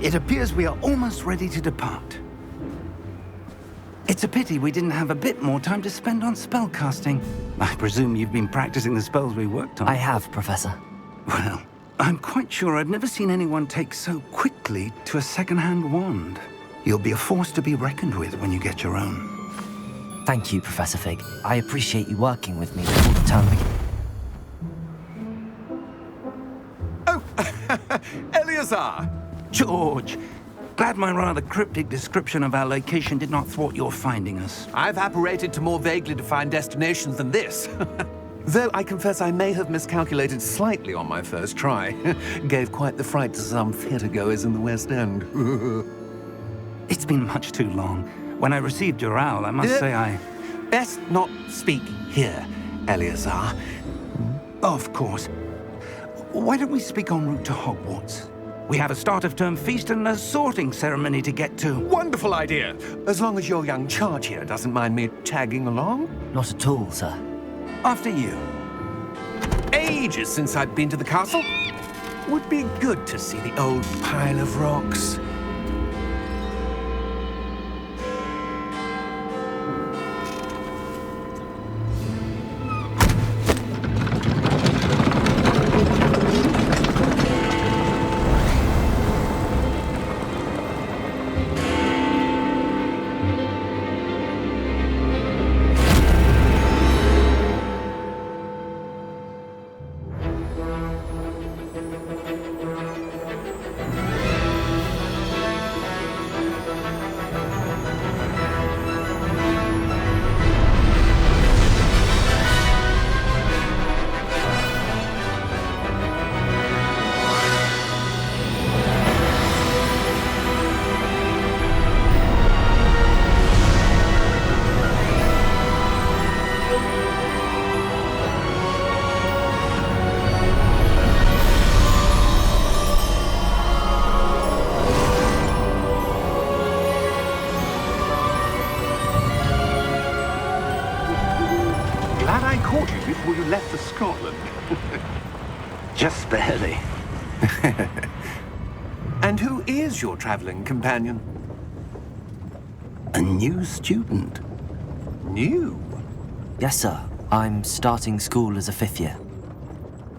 It appears we are almost ready to depart. It's a pity we didn't have a bit more time to spend on spellcasting. I presume you've been practicing the spells we worked on. I have, Professor. Well, I'm quite sure I've never seen anyone take so quickly to a second-hand wand. You'll be a force to be reckoned with when you get your own. Thank you, Professor Fig. I appreciate you working with me before the term begins. Oh, Eleazar! George, glad my rather cryptic description of our location did not thwart your finding us. I've apparated to more vaguely defined destinations than this. Though I confess I may have miscalculated slightly on my first try. Gave quite the fright to some theatergoers in the West End. It's been much too long. When I received your owl, I must say I... Best not speak here, Eleazar. Of course. Why don't we speak en route to Hogwarts? We have a start-of-term feast and a sorting ceremony to get to. Wonderful idea! As long as your young charge here doesn't mind me tagging along. Not at all, sir. After you. Ages since I've been to the castle. Would be good to see the old pile of rocks. Before you left for Scotland. Just barely. And who is your traveling companion? A new student. New? Yes, sir. I'm starting school as a 5th year.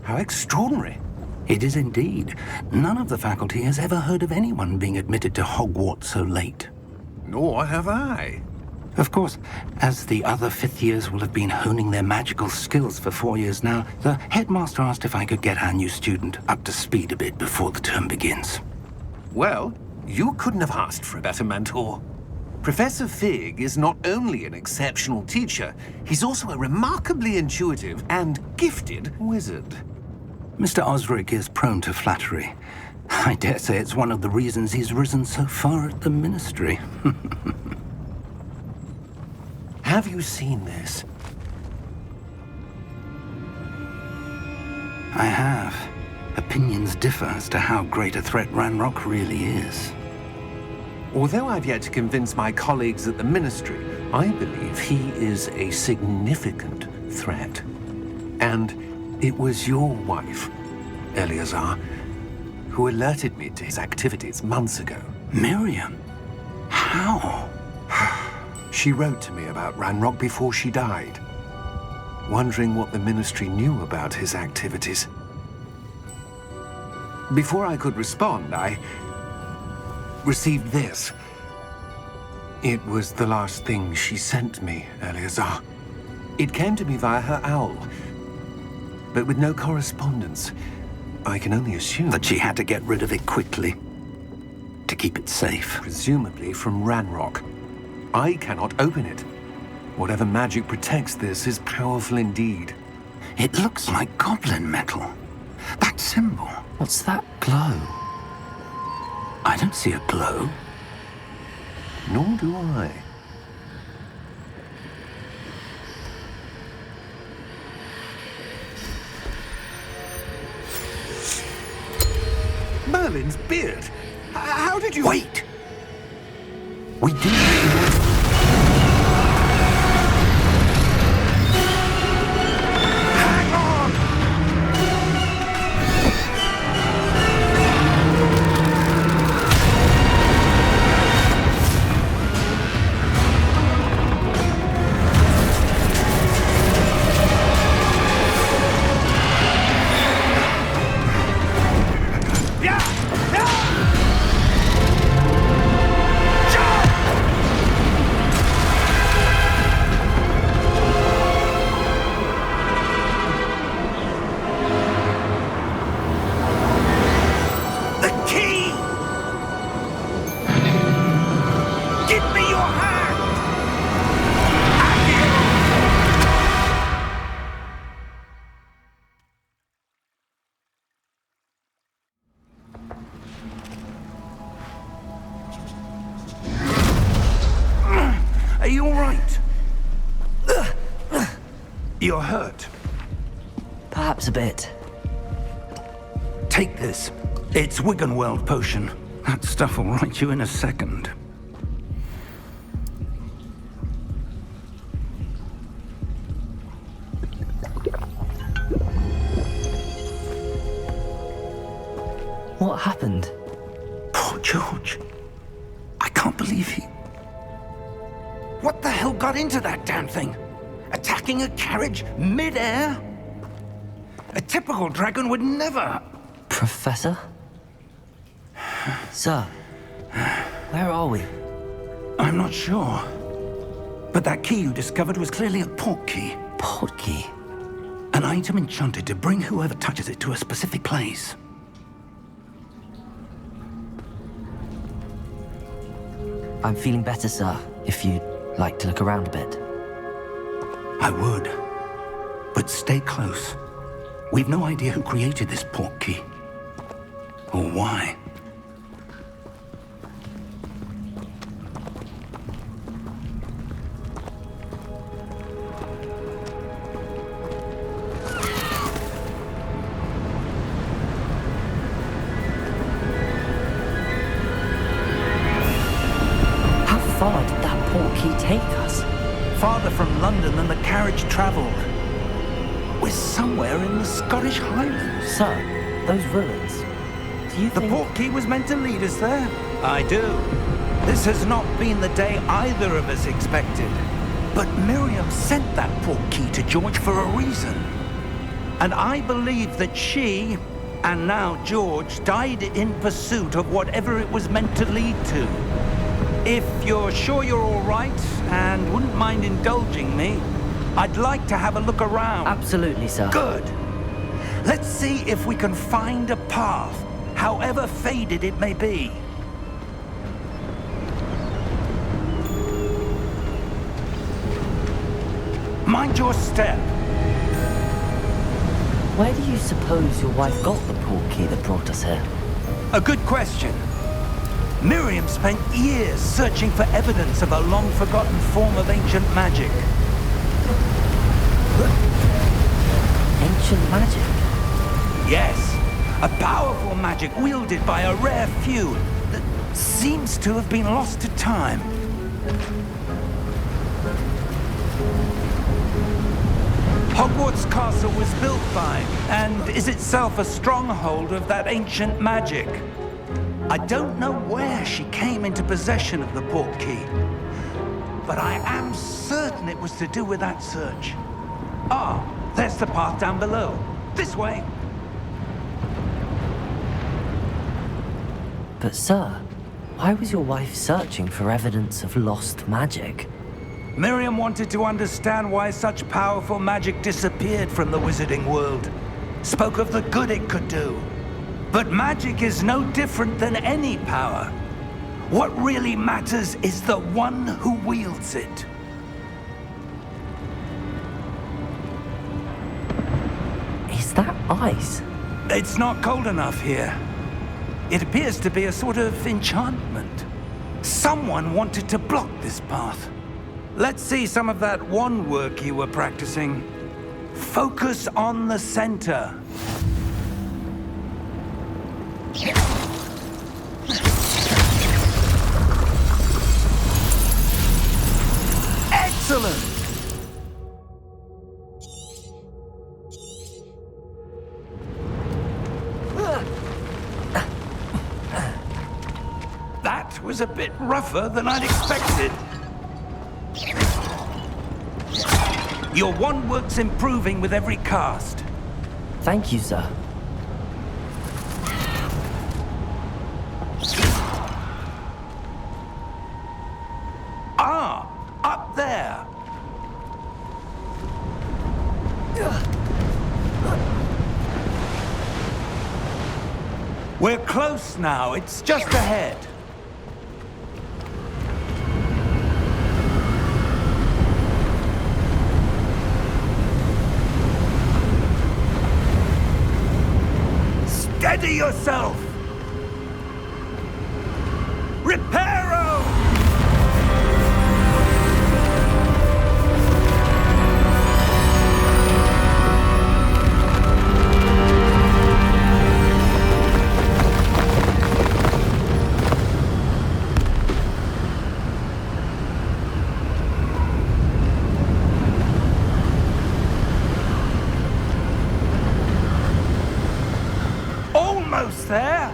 How extraordinary. It is indeed. None of the faculty has ever heard of anyone being admitted to Hogwarts so late. Nor have I. Of course, as the other 5th years will have been honing their magical skills for 4 years now, the headmaster asked if I could get our new student up to speed a bit before the term begins. Well, you couldn't have asked for a better mentor. Professor Fig is not only an exceptional teacher, he's also a remarkably intuitive and gifted wizard. Mr. Osric is prone to flattery. I dare say it's one of the reasons he's risen so far at the ministry. Have you seen this? I have. Opinions differ as to how great a threat Ranrock really is. Although I've yet to convince my colleagues at the Ministry, I believe he is a significant threat. And it was your wife, Eleazar, who alerted me to his activities months ago. Miriam? How? She wrote to me about Ranrock before she died, wondering what the Ministry knew about his activities. Before I could respond, I received this. It was the last thing she sent me, Eleazar. It came to me via her owl, but with no correspondence. I can only assume that she had to get rid of it quickly to keep it safe. Presumably from Ranrock. I cannot open it. Whatever magic protects this is powerful indeed. It looks like goblin metal. That symbol. What's that glow? I don't see a glow. Nor do I. Merlin's beard. How did you... Wait! We do... Hang on! Are you all right? You're hurt. Perhaps a bit. Take this. It's Wiggenweld potion. That stuff will right you in a second. What happened? Poor George. I can't believe he... What the hell got into that damn thing? Attacking a carriage mid-air? A typical dragon would never... Professor? Sir, where are we? I'm not sure. But that key you discovered was clearly a portkey. Portkey? An item enchanted to bring whoever touches it to a specific place. I'm feeling better, sir, if you'd like to look around a bit. I would. But stay close. We've no idea who created this portkey. Or why. How far did that portkey take us? Farther from London than the carriage traveled. We're somewhere in the Scottish Highlands. Sir, those ruins. Do you The think... portkey was meant to lead us there? I do. This has not been the day either of us expected. But Miriam sent that portkey to George for a reason. And I believe that she, and now George, died in pursuit of whatever it was meant to lead to. If you're sure you're all right, and wouldn't mind indulging me, I'd like to have a look around. Absolutely, sir. Good. Let's see if we can find a path, however faded it may be. Mind your step. Where do you suppose your wife got the portkey that brought us here? A good question. Miriam spent years searching for evidence of a long-forgotten form of ancient magic. Ancient magic? Yes, a powerful magic wielded by a rare few that seems to have been lost to time. Hogwarts Castle was built by, and is itself a stronghold of that ancient magic. I don't know where she came into possession of the portkey, but I am certain it was to do with that search. Ah, there's the path down below. This way. But sir, why was your wife searching for evidence of lost magic? Miriam wanted to understand why such powerful magic disappeared from the wizarding world. Spoke of the good it could do. But magic is no different than any power. What really matters is the one who wields it. Is that ice? It's not cold enough here. It appears to be a sort of enchantment. Someone wanted to block this path. Let's see some of that wand work you were practicing. Focus on the center. Excellent! That was a bit rougher than I'd expected. Your wand work's improving with every cast. Thank you, sir. Ah, up there. We're close now. It's just ahead. Steady yourself! Reparo! Almost there.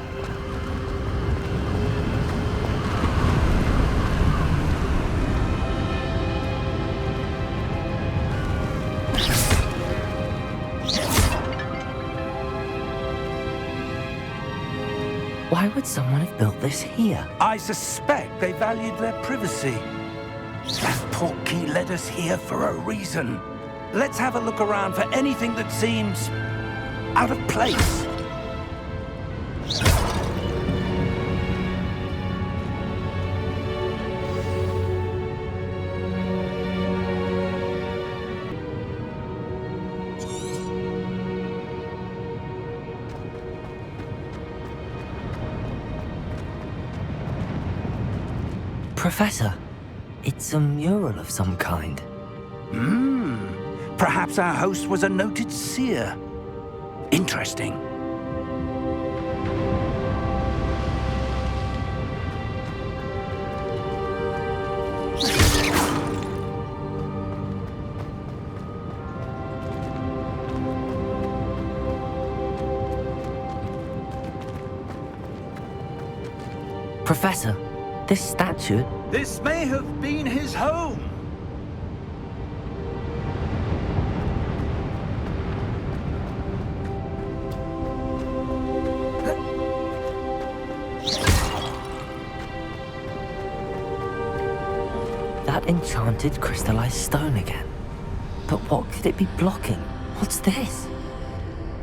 Why would someone have built this here? I suspect they valued their privacy. That Portkey led us here for a reason. Let's have a look around for anything that seems out of place. Professor, it's a mural of some kind. Perhaps our host was a noted seer. Interesting. Professor, this statue... This may have been his home. That enchanted crystallized stone again. But what could it be blocking? What's this?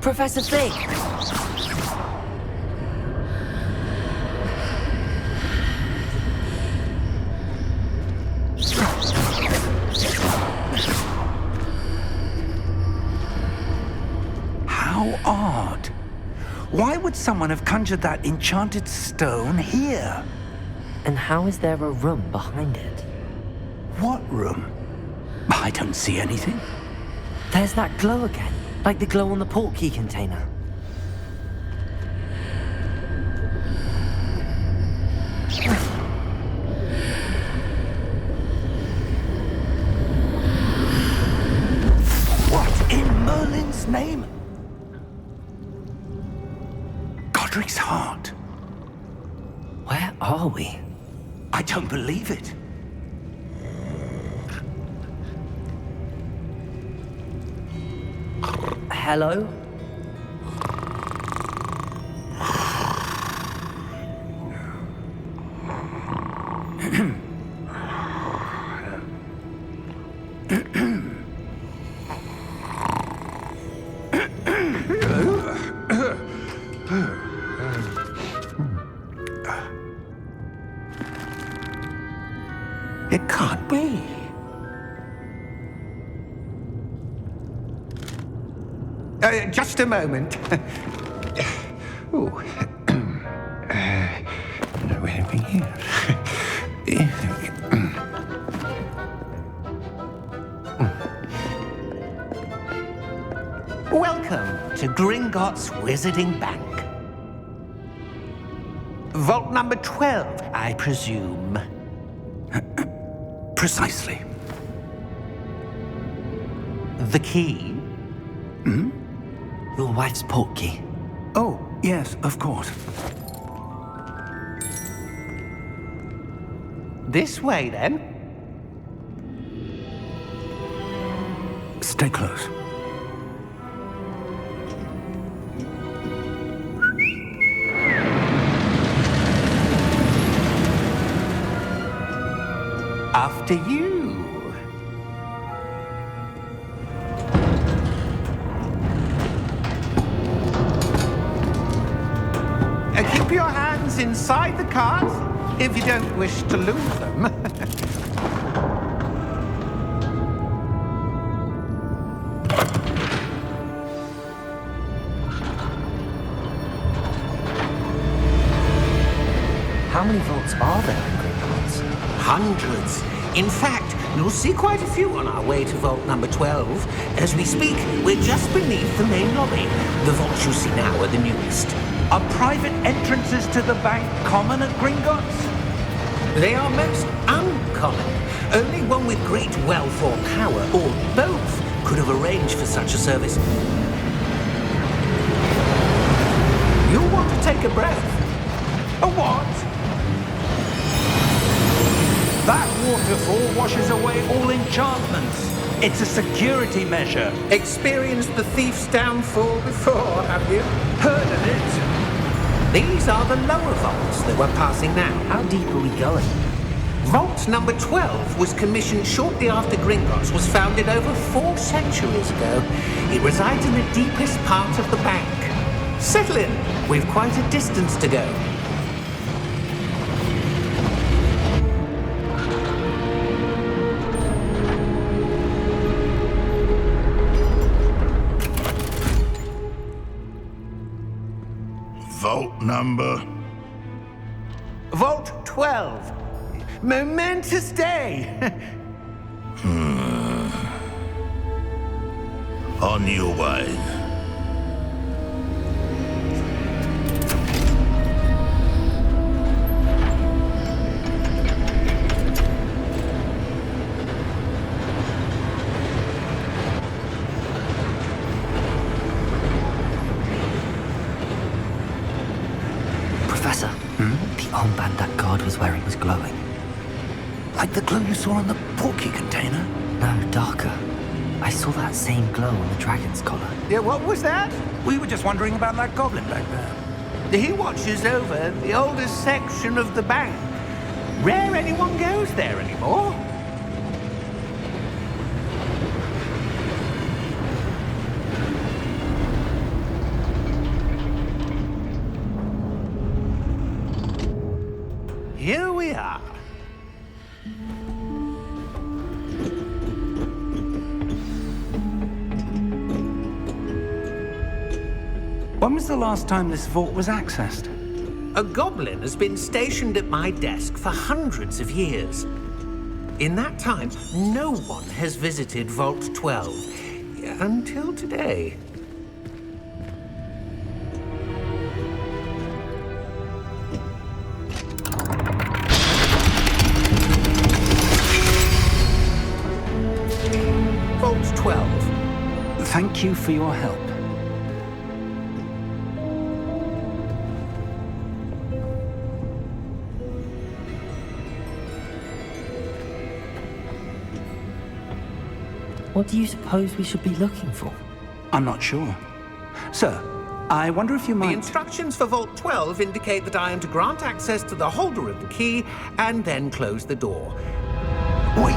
Professor Fig! How odd. Why would someone have conjured that enchanted stone here? And how is there a room behind it? What room? I don't see anything. There's that glow again, like the glow on the Portkey container. What in Merlin's name? Godric's heart. Where are we? I don't believe it. Hello? It can't be. Just a moment. Oh. Where are we here? Welcome to Gringotts Wizarding Bank. Vault number 12, I presume. Precisely. The key? Your wife's portkey. Oh, yes, of course. This way, then. Stay close. After you. Keep your hands inside the cart if you don't wish to lose them. How many vaults are there in Gringotts? Hundreds. In fact, you'll see quite a few on our way to vault number 12. As we speak, we're just beneath the main lobby. The vaults you see now are the newest. Are private entrances to the bank common at Gringotts? They are most uncommon. Only one with great wealth or power, or both, could have arranged for such a service. You'll want to take a breath. A what? That waterfall washes away all enchantments. It's a security measure. Experienced the thief's downfall before, have you? Heard of it? These are the lower vaults that we're passing now. How deep are we going? Vault number 12 was commissioned shortly after Gringotts was founded over 4 centuries ago. It resides in the deepest part of the bank. Settle in. We've quite a distance to go. Vault number? Vault 12. Momentous day. On your way. Professor, the armband that guard was wearing was glowing. Like the glow you saw on the Portkey container? No, darker. I saw that same glow on the dragon's collar. Yeah, what was that? We were just wondering about that goblin back there. He watches over the oldest section of the bank. Rare anyone goes there anymore. Here we are. When was the last time this vault was accessed? A goblin has been stationed at my desk for hundreds of years. In that time, no one has visited Vault 12 until today. Vault 12. Thank you for your help. What do you suppose we should be looking for? I'm not sure. Sir, I wonder if you The might... instructions for Vault 12 indicate that I am to grant access to the holder of the key and then close the door. Wait!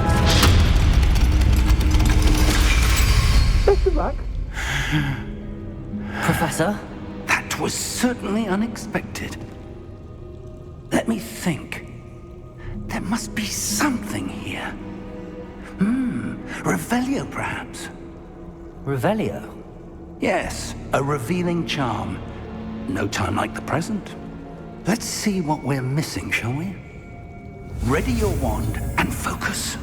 Best of luck. Professor? That was certainly unexpected. Let me think. There must be something here. Revelio, perhaps? Revelio? Yes, a revealing charm. No time like the present. Let's see what we're missing, shall we? Ready your wand and focus.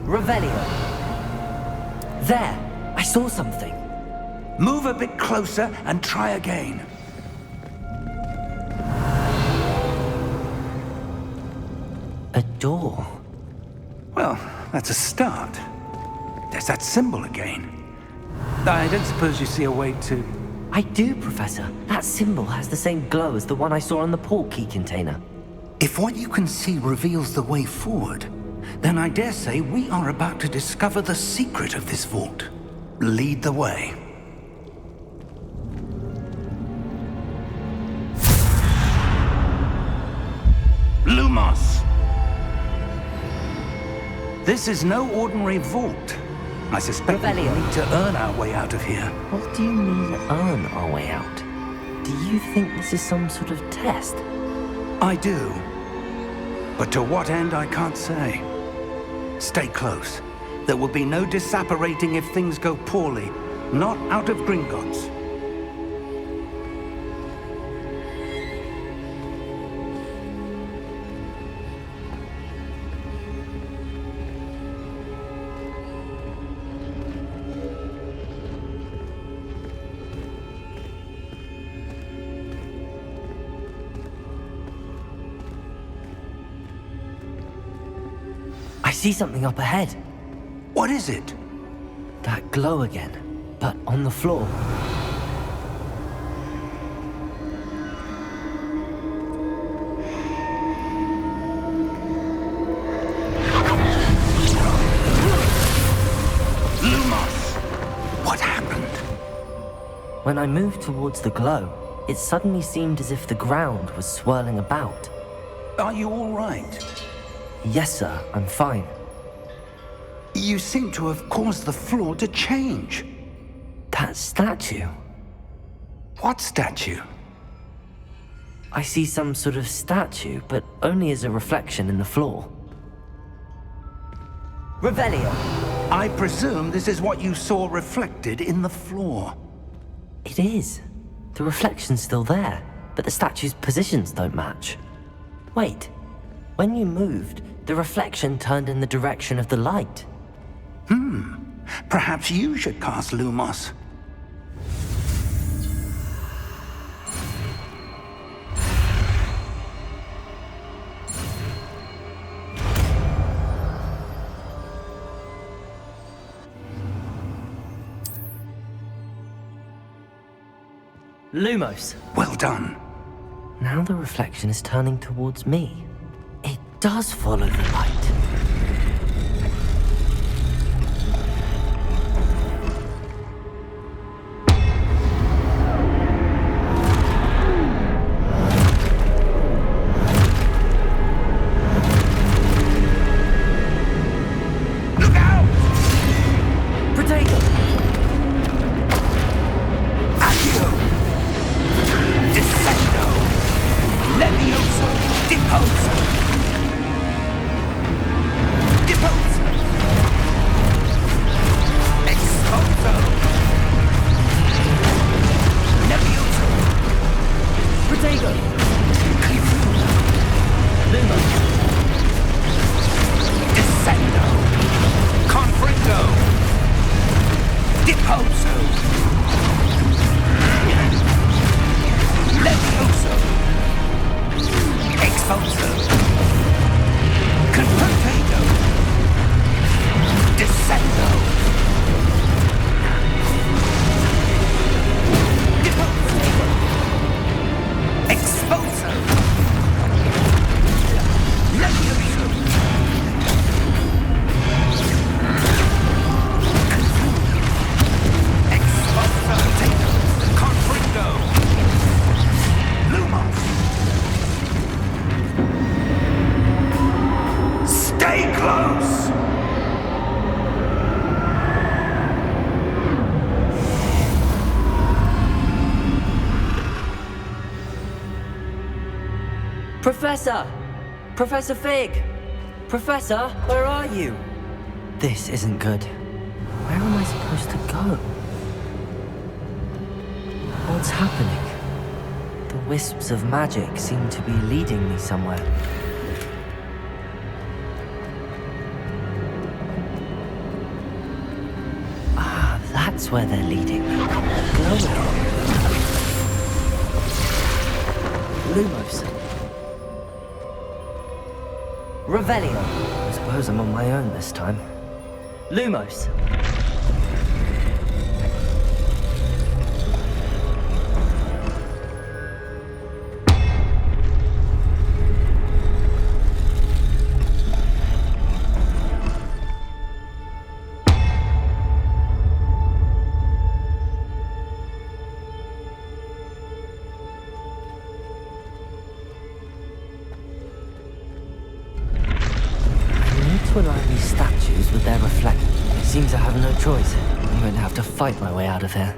Revelio. There! I saw something. Move a bit closer and try again. A door. Well, that's a start. There's that symbol again. I don't suppose you see a way to... I do, Professor. That symbol has the same glow as the one I saw on the Portkey container. If what you can see reveals the way forward, then I dare say we are about to discover the secret of this vault. Lead the way. Lumos! This is no ordinary vault. I suspect we Revelio. need to earn our way out of here. What do you mean, earn our way out? Do you think this is some sort of test? I do. But to what end, I can't say. Stay close. There will be no disapparating if things go poorly. Not out of Gringotts. I see something up ahead. What is it? That glow again, but on the floor. Lumos! What happened? When I moved towards the glow, it suddenly seemed as if the ground was swirling about. Are you all right? Yes, sir, I'm fine. You seem to have caused the floor to change. That statue. What statue? I see some sort of statue, but only as a reflection in the floor. Revelio. I presume this is what you saw reflected in the floor. It is. The reflection's still there, but the statue's positions don't match. Wait. When you moved, the reflection turned in the direction of the light. Perhaps you should cast Lumos. Lumos. Well done. Now the reflection is turning towards me. It does follow the light. Look out! Protego! Accio! Descendo! Levioso! Deposo! Deposo! Exposo! Levioso! Protego! Lumos. Descendo! Confringo! Deposo! Levioso! Exposo! Convertido! Descendo! Deposo! Exposo! Levioso! Exposo! Confringo! Lumos! Stay close! Professor! Professor Fig! Professor, where are you? This isn't good. Where am I supposed to go? What's happening? The wisps of magic seem to be leading me somewhere. That's where they're leading. Lumos. Revelio. I suppose I'm on my own this time. Lumos. To align these statues with their reflection. It seems I have no choice. I'm going to have to fight my way out of here.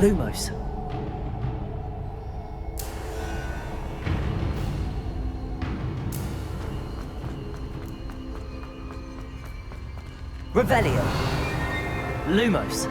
Lumos. Revelio. Lumos.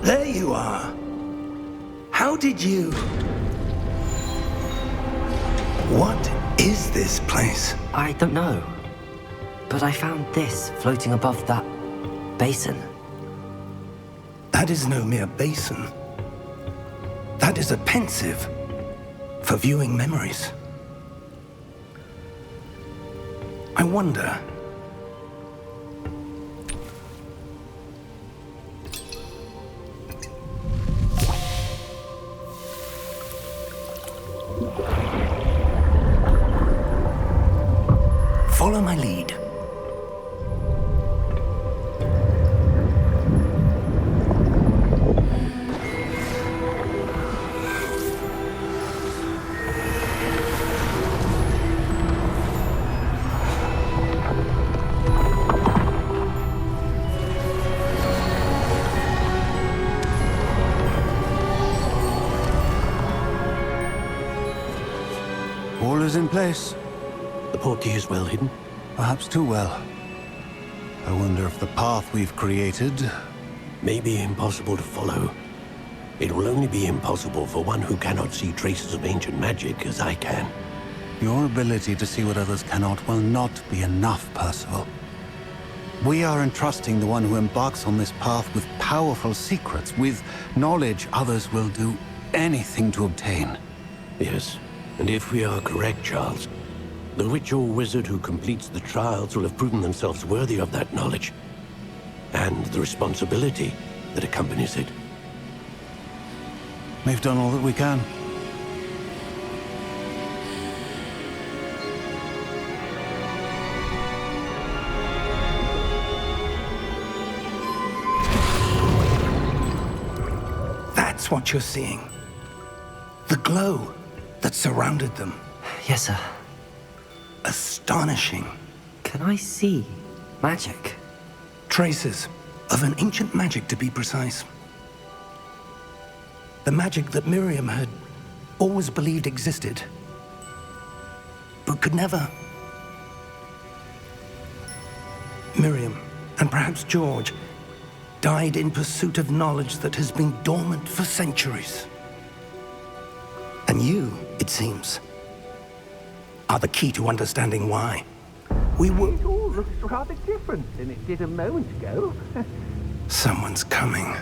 There you are. How did you... What is this place? I don't know. But I found this floating above that basin. That is no mere basin. That is a pensive for viewing memories. I wonder... Follow my lead. All is in place. The portkey is well hidden. Perhaps too well. I wonder if the path we've created... May be impossible to follow. It will only be impossible for one who cannot see traces of ancient magic as I can. Your ability to see what others cannot will not be enough, Percival. We are entrusting the one who embarks on this path with powerful secrets, with knowledge others will do anything to obtain. Yes, and if we are correct, Charles, the witch or wizard who completes the trials will have proven themselves worthy of that knowledge. and the responsibility that accompanies it. We've done all that we can. That's what you're seeing. The glow that surrounded them. Yes, sir. Astonishing. Can I see magic? Traces of an ancient magic, to be precise. The magic that Miriam had always believed existed, but could never. Miriam, and perhaps George, died in pursuit of knowledge that has been dormant for centuries. And you, it seems, are the key to understanding why. We were... It all looks rather different than it did a moment ago. Someone's coming.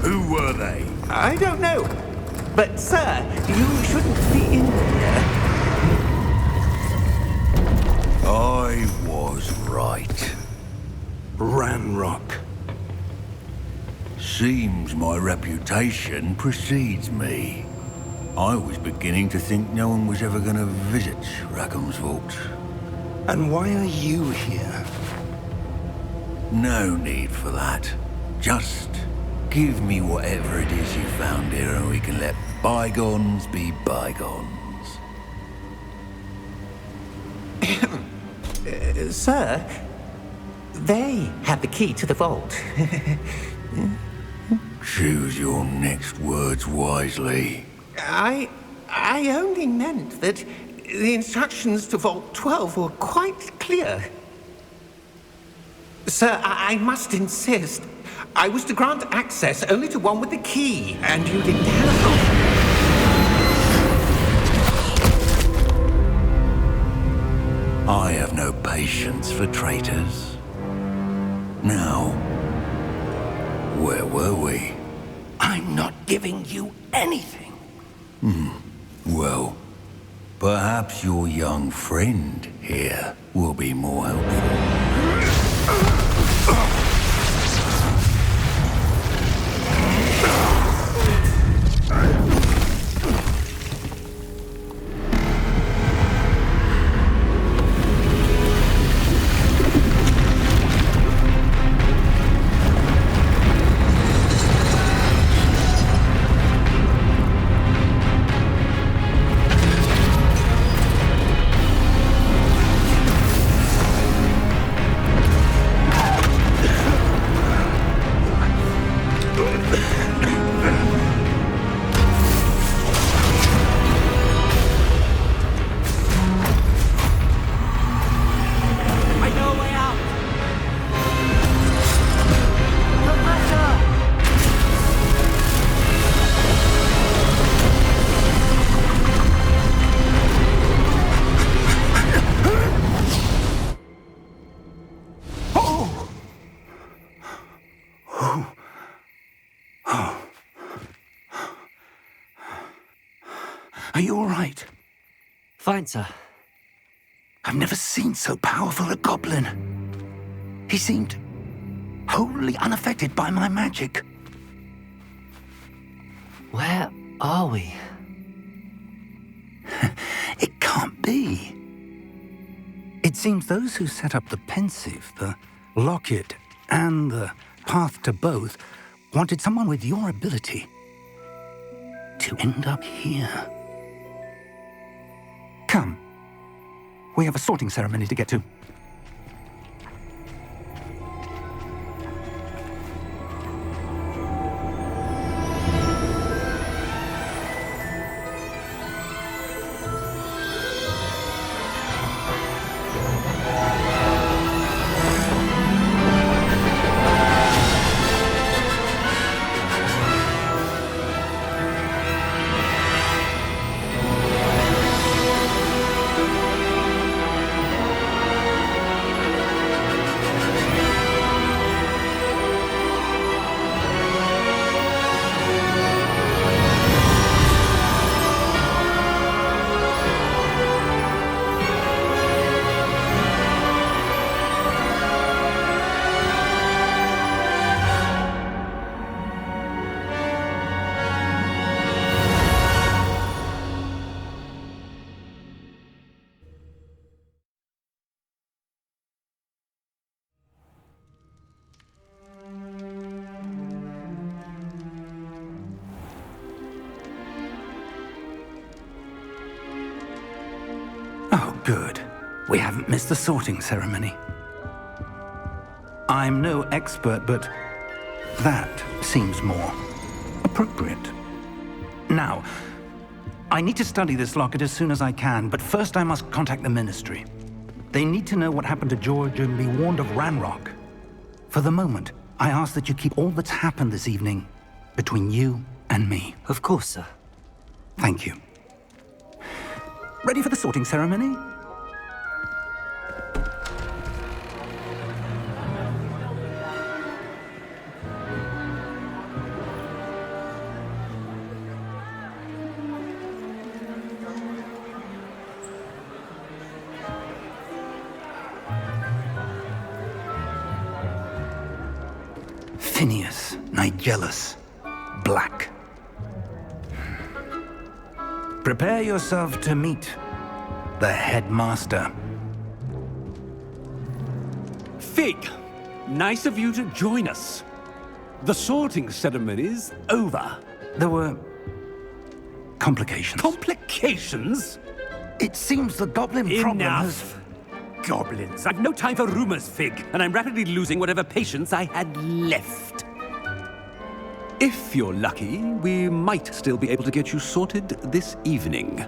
Who were they? I don't know. But, sir, you shouldn't be in here. I was right. Ranrock. Seems my reputation precedes me. I was beginning to think no one was ever going to visit Rackham's vault. And why are you here? No need for that. Just give me whatever it is you found here and we can let bygones be bygones. Sir, they have the key to the vault. Choose your next words wisely. I only meant that the instructions to Vault 12 were quite clear. Sir, I must insist. I was to grant access only to one with the key, and you didn't have. I have no patience for traitors. Now, where were we? I'm not giving you anything. Well, perhaps your young friend here will be more helpful. Are you all right? Fine, sir. I've never seen so powerful a goblin. He seemed wholly unaffected by my magic. Where are we? It can't be. It seems those who set up the pensive, the locket, and the path to both wanted someone with your ability to end up here. Come. We have a sorting ceremony to get to. Good. We haven't missed the sorting ceremony. I'm no expert, but that seems more appropriate. Now, I need to study this locket as soon as I can, but first I must contact the Ministry. They need to know what happened to George and be warned of Ranrock. For the moment, I ask that you keep all that's happened this evening between you and me. Of course, sir. Thank you. Ready for the sorting ceremony? Phineas, Nigellus, Black. Prepare yourself to meet the headmaster. Fig, nice of you to join us. The sorting ceremony's over. There were complications. Complications? It seems the goblin problem has... Enough. Goblins. I've no time for rumors, Fig, and I'm rapidly losing whatever patience I had left. If you're lucky, we might still be able to get you sorted this evening.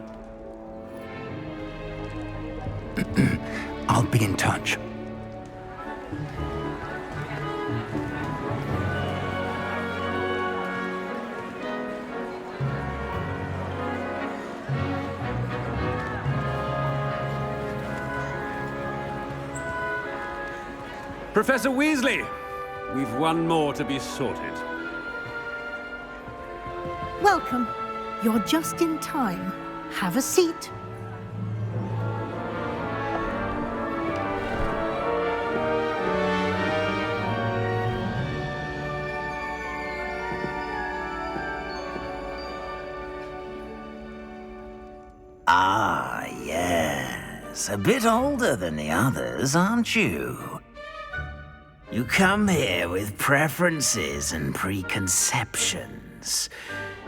I'll be in touch. Professor Weasley, we've one more to be sorted. Welcome. You're just in time. Have a seat. Ah, yes. A bit older than the others, aren't you? You come here with preferences and preconceptions.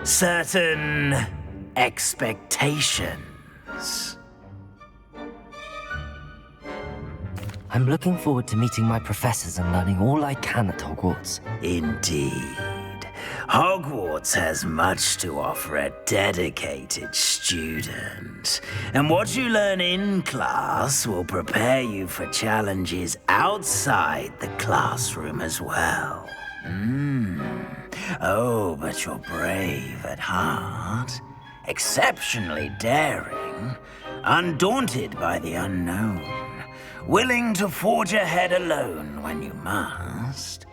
Certain expectations. I'm looking forward to meeting my professors and learning all I can at Hogwarts. Indeed. Hogwarts has much to offer a dedicated student. And what you learn in class will prepare you for challenges outside the classroom as well. Oh, but you're brave at heart, exceptionally daring, undaunted by the unknown, willing to forge ahead alone when you must.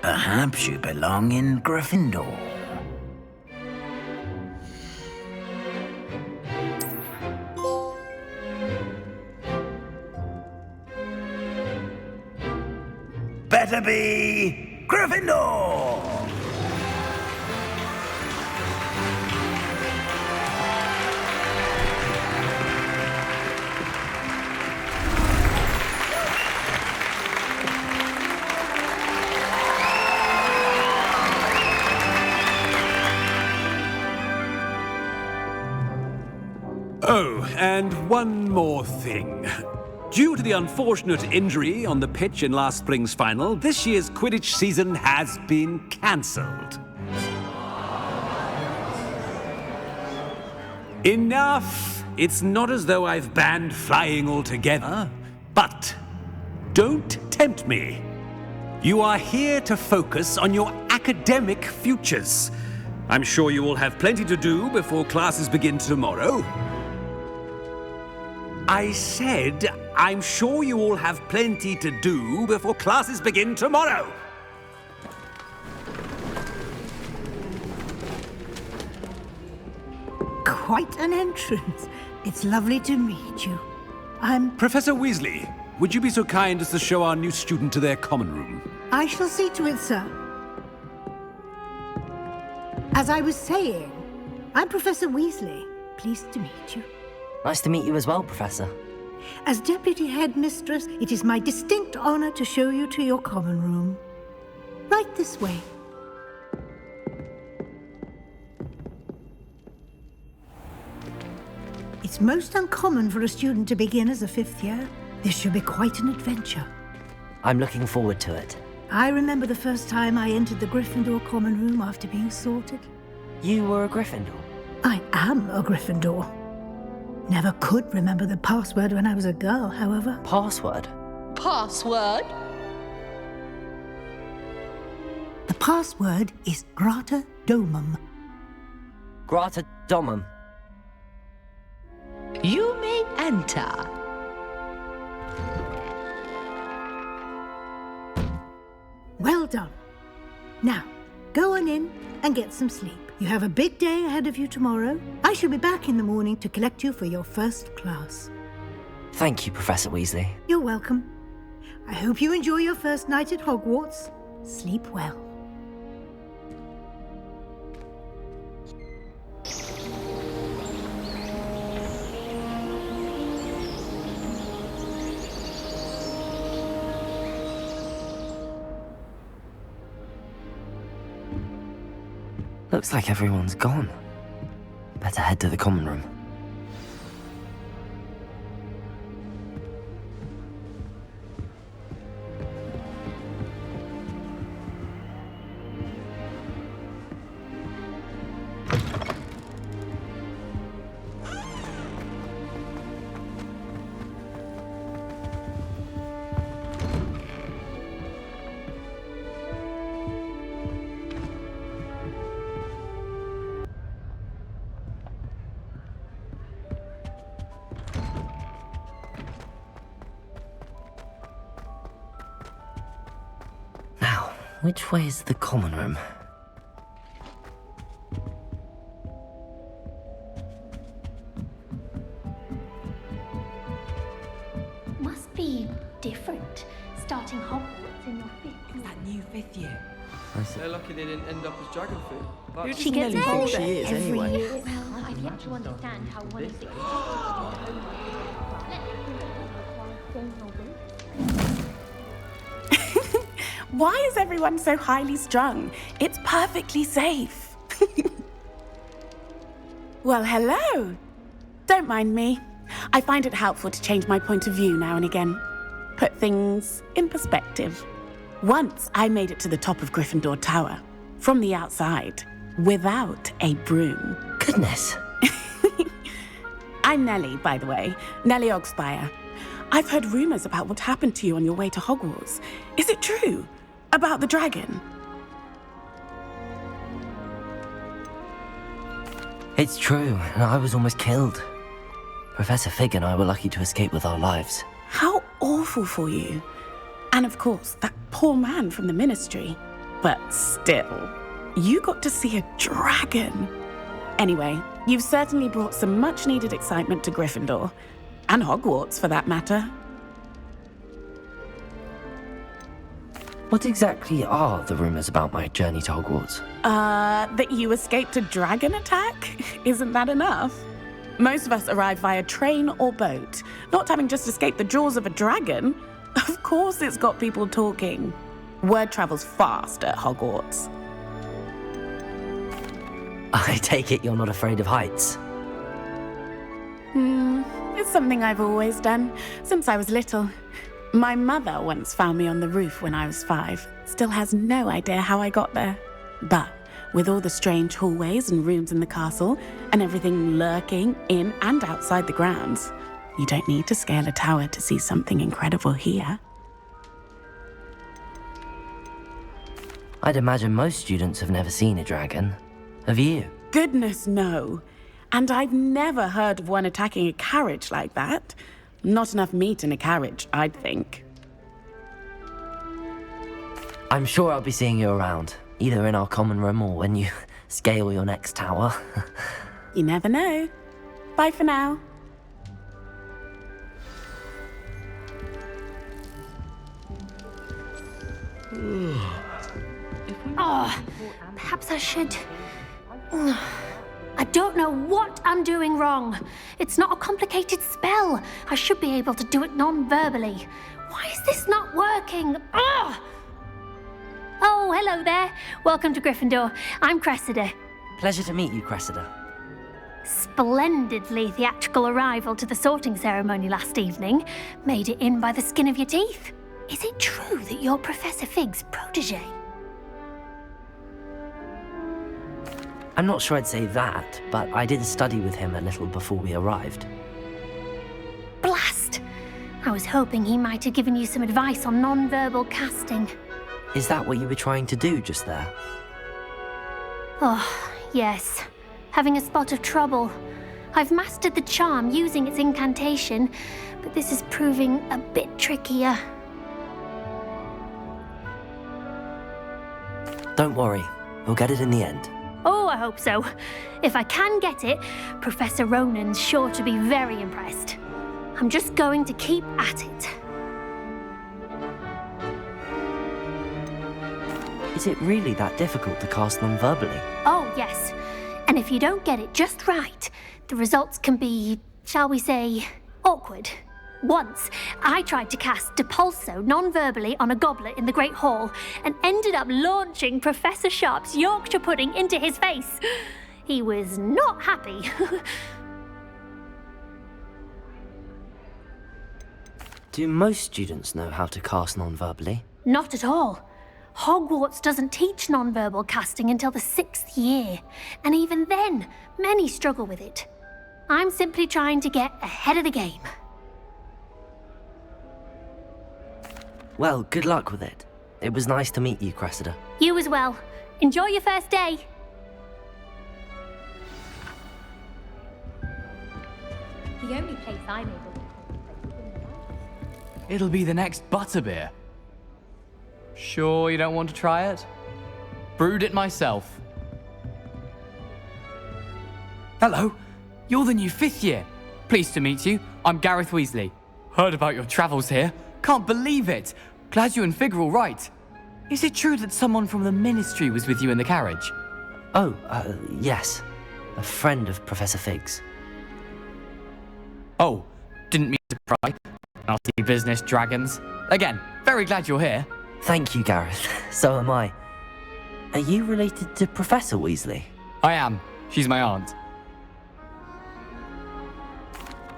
Perhaps you belong in Gryffindor. Better be Gryffindor! Oh, and one more thing. Due to the unfortunate injury on the pitch in last spring's final, this year's Quidditch season has been cancelled. Enough! It's not as though I've banned flying altogether, but don't tempt me. You are here to focus on your academic futures. I'm sure you will have plenty to do before classes begin tomorrow. I said, I'm sure you all have plenty to do before classes begin tomorrow. Quite an entrance. It's lovely to meet you. I'm... Professor Weasley, would you be so kind as to show our new student to their common room? I shall see to it, sir. As I was saying, I'm Professor Weasley. Pleased to meet you. Nice to meet you as well, Professor. As Deputy Headmistress, it is my distinct honor to show you to your common room. Right this way. It's It's most uncommon for a student to begin as a 5th year. This should be quite an adventure. I'm looking forward to it. I remember the first time I entered the Gryffindor common room after being sorted. You were a Gryffindor? I am a Gryffindor. Never could remember the password when I was a girl, however. Password? Password? The password is Grata Domum. Grata Domum. You may enter. Well done. Now, go on in and get some sleep. You have a big day ahead of you tomorrow. I shall be back in the morning to collect you for your first class. Thank you, Professor Weasley. You're welcome. I hope you enjoy your first night at Hogwarts. Sleep well. Looks like everyone's gone. Better head to the common room. Which way is the common room? Must be different, starting Hogwarts in your 5th year. That new 5th year. They're lucky they didn't end up as dragon food. Who She does gets Nelly think older she is, every anyway? year. Well, I've yet to understand how one is Why is everyone so highly strung? It's perfectly safe. Well, hello. Don't mind me. I find it helpful to change my point of view now and again. Put things in perspective. Once I made it to the top of Gryffindor Tower, from the outside, without a broom. Goodness. I'm Nellie, by the way. Nellie Ogspire. I've heard rumors about what happened to you on your way to Hogwarts. Is it true? About the dragon? It's true, and I was almost killed. Professor Fig and I were lucky to escape with our lives. How awful for you. And of course, that poor man from the Ministry. But still, you got to see a dragon. Anyway, you've certainly brought some much-needed excitement to Gryffindor. And Hogwarts, for that matter. What exactly are the rumors about my journey to Hogwarts? That you escaped a dragon attack? Isn't that enough? Most of us arrive via train or boat, not having just escaped the jaws of a dragon. Of course it's got people talking. Word travels fast at Hogwarts. I take it you're not afraid of heights? It's something I've always done, since I was little. My mother once found me on the roof when I was 5. Still has no idea how I got there. But with all the strange hallways and rooms in the castle, and everything lurking in and outside the grounds, you don't need to scale a tower to see something incredible here. I'd imagine most students have never seen a dragon. Have you? Goodness, no. And I've never heard of one attacking a carriage like that. Not enough meat in a carriage, I'd think. I'm sure I'll be seeing you around, either in our common room or when you scale your next tower. You never know. Bye for now. Oh, perhaps I should... I don't know what I'm doing wrong. It's not a complicated spell. I should be able to do it non-verbally. Why is this not working? Ugh! Oh, hello there. Welcome to Gryffindor. I'm Cressida. Pleasure to meet you, Cressida. splendidly theatrical arrival to the sorting ceremony last evening made it in by the skin of your teeth. Is it true that you're Professor Fig's protege? I'm not sure I'd say that, but I did study with him a little before we arrived. Blast! I was hoping he might have given you some advice on non-verbal casting. Is that what you were trying to do just there? Oh, yes. Having a spot of trouble. I've mastered the charm using its incantation, but this is proving a bit trickier. Don't worry, we'll get it in the end. Oh, I hope so. If I can get it, Professor Ronan's sure to be very impressed. I'm just going to keep at it. Is it really that difficult to cast non-verbally? Oh, yes. And if you don't get it just right, the results can be, shall we say, awkward. Once, I tried to cast Depulso non-verbally on a goblet in the Great Hall and ended up launching Professor Sharp's Yorkshire pudding into his face. He was not happy. Do most students know how to cast non-verbally? Not at all. Hogwarts doesn't teach non-verbal casting until the 6th year, and even then, many struggle with it. I'm simply trying to get ahead of the game. Well, good luck with it. It was nice to meet you, Cressida. You as well. Enjoy your first day. The only place I'm able to... It'll be the next butterbeer. Sure you don't want to try it? Brewed it myself. Hello, you're the new 5th year. Pleased to meet you. I'm Gareth Weasley. Heard about your travels here. Can't believe it. Glad you and Fig are all right. Is it true that someone from the Ministry was with you in the carriage? Oh, yes. A friend of Professor Fig's. Oh, didn't mean to pry. Nasty business, dragons. Again, very glad you're here. Thank you, Gareth. So am I. Are you related to Professor Weasley? I am. She's my aunt.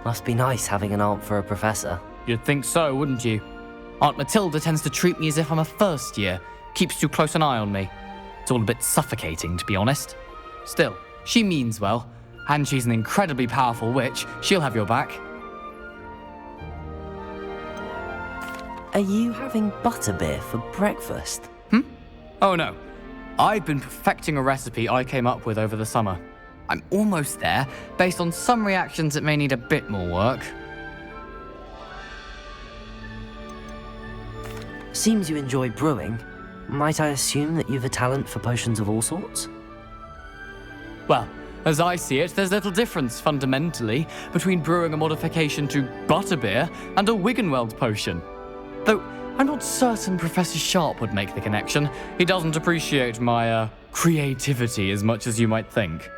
Must be nice having an aunt for a professor. You'd think so, wouldn't you? Aunt Matilda tends to treat me as if I'm a first year. Keeps too close an eye on me. It's all a bit suffocating, to be honest. Still, she means well. And she's an incredibly powerful witch. She'll have your back. Are you having butterbeer for breakfast? Oh no. I've been perfecting a recipe I came up with over the summer. I'm almost there, based on some reactions that may need a bit more work. Seems you enjoy brewing. Might I assume that you've a talent for potions of all sorts? Well, as I see it, there's little difference, fundamentally, between brewing a modification to butterbeer and a Wiggenweld potion. Though, I'm not certain Professor Sharp would make the connection. He doesn't appreciate my, creativity as much as you might think.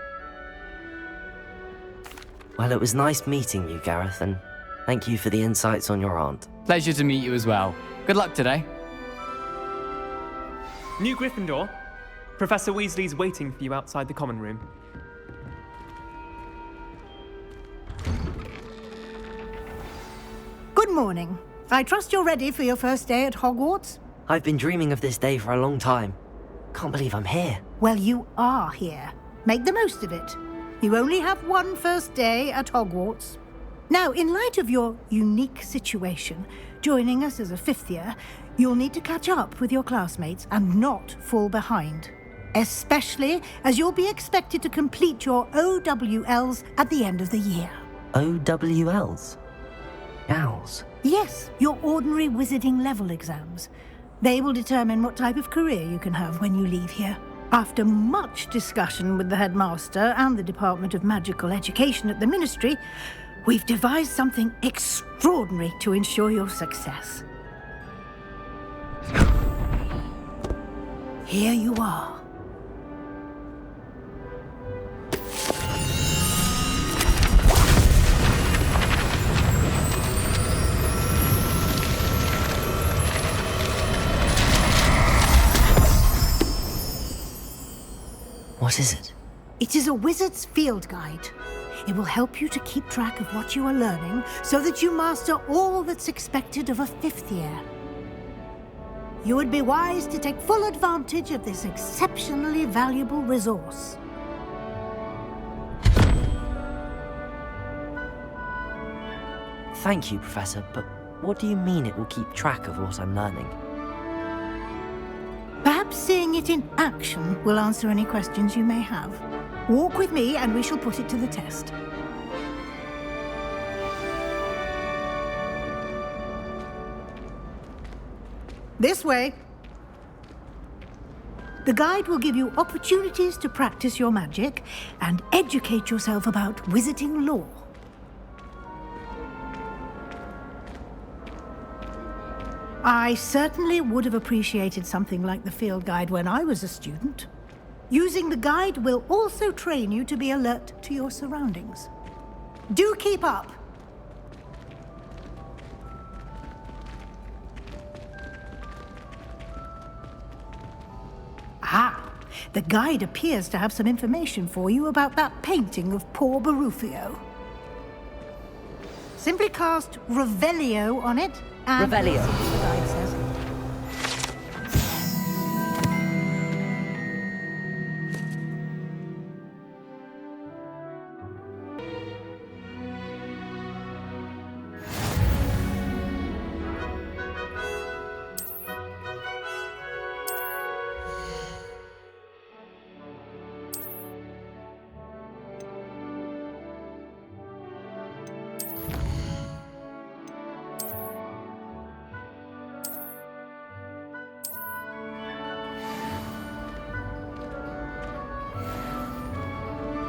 Well, it was nice meeting you, Gareth, and thank you for the insights on your aunt. Pleasure to meet you as well. Good luck today. New Gryffindor. Professor Weasley's waiting for you outside the common room. Good morning. I trust you're ready for your first day at Hogwarts? I've been dreaming of this day for a long time. Can't believe I'm here. Well, you are here. Make the most of it. You only have one first day at Hogwarts. Now, in light of your unique situation, joining us as a 5th year, you'll need to catch up with your classmates and not fall behind. Especially as you'll be expected to complete your OWLs at the end of the year. OWLs? Owls? Yes, your ordinary wizarding level exams. They will determine what type of career you can have when you leave here. After much discussion with the headmaster and the Department of Magical Education at the Ministry, we've devised something extraordinary to ensure your success. Here you are. What is it? It is a wizard's field guide. It will help you to keep track of what you are learning so that you master all that's expected of a 5th year. You would be wise to take full advantage of this exceptionally valuable resource. Thank you, Professor, but what do you mean it will keep track of what I'm learning? Perhaps seeing it in action will answer any questions you may have. Walk with me and we shall put it to the test. This way. The guide will give you opportunities to practice your magic and educate yourself about wizarding lore. I certainly would have appreciated something like the field guide when I was a student. Using the guide will also train you to be alert to your surroundings. Do keep up! Ah, the guide appears to have some information for you about that painting of poor Barufio. Simply cast Revelio on it, and Revelio. the guide says.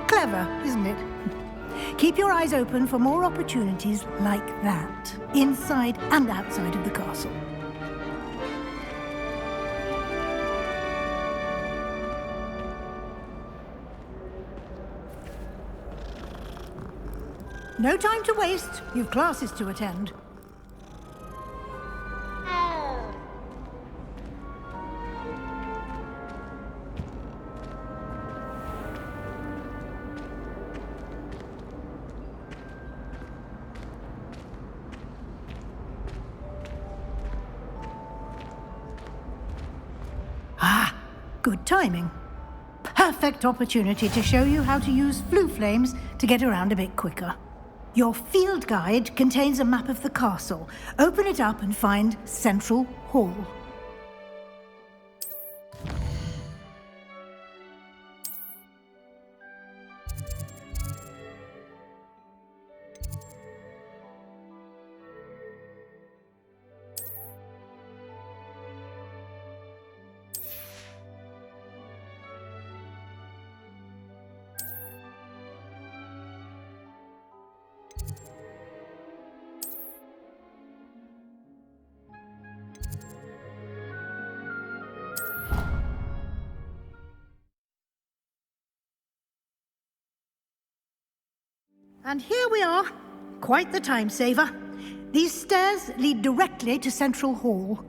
Clever, isn't it? Keep your eyes open for more opportunities like that, inside and outside of the castle. No time to waste. You've classes to attend. Good timing. Perfect opportunity to show you how to use flue flames to get around a bit quicker. Your field guide contains a map of the castle. Open it up and find Central Hall. And here we are. Quite the time saver. These stairs lead directly to Central Hall.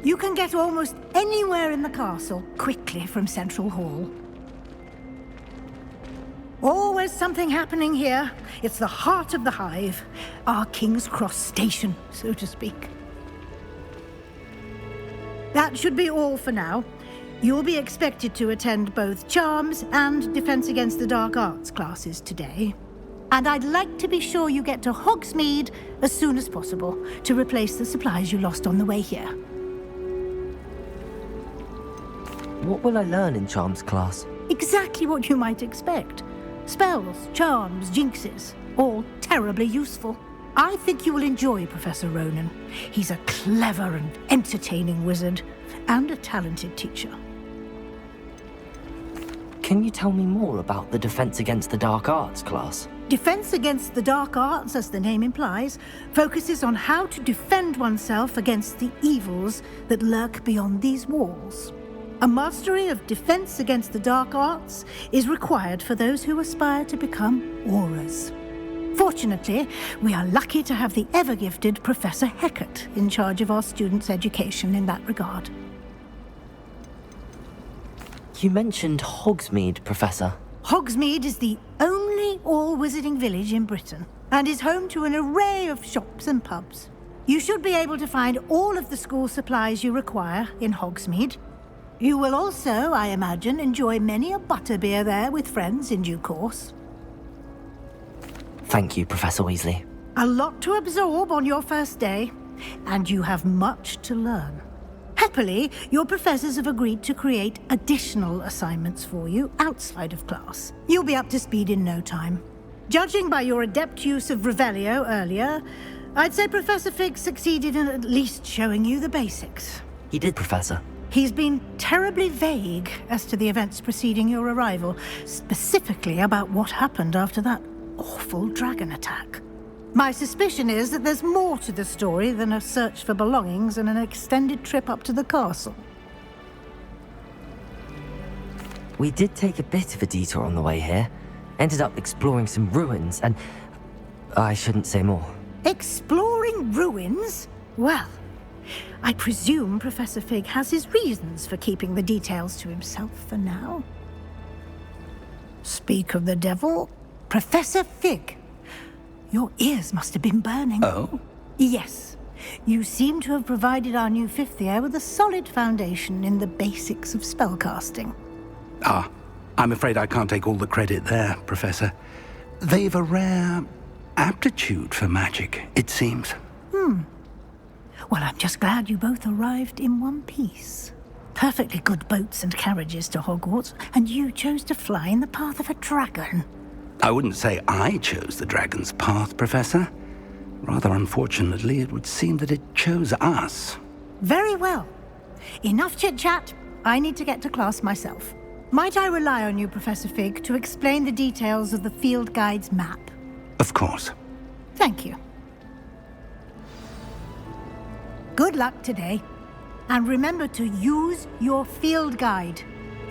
You can get almost anywhere in the castle quickly from Central Hall. Always something happening here. It's the heart of the Hive, our King's Cross station, so to speak. That should be all for now. You'll be expected to attend both Charms and Defense Against the Dark Arts classes today. And I'd like to be sure you get to Hogsmeade as soon as possible to replace the supplies you lost on the way here. What will I learn in Charms class? Exactly what you might expect. Spells, charms, jinxes, all terribly useful. I think you will enjoy Professor Ronan. He's a clever and entertaining wizard, and a talented teacher. Can you tell me more about the Defense Against the Dark Arts class? Defense Against the Dark Arts, as the name implies, focuses on how to defend oneself against the evils that lurk beyond these walls. A mastery of Defense Against the Dark Arts is required for those who aspire to become Auras. Fortunately, we are lucky to have the ever-gifted Professor Hecat in charge of our students' education in that regard. You mentioned Hogsmeade, Professor. Hogsmeade is the only all-wizarding village in Britain and is home to an array of shops and pubs. You should be able to find all of the school supplies you require in Hogsmeade. You will also, I imagine, enjoy many a butterbeer there with friends in due course. Thank you, Professor Weasley. A lot to absorb on your first day, and you have much to learn. Happily, your professors have agreed to create additional assignments for you outside of class. You'll be up to speed in no time. Judging by your adept use of Revelio earlier, I'd say Professor Fig succeeded in at least showing you the basics. He did, Professor. He's been terribly vague as to the events preceding your arrival, specifically about what happened after that awful dragon attack. My suspicion is that there's more to the story than a search for belongings and an extended trip up to the castle. We did take a bit of a detour on the way here. Ended up exploring some ruins and... I shouldn't say more. Exploring ruins? Well, I presume Professor Fig has his reasons for keeping the details to himself for now. Speak of the devil, Professor Fig. Your ears must have been burning. Oh? Yes. You seem to have provided our new fifth year with a solid foundation in the basics of spellcasting. Ah, I'm afraid I can't take all the credit there, Professor. They've a rare aptitude for magic, it seems. Well, I'm just glad you both arrived in one piece. Perfectly good boats and carriages to Hogwarts, and you chose to fly in the path of a dragon. I wouldn't say I chose the dragon's path, Professor. Rather unfortunately, it would seem that it chose us. Very well. Enough chit-chat. I need to get to class myself. Might I rely on you, Professor Fig, to explain the details of the field guide's map? Of course. Thank you. Good luck today. And remember to use your field guide.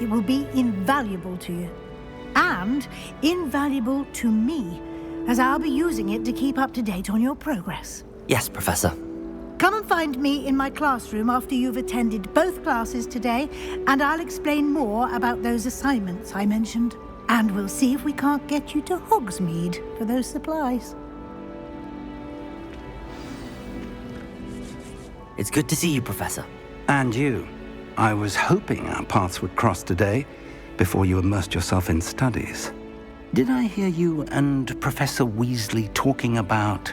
It will be invaluable to you. And invaluable to me, as I'll be using it to keep up to date on your progress. Yes, Professor. Come and find me in my classroom after you've attended both classes today, and I'll explain more about those assignments I mentioned. And we'll see if we can't get you to Hogsmeade for those supplies. It's good to see you, Professor. And you. I was hoping our paths would cross today, before you immersed yourself in studies. Did I hear you and Professor Weasley talking about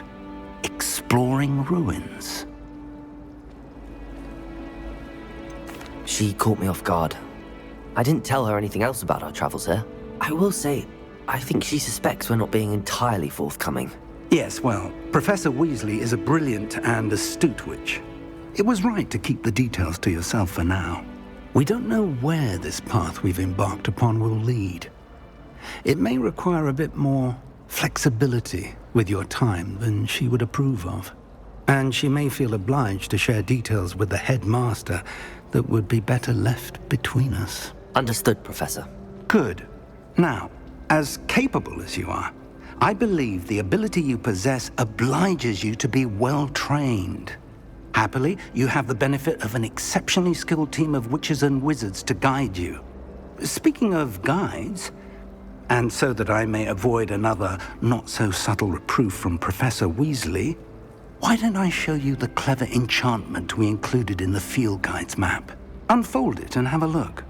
exploring ruins? She caught me off guard. I didn't tell her anything else about our travels here. I will say, I think she suspects we're not being entirely forthcoming. Yes, well, Professor Weasley is a brilliant and astute witch. It was right to keep the details to yourself for now. We don't know where this path we've embarked upon will lead. It may require a bit more flexibility with your time than she would approve of. And she may feel obliged to share details with the headmaster that would be better left between us. Understood, Professor. Good. Now, as capable as you are, I believe the ability you possess obliges you to be well trained. Happily, you have the benefit of an exceptionally skilled team of witches and wizards to guide you. Speaking of guides, and so that I may avoid another not-so-subtle reproof from Professor Weasley, why don't I show you the clever enchantment we included in the field guide's map? Unfold it and have a look.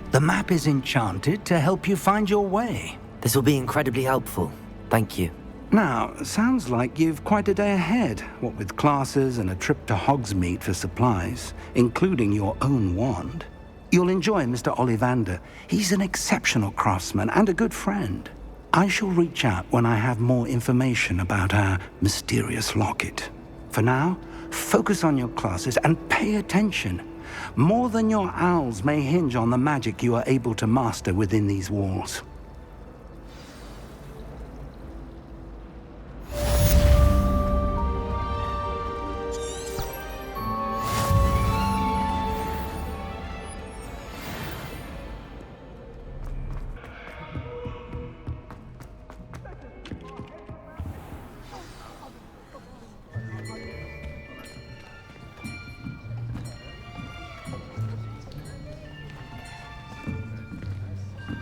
The map is enchanted to help you find your way. This will be incredibly helpful. Thank you. Now, sounds like you've quite a day ahead, what with classes and a trip to Hogsmeade for supplies, including your own wand. You'll enjoy Mr. Ollivander. He's an exceptional craftsman and a good friend. I shall reach out when I have more information about our mysterious locket. For now, focus on your classes and pay attention. More than your owls may hinge on the magic you are able to master within these walls.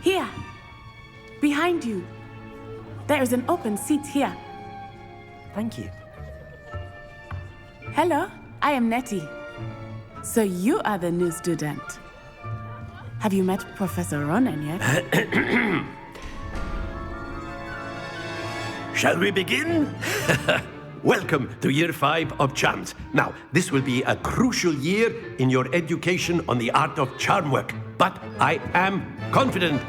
Here. Behind you. There is an open seat here. Thank you. Hello, I am Nettie. So you are the new student. Have you met Professor Ronan yet? Shall we begin? Welcome to Year 5 of Charms. Now, this will be a crucial year in your education on the art of charm work. But I am confident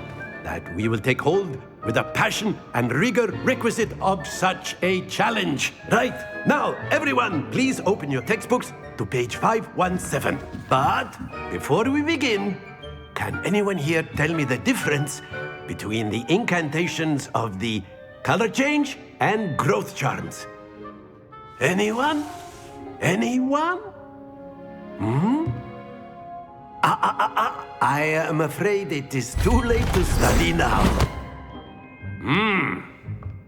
that we will take hold with the passion and rigor requisite of such a challenge. Right, now, everyone, please open your textbooks to page 517. But before we begin, can anyone here tell me the difference between the incantations of the color change and growth charms? Anyone? Anyone? I am afraid it is too late to study now.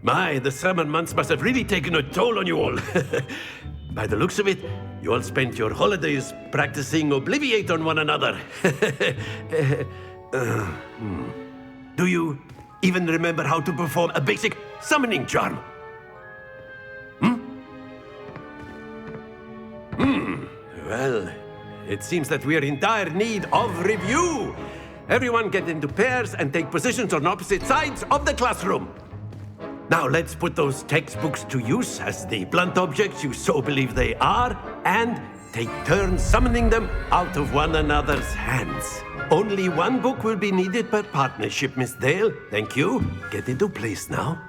My, the summer months must have really taken a toll on you all. By the looks of it, you all spent your holidays practicing Obliviate on one another. Do you even remember how to perform a basic summoning charm? Well, it seems that we are in dire need of review. Everyone get into pairs and take positions on opposite sides of the classroom. Now let's put those textbooks to use as the blunt objects you so believe they are, and take turns summoning them out of one another's hands. Only one book will be needed per partnership, Miss Dale. Thank you. Get into place now.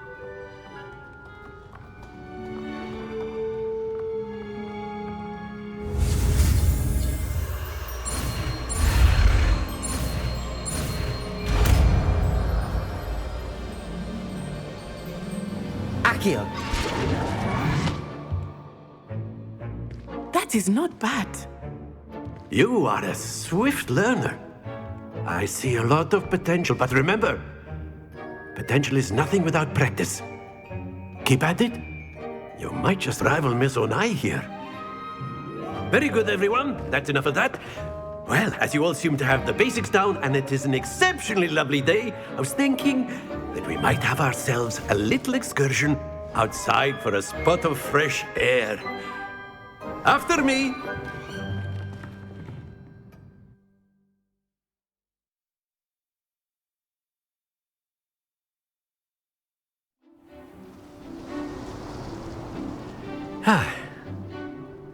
Accio! That is not bad. You are a swift learner. I see a lot of potential, but remember, potential is nothing without practice. Keep at it. You might just rival Miss Onai here. Very good, everyone. That's enough of that. Well, as you all seem to have the basics down, and it is an exceptionally lovely day, I was thinking that we might have ourselves a little excursion outside for a spot of fresh air. After me.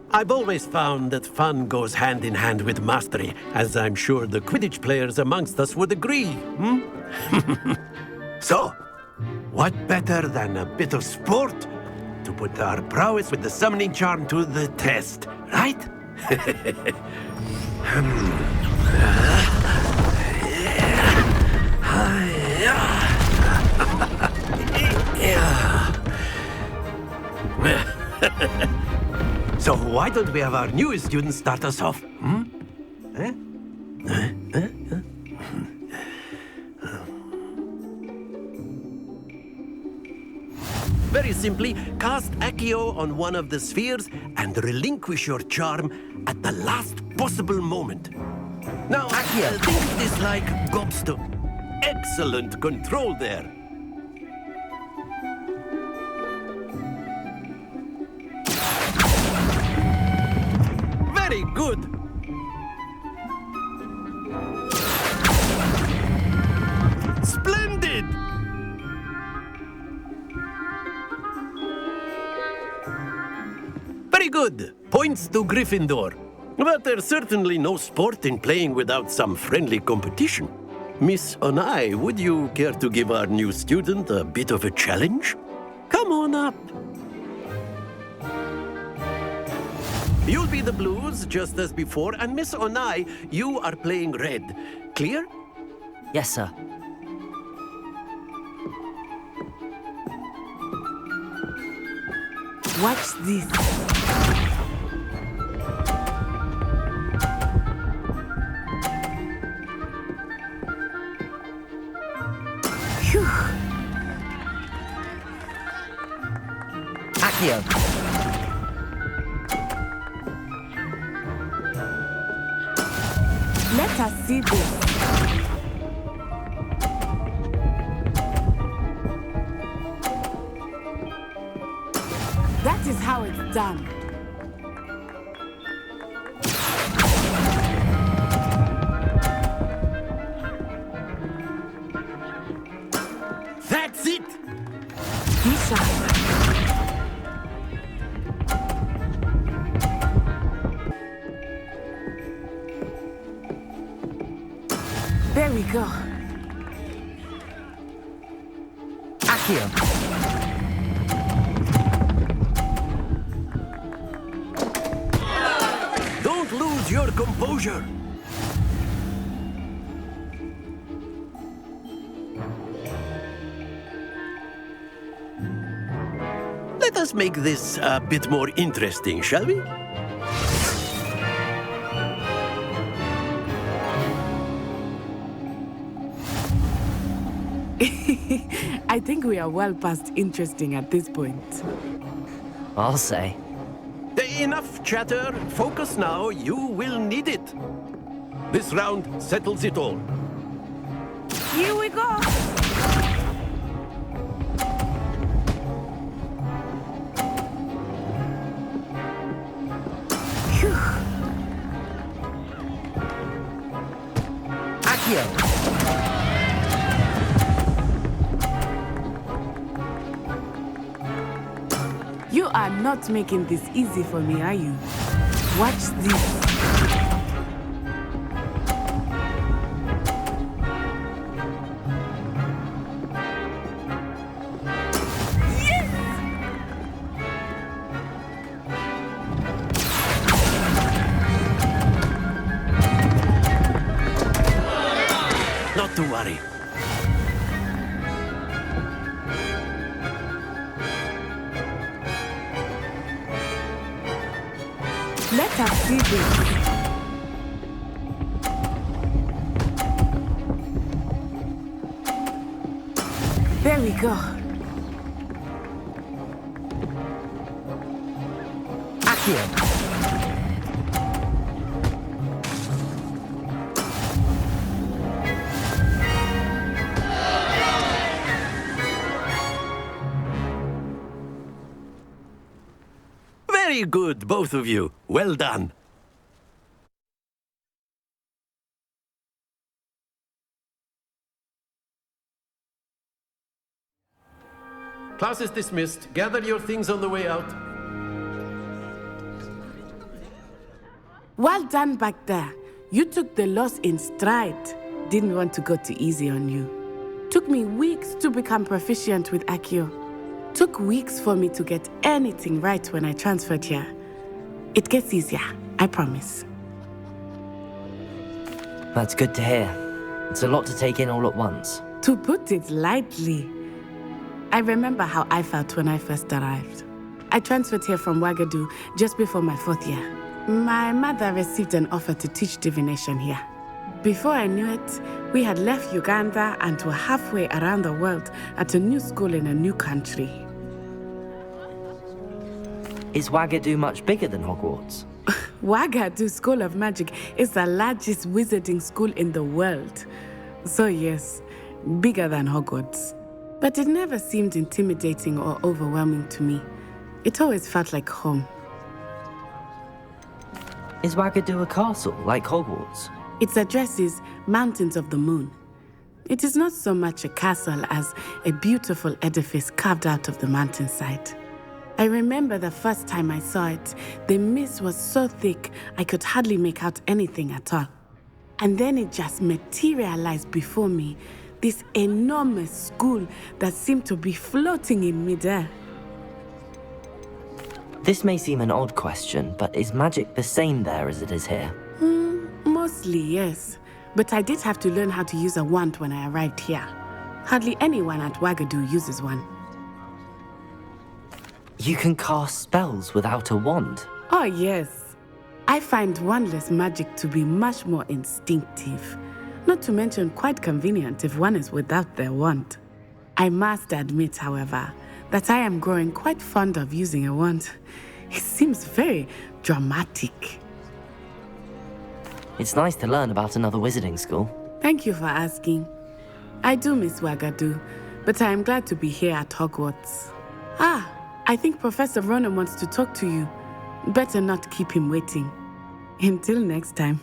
I've always found that fun goes hand in hand with mastery, as I'm sure the Quidditch players amongst us would agree. So, what better than a bit of sport to put our prowess with the summoning charm to the test, right? So why don't we have our newest student start us off? Very simply, cast Accio on one of the spheres and relinquish your charm at the last possible moment. Now, Accio, think of this like gobstone. Excellent control there. Very good. Splendid. Very good. Points to Gryffindor. But there's certainly no sport in playing without some friendly competition. Miss Onai, would you care to give our new student a bit of a challenge? Come on up. You'll be the blues, just as before, and Miss Onai, you are playing red. Clear? Yes, sir. Watch this. Phew. Accio! Let us see this. This is how it's done. That's it! Be sharp. There we go. Accio. Don't lose your composure. Let us make this a bit more interesting, shall we? I think we are well past interesting at this point. I'll say. Enough chatter. Focus now. You will need it. This round settles it all. Here we go. Accio. You are not making this easy for me, are you? Watch this. Not to worry. Let us see this. There we go. Accio. Very good, both of you. Well done. Class is dismissed. Gather your things on the way out. Well done back there. You took the loss in stride. Didn't want to go too easy on you. Took me weeks to become proficient with Accio. Took weeks for me to get anything right when I transferred here. It gets easier, I promise. That's good to hear. It's a lot to take in all at once. To put it lightly, I remember how I felt when I first arrived. I transferred here from Wagadu just before my 4th year. My mother received an offer to teach divination here. Before I knew it, we had left Uganda and were halfway around the world at a new school in a new country. Is Wagadu much bigger than Hogwarts? Wagadu School of Magic is the largest wizarding school in the world. So yes, bigger than Hogwarts. But it never seemed intimidating or overwhelming to me. It always felt like home. Is Wagadu a castle, like Hogwarts? Its address is Mountains of the Moon. It is not so much a castle as a beautiful edifice carved out of the mountainside. I remember the first time I saw it, the mist was so thick I could hardly make out anything at all. And then it just materialized before me, this enormous school that seemed to be floating in midair. This may seem an odd question, but is magic the same there as it is here? Mostly, yes. But I did have to learn how to use a wand when I arrived here. Hardly anyone at Wagadu uses one. You can cast spells without a wand? Oh, yes. I find wandless magic to be much more instinctive. Not to mention quite convenient if one is without their wand. I must admit, however, that I am growing quite fond of using a wand. It seems very dramatic. It's nice to learn about another wizarding school. Thank you for asking. I do miss Wagadu, but I am glad to be here at Hogwarts. I think Professor Ronan wants to talk to you. Better not keep him waiting. Until next time.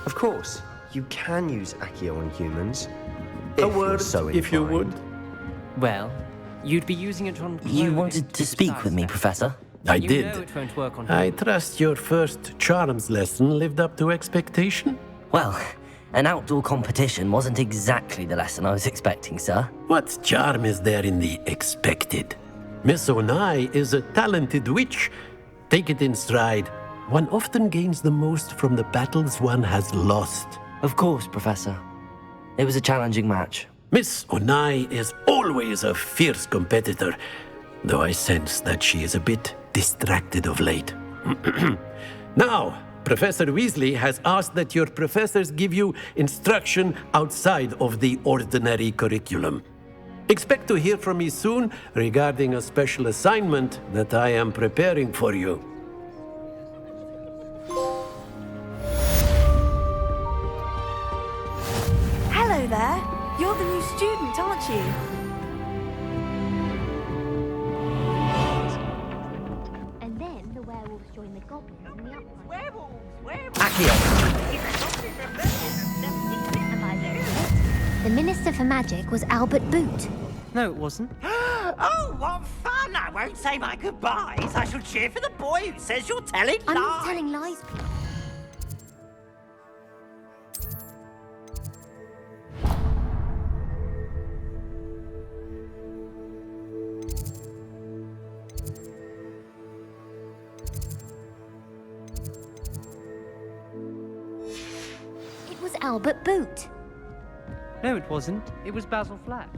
Of course, you can use Accio on humans. A word, if you would. Well, you'd be using it on... You wanted to speak with me, Professor? I You did. know it won't work on I trust your first charms lesson lived up to expectation? Well, an outdoor competition wasn't exactly the lesson I was expecting, sir. What charm is there in the expected? Miss Onai is a talented witch. Take it in stride. One often gains the most from the battles one has lost. Of course, Professor. It was a challenging match. Miss Onai is always a fierce competitor, though I sense that she is a bit distracted of late. Now, Professor Weasley has asked that your professors give you instruction outside of the ordinary curriculum. Expect to hear from me soon regarding a special assignment that I am preparing for you. Hello there. You're the new student, aren't you? And then the werewolves join the goblins in the upright. Werewolves! The Minister for Magic was Albert Boot. No, it wasn't. Oh, what fun! I won't say my goodbyes. I shall cheer for the boy who says you're telling I'm lies. not telling lies, Pete. It was Albert Boot. No, it wasn't. It was Basil Flack.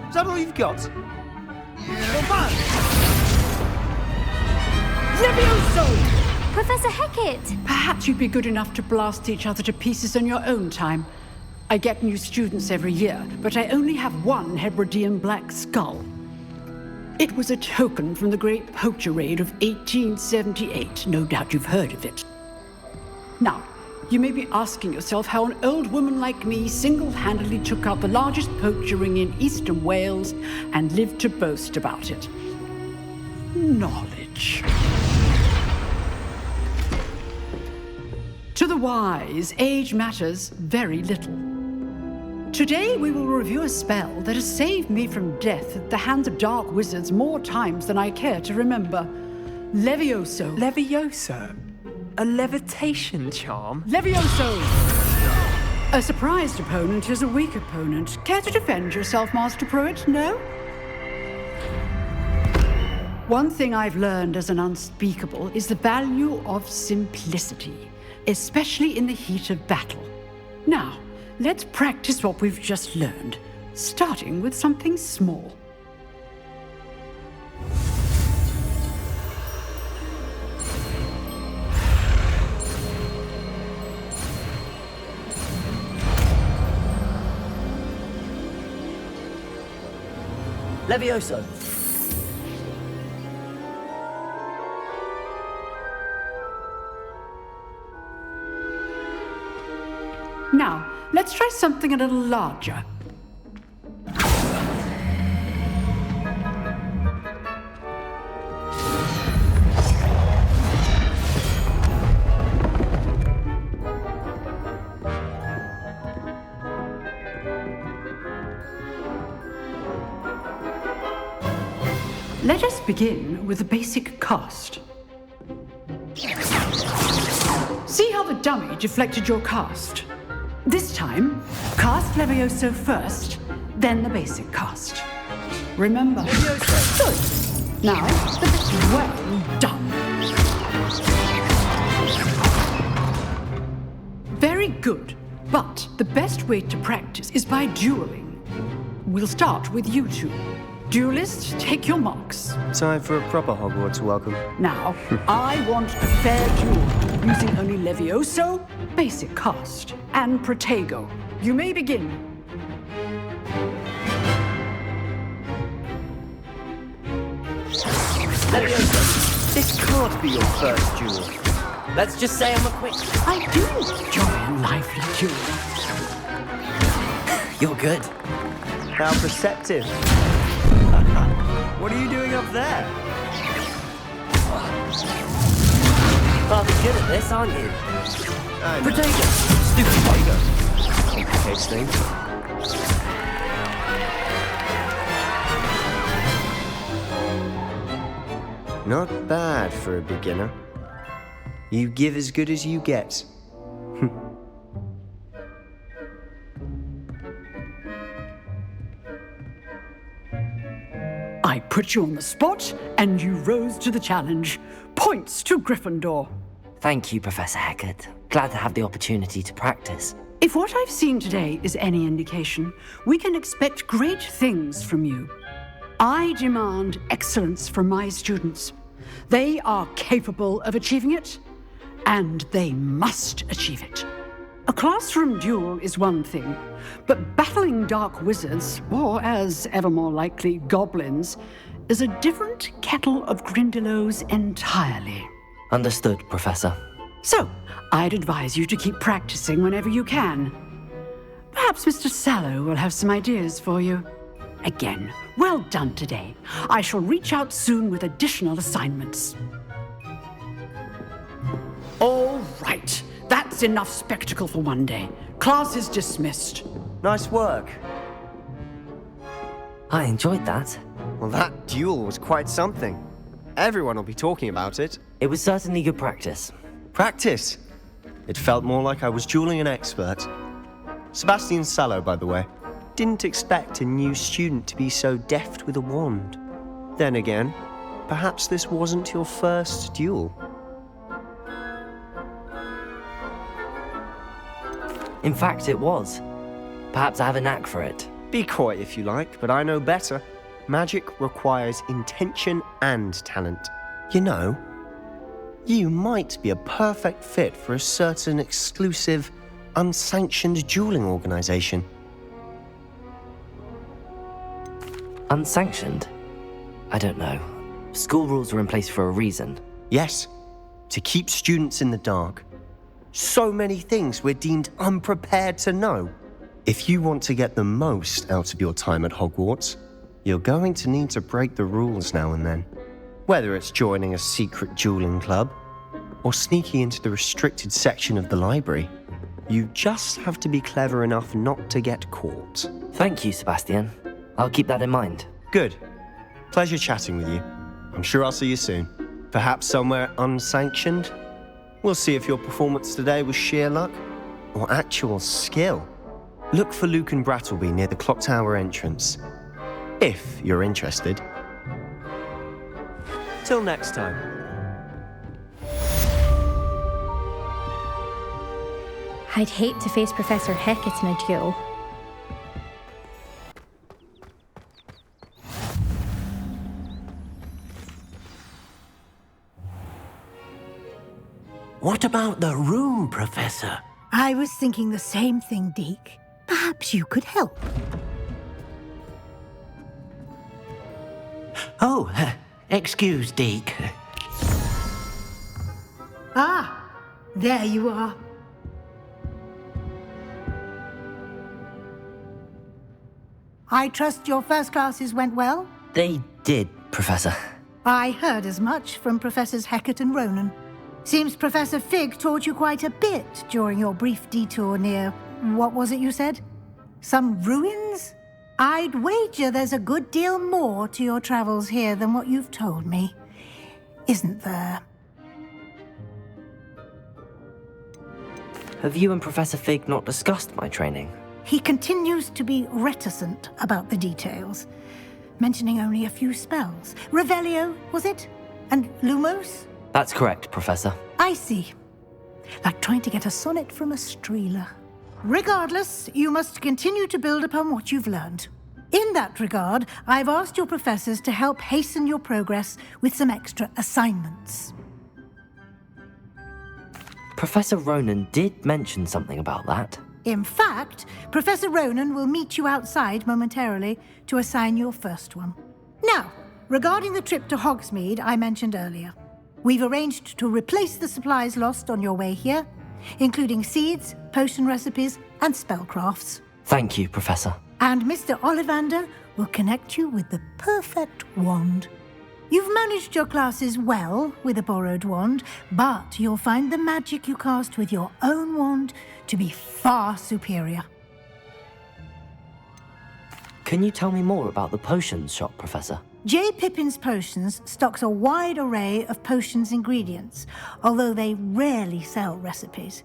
Is that all you've got? Levioso! Professor Hecat! Perhaps you'd be good enough to blast each other to pieces in your own time. I get new students every year, but I only have one Hebridean black skull. It was a token from the Great Poacher Raid of 1878. No doubt you've heard of it. Now, you may be asking yourself how an old woman like me single-handedly took out the largest poacher ring in eastern Wales and lived to boast about it. Knowledge. To the wise, age matters very little. Today we will review a spell that has saved me from death at the hands of dark wizards more times than I care to remember. Levioso. Levioso? A levitation charm? Levioso! A surprised opponent is a weak opponent. Care to defend yourself, Master Pruitt? No? One thing I've learned as an unspeakable is the value of simplicity, especially in the heat of battle. Now, let's practice what we've just learned, starting with something small. Levioso! Now, let's try something a little larger. Let us begin with the basic cast. See how the dummy deflected your cast? This time, cast Levioso first, then the basic cast. Remember. Levioso. Good. Now, well done. Very good. But the best way to practice is by dueling. We'll start with you two. Duelists, take your marks. Time for a proper Hogwarts welcome. Now, I want a fair duel, using only Levioso, basic cast, and Protego. You may begin. This can't be your first duel. Let's just say I'm a quick. I do enjoy lively dueling. You're good. How perceptive. What are you doing up there? Rather good at this, aren't you? Protagonist. Stupid Vigo. Complicates things. Not bad for a beginner. You give as good as you get. I put you on the spot, and you rose to the challenge. Points to Gryffindor. Thank you, Professor Hecat. Glad to have the opportunity to practice. If what I've seen today is any indication, we can expect great things from you. I demand excellence from my students. They are capable of achieving it, and they must achieve it. A classroom duel is one thing, but battling dark wizards, or as ever more likely, goblins, is a different kettle of Grindylows entirely. Understood, Professor. So, I'd advise you to keep practicing whenever you can. Perhaps Mr. Sallow will have some ideas for you. Again, well done today. I shall reach out soon with additional assignments. All right. That's enough spectacle for one day. Class is dismissed. Nice work. I enjoyed that. Well, that duel was quite something. Everyone will be talking about it. It was certainly good practice. Practice? It felt more like I was dueling an expert. Sebastian Sallow, by the way. Didn't expect a new student to be so deft with a wand. Then again, perhaps this wasn't your first duel. In fact, it was. Perhaps I have a knack for it. Be coy if you like, but I know better. Magic requires intention and talent. You know, you might be a perfect fit for a certain exclusive, unsanctioned dueling organization. Unsanctioned? I don't know. School rules are in place for a reason. Yes, to keep students in the dark. So many things we're deemed unprepared to know. If you want to get the most out of your time at Hogwarts, you're going to need to break the rules now and then. Whether it's joining a secret dueling club, or sneaking into the restricted section of the library, you just have to be clever enough not to get caught. Thank you, Sebastian. I'll keep that in mind. Good. Pleasure chatting with you. I'm sure I'll see you soon. Perhaps somewhere unsanctioned? We'll see if your performance today was sheer luck or actual skill. Look for Luke and Brattleby near the clock tower entrance, if you're interested. Till next time. I'd hate to face Professor Hecat in a duel. What about the room, Professor? I was thinking the same thing, Deke. Perhaps you could help. Oh, excuse, Deke. Ah, there you are. I trust your first classes went well? They did, Professor. I heard as much from Professors Hecat and Ronan. Seems Professor Fig taught you quite a bit during your brief detour near, what was it you said? Some ruins? I'd wager there's a good deal more to your travels here than what you've told me. Isn't there? Have you and Professor Fig not discussed my training? He continues to be reticent about the details, mentioning only a few spells. Revelio, was it? And Lumos? That's correct, Professor. I see. Like trying to get a sonnet from a streeler. Regardless, you must continue to build upon what you've learned. In that regard, I've asked your professors to help hasten your progress with some extra assignments. Professor Ronan did mention something about that. In fact, Professor Ronan will meet you outside momentarily to assign your first one. Now, regarding the trip to Hogsmeade I mentioned earlier, we've arranged to replace the supplies lost on your way here, including seeds, potion recipes, and spellcrafts. Thank you, Professor. And Mr. Ollivander will connect you with the perfect wand. You've managed your classes well with a borrowed wand, but you'll find the magic you cast with your own wand to be far superior. Can you tell me more about the potions shop, Professor? J. Pippin's Potions stocks a wide array of potions ingredients, although they rarely sell recipes.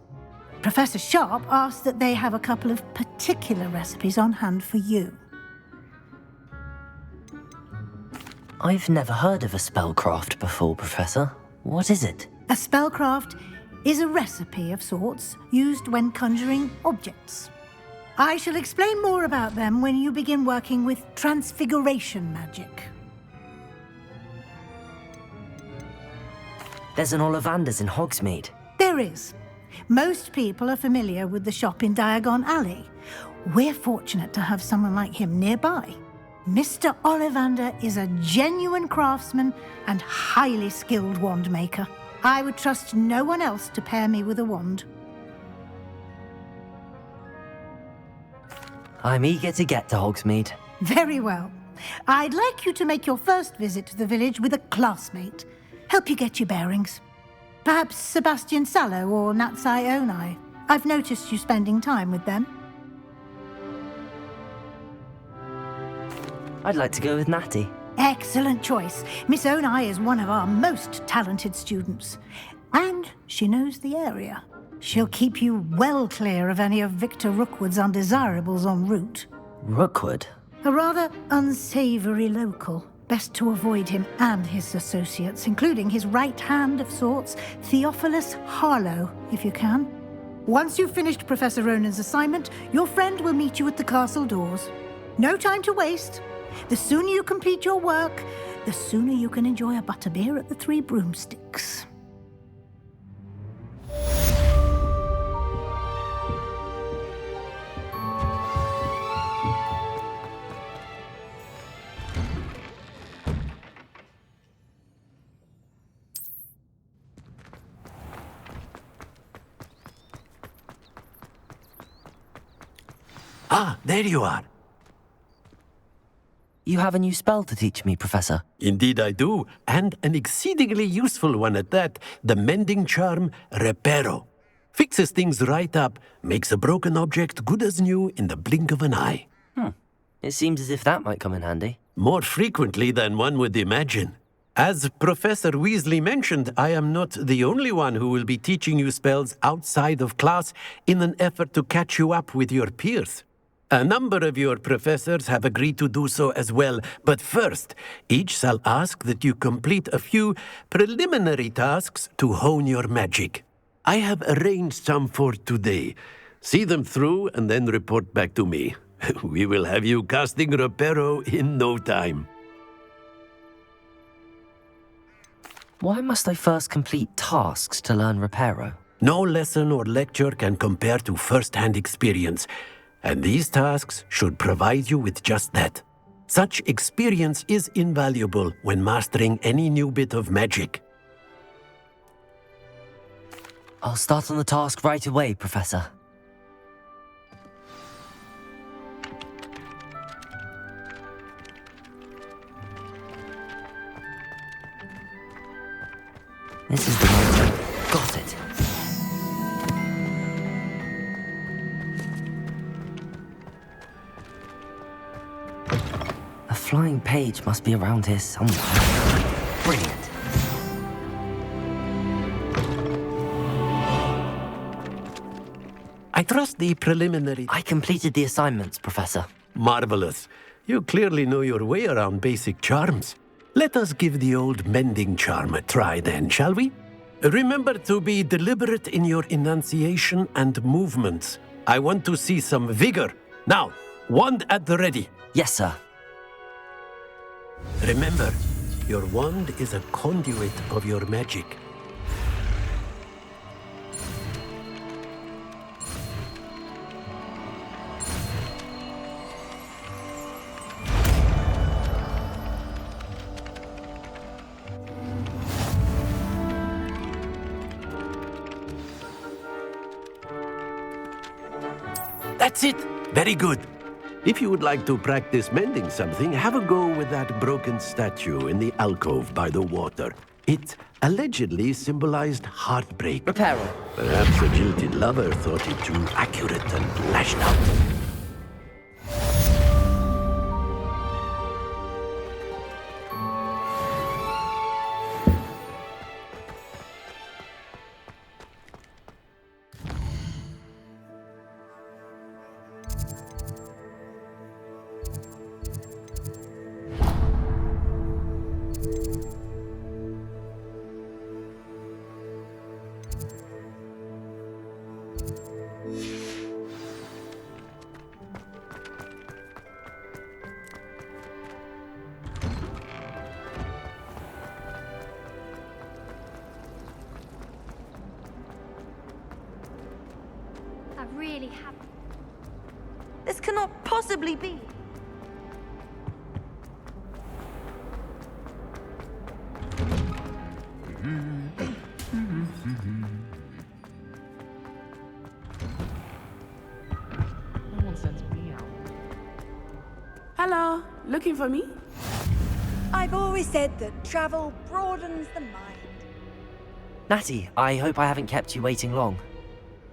Professor Sharp asked that they have a couple of particular recipes on hand for you. I've never heard of a spellcraft before, Professor. What is it? A spellcraft is a recipe of sorts used when conjuring objects. I shall explain more about them when you begin working with transfiguration magic. There's an Ollivander's in Hogsmeade. There is. Most people are familiar with the shop in Diagon Alley. We're fortunate to have someone like him nearby. Mr. Ollivander is a genuine craftsman and highly skilled wand maker. I would trust no one else to pair me with a wand. I'm eager to get to Hogsmeade. Very well. I'd like you to make your first visit to the village with a classmate. Help you get your bearings. Perhaps Sebastian Sallow or Natsai Onai. I've noticed you spending time with them. I'd like to go with Natty. Excellent choice. Miss Onai is one of our most talented students. And she knows the area. She'll keep you well clear of any of Victor Rookwood's undesirables en route. Rookwood? A rather unsavory local. Best to avoid him and his associates, including his right hand of sorts, Theophilus Harlow, if you can. Once you've finished Professor Ronan's assignment, your friend will meet you at the castle doors. No time to waste. The sooner you complete your work, the sooner you can enjoy a butterbeer at the Three Broomsticks. Ah, there you are. You have a new spell to teach me, Professor. Indeed I do, and an exceedingly useful one at that. The mending charm, Reparo. Fixes things right up, makes a broken object good as new in the blink of an eye. It seems as if that might come in handy. More frequently than one would imagine. As Professor Weasley mentioned, I am not the only one who will be teaching you spells outside of class in an effort to catch you up with your peers. A number of your professors have agreed to do so as well, but first, each shall ask that you complete a few preliminary tasks to hone your magic. I have arranged some for today. See them through and then report back to me. We will have you casting Reparo in no time. Why must I first complete tasks to learn Reparo? No lesson or lecture can compare to first-hand experience. And these tasks should provide you with just that. Such experience is invaluable when mastering any new bit of magic. I'll start on the task right away, Professor. This is the moment. Got it. A flying page must be around here somewhere. Brilliant. I trust the preliminary... I completed the assignments, Professor. Marvelous. You clearly know your way around basic charms. Let us give the old mending charm a try then, shall we? Remember to be deliberate in your enunciation and movements. I want to see some vigor. Now, wand at the ready. Yes, sir. Remember, your wand is a conduit of your magic. That's it. Very good. If you would like to practice mending something, have a go with that broken statue in the alcove by the water. It allegedly symbolized heartbreak. Reparo. Perhaps a jilted lover thought it too accurate and lashed out. Really happy. This cannot possibly be. Someone sends me out. Hello, looking for me? I've always said that travel broadens the mind. Natty, I hope I haven't kept you waiting long.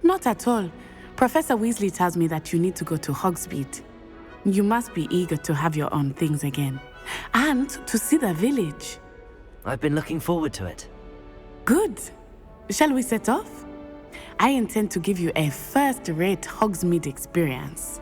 Not at all. Professor Weasley tells me that you need to go to Hogsmeade. You must be eager to have your own things again. And to see the village. I've been looking forward to it. Good. Shall we set off? I intend to give you a first-rate Hogsmeade experience.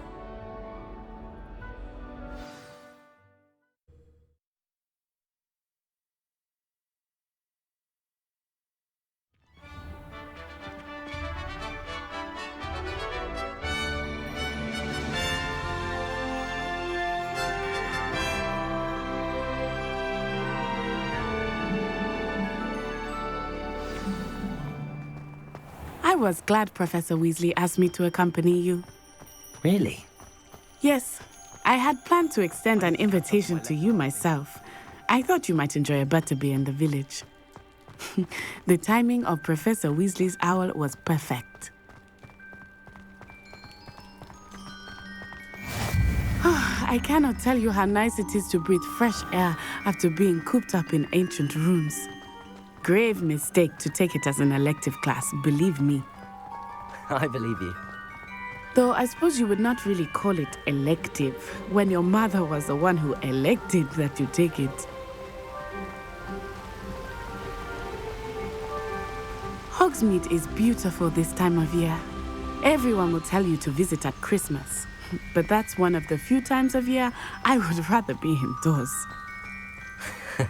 I was glad Professor Weasley asked me to accompany you. Really? Yes. I had planned to extend an invitation to you myself. I thought you might enjoy a butterbeer in the village. The timing of Professor Weasley's owl was perfect. I cannot tell you how nice it is to breathe fresh air after being cooped up in ancient rooms. Grave mistake to take it as an elective class, believe me. I believe you. Though I suppose you would not really call it elective when your mother was the one who elected that you take it. Hogsmeade is beautiful this time of year. Everyone will tell you to visit at Christmas. But that's one of the few times of year I would rather be indoors.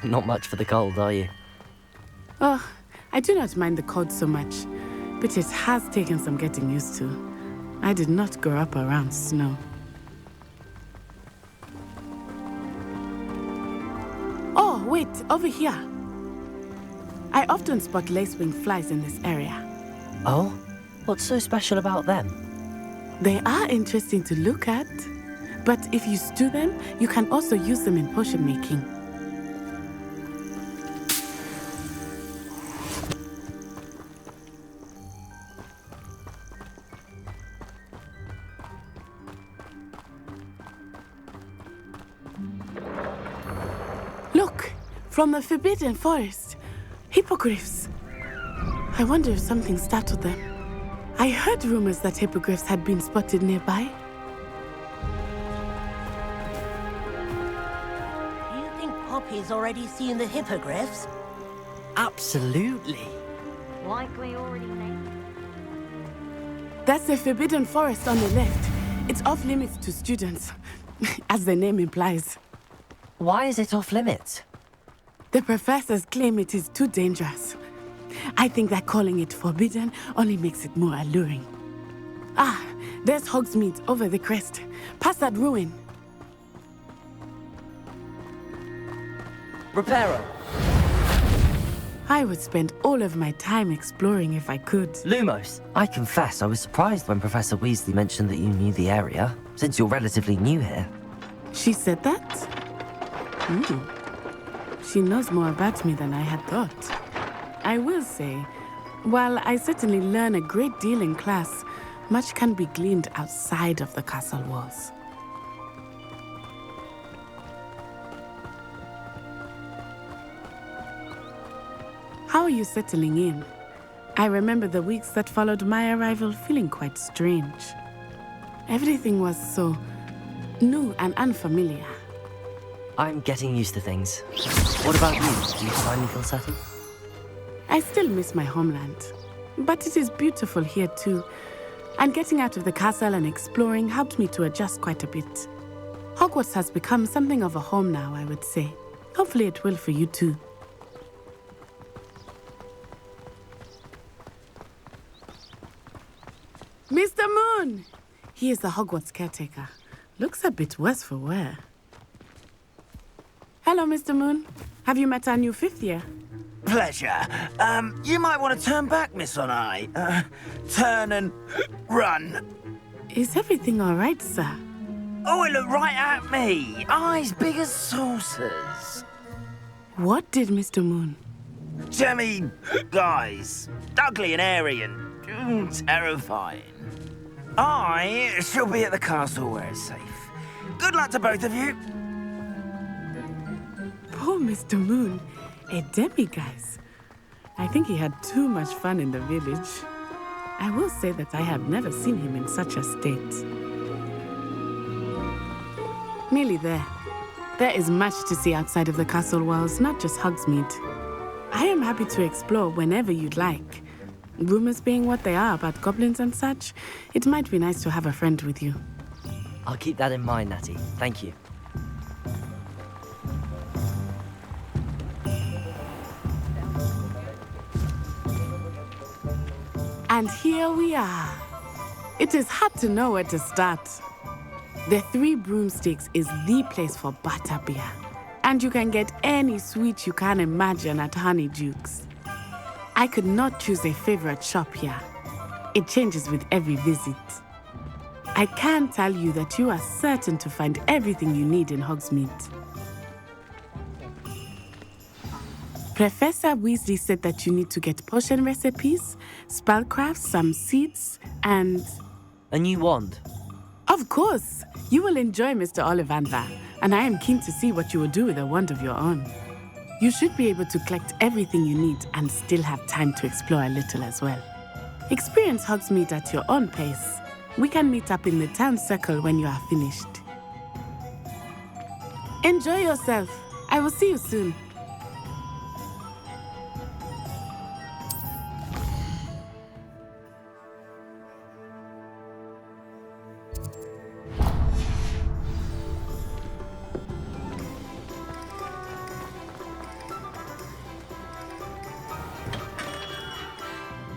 Not much for the cold, are you? Oh, I do not mind the cold so much, but it has taken some getting used to. I did not grow up around snow. Oh, wait, over here. I often spot lacewing flies in this area. Oh? What's so special about them? They are interesting to look at, but if you stew them, you can also use them in potion making. Look, from the Forbidden Forest, hippogriffs. I wonder if something startled them. I heard rumors that hippogriffs had been spotted nearby. Do you think Poppy's already seen the hippogriffs? Absolutely. Likely already named. That's the Forbidden Forest on the left. It's off limits to students, as the name implies. Why is it off limits? The professors claim it is too dangerous. I think that calling it forbidden only makes it more alluring. Ah, there's Hogsmeade over the crest. Past that ruin. Reparo. I would spend all of my time exploring if I could. Lumos, I confess I was surprised when Professor Weasley mentioned that you knew the area, since you're relatively new here. She said that? She knows more about me than I had thought. I will say, while I certainly learn a great deal in class, much can be gleaned outside of the castle walls. How are you settling in? I remember the weeks that followed my arrival feeling quite strange. Everything was so new and unfamiliar. I'm getting used to things. What about you? Do you finally feel settled? I still miss my homeland, but it is beautiful here too. And getting out of the castle and exploring helped me to adjust quite a bit. Hogwarts has become something of a home now, I would say. Hopefully it will for you too. Mr. Moon! He is the Hogwarts caretaker. Looks a bit worse for wear. Hello, Mr. Moon. Have you met our new 5th year? Pleasure. You might want to turn back, Miss On-Eye. Turn and run. Is everything all right, sir? Oh, it looked right at me. Eyes big as saucers. What did Mr. Moon? Jemmy, guys. Ugly and airy and terrifying. I shall be at the castle where it's safe. Good luck to both of you. Poor Mr. Moon. A demiguise. I think he had too much fun in the village. I will say that I have never seen him in such a state. Nearly there. There is much to see outside of the castle walls, not just Hogsmeade. I am happy to explore whenever you'd like. Rumors being what they are about goblins and such, it might be nice to have a friend with you. I'll keep that in mind, Natty. Thank you. And here we are. It is hard to know where to start. The Three Broomsticks is the place for butterbeer. And you can get any sweet you can imagine at Honeydukes. I could not choose a favorite shop here. It changes with every visit. I can tell you that you are certain to find everything you need in Hogsmeade. Professor Weasley said that you need to get potion recipes, spellcraft, some seeds, and... a new wand. Of course! You will enjoy Mr. Ollivander, and I am keen to see what you will do with a wand of your own. You should be able to collect everything you need and still have time to explore a little as well. Experience Hogsmeade at your own pace. We can meet up in the town circle when you are finished. Enjoy yourself. I will see you soon.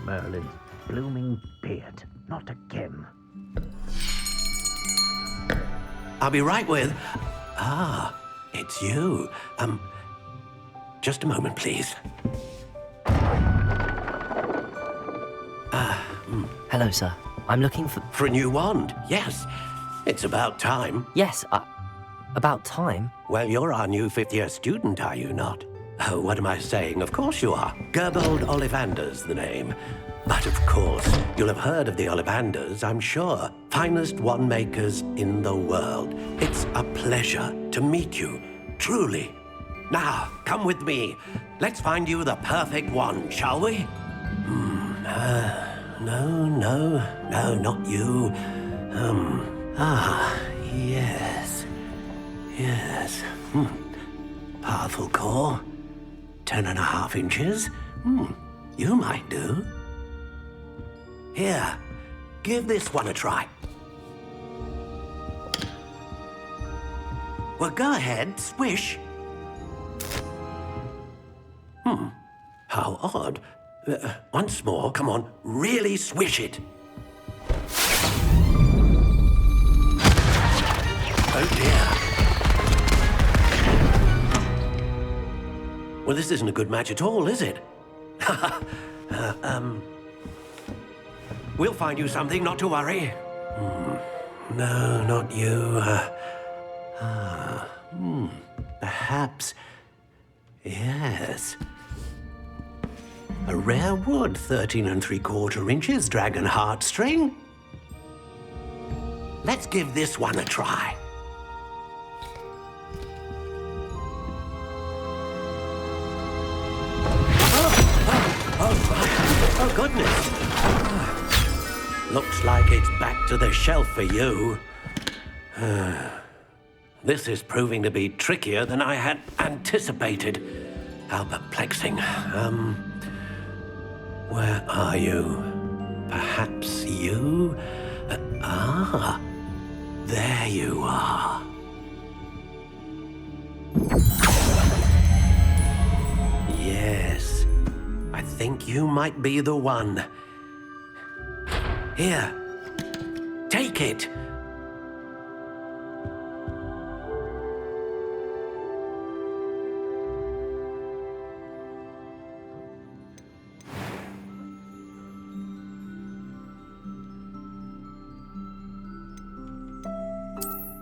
Merlin's blooming beard. Not again. I'll be right with... Ah, it's you. Just a moment, please. Hello, sir. I'm looking for... For a new wand, yes. It's about time. Yes, about time? Well, you're our new 5th-year student, are you not? Oh, what am I saying? Of course you are. Gerbold Ollivander's the name. But of course, you'll have heard of the Ollivanders, I'm sure. Finest wand makers in the world. It's a pleasure to meet you, truly. Now, come with me. Let's find you the perfect wand, shall we? No, not you. Yes. Powerful core. 10.5 inches. You might do. Here, give this one a try. Well, go ahead, swish. How odd. Once more, come on, really swish it. Oh dear. Well, this isn't a good match at all, is it? We'll find you something, not to worry. No, not you. Perhaps. Yes. A rare wood, 13 3/4 inches, dragon heartstring. let's give this one a try. Oh, goodness. Looks like it's back to the shelf for you. This is proving to be trickier than I had anticipated. How perplexing. Where are you? Perhaps you? There you are. Yes, I think you might be the one. Here, take it.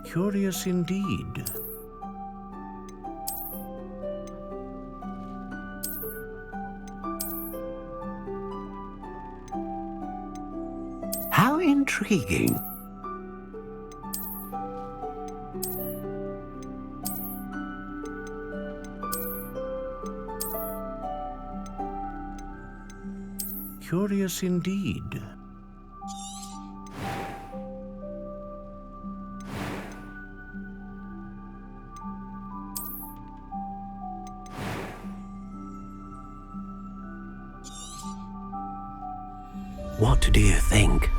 Curious indeed. How intriguing. Curious indeed. What do you think?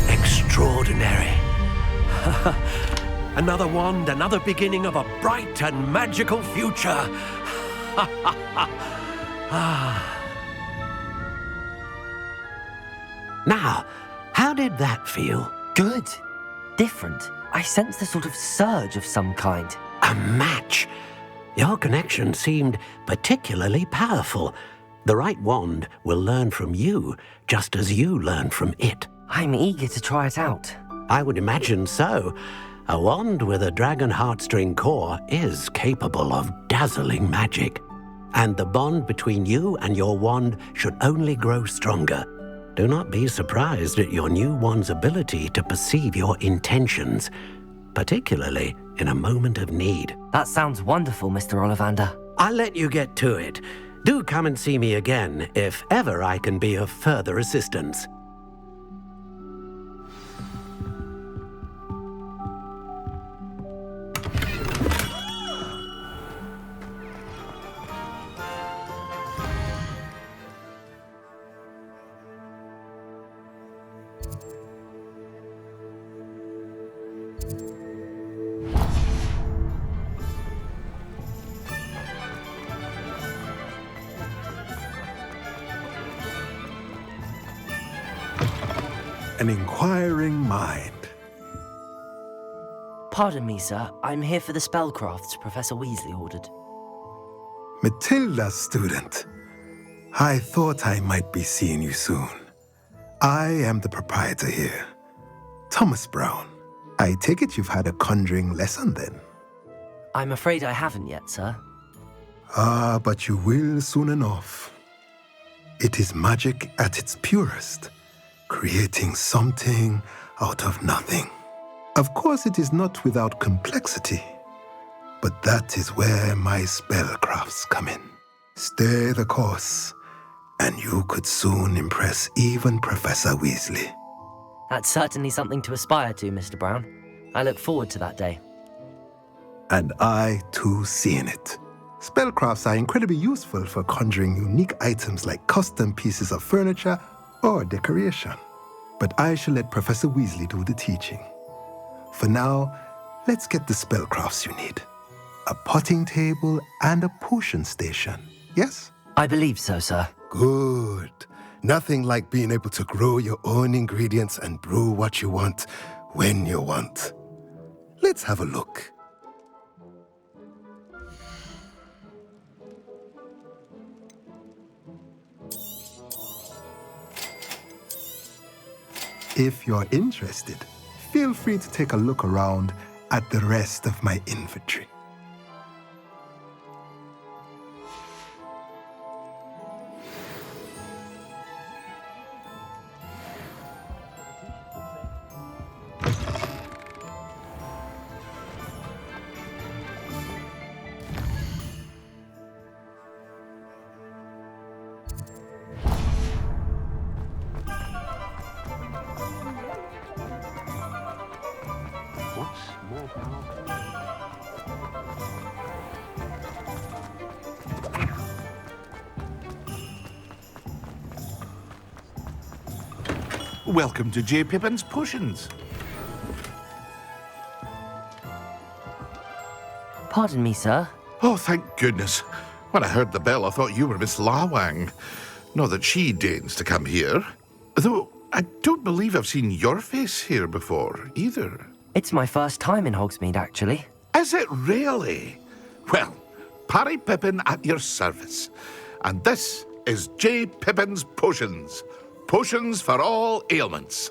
Extraordinary. Another wand, another beginning of a bright and magical future. Now, how did that feel? Good. Different. I sensed a sort of surge of some kind. A match. Your connection seemed particularly powerful. The right wand will learn from you, just as you learn from it. I'm eager to try it out. I would imagine so. A wand with a dragon heartstring core is capable of dazzling magic. And the bond between you and your wand should only grow stronger. Do not be surprised at your new wand's ability to perceive your intentions, particularly in a moment of need. That sounds wonderful, Mr. Ollivander. I'll let you get to it. Do come and see me again if ever I can be of further assistance. An inquiring mind. Pardon me, sir. I'm here for the spellcrafts Professor Weasley ordered. Matilda's student. I thought I might be seeing you soon. I am the proprietor here, Thomas Brown. I take it you've had a conjuring lesson then? I'm afraid I haven't yet, sir. But you will soon enough. It is magic at its purest, creating something out of nothing. Of course, it is not without complexity, but that is where my spellcrafts come in. Stay the course, and you could soon impress even Professor Weasley. That's certainly something to aspire to, Mr. Brown. I look forward to that day. And I, too, seeing it. Spellcrafts are incredibly useful for conjuring unique items like custom pieces of furniture or decoration. But I shall let Professor Weasley do the teaching. For now, let's get the spellcrafts you need. A potting table and a potion station, yes? I believe so, sir. Good. Nothing like being able to grow your own ingredients and brew what you want when you want. Let's have a look. If you're interested, feel free to take a look around at the rest of my inventory. welcome to J. Pippin's Potions. Pardon me, sir. Oh, thank goodness. When I heard the bell, I thought you were Miss Lawang. Not that she deigns to come here. Though I don't believe I've seen your face here before, either. It's my first time in Hogsmeade, actually. Is it really? Well, Parry Pippin at your service. And this is J. Pippin's Potions. Potions for all ailments.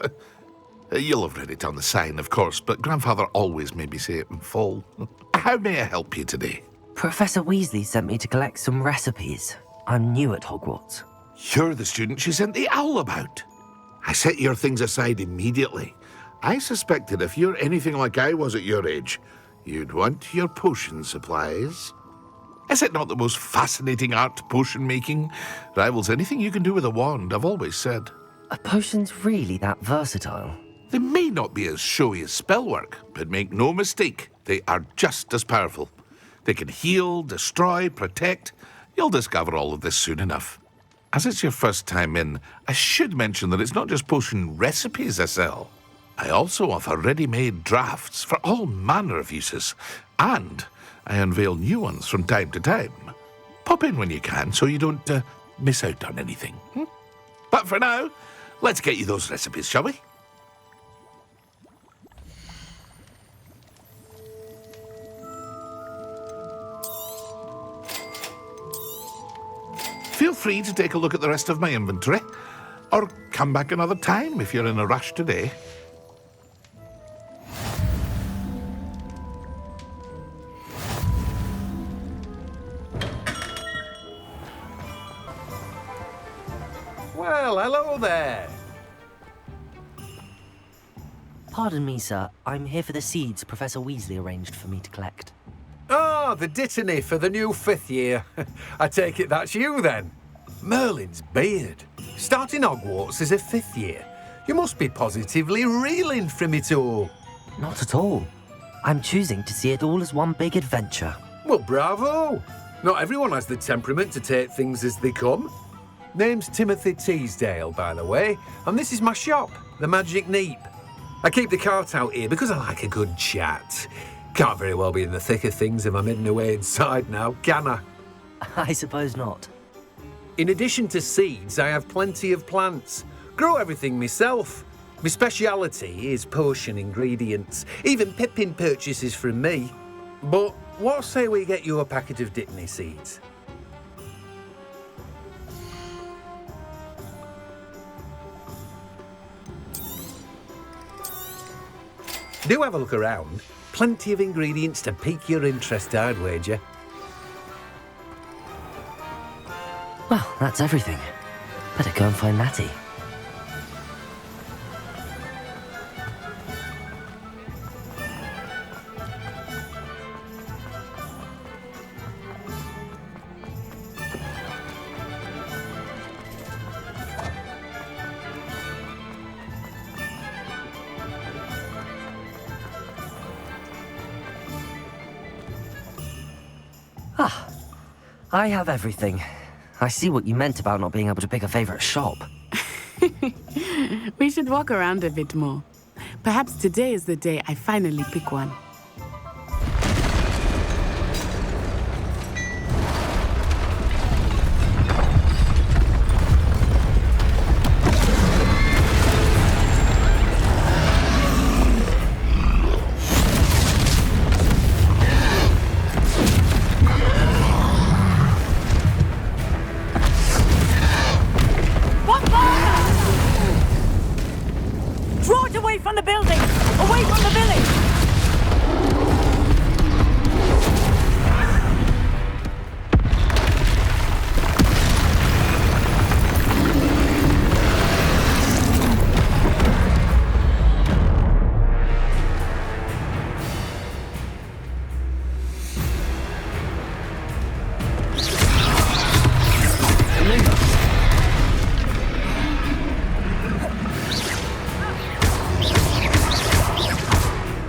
You'll have read it on the sign, of course, but Grandfather always made me say it in full. How may I help you today? Professor Weasley sent me to collect some recipes. I'm new at Hogwarts. You're the student she sent the owl about. I set your things aside immediately. I suspected if you're anything like I was at your age, you'd want your potion supplies. Is it not the most fascinating art, potion making? Rivals anything you can do with a wand, I've always said. Are potions really that versatile? They may not be as showy as spellwork, but make no mistake, they are just as powerful. They can heal, destroy, protect. You'll discover all of this soon enough. As it's your first time in, I should mention that it's not just potion recipes I sell. I also offer ready-made drafts for all manner of uses, and I unveil new ones from time to time. Pop in when you can so you don't miss out on anything. But for now, let's get you those recipes, shall we? Feel free to take a look at the rest of my inventory, or come back another time if you're in a rush today. Well, hello there. Pardon me, sir. I'm here for the seeds Professor Weasley arranged for me to collect. Ah, the dittany for the new 5th year. I take it that's you, then. Merlin's beard. Starting Hogwarts as a 5th year. You must be positively reeling from it all. Not at all. I'm choosing to see it all as one big adventure. Well, bravo. Not everyone has the temperament to take things as they come. Name's Timothy Teasdale, by the way, and this is my shop, the Magic Neep. I keep the cart out here because I like a good chat. Can't very well be in the thick of things if I'm hidden away inside now, can I? I suppose not. In addition to seeds, I have plenty of plants. Grow everything myself. My speciality is potion ingredients. Even Pippin purchases from me. But what say we get you a packet of dittany seeds? Do have a look around. Plenty of ingredients to pique your interest, I'd wager. Well, that's everything. Better go and find Natty. I have everything. I see what you meant about not being able to pick a favourite shop. We should walk around a bit more. Perhaps today is the day I finally pick one.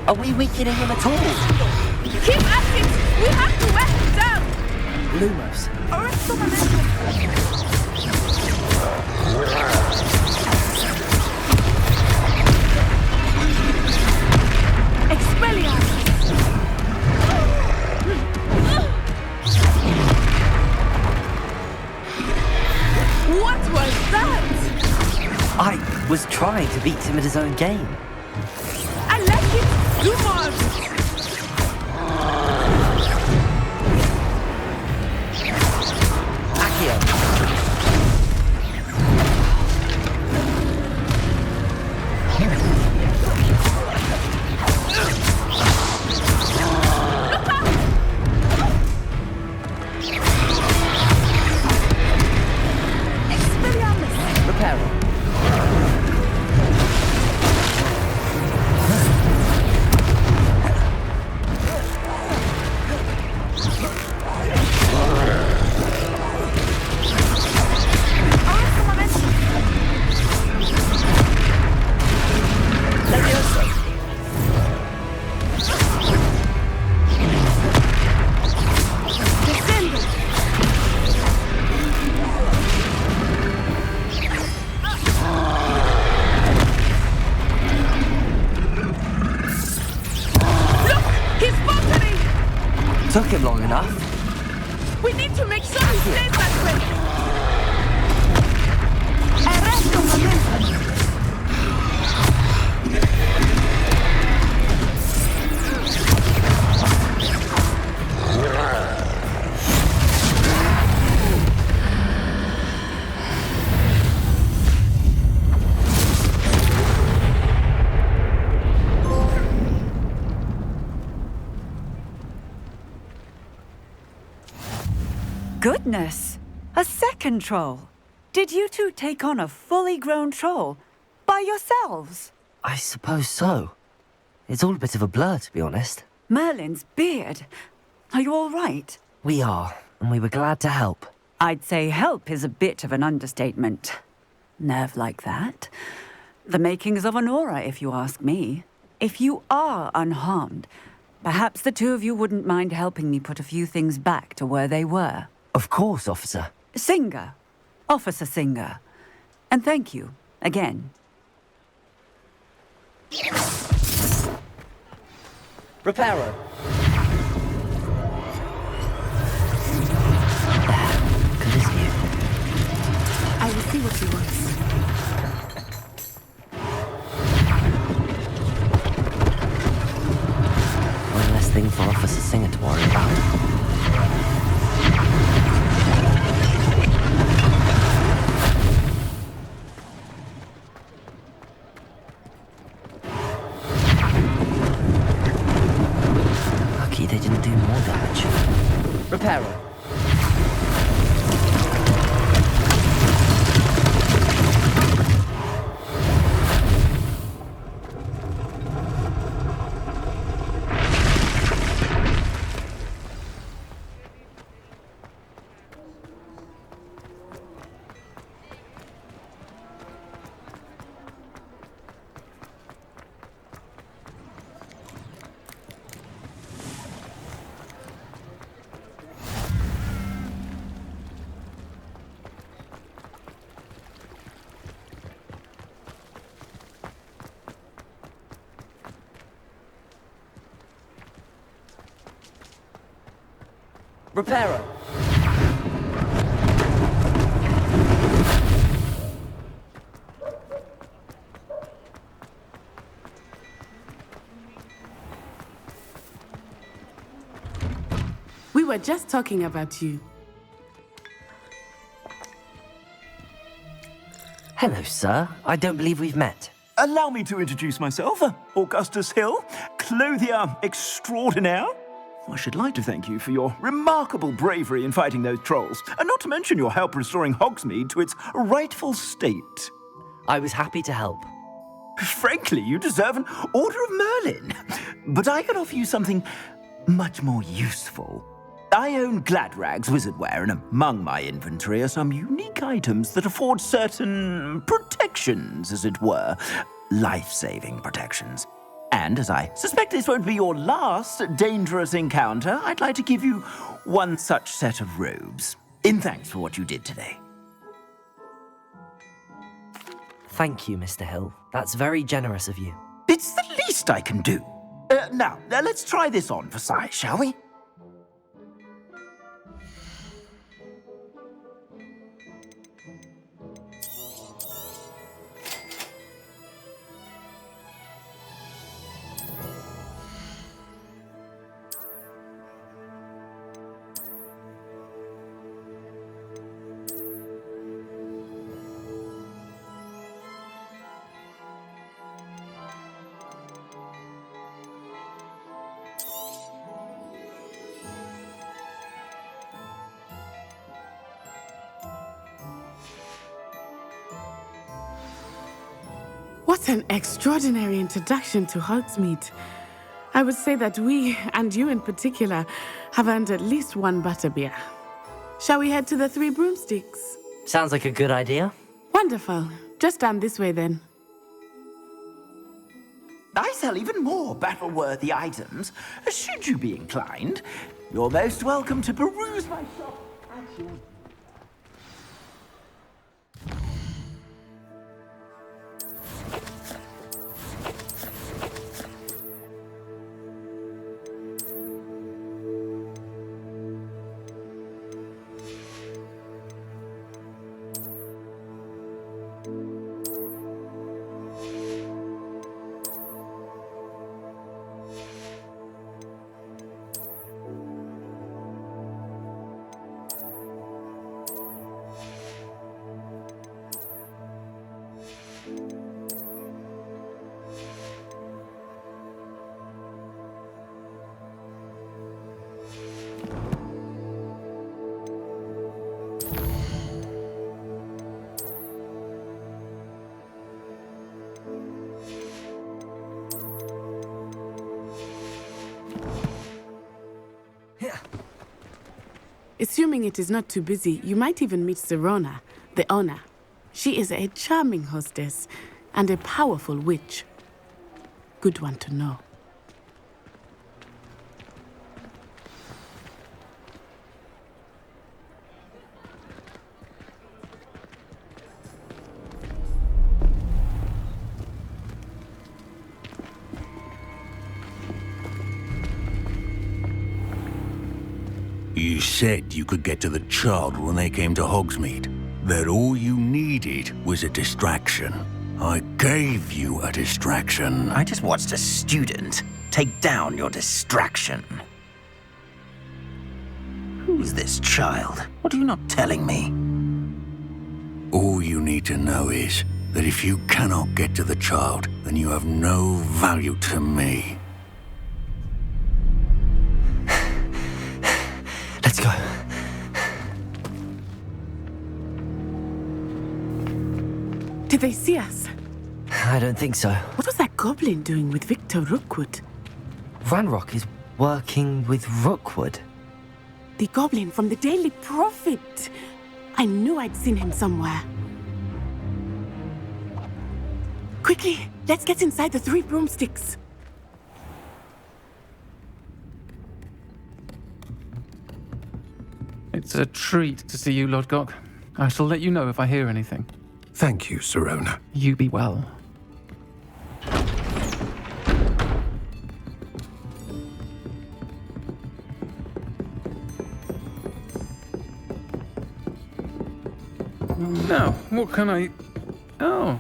Are we weakening him at all? Keep at it! We have to wear him down! Lumos. Arrest the momentum! was trying to beat him at his own game. I let him do more! Took him long enough. We need to make sure he stays that way. Arresto momentum. Goodness! A second troll! Did you two take on a fully grown troll? By yourselves? I suppose so. It's all a bit of a blur, to be honest. Merlin's beard. Are you all right? We are, and we were glad to help. I'd say help is a bit of an understatement. Nerve like that. The makings of an aura, if you ask me. If you are unharmed, perhaps the two of you wouldn't mind helping me put a few things back to where they were. Of course, officer. Singer. Officer Singer. And thank you, again. Reparo. I will see what he wants. One less thing for Officer Singer to worry about. They didn't do more damage. Reparo. Reparo. We were just talking about you. Hello, sir. I don't believe we've met. Allow me to introduce myself. Augustus Hill, clothier extraordinaire. I should like to thank you for your remarkable bravery in fighting those trolls, and not to mention your help restoring Hogsmeade to its rightful state. I was happy to help. Frankly, you deserve an Order of Merlin. But I can offer you something much more useful. I own Gladrag's wizardware, and among my inventory are some unique items that afford certain protections, as it were. Life-saving protections. And as I suspect this won't be your last dangerous encounter, I'd like to give you one such set of robes, in thanks for what you did today. Thank you, Mr. Hill. That's very generous of you. It's the least I can do. Now, let's try this on for size, shall we? What an extraordinary introduction to Hogsmeade. I would say that we, and you in particular, have earned at least one butterbeer. Shall we head to the Three Broomsticks? Sounds like a good idea. Wonderful. Just down this way then. I sell even more battle-worthy items. Should you be inclined, you're most welcome to peruse my shop at your... Assuming it is not too busy, you might even meet Serona, the owner. She is a charming hostess and a powerful witch. Good one to know. You said you could get to the child when they came to Hogsmeade. That all you needed was a distraction. I gave you a distraction. I just watched a student take down your distraction. Who's this child? What are you not telling me? All you need to know is that if you cannot get to the child, then you have no value to me. Let's go. Did they see us? I don't think so. What was that goblin doing with Victor Rookwood? Ranrock is working with Rookwood. The goblin from the Daily Prophet. I knew I'd seen him somewhere. Quickly, let's get inside the Three Broomsticks. It's a treat to see you, Lodgok. I shall let you know if I hear anything. Thank you, Serona. You be well. Now, what can I... Oh,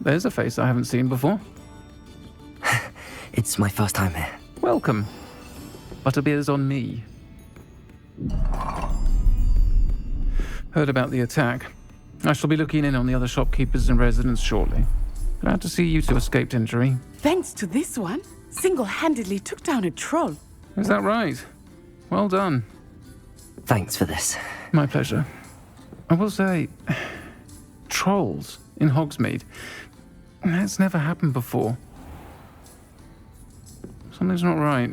there's a face I haven't seen before. It's my first time here. Welcome. Butterbeer's on me. Heard about the attack. I shall be looking in on the other shopkeepers and residents shortly. Glad to see you two escaped injury. Thanks to this one, single-handedly took down a troll. Is that right? Well done. Thanks for this. My pleasure. I will say, trolls in Hogsmeade. That's never happened before. Something's not right.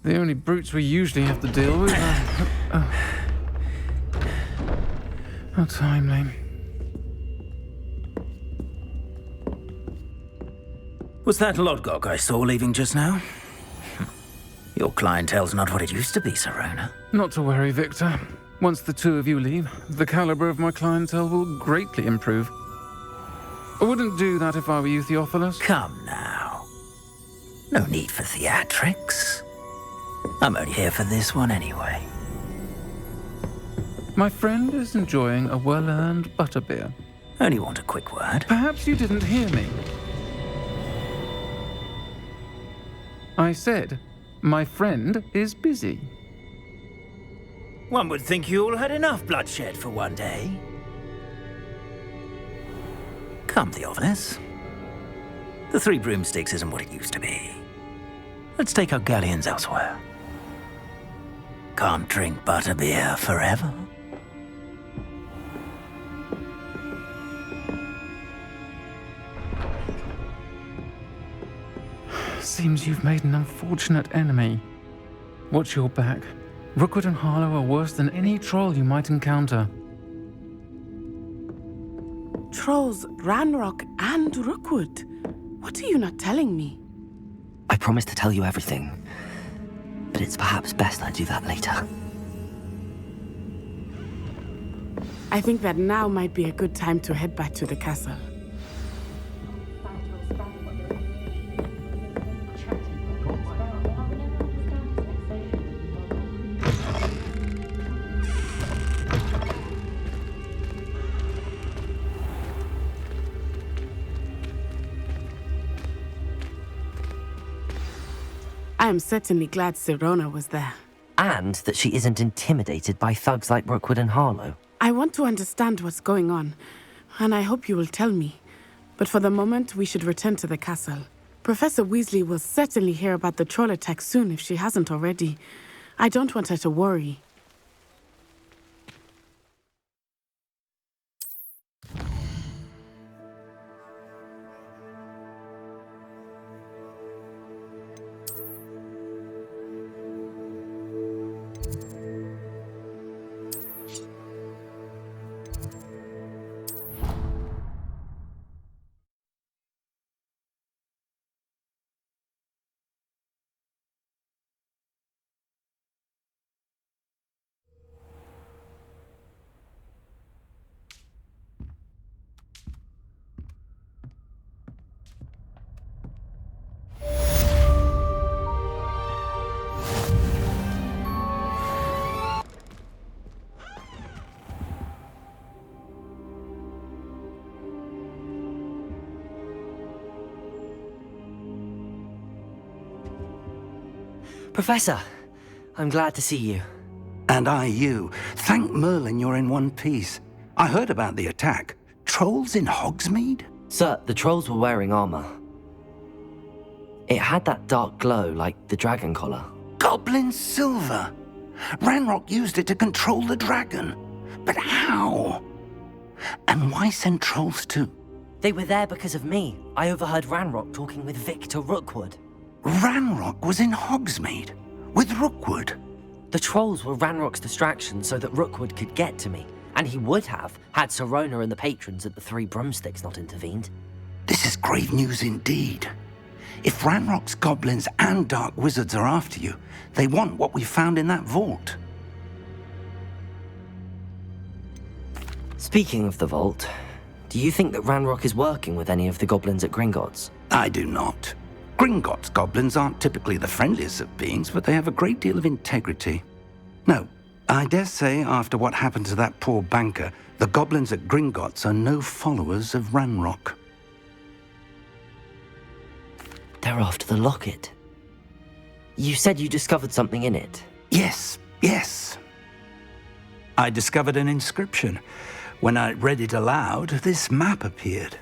The only brutes we usually have to deal with are... How timely. Was that Lodgok I saw leaving just now? Your clientele's not what it used to be, Serona. Not to worry, Victor. Once the two of you leave, the caliber of my clientele will greatly improve. I wouldn't do that if I were you, Theophilus. Come now. No need for theatrics. I'm only here for this one anyway. My friend is enjoying a well-earned butterbeer. Only want a quick word. Perhaps you didn't hear me. I said, my friend is busy. One would think you all had enough bloodshed for one day. Come, Theophilus. The Three Broomsticks isn't what it used to be. Let's take our galleons elsewhere. Can't drink butterbeer forever. Seems you've made an unfortunate enemy. Watch your back. Rookwood and Harlow are worse than any troll you might encounter. Trolls, Ranrock, and Rookwood. What are you not telling me? I promised to tell you everything, but it's perhaps best I do that later. I think that now might be a good time to head back to the castle. I am certainly glad Sirona was there. And that she isn't intimidated by thugs like Rookwood and Harlow. I want to understand what's going on, and I hope you will tell me. But for the moment, we should return to the castle. Professor Weasley will certainly hear about the troll attack soon if she hasn't already. I don't want her to worry. Professor, I'm glad to see you. And I you. Thank Merlin you're in one piece. I heard about the attack. Trolls in Hogsmeade? Sir, the trolls were wearing armor. It had that dark glow like the dragon collar. Goblin silver! Ranrock used it to control the dragon. But how? And why send trolls too? They were there because of me. I overheard Ranrock talking with Victor Rookwood. Ranrock was in Hogsmeade? With Rookwood? The trolls were Ranrock's distraction so that Rookwood could get to me. And he would have, had Sirona and the patrons at the Three Broomsticks not intervened. This is grave news indeed. If Ranrock's goblins and dark wizards are after you, they want what we found in that vault. Speaking of the vault, do you think that Ranrock is working with any of the goblins at Gringotts? I do not. Gringotts goblins aren't typically the friendliest of beings, but they have a great deal of integrity. No, I dare say after what happened to that poor banker, the goblins at Gringotts are no followers of Ranrock. They're after the locket. You said you discovered something in it. Yes. I discovered an inscription. When I read it aloud, this map appeared.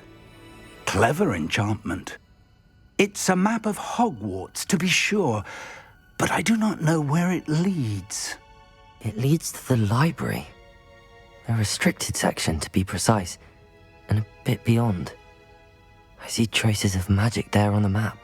Clever enchantment. It's a map of Hogwarts, to be sure, but I do not know where it leads. It leads to the library. A restricted section, to be precise, and a bit beyond. I see traces of magic there on the map.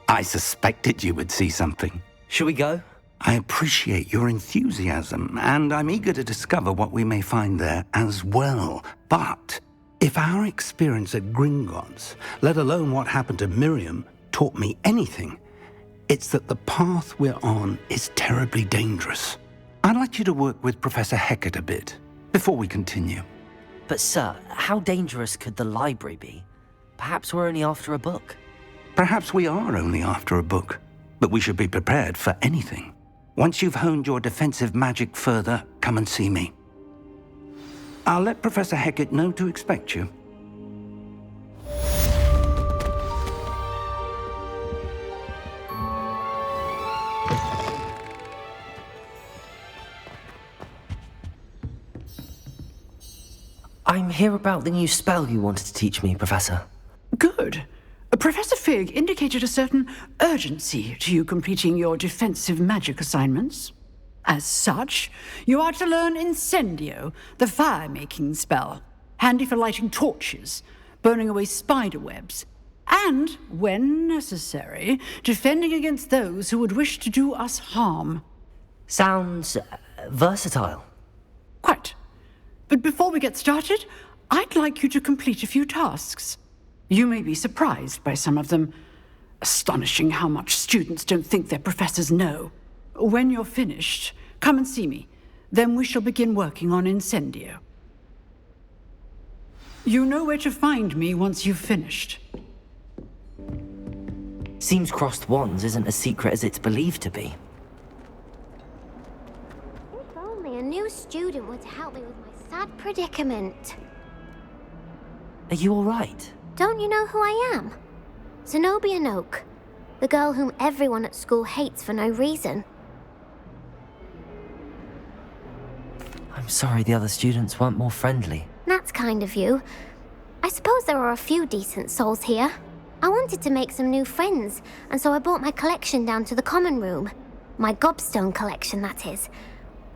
I suspected you would see something. Shall we go? I appreciate your enthusiasm, and I'm eager to discover what we may find there as well. But if our experience at Gringotts, let alone what happened to Miriam, taught me anything, it's that the path we're on is terribly dangerous. I'd like you to work with Professor Hecat a bit, before we continue. But sir, how dangerous could the library be? Perhaps we're only after a book. Perhaps we are only after a book, but we should be prepared for anything. Once you've honed your defensive magic further, come and see me. I'll let Professor Hecat know to expect you. I'm here about the new spell you wanted to teach me, Professor. Good. Professor Fig indicated a certain urgency to you completing your defensive magic assignments. As such, you are to learn Incendio, the fire-making spell, handy for lighting torches, burning away spider webs, And, when necessary, defending against those who would wish to do us harm. Sounds versatile. Quite. But before we get started, I'd like you to complete a few tasks. You may be surprised by some of them. Astonishing how much students don't think their professors know. When you're finished, come and see me. Then we shall begin working on Incendio. You know where to find me once you've finished. Seems crossed wands isn't as secret as it's believed to be. If only a new student were to help me with my sad predicament. Are you all right? Don't you know who I am? Zenobia Noak, the girl whom everyone at school hates for no reason. I'm sorry the other students weren't more friendly. That's kind of you. I suppose there are a few decent souls here. I wanted to make some new friends, and so I brought my collection down to the common room. My gobstone collection, that is.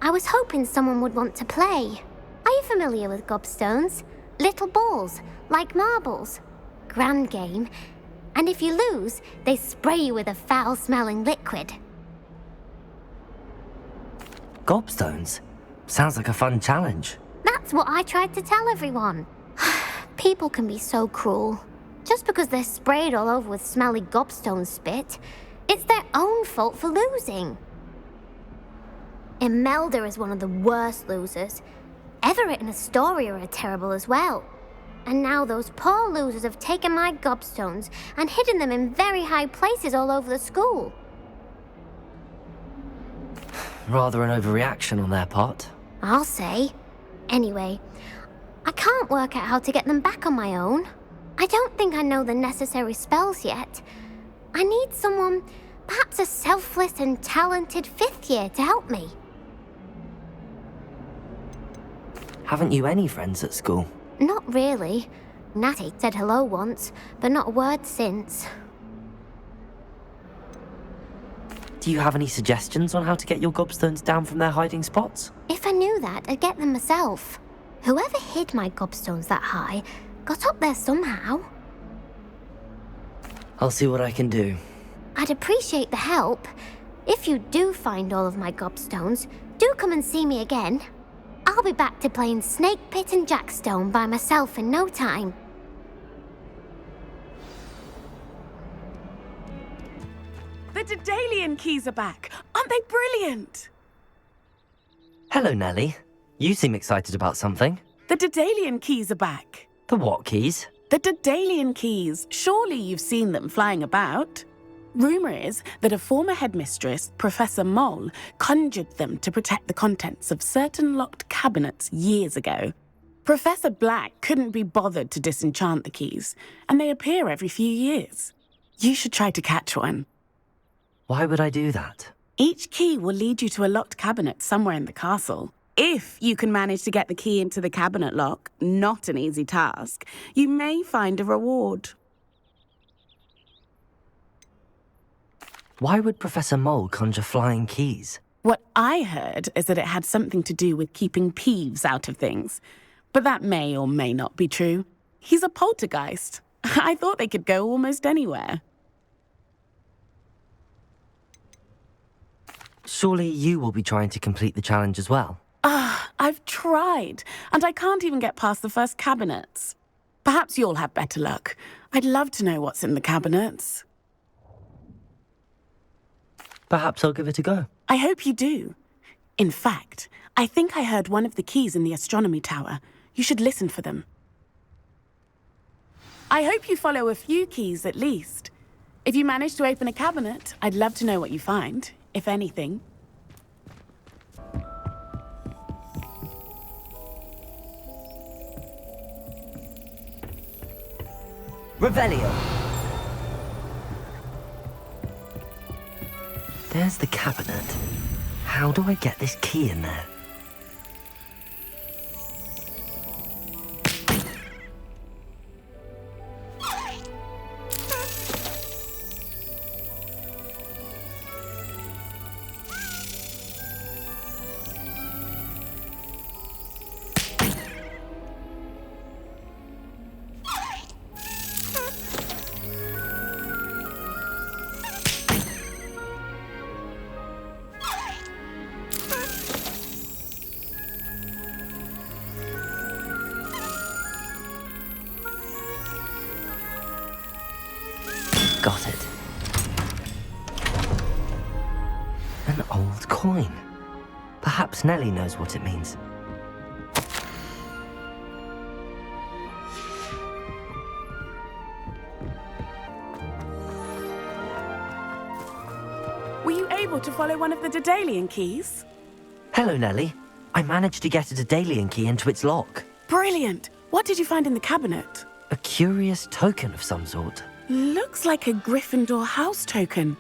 I was hoping someone would want to play. Are you familiar with gobstones? Little balls, like marbles. Grand game. And if you lose, they spray you with a foul-smelling liquid. Gobstones? Sounds like a fun challenge. That's what I tried to tell everyone. People can be so cruel. Just because they're sprayed all over with smelly gobstone spit, it's their own fault for losing. Imelda is one of the worst losers. Everett and Astoria are terrible as well. And now those poor losers have taken my gobstones and hidden them in very high places all over the school. Rather an overreaction on their part. I'll say. Anyway, I can't work out how to get them back on my own. I don't think I know the necessary spells yet. I need someone, perhaps a selfless and talented 5th year to help me. Haven't you any friends at school? Not really. Natty said hello once, but not a word since. Do you have any suggestions on how to get your gobstones down from their hiding spots? If I knew that, I'd get them myself. Whoever hid my gobstones that high got up there somehow. I'll see what I can do. I'd appreciate the help. If you do find all of my gobstones, do come and see me again. I'll be back to playing Snake Pit and Jackstone by myself in no time. The Daedalian keys are back. Aren't they brilliant? Hello, Nellie. You seem excited about something. The Daedalian keys are back. The what keys? The Daedalian keys. Surely you've seen them flying about. Rumour is that a former headmistress, Professor Moll, conjured them to protect the contents of certain locked cabinets years ago. Professor Black couldn't be bothered to disenchant the keys, and they appear every few years. You should try to catch one. Why would I do that? Each key will lead you to a locked cabinet somewhere in the castle. If you can manage to get the key into the cabinet lock, not an easy task, you may find a reward. Why would Professor Moll conjure flying keys? What I heard is that it had something to do with keeping Peeves out of things. But that may or may not be true. He's a poltergeist. I thought they could go almost anywhere. Surely you will be trying to complete the challenge as well. I've tried, and I can't even get past the first cabinets. Perhaps you'll have better luck. I'd love to know what's in the cabinets. Perhaps I'll give it a go. I hope you do. In fact, I think I heard one of the keys in the astronomy tower. You should listen for them. I hope you follow a few keys at least. If you manage to open a cabinet, I'd love to know what you find, if anything. Revelio! There's the cabinet. How do I get this key in there? coin. Perhaps Nellie knows what it means. Were you able to follow one of the Daedalian keys? Hello, Nellie. I managed to get a Daedalian key into its lock. Brilliant! What did you find in the cabinet? A curious token of some sort. Looks like a Gryffindor house token.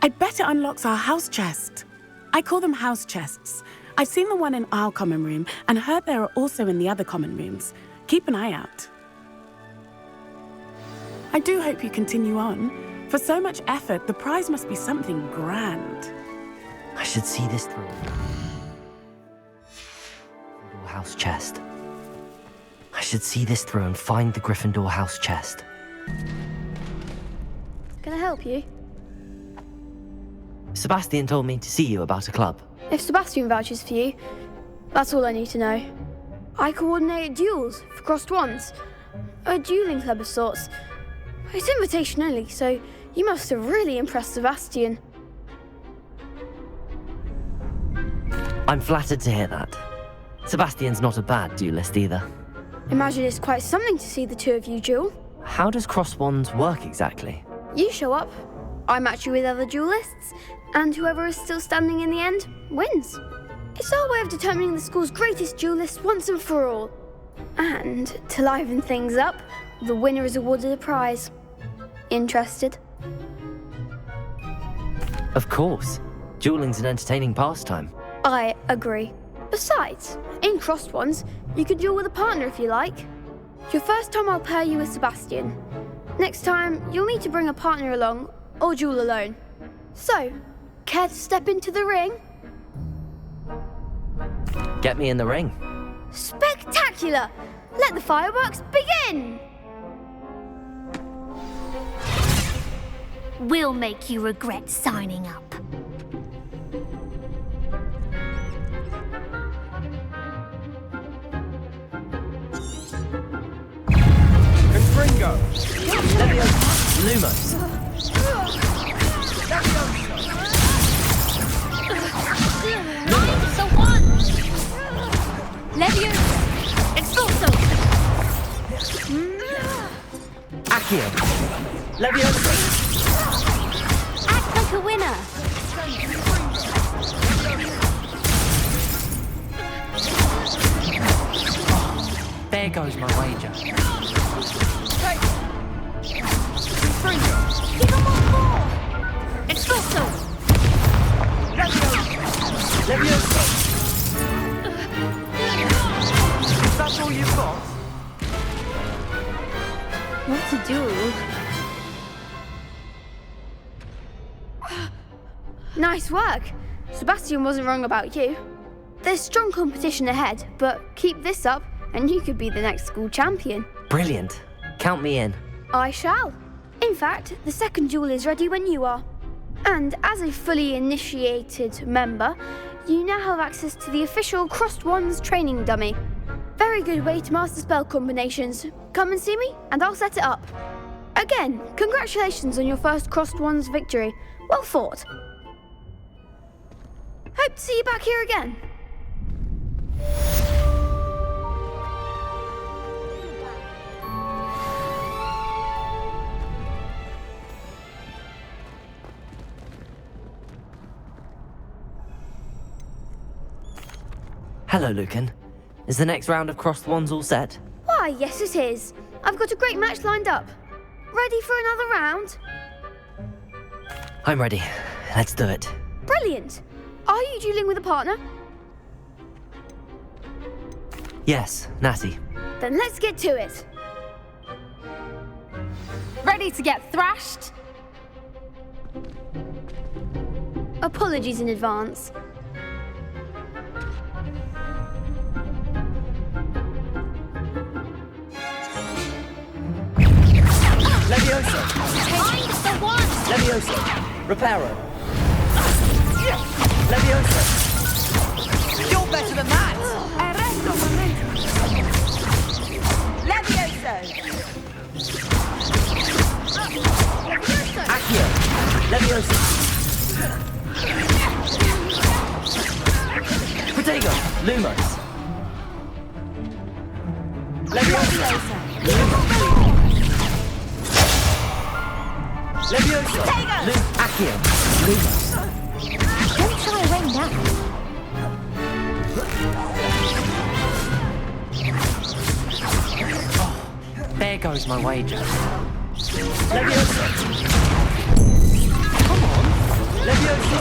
I bet it unlocks our house chest. I call them house chests. I've seen the one in our common room and heard there are also in the other common rooms. Keep an eye out. I do hope you continue on. For so much effort, the prize must be something grand. I should see this through. Gryffindor house chest. I should see this through and find the Gryffindor house chest. Can I help you? Sebastian told me to see you about a club. If Sebastian vouches for you, that's all I need to know. I coordinate duels for crossed wands. A dueling club of sorts. It's invitation only, so you must have really impressed Sebastian. I'm flattered to hear that. Sebastian's not a bad duelist either. Imagine it's quite something to see the two of you duel. How does crossed wands work exactly? You show up, I match you with other duelists, and whoever is still standing in the end wins. It's our way of determining the school's greatest duelist once and for all. And to liven things up, the winner is awarded a prize. Interested? Of course. Dueling's an entertaining pastime. I agree. Besides, in crossed ones, you can duel with a partner if you like. Your first time I'll pair you with Sebastian. Next time, you'll need to bring a partner along, or duel alone. So, care to step into the ring? Get me in the ring. Spectacular! Let the fireworks begin! We'll make you regret signing up. Confringo! Lumos! So one! Leviosa! Expulso! Accio! Leviosa! Act like a winner! There goes my wager. Give him one more! Expulso! Leviosa! Is that all you've got? What to do? Nice work. Sebastian wasn't wrong about you. There's strong competition ahead, but keep this up and you could be the next school champion. Brilliant. Count me in. I shall. In fact, the second duel is ready when you are. And as a fully initiated member, you now have access to the official Crossed Wands training dummy. Very good way to master spell combinations. Come and see me, and I'll set it up. Again, congratulations on your first Crossed Wands victory. Well fought. Hope to see you back here again. Hello, Lucan. Is the next round of Crossed Wands all set? Why, yes it is. I've got a great match lined up. Ready for another round? I'm ready. Let's do it. Brilliant. Are you dueling with a partner? Yes, Natty. Then let's get to it. Ready to get thrashed? Apologies in advance. Leviosa! Find the one! Leviosa! Reparo! Leviosa! You're better than that! Leviosa! Accio! Leviosa! Lumos. Leviosa. Leviosa. Accio. Lumos. Don't try rain down. There goes my wager. Leviosa. Come on. Leviosa.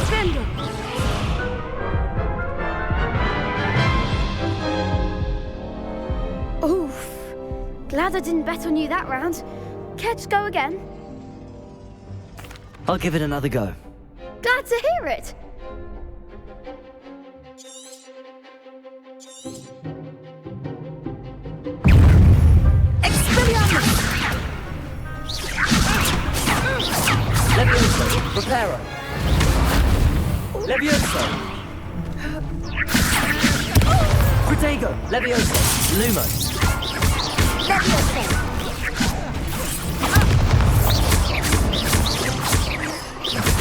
Oof. Glad I didn't bet on you that round. Care to go again? I'll give it another go. Glad to hear it. Leviosa. Preparo. Leviosa. Protego. Leviosa. Lumos.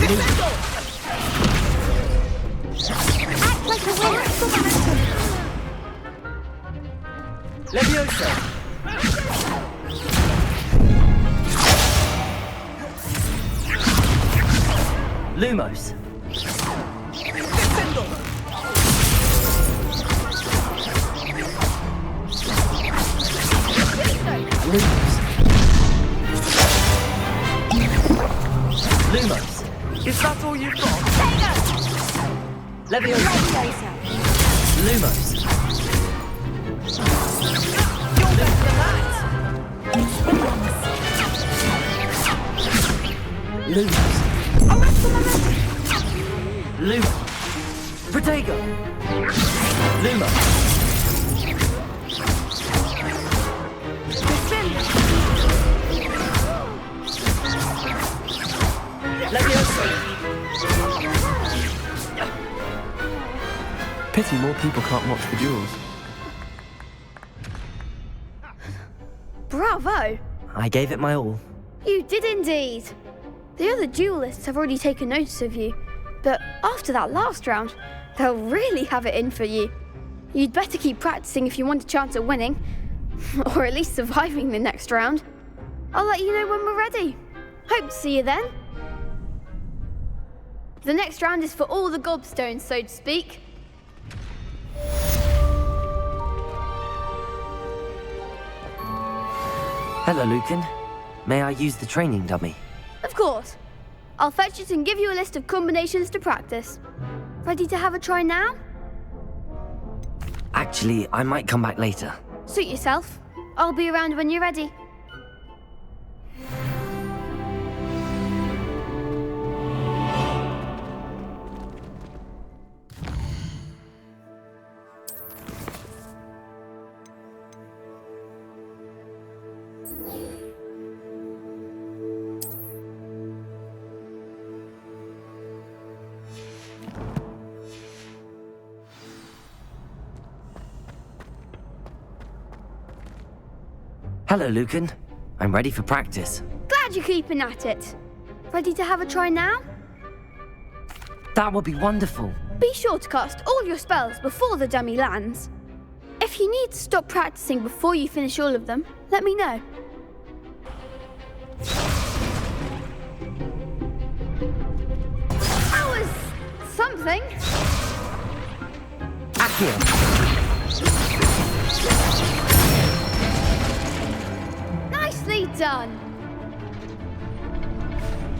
Leviosa. Act like a winner. Leviosa. Lumos. Lumos. Is that all you've got? Leviosa. Lumos. You're better than that. Lumos. Lumos. Protego. Lumos. Leviosa. Pity more people can't watch the duels. Bravo! I gave it my all. You did indeed. The other duelists have already taken notice of you, but after that last round, they'll really have it in for you. You'd better keep practicing if you want a chance at winning, or at least surviving the next round. I'll let you know when we're ready. Hope to see you then. The next round is for all the gobstones, so to speak. Hello, Lucan. May I use the training dummy? Of course. I'll fetch it and give you a list of combinations to practice. Ready to have a try now? Actually, I might come back later. Suit yourself. I'll be around when you're ready. Hello, Lucan. I'm ready for practice. Glad you're keeping at it. Ready to have a try now? That would be wonderful. Be sure to cast all your spells before the dummy lands. If you need to stop practicing before you finish all of them, let me know. That was something. Accio. Nicely done.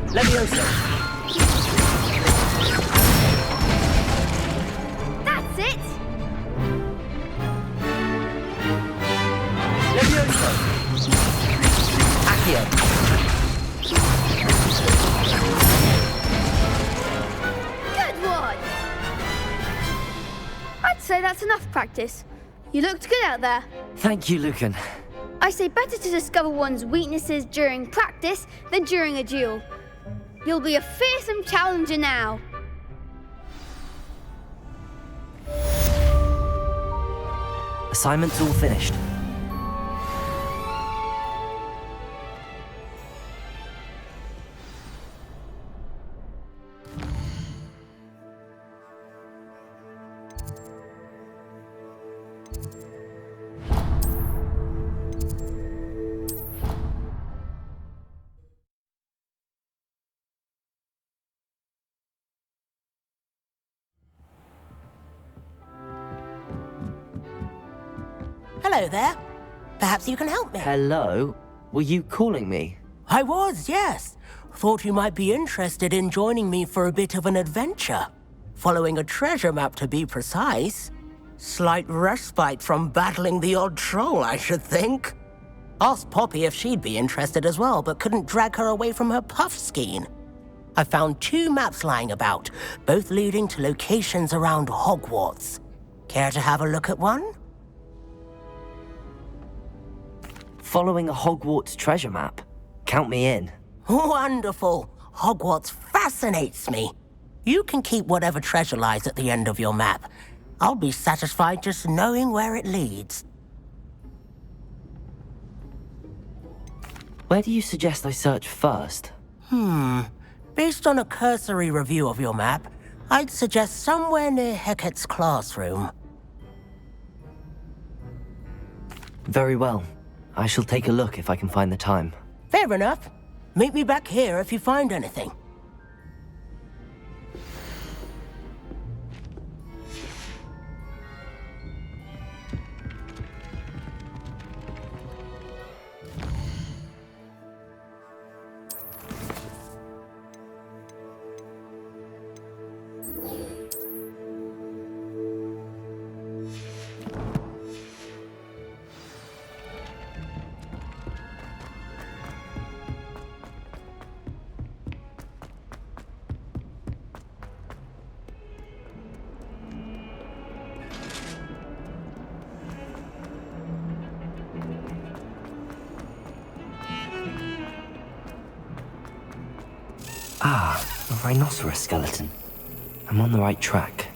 Leviosa. That's it. Leviosa. Accio. Good one. I'd say that's enough practice. You looked good out there. Thank you, Lucan. I say better to discover one's weaknesses during practice than during a duel. You'll be a fearsome challenger now. Assignment's all finished. Hello there. Perhaps you can help me. Hello? Were you calling me? I was, yes. Thought you might be interested in joining me for a bit of an adventure. Following a treasure map, to be precise. Slight respite from battling the odd troll, I should think. Asked Poppy if she'd be interested as well, but couldn't drag her away from her puff skein. I found 2 maps lying about, both leading to locations around Hogwarts. Care to have a look at one? Following a Hogwarts treasure map? Count me in. Wonderful. Hogwarts fascinates me. You can keep whatever treasure lies at the end of your map. I'll be satisfied just knowing where it leads. Where do you suggest I search first? Based on a cursory review of your map, I'd suggest somewhere near Hecate's classroom. Very well. I shall take a look if I can find the time. Fair enough. Meet me back here if you find anything. Ah, a rhinoceros skeleton. I'm on the right track.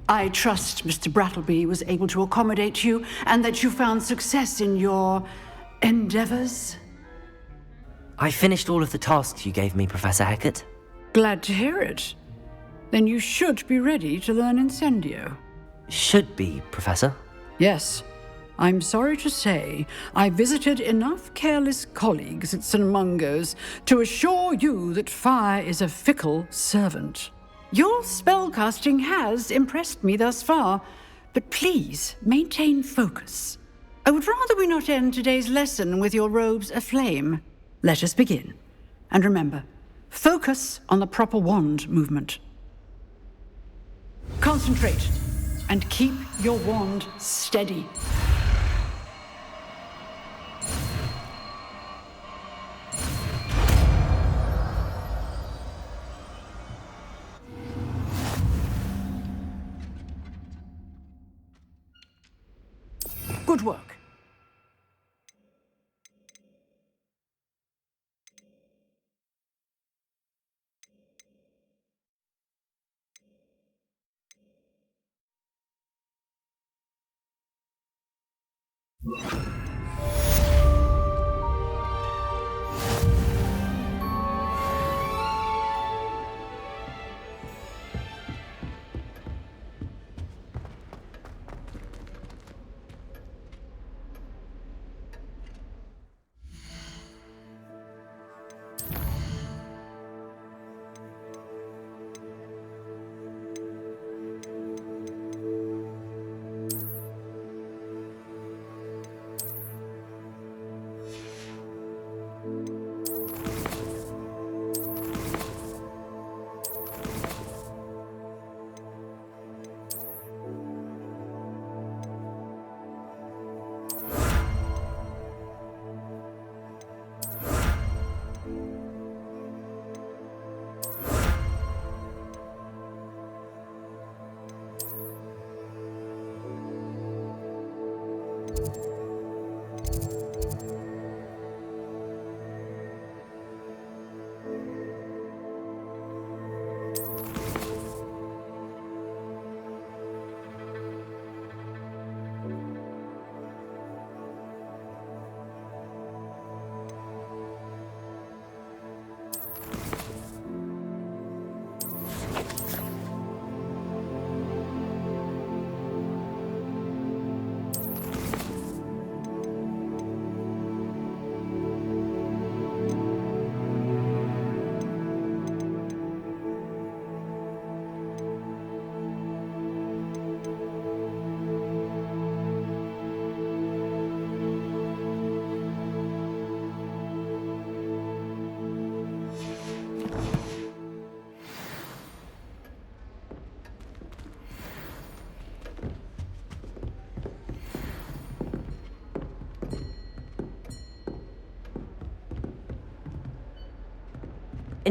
I trust Mr. Brattleby was able to accommodate you and that you found success in your endeavors. I finished all of the tasks you gave me, Professor Hecate. Glad to hear it. Then you should be ready to learn Incendio. Should be, Professor. Yes. I'm sorry to say, I visited enough careless colleagues at St. Mungo's to assure you that fire is a fickle servant. Your spellcasting has impressed me thus far, but please maintain focus. I would rather we not end today's lesson with your robes aflame. Let us begin. And remember, focus on the proper wand movement. Concentrate, and keep your wand steady. Good work.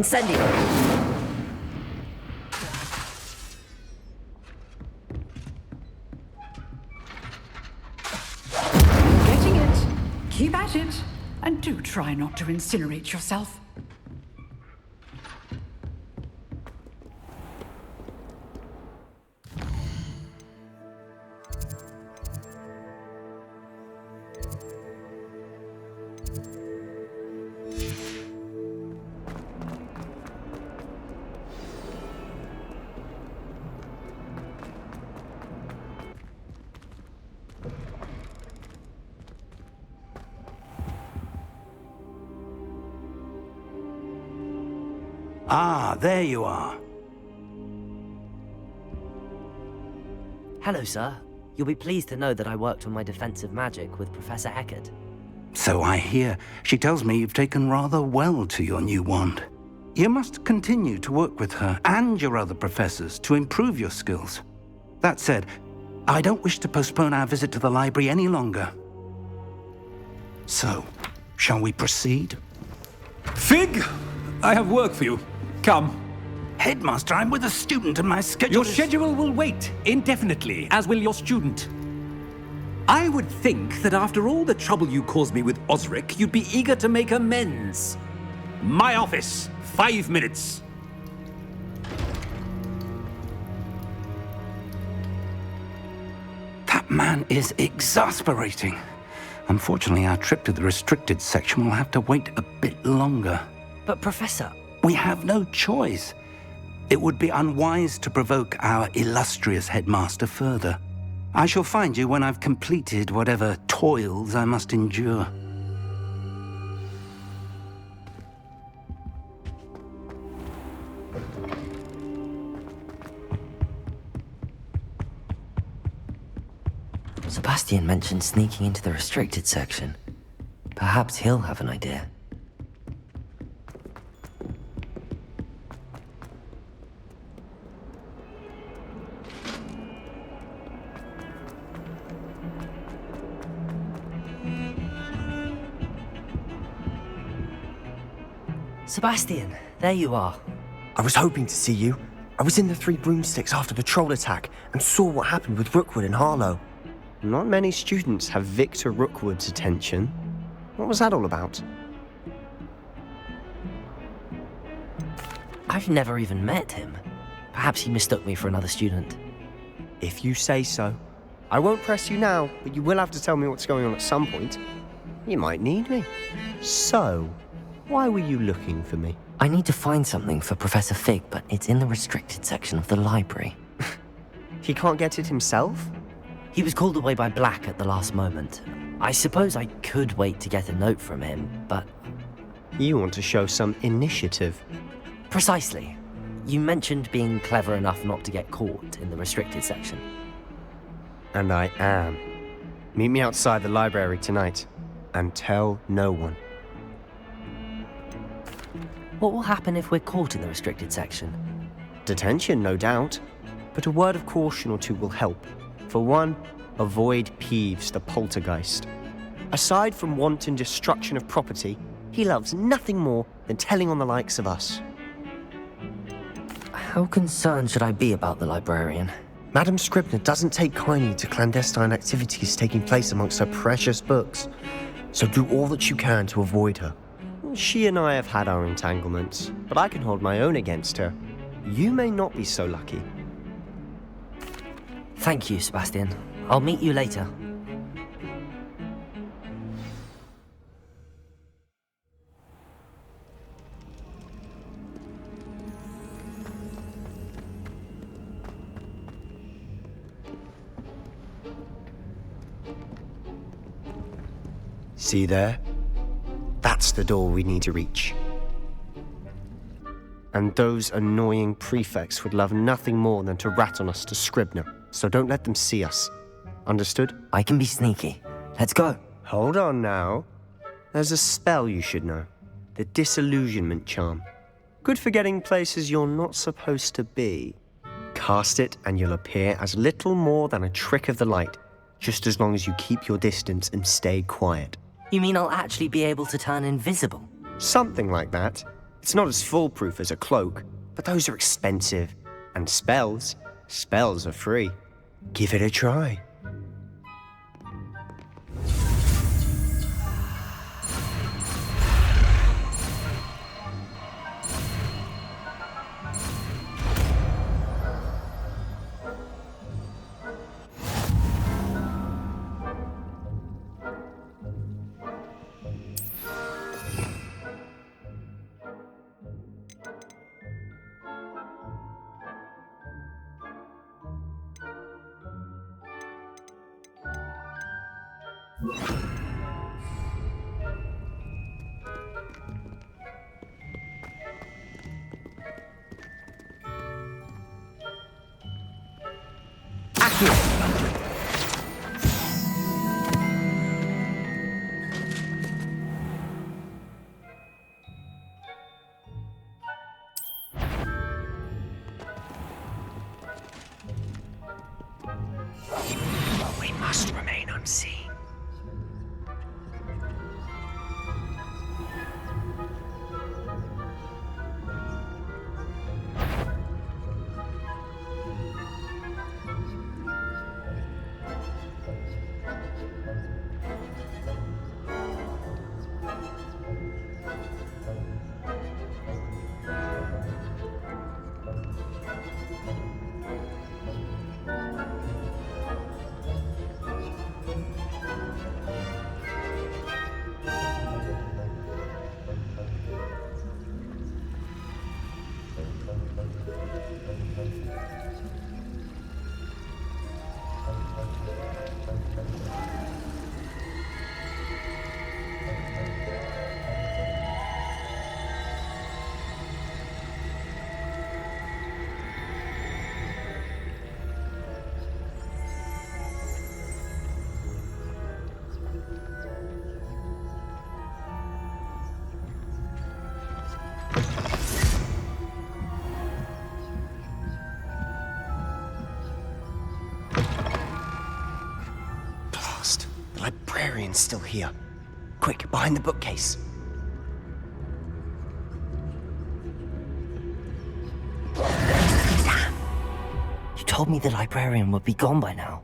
Incendio! Getting it. Keep at it. And do try not to incinerate yourself. Ah, there you are. Hello, sir. You'll be pleased to know that I worked on my defensive magic with Professor Eckert. So I hear. She tells me you've taken rather well to your new wand. You must continue to work with her and your other professors to improve your skills. That said, I don't wish to postpone our visit to the library any longer. So, shall we proceed? Fig! I have work for you. Come. Headmaster, I'm with a student and my schedule Your schedule will wait indefinitely, as will your student. I would think that after all the trouble you caused me with Osric, you'd be eager to make amends. My office, 5 minutes. That man is exasperating. Unfortunately, our trip to the restricted section will have to wait a bit longer. But, Professor... We have no choice. It would be unwise to provoke our illustrious headmaster further. I shall find you when I've completed whatever toils I must endure. Sebastian mentioned sneaking into the restricted section. Perhaps he'll have an idea. Sebastian, there you are. I was hoping to see you. I was in the Three Broomsticks after the troll attack and saw what happened with Rookwood and Harlow. Not many students have Victor Rookwood's attention. What was that all about? I've never even met him. Perhaps he mistook me for another student. If you say so. I won't press you now, but you will have to tell me what's going on at some point. You might need me. So, why were you looking for me? I need to find something for Professor Fig, but it's in the restricted section of the library. He can't get it himself? He was called away by Black at the last moment. I suppose I could wait to get a note from him, but... You want to show some initiative. Precisely. You mentioned being clever enough not to get caught in the restricted section. And I am. Meet me outside the library tonight, and tell no one. What will happen if we're caught in the restricted section? Detention, no doubt. But a word of caution or two will help. For one, avoid Peeves, the poltergeist. Aside from wanton destruction of property, he loves nothing more than telling on the likes of us. How concerned should I be about the librarian? Madame Scribner doesn't take kindly to clandestine activities taking place amongst her precious books. So do all that you can to avoid her. She and I have had our entanglements, but I can hold my own against her. You may not be so lucky. Thank you, Sebastian. I'll meet you later. See there? That's the door we need to reach. And those annoying prefects would love nothing more than to rat on us to Scribner, so don't let them see us. Understood? I can be sneaky. Let's go. Hold on now. There's a spell you should know. The Disillusionment Charm. Good for getting places you're not supposed to be. Cast it and you'll appear as little more than a trick of the light, just as long as you keep your distance and stay quiet. You mean I'll actually be able to turn invisible? Something like that. It's not as foolproof as a cloak, but those are expensive. And spells are free. Give it a try. We must remain unseen. Librarian's still here. Quick, behind the bookcase. Damn! You told me the librarian would be gone by now.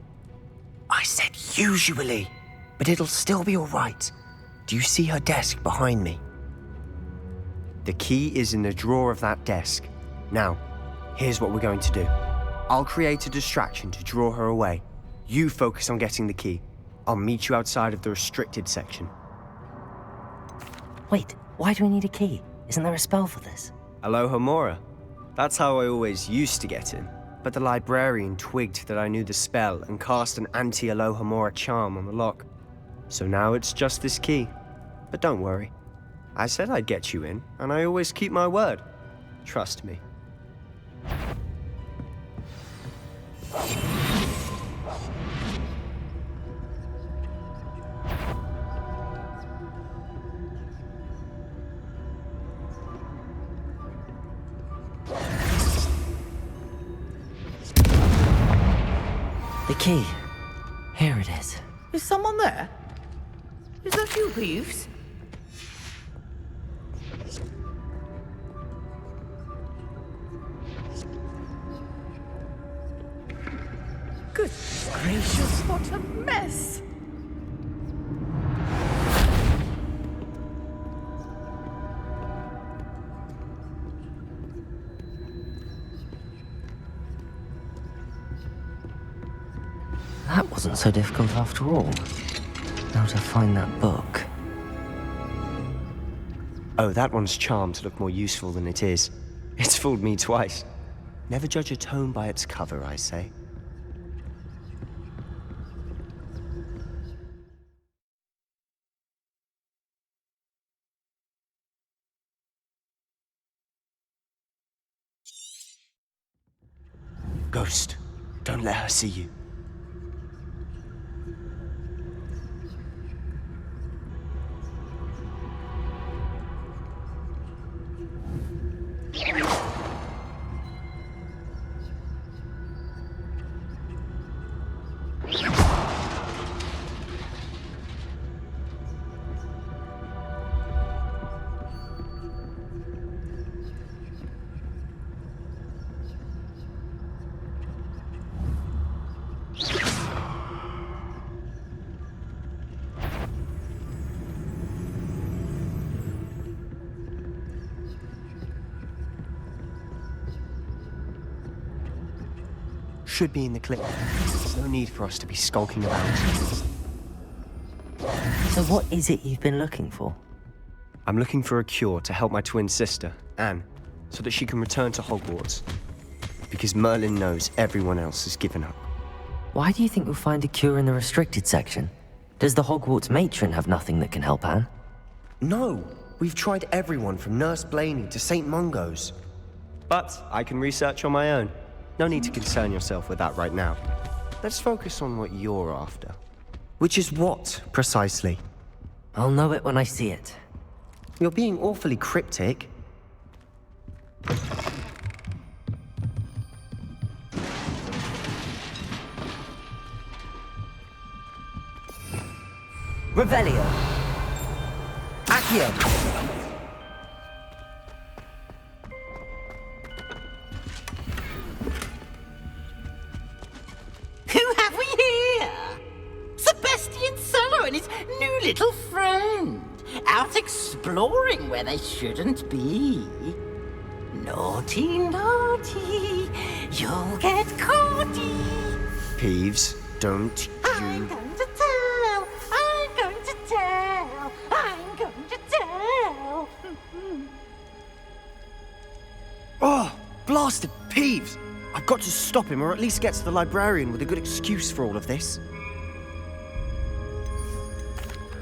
I said usually, but it'll still be all right. Do you see her desk behind me? The key is in the drawer of that desk. Now, here's what we're going to do. I'll create a distraction to draw her away. You focus on getting the key. I'll meet you outside of the restricted section. Wait, why do we need a key? Isn't there a spell for this? Alohomora. That's how I always used to get in. But the librarian twigged that I knew the spell and cast an anti-Alohomora charm on the lock. So now it's just this key. But don't worry. I said I'd get you in, and I always keep my word. Trust me. The key. Here it is. Is someone there? Is that you, Reeves? Good gracious, what a mess! That wasn't so difficult after all. Now to find that book. Oh, that one's charmed to look more useful than it is. It's fooled me twice. Never judge a tome by its cover, I say. Ghost, don't let her see you. should be in the clip. There's no need for us to be skulking about. So what is it you've been looking for? I'm looking for a cure to help my twin sister, Anne, so that she can return to Hogwarts. Because Merlin knows everyone else has given up. Why do you think you'll find a cure in the restricted section? Does the Hogwarts matron have nothing that can help Anne? No, we've tried everyone from Nurse Blaney to St. Mungo's. But I can research on my own. No need to concern yourself with that right now. Let's focus on what you're after. Which is what, precisely? I'll know it when I see it. You're being awfully cryptic. Revelio. Accio. Who have we here? Sebastian Solo and his new little friend. Out exploring where they shouldn't be. Naughty, naughty, you'll get caughty. Peeves, don't you... I'm going to tell, I'm going to tell, I'm going to tell. Oh, blasted Peeves! I've got to stop him, or at least get to the librarian with a good excuse for all of this.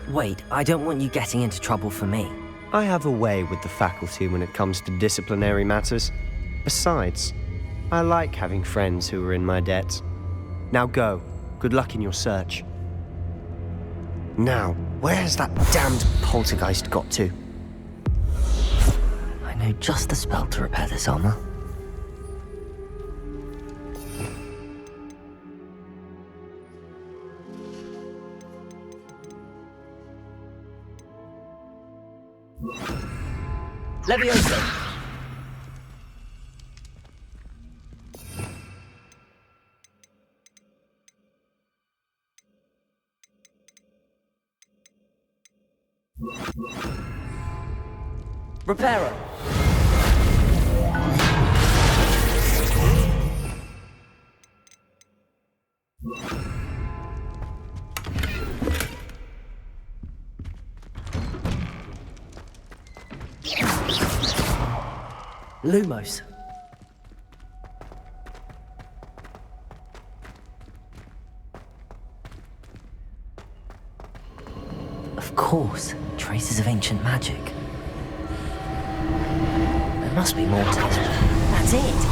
Wait, I don't want you getting into trouble for me. I have a way with the faculty when it comes to disciplinary matters. Besides, I like having friends who are in my debt. Now go. Good luck in your search. Now, where has that damned poltergeist got to? I know just the spell to repair this armor. Leviosa! Reparo! Lumos. Of course, traces of ancient magic. There must be more to this. That's it!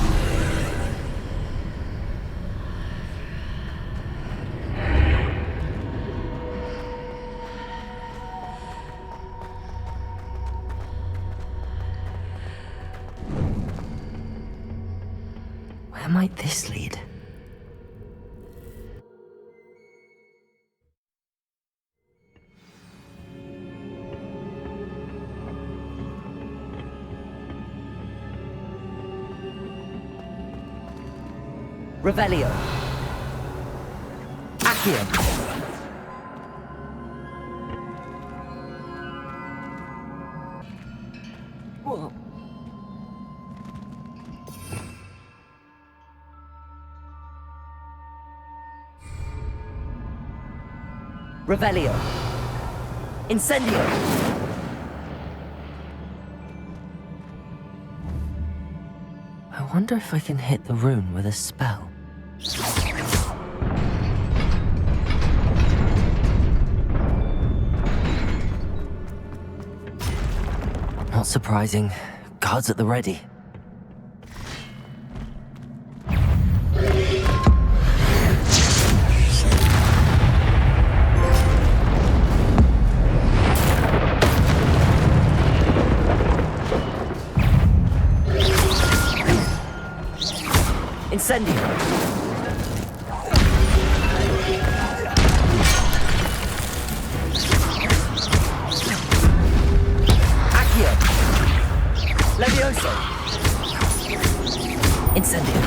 Where might this lead? Revelio. Accio. Whoa. Revelio. Incendio. I wonder if I can hit the rune with a spell. Not surprising. Guards at the ready. Incendio. Accio. Levioso. Incendio.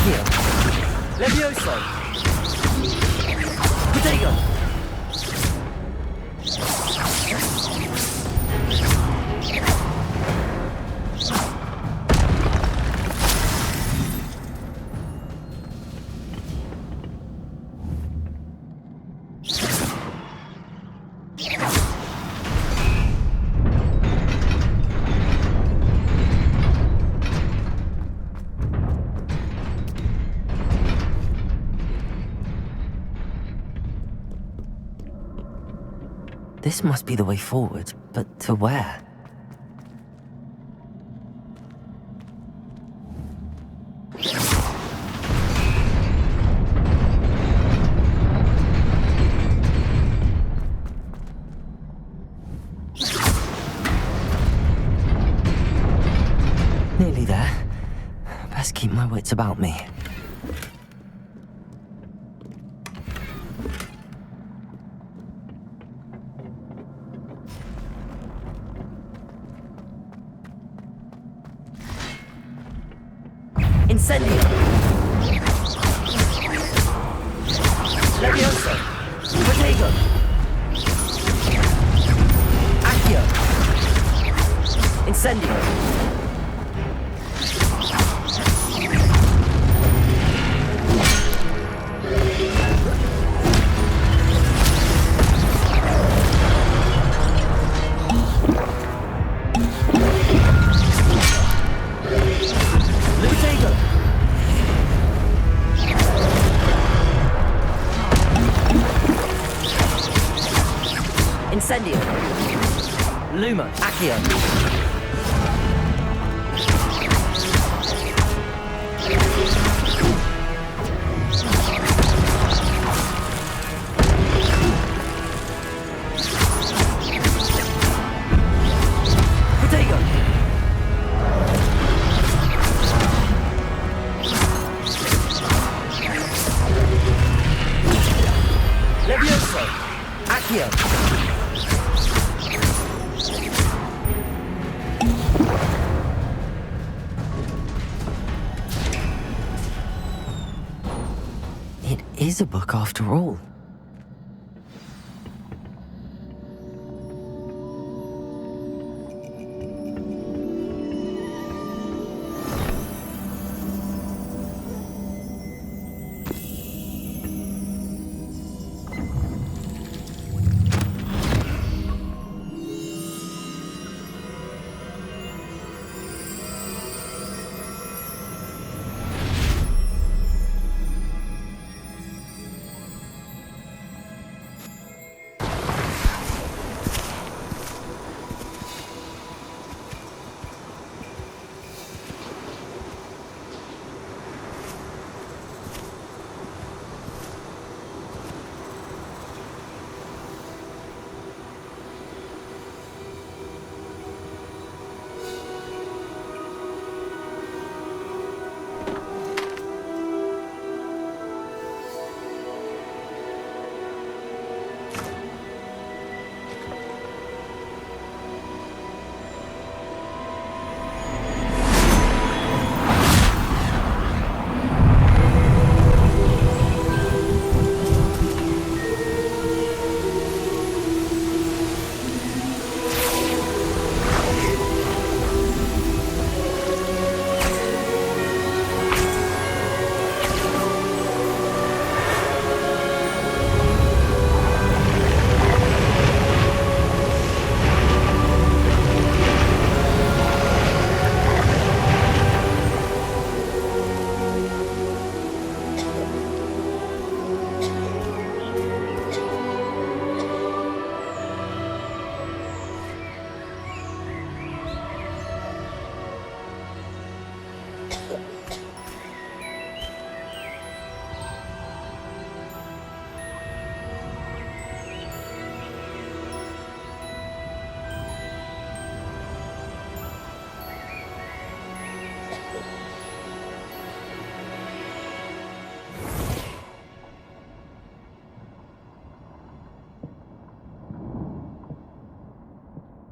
Accio. Levioso. Protego. This must be the way forward, but to where? Nearly there. Best keep my wits about me. Incendio! Levioso! Protego! Accio! Incendio! Incendio! Luma! Accio! Protego! Levioso! Accio! It is a book after all.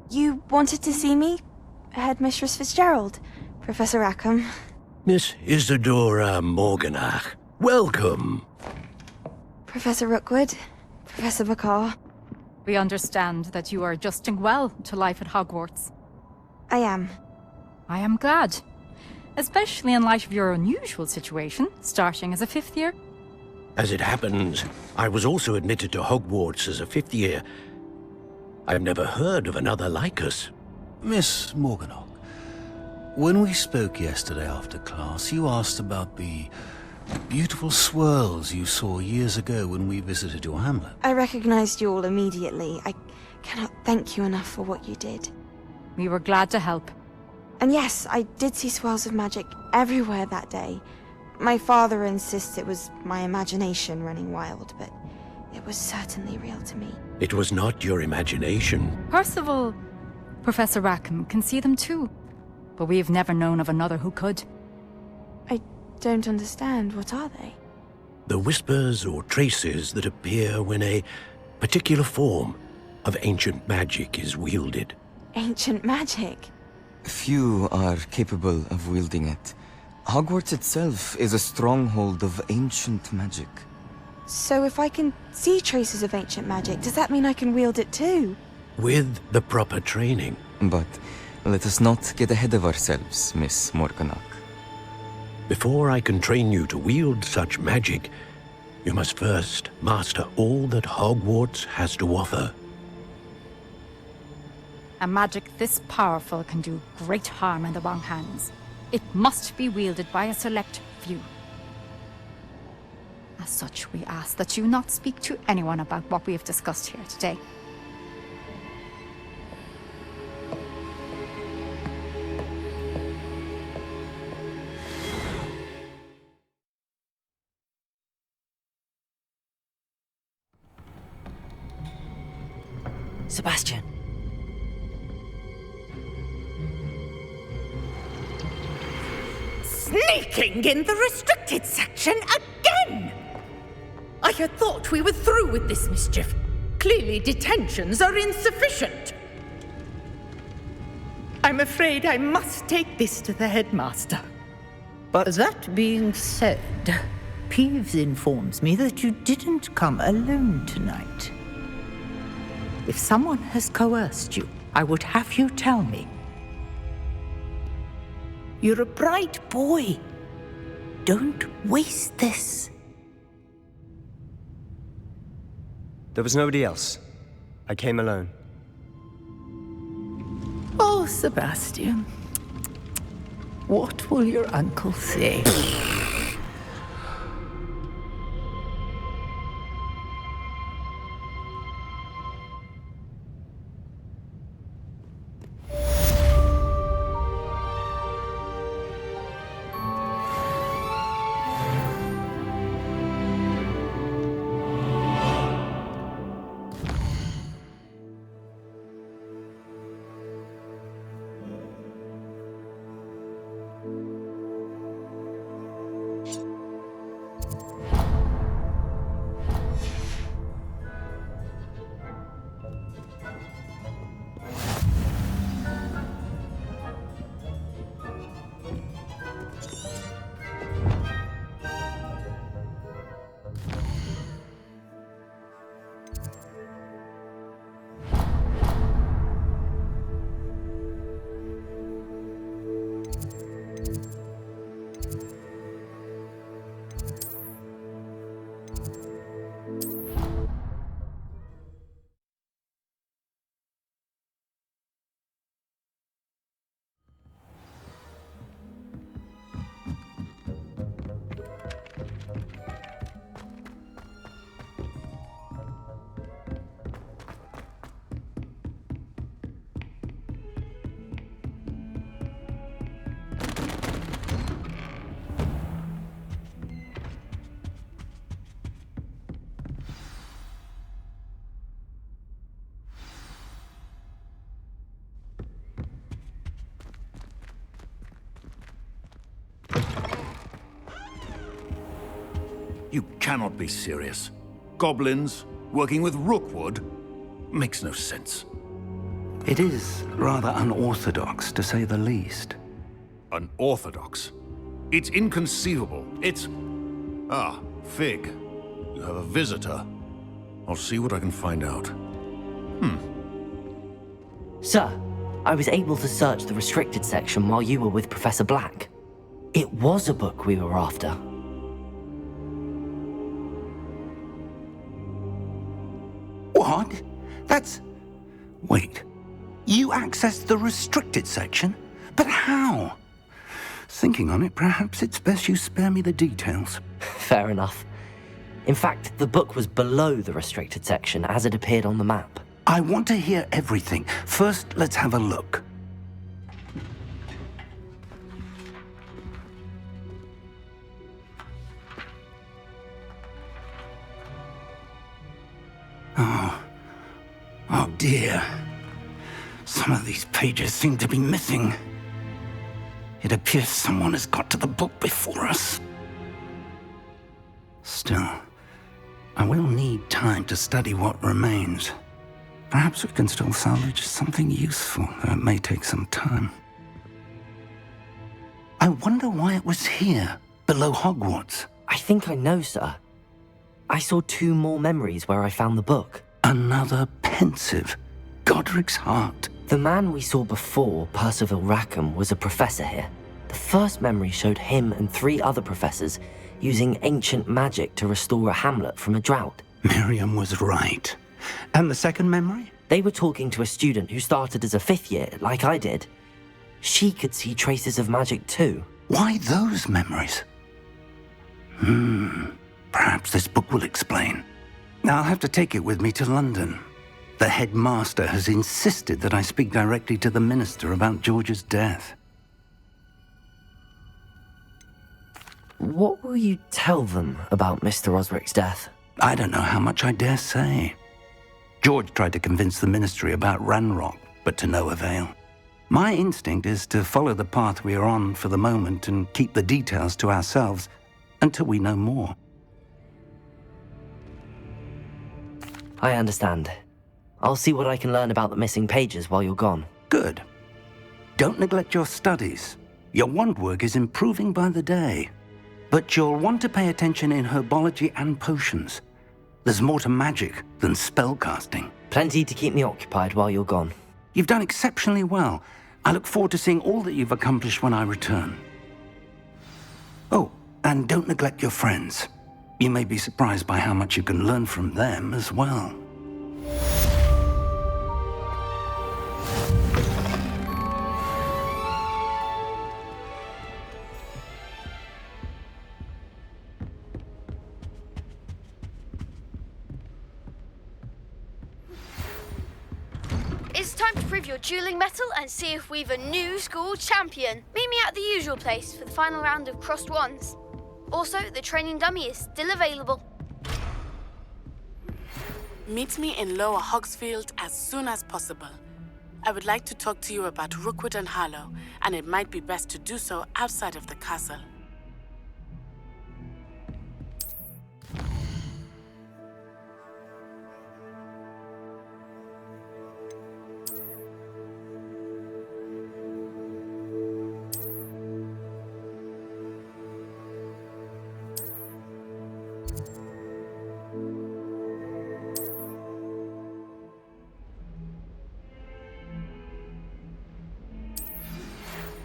You wanted to see me? Headmistress Fitzgerald, Professor Rackham. Miss Isadora Morganach, welcome. Professor Rookwood, Professor Bakar. We understand that you are adjusting well to life at Hogwarts. I am. I am glad. Especially in light of your unusual situation, starting as a 5th year. As it happens, I was also admitted to Hogwarts as a 5th year. I've never heard of another like us. Miss Morganach, when we spoke yesterday after class, you asked about the beautiful swirls you saw years ago when we visited your hamlet. I recognized you all immediately. I cannot thank you enough for what you did. We were glad to help. And yes, I did see swirls of magic everywhere that day. My father insists it was my imagination running wild, but it was certainly real to me. It was not your imagination. Percival, Professor Rackham can see them too. But we've never known of another who could. I don't understand. What are they? The whispers or traces that appear when a particular form of ancient magic is wielded. Ancient magic? Few are capable of wielding it. Hogwarts itself is a stronghold of ancient magic. So if I can see traces of ancient magic, does that mean I can wield it too? With the proper training. But let us not get ahead of ourselves, Miss Morganach. Before I can train you to wield such magic, you must first master all that Hogwarts has to offer. A magic this powerful can do great harm in the wrong hands. It must be wielded by a select few. As such, we ask that you not speak to anyone about what we have discussed here today. Sebastian. Sneaking in the restricted section again! I had thought we were through with this mischief. Clearly detentions are insufficient. I'm afraid I must take this to the headmaster. But that being said, Peeves informs me that you didn't come alone tonight. If someone has coerced you, I would have you tell me. You're a bright boy. Don't waste this. There was nobody else. I came alone. Oh, Sebastian. What will your uncle say? You cannot be serious. Goblins working with Rookwood makes no sense. It is rather unorthodox, to say the least. Unorthodox? It's inconceivable. It's... Ah, Fig. You have a visitor. I'll see what I can find out. Sir, I was able to search the restricted section while you were with Professor Black. It was a book we were after. What? That's... Wait. You accessed the restricted section? But how? Thinking on it, perhaps it's best you spare me the details. Fair enough. In fact, the book was below the restricted section as it appeared on the map. I want to hear everything. First, let's have a look. Oh dear. Some of these pages seem to be missing. It appears someone has got to the book before us. Still, I will need time to study what remains. Perhaps we can still salvage something useful, though it may take some time. I wonder why it was here, below Hogwarts. I think I know, sir. I saw 2 more memories where I found the book. Another pensive. Godric's heart. The man we saw before, Percival Rackham, was a professor here. The first memory showed him and 3 other professors using ancient magic to restore a hamlet from a drought. Miriam was right. And the second memory? They were talking to a student who started as a 5th year, like I did. She could see traces of magic too. Why those memories? Perhaps this book will explain. Now I'll have to take it with me to London. The headmaster has insisted that I speak directly to the minister about George's death. What will you tell them about Mr. Osric's death? I don't know how much I dare say. George tried to convince the ministry about Ranrock, but to no avail. My instinct is to follow the path we are on for the moment and keep the details to ourselves until we know more. I understand. I'll see what I can learn about the missing pages while you're gone. Good. Don't neglect your studies. Your wand work is improving by the day. But you'll want to pay attention in herbology and potions. There's more to magic than spellcasting. Plenty to keep me occupied while you're gone. You've done exceptionally well. I look forward to seeing all that you've accomplished when I return. Oh, and don't neglect your friends. You may be surprised by how much you can learn from them as well. It's time to prove your dueling mettle and see if we've a new school champion. Meet me at the usual place for the final round of crossed wands. Also, the training dummy is still available. Meet me in Lower Hogsfield as soon as possible. I would like to talk to you about Rookwood and Harlow, and it might be best to do so outside of the castle.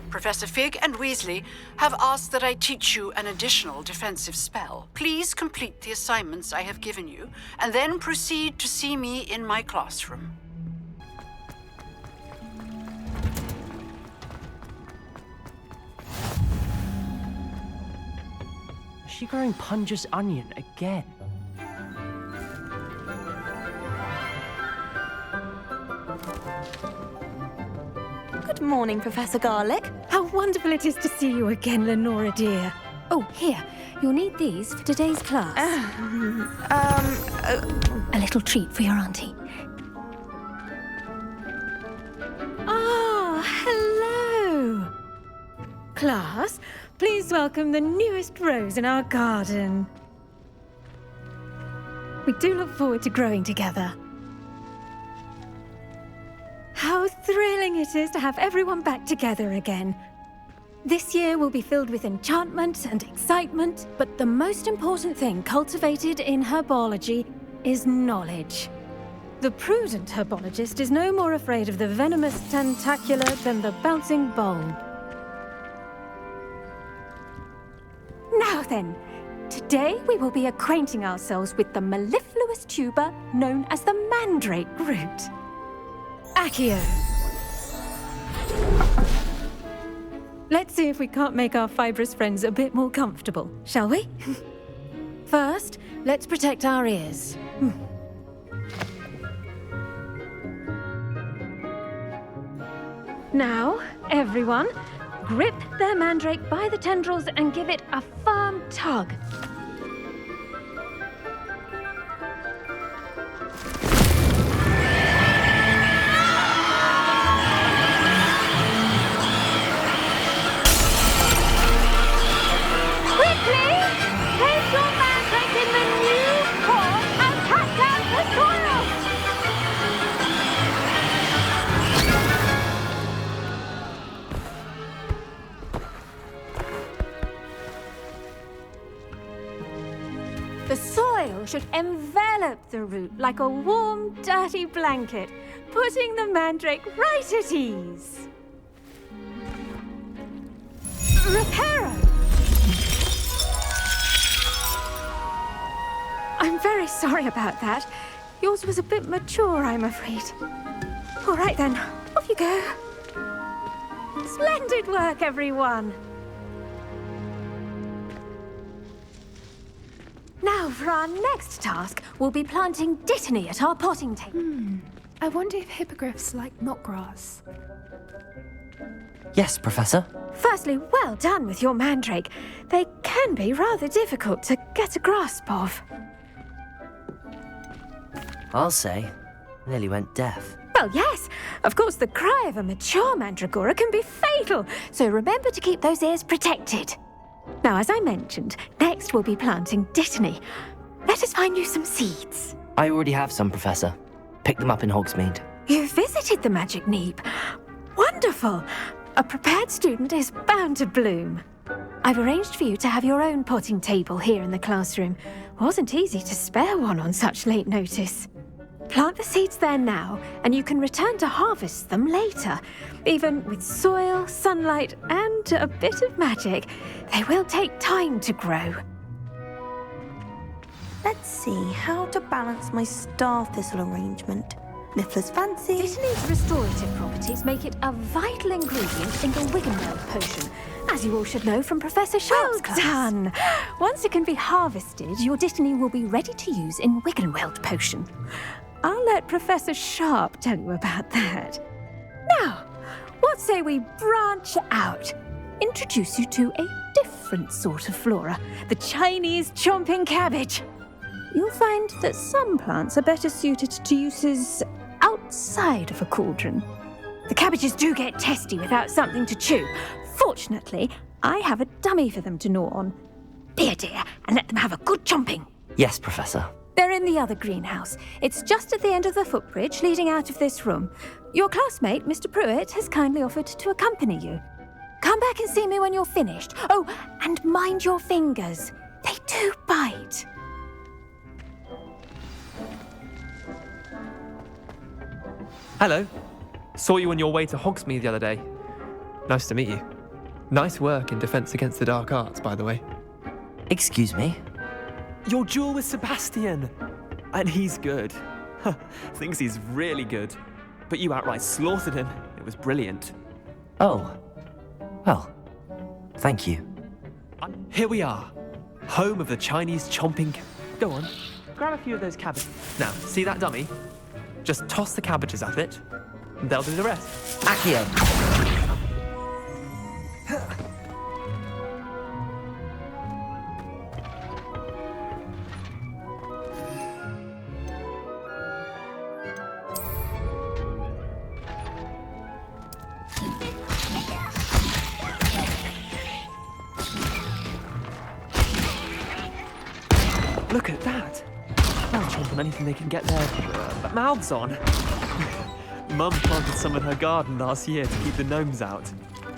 Professor Fig and Weasley have asked that I teach you an additional defensive spell. Please complete the assignments I have given you, and then proceed to see me in my classroom. Is she growing Punja's onion again? Good morning, Professor Garlick. How wonderful it is to see you again, Lenora dear. Oh, here. You'll need these for today's class. A little treat for your auntie. Ah, hello. Class, please welcome the newest rose in our garden. We do look forward to growing together. How thrilling it is to have everyone back together again. This year will be filled with enchantment and excitement, but the most important thing cultivated in herbology is knowledge. The prudent herbologist is no more afraid of the venomous tentacula than the bouncing bulb. Now then, today we will be acquainting ourselves with the mellifluous tuber known as the mandrake root. Accio. Let's see if we can't make our fibrous friends a bit more comfortable, shall we? First, let's protect our ears. Now, everyone, grip their mandrake by the tendrils and give it a firm tug. The soil should envelop the root like a warm, dirty blanket, putting the mandrake right at ease. Reparo! I'm very sorry about that. Yours was a bit mature, I'm afraid. All right then, off you go. Splendid work, everyone. Now, for our next task, we'll be planting dittany at our potting table. I wonder if hippogriffs like knotgrass. Yes, Professor. Firstly, well done with your mandrake. They can be rather difficult to get a grasp of. I'll say, nearly went deaf. Well, yes. Of course, the cry of a mature mandragora can be fatal, so remember to keep those ears protected. Now, as I mentioned, next we'll be planting dittany. Let us find you some seeds. I already have some, Professor. Picked them up in Hogsmeade. You visited the Magic Neep. Wonderful. A prepared student is bound to bloom. I've arranged for you to have your own potting table here in the classroom. Wasn't easy to spare one on such late notice. Plant the seeds there now, and you can return to harvest them later. Even with soil, sunlight, and a bit of magic, they will take time to grow. Let's see how to balance my star thistle arrangement. Niffler's fancy. Dittany's restorative properties make it a vital ingredient in the Wiggenweld potion, as you all should know from Professor Sharp's class. Well done! Once it can be harvested, your dittany will be ready to use in Wiggenweld potion. I'll let Professor Sharp tell you about that. Now, what say we branch out? Introduce you to a different sort of flora, the Chinese chomping cabbage. You'll find that some plants are better suited to uses outside of a cauldron. The cabbages do get testy without something to chew. Fortunately, I have a dummy for them to gnaw on. Be a dear and let them have a good chomping. Yes, Professor. They're in the other greenhouse. It's just at the end of the footbridge leading out of this room. Your classmate, Mr. Pruitt, has kindly offered to accompany you. Come back and see me when you're finished. Oh, and mind your fingers. They do bite. Hello. Saw you on your way to Hogsmeade the other day. Nice to meet you. Nice work in Defense Against the Dark Arts, by the way. Excuse me? Your duel with Sebastian! And he's good. Thinks he's really good. But you outright slaughtered him. It was brilliant. Oh. Well, thank you. Here we are. Home of the Chinese chomping... Go on, grab a few of those cabbages. Now, see that dummy? Just toss the cabbages at it, and they'll do the rest. Accio! Look at that! They'll chomp on anything they can get their mouths on. Mum planted some in her garden last year to keep the gnomes out.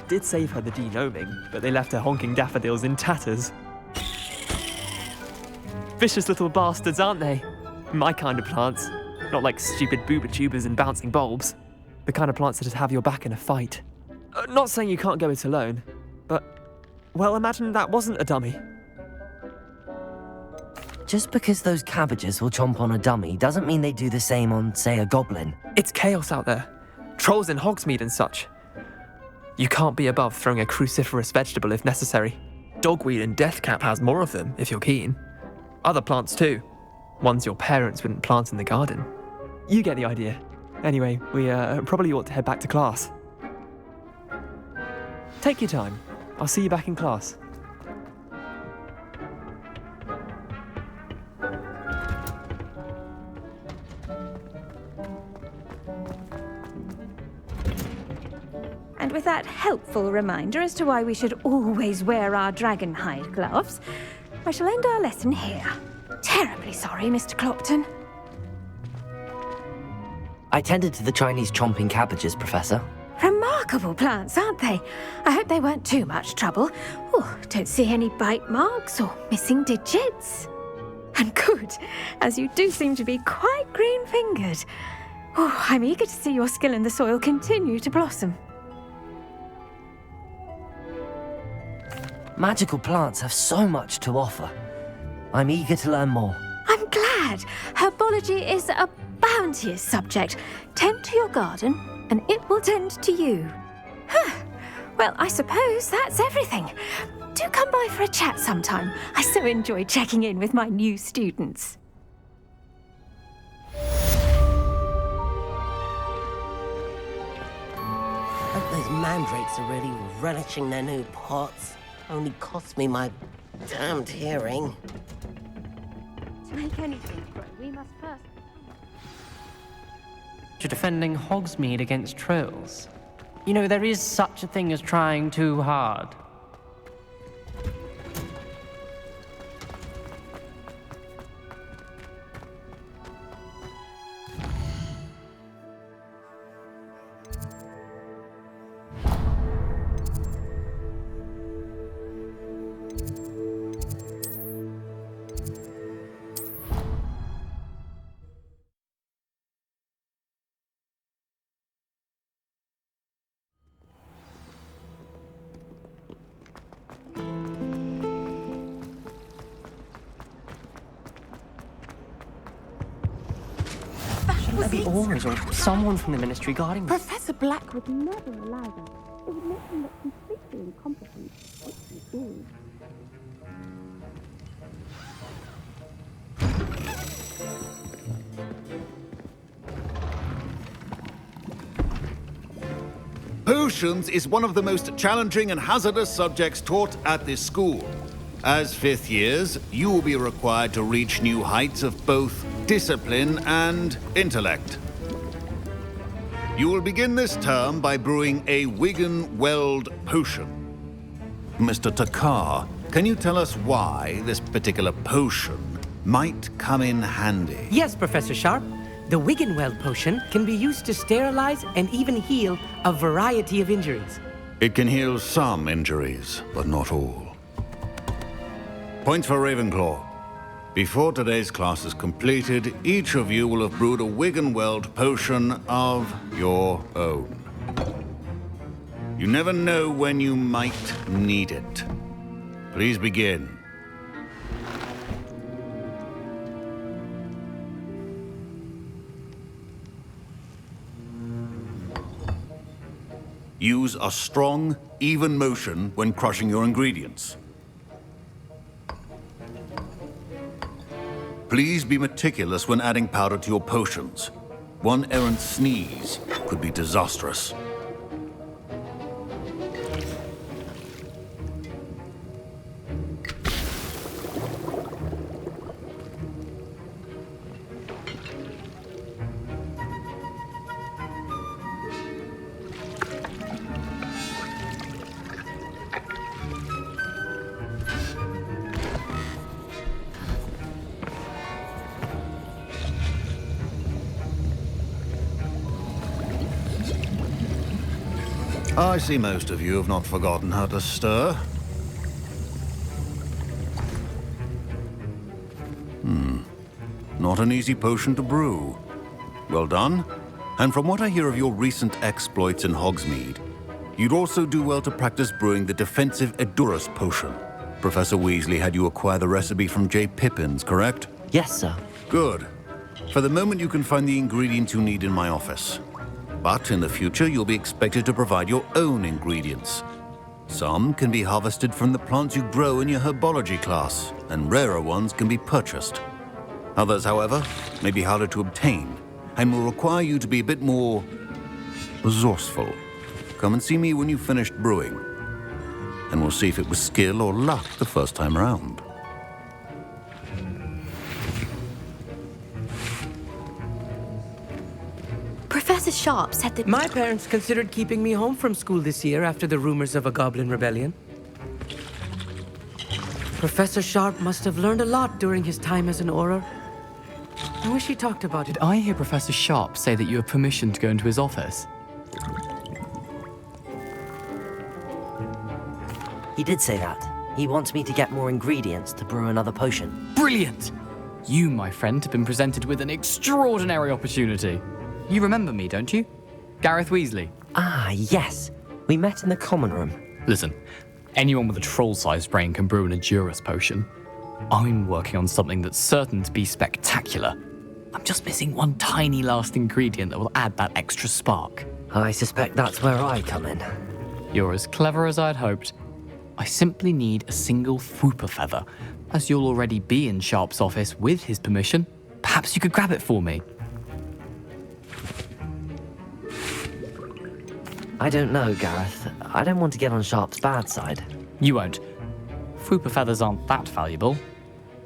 did save her the denoming, but they left her honking daffodils in tatters. Vicious little bastards, aren't they? My kind of plants. Not like stupid booba tubers and bouncing bulbs. The kind of plants that'd have your back in a fight. Not saying you can't go it alone, but, well, imagine that wasn't a dummy. Just because those cabbages will chomp on a dummy doesn't mean they do the same on, say, a goblin. It's chaos out there. Trolls in Hogsmeade and such. You can't be above throwing a cruciferous vegetable if necessary. Dogweed and deathcap has more of them, if you're keen. Other plants too. Ones your parents wouldn't plant in the garden. You get the idea. Anyway, we probably ought to head back to class. Take your time. I'll see you back in class. And with that helpful reminder as to why we should always wear our dragon hide gloves, I shall end our lesson here. Terribly sorry, Mr. Clopton. I tended to the Chinese chomping cabbages, Professor. Remarkable plants, aren't they? I hope they weren't too much trouble. Oh, don't see any bite marks or missing digits. And good, as you do seem to be quite green-fingered. Oh, I'm eager to see your skill in the soil continue to blossom. Magical plants have so much to offer. I'm eager to learn more. I'm glad. Herbology is a bounteous subject. Tend to your garden, and it will tend to you. Well, I suppose that's everything. Do come by for a chat sometime. I so enjoy checking in with my new students. Hope those mandrakes are really relishing their new pots. Only cost me my damned hearing. To make anything grow, we must first... You're defending Hogsmeade against trolls. You know, there is such a thing as trying too hard. Shouldn't there be Aurors or someone from the Ministry guarding them? Professor Black would never allow that. It would make him look completely incompetent. What he do? Potions is one of the most challenging and hazardous subjects taught at this school. As fifth years, you will be required to reach new heights of both discipline and intellect. You will begin this term by brewing a Wigan Weld potion. Mr. Takar, can you tell us why this particular potion might come in handy? Yes, Professor Sharp. The Wiggenweld potion can be used to sterilize and even heal a variety of injuries. It can heal some injuries, but not all. Points for Ravenclaw. Before today's class is completed, each of you will have brewed a Wiggenweld potion of your own. You never know when you might need it. Please begin. Use a strong, even motion when crushing your ingredients. Please be meticulous when adding powder to your potions. One errant sneeze could be disastrous. I see most of you have not forgotten how to stir. Not an easy potion to brew. Well done. And from what I hear of your recent exploits in Hogsmeade, you'd also do well to practice brewing the defensive Edurus potion. Professor Weasley had you acquire the recipe from J. Pippins, correct? Yes, sir. Good. For the moment, you can find the ingredients you need in my office. But in the future, you'll be expected to provide your own ingredients. Some can be harvested from the plants you grow in your herbology class, and rarer ones can be purchased. Others, however, may be harder to obtain, and will require you to be a bit more resourceful. Come and see me when you've finished brewing, and we'll see if it was skill or luck the first time around. Professor Sharp said that... My parents considered keeping me home from school this year after the rumors of a goblin rebellion. Professor Sharp must have learned a lot during his time as an Auror. I wish he talked about it. Did I hear Professor Sharp say that you have permission to go into his office? He did say that. He wants me to get more ingredients to brew another potion. Brilliant! You, my friend, have been presented with an extraordinary opportunity. You remember me, don't you? Gareth Weasley. Ah, yes. We met in the common room. Listen, anyone with a troll-sized brain can brew an Edurus potion. I'm working on something that's certain to be spectacular. I'm just missing one tiny last ingredient that will add that extra spark. I suspect that's where I come in. You're as clever as I'd hoped. I simply need a single Fwooper feather. As you'll already be in Sharp's office with his permission, perhaps you could grab it for me. I don't know, Gareth. I don't want to get on Sharp's bad side. You won't. Fwooper feathers aren't that valuable.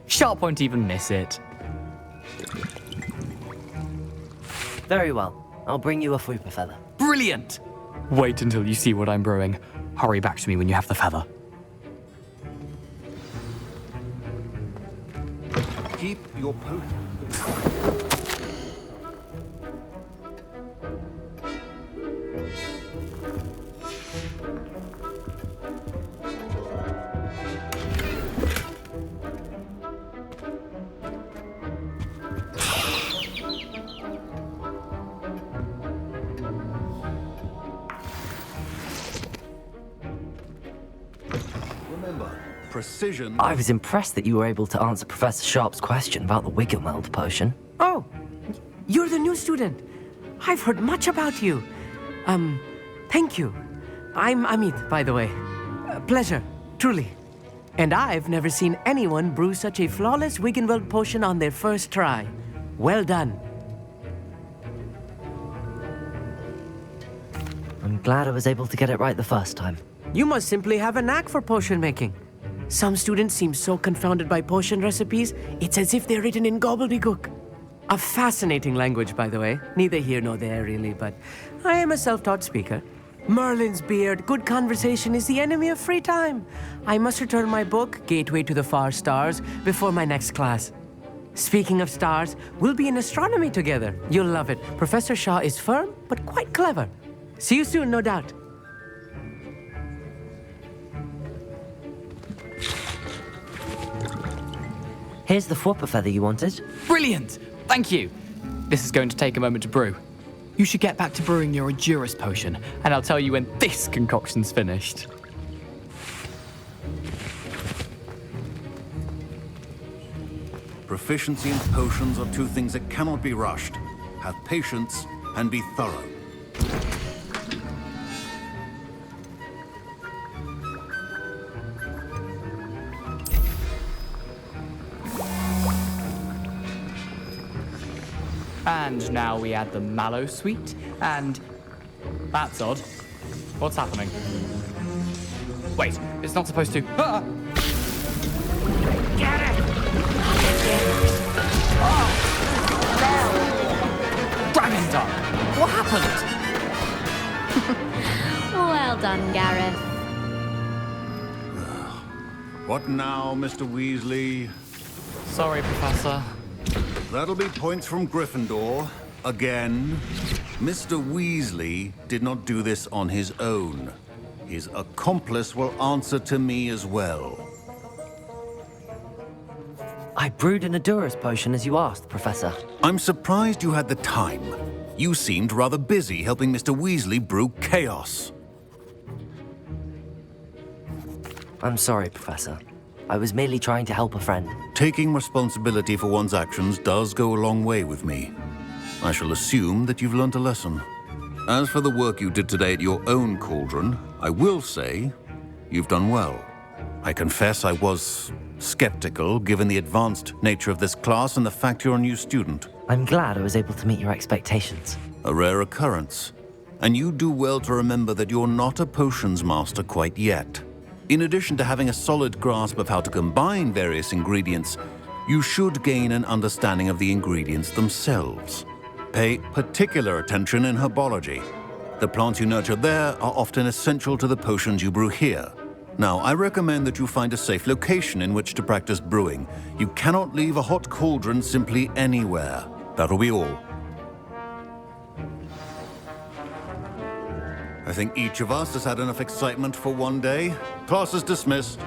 Sharp won't even miss it. Very well. I'll bring you a Fwooper feather. Brilliant! Wait until you see what I'm brewing. Hurry back to me when you have the feather. Keep your potion. Precision. I was impressed that you were able to answer Professor Sharp's question about the Wiggenweld potion. Oh, you're the new student. I've heard much about you. Thank you. I'm Amit, by the way. Pleasure, truly. And I've never seen anyone brew such a flawless Wiggenweld potion on their first try. Well done. I'm glad I was able to get it right the first time. You must simply have a knack for potion making. Some students seem so confounded by potion recipes, it's as if they're written in gobbledygook. A fascinating language, by the way. Neither here nor there, really, but I am a self-taught speaker. Merlin's beard, good conversation is the enemy of free time. I must return my book, Gateway to the Far Stars, before my next class. Speaking of stars, we'll be in astronomy together. You'll love it. Professor Shaw is firm, but quite clever. See you soon, no doubt. Here's the Fwooper feather you wanted. Brilliant! Thank you. This is going to take a moment to brew. You should get back to brewing your Edurus potion, and I'll tell you when this concoction's finished. Proficiency in potions are two things that cannot be rushed. Have patience and be thorough. And now we add the mallow sweet, and... That's odd. What's happening? Wait, it's not supposed to... Ah! Get it! Oh! No! Dragon Dog! What happened? Well done, Gareth. What now, Mr. Weasley? Sorry, Professor. That'll be points from Gryffindor. Again. Mr. Weasley did not do this on his own. His accomplice will answer to me as well. I brewed an Adurus potion as you asked, Professor. I'm surprised you had the time. You seemed rather busy helping Mr. Weasley brew chaos. I'm sorry, Professor. I was merely trying to help a friend. Taking responsibility for one's actions does go a long way with me. I shall assume that you've learnt a lesson. As for the work you did today at your own cauldron, I will say you've done well. I confess I was skeptical, given the advanced nature of this class and the fact you're a new student. I'm glad I was able to meet your expectations. A rare occurrence. And you do well to remember that you're not a potions master quite yet. In addition to having a solid grasp of how to combine various ingredients, you should gain an understanding of the ingredients themselves. Pay particular attention in herbology. The plants you nurture there are often essential to the potions you brew here. Now, I recommend that you find a safe location in which to practice brewing. You cannot leave a hot cauldron simply anywhere. That'll be all. I think each of us has had enough excitement for one day. Class is dismissed.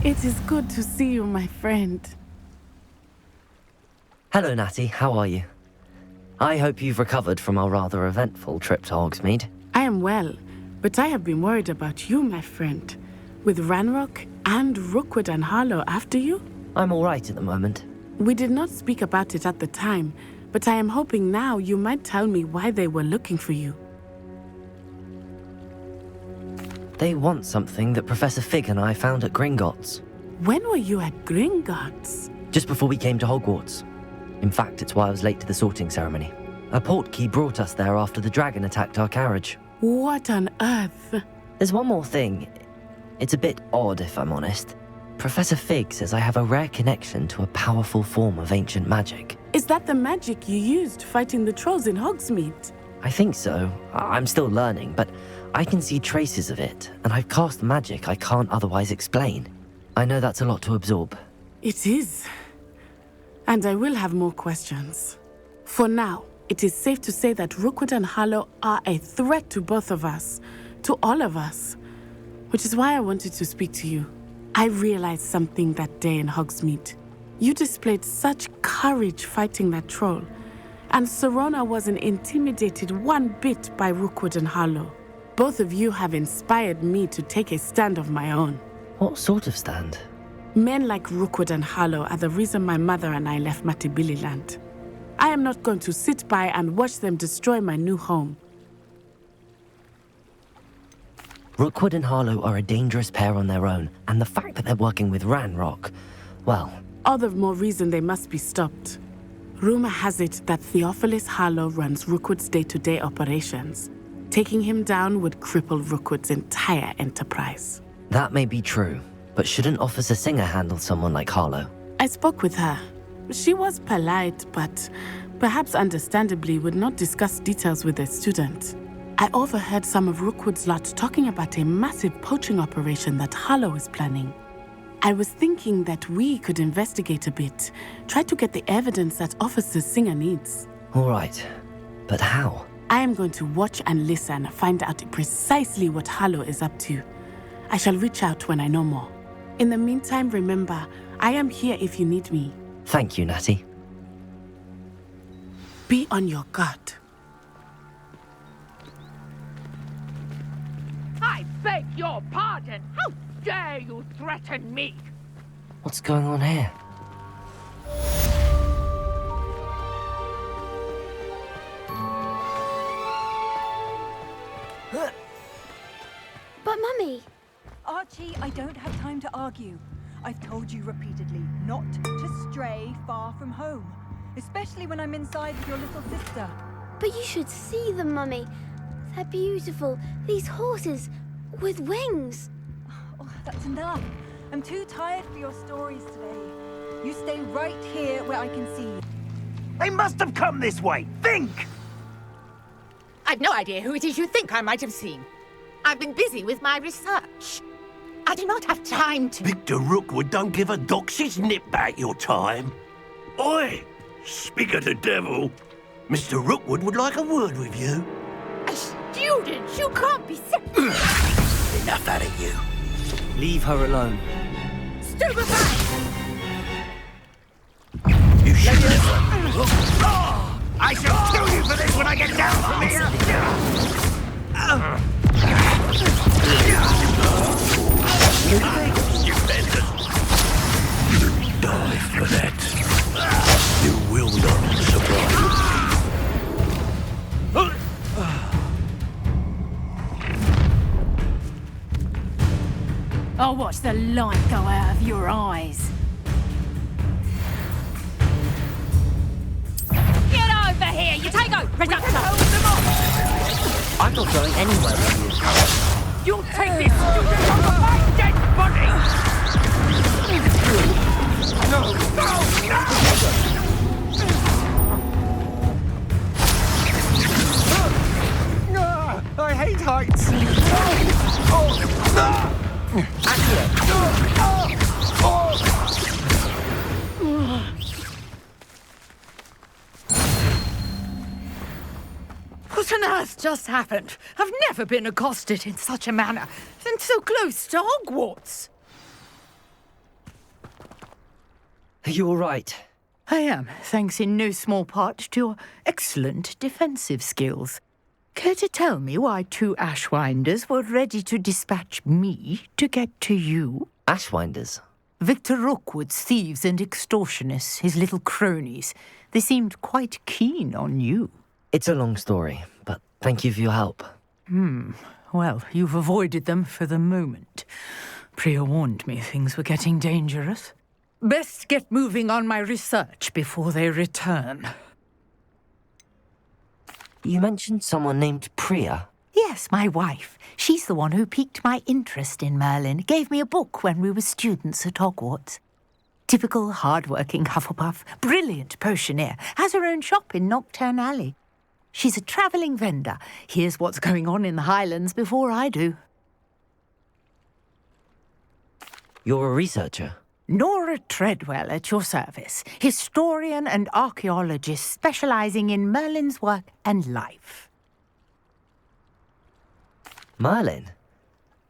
It is good to see you, my friend. Hello, Natty. How are you? I hope you've recovered from our rather eventful trip to Hogsmeade. I am well, but I have been worried about you, my friend. With Ranrock and Rookwood and Harlow after you? I'm all right at the moment. We did not speak about it at the time, but I am hoping now you might tell me why they were looking for you. They want something that Professor Fig and I found at Gringotts. When were you at Gringotts? Just before we came to Hogwarts. In fact, it's why I was late to the sorting ceremony. A portkey brought us there after the dragon attacked our carriage. What on earth? There's one more thing. It's a bit odd, if I'm honest. Professor Fig says I have a rare connection to a powerful form of ancient magic. Is that the magic you used fighting the trolls in Hogsmeade? I think so. I'm still learning, but I can see traces of it, and I've cast magic I can't otherwise explain. I know that's a lot to absorb. It is. And I will have more questions. For now, it is safe to say that Rookwood and Harlow are a threat to both of us, to all of us. Which is why I wanted to speak to you. I realized something that day in Hogsmeade. You displayed such courage fighting that troll, and Serona wasn't intimidated one bit by Rookwood and Harlow. Both of you have inspired me to take a stand of my own. What sort of stand? Men like Rookwood and Harlow are the reason my mother and I left Matibili Land. I am not going to sit by and watch them destroy my new home. Rookwood and Harlow are a dangerous pair on their own, and the fact that they're working with Ranrock, well... All the more reason they must be stopped. Rumor has it that Theophilus Harlow runs Rookwood's day-to-day operations. Taking him down would cripple Rookwood's entire enterprise. That may be true, but shouldn't Officer Singer handle someone like Harlow? I spoke with her. She was polite, but perhaps understandably would not discuss details with a student. I overheard some of Rookwood's lot talking about a massive poaching operation that Harlow is planning. I was thinking that we could investigate a bit, try to get the evidence that Officer Singer needs. All right, but how? I am going to watch and listen, find out precisely what Harlow is up to. I shall reach out when I know more. In the meantime, remember, I am here if you need me. Thank you, Natty. Be on your guard. I beg your pardon. How dare you threaten me? What's going on here? But Mummy... Archie, I don't have time to argue. I've told you repeatedly not to stray far from home, especially when I'm inside with your little sister. But you should see them, Mummy. They're beautiful. These horses with wings. Oh, that's enough. I'm too tired for your stories today. You stay right here where I can see you. They must have come this way. Think! I've no idea who it is you think I might have seen. I've been busy with my research. I do not have time to... Victor Rookwood don't give a doxy's nip back your time. Oi! Speak of the devil. Mr. Rookwood would like a word with you. A student? You can't be... Enough out of you. Leave her alone. Stupefy! You should never... I shall kill you for this when I get down from here! Stupendous. You die for that. You will not survive. I'll watch the light go out of your eyes. Get over here! You take over! I'm not going anywhere with you. You'll take this student from my dead body! No! No! I hate heights! What on earth just happened? I've never been accosted in such a manner, and so close to Hogwarts. Are you all right? I am, thanks in no small part to your excellent defensive skills. Care to tell me why 2 Ashwinders were ready to dispatch me to get to you? Ashwinders? Victor Rookwood's thieves and extortionists, his little cronies. They seemed quite keen on you. It's a long story, but thank you for your help. Well, you've avoided them for the moment. Priya warned me things were getting dangerous. Best get moving on my research before they return. You mentioned someone named Priya. Yes, my wife. She's the one who piqued my interest in Merlin. Gave me a book when we were students at Hogwarts. Typical hard-working Hufflepuff, brilliant potioneer, has her own shop in Nocturne Alley. She's a travelling vendor. Hears what's going on in the Highlands before I do. You're a researcher? Nora Treadwell at your service. Historian and archaeologist specialising in Merlin's work and life. Merlin?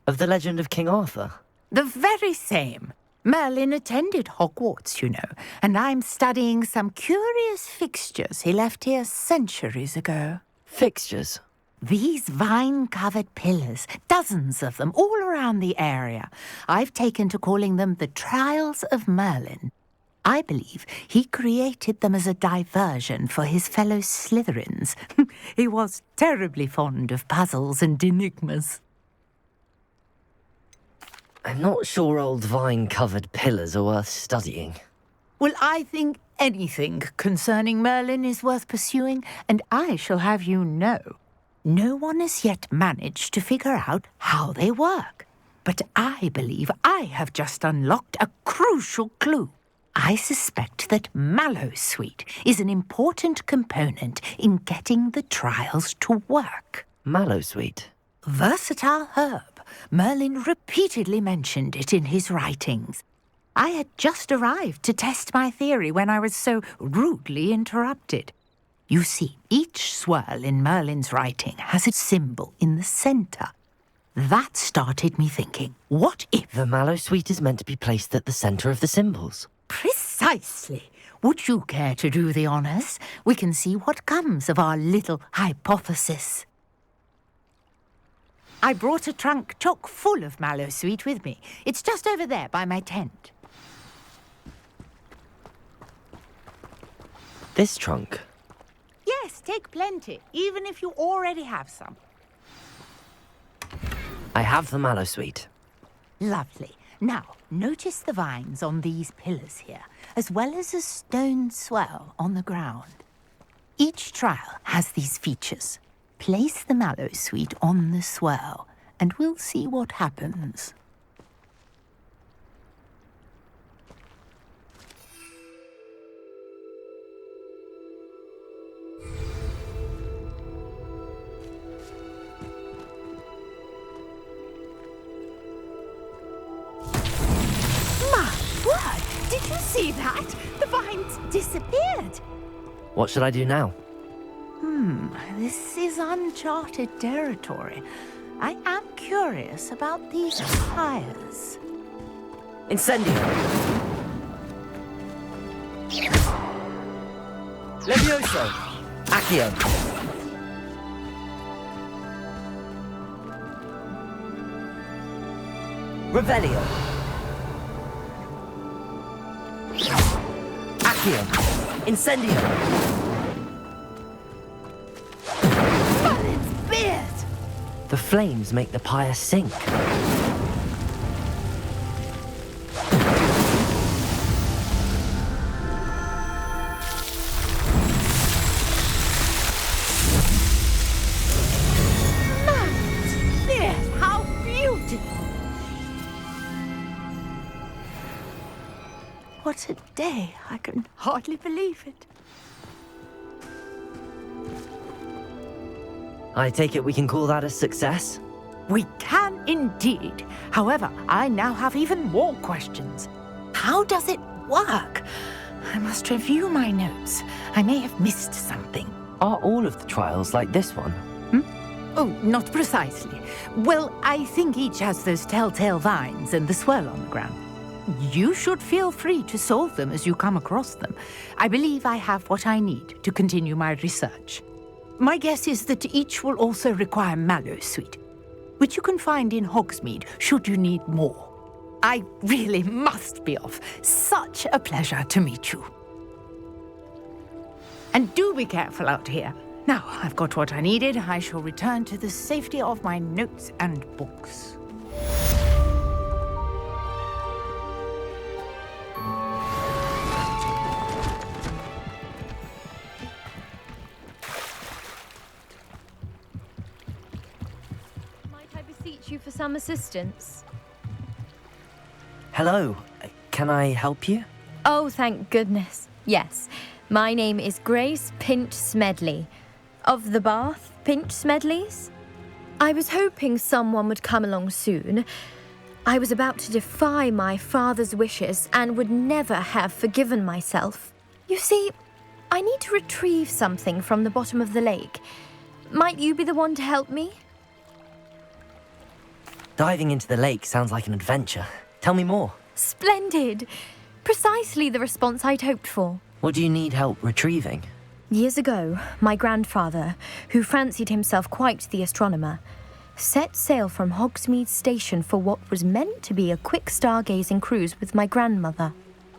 Of the legend of King Arthur? The very same. Merlin attended Hogwarts, you know, and I'm studying some curious fixtures he left here centuries ago. Fixtures? These vine-covered pillars, dozens of them, all around the area. I've taken to calling them the Trials of Merlin. I believe he created them as a diversion for his fellow Slytherins. He was terribly fond of puzzles and enigmas. I'm not sure old vine-covered pillars are worth studying. Well, I think anything concerning Merlin is worth pursuing, and I shall have you know, no one has yet managed to figure out how they work. But I believe I have just unlocked a crucial clue. I suspect that Mallowsweet is an important component in getting the trials to work. Mallowsweet? Versatile herb. Merlin repeatedly mentioned it in his writings. I had just arrived to test my theory when I was so rudely interrupted. You see, each swirl in Merlin's writing has a symbol in the centre. That started me thinking, what if... The Mallowsweet is meant to be placed at the centre of the symbols. Precisely. Would you care to do the honours? We can see what comes of our little hypothesis. I brought a trunk chock full of Mallowsweet with me. It's just over there by my tent. This trunk? Yes, take plenty, even if you already have some. I have the Mallowsweet. Lovely. Now, notice the vines on these pillars here, as well as a stone swell on the ground. Each trial has these features. Place the Mallowsweet on the swell, and we'll see what happens. Did you see that? The vines disappeared. What should I do now? This is uncharted territory. I am curious about these fires. Incendio! Levioso! Accio! Revelio! Accio! Incendio! The flames make the pyre sink. Yes, how beautiful! What a day! I can hardly believe it. I take it we can call that a success? We can indeed. However, I now have even more questions. How does it work? I must review my notes. I may have missed something. Are all of the trials like this one? Oh, not precisely. Well, I think each has those telltale vines and the swirl on the ground. You should feel free to solve them as you come across them. I believe I have what I need to continue my research. My guess is that each will also require Mallowsweet, which you can find in Hogsmeade should you need more. I really must be off. Such a pleasure to meet you. And do be careful out here. Now I've got what I needed, I shall return to the safety of my notes and books. You for some assistance. Hello. Can I help you? Oh, thank goodness. Yes. My name is Grace Pinch Smedley. Of the Bath Pinch Smedleys. I was hoping someone would come along soon. I was about to defy my father's wishes and would never have forgiven myself. You see, I need to retrieve something from the bottom of the lake. Might you be the one to help me? Diving into the lake sounds like an adventure. Tell me more. Splendid! Precisely the response I'd hoped for. What do you need help retrieving? Years ago, my grandfather, who fancied himself quite the astronomer, set sail from Hogsmeade Station for what was meant to be a quick stargazing cruise with my grandmother.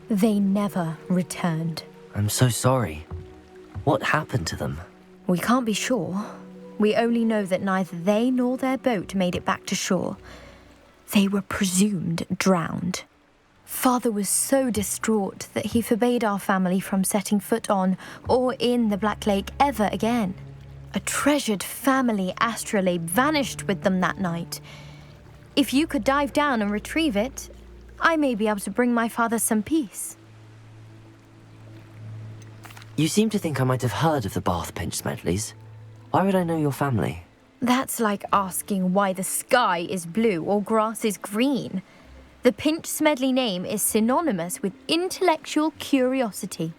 They never returned. I'm so sorry. What happened to them? We can't be sure. We only know that neither they nor their boat made it back to shore. They were presumed drowned. Father was so distraught that he forbade our family from setting foot on or in the Black Lake ever again. A treasured family astrolabe vanished with them that night. If you could dive down and retrieve it, I may be able to bring my father some peace. You seem to think I might have heard of the Bath Pinch Smedleys. Why would I know your family? That's like asking why the sky is blue or grass is green. The Pinch Smedley name is synonymous with intellectual curiosity.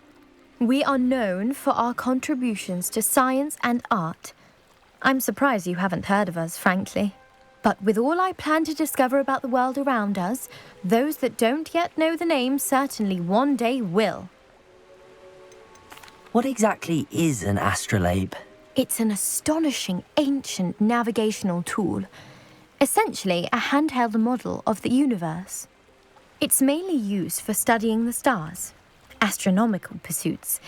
We are known for our contributions to science and art. I'm surprised you haven't heard of us, frankly. But with all I plan to discover about the world around us, those that don't yet know the name certainly one day will. What exactly is an astrolabe? It's an astonishing ancient navigational tool. Essentially a handheld model of the universe. It's mainly used for studying the stars, astronomical pursuits,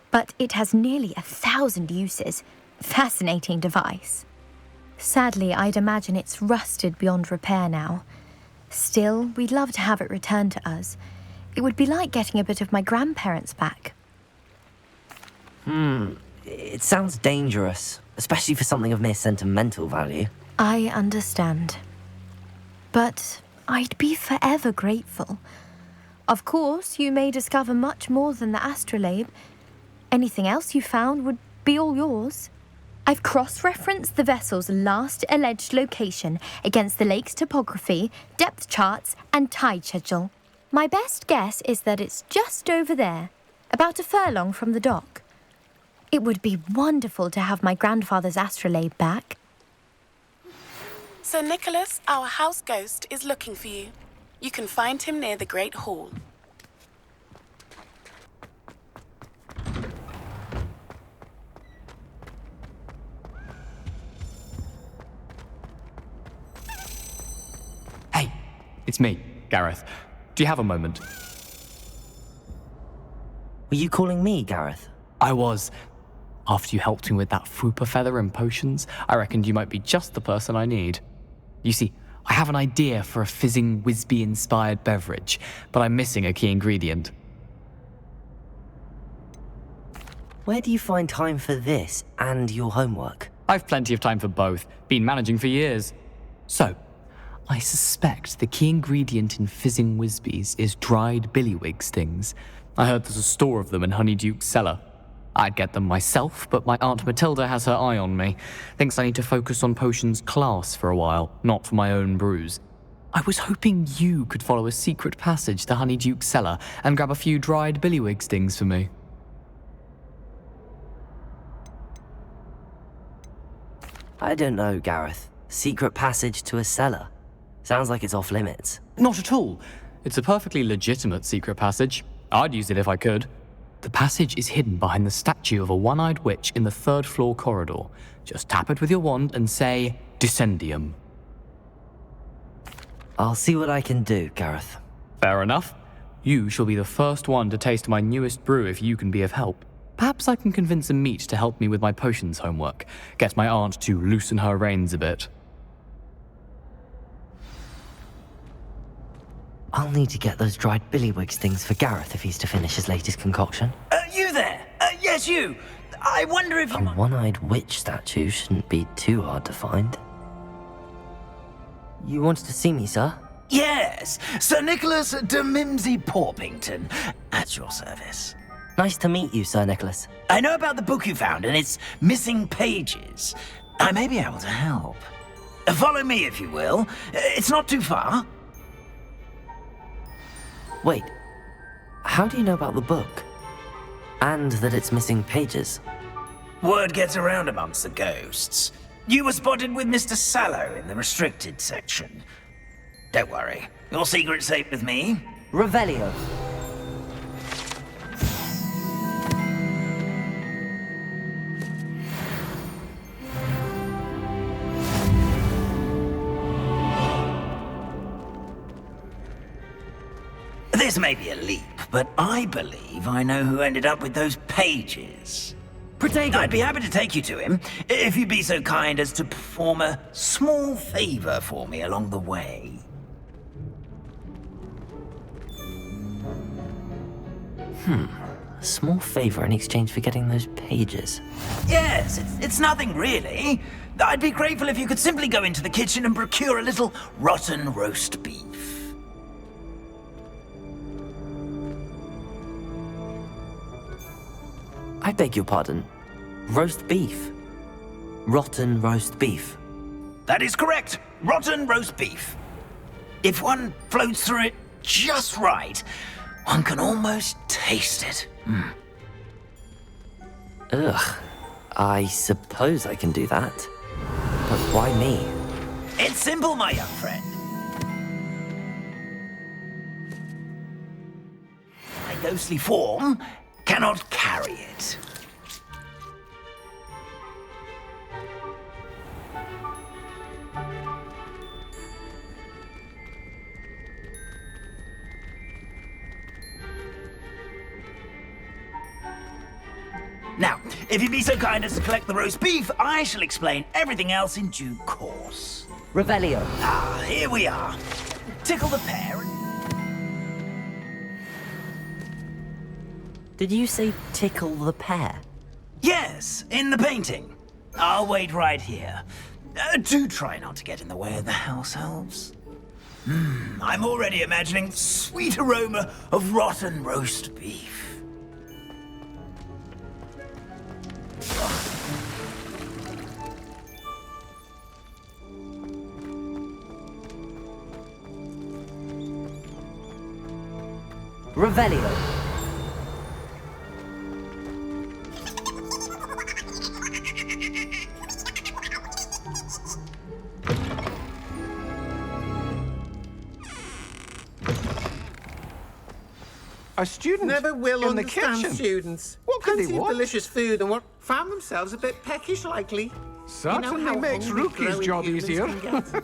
but it has nearly 1,000 uses. Fascinating device. Sadly, I'd imagine it's rusted beyond repair now. Still, we'd love to have it returned to us. It would be like getting a bit of my grandparents back. It sounds dangerous, especially for something of mere sentimental value. I understand. But I'd be forever grateful. Of course, you may discover much more than the astrolabe. Anything else you found would be all yours. I've cross-referenced the vessel's last alleged location against the lake's topography, depth charts, and tide schedule. My best guess is that it's just over there, about a furlong from the dock. It would be wonderful to have my grandfather's astrolabe back. Sir Nicholas, our house ghost, is looking for you. You can find him near the Great Hall. Hey, it's me, Gareth. Do you have a moment? Were you calling me, Gareth? I was. After you helped me with that Fupa feather and potions, I reckoned you might be just the person I need. You see, I have an idea for a fizzing Wisby-inspired beverage, but I'm missing a key ingredient. Where do you find time for this and your homework? I've plenty of time for both. Been managing for years. So, I suspect the key ingredient in fizzing Wisbies is dried billywig stings. I heard there's a store of them in Honeyduke's cellar. I'd get them myself, but my Aunt Matilda has her eye on me. Thinks I need to focus on potions class for a while, not for my own brews. I was hoping you could follow a secret passage to Honeyduke's cellar and grab a few dried billywig stings for me. I don't know, Gareth. Secret passage to a cellar. Sounds like it's off limits. Not at all. It's a perfectly legitimate secret passage. I'd use it if I could. The passage is hidden behind the statue of a one-eyed witch in the third-floor corridor. Just tap it with your wand and say, Descendium. I'll see what I can do, Gareth. Fair enough. You shall be the first one to taste my newest brew if you can be of help. Perhaps I can convince a meat to help me with my potions homework. Get my aunt to loosen her reins a bit. I'll need to get those dried billywig stings for Gareth if he's to finish his latest concoction. You there? Yes, you. I wonder if you... A one-eyed witch statue shouldn't be too hard to find. You wanted to see me, sir? Yes, Sir Nicholas de Mimsy Porpington, at your service. Nice to meet you, Sir Nicholas. I know about the book you found and its missing pages. I may be able to help. Follow me, if you will. It's not too far. Wait, how do you know about the book? And that it's missing pages? Word gets around amongst the ghosts. You were spotted with Mr. Sallow in the restricted section. Don't worry, your secret's safe with me. Revelio. This may be a leap, but I believe I know who ended up with those pages. Protagonist! I'd be happy to take you to him, if you'd be so kind as to perform a small favor for me along the way. A small favor in exchange for getting those pages. Yes, it's nothing really. I'd be grateful if you could simply go into the kitchen and procure a little rotten roast beef. I beg your pardon. Roast beef. Rotten roast beef. That is correct. Rotten roast beef. If one floats through it just right, one can almost taste it. Ugh. I suppose I can do that. But why me? It's simple, my young friend. My ghostly form cannot carry it. Now, if you'd be so kind as to collect the roast beef, I shall explain everything else in due course. Revelio. Ah, here we are. Tickle the pear. Did you say tickle the pear? Yes, in the painting. I'll wait right here. Do try not to get in the way of the house elves. I'm already imagining the sweet aroma of rotten roast beef. Revelio. A student never will in the understand kitchen. students. What could Plenty they of want? delicious food and what found themselves a bit peckish likely. Certainly how makes hungry Rookie's growing job humans easier. can get.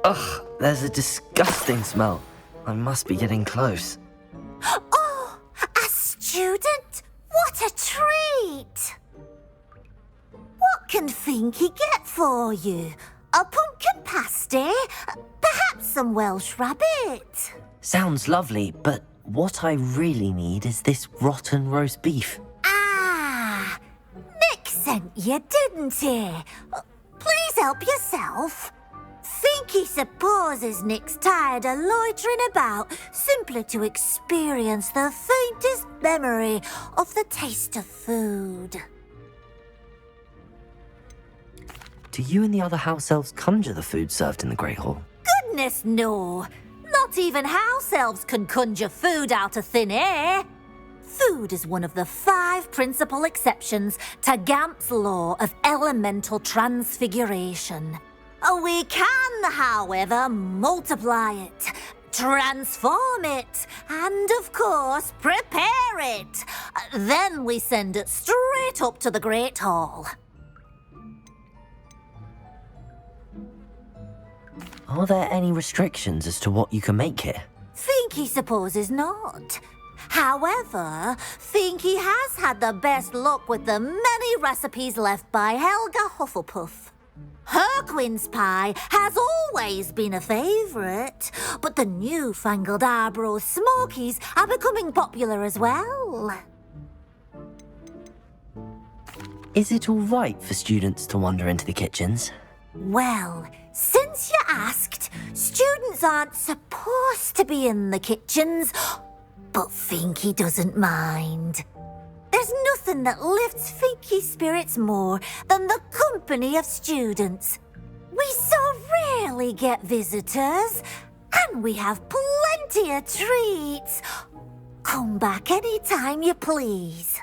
Ugh, there's a disgusting smell. I must be getting close. Oh, a student? What a treat! What can Finky get for you? A pumpkin pasty? Perhaps some Welsh rabbit? Sounds lovely, but what I really need is this rotten roast beef. Ah, Nick sent you, didn't he? Please help yourself. Finky supposes Nick's tired of loitering about simply to experience the faintest memory of the taste of food. Do you and the other house elves conjure the food served in the Great Hall? Goodness, no. Not even house elves can conjure food out of thin air. Food is one of the 5 principal exceptions to Gamp's law of elemental transfiguration. We can, however, multiply it, transform it, and, of course, prepare it. Then we send it straight up to the Great Hall. Are there any restrictions as to what you can make here? Finky supposes not. However, Finky has had the best luck with the many recipes left by Helga Hufflepuff. Her quince pie has always been a favourite, but the newfangled Arbroath Smokies are becoming popular as well. Is it all right for students to wander into the kitchens? Well, since you asked, students aren't supposed to be in the kitchens, but Finky doesn't mind. There's nothing that lifts Finky's spirits more than the company of students. We so rarely get visitors, and we have plenty of treats. Come back any time you please.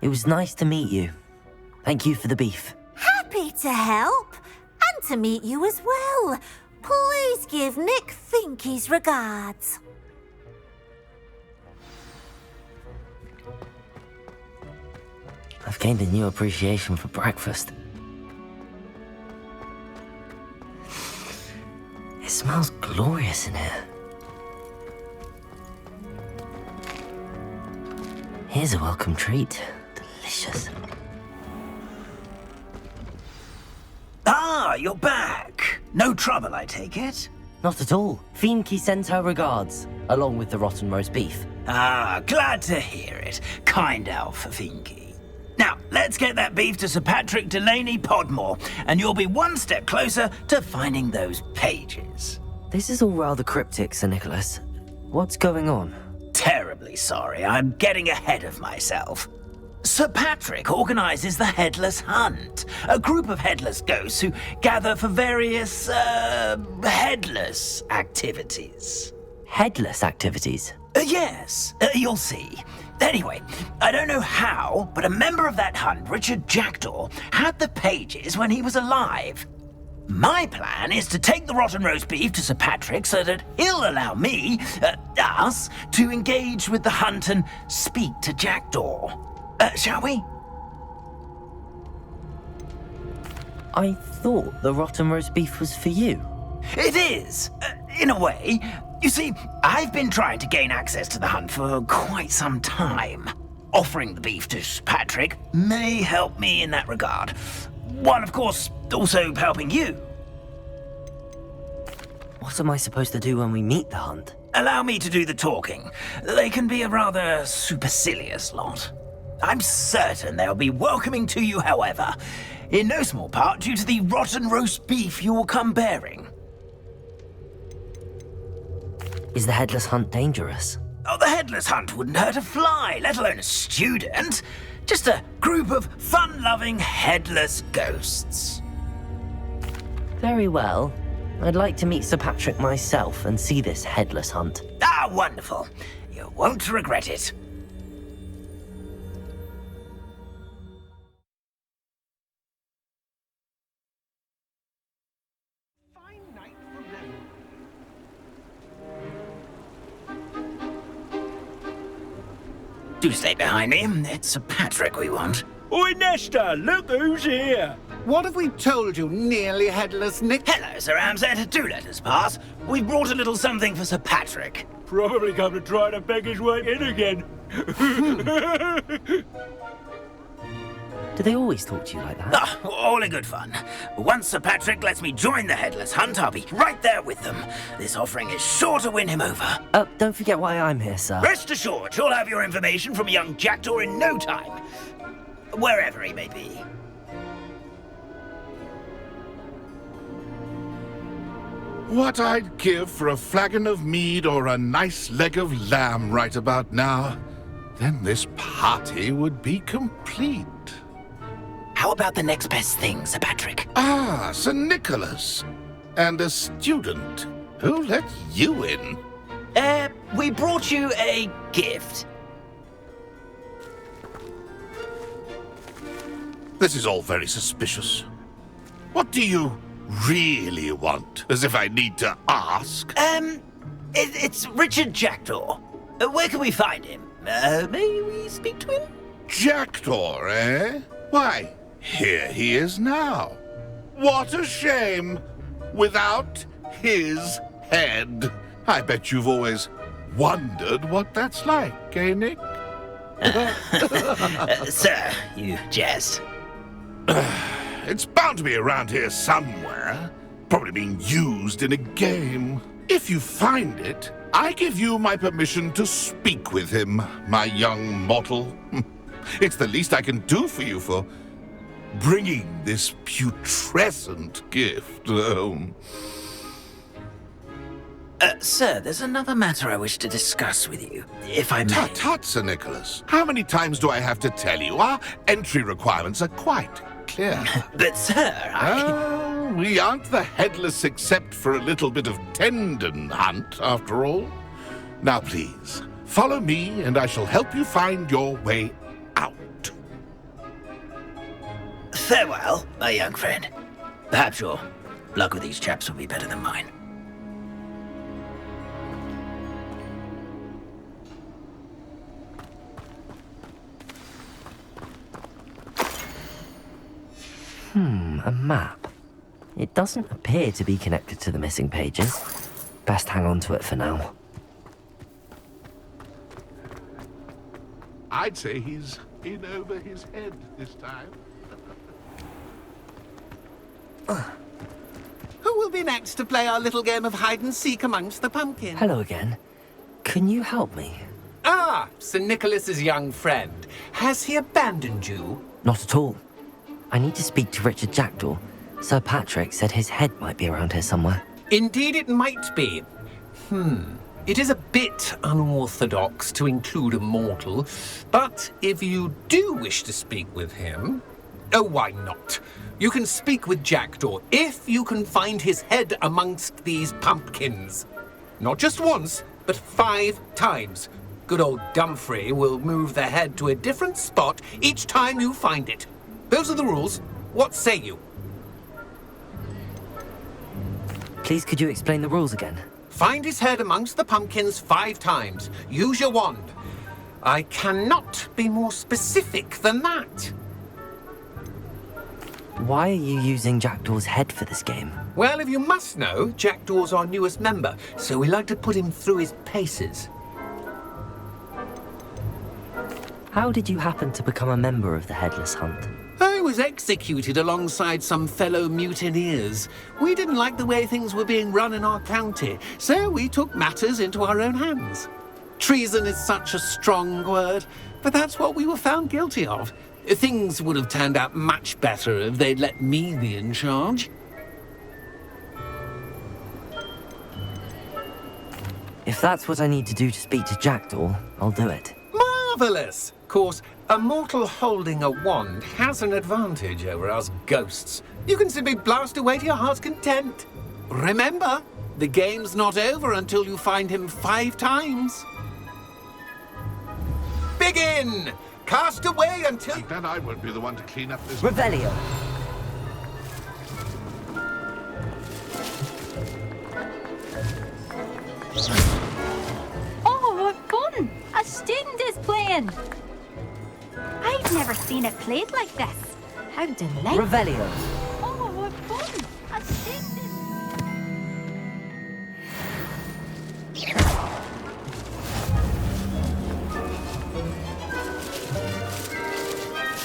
It was nice to meet you. Thank you for the beef. Happy to help, and to meet you as well. Please give Nick Finky's regards. A I've gained a new appreciation for breakfast. It smells glorious in here. Here's a welcome treat. Delicious. Ah, you're back. No trouble, I take it? Not at all. Fiendkey sends her regards, along with the rotten roast beef. Ah, glad to hear it. Kind elf, Fiendkey. Now, let's get that beef to Sir Patrick Delaney Podmore, and you'll be one step closer to finding those pages. This is all rather cryptic, Sir Nicholas. What's going on? Terribly sorry, I'm getting ahead of myself. Sir Patrick organises the Headless Hunt, a group of headless ghosts who gather for various, headless activities. Headless activities? Yes, you'll see. Anyway, I don't know how, but a member of that hunt, Richard Jackdaw, had the pages when he was alive. My plan is to take the rotten roast beef to Sir Patrick so that he'll allow me, us, to engage with the hunt and speak to Jackdaw. Shall we? I thought the rotten roast beef was for you. It is, in a way. You see, I've been trying to gain access to the hunt for quite some time. Offering the beef to Sir Patrick may help me in that regard. While, of course, also helping you. What am I supposed to do when we meet the hunt? Allow me to do the talking. They can be a rather supercilious lot. I'm certain they'll be welcoming to you, however, in no small part due to the rotten roast beef you will come bearing. Is the Headless Hunt dangerous? Oh, the Headless Hunt wouldn't hurt a fly, let alone a student. Just a group of fun-loving headless ghosts. Very well. I'd like to meet Sir Patrick myself and see this Headless Hunt. Ah, wonderful. You won't regret it. Do stay behind me. It's Sir Patrick we want. Oi, Nesta, look who's here. What have we told you, nearly headless Nick? Hello, Sir Ramsed. Do let us pass. We've brought a little something for Sir Patrick. Probably come to try to beg his way in again. Do they always talk to you like that? Ah, all in good fun. Once Sir Patrick lets me join the Headless Hunt, I'll be right there with them. This offering is sure to win him over. Don't forget why I'm here, sir. Rest assured, you'll have your information from young Jackdaw in no time. Wherever he may be. What I'd give for a flagon of mead or a nice leg of lamb right about now. Then this party would be complete. How about the next best thing, Sir Patrick? Ah, Sir Nicholas. And a student. Who let you in? We brought you a gift. This is all very suspicious. What do you really want? As if I need to ask. It's Richard Jackdaw. Where can we find him? May we speak to him? Jackdaw, eh? Why, here he is now. What a shame. Without his head. I bet you've always wondered what that's like, eh, Nick? Sir, you jest. It's bound to be around here somewhere. Probably being used in a game. If you find it, I give you my permission to speak with him, my young mortal. It's the least I can do for you for bringing this putrescent gift home. Sir, there's another matter I wish to discuss with you, if I may. Tut, Sir Nicholas. How many times do I have to tell you? Our entry requirements are quite clear. But, sir, we aren't the headless except for a little bit of tendon hunt, after all. Now, please, follow me, and I shall help you find your way out. Farewell, my young friend. Perhaps your luck with these chaps will be better than mine. A map. It doesn't appear to be connected to the missing pages. Best hang on to it for now. I'd say he's in over his head this time. Who will be next to play our little game of hide-and-seek amongst the pumpkins? Hello again. Can you help me? Ah, Sir Nicholas's young friend. Has he abandoned you? Not at all. I need to speak to Richard Jackdaw. Sir Patrick said his head might be around here somewhere. Indeed it might be. It is a bit unorthodox to include a mortal, but if you do wish to speak with him... Oh, why not? You can speak with Jackdaw if you can find his head amongst these pumpkins. Not just once, but 5 times. Good old Dumfrey will move the head to a different spot each time you find it. Those are the rules. What say you? Please, could you explain the rules again? Find his head amongst the pumpkins 5 times. Use your wand. I cannot be more specific than that. Why are you using Jackdaw's head for this game? Well, if you must know, Jackdaw's our newest member, so we like to put him through his paces. How did you happen to become a member of the Headless Hunt? I was executed alongside some fellow mutineers. We didn't like the way things were being run in our county, so we took matters into our own hands. Treason is such a strong word, but that's what we were found guilty of. Things would have turned out much better if they'd let me be in charge. If that's what I need to do to speak to Jackdaw, I'll do it. Marvellous! Of course, a mortal holding a wand has an advantage over us ghosts. You can simply blast away to your heart's content. Remember, the game's not over until you find him 5 times. Begin! Cast away until... Then I won't be the one to clean up this... Revelio! Oh, what fun! A student is playing! I've never seen it played like this. How delightful! Revelio! Oh, what fun! A student is...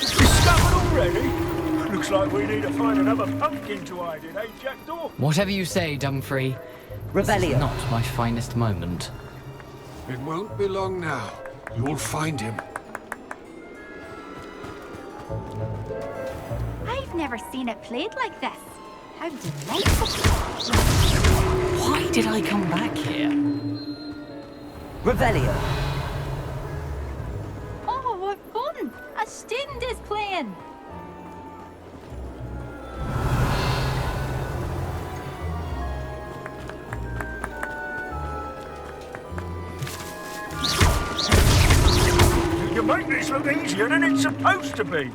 Discovered already? Looks like we need to find another pumpkin to hide in, eh, Jackdaw? Whatever you say, Dumfrey. This is not my finest moment. It won't be long now. You'll find him. I've never seen it played like this. How delightful! Why did I come back here? Revelio! Oh, what fun! A student is playing! You make this look easier than it's supposed to be.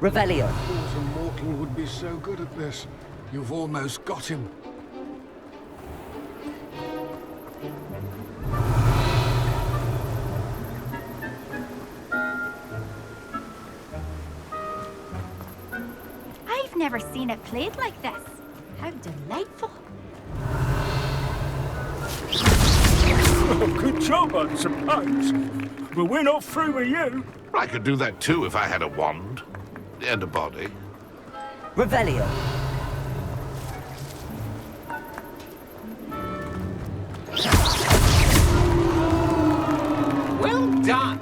Revelio. I thought a mortal would be so good at this. You've almost got him. I've never seen it played like this. How delightful! Good job, I suppose. But we're not through with you. I could do that too if I had a wand. And a body. Revelio. Well done!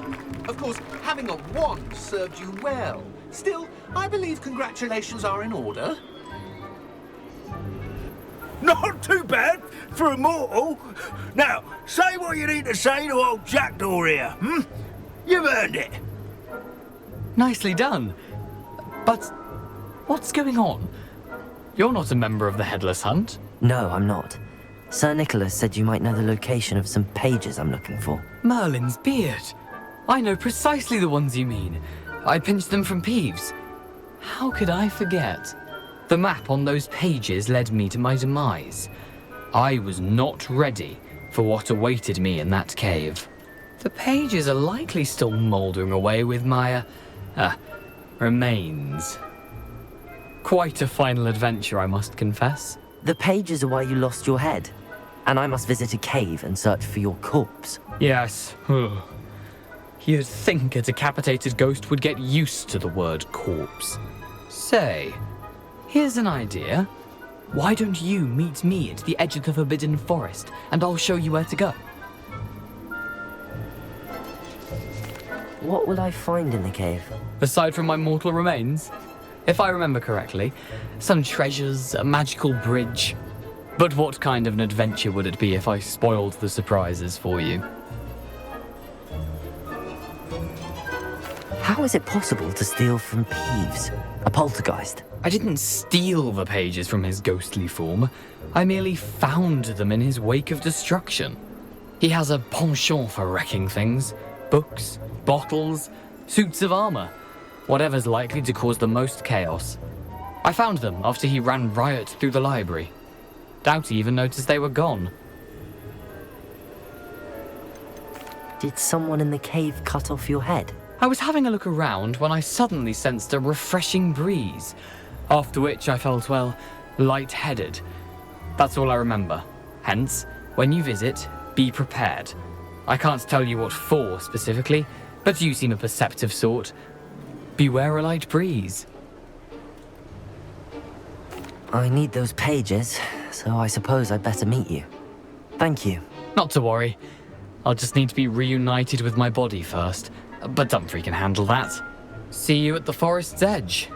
Of course, having a wand served you well. Still, I believe congratulations are in order. Not too bad for a mortal. Now, say what you need to say to old Jackdaw here, You've earned it. Nicely done. But what's going on? You're not a member of the Headless Hunt. No, I'm not. Sir Nicholas said you might know the location of some pages I'm looking for. Merlin's beard. I know precisely the ones you mean. I pinched them from Peeves. How could I forget? The map on those pages led me to my demise. I was not ready for what awaited me in that cave. The pages are likely still mouldering away with my, remains. Quite a final adventure, I must confess. The pages are why you lost your head, and I must visit a cave and search for your corpse. Yes. You'd think a decapitated ghost would get used to the word corpse. Say, here's an idea. Why don't you meet me at the edge of the Forbidden Forest, and I'll show you where to go? What will I find in the cave? Aside from my mortal remains? If I remember correctly, some treasures, a magical bridge. But what kind of an adventure would it be if I spoiled the surprises for you? How is it possible to steal from Peeves, a poltergeist? I didn't steal the pages from his ghostly form. I merely found them in his wake of destruction. He has a penchant for wrecking things. Books, bottles, suits of armor. Whatever's likely to cause the most chaos. I found them after he ran riot through the library. Doubt he even noticed they were gone. Did someone in the cave cut off your head? I was having a look around when I suddenly sensed a refreshing breeze, after which I felt, well, lightheaded. That's all I remember. Hence, when you visit, be prepared. I can't tell you what for specifically, but you seem a perceptive sort. Beware a light breeze. I need those pages, so I suppose I'd better meet you. Thank you. Not to worry. I'll just need to be reunited with my body first. But Dumfries can handle that. See you at the forest's edge.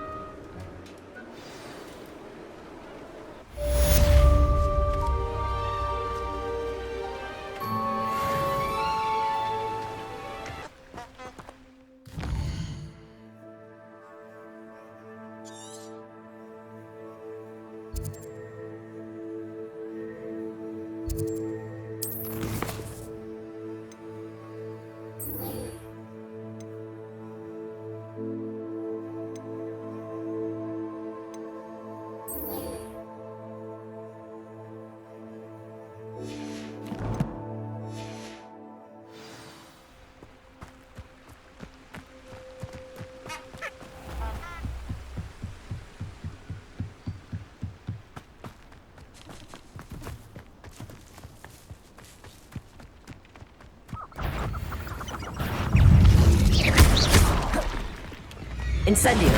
Incendio!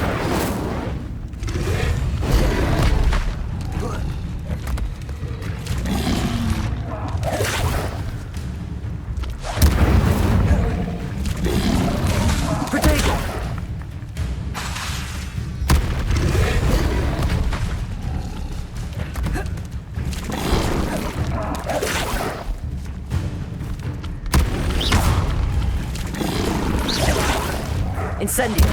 Incendio!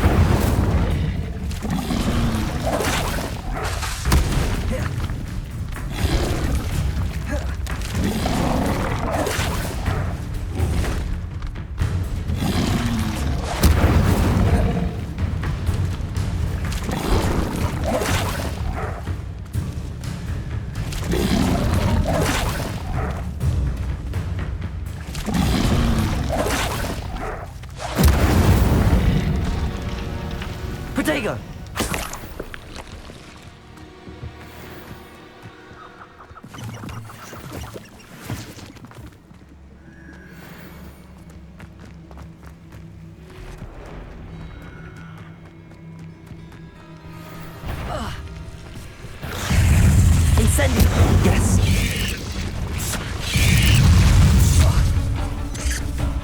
Protego! Incendio! Yes!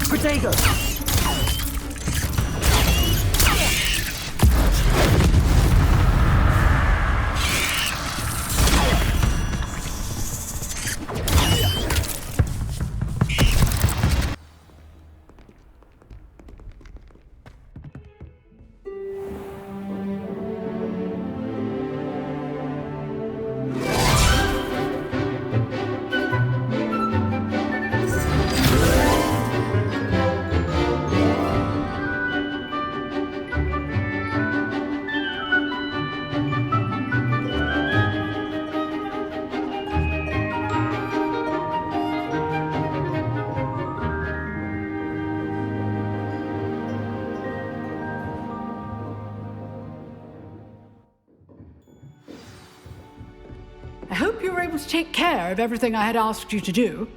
Protego! I hope you were able to take care of everything I had asked you to do.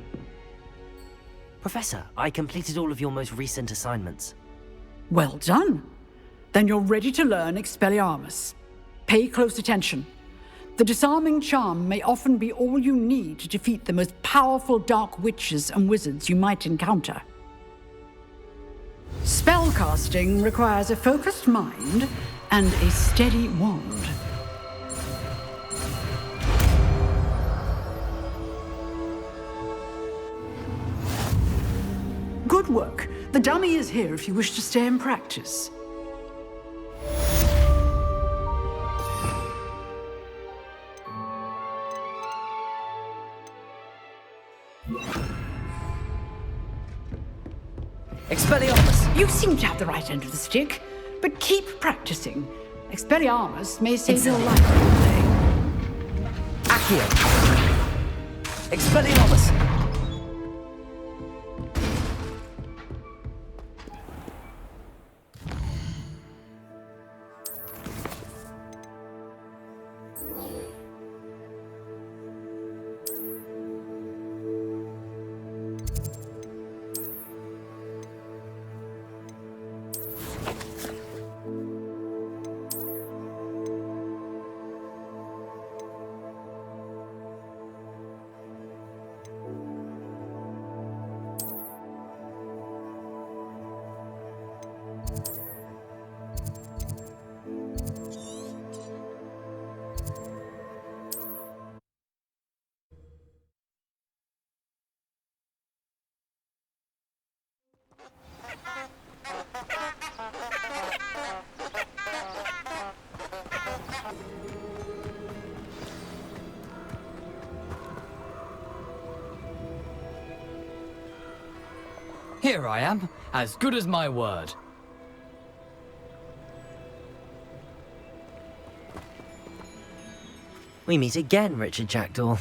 Professor, I completed all of your most recent assignments. Well done. Then you're ready to learn Expelliarmus. Pay close attention. The disarming charm may often be all you need to defeat the most powerful dark witches and wizards you might encounter. Spellcasting requires a focused mind and a steady wand. Good work. The dummy is here if you wish to stay and practice. Expelliarmus! You seem to have the right end of the stick, but keep practicing. Expelliarmus may save your life one day. Accio! Expelliarmus! Here I am, as good as my word. We meet again, Richard Jackdaw.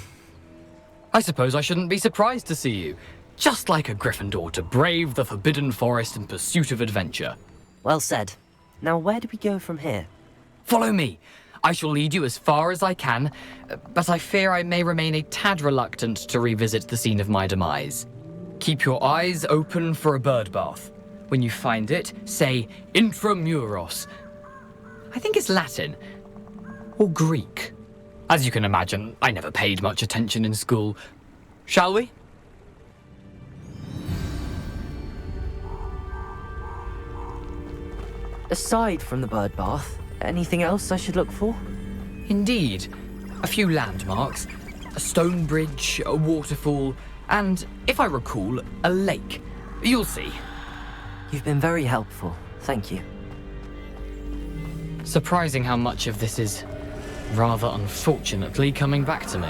I suppose I shouldn't be surprised to see you. Just like a Gryffindor to brave the Forbidden Forest in pursuit of adventure. Well said. Now where do we go from here? Follow me. I shall lead you as far as I can, but I fear I may remain a tad reluctant to revisit the scene of my demise. Keep your eyes open for a bird bath. When you find it, say intramuros. I think it's Latin. Or Greek. As you can imagine, I never paid much attention in school. Shall we? Aside from the bird bath, anything else I should look for? Indeed. A few landmarks, a stone bridge, a waterfall, and, if I recall, a lake. You'll see. You've been very helpful. Thank you. Surprising how much of this is, rather unfortunately, coming back to me.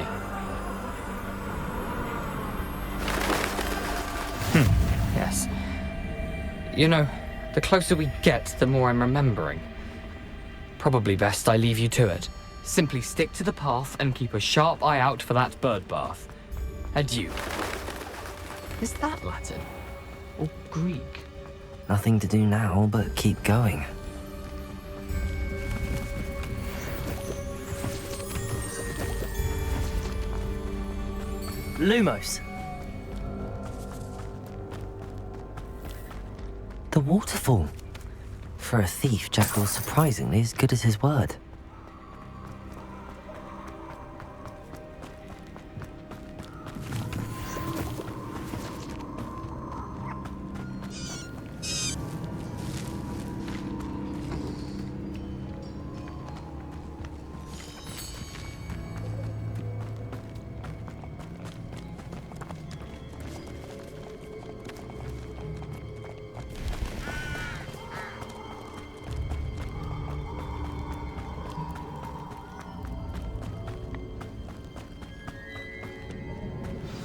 Yes. You know, the closer we get, the more I'm remembering. Probably best I leave you to it. Simply stick to the path and keep a sharp eye out for that bird bath. Adieu. Is that Latin? Or Greek? Nothing to do now but keep going. Lumos. The waterfall. For a thief, Jackal's surprisingly as good as his word.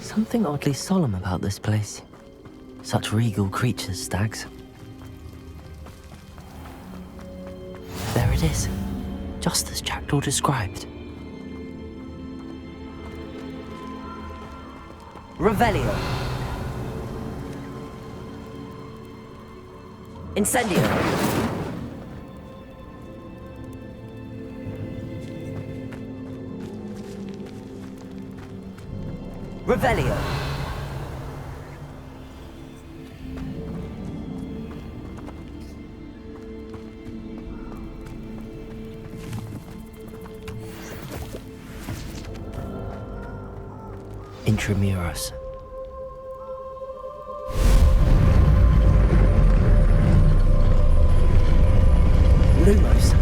Something oddly solemn about this place. Such regal creatures, stags. There it is, just as Jackdaw described. Revelio. Incendio. Revelio. Intramuros. Lumos.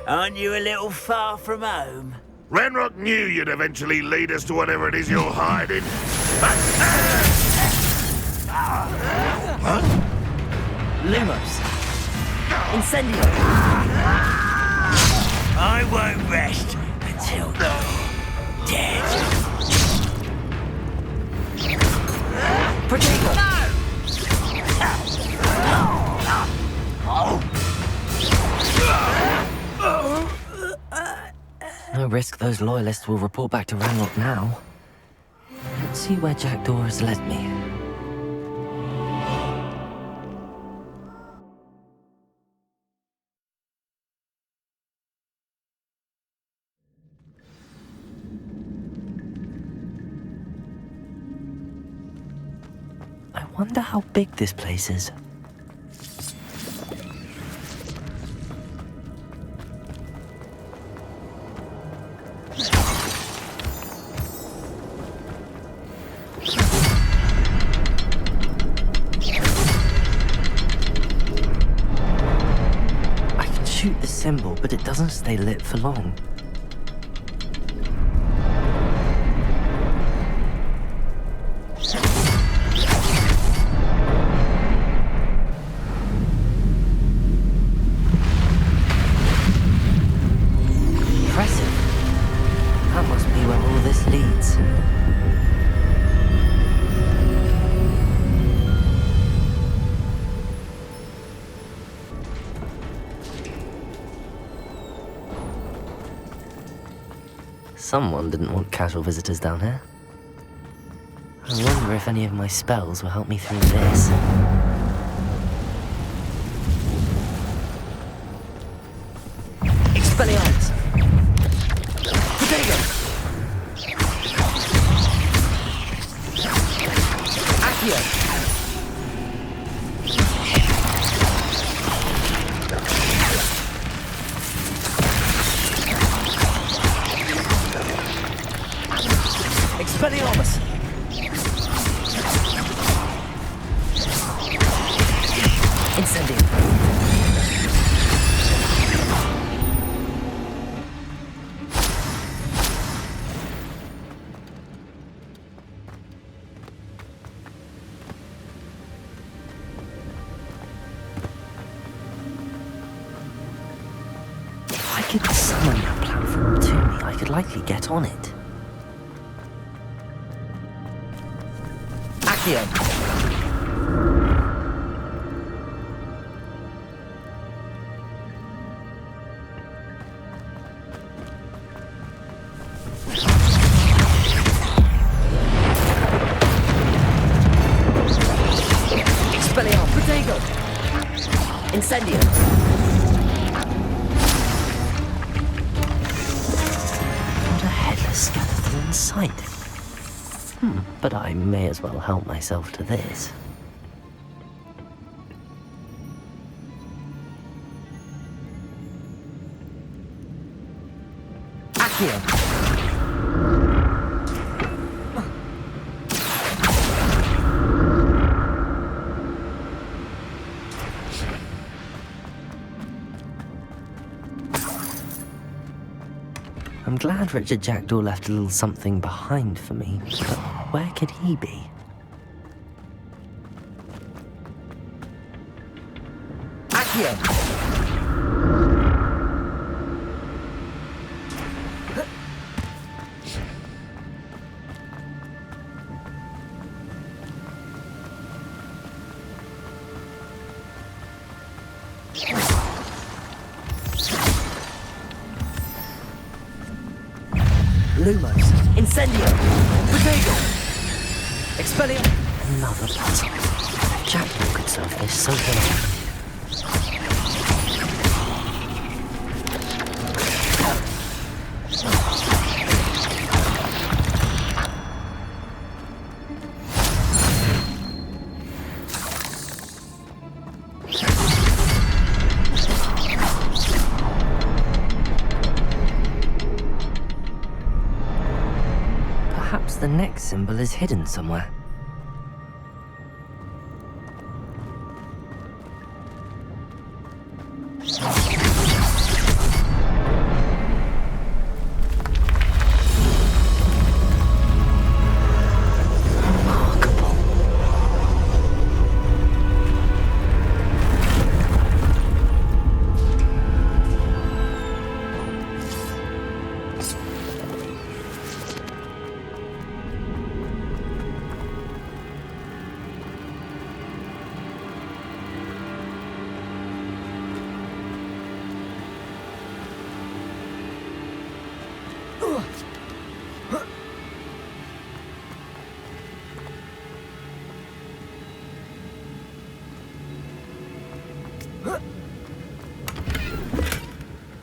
Aren't you a little far from home? Ranrock knew you'd eventually lead us to whatever it is you're hiding. Lumos. Incendio. I won't rest until you're dead. Protego. No risk those loyalists will report back to Ranrock now. Let's see where Jackdaw has led me. I wonder how big this place is. I can shoot the symbol, but it doesn't stay lit for long. Someone didn't want casual visitors down here. I wonder if any of my spells will help me through this. Expelliarmus! Protego! Accio! Expelliarmus! Incendio! If I could summon that platform to me, I could likely get on it. Accio! Expelliarmus! Protego! Incendio! Not a headless skeleton in sight. But I may as well help myself to this. Accio! I'm glad Richard Jackdaw left a little something behind for me, but where could he be? Accio! Lumos. Incendio. Protego. Expelliarmus. Another puzzle. Jackdaw could solve this so well. Perhaps the next symbol is hidden somewhere.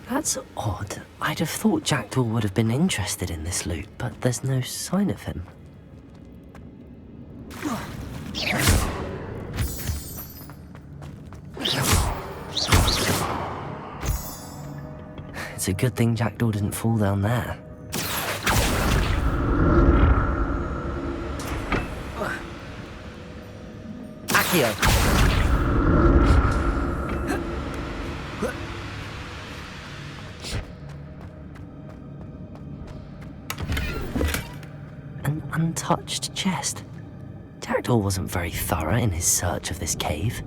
That's odd. I'd have thought Jackdaw would have been interested in this loot, but there's no sign of him. It's a good thing Jackdaw didn't fall down there. Accio! An untouched chest. Jackdaw wasn't very thorough in his search of this cave.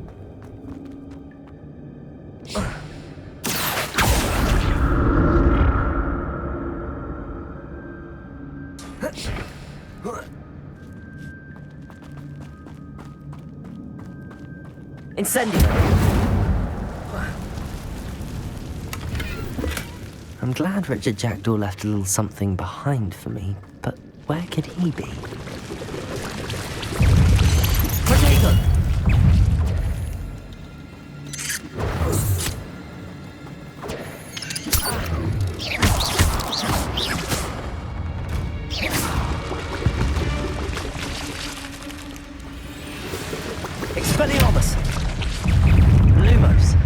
Incendio! I'm glad Richard Jackdaw left a little something behind for me, but where could he be? Potato! Expelliarmus! Lumos!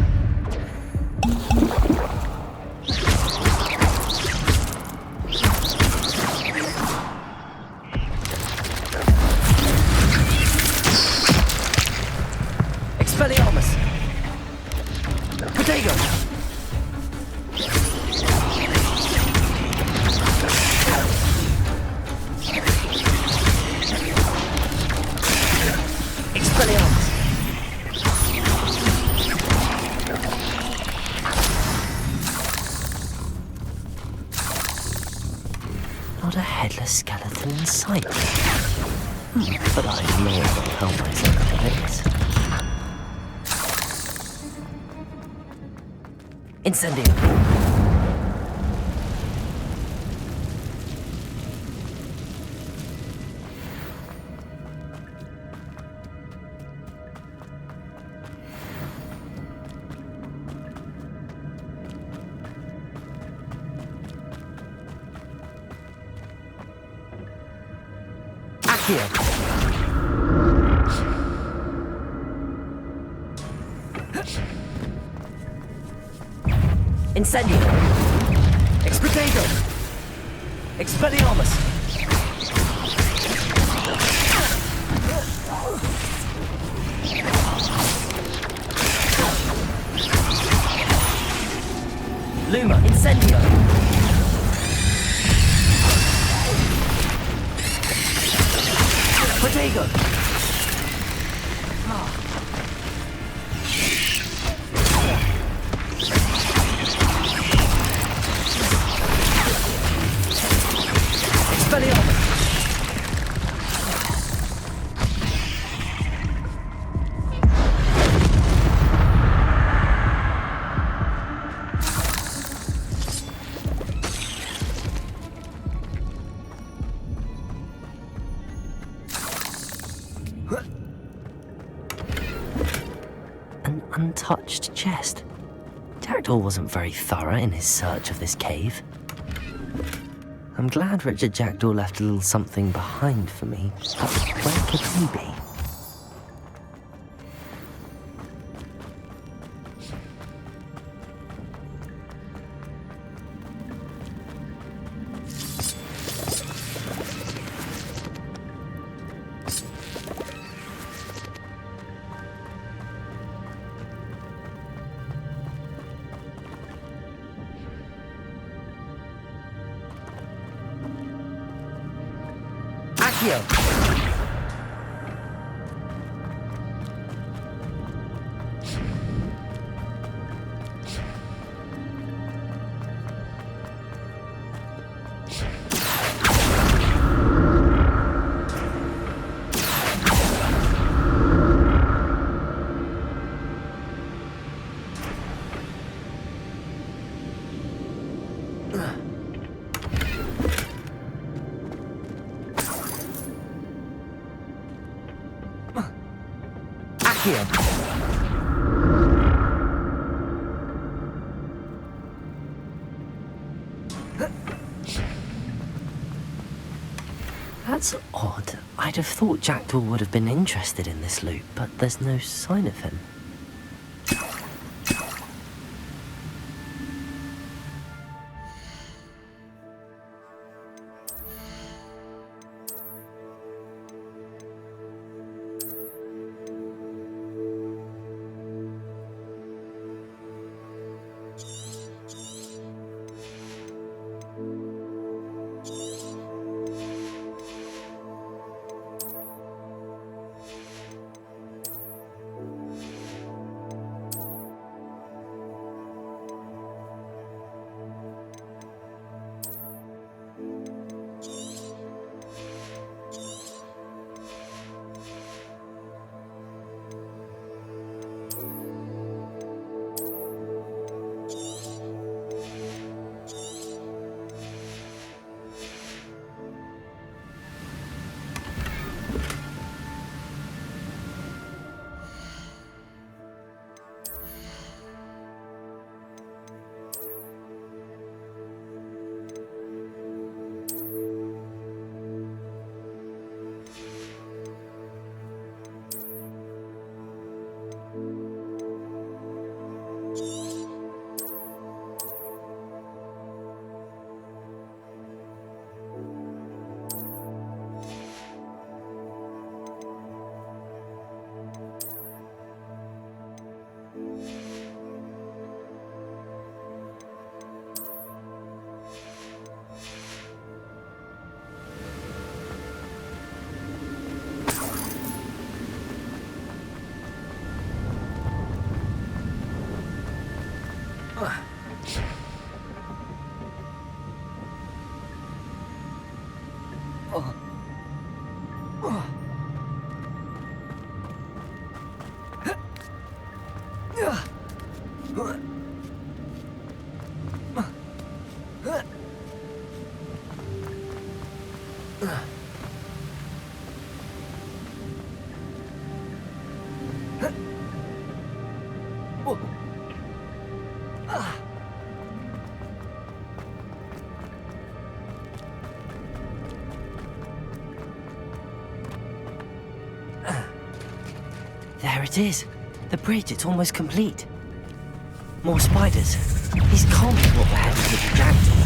Expelliarmus! Potato! Expelliarmus! Not a headless skeleton in sight. But I may as well help myself to this. Incendio! Accio! Incendio! Explotato! Expelliarmus! Luma! Incendio! Potato! Expelliarmus! An untouched chest. Jackdaw wasn't very thorough in his search of this cave. I'm glad Richard Jackdaw left a little something behind for me, but where could he be? Accio! That's odd. I'd have thought Jackdaw would have been interested in this loot, but there's no sign of him. There it is. The bridge, it's almost complete. More spiders. These can't be what the head of the Jackdaw.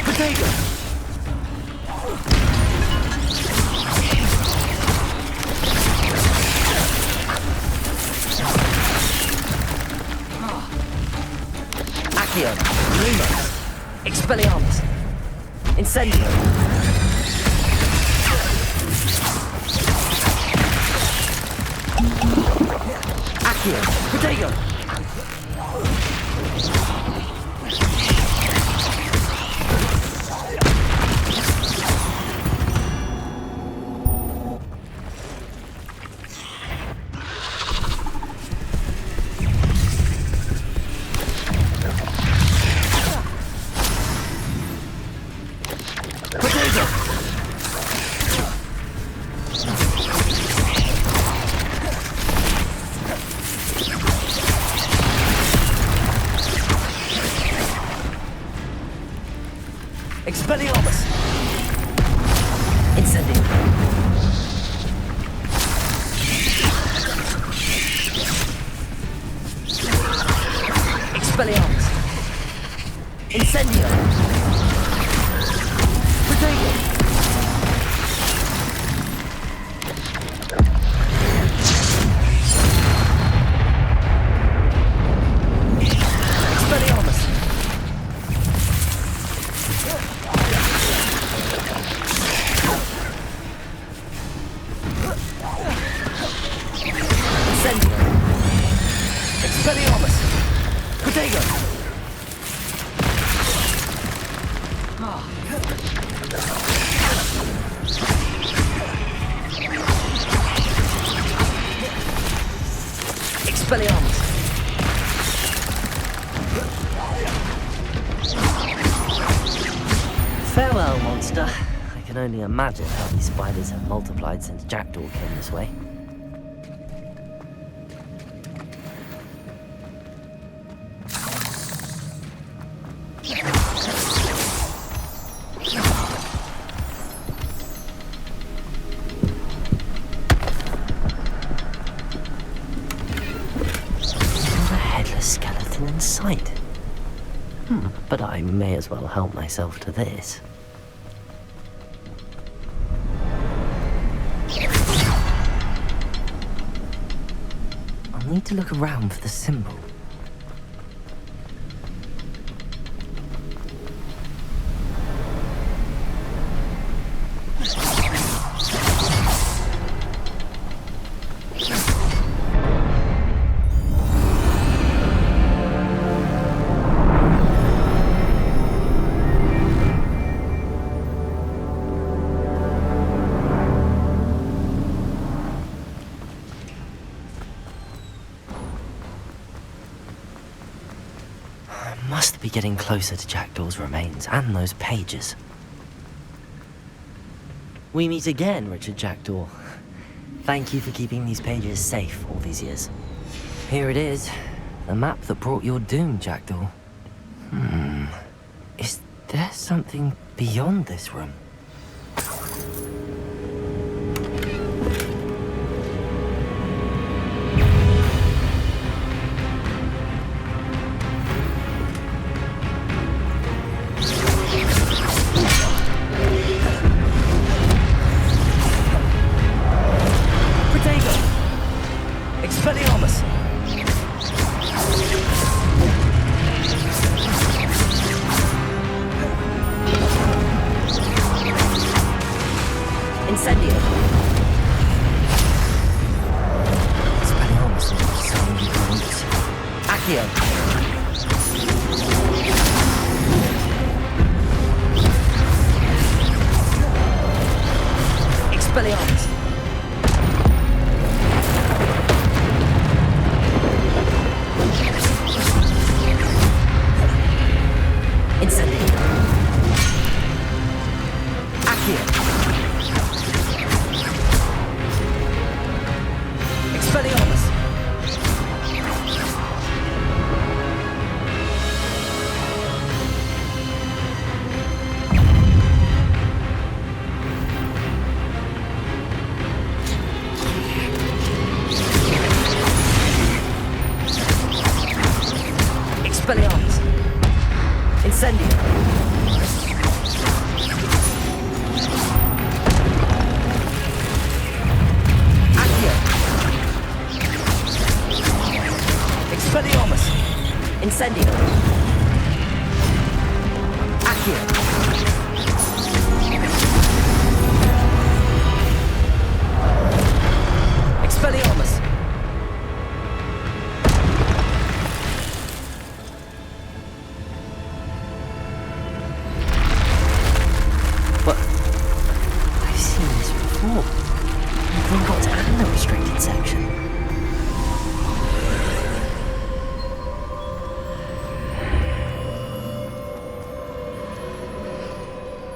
Potato! Accio, immerse, expelliarmus, incendio. Accio, potato. Expelliarmus! Incendio! Expelliarmus! Incendio! Potato! Expelliarmus! Farewell, monster. I can only imagine how these spiders have multiplied since Jackdaw came this way. Skeleton in sight. But I may as well help myself to this. I'll need to look around for the symbol. Must be getting closer to Jackdaw's remains and those pages. We meet again, Richard Jackdaw. Thank you for keeping these pages safe all these years. Here it is, the map that brought your doom, Jackdaw. Is there something beyond this room?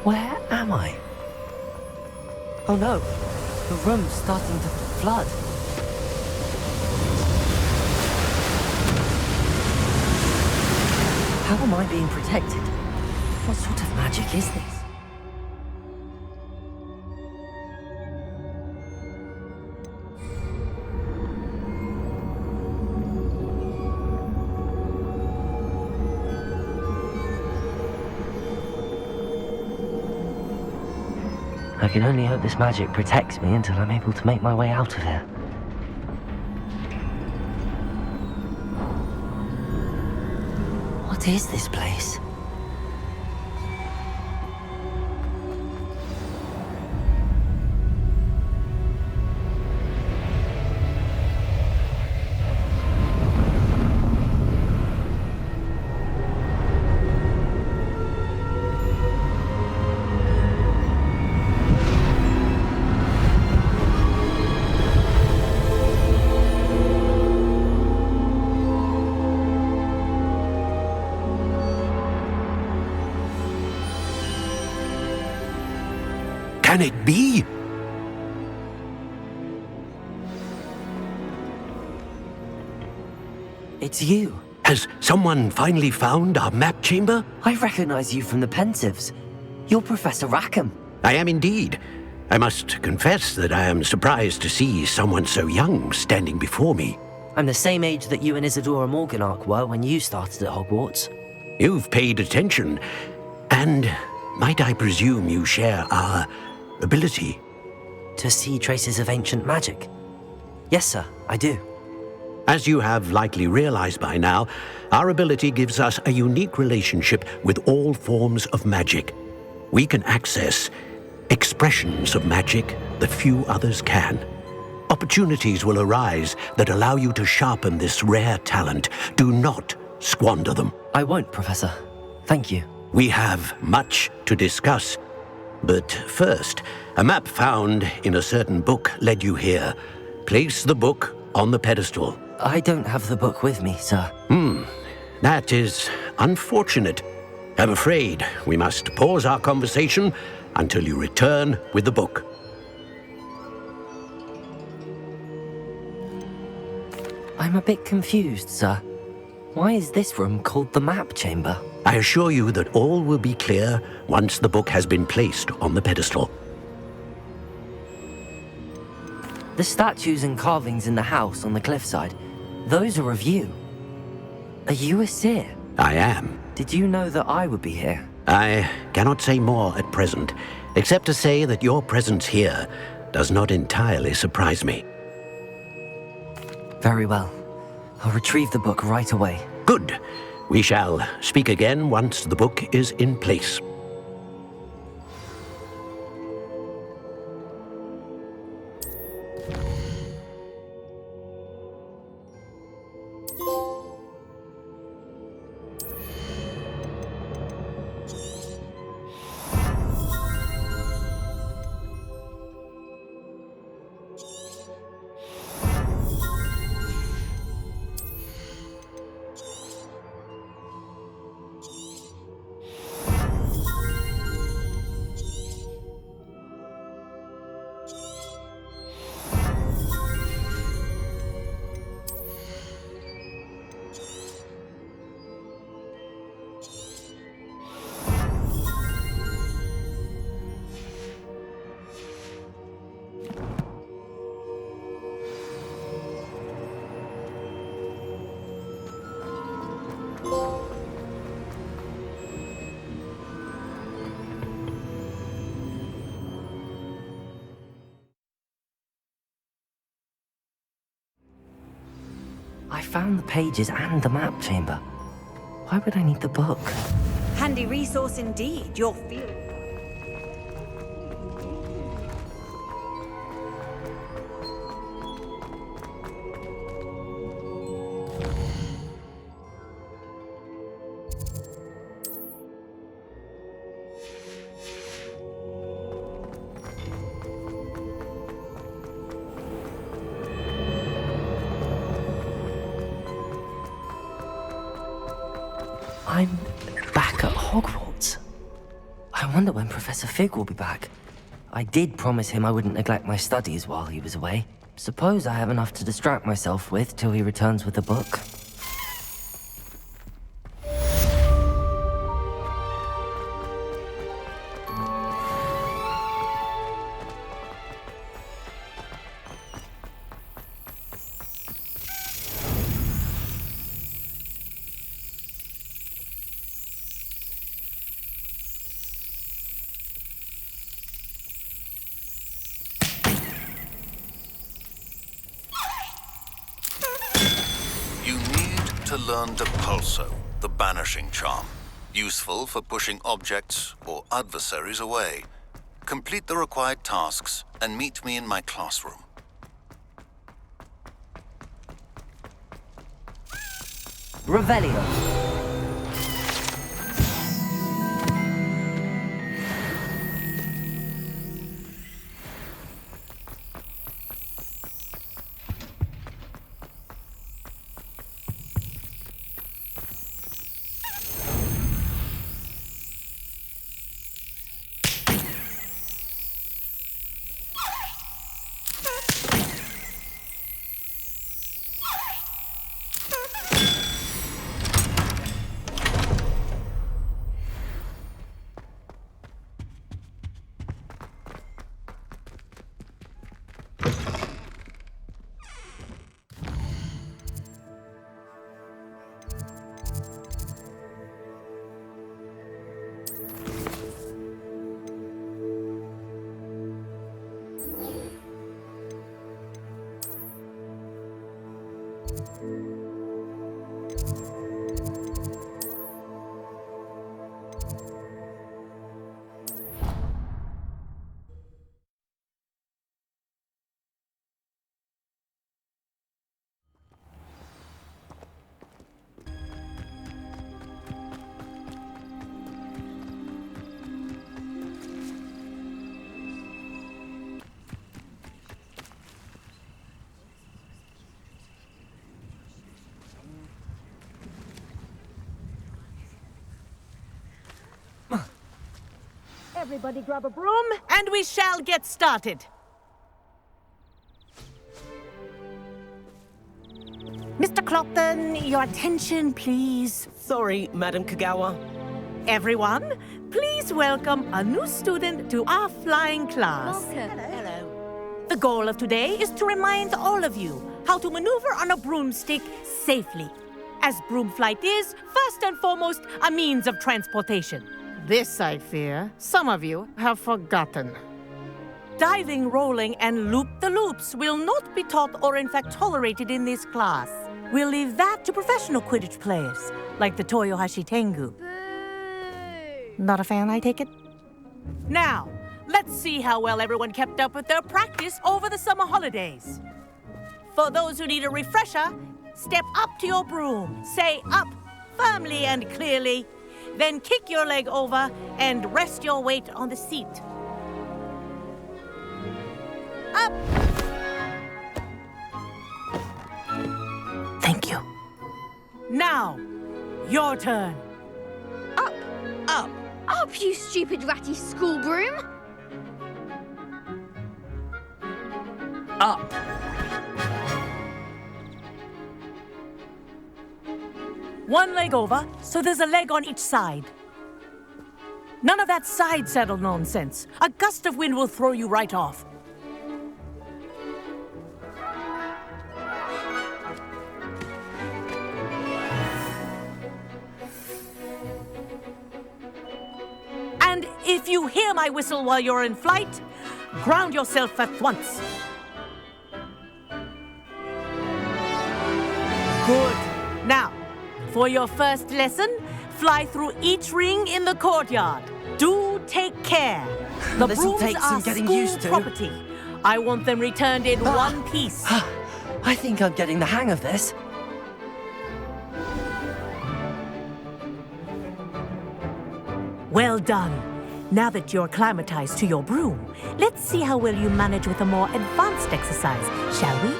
Where am I? Oh no, the room's starting to flood. How am I being protected? What sort of magic is this? I can only hope this magic protects me until I'm able to make my way out of here. What is this place? can it be? It's you. Has someone finally found our map chamber? I recognize you from the Pensives. You're Professor Rackham. I am indeed. I must confess that I am surprised to see someone so young standing before me. I'm the same age that you and Isadora Morganach were when you started at Hogwarts. You've paid attention, and might I presume you share our ability? To see traces of ancient magic? Yes, sir, I do. As you have likely realized by now, our ability gives us a unique relationship with all forms of magic. We can access expressions of magic that few others can. Opportunities will arise that allow you to sharpen this rare talent. Do not squander them. I won't, Professor. Thank you. We have much to discuss. But first, a map found in a certain book led you here. Place the book on the pedestal. I don't have the book with me, sir. That is unfortunate. I'm afraid we must pause our conversation until you return with the book. I'm a bit confused, sir. Why is this room called the map chamber? I assure you that all will be clear once the book has been placed on the pedestal. The statues and carvings in the house on the cliffside, those are of you. Are you a seer? I am. Did you know that I would be here? I cannot say more at present, except to say that your presence here does not entirely surprise me. Very well. I'll retrieve the book right away. Good. We shall speak again once the book is in place. I found the pages and the map chamber. Why would I need the book? Handy resource indeed, your field. I'm back at Hogwarts. I wonder when Professor Fig will be back. I did promise him I wouldn't neglect my studies while he was away. Suppose I have enough to distract myself with till he returns with the book. Learn Depulso, the banishing charm. Useful for pushing objects or adversaries away. Complete the required tasks and meet me in my classroom. Revelio. Everybody grab a broom, and we shall get started. Mr. Clopton, your attention, please. Sorry, Madam Kagawa. Everyone, please welcome a new student to our flying class. Welcome. Hello. The goal of today is to remind all of you how to maneuver on a broomstick safely, as broom flight is, first and foremost, a means of transportation. This, I fear, some of you have forgotten. Diving, rolling, and loop-the-loops will not be taught or in fact tolerated in this class. We'll leave that to professional Quidditch players, like the Toyohashi Tengu. Not a fan, I take it? Now, let's see how well everyone kept up with their practice over the summer holidays. For those who need a refresher, step up to your broom, say up firmly and clearly, then kick your leg over and rest your weight on the seat. Up! Thank you. Now, your turn. Up! Up! Up, you stupid ratty school broom! Up! One leg over, so there's a leg on each side. None of that side saddle nonsense. A gust of wind will throw you right off. And if you hear my whistle while you're in flight, ground yourself at once. Good. Now, for your first lesson, fly through each ring in the courtyard. Do take care. The This'll brooms take some are getting school used to. property. I want them returned in one piece. I think I'm getting the hang of this. Well done. Now that you're acclimatized to your broom, let's see how well you manage with a more advanced exercise, shall we?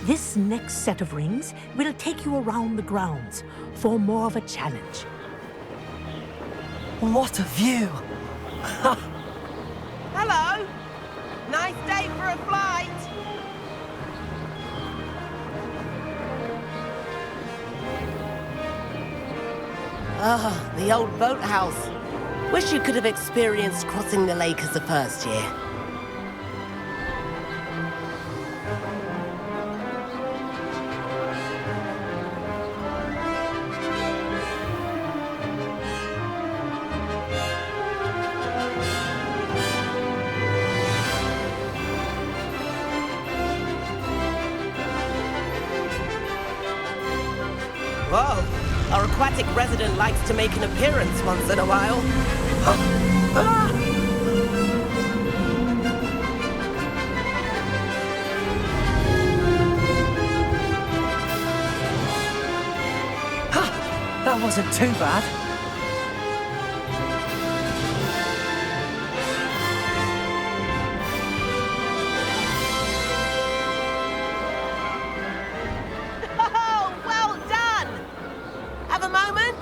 This next set of rings will take you around the grounds for more of a challenge. What a view! Hello! Nice day for a flight! Ah, the old boathouse. Wish you could have experienced crossing the lake as a first year. Whoa! Our aquatic resident likes to make an appearance once in a while. That wasn't too bad. Oh, well done! Have a moment?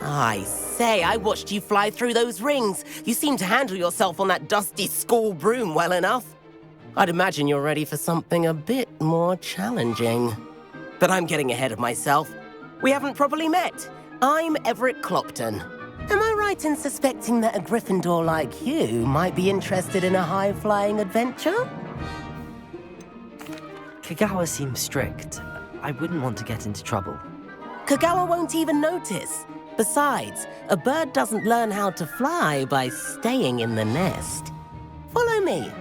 I say, I watched you fly through those rings. You seem to handle yourself on that dusty school broom well enough. I'd imagine you're ready for something a bit more challenging. But I'm getting ahead of myself. We haven't properly met. I'm Everett Clopton. Am I right in suspecting that a Gryffindor like you might be interested in a high-flying adventure? Kagawa seems strict. I wouldn't want to get into trouble. Kagawa won't even notice. Besides, a bird doesn't learn how to fly by staying in the nest. Follow me.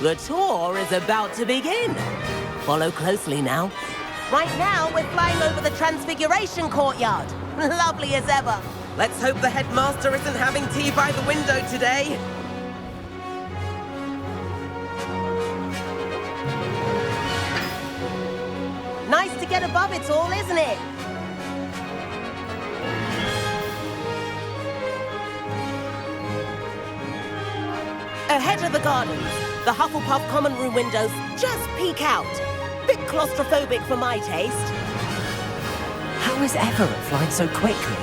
The tour is about to begin. Follow closely now. Right now, we're flying over the Transfiguration Courtyard. Lovely as ever. Let's hope the headmaster isn't having tea by the window today. Nice to get above it all, isn't it? Ahead of the gardens, the Hufflepuff common room windows just peek out. Bit claustrophobic for my taste. How is Everett flying so quickly?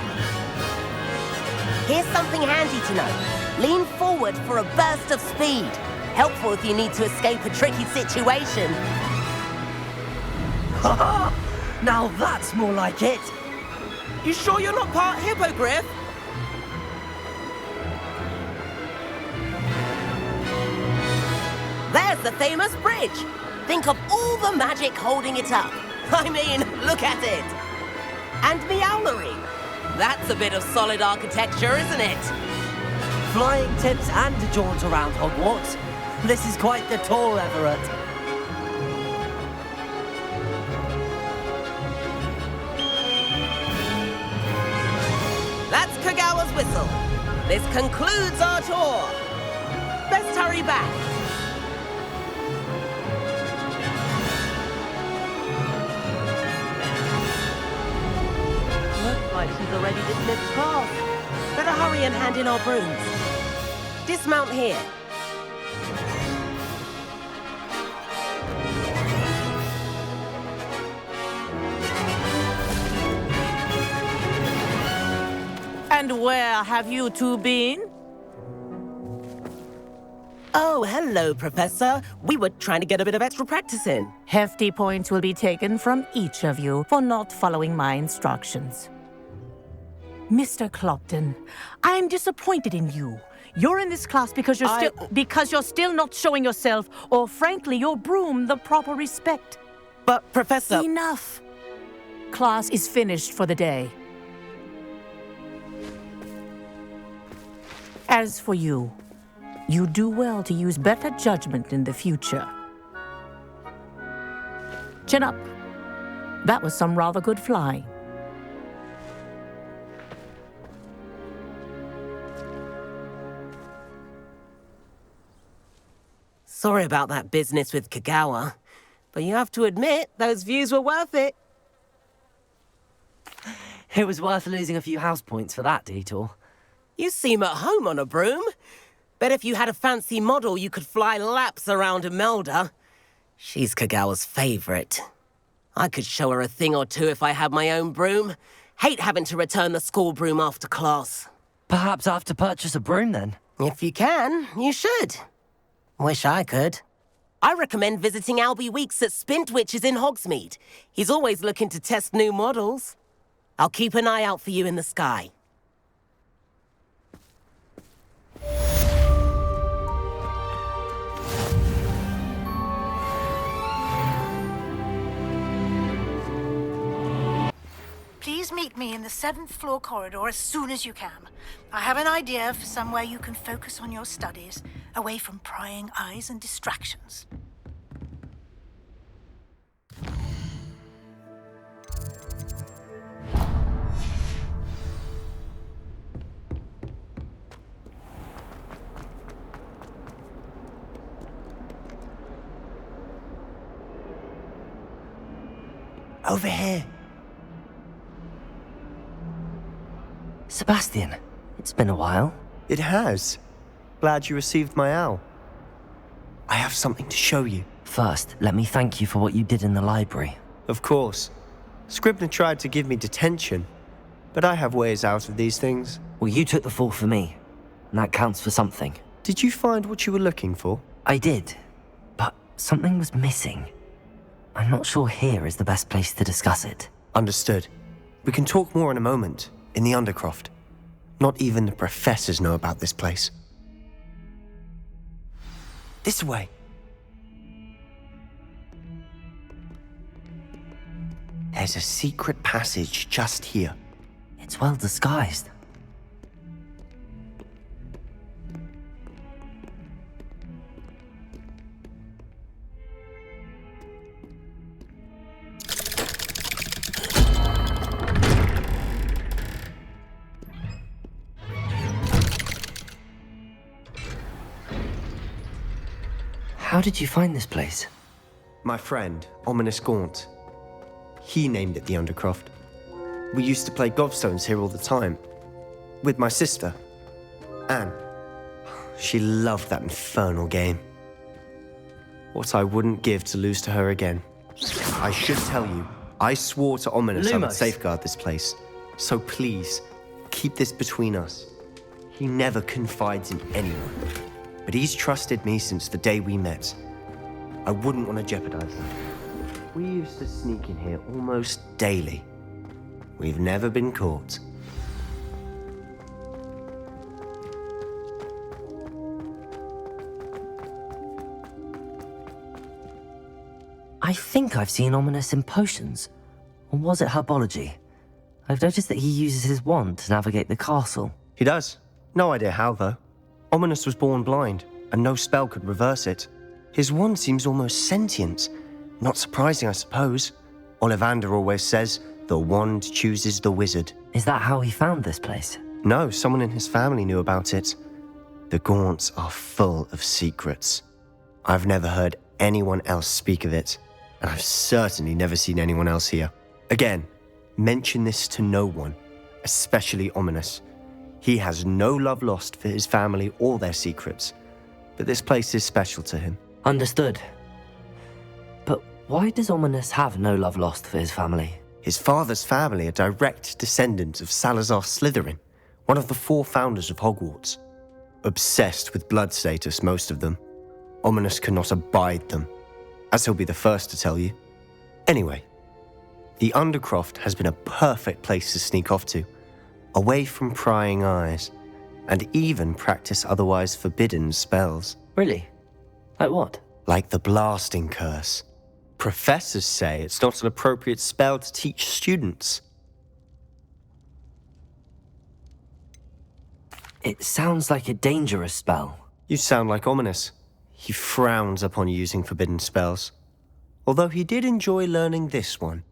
Here's something handy to know. Lean forward for a burst of speed. Helpful if you need to escape a tricky situation. Now that's more like it. You sure you're not part hippogriff? There's the famous bridge. Think of all the magic holding it up. I mean, look at it. And Meowlery. That's a bit of solid architecture, isn't it? Flying tips and a jaunt around Hogwarts. This is quite the tour, Everett. That's Kagawa's whistle. This concludes our tour. Best hurry back. Looks like she's already dismissed class. Better hurry and hand in our brooms. Dismount here. And where have you two been? Oh, hello, Professor. We were trying to get a bit of extra practice in. Hefty points will be taken from each of you for not following my instructions. Mr. Clopton, I'm disappointed in you. You're in this class because you're still not showing yourself, or frankly, your broom, the proper respect. But, Professor... Enough. Class is finished for the day. As for you, you do well to use better judgment in the future. Chin up. That was some rather good flying. Sorry about that business with Kagawa, but you have to admit, those views were worth it. It was worth losing a few house points for that detour. You seem at home on a broom. Bet if you had a fancy model, you could fly laps around Imelda. She's Kagawa's favorite. I could show her a thing or two if I had my own broom. Hate having to return the school broom after class. Perhaps I have to purchase a broom then? If you can, you should. Wish I could. I recommend visiting Albie Weeks at Spintwitches in Hogsmeade. He's always looking to test new models. I'll keep an eye out for you in the sky. Please meet me in the 7th floor corridor as soon as you can. I have an idea for somewhere you can focus on your studies, away from prying eyes and distractions. Over here. Sebastian, it's been a while. It has. Glad you received my owl. I have something to show you. First, let me thank you for what you did in the library. Of course. Scribner tried to give me detention, but I have ways out of these things. Well, you took the fall for me, and that counts for something. Did you find what you were looking for? I did, but something was missing. I'm not sure here is the best place to discuss it. Understood. We can talk more in a moment, in the Undercroft. Not even the professors know about this place. This way. There's a secret passage just here. It's well disguised. How did you find this place? My friend, Ominous Gaunt. He named it the Undercroft. We used to play gobstones here all the time. With my sister, Anne. She loved that infernal game. What I wouldn't give to lose to her again. I should tell you, I swore to Ominous I would safeguard this place. So please, keep this between us. He never confides in anyone. But he's trusted me since the day we met. I wouldn't want to jeopardize that. We used to sneak in here almost daily. We've never been caught. I think I've seen Ominous in potions. Or was it herbology? I've noticed that he uses his wand to navigate the castle. He does. No idea how, though. Ominous was born blind, and no spell could reverse it. His wand seems almost sentient. Not surprising, I suppose. Ollivander always says, the wand chooses the wizard. Is that how he found this place? No, someone in his family knew about it. The Gaunts are full of secrets. I've never heard anyone else speak of it, and I've certainly never seen anyone else here. Again, mention this to no one, especially Ominous. He has no love lost for his family or their secrets, but this place is special to him. Understood. But why does Ominous have no love lost for his family? His father's family are direct descendants of Salazar Slytherin, one of the 4 founders of Hogwarts. Obsessed with blood status, most of them. Ominous cannot abide them, as he'll be the first to tell you. Anyway, the Undercroft has been a perfect place to sneak off to, away from prying eyes, and even practice otherwise forbidden spells. Really? Like what? Like the blasting curse. Professors say it's not an appropriate spell to teach students. It sounds like a dangerous spell. You sound like Ominous. He frowns upon using forbidden spells. Although he did enjoy learning this one.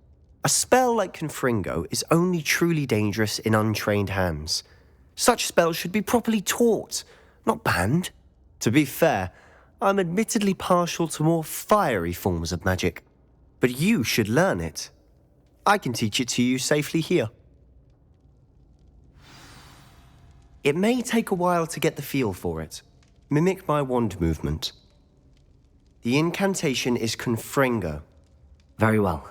A spell like Confringo is only truly dangerous in untrained hands. Such spells should be properly taught, not banned. To be fair, I'm admittedly partial to more fiery forms of magic. But you should learn it. I can teach it to you safely here. It may take a while to get the feel for it. Mimic my wand movement. The incantation is Confringo. Very well.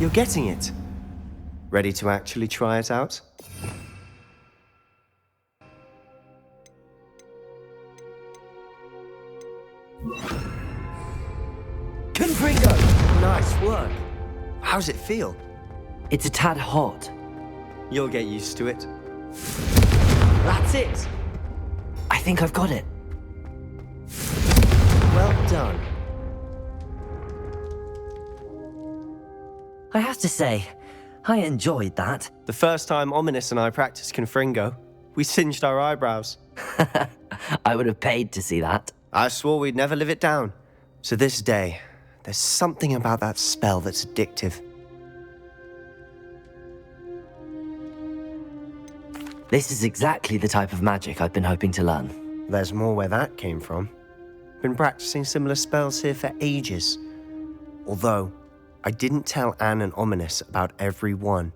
You're getting it. Ready to actually try it out? Confringo! Nice work. How's it feel? It's a tad hot. You'll get used to it. That's it! I think I've got it. Well done. I have to say, I enjoyed that. The first time Ominous and I practiced Confringo, we singed our eyebrows. I would have paid to see that. I swore we'd never live it down. To this day, there's something about that spell that's addictive. This is exactly the type of magic I've been hoping to learn. There's more where that came from. Been practicing similar spells here for ages. Although, I didn't tell Anne and Ominous about every one.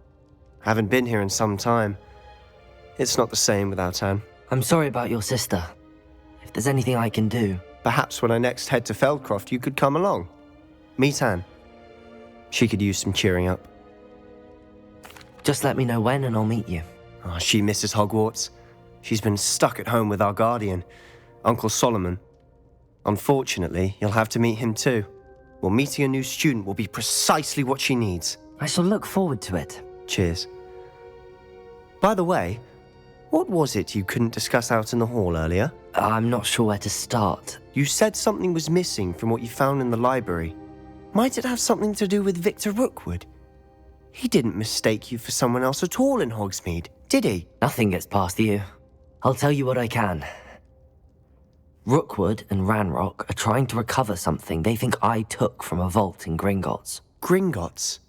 Haven't been here in some time. It's not the same without Anne. I'm sorry about your sister. If there's anything I can do... Perhaps when I next head to Feldcroft, you could come along. Meet Anne. She could use some cheering up. Just let me know when and I'll meet you. Oh, she misses Hogwarts. She's been stuck at home with our guardian, Uncle Solomon. Unfortunately, you'll have to meet him too. Well, meeting a new student will be precisely what she needs. I shall look forward to it. Cheers. By the way, what was it you couldn't discuss out in the hall earlier? I'm not sure where to start. You said something was missing from what you found in the library. Might it have something to do with Victor Rookwood? He didn't mistake you for someone else at all in Hogsmeade, did he? Nothing gets past you. I'll tell you what I can. Rookwood and Ranrock are trying to recover something they think I took from a vault in Gringotts. Gringotts?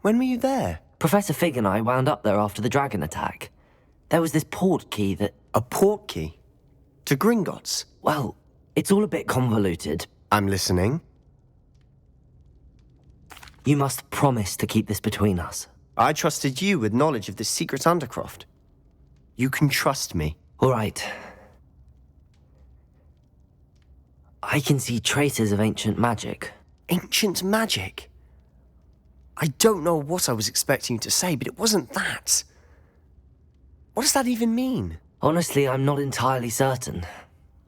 When were you there? Professor Fig and I wound up there after the dragon attack. There was this port key that... A port key? To Gringotts? Well, it's all a bit convoluted. I'm listening. You must promise to keep this between us. I trusted you with knowledge of the secret undercroft. You can trust me. All right. I can see traces of ancient magic. Ancient magic? I don't know what I was expecting you to say, but it wasn't that. What does that even mean? Honestly, I'm not entirely certain.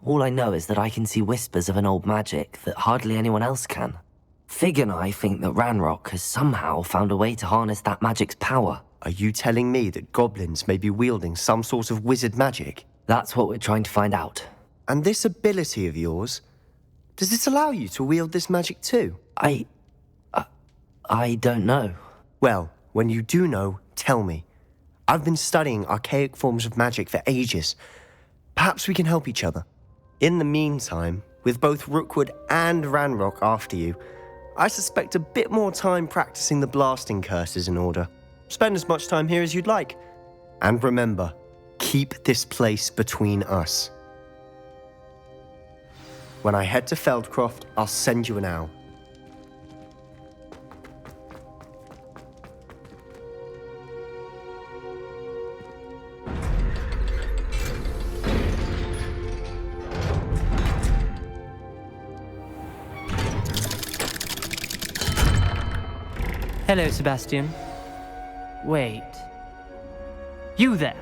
All I know is that I can see whispers of an old magic that hardly anyone else can. Fig and I think that Ranrock has somehow found a way to harness that magic's power. Are you telling me that goblins may be wielding some sort of wizard magic? That's what we're trying to find out. And this ability of yours, does it allow you to wield this magic too? I don't know. Well, when you do know, tell me. I've been studying archaic forms of magic for ages. Perhaps we can help each other. In the meantime, with both Rookwood and Ranrock after you, I suspect a bit more time practicing the blasting curse is in order. Spend as much time here as you'd like. And remember, keep this place between us. When I head to Feldcroft, I'll send you an owl. Hello, Sebastian. Wait. You there?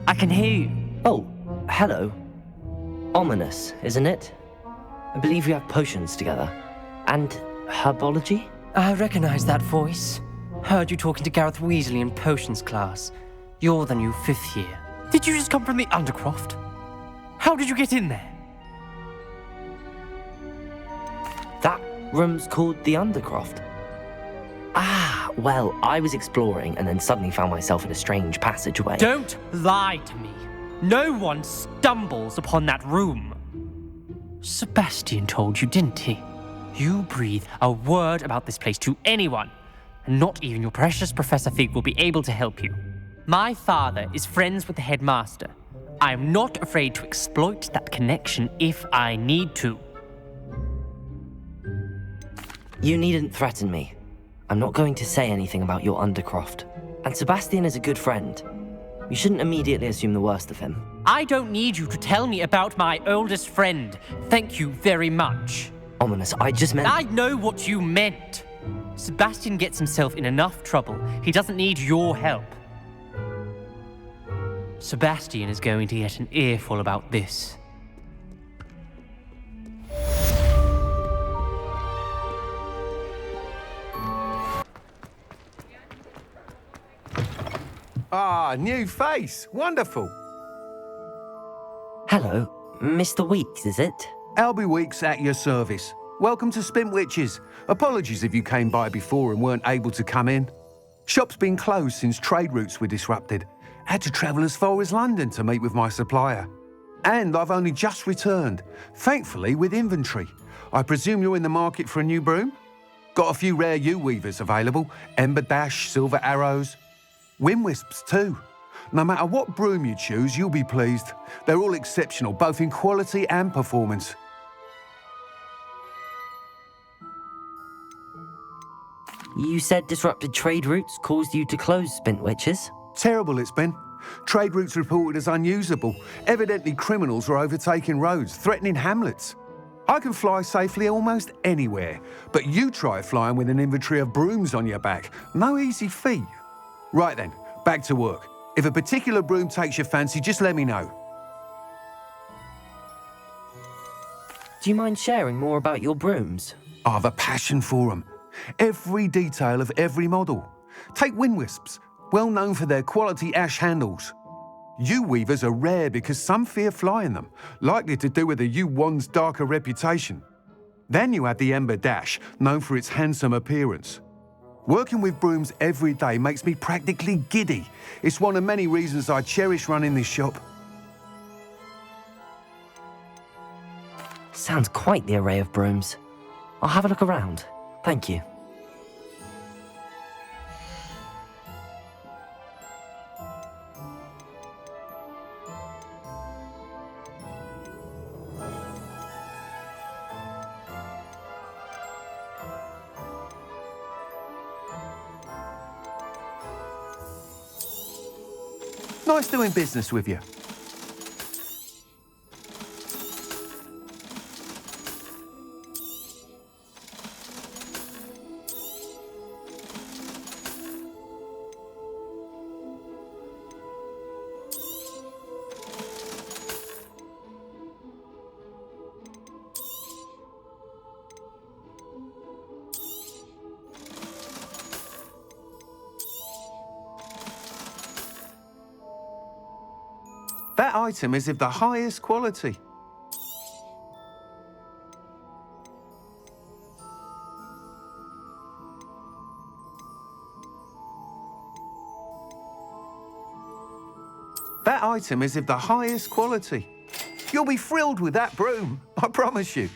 I can hear you. Oh, hello. Ominous, isn't it? I believe we have potions together. And herbology? I recognize that voice. Heard you talking to Gareth Weasley in potions class. You're the new 5th year. Did you just come from the Undercroft? How did you get in there? That room's called the Undercroft. Ah, well, I was exploring and then suddenly found myself in a strange passageway. Don't lie to me. No one stumbles upon that room. Sebastian told you, didn't he? You breathe a word about this place to anyone, and not even your precious Professor Fig will be able to help you. My father is friends with the headmaster. I am not afraid to exploit that connection if I need to. You needn't threaten me. I'm not going to say anything about your Undercroft. And Sebastian is a good friend. You shouldn't immediately assume the worst of him. I don't need you to tell me about my oldest friend. Thank you very much. Ominous, I just meant... I know what you meant. Sebastian gets himself in enough trouble. He doesn't need your help. Sebastian is going to get an earful about this. Ah, new face. Wonderful. Hello, Mr. Weeks, is it? Albie Weeks at your service. Welcome to Spintwitches. Apologies if you came by before and weren't able to come in. Shop's been closed since trade routes were disrupted. Had to travel as far as London to meet with my supplier. And I've only just returned, thankfully with inventory. I presume you're in the market for a new broom? Got a few rare U-weavers available. Ember Dash, Silver Arrows. Wind Wisps too. No matter what broom you choose, you'll be pleased. They're all exceptional, both in quality and performance. You said disrupted trade routes caused you to close Spintwitches? Terrible it's been. Trade routes reported as unusable. Evidently criminals were overtaking roads, threatening hamlets. I can fly safely almost anywhere, but you try flying with an inventory of brooms on your back. No easy feat. Right then, back to work. If a particular broom takes your fancy, just let me know. Do you mind sharing more about your brooms? I've a passion for them. Every detail of every model. Take Wind Wisps, well known for their quality ash handles. U-weavers are rare because some fear flying them, likely to do with the U-wand's darker reputation. Then you have the Ember Dash, known for its handsome appearance. Working with brooms every day makes me practically giddy. It's one of many reasons I cherish running this shop. Sounds quite the array of brooms. I'll have a look around. Thank you. Nice doing business with you. That item is of the highest quality. That item is of the highest quality. You'll be thrilled with that broom, I promise you.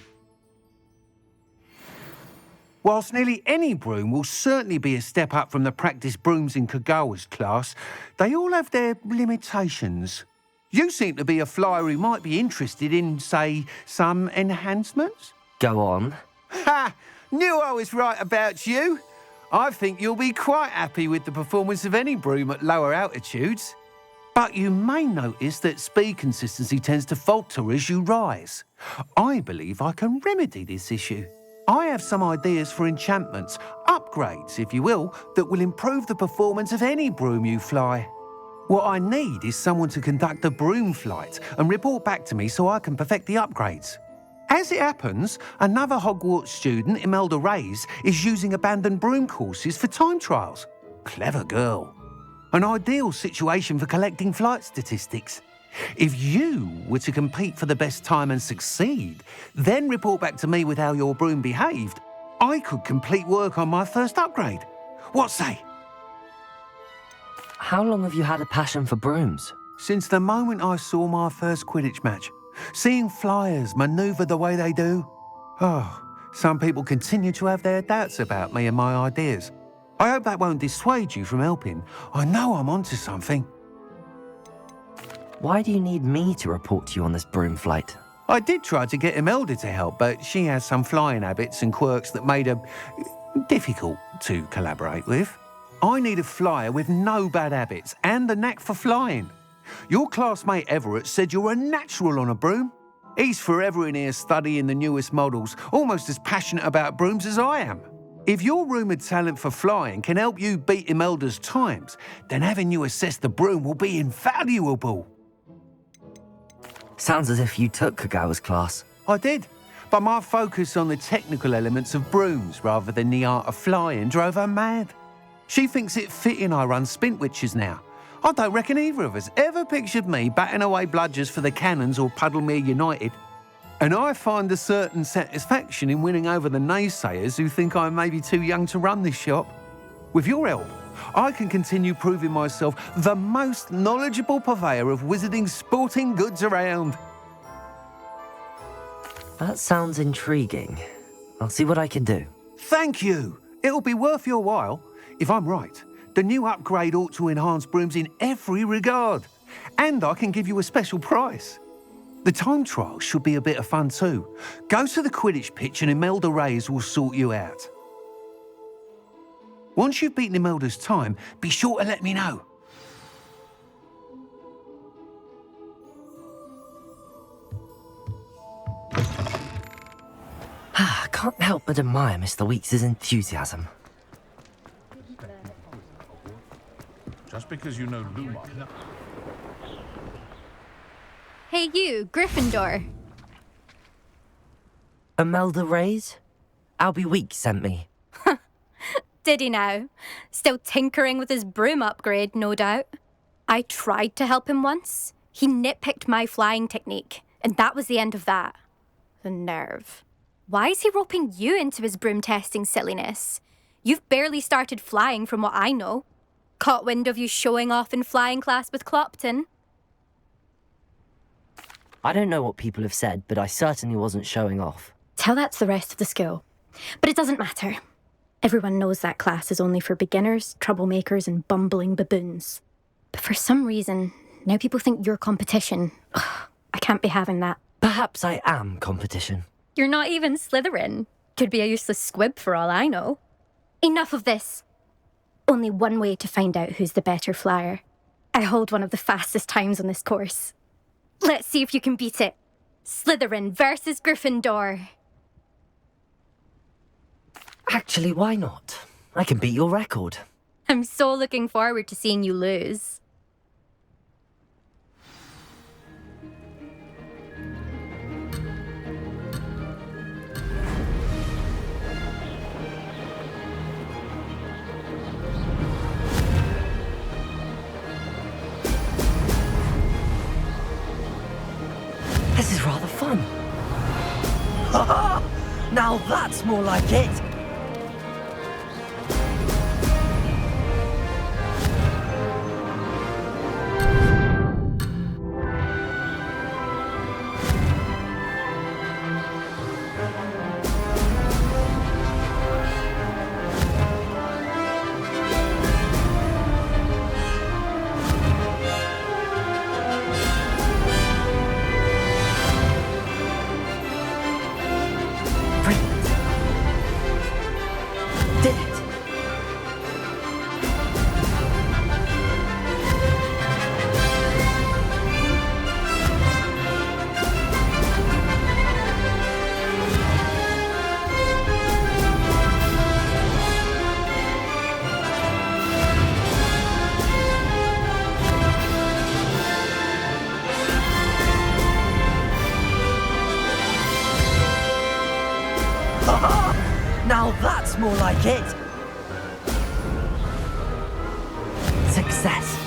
Whilst nearly any broom will certainly be a step up from the practice brooms in Kagawa's class, they all have their limitations. You seem to be a flyer who might be interested in, say, some enhancements? Go on. Ha! Knew I was right about you. I think you'll be quite happy with the performance of any broom at lower altitudes. But you may notice that speed consistency tends to falter as you rise. I believe I can remedy this issue. I have some ideas for enchantments, upgrades, if you will, that will improve the performance of any broom you fly. What I need is someone to conduct a broom flight and report back to me so I can perfect the upgrades. As it happens, another Hogwarts student, Imelda Reyes, is using abandoned broom courses for time trials. Clever girl. An ideal situation for collecting flight statistics. If you were to compete for the best time and succeed, then report back to me with how your broom behaved, I could complete work on my first upgrade. What say? How long have you had a passion for brooms? Since the moment I saw my first Quidditch match. Seeing flyers manoeuvre the way they do. Oh, some people continue to have their doubts about me and my ideas. I hope that won't dissuade you from helping. I know I'm onto something. Why do you need me to report to you on this broom flight? I did try to get Imelda to help, but she has some flying habits and quirks that made her difficult to collaborate with. I need a flyer with no bad habits and a knack for flying. Your classmate Everett said you're a natural on a broom. He's forever in here studying the newest models, almost as passionate about brooms as I am. If your rumoured talent for flying can help you beat Imelda's times, then having you assess the broom will be invaluable. Sounds as if you took Kagawa's class. I did, but my focus on the technical elements of brooms rather than the art of flying drove her mad. She thinks it fitting I run Spintwitches now. I don't reckon either of us ever pictured me batting away bludgers for the Cannons or Puddlemere United. And I find a certain satisfaction in winning over the naysayers who think I may be too young to run this shop. With your help, I can continue proving myself the most knowledgeable purveyor of wizarding sporting goods around. That sounds intriguing. I'll see what I can do. Thank you. It'll be worth your while. If I'm right, the new upgrade ought to enhance brooms in every regard. And I can give you a special price. The time trial should be a bit of fun too. Go to the Quidditch pitch and Imelda Reyes will sort you out. Once you've beaten Imelda's time, be sure to let me know. I can't help but admire Mr. Weeks' enthusiasm. Just because you know Lumos. Hey you, Gryffindor. Imelda Reyes? Albie Weeks sent me. Did he now? Still tinkering with his broom upgrade, no doubt. I tried to help him once. He nitpicked my flying technique, and that was the end of that. The nerve. Why is he roping you into his broom testing silliness? You've barely started flying from what I know. Caught wind of you showing off in flying class with Clopton. I don't know what people have said, but I certainly wasn't showing off. Tell that to the rest of the school. But it doesn't matter. Everyone knows that class is only for beginners, troublemakers, and bumbling baboons. But for some reason, now people think you're competition. Ugh, I can't be having that. Perhaps I am competition. You're not even Slytherin. Could be a useless squib for all I know. Enough of this. Only one way to find out who's the better flyer. I hold one of the fastest times on this course. Let's see if you can beat it. Slytherin versus Gryffindor. Actually, why not? I can beat your record. I'm so looking forward to seeing you lose. This is rather fun. Now that's more like it. Now that's more like it. Success.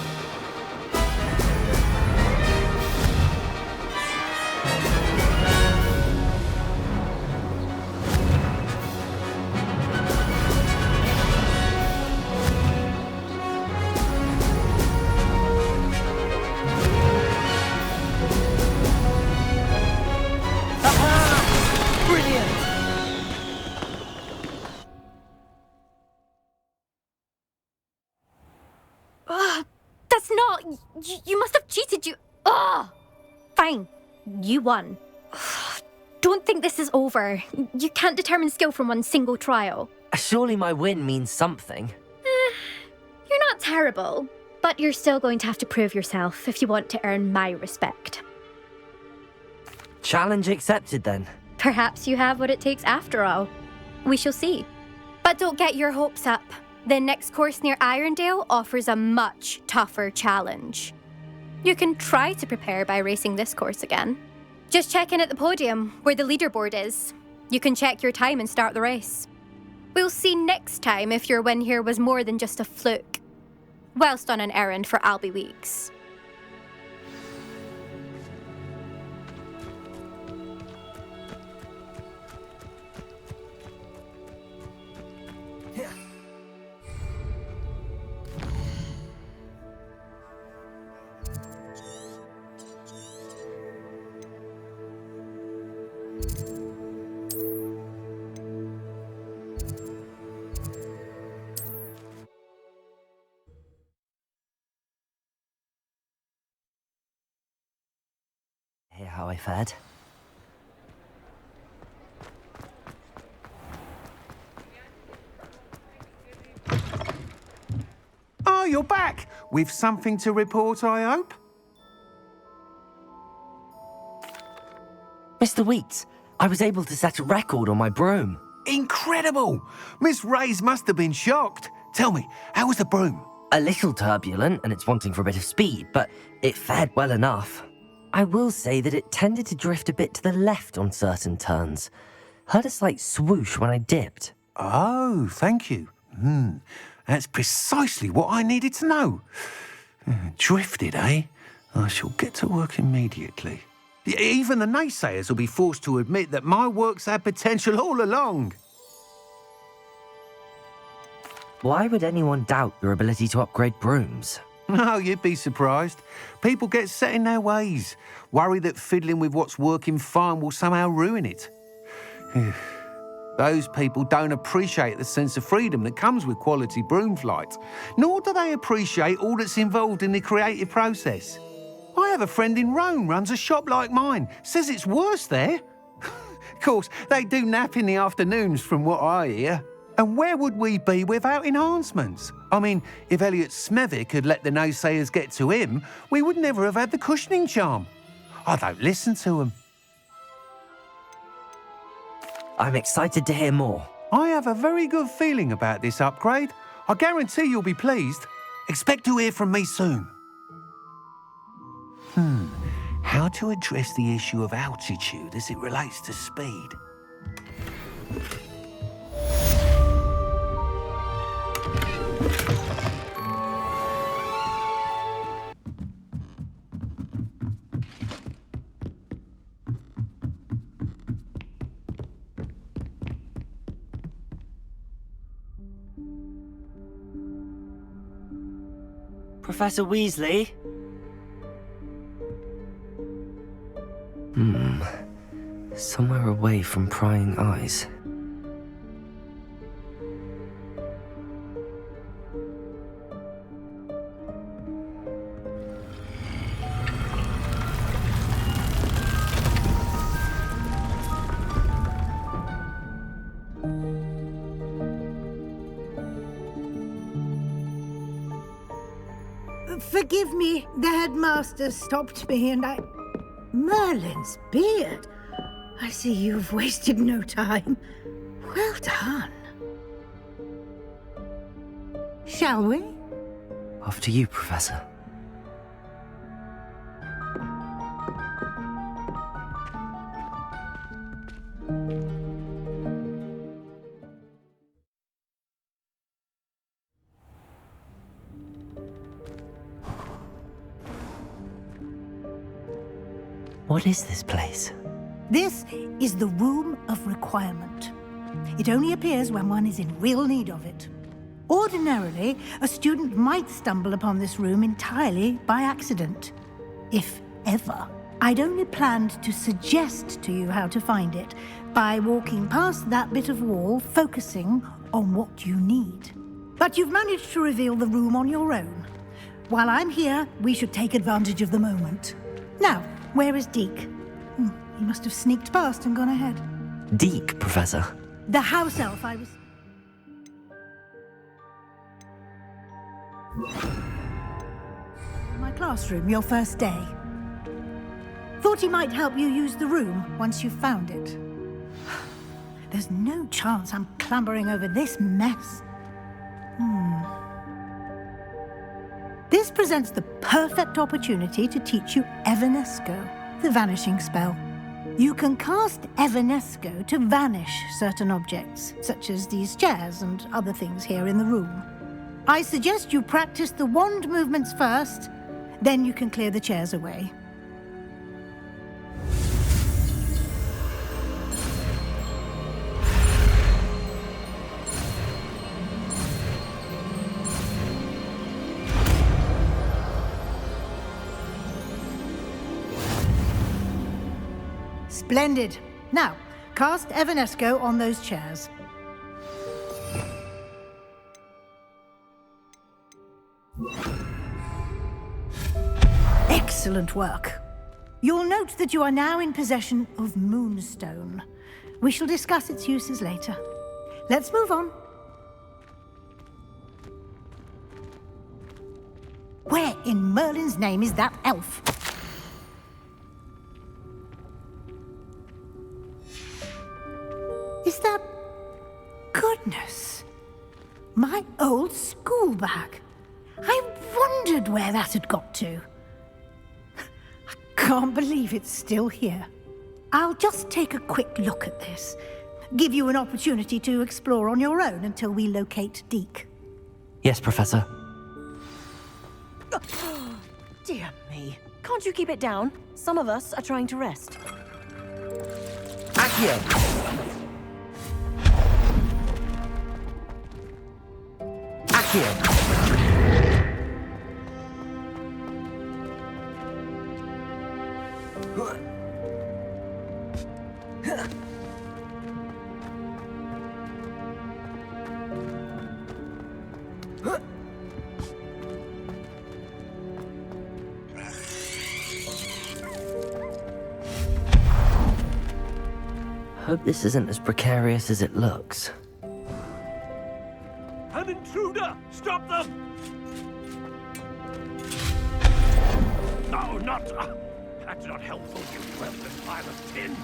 That's not... You must have cheated, you... Ugh! Fine. You won. Don't think this is over. You can't determine skill from one single trial. Surely my win means something. You're not terrible, but you're still going to have to prove yourself if you want to earn my respect. Challenge accepted then. Perhaps you have what it takes after all. We shall see. But don't get your hopes up. The next course near Irondale offers a much tougher challenge. You can try to prepare by racing this course again. Just check in at the podium, where the leaderboard is. You can check your time and start the race. We'll see next time if your win here was more than just a fluke. Whilst on an errand for Albie Weeks. Hear how I fared? Oh, you're back! With something to report, I hope? Mr. Wheats, I was able to set a record on my broom. Incredible! Miss Reyes must have been shocked. Tell me, how was the broom? A little turbulent, and it's wanting for a bit of speed, but it fared well enough. I will say that it tended to drift a bit to the left on certain turns. Heard a slight swoosh when I dipped. Oh, thank you. That's precisely what I needed to know. Drifted, eh? I shall get to work immediately. Even the naysayers will be forced to admit that my work's had potential all along. Why would anyone doubt your ability to upgrade brooms? Oh, you'd be surprised. People get set in their ways, worry that fiddling with what's working fine will somehow ruin it. Those people don't appreciate the sense of freedom that comes with quality broom flight, nor do they appreciate all that's involved in the creative process. I have a friend in Rome runs a shop like mine, says it's worse there. Of course, they do nap in the afternoons from what I hear. And where would we be without enhancements? I mean, if Elliot Smethwick had let the naysayers get to him, we would never have had the cushioning charm. I don't listen to them. I'm excited to hear more. I have a very good feeling about this upgrade. I guarantee you'll be pleased. Expect to hear from me soon. How to address the issue of altitude as it relates to speed? Professor Weasley? Somewhere away from prying eyes. Forgive me, the headmaster stopped me and I... Merlin's beard. I see you've wasted no time. Well done. Shall we? After you, Professor. What is this place? This is the Room of Requirement. It only appears when one is in real need of it. Ordinarily, a student might stumble upon this room entirely by accident. If ever. I'd only planned to suggest to you how to find it by walking past that bit of wall, focusing on what you need. But you've managed to reveal the room on your own. While I'm here, we should take advantage of the moment. Now, where is Deke? He must have sneaked past and gone ahead. Deke, Professor. The house elf I was... My classroom, your first day. Thought he might help you use the room once you've found it. There's no chance I'm clambering over this mess. This presents the perfect opportunity to teach you Evanesco, the vanishing spell. You can cast Evanesco to vanish certain objects, such as these chairs and other things here in the room. I suggest you practice the wand movements first, then you can clear the chairs away. Splendid. Now, cast Evanesco on those chairs. Excellent work. You'll note that you are now in possession of Moonstone. We shall discuss its uses later. Let's move on. Where in Merlin's name is that elf? Is that... Goodness. My old school bag. I wondered where that had got to. I can't believe it's still here. I'll just take a quick look at this. Give you an opportunity to explore on your own until we locate Deke. Yes, Professor. Dear me. Can't you keep it down? Some of us are trying to rest. Accio! Accio! Hope this isn't as precarious as it looks. intruder! Stop them! No, not... that's not helpful, you worthless pile of tin!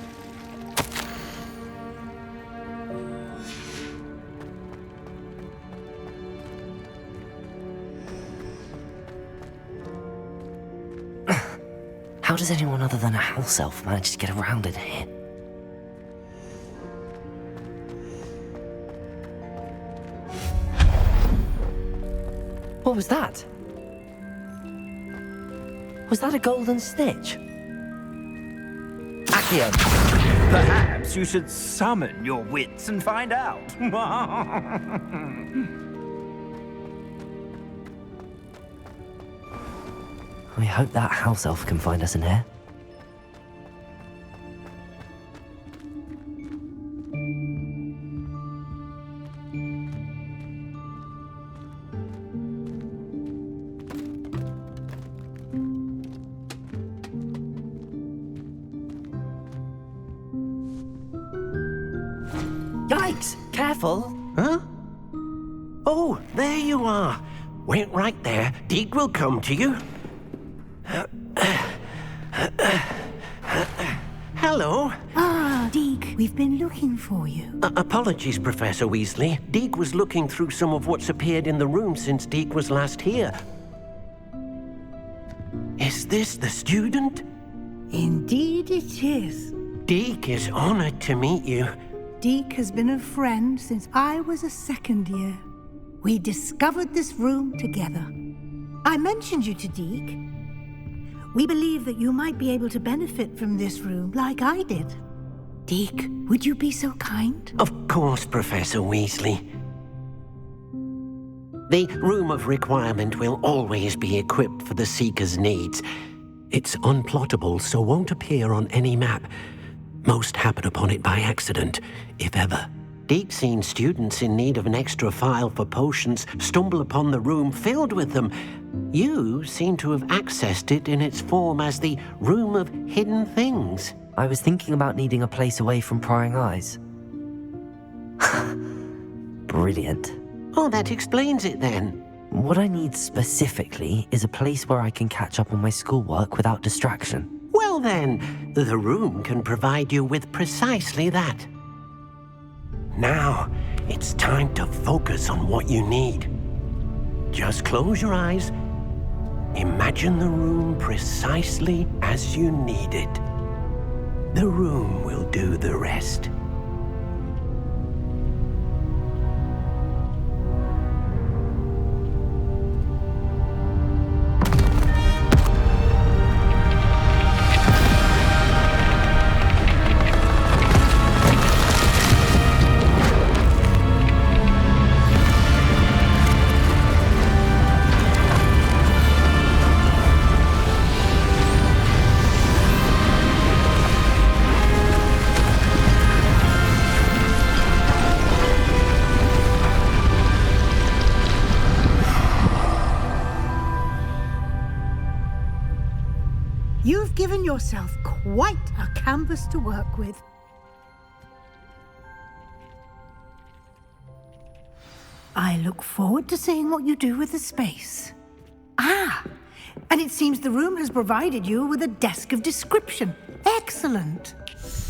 How does anyone other than a house elf manage to get around in here? What was that? Was that a golden snitch? Accio! Perhaps you should summon your wits and find out. I hope that house elf can find us in here. Yikes! Careful! Huh? Oh, there you are. Wait right there. Deke will come to you. Hello. Ah, Deke, we've been looking for you. Apologies, Professor Weasley. Deke was looking through some of what's appeared in the room since Deke was last here. Is this the student? Indeed it is. Deke is honored to meet you. Deke has been a friend since I was a second year. We discovered this room together. I mentioned you to Deke. We believe that you might be able to benefit from this room like I did. Deke, would you be so kind? Of course, Professor Weasley. The Room of Requirement will always be equipped for the Seeker's needs. It's unplottable, so won't appear on any map. Most happen upon it by accident, if ever. Deke's seen students in need of an extra file for potions stumble upon the room filled with them. You seem to have accessed it in its form as the Room of Hidden Things. I was thinking about needing a place away from prying eyes. Brilliant. Oh, that explains it then. What I need specifically is a place where I can catch up on my schoolwork without distraction. Well then, the room can provide you with precisely that. Now, it's time to focus on what you need. Just close your eyes. Imagine the room precisely as you need it. The room will do the rest. You've given yourself quite a canvas to work with. I look forward to seeing what you do with the space. Ah, and it seems the room has provided you with a desk of description. Excellent.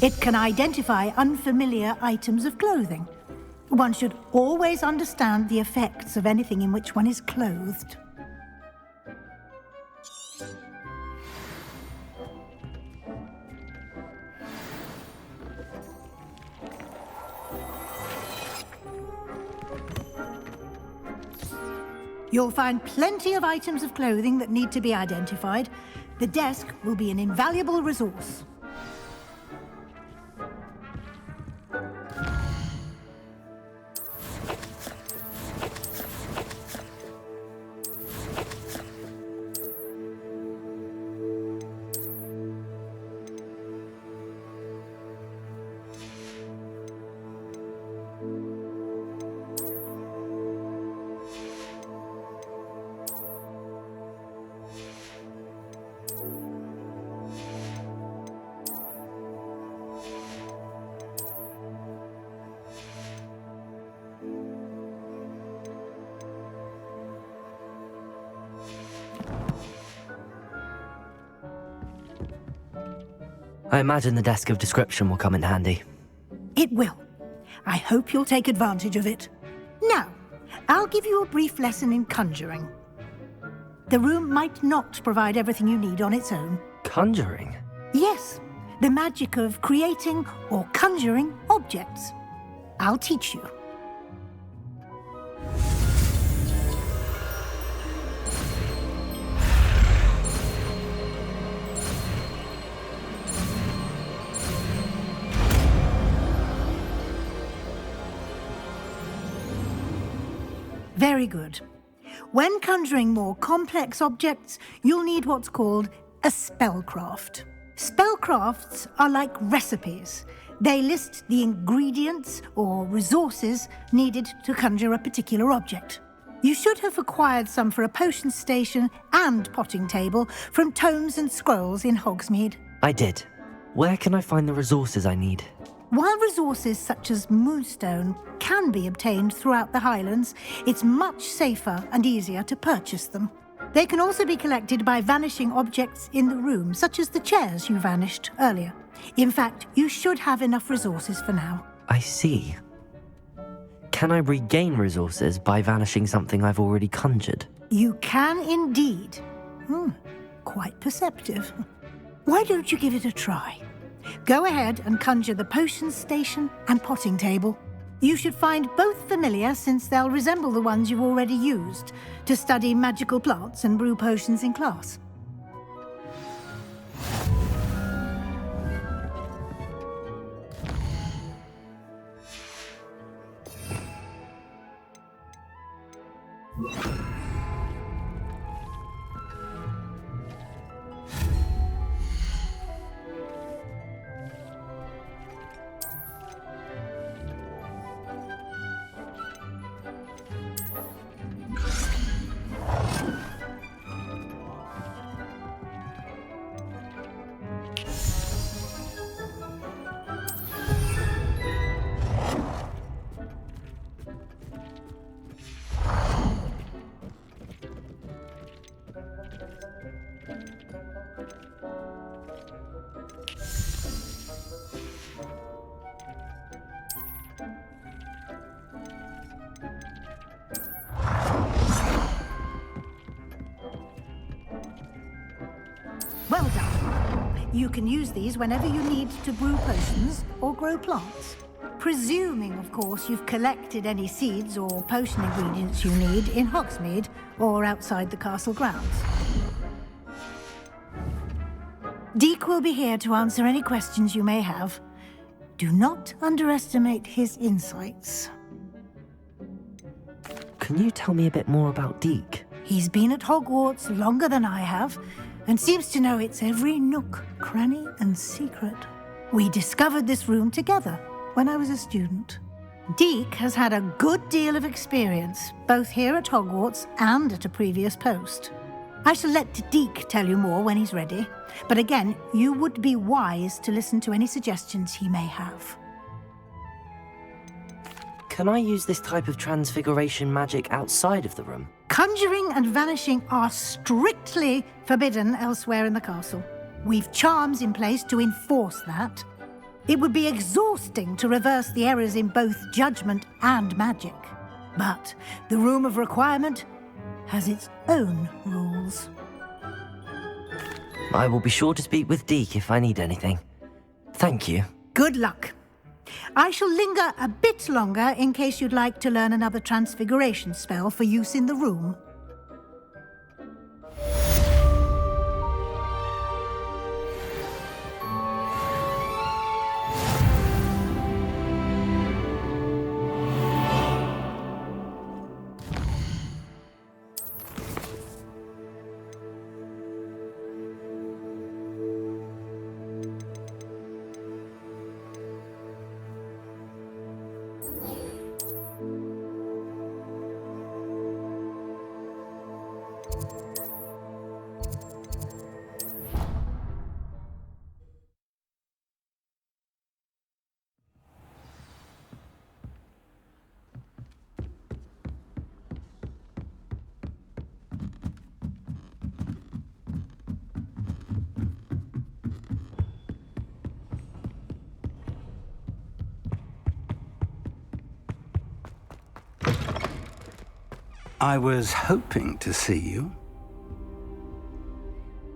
It can identify unfamiliar items of clothing. One should always understand the effects of anything in which one is clothed. You'll find plenty of items of clothing that need to be identified. The desk will be an invaluable resource. I imagine the desk of description will come in handy. It will. I hope you'll take advantage of it. Now, I'll give you a brief lesson in conjuring. The room might not provide everything you need on its own. Conjuring? Yes, the magic of creating or conjuring objects. I'll teach you. Very good. When conjuring more complex objects, you'll need what's called a spellcraft. Spellcrafts are like recipes. They list the ingredients or resources needed to conjure a particular object. You should have acquired some for a potion station and potting table from tomes and scrolls in Hogsmeade. I did. Where can I find the resources I need? While resources such as moonstone can be obtained throughout the Highlands, it's much safer and easier to purchase them. They can also be collected by vanishing objects in the room, such as the chairs you vanished earlier. In fact, you should have enough resources for now. I see. Can I regain resources by vanishing something I've already conjured? You can indeed. Quite perceptive. Why don't you give it a try? Go ahead and conjure the potion station and potting table. You should find both familiar, since they'll resemble the ones you've already used to study magical plants and brew potions in class. Well done. You can use these whenever you need to brew potions or grow plants. Presuming, of course, you've collected any seeds or potion ingredients you need in Hogsmeade or outside the castle grounds. Deek will be here to answer any questions you may have. Do not underestimate his insights. Can you tell me a bit more about Deek? He's been at Hogwarts longer than I have, and seems to know its every nook, cranny, and secret. We discovered this room together when I was a student. Deek has had a good deal of experience, both here at Hogwarts and at a previous post. I shall let Deek tell you more when he's ready, but again, you would be wise to listen to any suggestions he may have. Can I use this type of transfiguration magic outside of the room? Conjuring and vanishing are strictly forbidden elsewhere in the castle. We've charms in place to enforce that. It would be exhausting to reverse the errors in both judgment and magic. But the Room of Requirement has its own rules. I will be sure to speak with Deek if I need anything. Thank you. Good luck. I shall linger a bit longer in case you'd like to learn another transfiguration spell for use in the room. I was hoping to see you.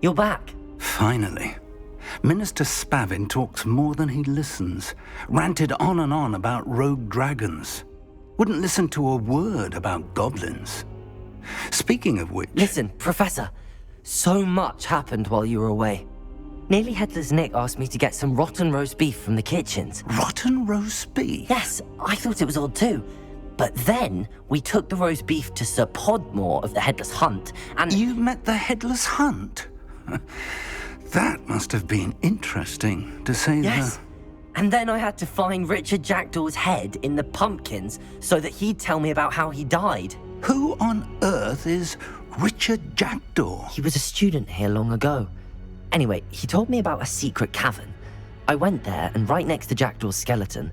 You're back. Finally. Minister Spavin talks more than he listens. Ranted on and on about rogue dragons. Wouldn't listen to a word about goblins. Speaking of which... Listen, Professor. So much happened while you were away. Nearly Headless Nick asked me to get some rotten roast beef from the kitchens. Rotten roast beef? Yes, I thought it was odd too. But then we took the roast beef to Sir Podmore of the Headless Hunt, and... You met the Headless Hunt? That must have been interesting, to say Yes. And then I had to find Richard Jackdaw's head in the pumpkins so that he'd tell me about how he died. Who on earth is Richard Jackdaw? He was a student here long ago. Anyway, he told me about a secret cavern. I went there, and right next to Jackdaw's skeleton,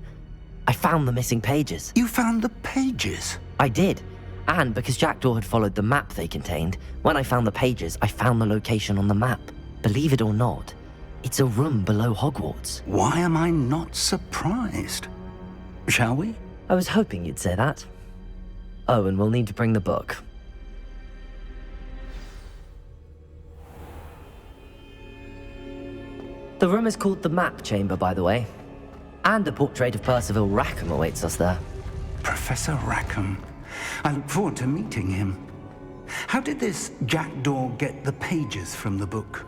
I found the missing pages. You found the pages? I did. And because Jackdaw had followed the map they contained, when I found the pages, I found the location on the map. Believe it or not, it's a room below Hogwarts. Why am I not surprised? Shall we? I was hoping you'd say that. Oh, and we'll need to bring the book. The room is called the Map Chamber, by the way. And a portrait of Percival Rackham awaits us there. Professor Rackham. I look forward to meeting him. How did this Jackdaw get the pages from the book?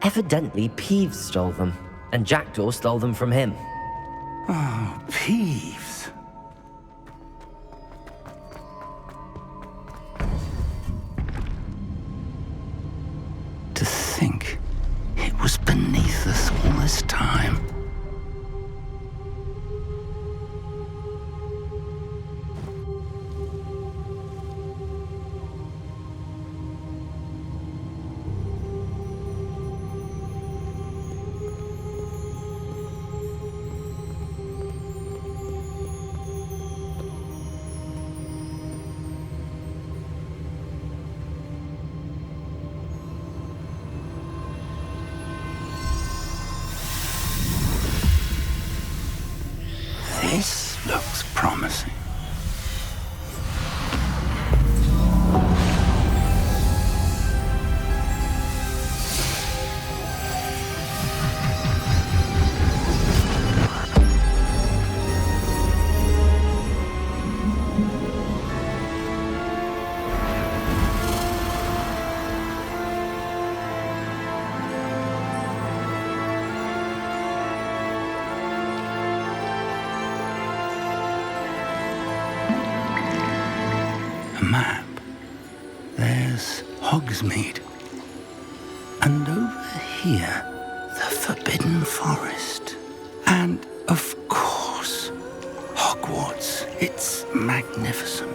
Evidently, Peeves stole them, and Jackdaw stole them from him. Oh, Peeves. To think it was beneath us all this time. This looks promising. Map. There's Hogsmeade. And over here, the Forbidden Forest. And, of course, Hogwarts. It's magnificent.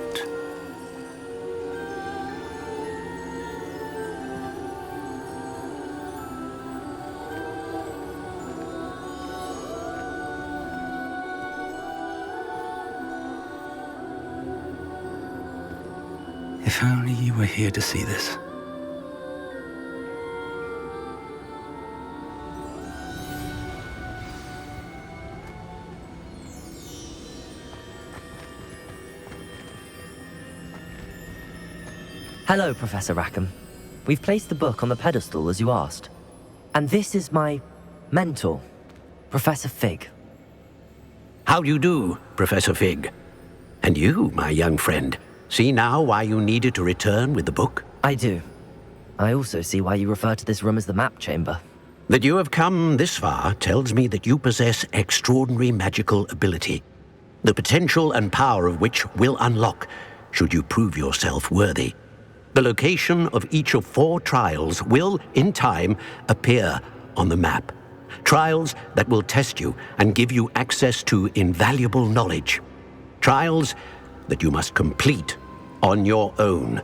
If only you were here to see this. Hello, Professor Rackham. We've placed the book on the pedestal as you asked. And this is my mentor, Professor Fig. How do you do, Professor Fig? And you, my young friend, see now why you needed to return with the book? I do. I also see why you refer to this room as the Map Chamber. That you have come this far tells me that you possess extraordinary magical ability, the potential and power of which will unlock should you prove yourself worthy. The location of each of 4 trials will, in time, appear on the map. Trials that will test you and give you access to invaluable knowledge. Trials that you must complete on your own.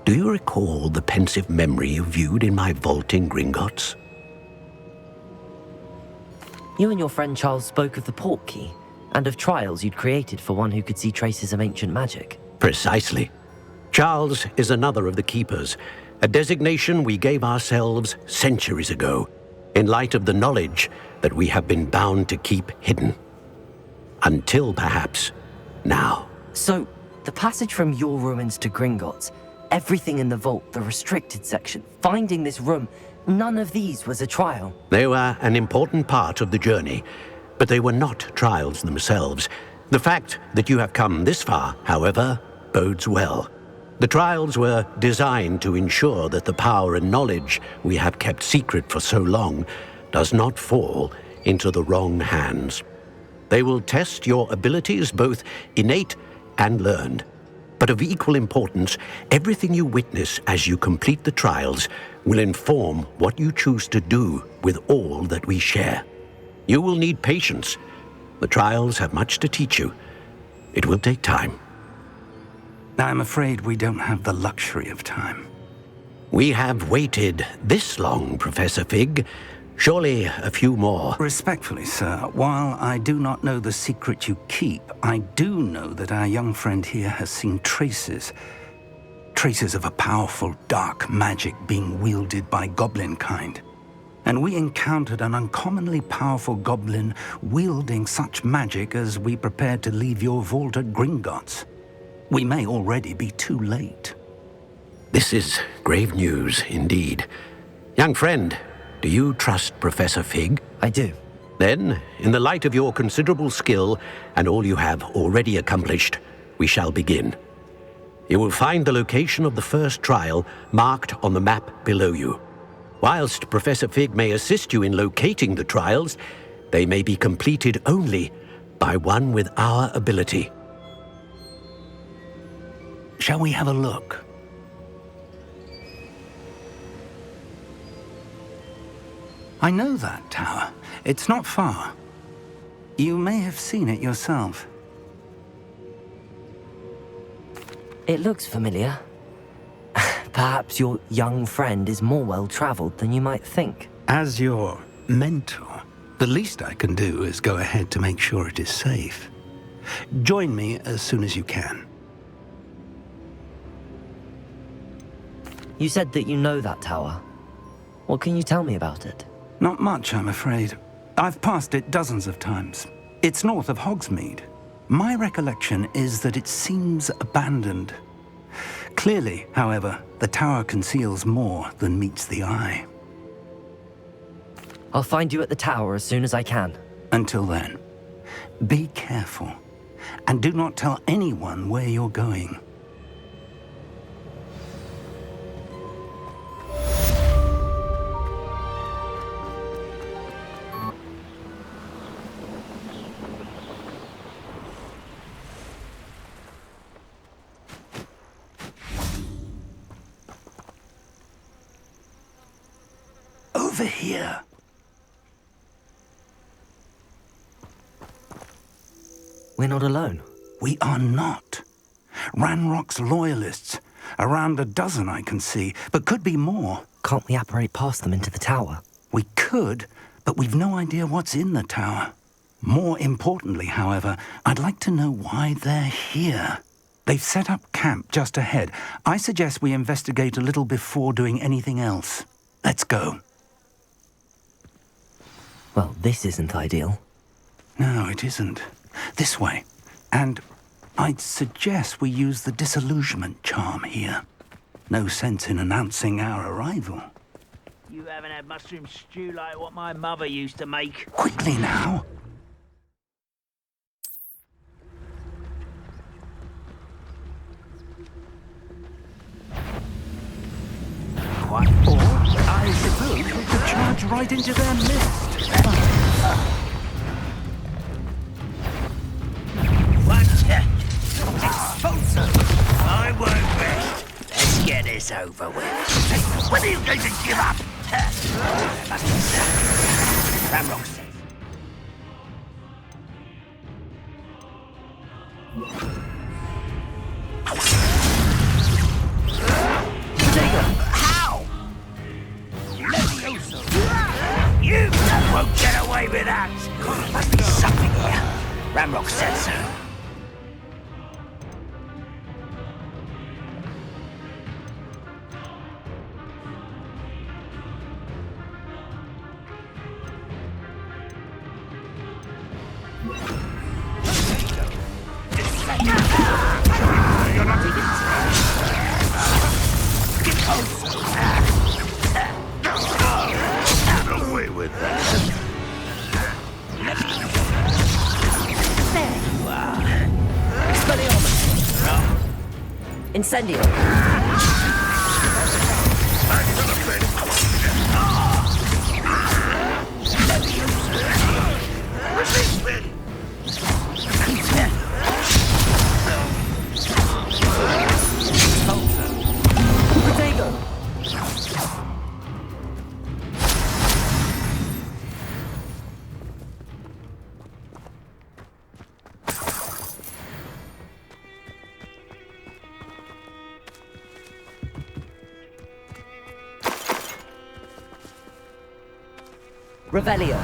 Do you recall the pensive memory you viewed in my vault in Gringotts? You and your friend Charles spoke of the Portkey, and of trials you'd created for one who could see traces of ancient magic. Precisely. Charles is another of the Keepers, a designation we gave ourselves centuries ago, in light of the knowledge that we have been bound to keep hidden. Until, perhaps, now. So, The passage from your ruins to Gringotts, everything in the vault, the restricted section, finding this room, none of these was a trial. They were an important part of the journey, but they were not trials themselves. The fact that you have come this far, however, bodes well. The trials were designed to ensure that the power and knowledge we have kept secret for so long does not fall into the wrong hands. They will test your abilities, both innate and learned. But of equal importance, everything you witness as you complete the trials will inform what you choose to do with all that we share. You will need patience. The trials have much to teach you. It will take time. I'm afraid we don't have the luxury of time. We have waited this long, Professor Fig. Surely a few more. Respectfully, sir, while I do not know the secret you keep, I do know that our young friend here has seen traces of a powerful dark magic being wielded by goblin kind. And we encountered an uncommonly powerful goblin wielding such magic as we prepared to leave your vault at Gringotts. We may already be too late. This is grave news indeed. Young friend, do you trust Professor Fig? I do. Then, in the light of your considerable skill and all you have already accomplished, we shall begin. You will find the location of the first trial marked on the map below you. Whilst Professor Fig may assist you in locating the trials, they may be completed only by one with our ability. Shall we have a look? I know that tower. It's not far. You may have seen it yourself. It looks familiar. Perhaps your young friend is more well-traveled than you might think. As your mentor, the least I can do is go ahead to make sure it is safe. Join me as soon as you can. You said that you know that tower. What can you tell me about it? Not much, I'm afraid. I've passed it dozens of times. It's north of Hogsmeade. My recollection is that it seems abandoned. Clearly, however, the tower conceals more than meets the eye. I'll find you at the tower as soon as I can. Until then, be careful, and do not tell anyone where you're going. Over here. We're not alone. We are not. Ranrock's loyalists. Around a dozen I can see, but could be more. Can't we apparate past them into the tower? We could, but we've no idea what's in the tower. More importantly, however, I'd like to know why they're here. They've set up camp just ahead. I suggest we investigate a little before doing anything else. Let's go. Well, this isn't ideal. No, it isn't. This way. And I'd suggest we use the disillusionment charm here. No sense in announcing our arrival. You haven't had mushroom stew like what my mother used to make. Quickly now. Or, I suppose we could charge right into their midst. Expulsor! I won't rest. Let's get this over with. When are you going to give up? Ramrock safe. How? You won't get away with that. Must be something here. Ramrock said so. Get away with that. There you are. Expelliarmus. Incendio. Release me! Potato. Revelio.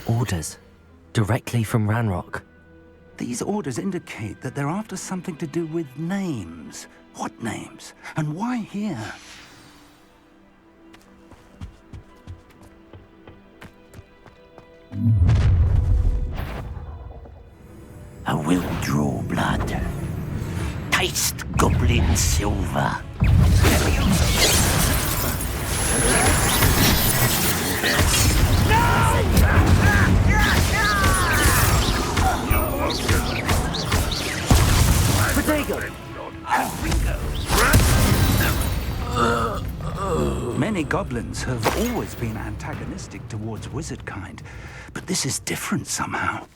Orders. Directly from Ranrock. These orders indicate that they're after something to do with names. What names? And why here? I will draw blood. Taste goblin silver. Many goblins have always been antagonistic towards wizard kind, but this is different somehow.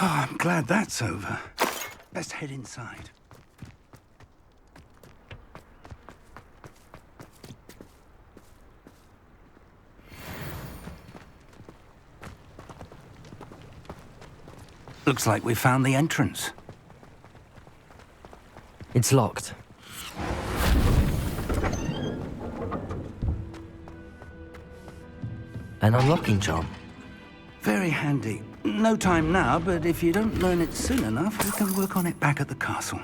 Oh, I'm glad that's over. Let's head inside. Looks like we found the entrance. It's locked. An unlocking charm. Very handy. No time now, but if you don't learn it soon enough, we can work on it back at the castle.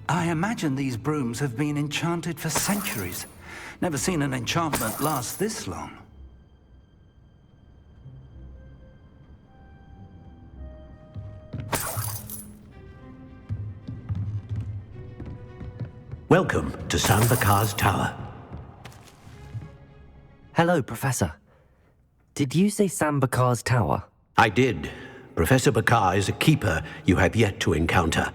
I imagine these brooms have been enchanted for centuries. Never seen an enchantment last this long. Welcome to Sambakar's Tower. Hello, Professor. Did you say Sambakar's Tower? I did. Professor Bakar is a keeper you have yet to encounter.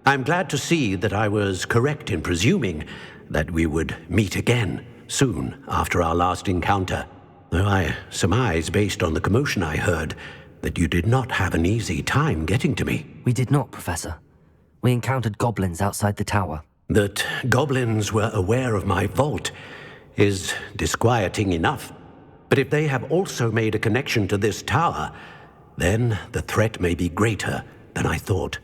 I'm glad to see that I was correct in presuming that we would meet again soon after our last encounter, though I surmise, based on the commotion I heard, that you did not have an easy time getting to me. We did not, Professor. We encountered goblins outside the tower. That goblins were aware of my vault is disquieting enough. But if they have also made a connection to this tower, then the threat may be greater than I thought.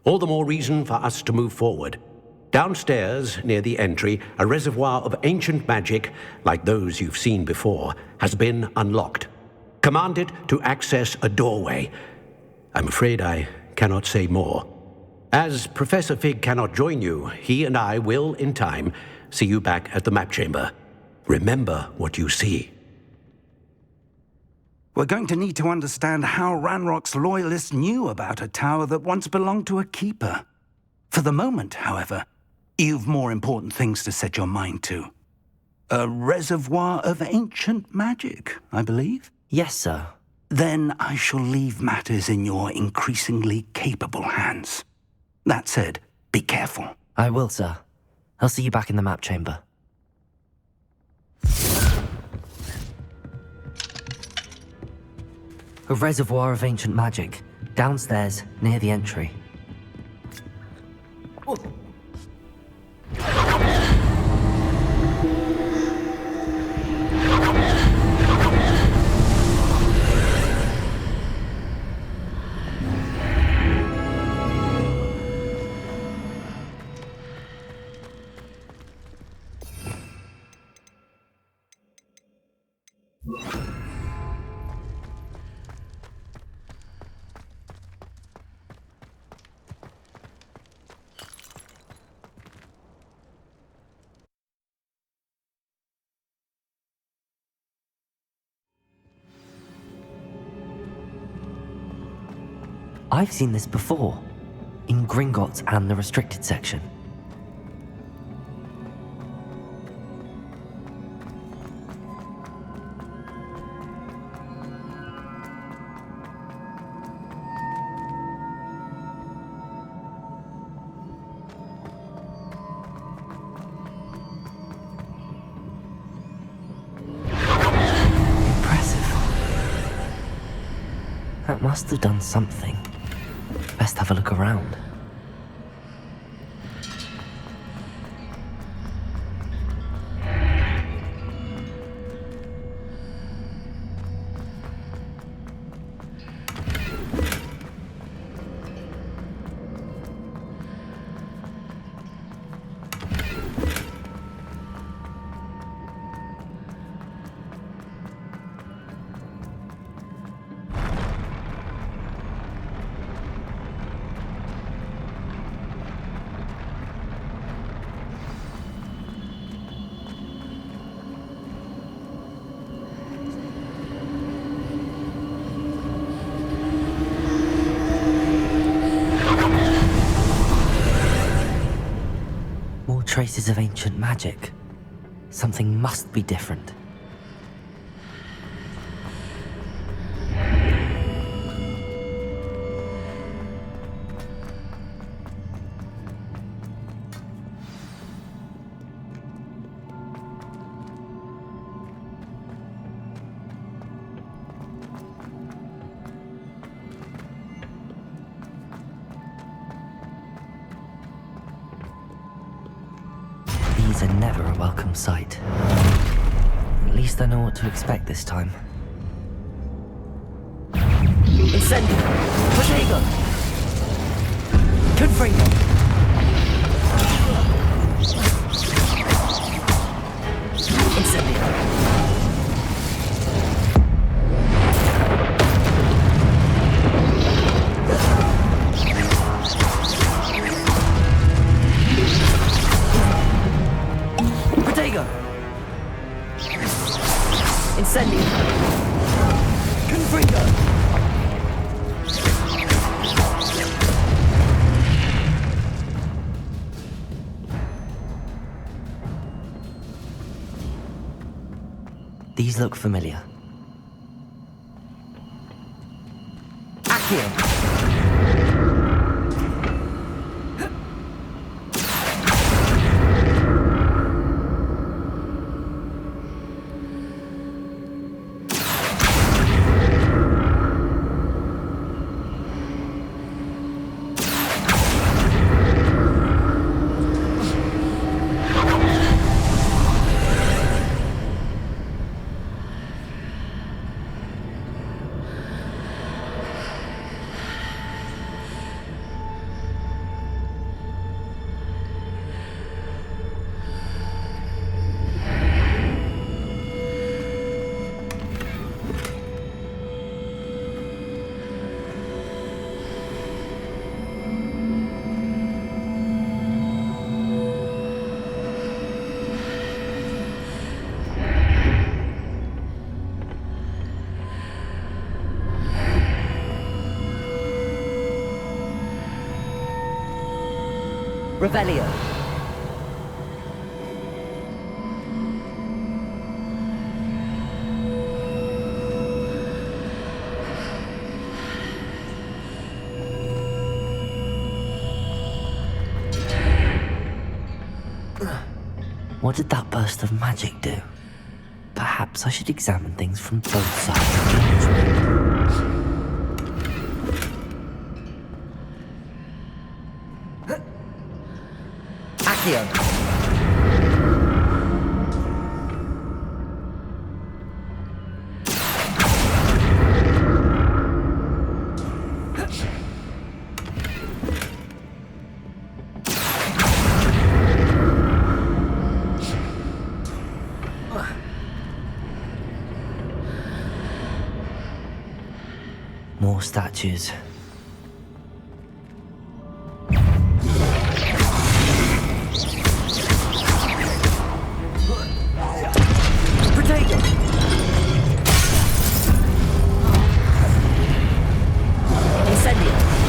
All the more reason for us to move forward. Downstairs, near the entry, a reservoir of ancient magic, like those you've seen before, has been unlocked. Command it to access a doorway. I'm afraid I cannot say more. As Professor Fig cannot join you, he and I will, in time, see you back at the map chamber. Remember what you see. We're going to need to understand how Ranrock's loyalists knew about a tower that once belonged to a keeper. For the moment, however, you've more important things to set your mind to. A reservoir of ancient magic, I believe? Yes, sir. Then I shall leave matters in your increasingly capable hands. That said, be careful. I will, sir. I'll see you back in the map chamber. A reservoir of ancient magic, downstairs, near the entry. I've seen this before, in Gringotts and the restricted section. That must have done something. Best have a look around. Traces of ancient magic. Something must be different. These are never a welcome sight. At least I know what to expect this time. Incendio! Protego! Confringo! Incendio! Incendio! Confringo! These look familiar. Accio! Revelio. What did that burst of magic do? Perhaps I should examine things from both sides of the arrangement. More statues. Incendio.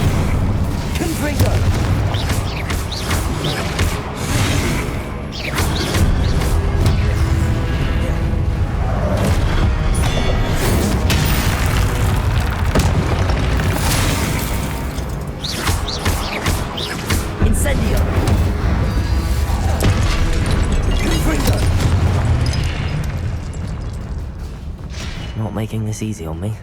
making this easy on me.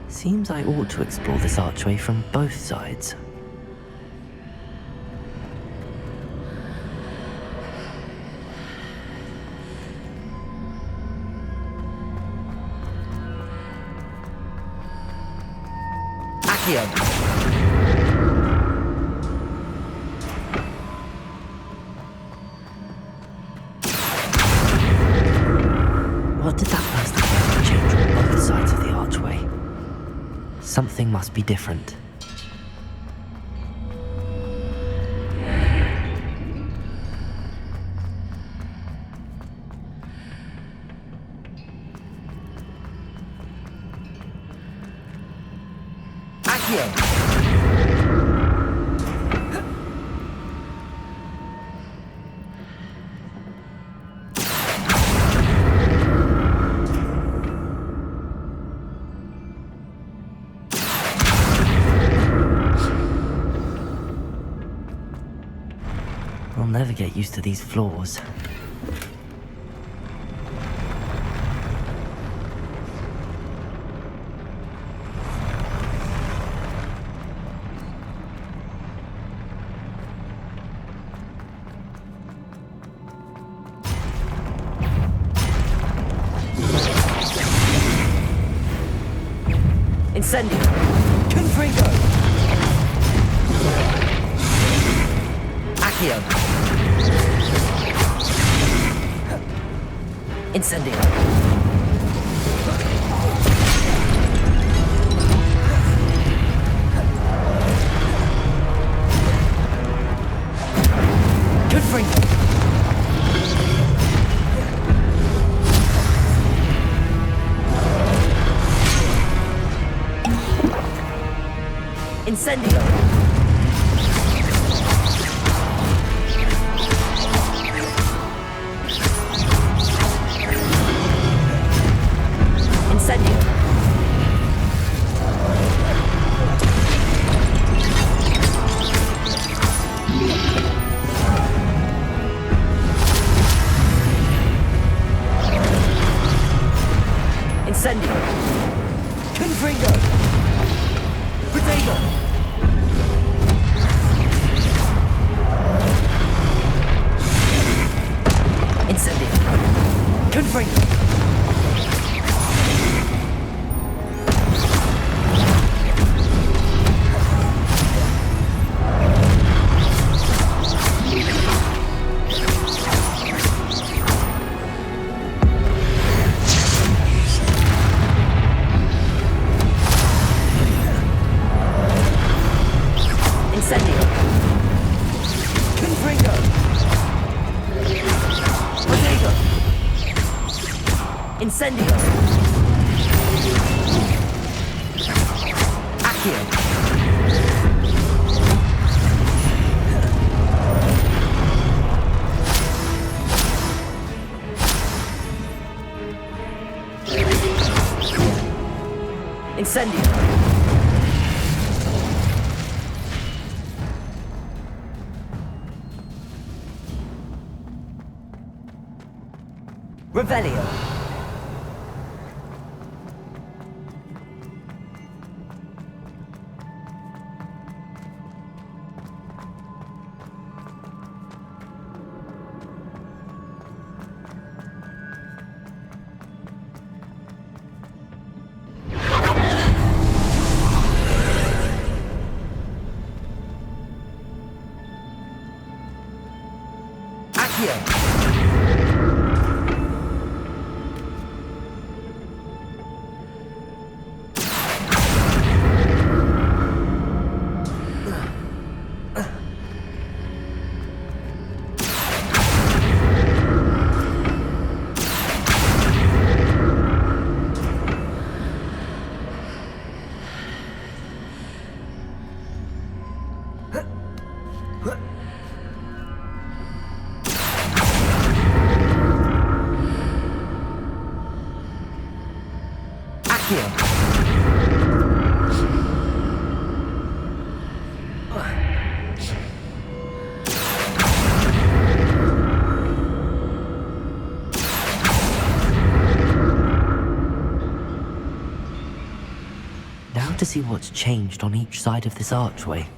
Seems I ought to explore this archway from both sides. What did that first effect change on both sides of the archway? Something must be different. I'll never get used to these floors. Incendio! Confringo! Accio! Incendio! Confringo! Incendio! Incendio! Incendio! Confringo! Potato! Incendio! Confringo! Incendio! Confringo! Potato! Incendio! Accio! Incendio! Revelio! Now to see what's changed on each side of this archway.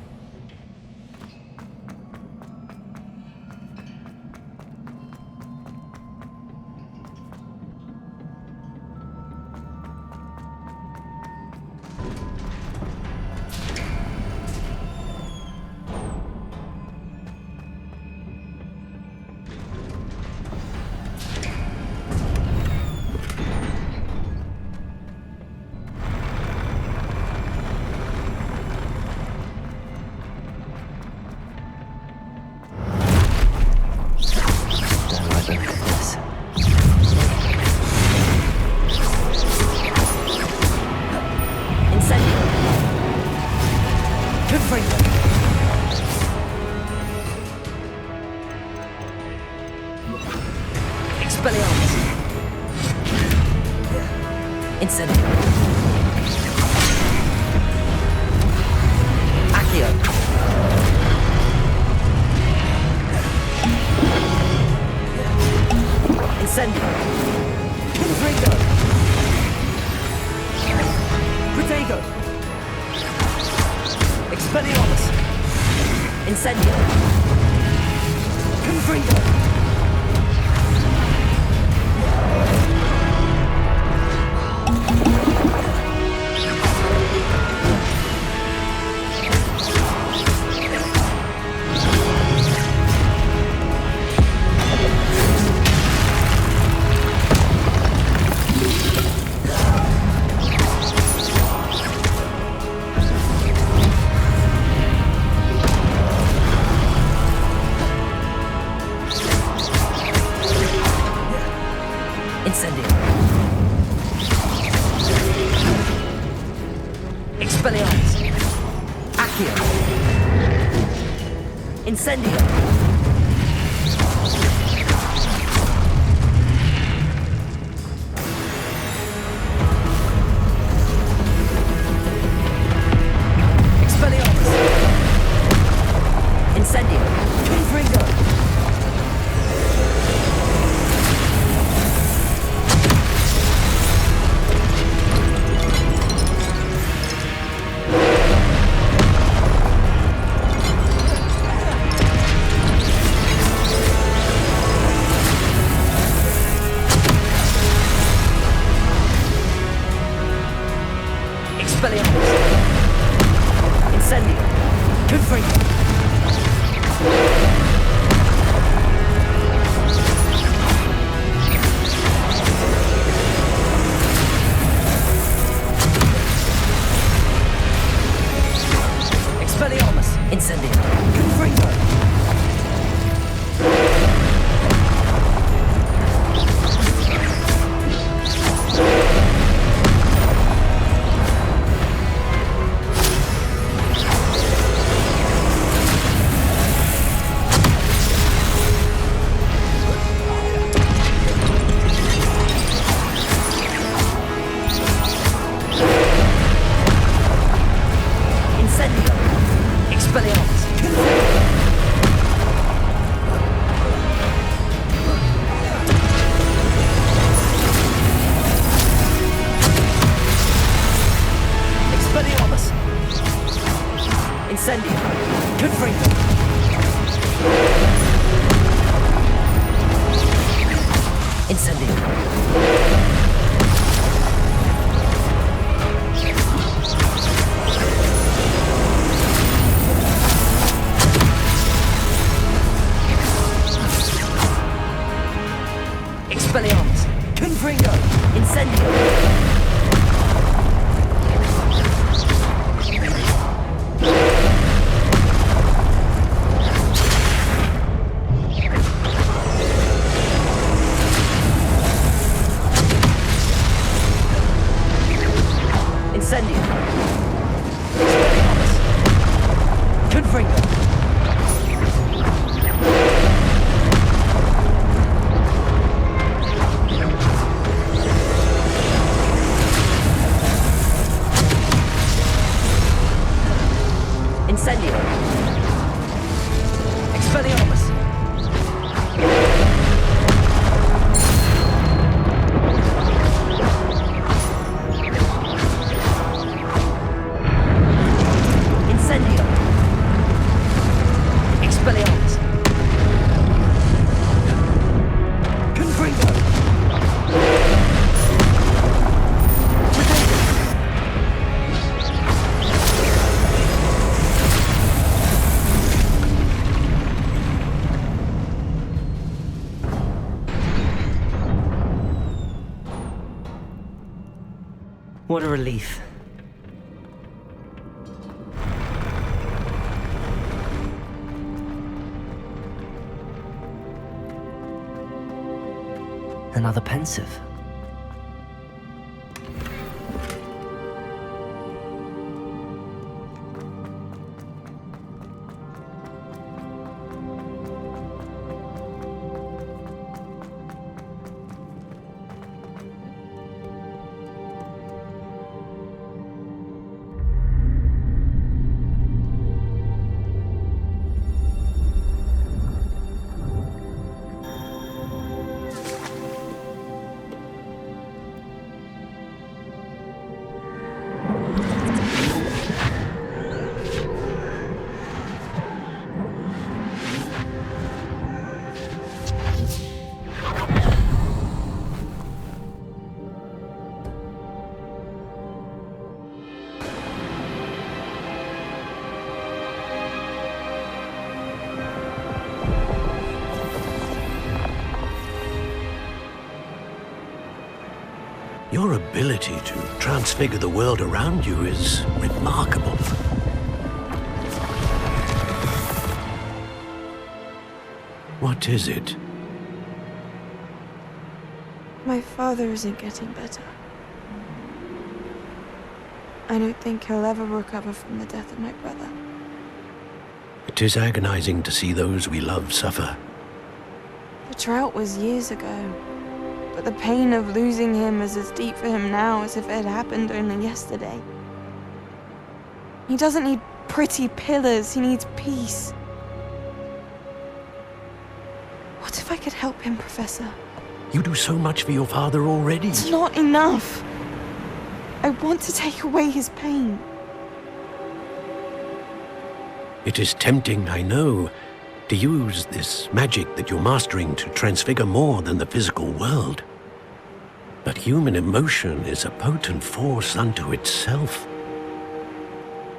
What a relief. Another pensive. Your ability to transfigure the world around you is remarkable. What is it? My father isn't getting better. I don't think he'll ever recover from the death of my brother. It is agonizing to see those we love suffer. The drought was years ago, but the pain of losing him is as deep for him now as if it had happened only yesterday. He doesn't need pretty pillars, he needs peace. What if I could help him, Professor? You do so much for your father already. It's not enough. I want to take away his pain. It is tempting, I know, to use this magic that you're mastering to transfigure more than the physical world. But human emotion is a potent force unto itself.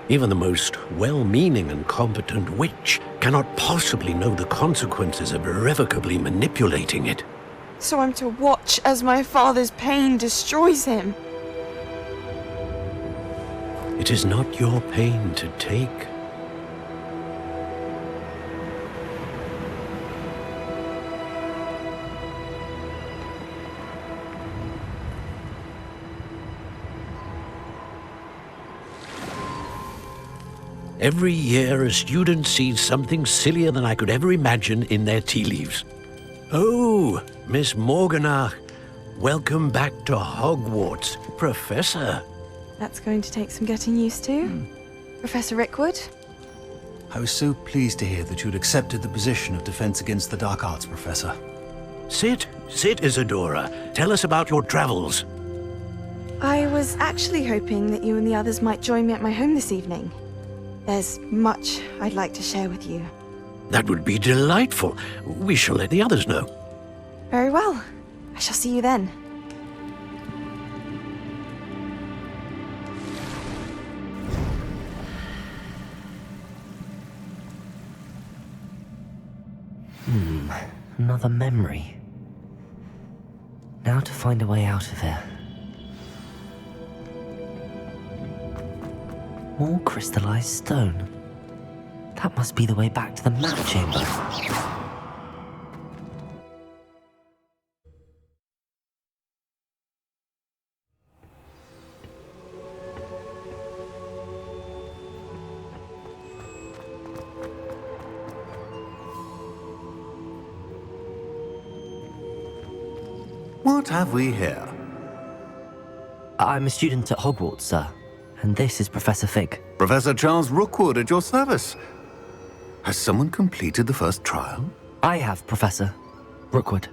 Even the most well-meaning and competent witch cannot possibly know the consequences of irrevocably manipulating it. So I'm to watch as my father's pain destroys him. It is not your pain to take. Every year, a student sees something sillier than I could ever imagine in their tea leaves. Oh, Miss Morganach, welcome back to Hogwarts, Professor. That's going to take some getting used to. Professor Rickwood? I was so pleased to hear that you'd accepted the position of Defense Against the Dark Arts, Professor. Sit, Isadora. Tell us about your travels. I was actually hoping that you and the others might join me at my home this evening. There's much I'd like to share with you. That would be delightful. We shall let the others know. Very well. I shall see you then. Another memory. Now to find a way out of here. More crystallized stone. That must be the way back to the map chamber. What have we here? I'm a student at Hogwarts, sir. And this is Professor Fig. Professor Charles Rookwood at your service. Has someone completed the first trial? I have, Professor Rookwood.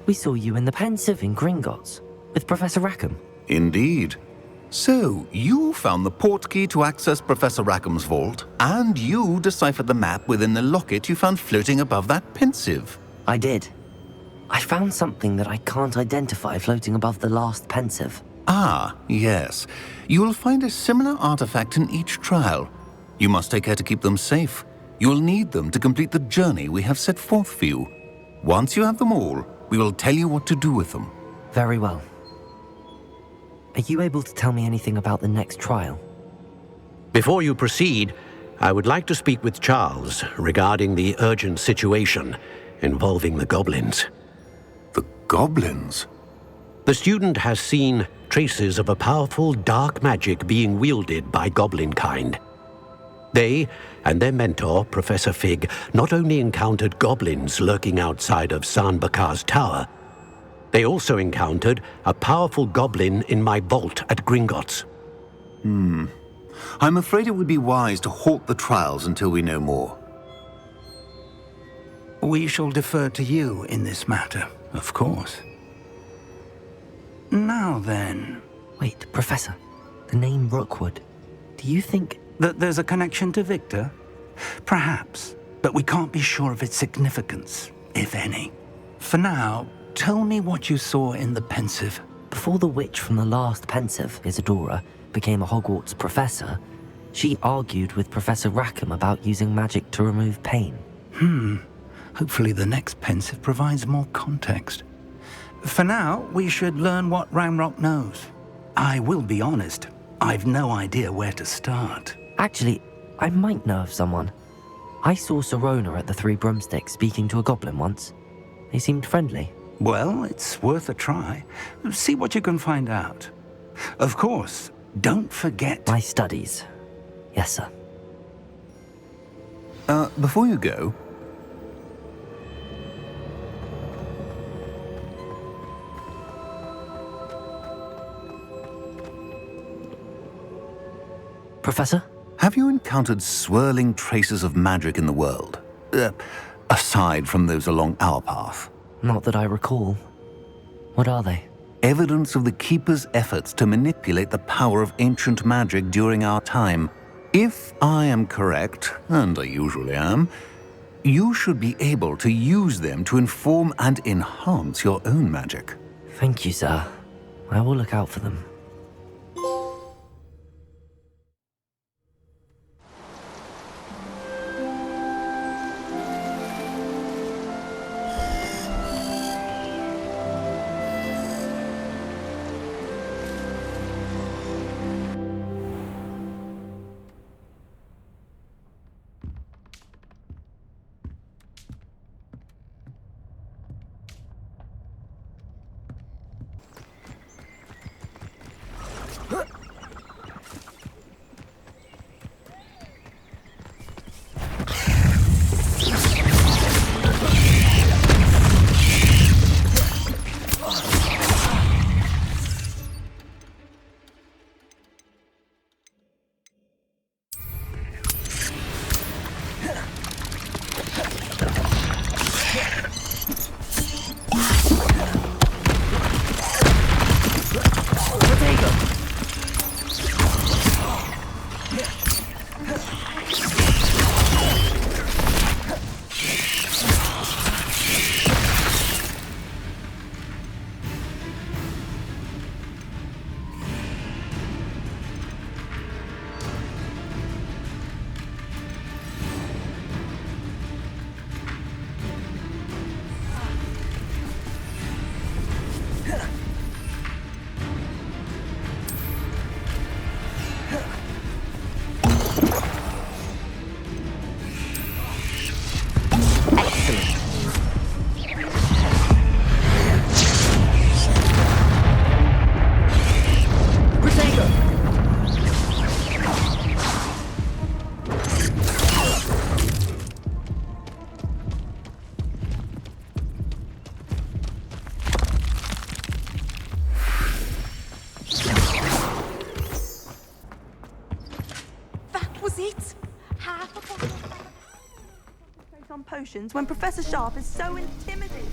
We saw you in the Pensive in Gringotts with Professor Rackham. Indeed. So, you found the portkey to access Professor Rackham's vault, and you deciphered the map within the locket you found floating above that Pensive. I did. I found something that I can't identify floating above the last Pensive. Ah, yes. You will find a similar artifact in each trial. You must take care to keep them safe. You will need them to complete the journey we have set forth for you. Once you have them all, we will tell you what to do with them. Very well. Are you able to tell me anything about the next trial? Before you proceed, I would like to speak with Charles regarding the urgent situation involving the goblins. The goblins? The student has seen traces of a powerful dark magic being wielded by goblin kind. They and their mentor, Professor Fig, not only encountered goblins lurking outside of Sanbakar's tower, they also encountered a powerful goblin in my vault at Gringotts. I'm afraid it would be wise to halt the trials until we know more. We shall defer to you in this matter, of course. Now then... Wait, Professor. The name Rookwood. Do you think... that there's a connection to Victor? Perhaps, but we can't be sure of its significance, if any. For now, tell me what you saw in the pensive. Before the witch from the last pensive, Isadora, became a Hogwarts professor, she argued with Professor Rackham about using magic to remove pain. Hopefully the next pensive provides more context. For now, we should learn what Ranrock knows. I will be honest, I've no idea where to start. Actually, I might know of someone. I saw Sirona at the Three Broomsticks speaking to a goblin once. They seemed friendly. Well, it's worth a try. See what you can find out. Of course, don't forget... my studies. Yes, sir. Before you go... Professor? Have you encountered swirling traces of magic in the world? Aside from those along our path? Not that I recall. What are they? Evidence of the Keeper's efforts to manipulate the power of ancient magic during our time. If I am correct, and I usually am, you should be able to use them to inform and enhance your own magic. Thank you, sir. I will look out for them. When Professor Sharp is so intimidating.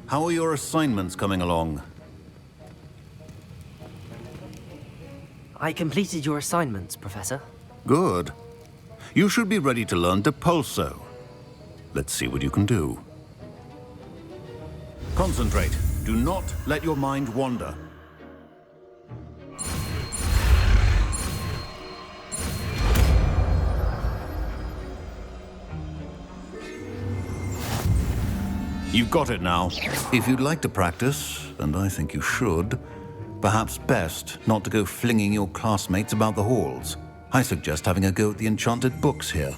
How are your assignments coming along? I completed your assignments, Professor. Good. You should be ready to learn Depulso. Let's see what you can do. Concentrate. Do not let your mind wander. You've got it now. If you'd like to practice, and I think you should, perhaps best not to go flinging your classmates about the halls. I suggest having a go at the enchanted books here.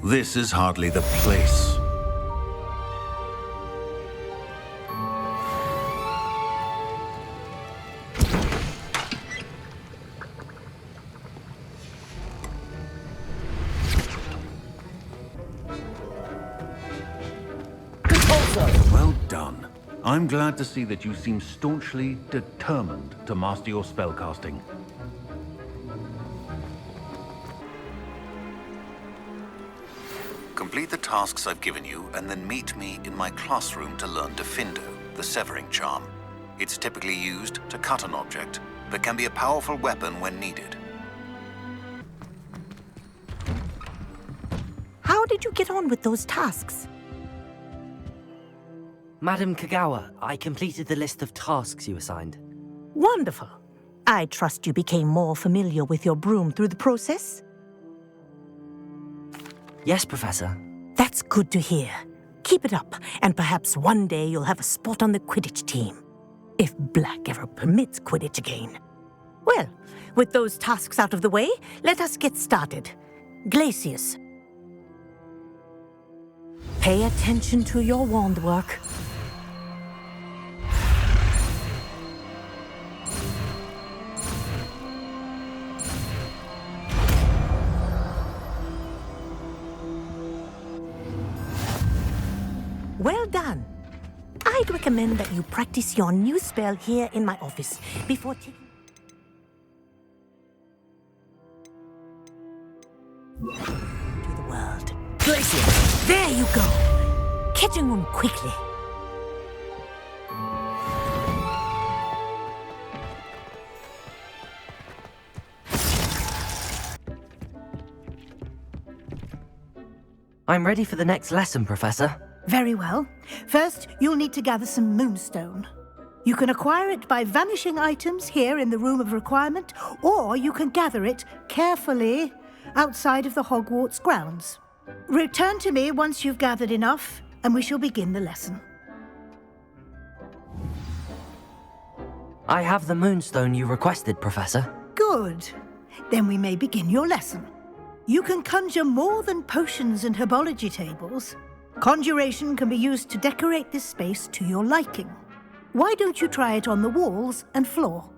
This is hardly the place. Well done. I'm glad to see that you seem staunchly determined to master your spellcasting. Complete the tasks I've given you, and then meet me in my classroom to learn Defindo, the severing charm. It's typically used to cut an object, but can be a powerful weapon when needed. How did you get on with those tasks? Madam Kagawa, I completed the list of tasks you assigned. Wonderful. I trust you became more familiar with your broom through the process? Yes, Professor. That's good to hear. Keep it up, and perhaps one day you'll have a spot on the Quidditch team. If Black ever permits Quidditch again. Well, with those tasks out of the way, let us get started. Glacius. Pay attention to your wand work. Well done. I'd recommend that you practice your new spell here in my office before taking... to the world. Glacier! There you go! Catching one quickly. I'm ready for the next lesson, Professor. Very well. First, you'll need to gather some moonstone. You can acquire it by vanishing items here in the Room of Requirement, or you can gather it carefully outside of the Hogwarts grounds. Return to me once you've gathered enough, and we shall begin the lesson. I have the moonstone you requested, Professor. Good. Then we may begin your lesson. You can conjure more than potions and herbology tables. Conjuration can be used to decorate this space to your liking. Why don't you try it on the walls and floor?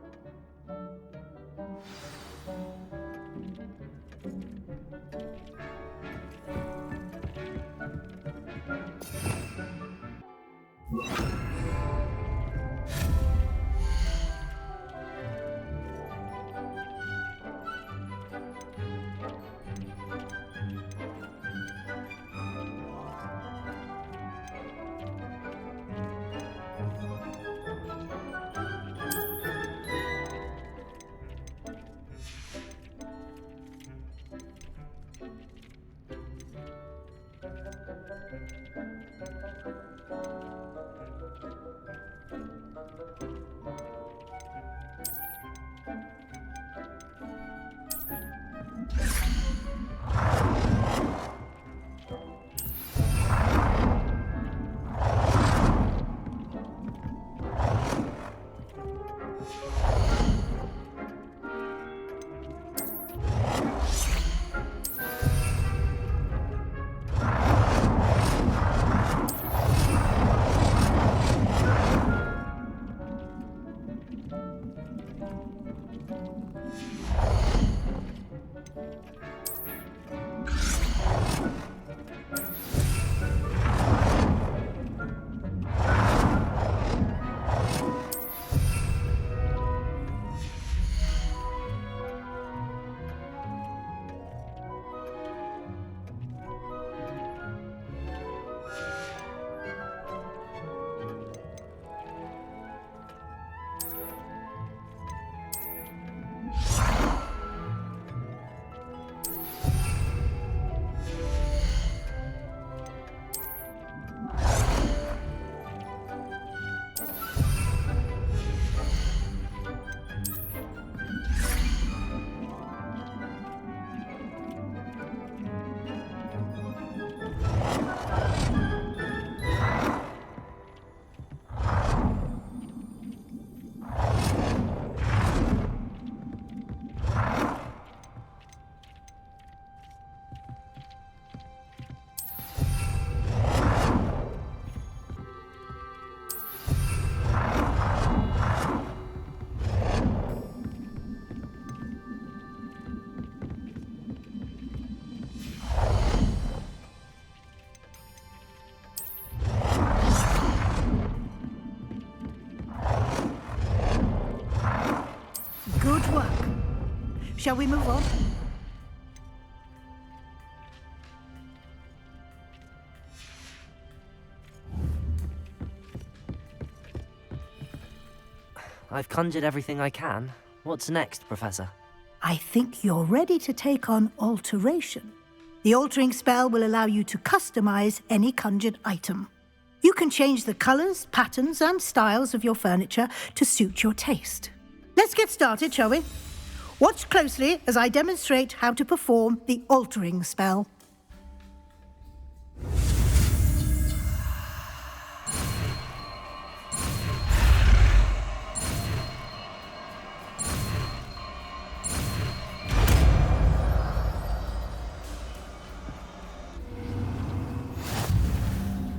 Good work. Shall we move on? I've conjured everything I can. What's next, Professor? I think you're ready to take on alteration. The altering spell will allow you to customize any conjured item. You can change the colors, patterns, and styles of your furniture to suit your taste. Let's get started, shall we? Watch closely as I demonstrate how to perform the altering spell.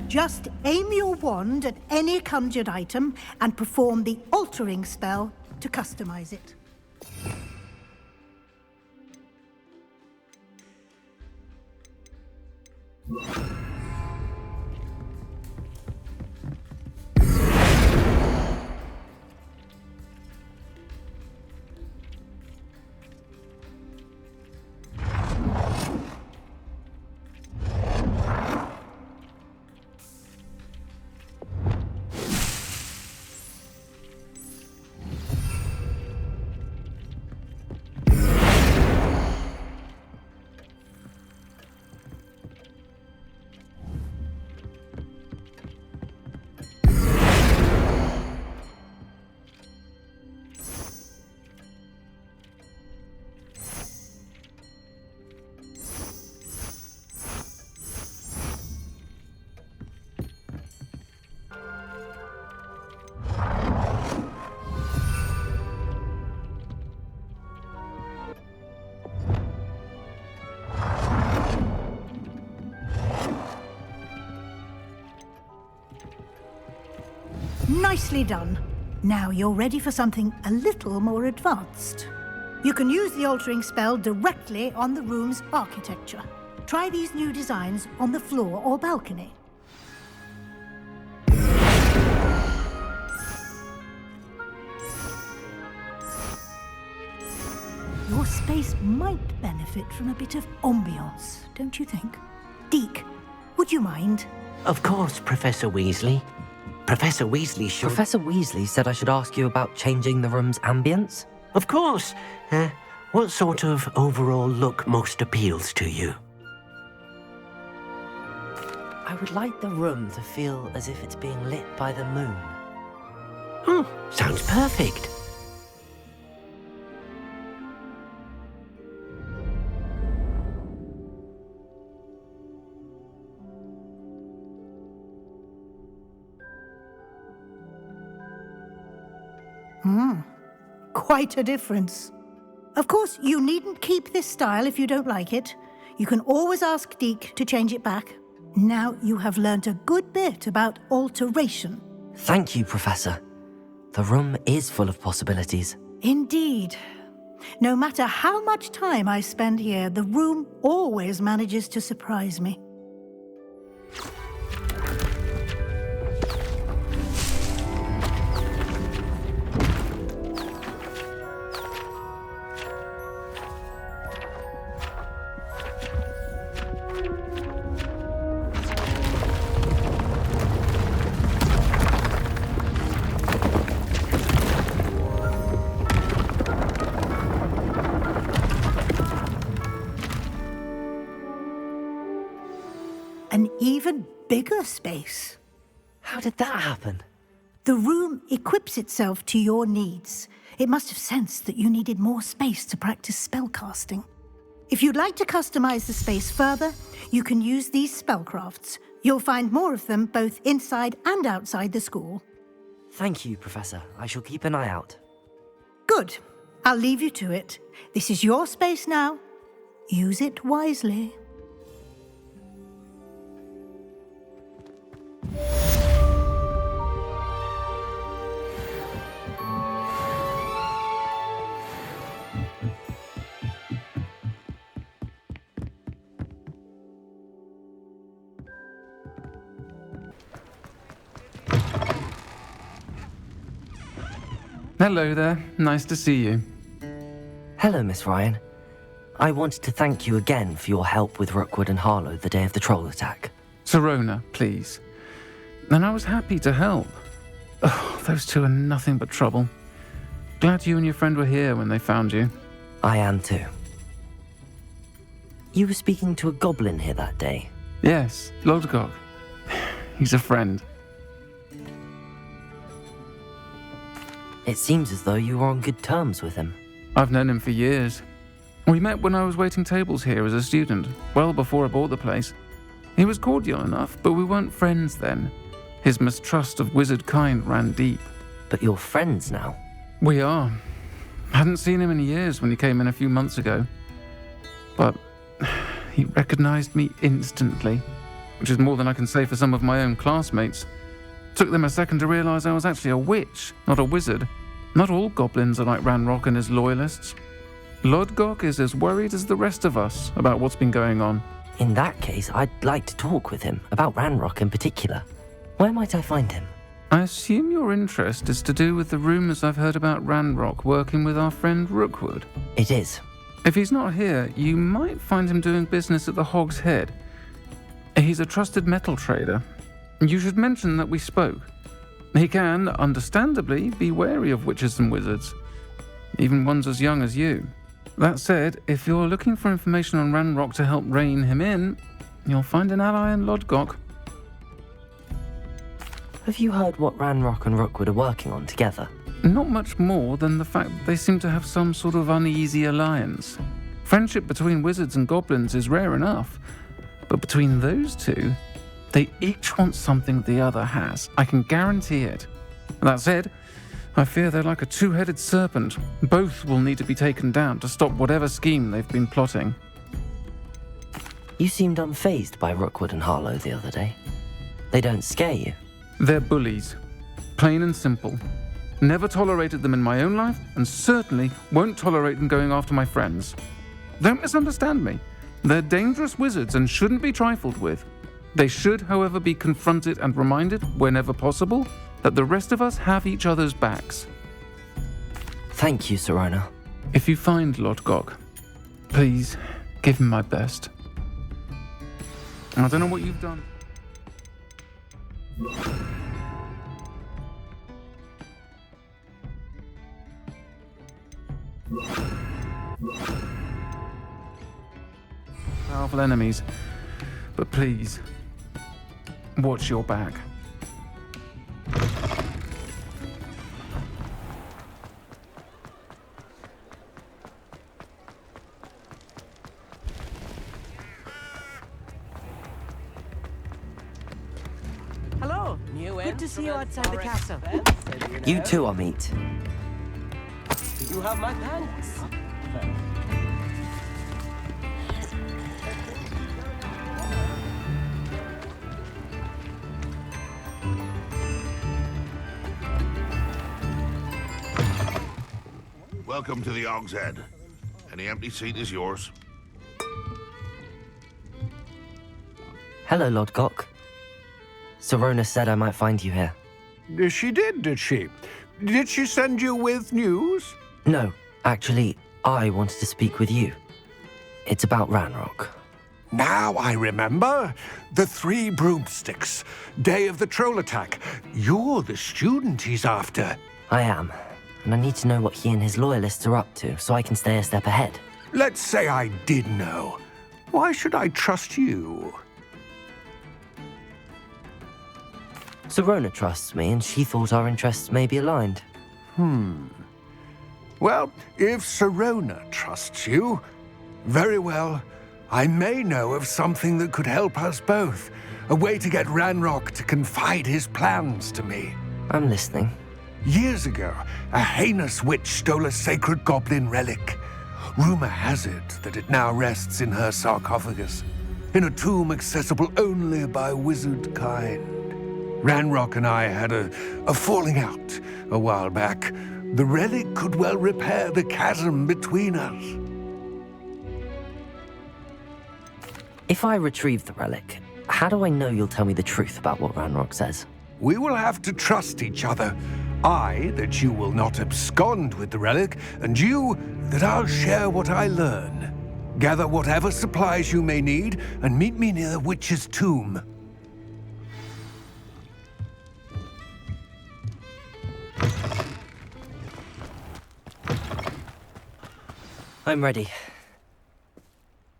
Just aim your wand at any conjured item and perform the altering spell to customize it. Nicely done. Now you're ready for something a little more advanced. You can use the altering spell directly on the room's architecture. Try these new designs on the floor or balcony. Your space might benefit from a bit of ambiance, don't you think? Deke, would you mind? Of course, Professor Weasley. Professor Weasley should... Professor Weasley said I should ask you about changing the room's ambience? Of course. What sort of overall look most appeals to you? I would like the room to feel as if it's being lit by the moon. Oh, sounds perfect. Quite a difference. Of course, you needn't keep this style if you don't like it. You can always ask Deke to change it back. Now you have learnt a good bit about alteration. Thank you, Professor. The room is full of possibilities. Indeed. No matter how much time I spend here, the room always manages to surprise me. An even bigger space. How did that happen? The room equips itself to your needs. It must have sensed that you needed more space to practice spellcasting. If you'd like to customize the space further, you can use these spellcrafts. You'll find more of them both inside and outside the school. Thank you, Professor. I shall keep an eye out. Good. I'll leave you to it. This is your space now. Use it wisely. Hello there. Nice to see you. Hello, Miss Ryan. I wanted to thank you again for your help with Rookwood and Harlow the day of the troll attack. Sirona, please. And I was happy to help. Oh, those two are nothing but trouble. Glad you and your friend were here when they found you. I am too. You were speaking to a goblin here that day? Yes, Lodgok. He's a friend. It seems as though you were on good terms with him. I've known him for years. We met when I was waiting tables here as a student, well before I bought the place. He was cordial enough, but we weren't friends then. His mistrust of wizard kind ran deep. But you're friends now? We are. Hadn't seen him in years when he came in a few months ago. But he recognized me instantly, which is more than I can say for some of my own classmates. Took them a second to realize I was actually a witch, not a wizard. Not all goblins are like Ranrock and his loyalists. Lodgok is as worried as the rest of us about what's been going on. In that case, I'd like to talk with him, about Ranrock in particular. Where might I find him? I assume your interest is to do with the rumors I've heard about Ranrock working with our friend Rookwood. It is. If he's not here, you might find him doing business at the Hog's Head. He's a trusted metal trader. You should mention that we spoke. He can, understandably, be wary of witches and wizards, even ones as young as you. That said, if you're looking for information on Ranrock to help rein him in, you'll find an ally in Lodgok. Have you heard what Ranrock and Rookwood are working on together? Not much more than the fact that they seem to have some sort of uneasy alliance. Friendship between wizards and goblins is rare enough, but between those two, they each want something the other has. I can guarantee it. That said, I fear they're like a two-headed serpent. Both will need to be taken down to stop whatever scheme they've been plotting. You seemed unfazed by Rookwood and Harlow the other day. They don't scare you? They're bullies. Plain and simple. Never tolerated them in my own life, and certainly won't tolerate them going after my friends. Don't misunderstand me. They're dangerous wizards and shouldn't be trifled with. They should, however, be confronted and reminded, whenever possible, that the rest of us have each other's backs. Thank you, Sirona. If you find Lodgok, please give him my best. I don't know what you've done. Powerful enemies, but please, watch your back. Hello. Good to see you outside the castle. You too, Amit. Do you have my pants? Welcome to the Hog's Head. Any empty seat is yours. Hello, Lodgok. Sirona said I might find you here. She did she? Did she send you with news? No, actually, I wanted to speak with you. It's about Ranrock. Now I remember. The 3 broomsticks. Day of the troll attack. You're the student he's after. I am, and I need to know what he and his loyalists are up to so I can stay a step ahead. Let's say I did know. Why should I trust you? Sirona trusts me, and she thought our interests may be aligned. Well, if Sirona trusts you, very well. I may know of something that could help us both. A way to get Ranrock to confide his plans to me. I'm listening. Years ago, a heinous witch stole a sacred goblin relic. Rumor has it that it now rests in her sarcophagus, in a tomb accessible only by wizard kind. Ranrock and I had a falling out a while back. The relic could well repair the chasm between us. If I retrieve the relic, how do I know you'll tell me the truth about what Ranrock says? We will have to trust each other. I, that you will not abscond with the relic, and you, that I'll share what I learn. Gather whatever supplies you may need, and meet me near the witch's tomb. I'm ready.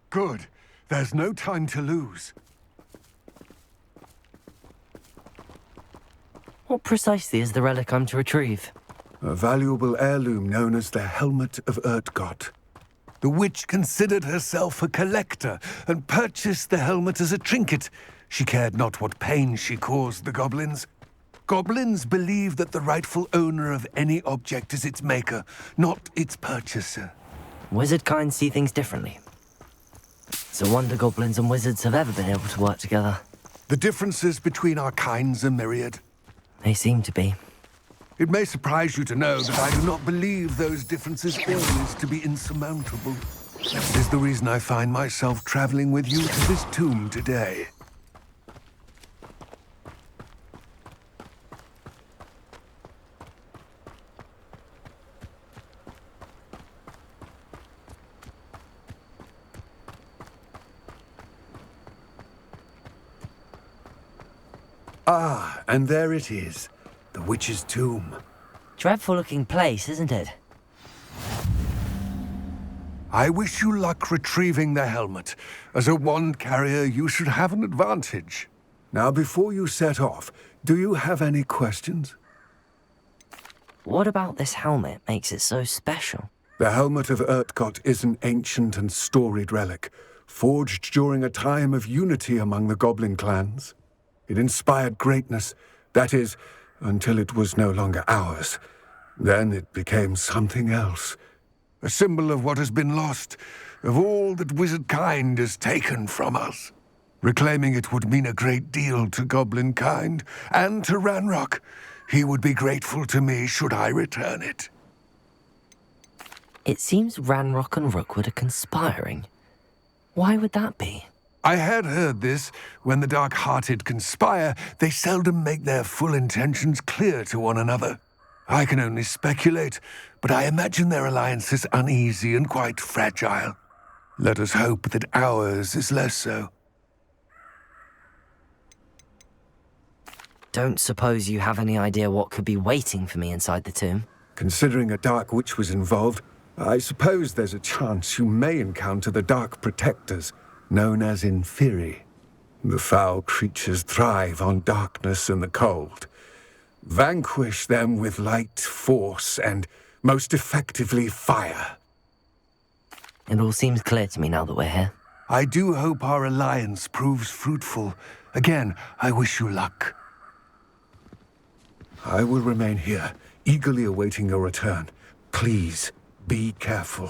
Good. There's no time to lose. What precisely is the relic I'm to retrieve? A valuable heirloom known as the Helmet of Urtkot. The witch considered herself a collector and purchased the helmet as a trinket. She cared not what pain she caused the goblins. Goblins believe that the rightful owner of any object is its maker, not its purchaser. Wizard kind see things differently. It's a wonder goblins and wizards have ever been able to work together. The differences between our kinds are myriad. They seem to be. It may surprise you to know that I do not believe those differences always to be insurmountable. That is the reason I find myself traveling with you to this tomb today. Ah, and there it is. The witch's tomb. Dreadful-looking place, isn't it? I wish you luck retrieving the helmet. As a wand carrier, you should have an advantage. Now, before you set off, do you have any questions? What about this helmet makes it so special? The Helmet of Urtkot is an ancient and storied relic, forged during a time of unity among the goblin clans. It inspired greatness, that is, until it was no longer ours. Then it became something else. A symbol of what has been lost, of all that wizard kind has taken from us. Reclaiming it would mean a great deal to goblin kind, and to Ranrock. He would be grateful to me should I return it. It seems Ranrock and Rookwood are conspiring. Why would that be? I had heard this. When the dark-hearted conspire, they seldom make their full intentions clear to one another. I can only speculate, but I imagine their alliance is uneasy and quite fragile. Let us hope that ours is less so. Don't suppose you have any idea what could be waiting for me inside the tomb? Considering a dark witch was involved, I suppose there's a chance you may encounter the Dark Protectors, known as Inferi. The foul creatures thrive on darkness and the cold. Vanquish them with light, force, and, most effectively, fire. It all seems clear to me now that we're here. I do hope our alliance proves fruitful. Again, I wish you luck. I will remain here, eagerly awaiting your return. Please, be careful.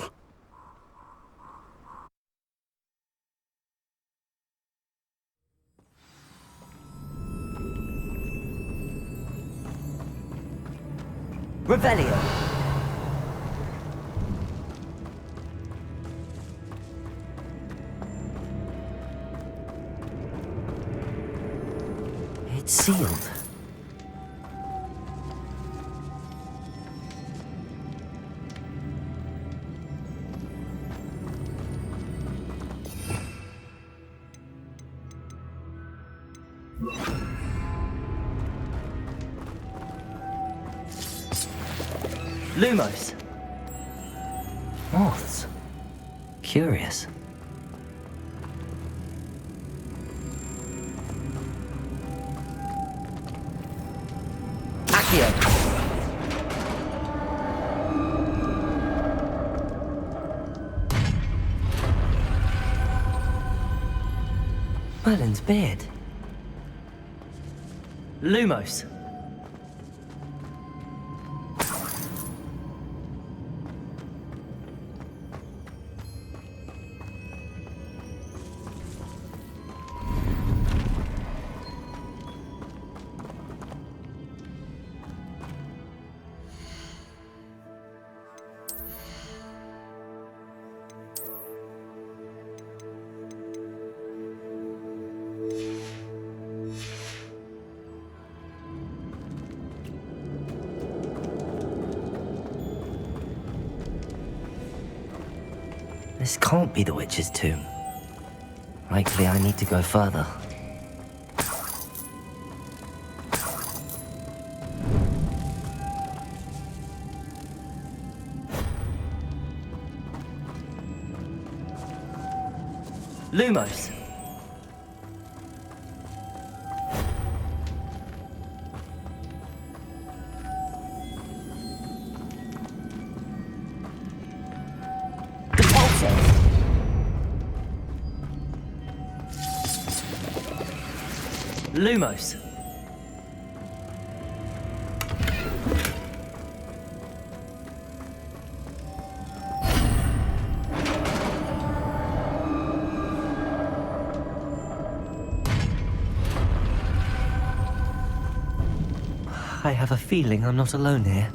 Revelio. It's sealed. Lumos. Moths. Curious. Accio. Merlin's beard. Lumos. This can't be the witch's tomb. Likely I need to go further. Lumos! Lumos. I have a feeling I'm not alone here.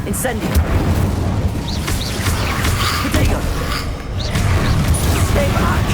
Incendio! Potato! Stay back!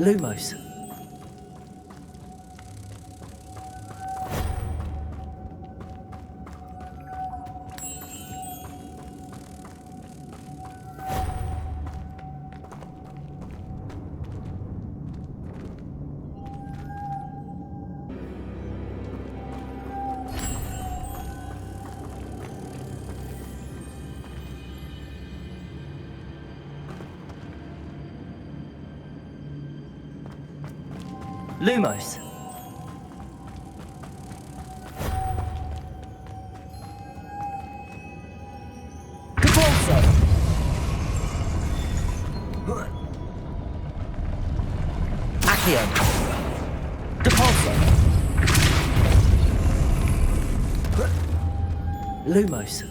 Lumos. Lumos. Accio. Depulso. Lumos.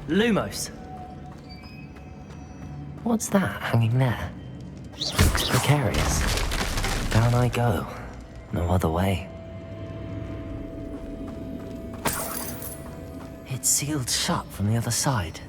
Lumos. What's that hanging there? Looks precarious. Down I go. No other way. It's sealed shut from the other side.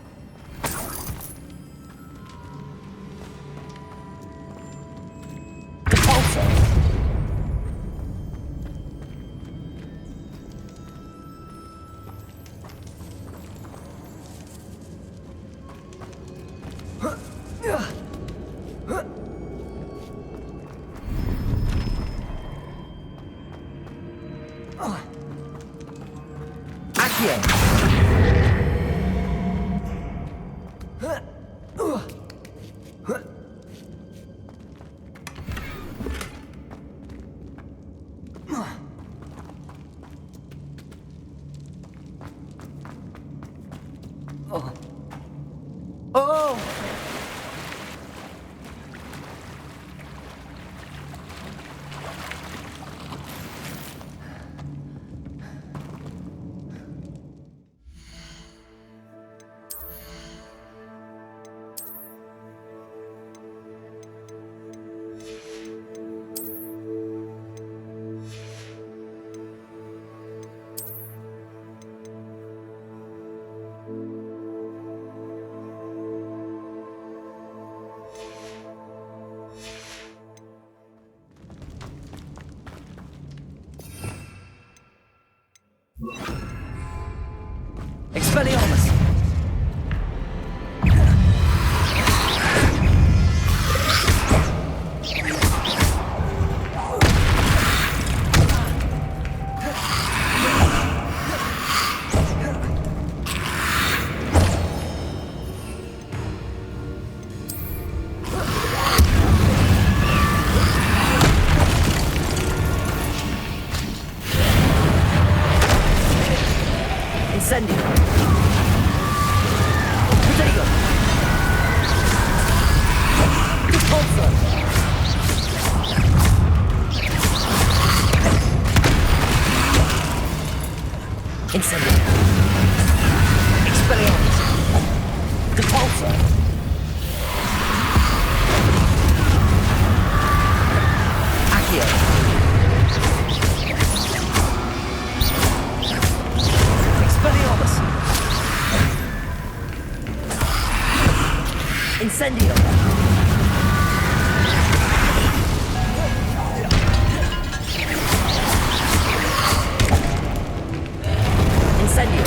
Incendio! Incendio!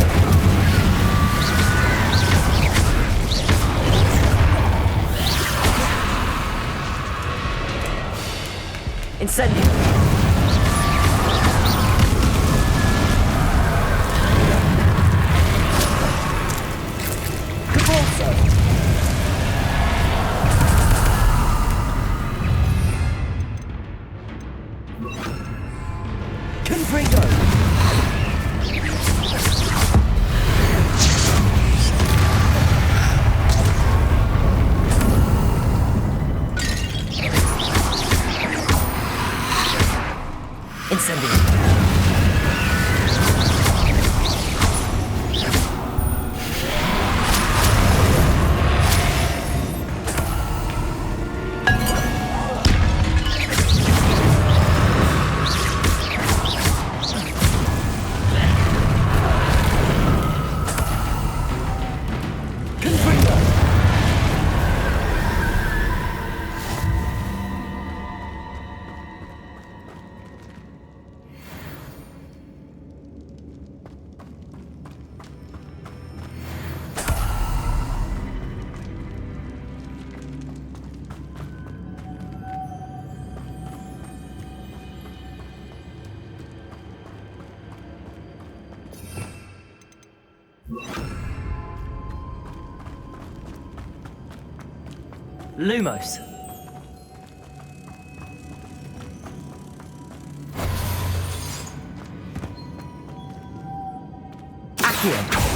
Incendio! Lumos. Accio.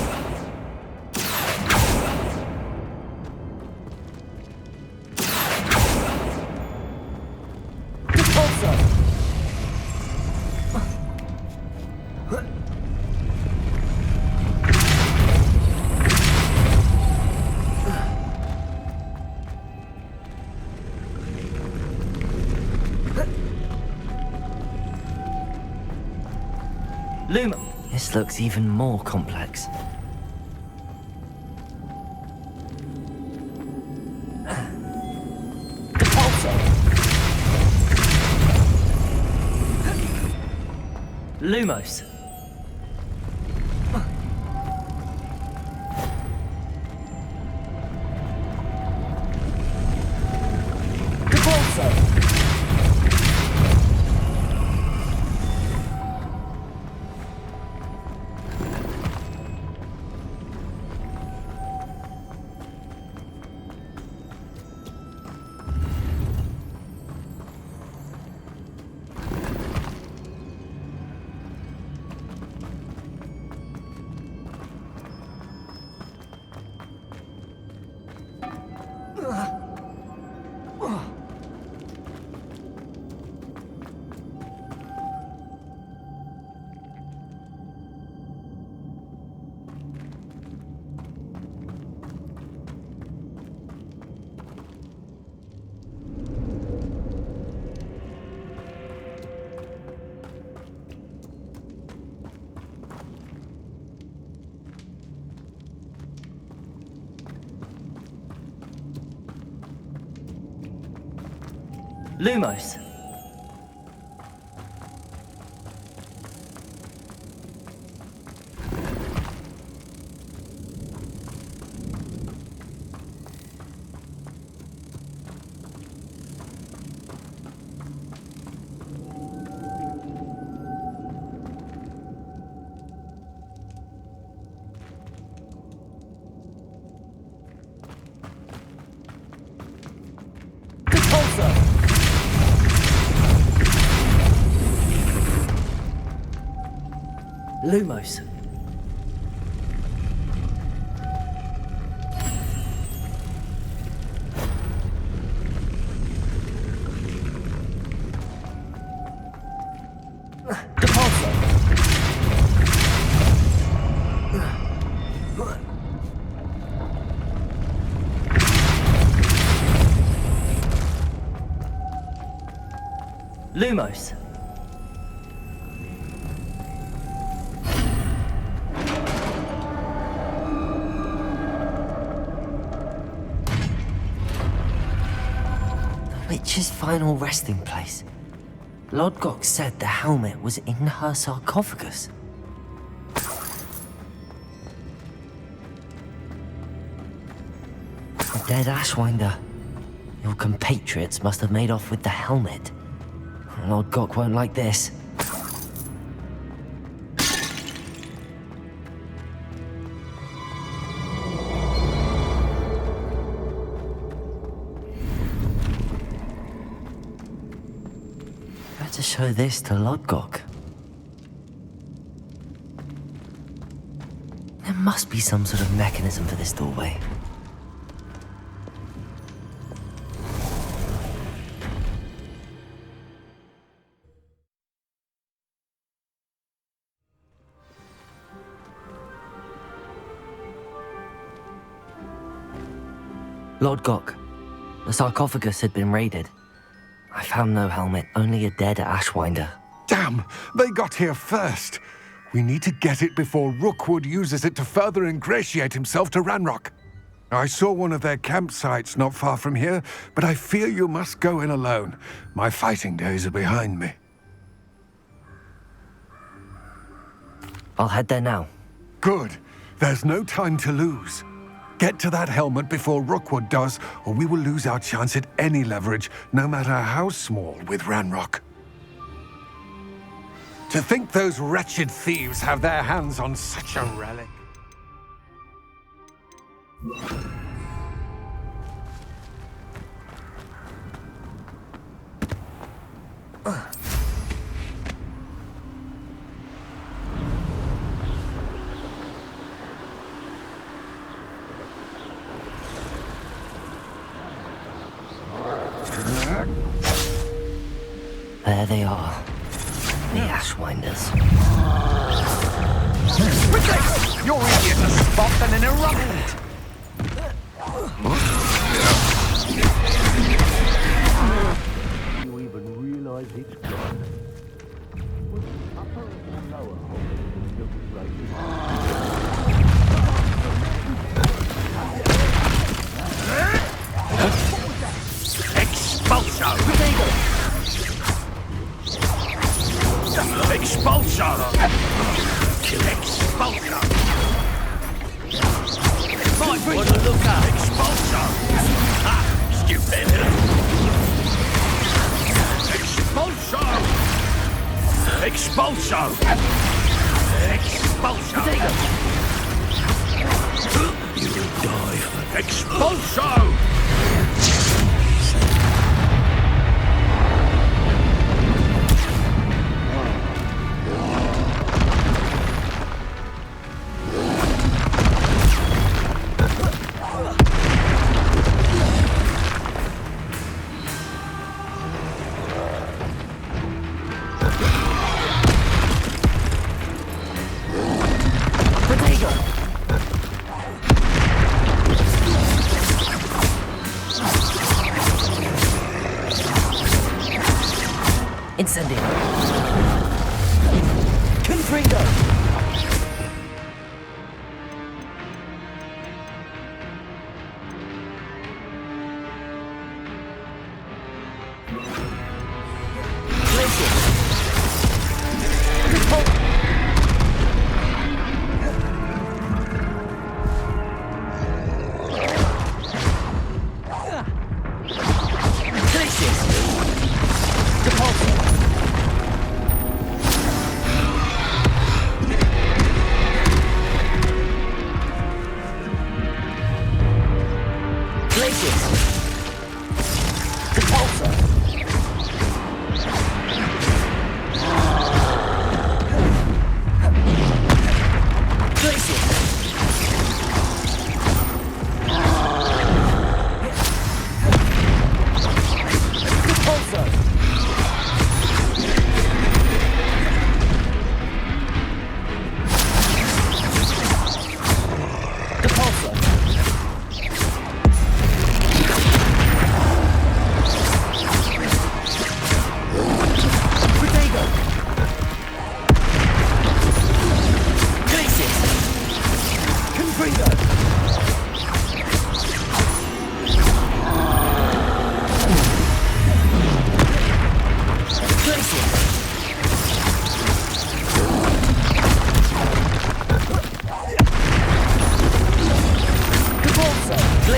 Luma. This looks even more complex. Depulso. Lumos. Depulso. Lumos. Lumos. Lumos. The witch's final resting place. Lodgok said the helmet was in her sarcophagus. A dead Ashwinder. Your compatriots must have made off with the helmet. Lodgok won't like this. Better show this to Lodgok. There must be some sort of mechanism for this doorway. Lodgok, the sarcophagus had been raided. I found no helmet, only a dead Ashwinder. Damn! They got here first. We need to get it before Rookwood uses it to further ingratiate himself to Ranrock. I saw one of their campsites not far from here, but I fear you must go in alone. My fighting days are behind me. I'll head there now. Good. There's no time to lose. Get to that helmet before Rookwood does, or we will lose our chance at any leverage, no matter how small, with Ranrock. To think those wretched thieves have their hands on such a relic. There they are. The Ashwinders. You're easier to spot than an irrelevant! You even realize it's gone. Upper or lower Expulsion! Expulsion! Expulsion! What a look at! Expulsion! Ha! Stupid! Expulsion! Expulsion! Expulsion! You will die. Expulsion! Incendio. Confringo.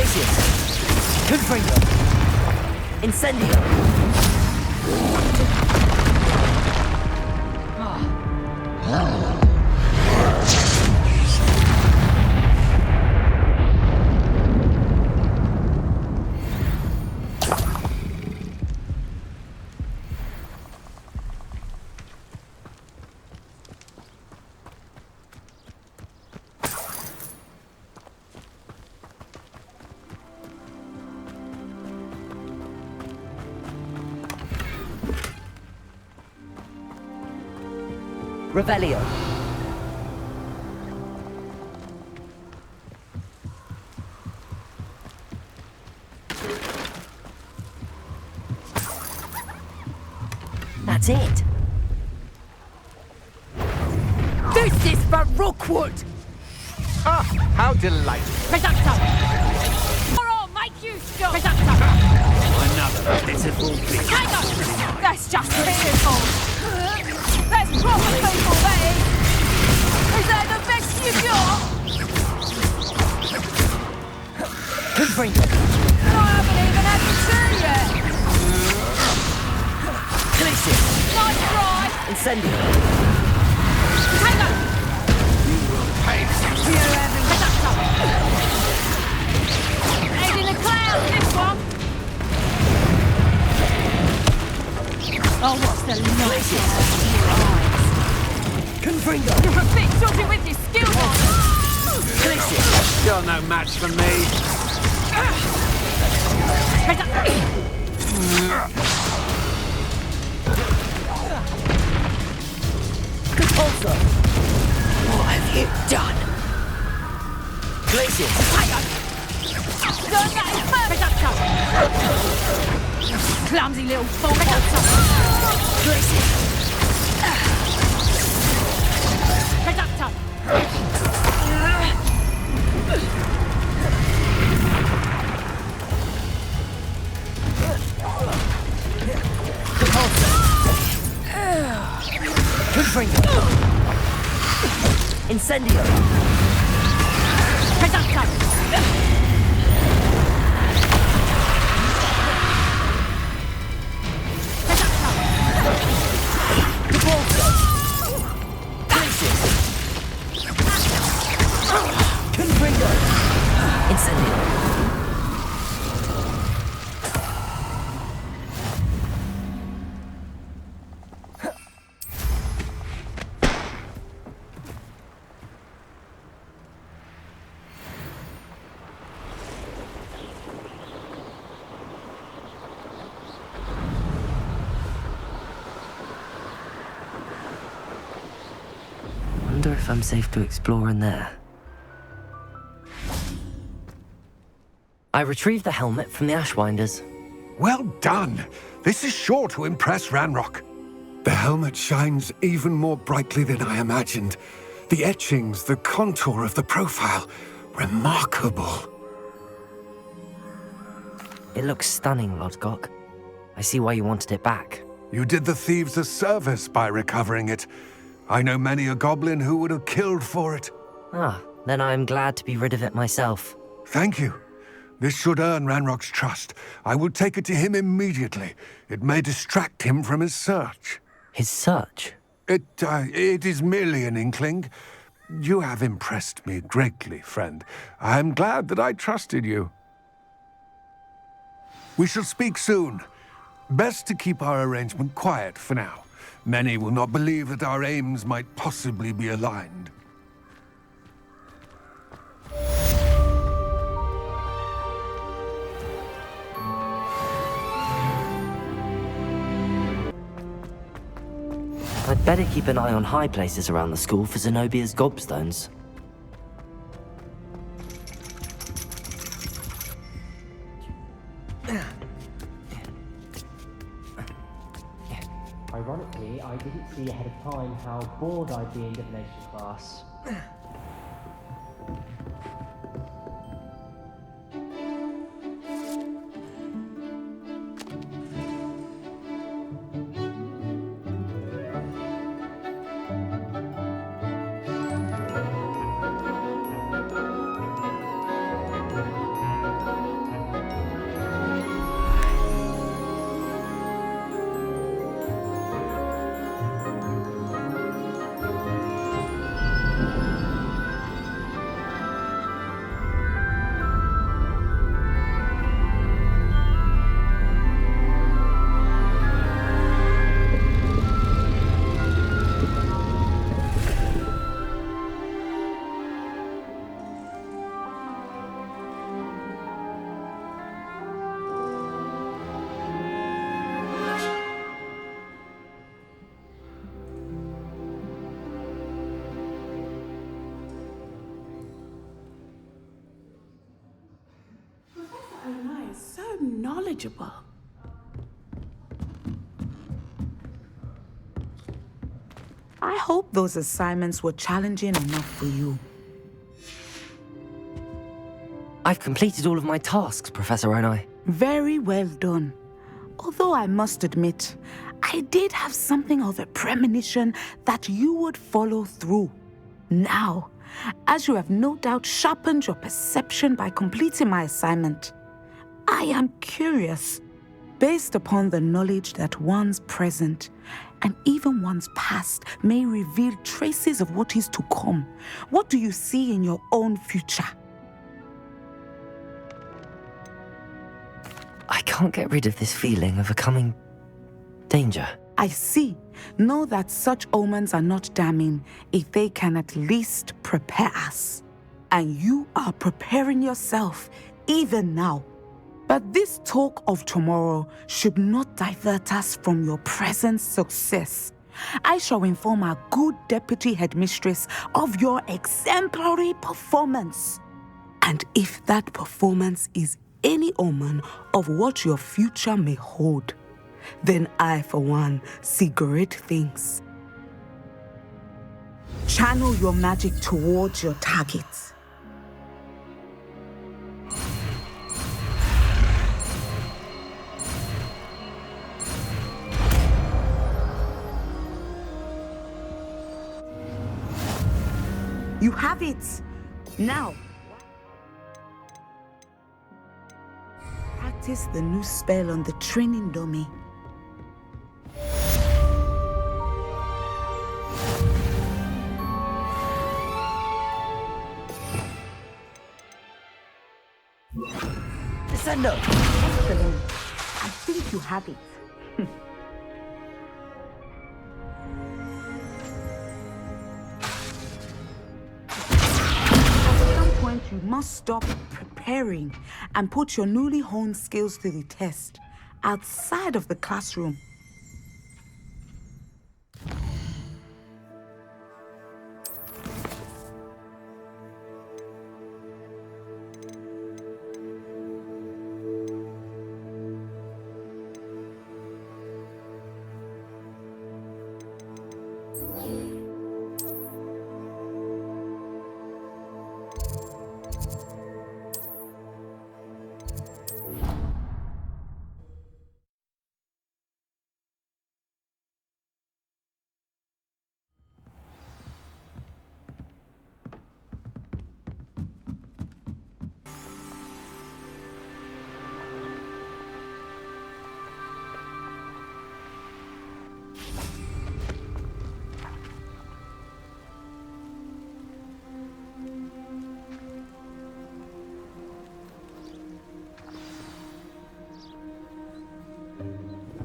Glacius! Confringo! Incendio! Revelio. That's it. This is for Rookwood! Ah, how delightful. Presenter! Or make you stop! Presenter! Another pitiful bitch. Hang on! That's just pitiful! That's proper people, that is! Is that the best you got? Confringo! I haven't even had the tea yet! Glacius! Nice try! Incendio! Hang on! You will pay for You're having presenter! Head in the clouds, this one! Oh, what's the light in your eyes? Confringo! You're a bit dodgy with your skills on! Glacius! You're no match for me. Compulso! What have you done? Glacius! Hang on! Learn that in first! Clumsy little fool! Glacius! Reductor! Confringo! Incendio! Reductor! Confringo! Incendio! Wonder if I'm safe to explore in there. I retrieved the helmet from the Ashwinders. Well done. This is sure to impress Ranrock. The helmet shines even more brightly than I imagined. The etchings, the contour of the profile, remarkable. It looks stunning, Lodgok. I see why you wanted it back. You did the thieves a service by recovering it. I know many a goblin who would have killed for it. Ah, then I'm glad to be rid of it myself. Thank you. This should earn Ranrock's trust. I will take it to him immediately. It may distract him from his search. His search? It is merely an inkling. You have impressed me greatly, friend. I am glad that I trusted you. We shall speak soon. Best to keep our arrangement quiet for now. Many will not believe that our aims might possibly be aligned. I'd better keep an eye on high places around the school for Zenobia's gobstones. Ironically, I didn't see ahead of time how bored I'd be in divination class. so knowledgeable. I hope those assignments were challenging enough for you. I've completed all of my tasks, Professor Onai. Very well done. Although I must admit, I did have something of a premonition that you would follow through. Now, as you have no doubt sharpened your perception by completing my assignment, I am curious, based upon the knowledge that one's present and even one's past may reveal traces of what is to come. What do you see in your own future? I can't get rid of this feeling of a coming danger. I see. Know that such omens are not damning if they can at least prepare us. And you are preparing yourself even now. But this talk of tomorrow should not divert us from your present success. I shall inform our good deputy headmistress of your exemplary performance. And if that performance is any omen of what your future may hold, then I, for one, see great things. Channel your magic towards your targets. You have it! Now, practice the new spell on the training dummy. Descendo! Excellent. I think you have it. You must stop preparing and put your newly honed skills to the test outside of the classroom.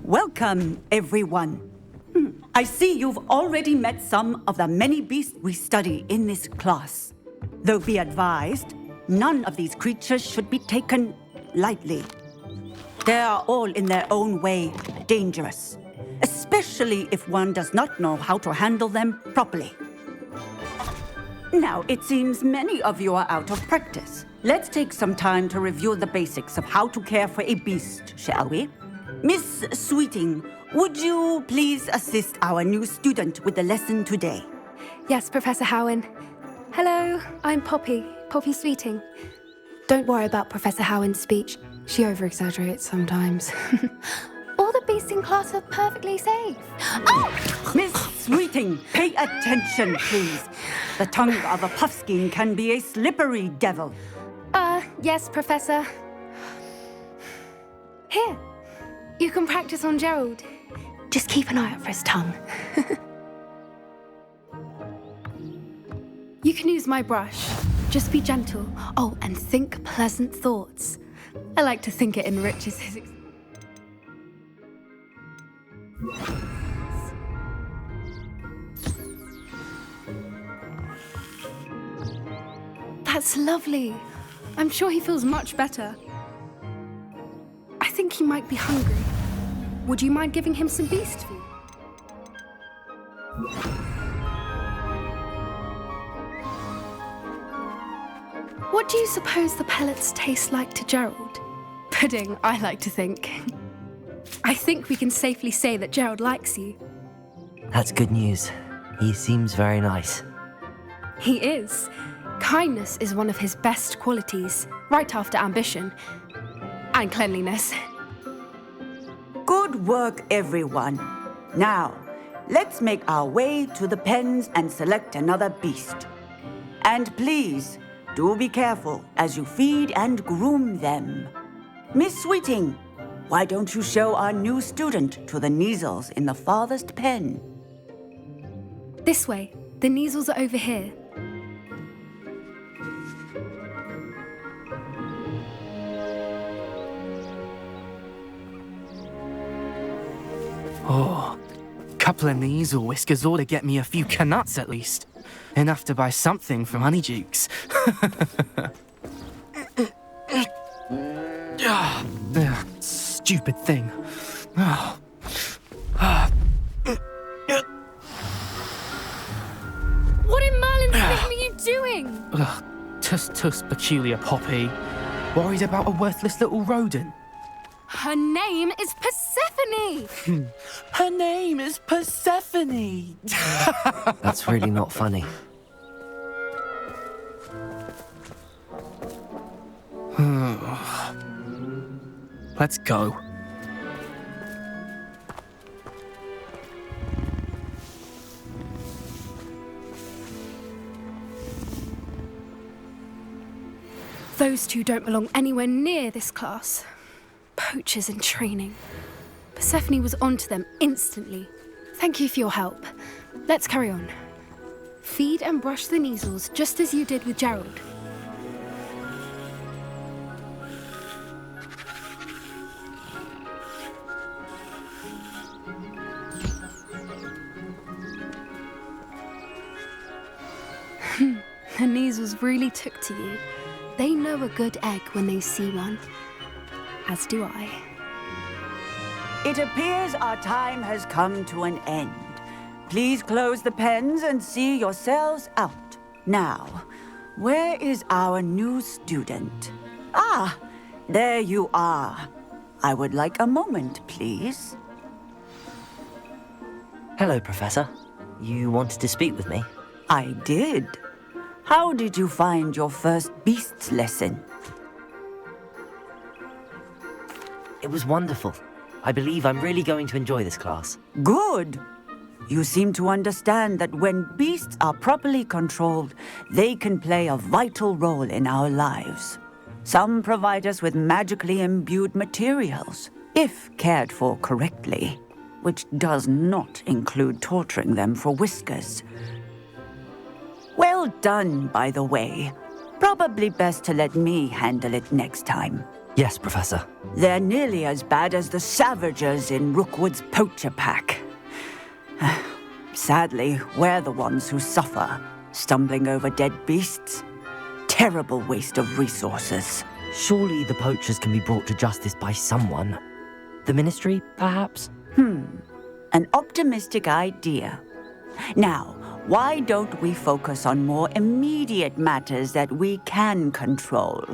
Welcome, everyone. I see you've already met some of the many beasts we study in this class. Though be advised, none of these creatures should be taken lightly. They are all in their own way dangerous, especially if one does not know how to handle them properly. Now, it seems many of you are out of practice. Let's take some time to review the basics of how to care for a beast, shall we? Miss Sweeting, would you please assist our new student with the lesson today? Yes, Professor Howen. Hello, I'm Poppy Sweeting. Don't worry about Professor Howen's speech. She over-exaggerates sometimes. All the beasts in class are perfectly safe. Oh! Miss Sweeting, pay attention, please. The tongue of a puffskein can be a slippery devil. Yes, Professor. Here. You can practice on Gerald. Just keep an eye out for his tongue. You can use my brush. Just be gentle. Oh, and think pleasant thoughts. I like to think it enriches his That's lovely. I'm sure he feels much better. I think he might be hungry. Would you mind giving him some beast food? What do you suppose the pellets taste like to Gerald? pudding, I like to think. I think we can safely say that Gerald likes you. That's good news. He seems very nice. He is. Kindness is one of his best qualities, right after ambition. And cleanliness. Good work, everyone. Now, let's make our way to the pens and select another beast. And please, do be careful as you feed and groom them. Miss Sweeting, why don't you show our new student to the Neasels in the farthest pen? This way. The Neasels are over here. Oh, couple of Neasel whiskers ought to get me a few canuts at least. Enough to buy something from Honeydukes. Stupid thing. What in Merlin's name are you doing? Tuss peculiar Poppy. Worried about a worthless little rodent. Her name is Persephone! Her name is Persephone! That's really not funny. Let's go. Those two don't belong anywhere near this class. Poachers in training. Persephone was onto them instantly. Thank you for your help. Let's carry on. Feed and brush the Neasels just as you did with Gerald. The Neasels really took to you. They know a good egg when they see one. As do I. It appears our time has come to an end. Please close the pens and see yourselves out. Now, where is our new student? Ah, there you are. I would like a moment, please. Hello, Professor. You wanted to speak with me? I did. How did you find your first beasts lesson? It was wonderful. I believe I'm really going to enjoy this class. Good. You seem to understand that when beasts are properly controlled, they can play a vital role in our lives. Some provide us with magically imbued materials, if cared for correctly, which does not include torturing them for whiskers. Well done, by the way. Probably best to let me handle it next time. Yes, Professor. They're nearly as bad as the Savagers in Rookwood's poacher pack. Sadly, we're the ones who suffer, stumbling over dead beasts. Terrible waste of resources. Surely the poachers can be brought to justice by someone. The Ministry, perhaps? An optimistic idea. Now, why don't we focus on more immediate matters that we can control?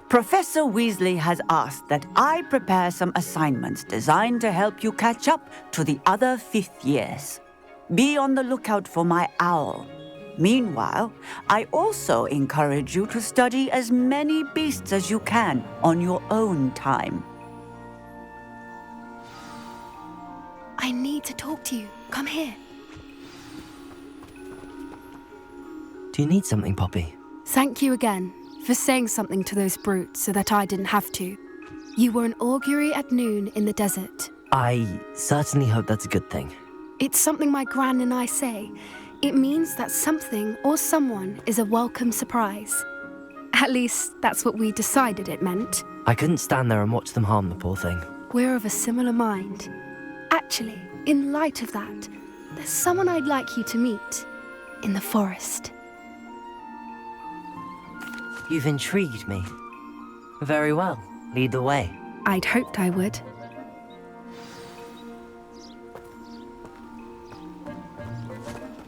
Professor Weasley has asked that I prepare some assignments designed to help you catch up to the other 5th years. Be on the lookout for my owl. Meanwhile, I also encourage you to study as many beasts as you can on your own time. I need to talk to you. Come here. Do you need something, Poppy? Thank you again for saying something to those brutes so that I didn't have to. You were an augury at noon in the desert. I certainly hope that's a good thing. It's something my gran and I say. It means that something or someone is a welcome surprise. At least, that's what we decided it meant. I couldn't stand there and watch them harm the poor thing. We're of a similar mind. Actually, in light of that, there's someone I'd like you to meet. In the forest. You've intrigued me. Very well. Lead the way. I'd hoped I would.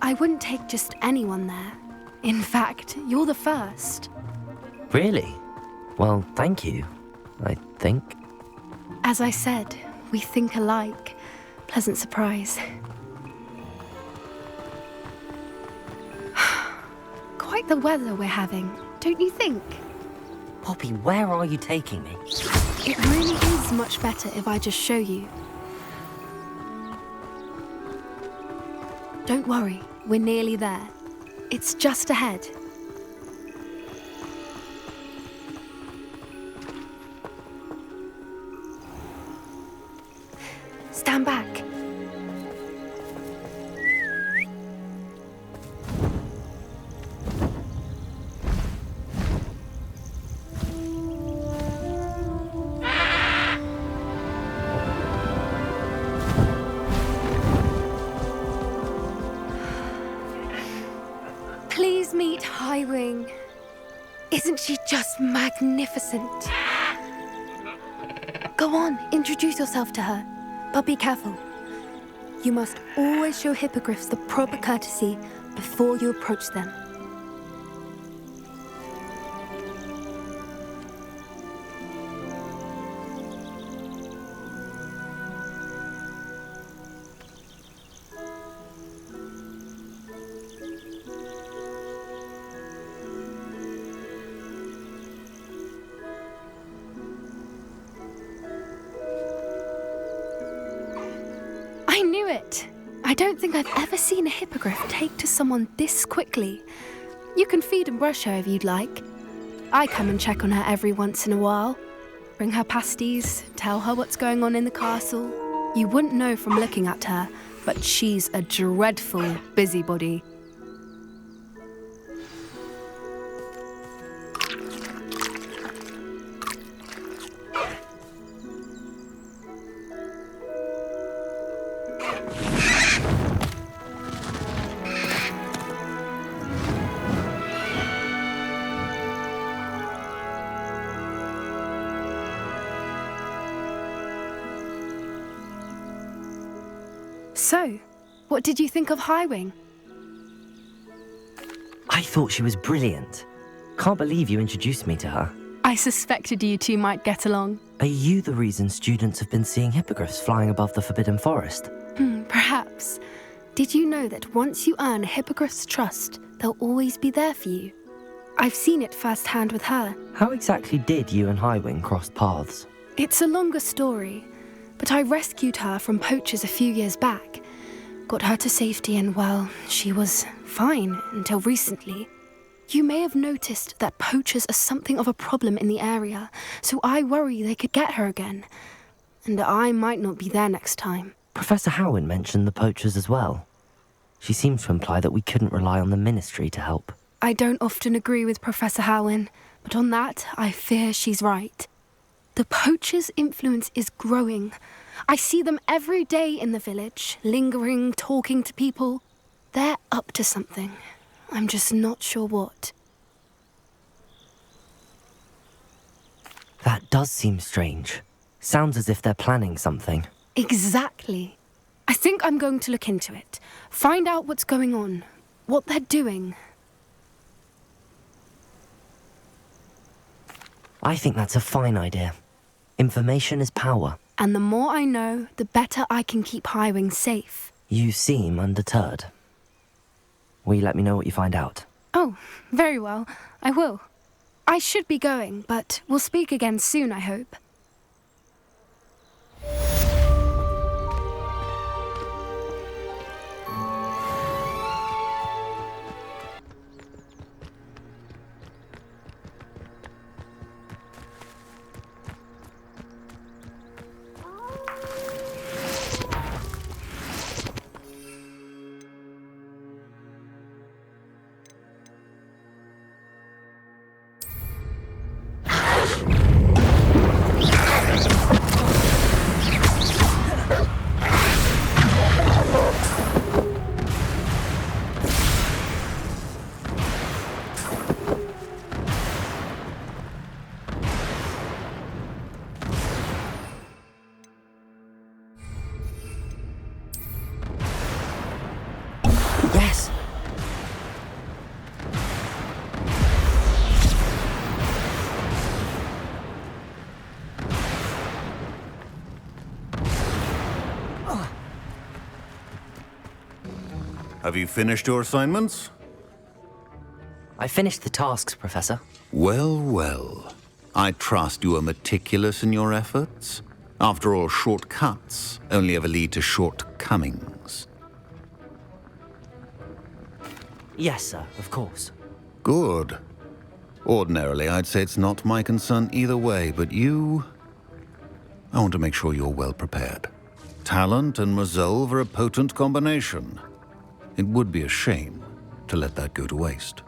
I wouldn't take just anyone there. In fact, you're the first. Really? Well, thank you, I think. As I said, we think alike. Pleasant surprise. Quite the weather we're having, don't you think? Poppy, where are you taking me? It really is much better if I just show you. Don't worry, we're nearly there. It's just ahead. Stand back. Please meet Highwing. Isn't she just magnificent? Go on, introduce yourself to her. But be careful. You must always show hippogriffs the proper courtesy before you approach them. I knew it! I don't think I've ever seen a hippogriff take to someone this quickly. You can feed and brush her if you'd like. I come and check on her every once in a while. Bring her pasties, tell her what's going on in the castle. You wouldn't know from looking at her, but she's a dreadful busybody. So, what did you think of Highwing? I thought she was brilliant. Can't believe you introduced me to her. I suspected you two might get along. Are you the reason students have been seeing hippogriffs flying above the Forbidden Forest? Perhaps. Did you know that once you earn a hippogriff's trust, they'll always be there for you? I've seen it firsthand with her. How exactly did you and Highwing cross paths? It's a longer story, but I rescued her from poachers a few years back. Got her to safety and, well, she was fine until recently. You may have noticed that poachers are something of a problem in the area, so I worry they could get her again. And I might not be there next time. Professor Howin mentioned the poachers as well. She seems to imply that we couldn't rely on the Ministry to help. I don't often agree with Professor Howin, but on that, I fear she's right. The poachers' influence is growing. I see them every day in the village, lingering, talking to people. They're up to something. I'm just not sure what. That does seem strange. Sounds as if they're planning something. Exactly. I think I'm going to look into it. Find out what's going on, what they're doing. I think that's a fine idea. Information is power. And the more I know, the better I can keep Highwing safe. You seem undeterred. Will you let me know what you find out? Oh, very well. I will. I should be going, but we'll speak again soon, I hope. Have you finished your assignments? I finished the tasks, Professor. Well, well. I trust you are meticulous in your efforts. After all, shortcuts only ever lead to shortcomings. Yes, sir, of course. Good. Ordinarily, I'd say it's not my concern either way, but you... I want to make sure you're well prepared. Talent and resolve are a potent combination. It would be a shame to let that go to waste.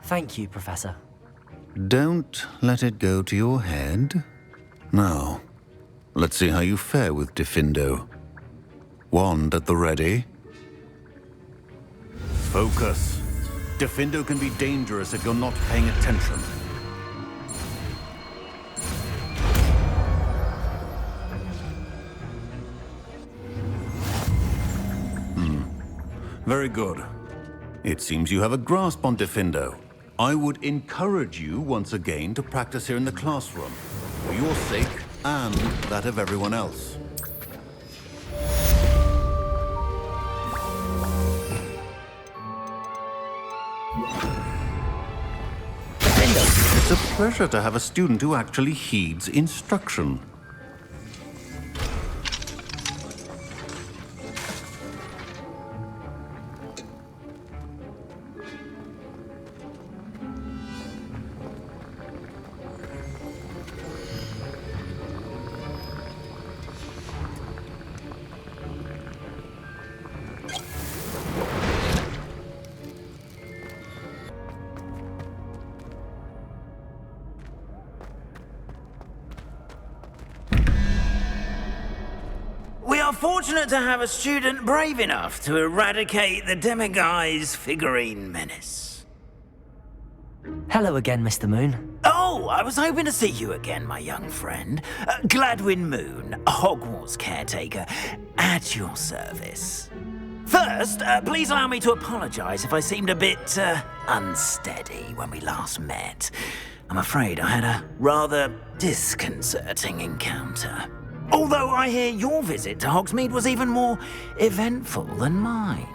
Thank you, Professor. Don't let it go to your head. Now, let's see how you fare with Diffindo. Wand at the ready. Focus. Diffindo can be dangerous if you're not paying attention. Very good. It seems you have a grasp on Diffindo. I would encourage you once again to practice here in the classroom, for your sake and that of everyone else. It's a pleasure to have a student who actually heeds instruction. Fortunate to have a student brave enough to eradicate the demiguise figurine menace. Hello again, Mr. Moon. Oh, I was hoping to see you again, my young friend. Gladwin Moon, Hogwarts caretaker, at your service. First, please allow me to apologise if I seemed a bit unsteady when we last met. I'm afraid I had a rather disconcerting encounter. Although I hear your visit to Hogsmeade was even more eventful than mine.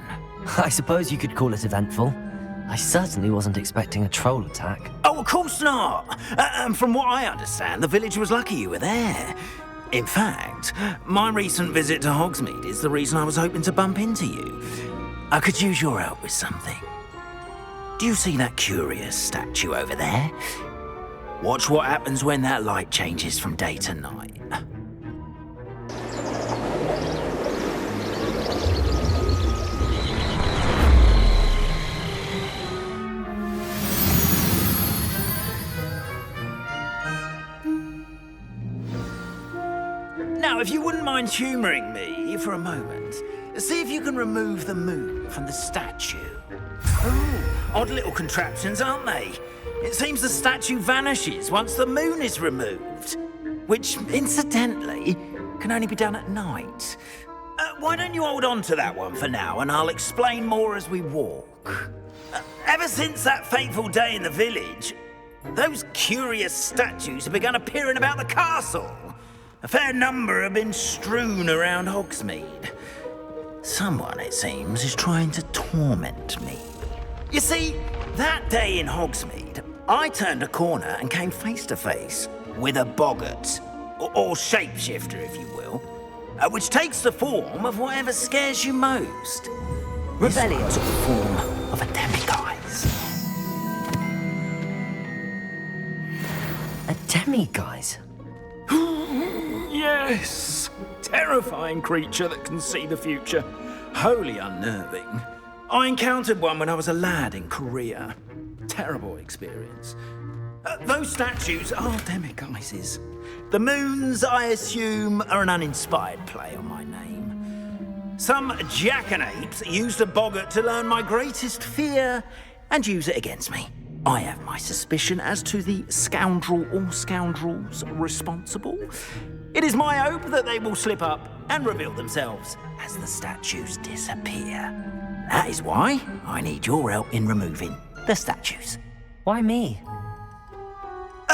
I suppose you could call it eventful. I certainly wasn't expecting a troll attack. Oh, of course not! From what I understand, the village was lucky you were there. In fact, my recent visit to Hogsmeade is the reason I was hoping to bump into you. I could use your help with something. Do you see that curious statue over there? Watch what happens when that light changes from day to night. Now, if you wouldn't mind humouring me for a moment, see if you can remove the moon from the statue. Ooh, odd little contraptions, aren't they? It seems the statue vanishes once the moon is removed, which, incidentally, can only be done at night. Why don't you hold on to that one for now, and I'll explain more as we walk. Ever since that fateful day in the village, those curious statues have begun appearing about the castle. A fair number have been strewn around Hogsmeade. Someone, it seems, is trying to torment me. You see, that day in Hogsmeade, I turned a corner and came face to face with a boggart, or shapeshifter, if you will, which takes the form of whatever scares you most. Rebellion took the form of a demiguise. A demiguise? Yes! Terrifying creature that can see the future. Wholly unnerving. I encountered one when I was a lad in Korea. Terrible experience. Those statues are demiguises. The moons, I assume, are an uninspired play on my name. Some jackanapes used a boggart to learn my greatest fear and use it against me. I have my suspicion as to the scoundrel or scoundrels responsible. It is my hope that they will slip up and reveal themselves as the statues disappear. That is why I need your help in removing the statues. Why me?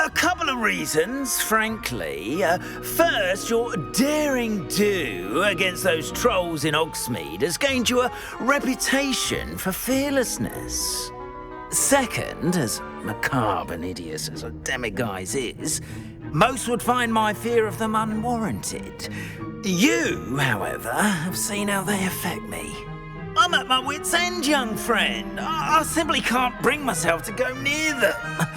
A couple of reasons, frankly. First, your daring do against those trolls in Hogsmeade has gained you a reputation for fearlessness. Second, as macabre and hideous as a demiguise is, most would find my fear of them unwarranted. You, however, have seen how they affect me. I'm at my wit's end, young friend. I simply can't bring myself to go near them.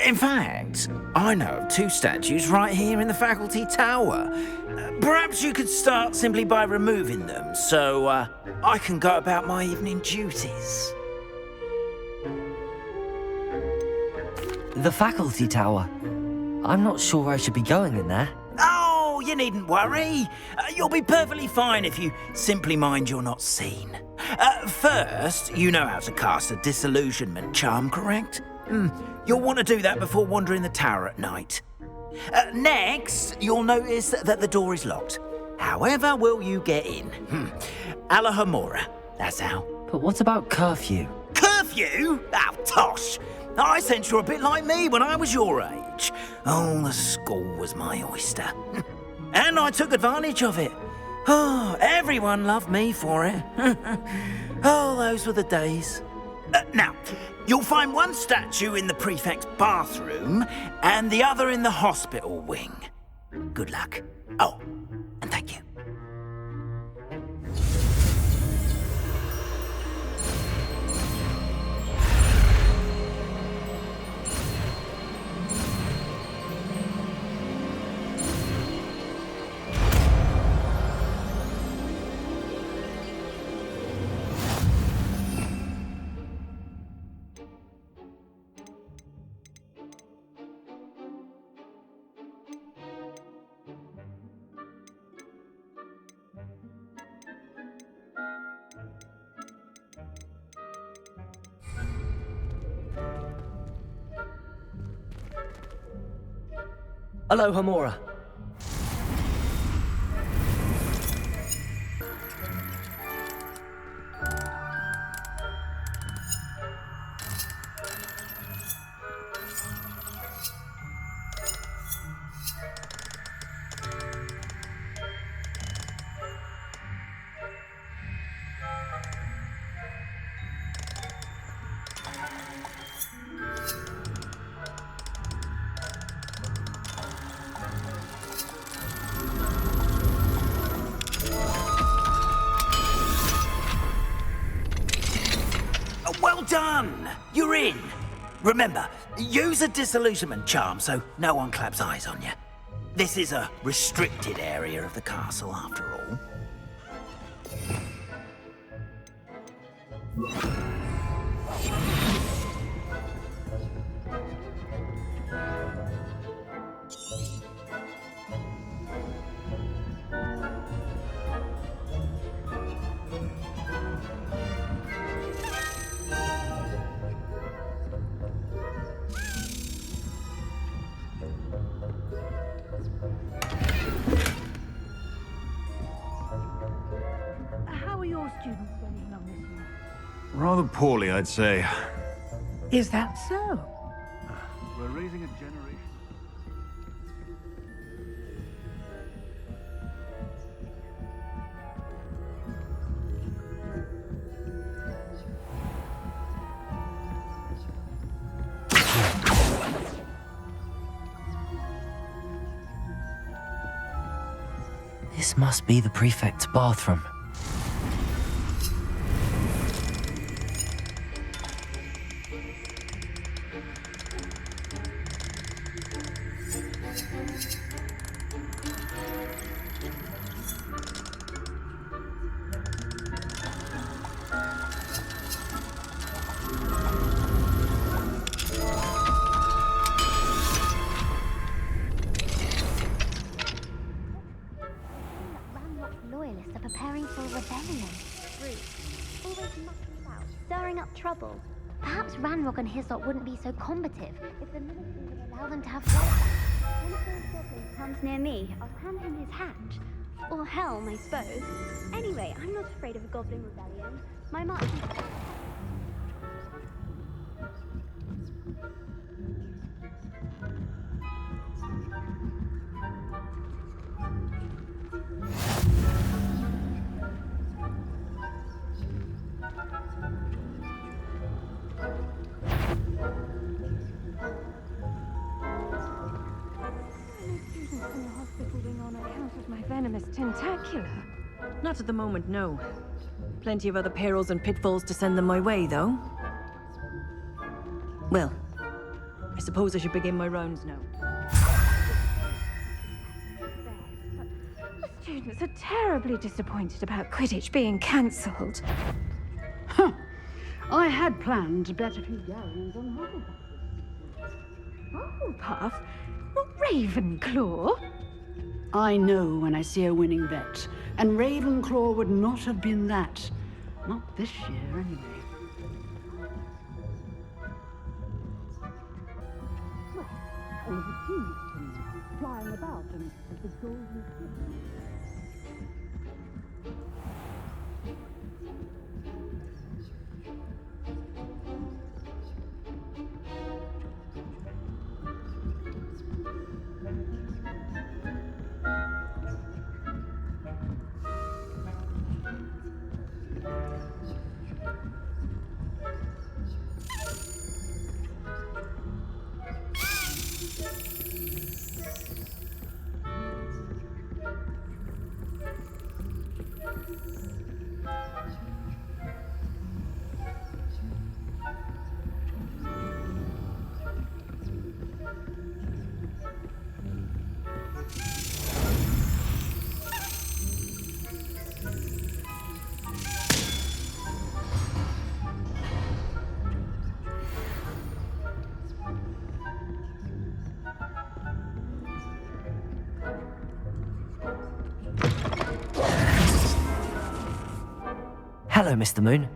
In fact, I know of 2 statues right here in the faculty tower. Perhaps you could start simply by removing them, so I can go about my evening duties. The faculty tower. I'm not sure I should be going in there. Oh, you needn't worry. You'll be perfectly fine if you simply mind you're not seen. First, you know how to cast a disillusionment charm, correct? You'll want to do that before wandering the tower at night. Next, you'll notice that the door is locked. However will you get in? Alahomora, that's how. But what about curfew? Curfew? Oh, tosh! I sense you're a bit like me when I was your age. Oh, the school was my oyster. And I took advantage of it. Oh, everyone loved me for it. Oh, those were the days. Now, you'll find one statue in the prefect's bathroom and the other in the hospital wing. Good luck. Oh, and thank you. Hello, Homora. Well done! You're in. Remember, use a disillusionment charm so no one claps eyes on you. This is a restricted area of the castle, after all. How are your students getting along this year? Rather poorly, I'd say. Is that so? We're raising a generation. This must be the prefect's bathroom. Loyalists are preparing for a rebellion. Rude. Always mucking about, stirring up trouble. Perhaps Ranrock and his lot wouldn't be so combative if the ministry would allow them to have war. When a third goblin comes near me, I'll hand him his hat. Or helm, I suppose. Anyway, I'm not afraid of a goblin rebellion. My march... with my venomous tentacula. Not at the moment, no. Plenty of other perils and pitfalls to send them my way, though. Well, I suppose I should begin my rounds now. The students are terribly disappointed about Quidditch being cancelled. I had planned to bet a few gallons on Hufflepuff? Not Ravenclaw? I know when I see a winning bet, and Ravenclaw would not have been that. Not this year, anyway. Well, a little team flying about and the golden ship. Hello, Mr. Moon.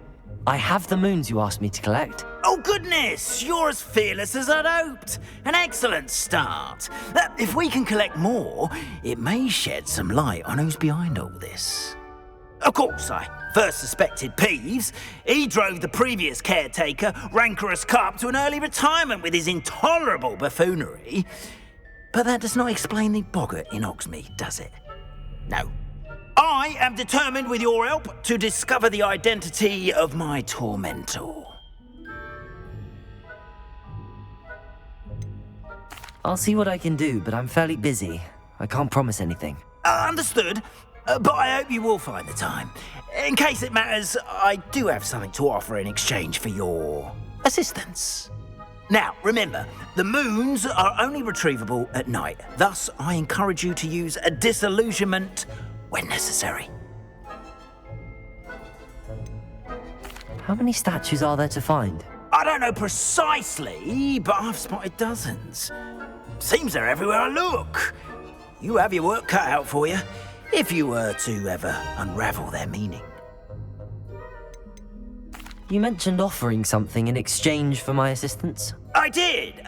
I have the moons you asked me to collect. Oh, goodness! You're as fearless as I'd hoped. An excellent start. If we can collect more, it may shed some light on who's behind all this. Of course, I first suspected Peeves. He drove the previous caretaker, Rancorous Carp, to an early retirement with his intolerable buffoonery. But that does not explain the boggart in Hogsmeade, does it? No. I am determined, with your help, to discover the identity of my tormentor. I'll see what I can do, but I'm fairly busy. I can't promise anything. Understood, but I hope you will find the time. In case it matters, I do have something to offer in exchange for your assistance. Now, remember, the moons are only retrievable at night. Thus, I encourage you to use a disillusionment when necessary. How many statues are there to find? I don't know precisely, but I've spotted dozens. Seems they're everywhere I look. You have your work cut out for you, if you were to ever unravel their meaning. You mentioned offering something in exchange for my assistance? I did.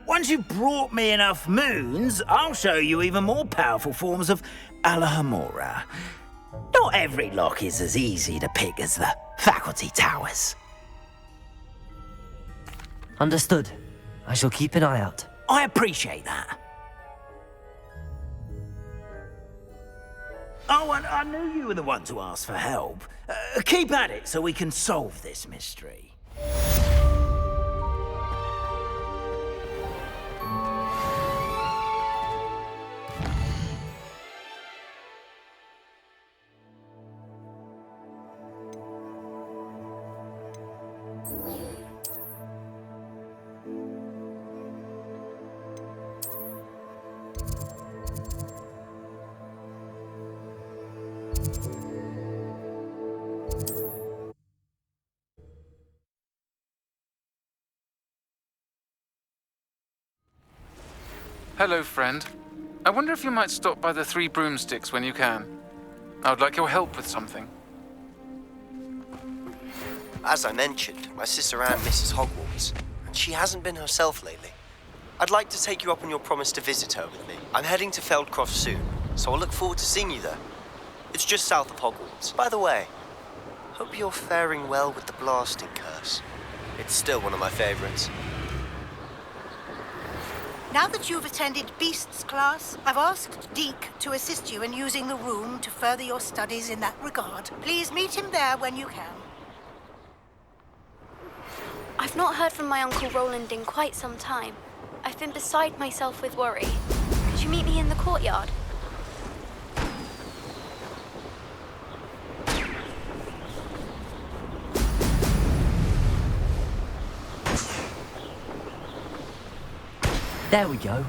Once you've brought me enough moons, I'll show you even more powerful forms of Alohomora. Not every lock is as easy to pick as the faculty towers. Understood. I shall keep an eye out. I appreciate that. Oh, and I knew you were the one to ask for help. Keep at it so we can solve this mystery. Hello, friend. I wonder if you might stop by the Three Broomsticks when you can. I would like your help with something. As I mentioned, my sister Anne misses Hogwarts, and she hasn't been herself lately. I'd like to take you up on your promise to visit her with me. I'm heading to Feldcroft soon, so I'll look forward to seeing you there. It's just south of Hogwarts. By the way, hope you're faring well with the blasting curse. It's still one of my favorites. Now that you've attended Beasts class, I've asked Deke to assist you in using the room to further your studies in that regard. Please meet him there when you can. I've not heard from my Uncle Roland in quite some time. I've been beside myself with worry. Could you meet me in the courtyard? There we go.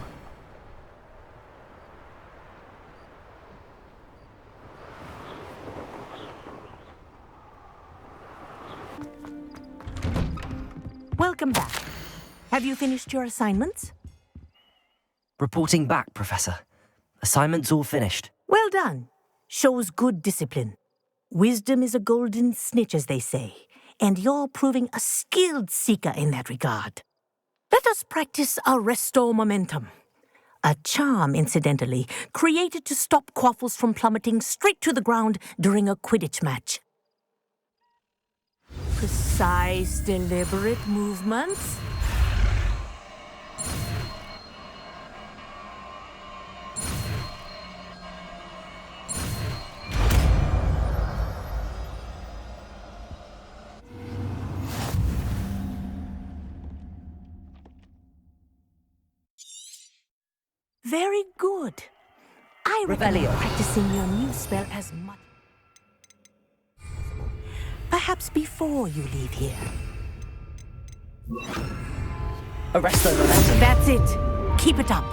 Welcome back. Have you finished your assignments? Reporting back, Professor. Assignment's all finished. Well done. Shows good discipline. Wisdom is a golden snitch, as they say, and you're proving a skilled seeker in that regard. Let us practice our restore momentum. A charm, incidentally, created to stop quaffles from plummeting straight to the ground during a Quidditch match. Precise, deliberate movements. Very good. I recommend practicing your new spell as much. Perhaps before you leave here. Arrest the momentum. That's it. Keep it up.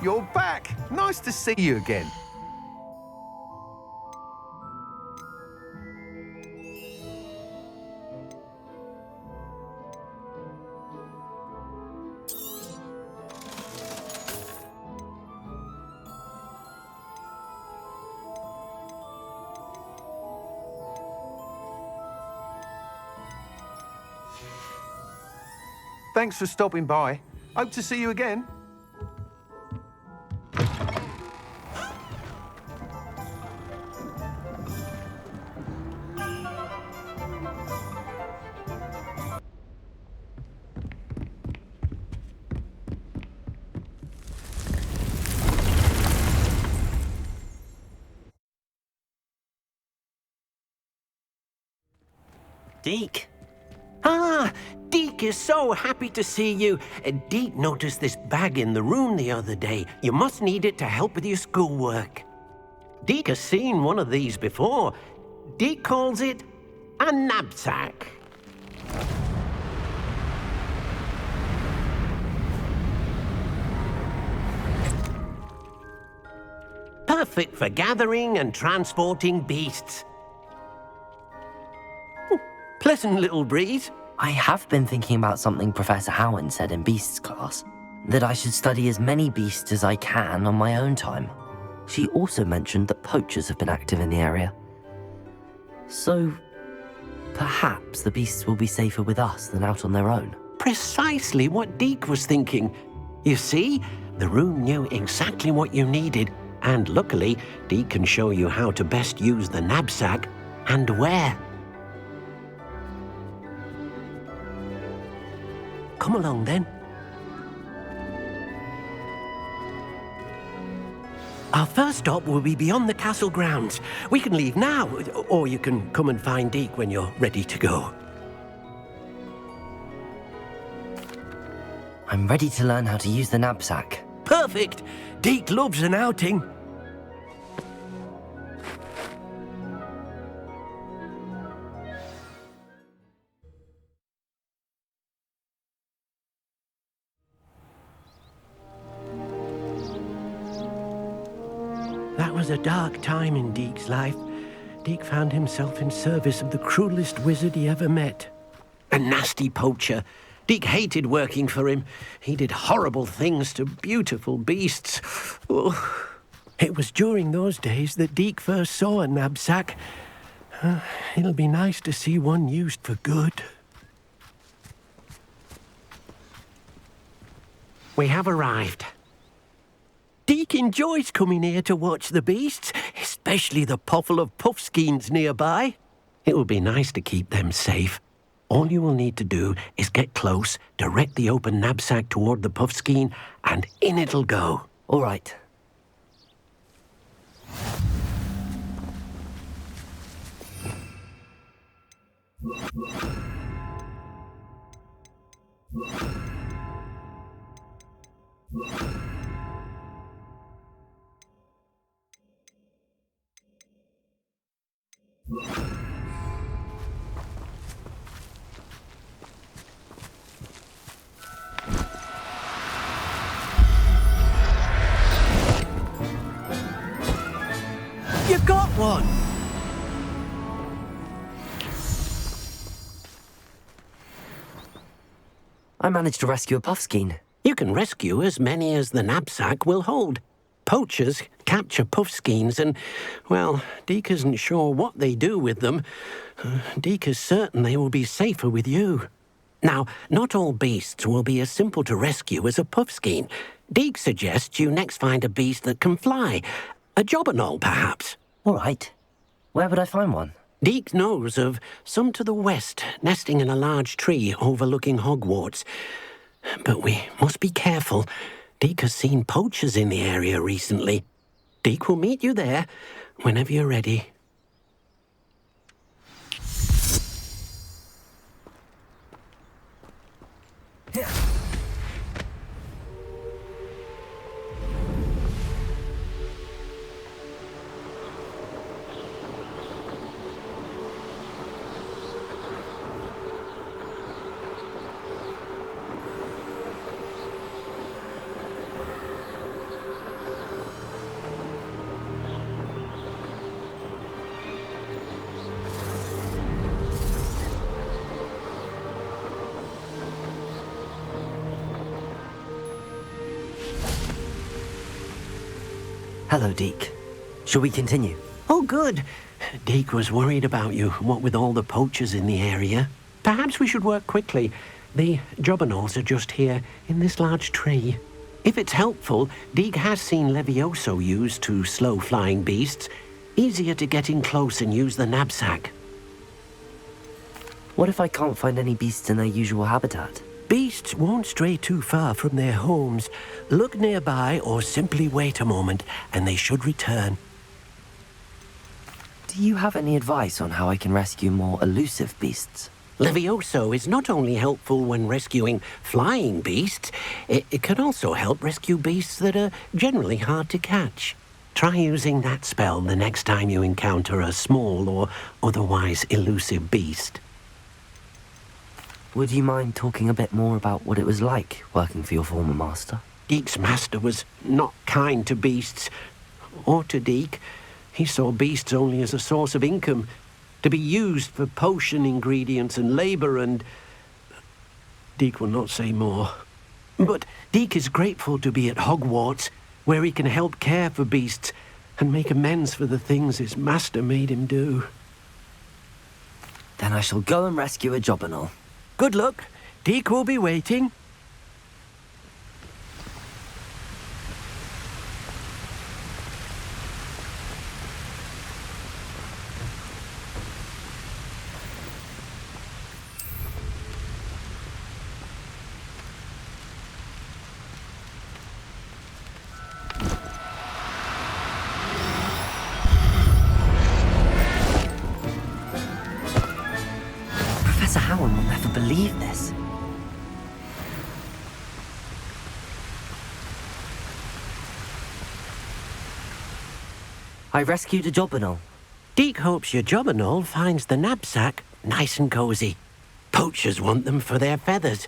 You're back. Nice to see you again. Thanks for stopping by. Hope to see you again. Deke? Ah, Deke is so happy to see you. Deke noticed this bag in the room the other day. You must need it to help with your schoolwork. Deke has seen one of these before. Deke calls it a knapsack. Perfect for gathering and transporting beasts. Pleasant little breeze. I have been thinking about something Professor Howin said in Beasts class, that I should study as many beasts as I can on my own time. She also mentioned that poachers have been active in the area. So, perhaps the beasts will be safer with us than out on their own. Precisely what Deke was thinking. You see, the room knew exactly what you needed, and luckily, Deke can show you how to best use the knapsack and where. Come along, then. Our first stop will be beyond the castle grounds. We can leave now, or you can come and find Deke when you're ready to go. I'm ready to learn how to use the knapsack. Perfect! Deke loves an outing. That was a dark time in Deke's life. Deke found himself in service of the cruelest wizard he ever met. A nasty poacher. Deke hated working for him. He did horrible things to beautiful beasts. Oh. It was during those days that Deke first saw a knapsack. It'll be nice to see one used for good. We have arrived. Deke enjoys coming here to watch the beasts, especially the puffle of puffskeins nearby. It will be nice to keep them safe. All you will need to do is get close, direct the open knapsack toward the puffskein, and in it'll go. All right. You got one! I managed to rescue a puffskein. You can rescue as many as the knapsack will hold. Poachers capture puffskeins and, well, Deke isn't sure what they do with them. Deke is certain they will be safer with you. Now, not all beasts will be as simple to rescue as a puffskein. Deke suggests you next find a beast that can fly. A jobberknoll, perhaps. All right. Where would I find one? Deke knows of some to the west, nesting in a large tree overlooking Hogwarts. But we must be careful. Deke has seen poachers in the area recently. Deke will meet you there whenever you're ready. Hello, Deke. Shall we continue? Oh, good. Deke was worried about you, what with all the poachers in the area. Perhaps we should work quickly. The jobberknolls are just here, in this large tree. If it's helpful, Deke has seen Levioso used to slow flying beasts. Easier to get in close and use the knapsack. What if I can't find any beasts in their usual habitat? Beasts won't stray too far from their homes. Look nearby or simply wait a moment, and they should return. Do you have any advice on how I can rescue more elusive beasts? Levioso is not only helpful when rescuing flying beasts, it can also help rescue beasts that are generally hard to catch. Try using that spell the next time you encounter a small or otherwise elusive beast. Would you mind talking a bit more about what it was like working for your former master? Deke's master was not kind to beasts, or to Deke. He saw beasts only as a source of income, to be used for potion ingredients and labour, and Deke will not say more. But Deke is grateful to be at Hogwarts, where he can help care for beasts and make amends for the things his master made him do. Then I shall go and rescue a jobberknoll. Good luck. Deke will be waiting. Professor Howard will never believe this. I rescued a jobberknoll. Deke hopes your jobberknoll finds the knapsack nice and cozy. Poachers want them for their feathers,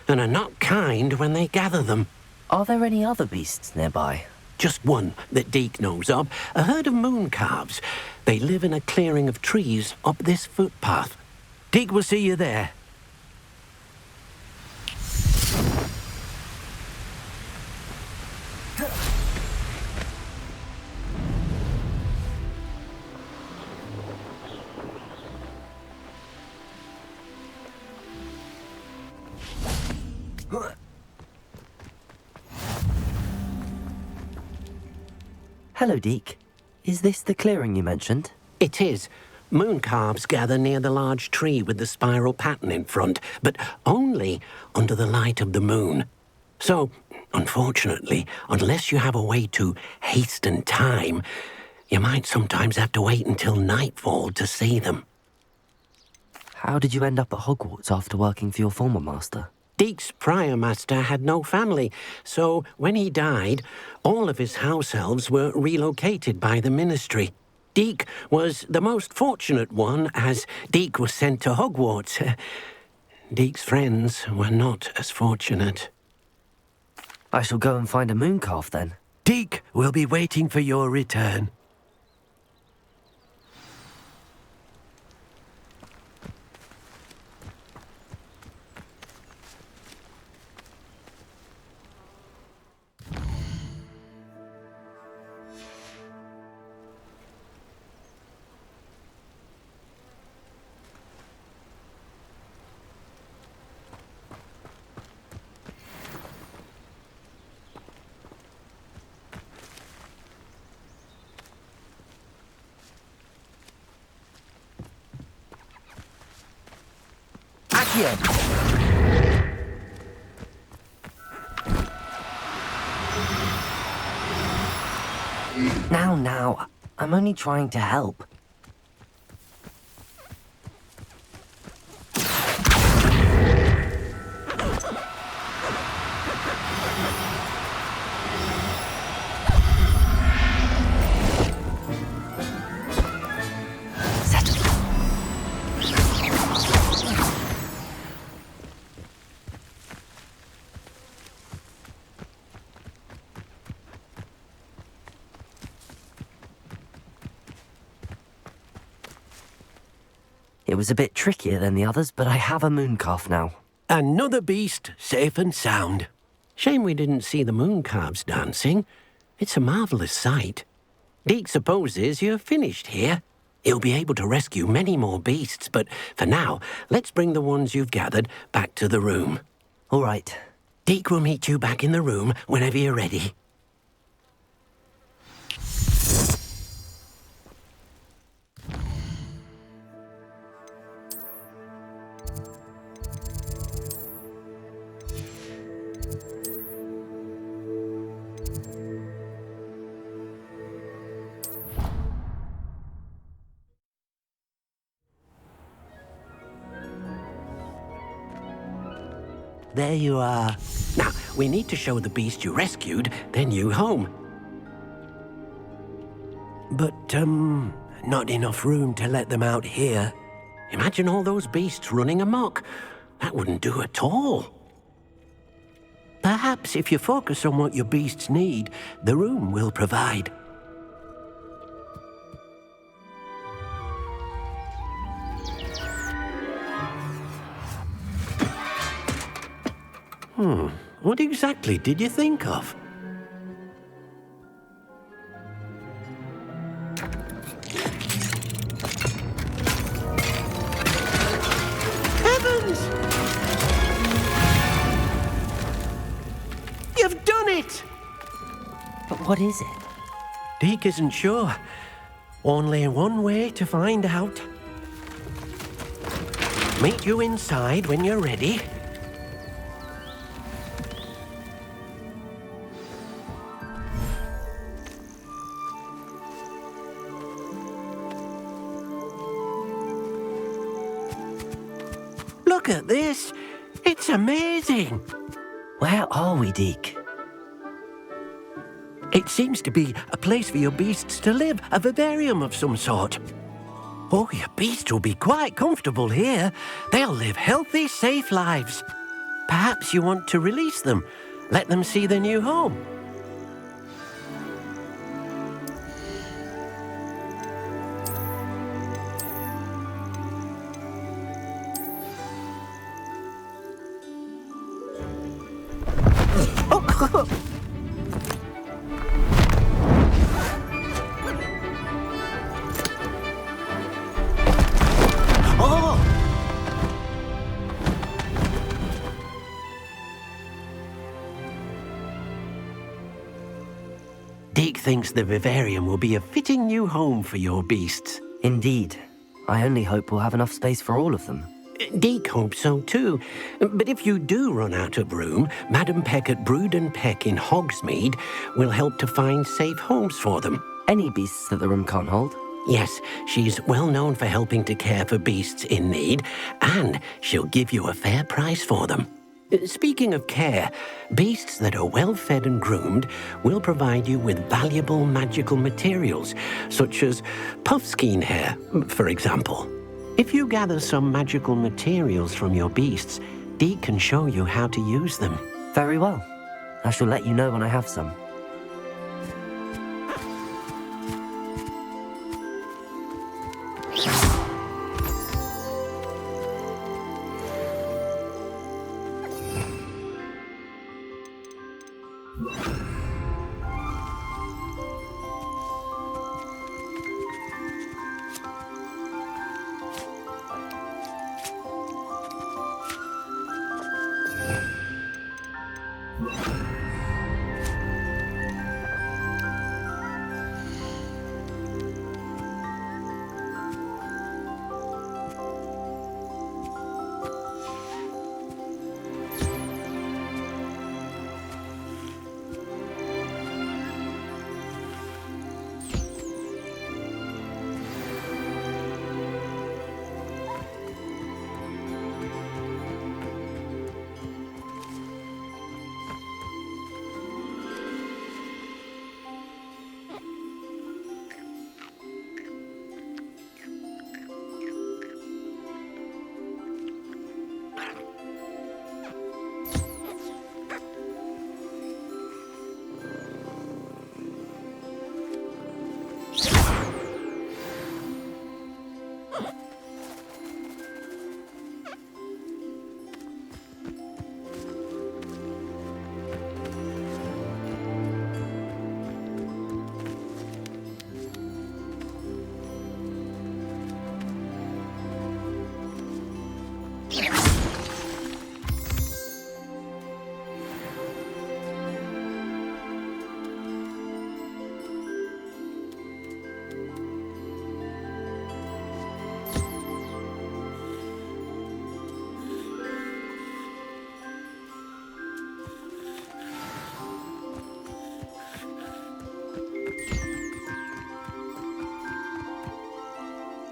and are not kind when they gather them. Are there any other beasts nearby? Just one that Deke knows of, a herd of moon calves. They live in a clearing of trees up this footpath. Deke will see you there. Hello, Deke. Is this the clearing you mentioned? It is. Moon calves gather near the large tree with the spiral pattern in front, but only under the light of the moon. So, unfortunately, unless you have a way to hasten time, you might sometimes have to wait until nightfall to see them. How did you end up at Hogwarts after working for your former master? Deek's prior master had no family, so when he died, all of his house elves were relocated by the ministry. Deek was the most fortunate one, as Deek was sent to Hogwarts. Deek's friends were not as fortunate. I shall go and find a mooncalf then. Deek will be waiting for your return. Now, I'm only trying to help. It was a bit trickier than the others, but I have a mooncalf now. Another beast safe and sound. Shame we didn't see the mooncalves dancing. It's a marvellous sight. Deek supposes you're finished here. He'll be able to rescue many more beasts, but for now, let's bring the ones you've gathered back to the room. All right. Deek will meet you back in the room whenever you're ready. There you are. Now, we need to show the beast you rescued their new home. But, not enough room to let them out here. Imagine all those beasts running amok. That wouldn't do at all. Perhaps if you focus on what your beasts need, the room will provide. What exactly did you think of? Heavens! You've done it! But what is it? Deek isn't sure. Only one way to find out. Meet you inside when you're ready. Look at this. It's amazing. Where are we, Deek? It seems to be a place for your beasts to live, a vivarium of some sort. Oh, your beasts will be quite comfortable here. They'll live healthy, safe lives. Perhaps you want to release them, let them see their new home. Deek thinks the vivarium will be a fitting new home for your beasts. Indeed. I only hope we'll have enough space for all of them. Deek hopes so too. But if you do run out of room, Madam Peck at Brood and Peck in Hogsmeade will help to find safe homes for them. Any beasts that the room can't hold? Yes, she's well known for helping to care for beasts in need, and she'll give you a fair price for them. Speaking of care, beasts that are well fed and groomed will provide you with valuable magical materials, such as puffskein hair, for example. If you gather some magical materials from your beasts, Deke can show you how to use them. Very well. I shall let you know when I have some.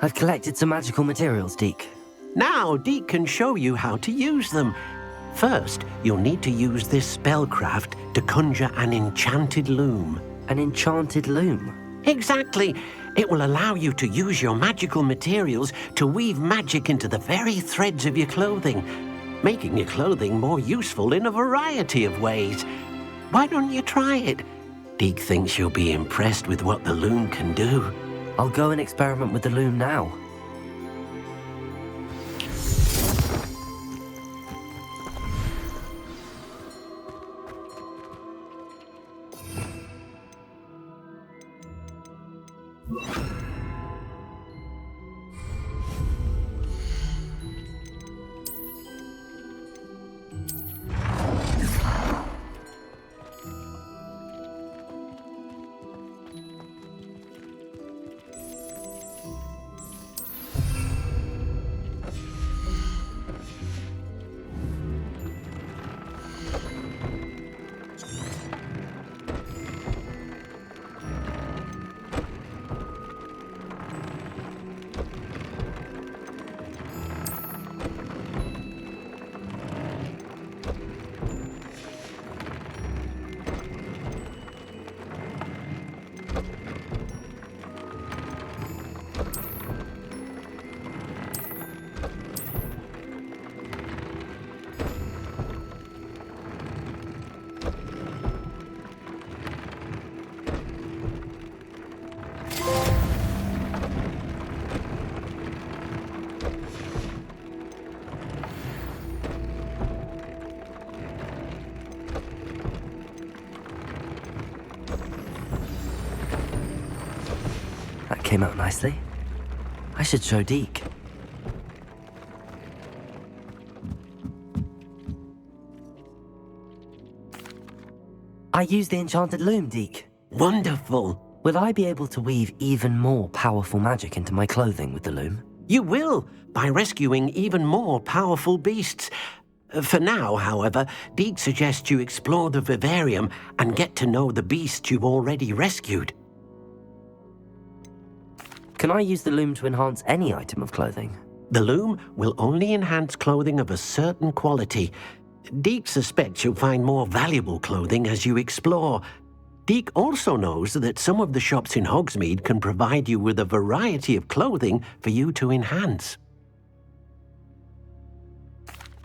I've collected some magical materials, Deke. Now, Deke can show you how to use them. First, you'll need to use this spellcraft to conjure an enchanted loom. An enchanted loom? Exactly. It will allow you to use your magical materials to weave magic into the very threads of your clothing, making your clothing more useful in a variety of ways. Why don't you try it? Deke thinks you'll be impressed with what the loom can do. I'll go and experiment with the loom now. Came out nicely. I should show Deke. I used the enchanted loom, Deke. Wonderful. Will I be able to weave even more powerful magic into my clothing with the loom? You will, by rescuing even more powerful beasts. For now, however, Deke suggests you explore the vivarium and get to know the beasts you've already rescued. Can I use the loom to enhance any item of clothing? The loom will only enhance clothing of a certain quality. Deke suspects you'll find more valuable clothing as you explore. Deke also knows that some of the shops in Hogsmeade can provide you with a variety of clothing for you to enhance.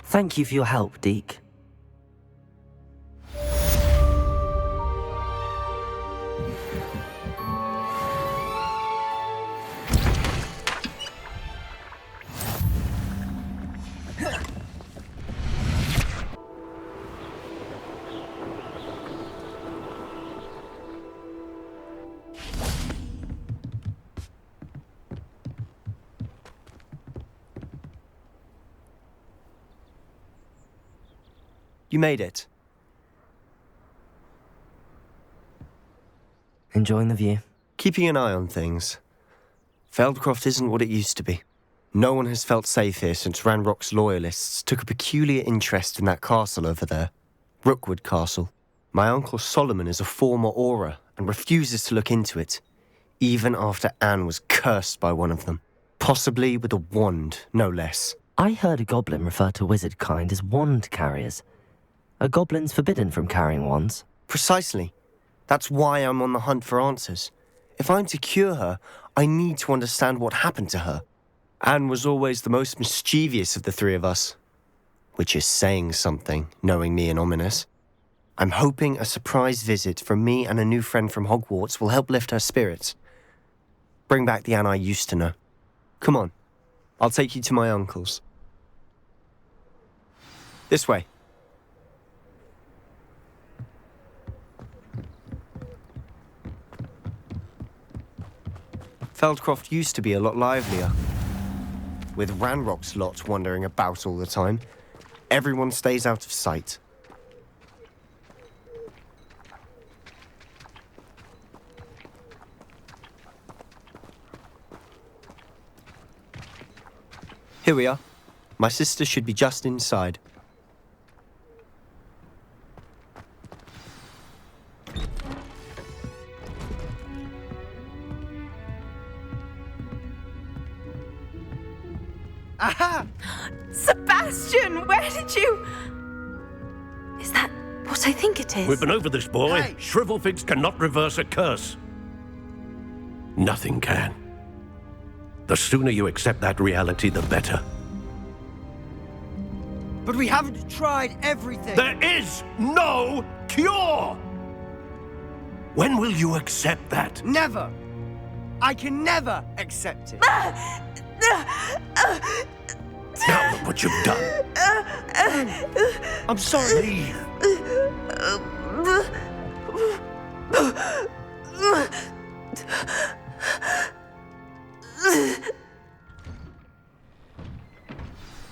Thank you for your help, Deke. You made it. Enjoying the view? Keeping an eye on things. Feldcroft isn't what it used to be. No one has felt safe here since Ranrock's loyalists took a peculiar interest in that castle over there. Rookwood Castle. My uncle Solomon is a former Auror and refuses to look into it, even after Anne was cursed by one of them. Possibly with a wand, no less. I heard a goblin refer to wizard kind as wand carriers. Are goblins forbidden from carrying wands? Precisely. That's why I'm on the hunt for answers. If I'm to cure her, I need to understand what happened to her. Anne was always the most mischievous of the three of us. Which is saying something, knowing me and Ominous. I'm hoping a surprise visit from me and a new friend from Hogwarts will help lift her spirits. Bring back the Anne I used to know. Come on, I'll take you to my uncle's. This way. Feldcroft used to be a lot livelier. With Ranrock's lot wandering about all the time, everyone stays out of sight. Here we are. My sister should be just inside. Aha! Sebastian, where did you... Is that what I think it is? We've been over this, boy. Hey. Shrivelfigs cannot reverse a curse. Nothing can. The sooner you accept that reality, the better. But we haven't tried everything. There is no cure! When will you accept that? Never. I can never accept it. Now look what you've done. I'm sorry. Leave.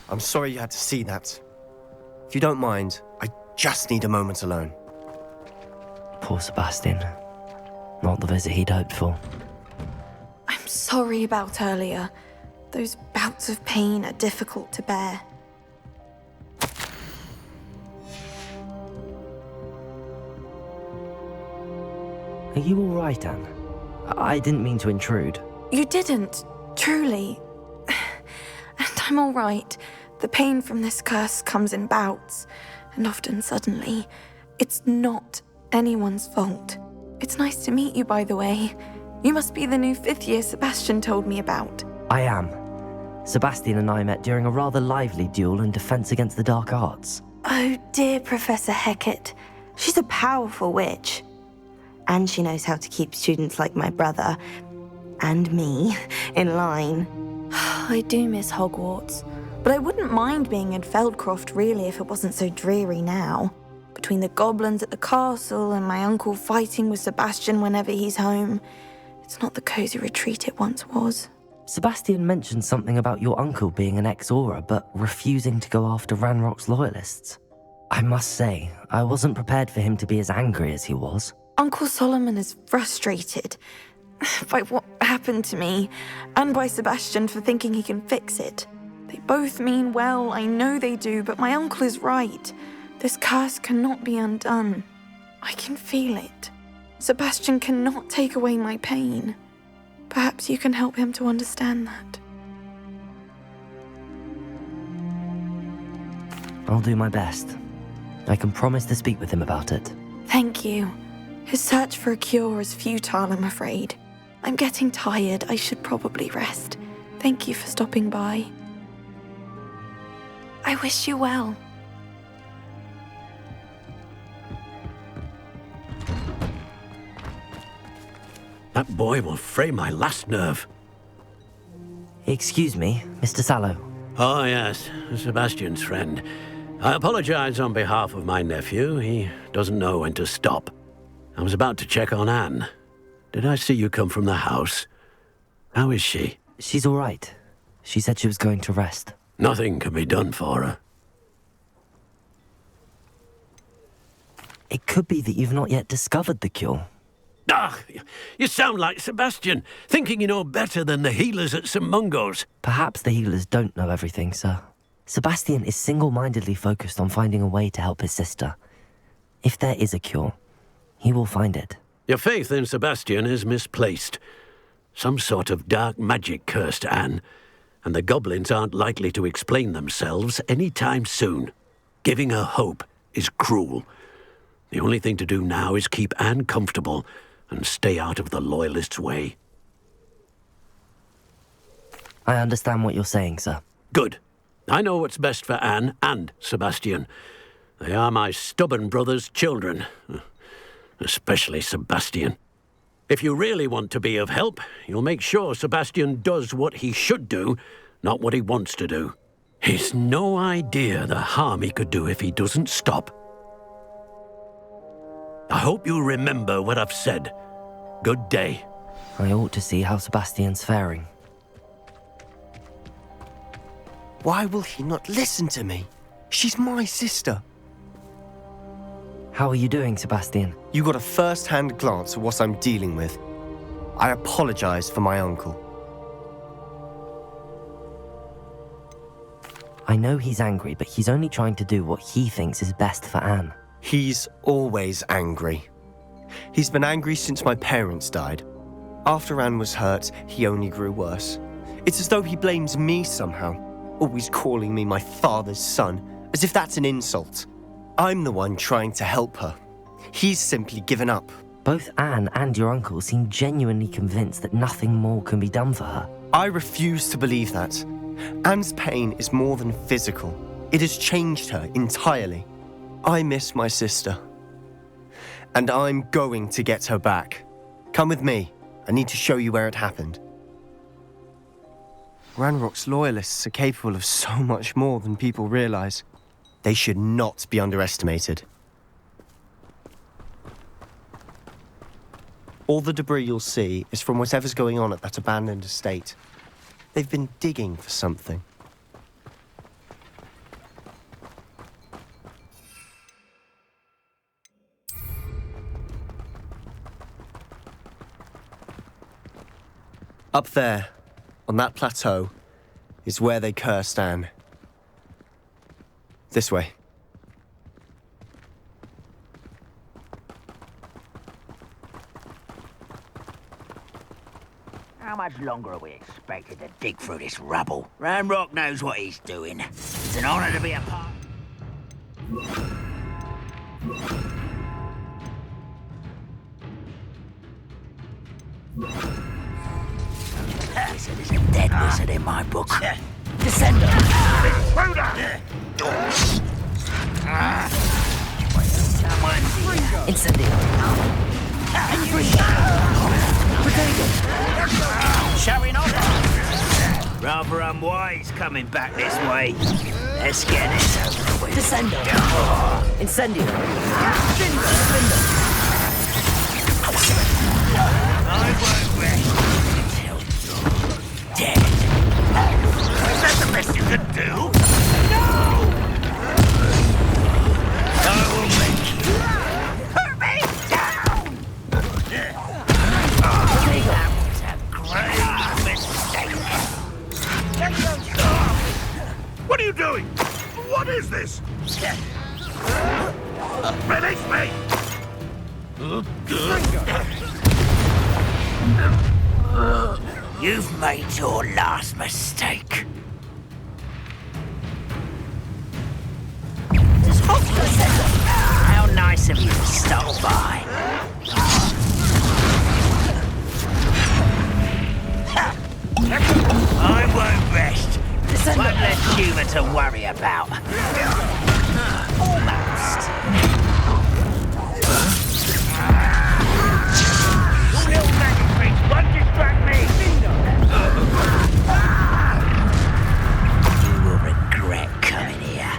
I'm sorry you had to see that. If you don't mind, I just need a moment alone. Poor Sebastian. Not the visit he'd hoped for. I'm sorry about earlier. Those bouts of pain are difficult to bear. Are you all right, Anne? I didn't mean to intrude. You didn't, truly. And I'm all right. The pain from this curse comes in bouts, and often suddenly. It's not anyone's fault. It's nice to meet you, by the way. You must be the new 5th year Sebastian told me about. I am. Sebastian and I met during a rather lively duel in defense against the dark arts. Oh dear, Professor Hecat. She's a powerful witch. And she knows how to keep students like my brother, and me, in line. I do miss Hogwarts, but I wouldn't mind being in Feldcroft really if it wasn't so dreary now. Between the goblins at the castle and my uncle fighting with Sebastian whenever he's home, it's not the cozy retreat it once was. Sebastian mentioned something about your uncle being an ex-Auror, but refusing to go after Ranrock's loyalists. I must say, I wasn't prepared for him to be as angry as he was. Uncle Solomon is frustrated by what happened to me, and by Sebastian for thinking he can fix it. They both mean well, I know they do, but my uncle is right. This curse cannot be undone. I can feel it. Sebastian cannot take away my pain. Perhaps you can help him to understand that. I'll do my best. I can promise to speak with him about it. Thank you. His search for a cure is futile, I'm afraid. I'm getting tired. I should probably rest. Thank you for stopping by. I wish you well. That boy will fray my last nerve. Excuse me, Mr. Sallow. Oh, yes, Sebastian's friend. I apologize on behalf of my nephew. He doesn't know when to stop. I was about to check on Anne. Did I see you come from the house? How is she? She's all right. She said she was going to rest. Nothing can be done for her. It could be that you've not yet discovered the cure. Ah, you sound like Sebastian, thinking you know better than the healers at St. Mungo's. Perhaps the healers don't know everything, sir. Sebastian is single-mindedly focused on finding a way to help his sister. If there is a cure, he will find it. Your faith in Sebastian is misplaced. Some sort of dark magic cursed Anne, and the goblins aren't likely to explain themselves any time soon. Giving her hope is cruel. The only thing to do now is keep Anne comfortable and stay out of the Loyalists' way. I understand what you're saying, sir. Good. I know what's best for Anne and Sebastian. They are my stubborn brother's children. Especially Sebastian. If you really want to be of help, you'll make sure Sebastian does what he should do, not what he wants to do. He's no idea the harm he could do if he doesn't stop. I hope you remember what I've said. Good day. I ought to see how Sebastian's faring. Why will he not listen to me? She's my sister. How are you doing, Sebastian? You got a first-hand glance at what I'm dealing with. I apologize for my uncle. I know he's angry, but he's only trying to do what he thinks is best for Anne. He's always angry. He's been angry since my parents died. After Anne was hurt, he only grew worse. It's as though he blames me somehow, always calling me my father's son, as if that's an insult. I'm the one trying to help her. He's simply given up. Both Anne and your uncle seem genuinely convinced that nothing more can be done for her. I refuse to believe that. Anne's pain is more than physical. It has changed her entirely. I miss my sister. And I'm going to get her back. Come with me. I need to show you where it happened. Ranrock's loyalists are capable of so much more than people realize. They should not be underestimated. All the debris you'll see is from whatever's going on at that abandoned estate. They've been digging for something. Up there, on that plateau, is where they cursed Anne. This way. How much longer are we expected to dig through this rubble? Ranrock knows what he's doing. It's an honor to be a part. Wizard is a dead wizard in my book. Descender! Incendio! Showing off! Rather unwise coming back this way. Let's get this over with. Descender! Incendio! I won't rest until you're dead. Is that the best you can do? No! I will make you hurt me down! That was a grave mistake. What are you doing? What is this? Release me! You've made your last mistake. How nice of you to stop by. I won't rest. One less human to worry about. Almost. Real magic tricks won't distract me. You will regret coming here.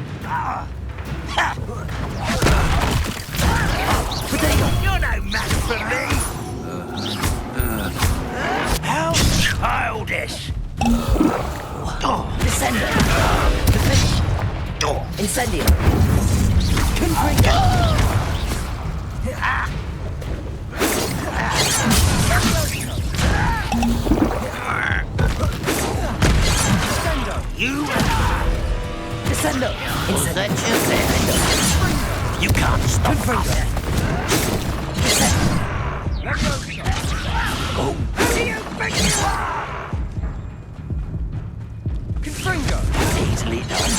You're no match for me. How childish. Descender. Incendio. Confringo. You Descendo. Incendio. You can't stop us. Oh. Who do you think you are? Confringo. Easily done.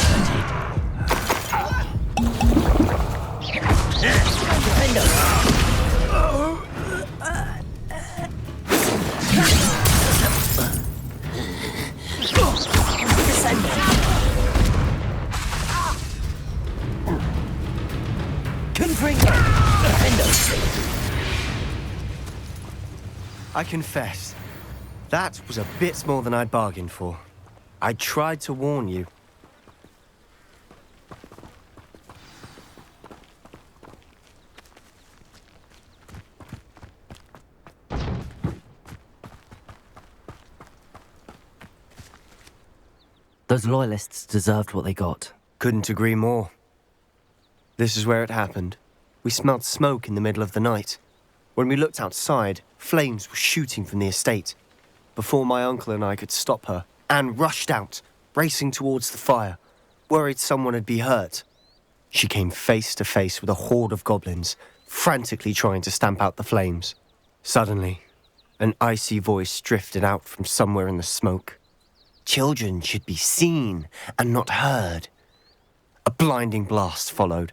Defendo. Descendo. Confringo. Defendo. I confess, that was a bit more than I'd bargained for. I tried to warn you. Those loyalists deserved what they got. Couldn't agree more. This is where it happened. We smelled smoke in the middle of the night. When we looked outside, flames were shooting from the estate. Before my uncle and I could stop her, Anne rushed out, racing towards the fire, worried someone had been hurt. She came face to face with a horde of goblins, frantically trying to stamp out the flames. Suddenly, an icy voice drifted out from somewhere in the smoke. Children should be seen and not heard. A blinding blast followed.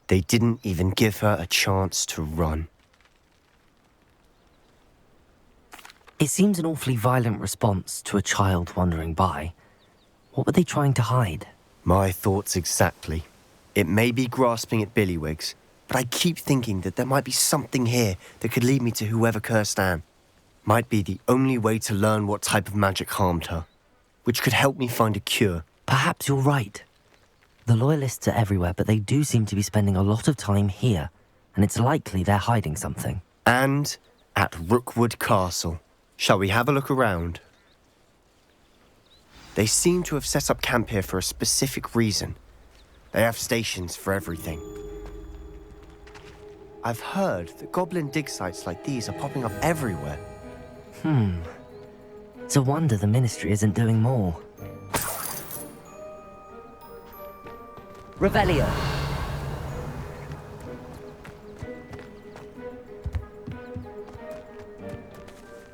They didn't even give her a chance to run. It seems an awfully violent response to a child wandering by. What were they trying to hide? My thoughts exactly. It may be grasping at Billywigs, but I keep thinking that there might be something here that could lead me to whoever cursed Anne. Might be the only way to learn what type of magic harmed her, which could help me find a cure. Perhaps you're right. The loyalists are everywhere, but they do seem to be spending a lot of time here, and it's likely they're hiding something. And at Rookwood Castle. Shall we have a look around? They seem to have set up camp here for a specific reason. They have stations for everything. I've heard that goblin dig sites like these are popping up everywhere. It's a wonder the Ministry isn't doing more. Revelio.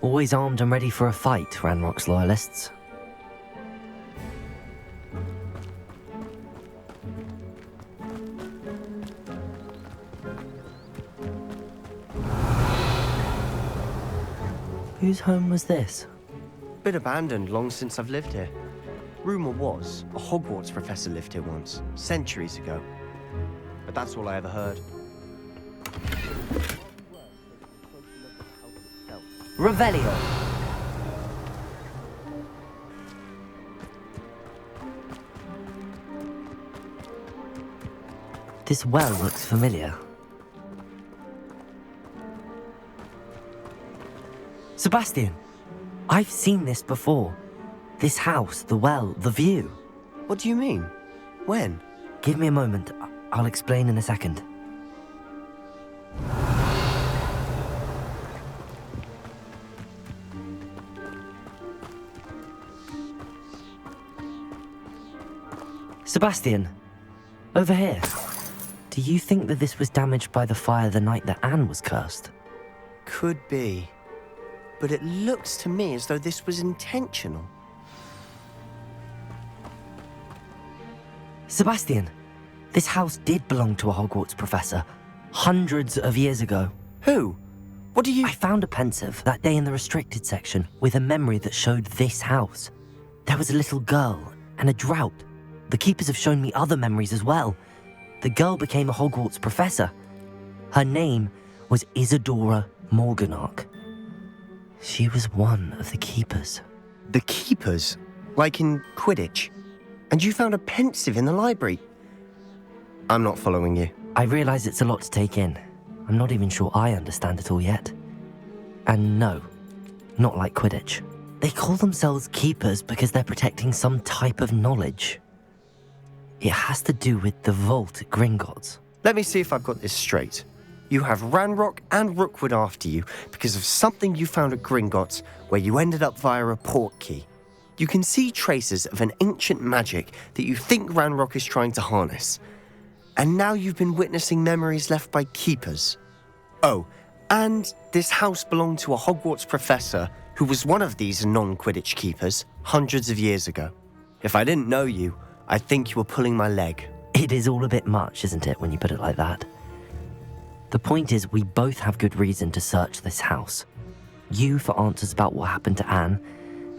Always armed and ready for a fight, Ranrock's loyalists. Whose home was this? Been abandoned long since I've lived here. Rumour was a Hogwarts professor lived here once, centuries ago. But that's all I ever heard. Revelio. This well looks familiar. Sebastian! I've seen this before. This house, the well, the view. What do you mean? When? Give me a moment. I'll explain in a second. Sebastian, over here. Do you think that this was damaged by the fire the night that Anne was cursed? Could be. but it looks to me as though this was intentional. Sebastian, this house did belong to a Hogwarts professor hundreds of years ago. Who? What do you... I found a pensive that day in the restricted section with a memory that showed this house. There was a little girl and a drought. The keepers have shown me other memories as well. The girl became a Hogwarts professor. Her name was Isadora Morganach. She was one of the keepers. The keepers? Like in Quidditch? And you found a pensive in the library? I'm not following you. I realize it's a lot to take in. I'm not even sure I understand it all yet. And no, not like Quidditch. They call themselves keepers because they're protecting some type of knowledge. It has to do with the vault at Gringotts. Let me see if I've got this straight. You have Ranrock and Rookwood after you because of something you found at Gringotts where you ended up via a portkey. You can see traces of an ancient magic that you think Ranrock is trying to harness. And now you've been witnessing memories left by keepers. Oh, and this house belonged to a Hogwarts professor who was one of these non-Quidditch keepers hundreds of years ago. If I didn't know you, I'd think you were pulling my leg. It is all a bit much, isn't it, when you put it like that? The point is, we both have good reason to search this house. You for answers about what happened to Anne,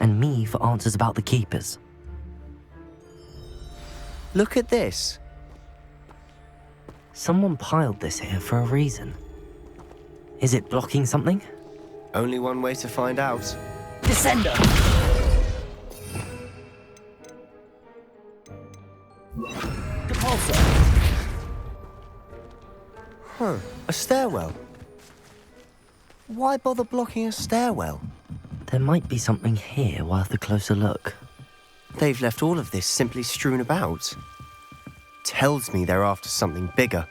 and me for answers about the keepers. Look at this. Someone piled this here for a reason. Is it blocking something? Only one way to find out. Descender! Depulsor! Huh, a stairwell. Why bother blocking a stairwell? There might be something here worth a closer look. They've left all of this simply strewn about. Tells me they're after something bigger.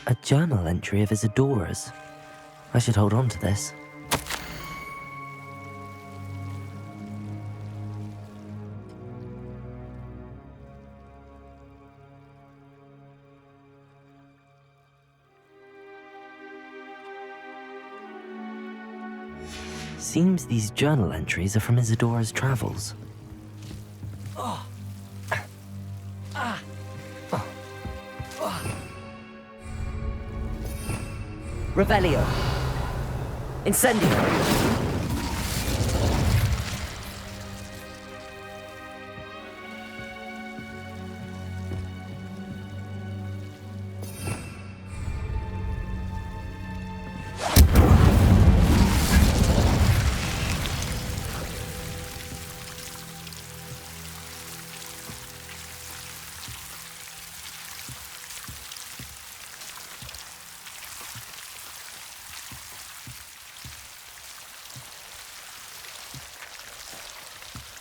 A journal entry of Isadora's. I should hold on to this. Seems these journal entries are from Isadora's travels. Revelio. Incendio.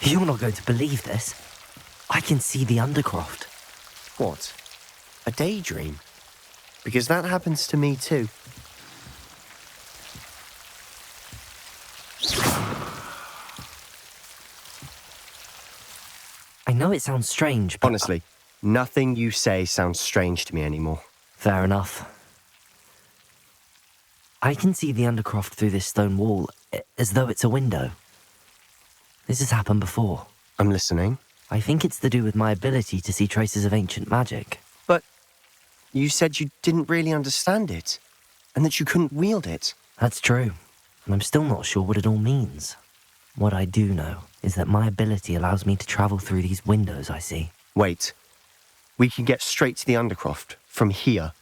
You're not going to believe this. I can see the Undercroft. What? A daydream? Because that happens to me too. I know it sounds strange, but... Honestly, nothing you say sounds strange to me anymore. Fair enough. I can see the Undercroft through this stone wall, as though it's a window. This has happened before. I'm listening. I think it's to do with my ability to see traces of ancient magic. But you said you didn't really understand it, and that you couldn't wield it. That's true, and I'm still not sure what it all means. What I do know is that my ability allows me to travel through these windows I see. Wait. We can get straight to the Undercroft from here.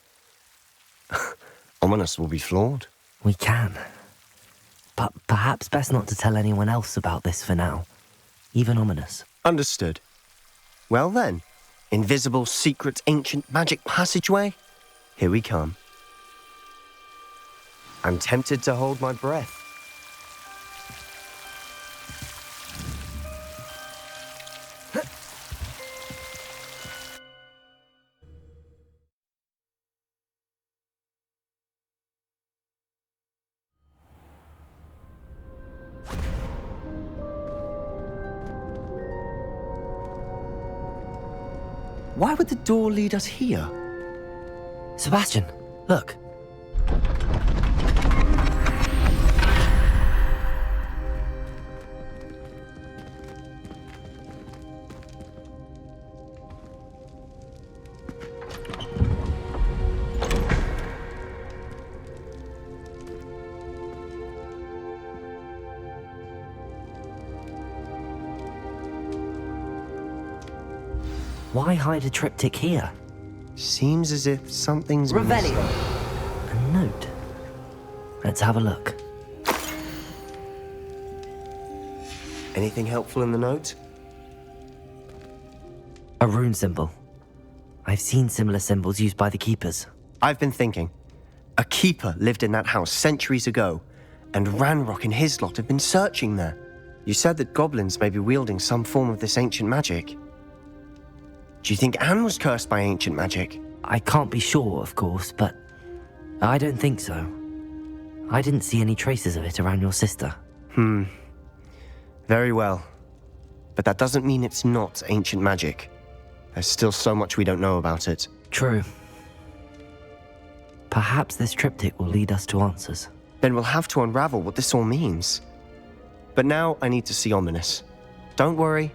Ominous will be floored. We can. But perhaps best not to tell anyone else about this for now. Even Ominous. Understood. Well then, invisible, secret, ancient magic passageway? Here we come. I'm tempted to hold my breath. Why would the door lead us here? Sebastian, look. Why hide a triptych here? Seems as if something's Revelio. missing. A note. Let's have a look. Anything helpful in the note? A rune symbol. I've seen similar symbols used by the keepers. I've been thinking. A keeper lived in that house centuries ago, and Ranrock and his lot have been searching there. You said that goblins may be wielding some form of this ancient magic. Do you think Anne was cursed by ancient magic? I can't be sure, of course, but I don't think so. I didn't see any traces of it around your sister. Very well. But that doesn't mean it's not ancient magic. There's still so much we don't know about it. True. Perhaps this triptych will lead us to answers. Then we'll have to unravel what this all means. But now I need to see Ominous. Don't worry,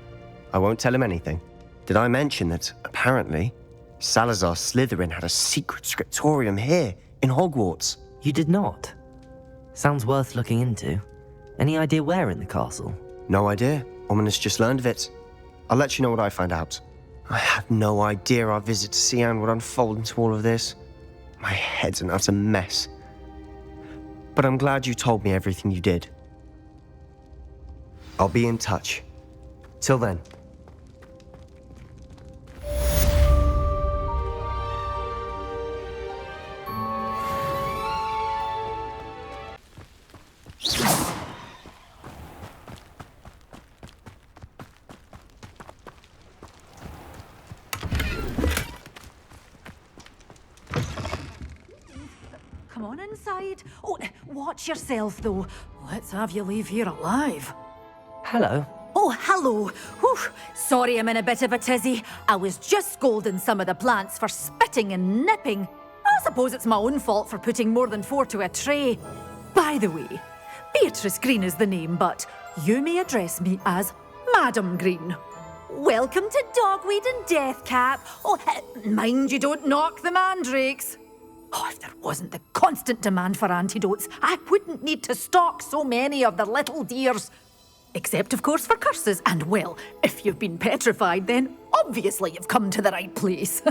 I won't tell him anything. Did I mention that, apparently, Salazar Slytherin had a secret scriptorium here, in Hogwarts? You did not? Sounds worth looking into. Any idea where in the castle? No idea. Ominous just learned of it. I'll let you know what I find out. I had no idea our visit to Cian would unfold into all of this. My head's an utter mess. But I'm glad you told me everything you did. I'll be in touch. Till then. Come on inside. Oh, watch yourself, though. Let's have you leave here alive. Hello. Oh, hello. Whew. Sorry I'm in a bit of a tizzy. I was just scolding some of the plants for spitting and nipping. I suppose it's my own fault for putting more than 4 to a tray. By the way, Beatrice Green is the name, but you may address me as Madam Green. Welcome to Dogweed and Deathcap. Oh, mind you don't knock the mandrakes. Oh, if there wasn't the constant demand for antidotes, I wouldn't need to stock so many of the little dears. Except, of course, for curses. And, well, if you've been petrified, then obviously you've come to the right place.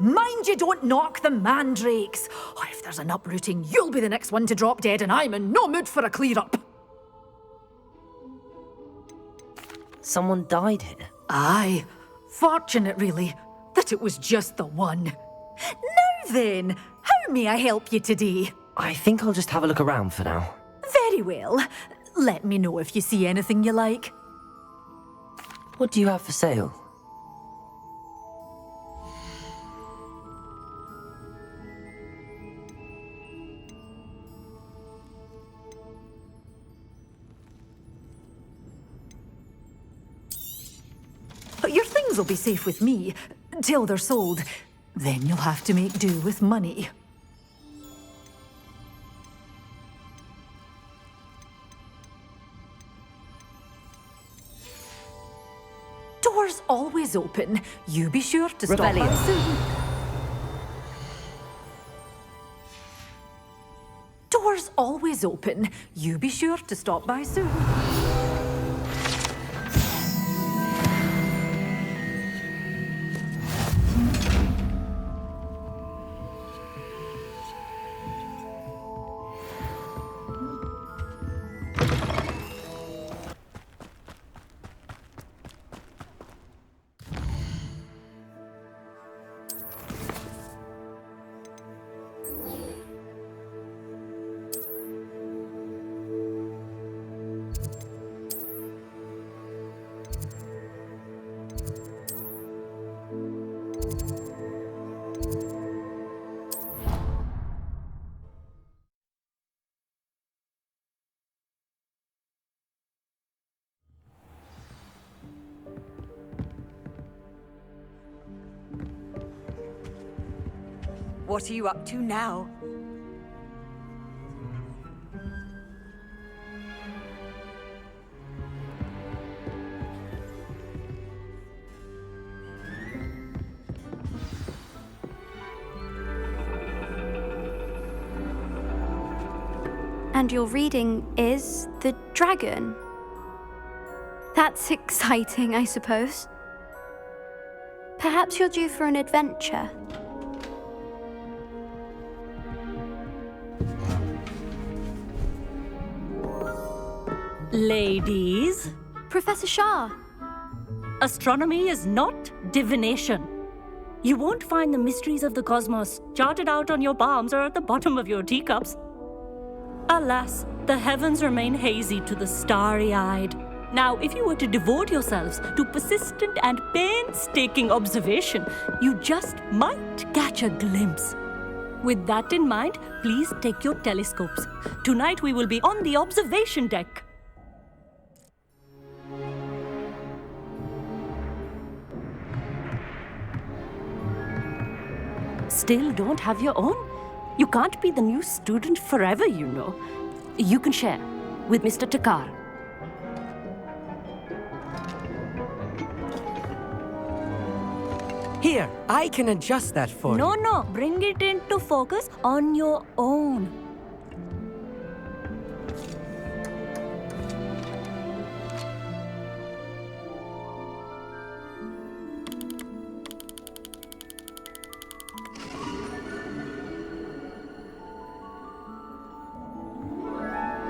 Mind you don't knock the mandrakes. Oh, if there's an uprooting, you'll be the next one to drop dead, and I'm in no mood for a clear-up. Someone died here? Aye. Fortunate, really, that it was just the one. Now then, how may I help you today? I think I'll just have a look around for now. Very well. Let me know if you see anything you like. What do you have for sale? Your things will be safe with me, till they're sold. Then you'll have to make do with money. Doors always open. You be sure to stop by soon. Doors always open. You be sure to stop by soon. What are you up to now? And your reading is The Dragon. That's exciting, I suppose. Perhaps you're due for an adventure. Ladies. Professor Shah. Astronomy is not divination. You won't find the mysteries of the cosmos charted out on your palms or at the bottom of your teacups. Alas, the heavens remain hazy to the starry-eyed. Now, if you were to devote yourselves to persistent and painstaking observation, you just might catch a glimpse. With that in mind, please take your telescopes. Tonight we will be on the observation deck. Still don't have your own? You can't be the new student forever, you know. You can share with Mr. Takar. Here, I can adjust that for you. No, bring it into focus on your own.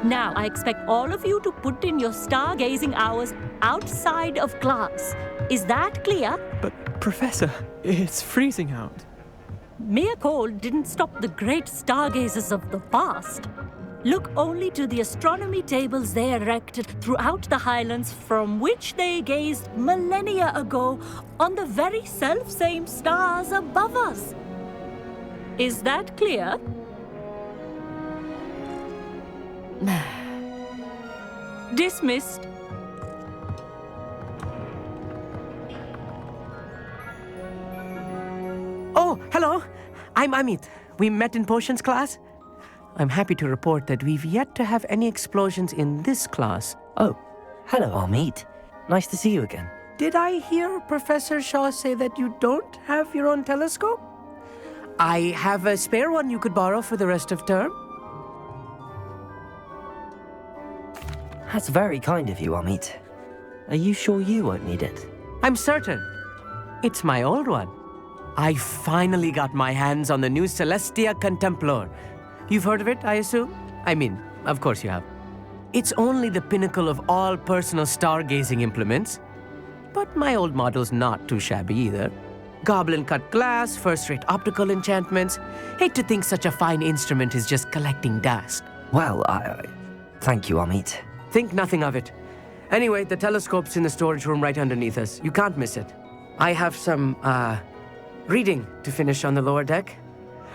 Now, I expect all of you to put in your stargazing hours outside of class. Is that clear? But, Professor, it's freezing out. Mere cold didn't stop the great stargazers of the past. Look only to the astronomy tables they erected throughout the highlands from which they gazed millennia ago on the very self-same stars above us. Is that clear? Dismissed. Oh, hello. I'm Amit. We met in potions class. I'm happy to report that we've yet to have any explosions in this class. Oh, hello, Amit. Nice to see you again. Did I hear Professor Shaw say that you don't have your own telescope? I have a spare one you could borrow for the rest of term. That's very kind of you, Amit. Are you sure you won't need it? I'm certain. It's my old one. I finally got my hands on the new Celestia Contemplar. You've heard of it, I assume? I mean, of course you have. It's only the pinnacle of all personal stargazing implements. But my old model's not too shabby either. Goblin-cut glass, first-rate optical enchantments. Hate to think such a fine instrument is just collecting dust. Well, thank you, Amit. Think nothing of it. Anyway, the telescope's in the storage room right underneath us. You can't miss it. I have some, reading to finish on the lower deck.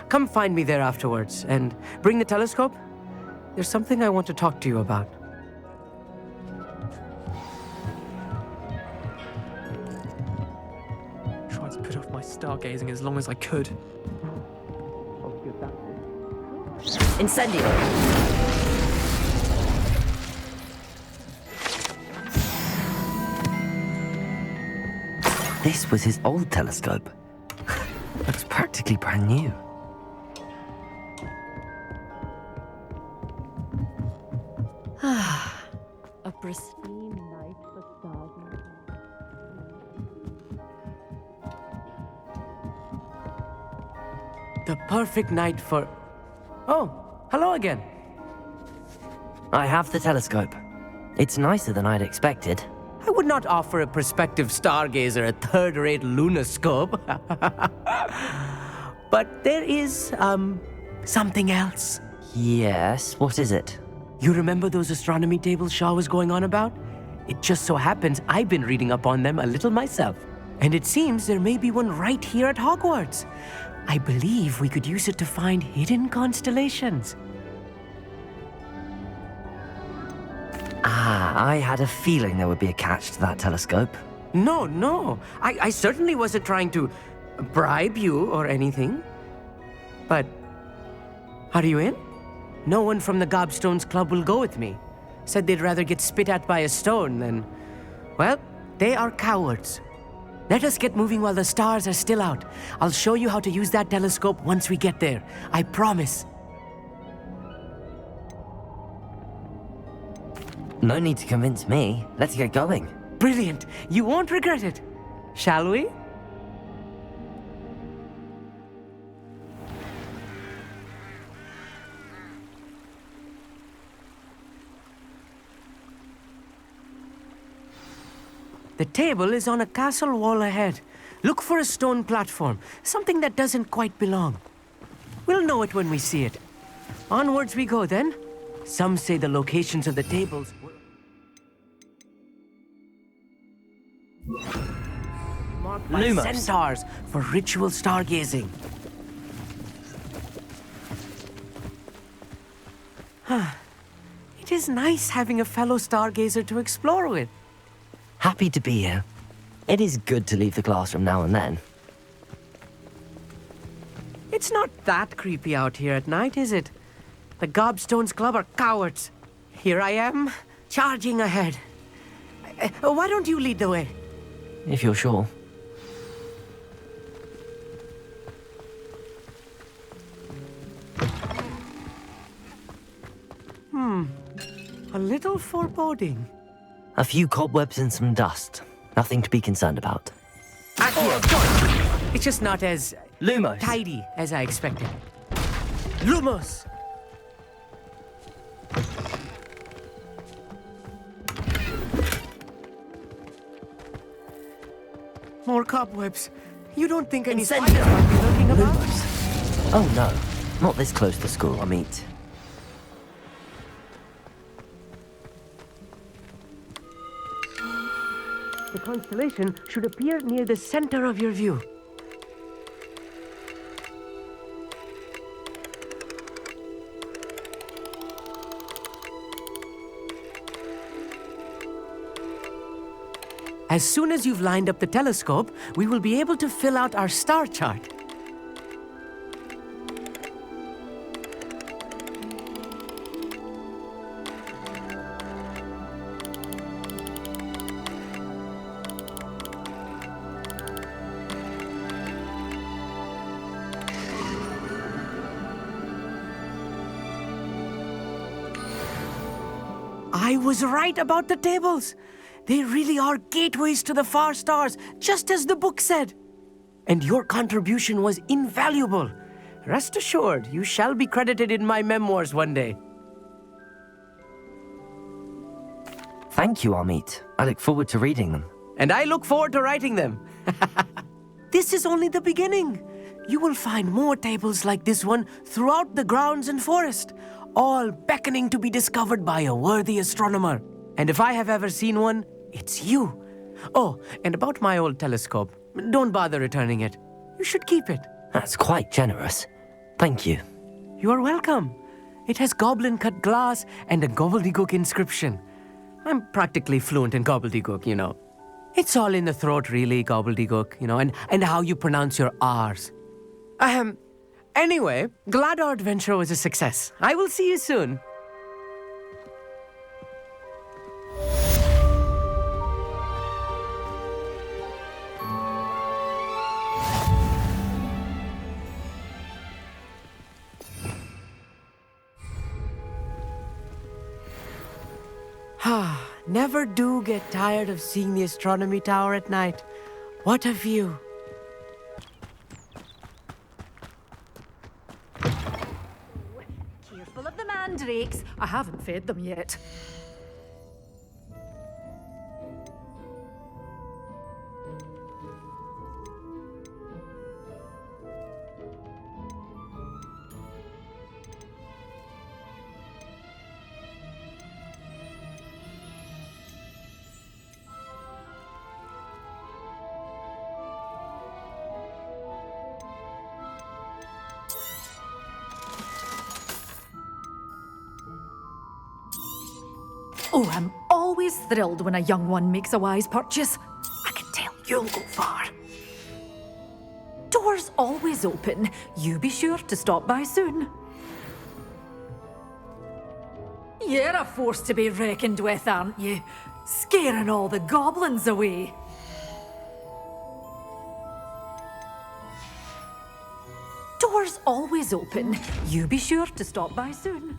Come find me there afterwards, and bring the telescope. There's something I want to talk to you about. Tried to put off my stargazing as long as I could. Incendio! This was his old telescope. Looks practically brand new. A pristine night for stargazing. The perfect night for... Oh, hello again. I have the telescope. It's nicer than I'd expected. I would not offer a prospective stargazer a third-rate lunoscope. But there is, something else. Yes, what is it? You remember those astronomy tables Shaw was going on about? It just so happens I've been reading up on them a little myself. And it seems there may be one right here at Hogwarts. I believe we could use it to find hidden constellations. I had a feeling there would be a catch to that telescope. No. I certainly wasn't trying to bribe you or anything. But are you in? No one from the Gobstones Club will go with me. Said they'd rather get spit at by a stone than... Well, they are cowards. Let us get moving while the stars are still out. I'll show you how to use that telescope once we get there. I promise. No need to convince me. Let's get going. Brilliant. You won't regret it. Shall we? The table is on a castle wall ahead. Look for a stone platform, something that doesn't quite belong. We'll know it when we see it. Onwards we go then. Some say the locations of the tables marked by Lumos. centaurs for ritual stargazing. It is nice having a fellow stargazer to explore with. Happy to be here. It is good to leave the classroom now and then. It's not that creepy out here at night, is it? The Gobstones Club are cowards. Here I am, charging ahead. Why don't you lead the way? If you're sure. A little foreboding. A few cobwebs and some dust. Nothing to be concerned about. It's just not as... Lumos. Tidy as I expected. Lumos! More cobwebs. You don't think any spiders might be lurking about? Oh no, not this close to school, Amit. The constellation should appear near the center of your view. As soon as you've lined up the telescope, we will be able to fill out our star chart. I was right about the tables. They really are gateways to the far stars, just as the book said. And your contribution was invaluable. Rest assured, you shall be credited in my memoirs one day. Thank you, Amit. I look forward to reading them. And I look forward to writing them. This is only the beginning. You will find more tables like this one throughout the grounds and forest, all beckoning to be discovered by a worthy astronomer. And if I have ever seen one, it's you. Oh, and about my old telescope, don't bother returning it. You should keep it. That's quite generous. Thank you. You are welcome. It has goblin-cut glass and a gobbledygook inscription. I'm practically fluent in gobbledygook, you know. It's all in the throat, really, gobbledygook, you know, and how you pronounce your R's. Anyway, glad our adventure was a success. I will see you soon. Never do get tired of seeing the astronomy tower at night. What a view. Careful of the mandrakes. I haven't fed them yet. Oh, I'm always thrilled when a young one makes a wise purchase. I can tell you'll go far. Door Doors always open. You be sure to stop by soon. You're a force to be reckoned with, aren't you? Scaring all the goblins away. Doors always open. You be sure to stop by soon.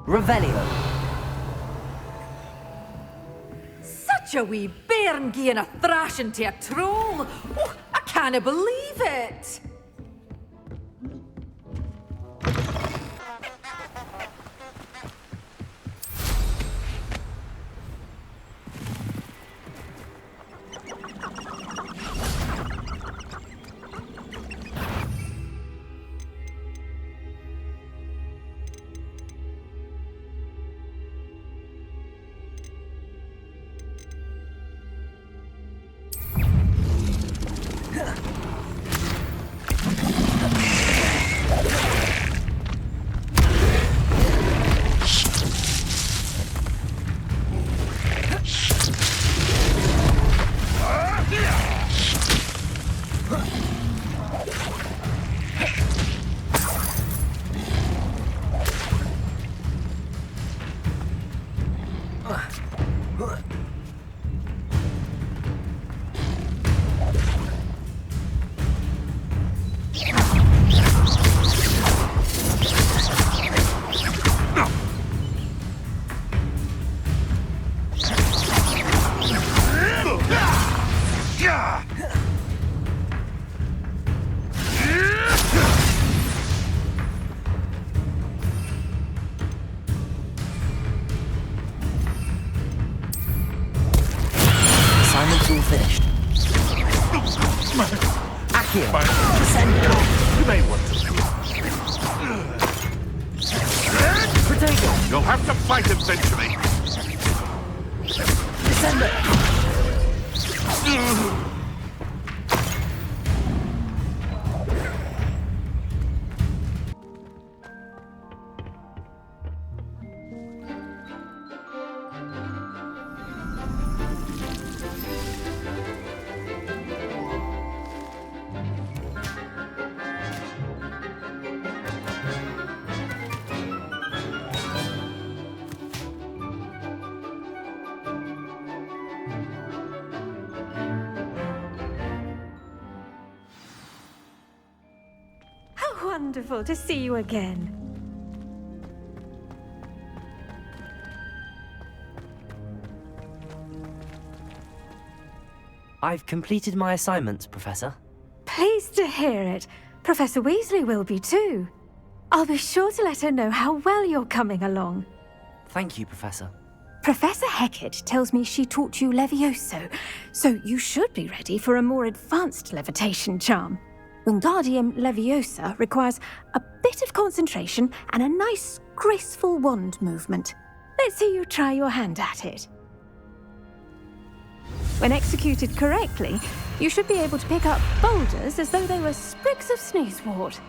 Revelio. Such a wee bairn gieing a thrashing to a troll. Oh, I can't believe it. Assignment's all finished. Accio. You may want to. Protagonist. You'll have to fight eventually. Resemble. Wonderful to see you again. I've completed my assignments, Professor. Pleased to hear it. Professor Weasley will be too. I'll be sure to let her know how well you're coming along. Thank you, Professor. Professor Hecat tells me she taught you Levioso, so you should be ready for a more advanced levitation charm. Wingardium Leviosa requires a bit of concentration and a nice, graceful wand movement. Let's see you try your hand at it. When executed correctly, you should be able to pick up boulders as though they were sprigs of sneezewort.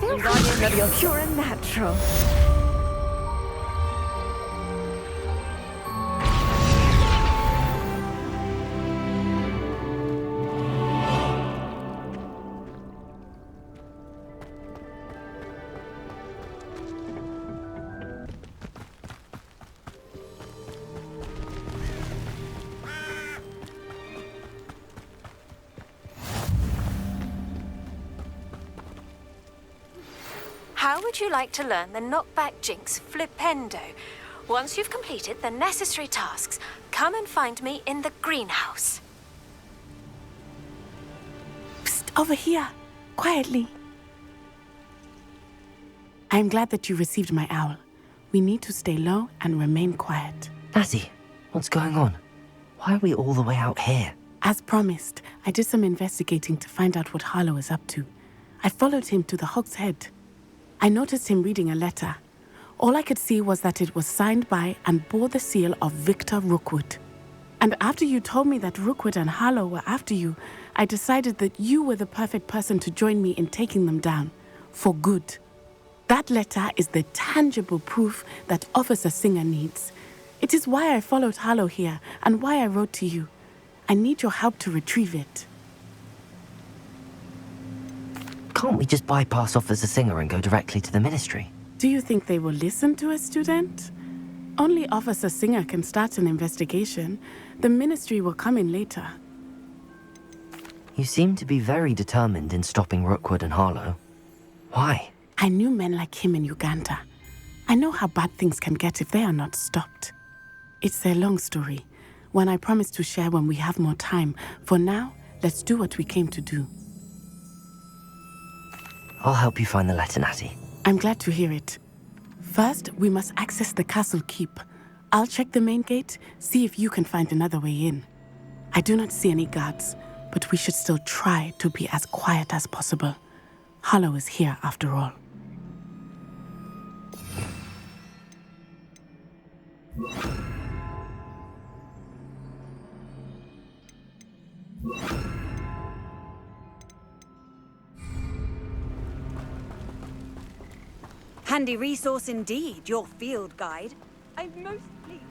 Feel free, you're a natural. How would you like to learn the knockback jinx Flipendo? Once you've completed the necessary tasks, come and find me in the greenhouse. Psst, over here, quietly. I'm glad that you received my owl. We need to stay low and remain quiet. Natty, what's going on? Why are we all the way out here? As promised, I did some investigating to find out what Harlow is up to. I followed him to the Hog's Head. I noticed him reading a letter. All I could see was that it was signed by and bore the seal of Victor Rookwood. And after you told me that Rookwood and Harlow were after you, I decided that you were the perfect person to join me in taking them down. For good. That letter is the tangible proof that Officer Singer needs. It is why I followed Harlow here and why I wrote to you. I need your help to retrieve it. Can't we just bypass Officer Singer and go directly to the Ministry? Do you think they will listen to a student? Only Officer Singer can start an investigation. The Ministry will come in later. You seem to be very determined in stopping Rookwood and Harlow. Why? I knew men like him in Uganda. I know how bad things can get if they are not stopped. It's a long story, one I promise to share when we have more time. For now, let's do what we came to do. I'll help you find the letter, Natty. I'm glad to hear it. First, we must access the castle keep. I'll check the main gate, see if you can find another way in. I do not see any guards, but we should still try to be as quiet as possible. Harlow is here after all. Handy resource indeed, your field guide. I'm most pleased.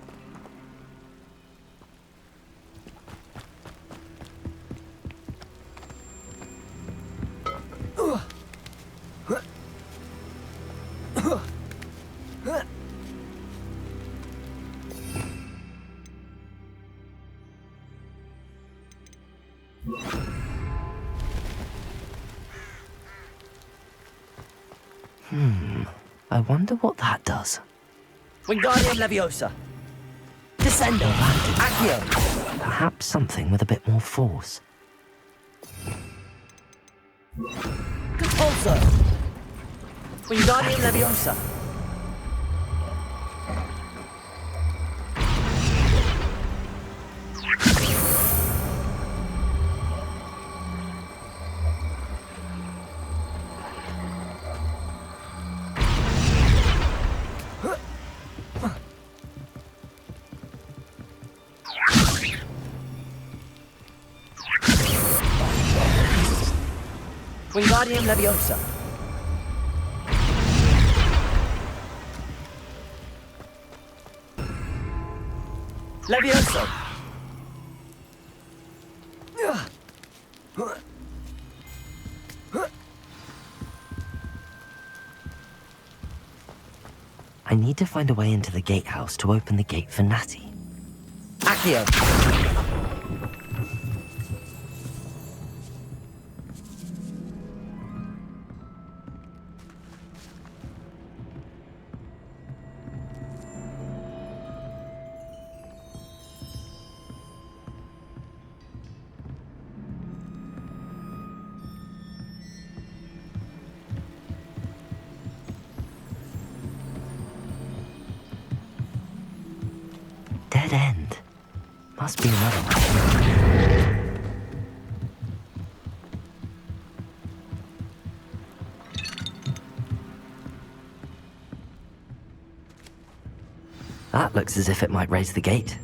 I wonder what that does. Wingardium Leviosa. Descendo. Accio. Perhaps something with a bit more force. Compulso. Wingardium Leviosa. Wingardium Leviosa. Leviosa. I need to find a way into the gatehouse to open the gate for Natty. Accio. Dead end. Must be another one. That looks as if it might raise the gate.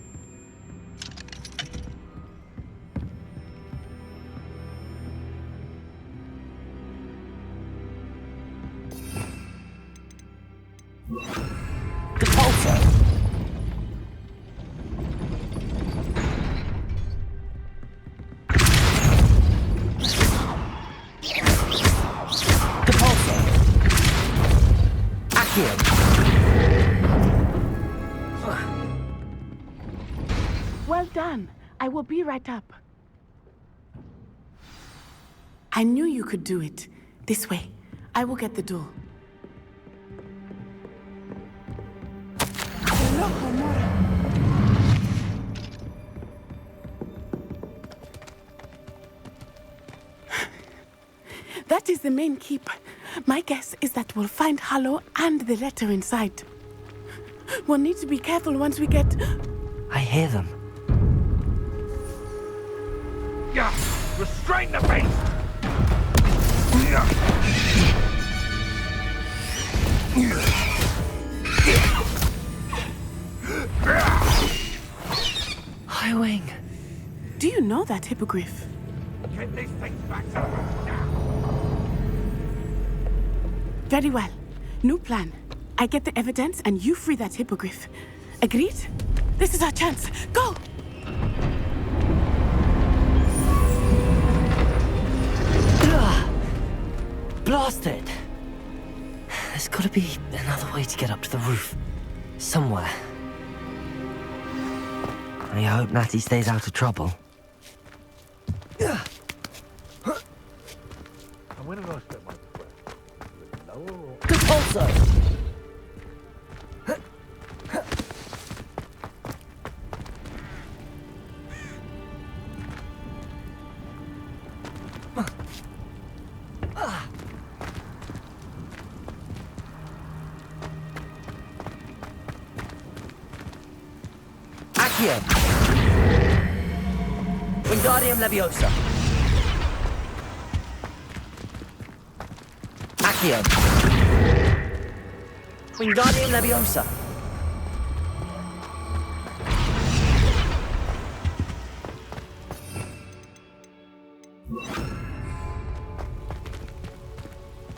Well done. I will be right up. I knew you could do it. This way. I will get the door. That is the main keep. My guess is that we'll find Harlow and the letter inside. We'll need to be careful once we get... I hear them. Yeah, restrain the beast! know that hippogriff. Get these things back to now. Very well. New plan. I get the evidence and you free that hippogriff. Agreed? This is our chance. Go! Blasted! There's gotta be another way to get up to the roof. Somewhere. I hope Natty stays out of trouble. And when did I step my foot? Lower or... Also! Accio! Wingardium Leviosa! Accio! Wingardium Leviosa!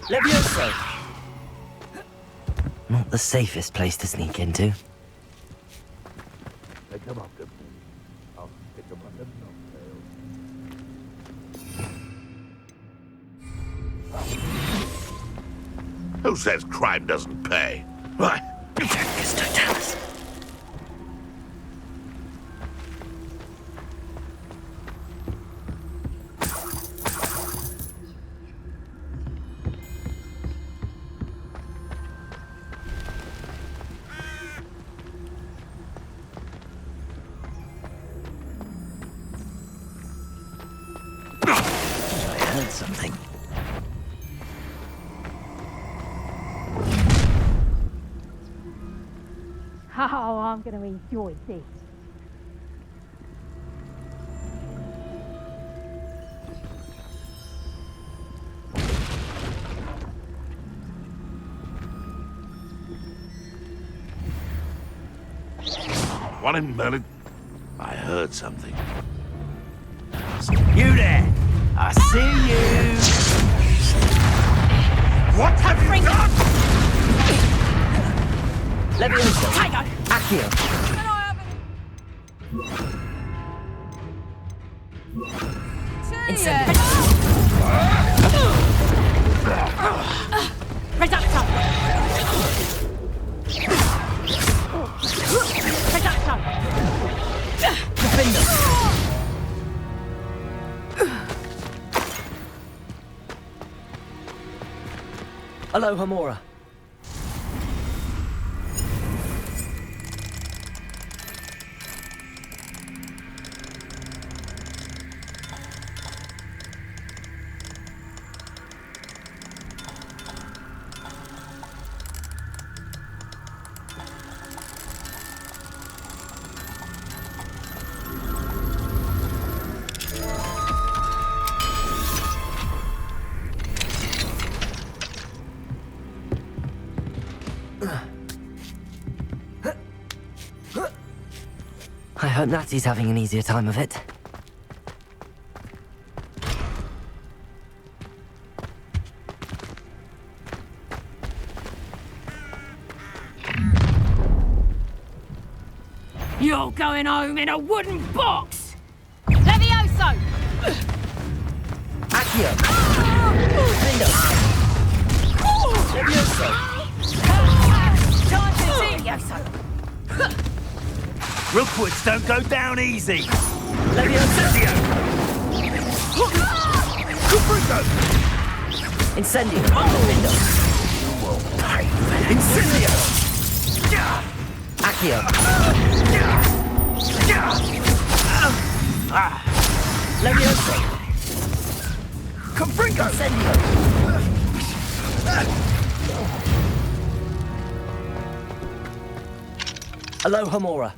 Leviosa! Not the safest place to sneak into. They come after me. I'll stick them on them tails. Who says crime doesn't pay? Why? Just don't tell us. Something. Oh, I'm going to enjoy this. One in Merlin. I heard something. You there! I see you! What have you done? Leviosa! Accio! Incendio! Reductor! Reductor! Defender! Aloha Mora. I hope Natty's having an easier time of it. You're going home in a wooden box! Levioso! Accio! Defender! Levioso! Time to see Levioso! Rookwoods don't go down easy! Leviosa! Cuprico! Incendio! Defender! Incendio! Accio! Leviosa! Cuprico! Incendio! Aloha Mora.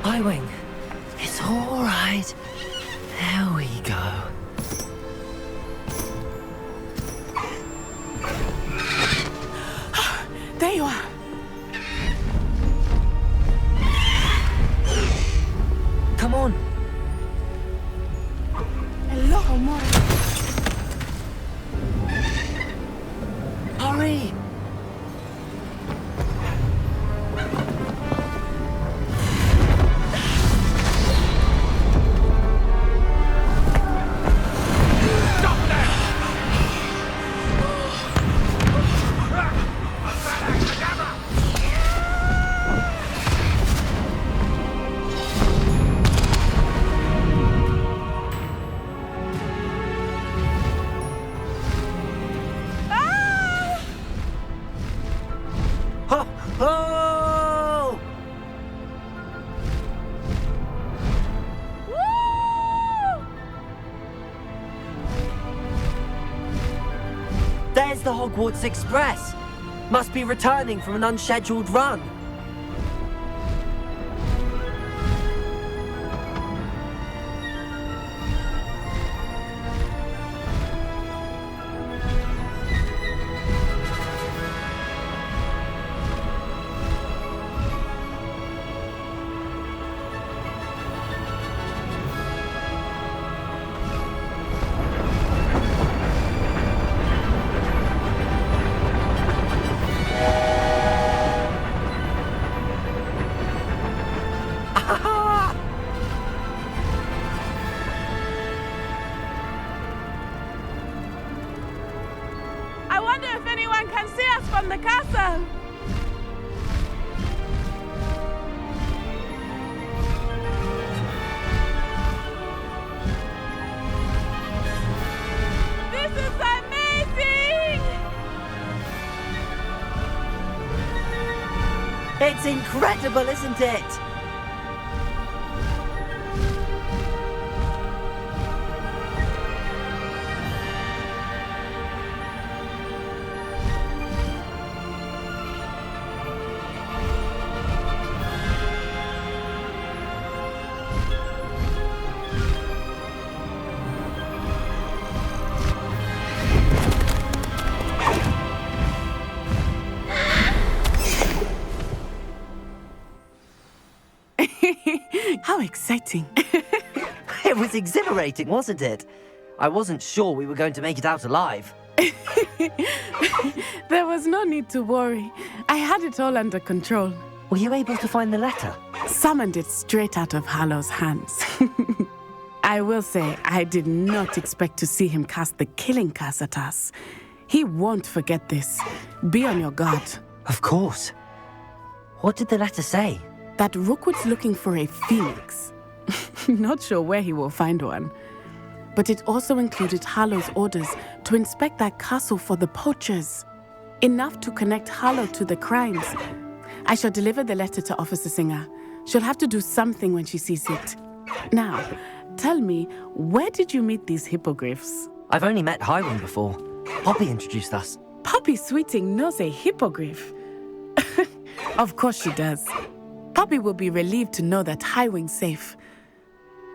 Highwing, it's all right. There we go. There you are. Come on. Hello, Homura. Hurry! Oh! There's the Hogwarts Express. Must be returning from an unscheduled run. I wonder if anyone can see us from the castle. This is amazing! It's incredible, isn't it? How exciting. It was exhilarating, wasn't it? I wasn't sure we were going to make it out alive. There was no need to worry. I had it all under control. Were you able to find the letter? Summoned it straight out of Hallow's hands. I will say, I did not expect to see him cast the killing curse at us. He won't forget this. Be on your guard. Of course. What did the letter say? That Rookwood's looking for a phoenix. Not sure where he will find one. But it also included Hallow's orders to inspect that castle for the poachers. Enough to connect Hallow to the crimes. I shall deliver the letter to Officer Singer. She'll have to do something when she sees it. Now, tell me, where did you meet these hippogriffs? I've only met Highwing before. Poppy introduced us. Poppy Sweeting knows a hippogriff. Of course she does. Poppy will be relieved to know that Highwing's safe.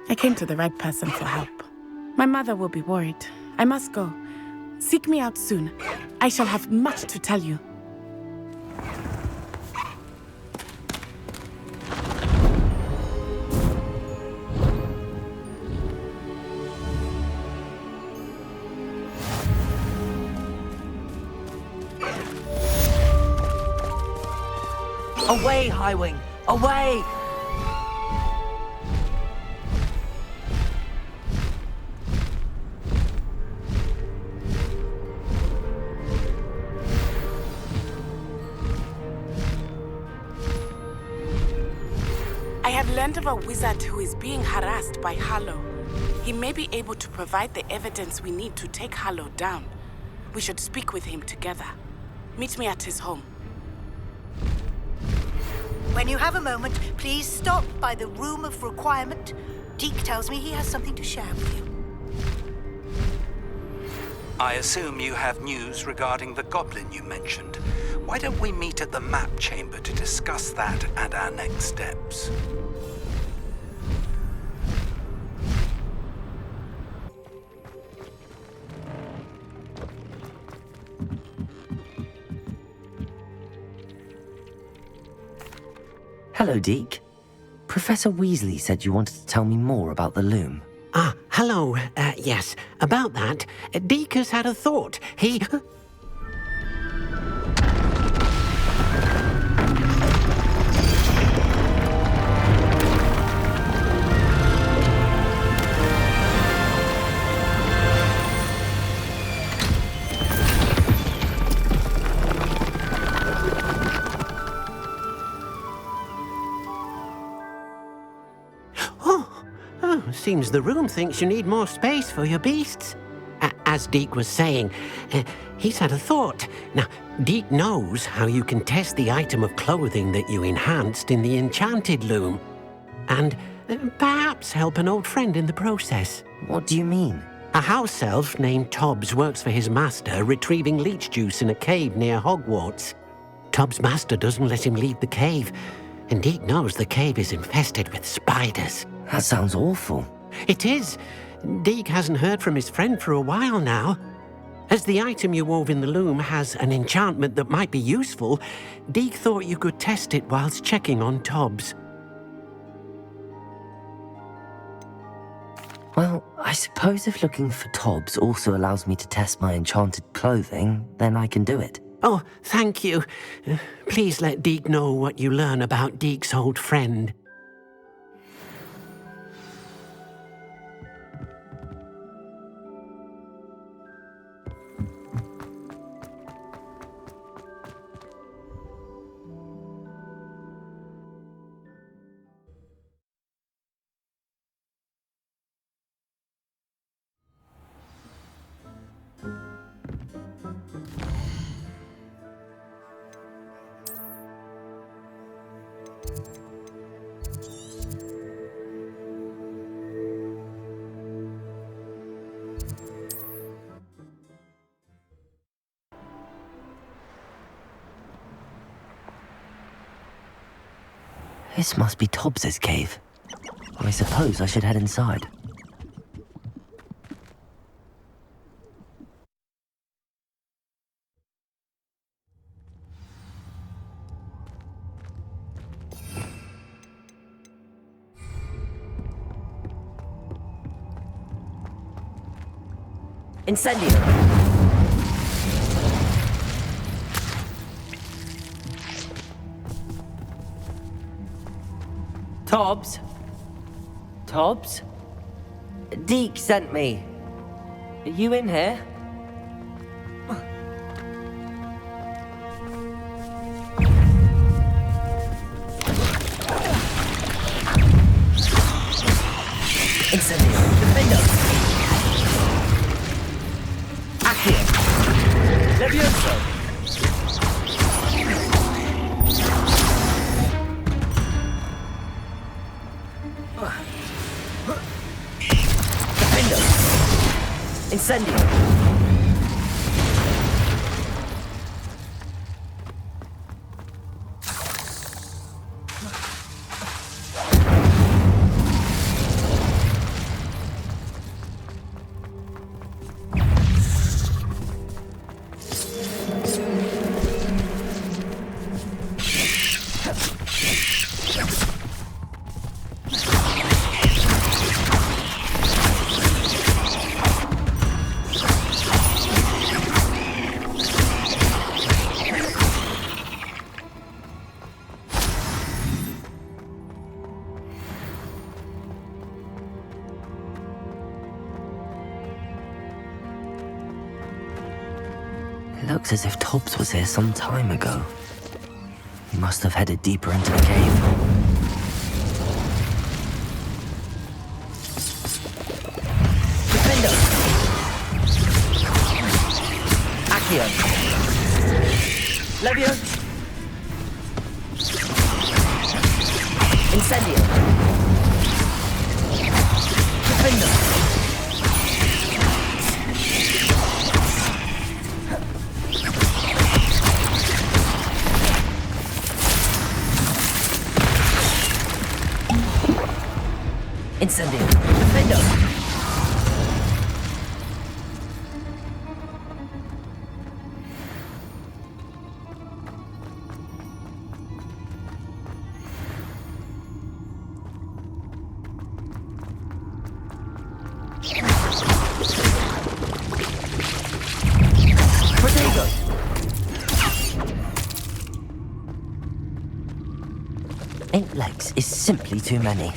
I came to the right person for help. My mother will be worried. I must go. Seek me out soon. I shall have much to tell you. Away, Highwing! Away! I have learned of a wizard who is being harassed by Hallow. He may be able to provide the evidence we need to take Hallow down. We should speak with him together. Meet me at his home. When you have a moment, please stop by the Room of Requirement. Deke tells me he has something to share with you. I assume you have news regarding the goblin you mentioned. Why don't we meet at the map chamber to discuss that and our next steps? Hello, Deke. Professor Weasley said you wanted to tell me more about the loom. Ah, hello. Yes, about that. Deke has had a thought. He... Seems the room thinks you need more space for your beasts. As Deke was saying, he's had a thought. Now, Deke knows how you can test the item of clothing that you enhanced in the enchanted loom. And perhaps help an old friend in the process. What do you mean? A house elf named Tobbs works for his master, retrieving leech juice in a cave near Hogwarts. Tobbs' master doesn't let him leave the cave, and Deke knows the cave is infested with spiders. That sounds awful. It is. Deke hasn't heard from his friend for a while now. As the item you wove in the loom has an enchantment that might be useful, Deke thought you could test it whilst checking on Tobbs. Well, I suppose if looking for Tobbs also allows me to test my enchanted clothing, then I can do it. Oh, thank you. Please let Deke know what you learn about Deke's old friend. This must be Tobbs's cave. I suppose I should head inside. Incendio! Tobbs? Tobbs? Deke sent me. Are you in here? Incendio! Defendo! Accio! Levioso! Incendio! Looks as if Tobbs was here some time ago. He must have headed deeper into the cave. Defendo! Accio! Levio! Incendio! Defendo! Incendio! Defendo! 8 legs is simply too many.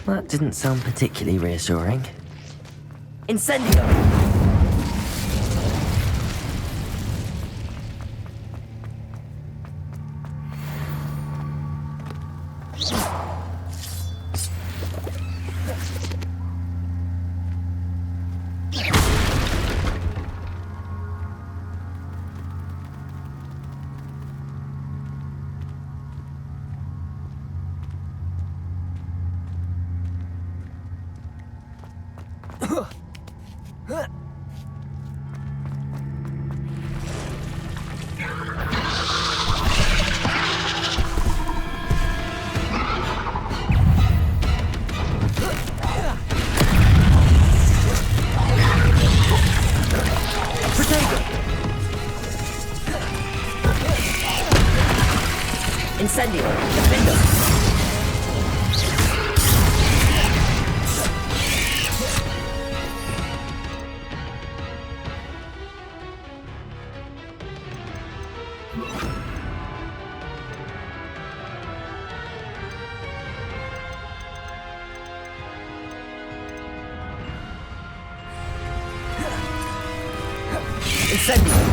That didn't sound particularly reassuring. Incendio! Incendio! Defender! Incendio!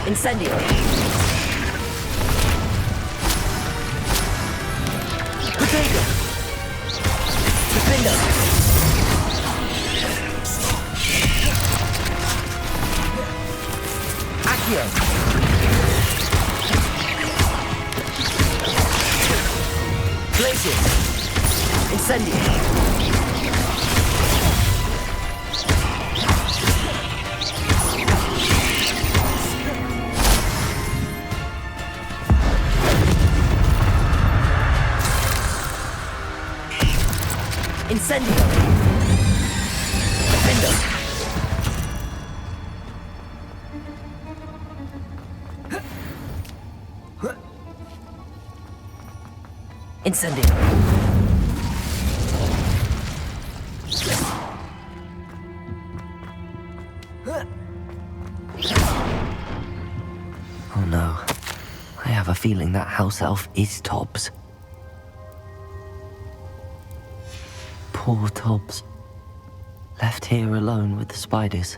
Incendio! Potato! Defender! Accio! Glacier! Incendio! Incendio! Defender! Incendio! feeling that house elf is Tobbs. Poor Tobbs. Left here alone with the spiders.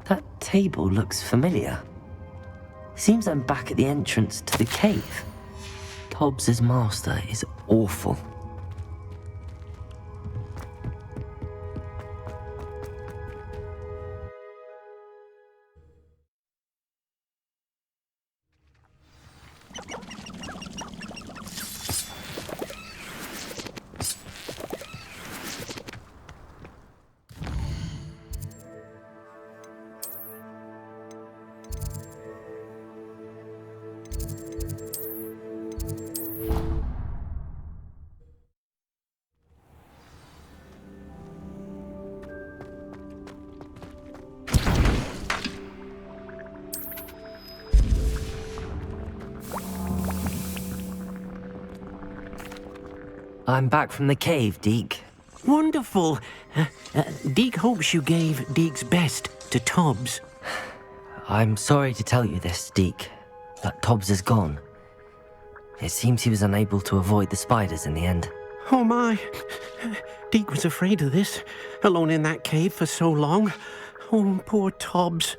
That table looks familiar. Seems I'm back at the entrance to the cave. Tobbs's master is awful. I'm back from the cave, Deke. Wonderful. Deke hopes you gave Deke's best to Tobbs. I'm sorry to tell you this, Deke, but Tobbs is gone. It seems he was unable to avoid the spiders in the end. Oh my. Deke was afraid of this, alone in that cave for so long. Oh, poor Tobbs.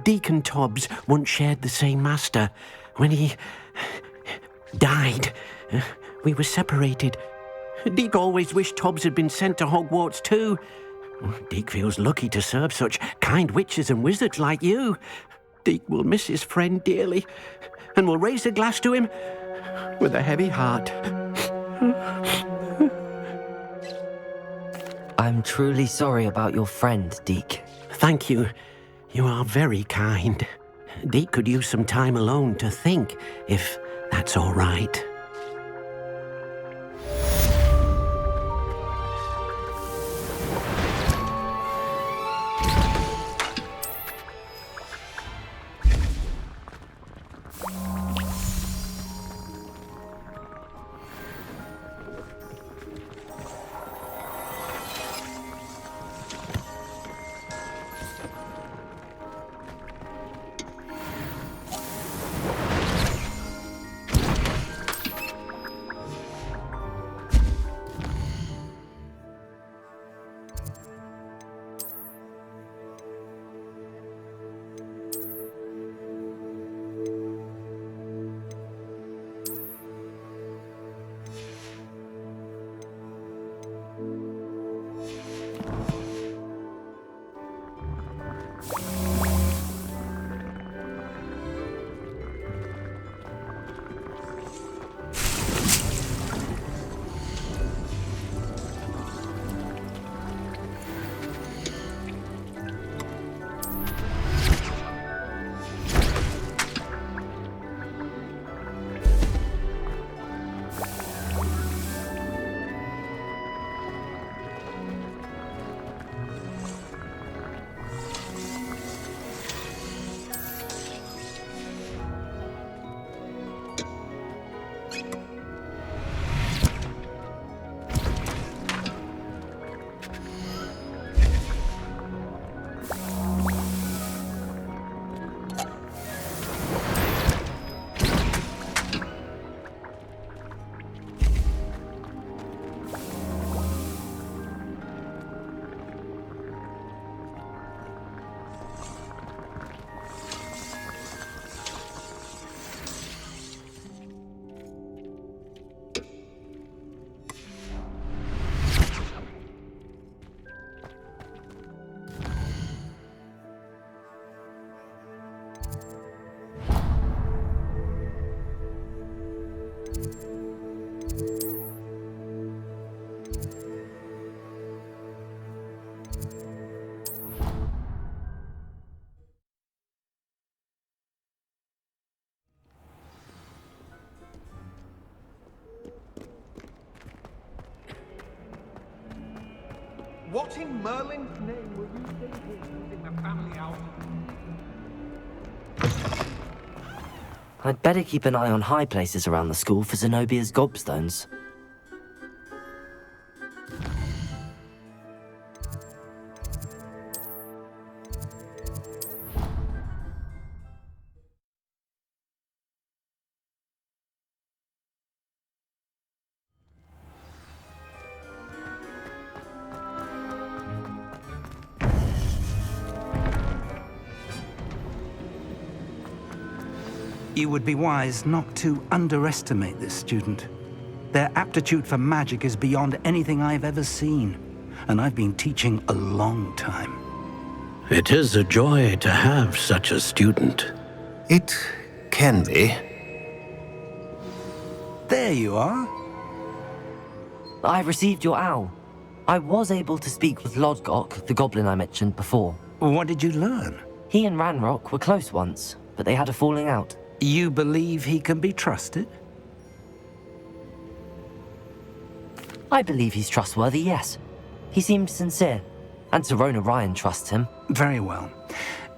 Deke and Tobbs once shared the same master. When he died, we were separated. Deke always wished Tobbs had been sent to Hogwarts too. Deke feels lucky to serve such kind witches and wizards like you. Deke will miss his friend dearly, and will raise a glass to him with a heavy heart. I'm truly sorry about your friend, Deke. Thank you. You are very kind. Deke could use some time alone to think, if that's all right. What in Merlin's name were you thinking using the family out? I'd better keep an eye on high places around the school for Zenobia's gobstones. You would be wise not to underestimate this student. Their aptitude for magic is beyond anything I've ever seen, and I've been teaching a long time. It is a joy to have such a student. It can be. There you are. I received your owl. I was able to speak with Lodgok, the goblin I mentioned before. What did you learn? He and Ranrock were close once, but they had a falling out. You believe he can be trusted? I believe he's trustworthy, yes. He seemed sincere, and Serona Ryan trusts him. Very well.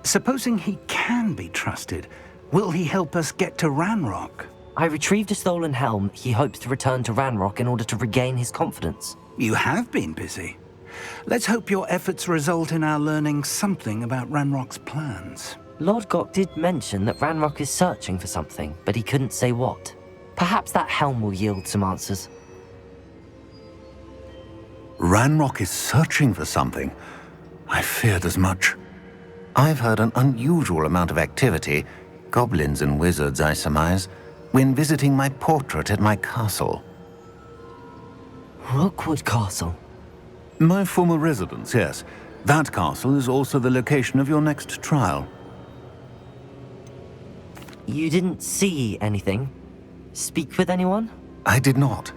Supposing he can be trusted, will he help us get to Ranrock? I retrieved a stolen helm. He hopes to return to Ranrock in order to regain his confidence. You have been busy. Let's hope your efforts result in our learning something about Ranrock's plans. Lodgok did mention that Ranrock is searching for something, but he couldn't say what. Perhaps that helm will yield some answers. Ranrock is searching for something. I feared as much. I've heard an unusual amount of activity, goblins and wizards, I surmise, when visiting my portrait at my castle. Rookwood Castle? My former residence, yes. That castle is also the location of your next trial. You didn't see anything? Speak with anyone? I did not.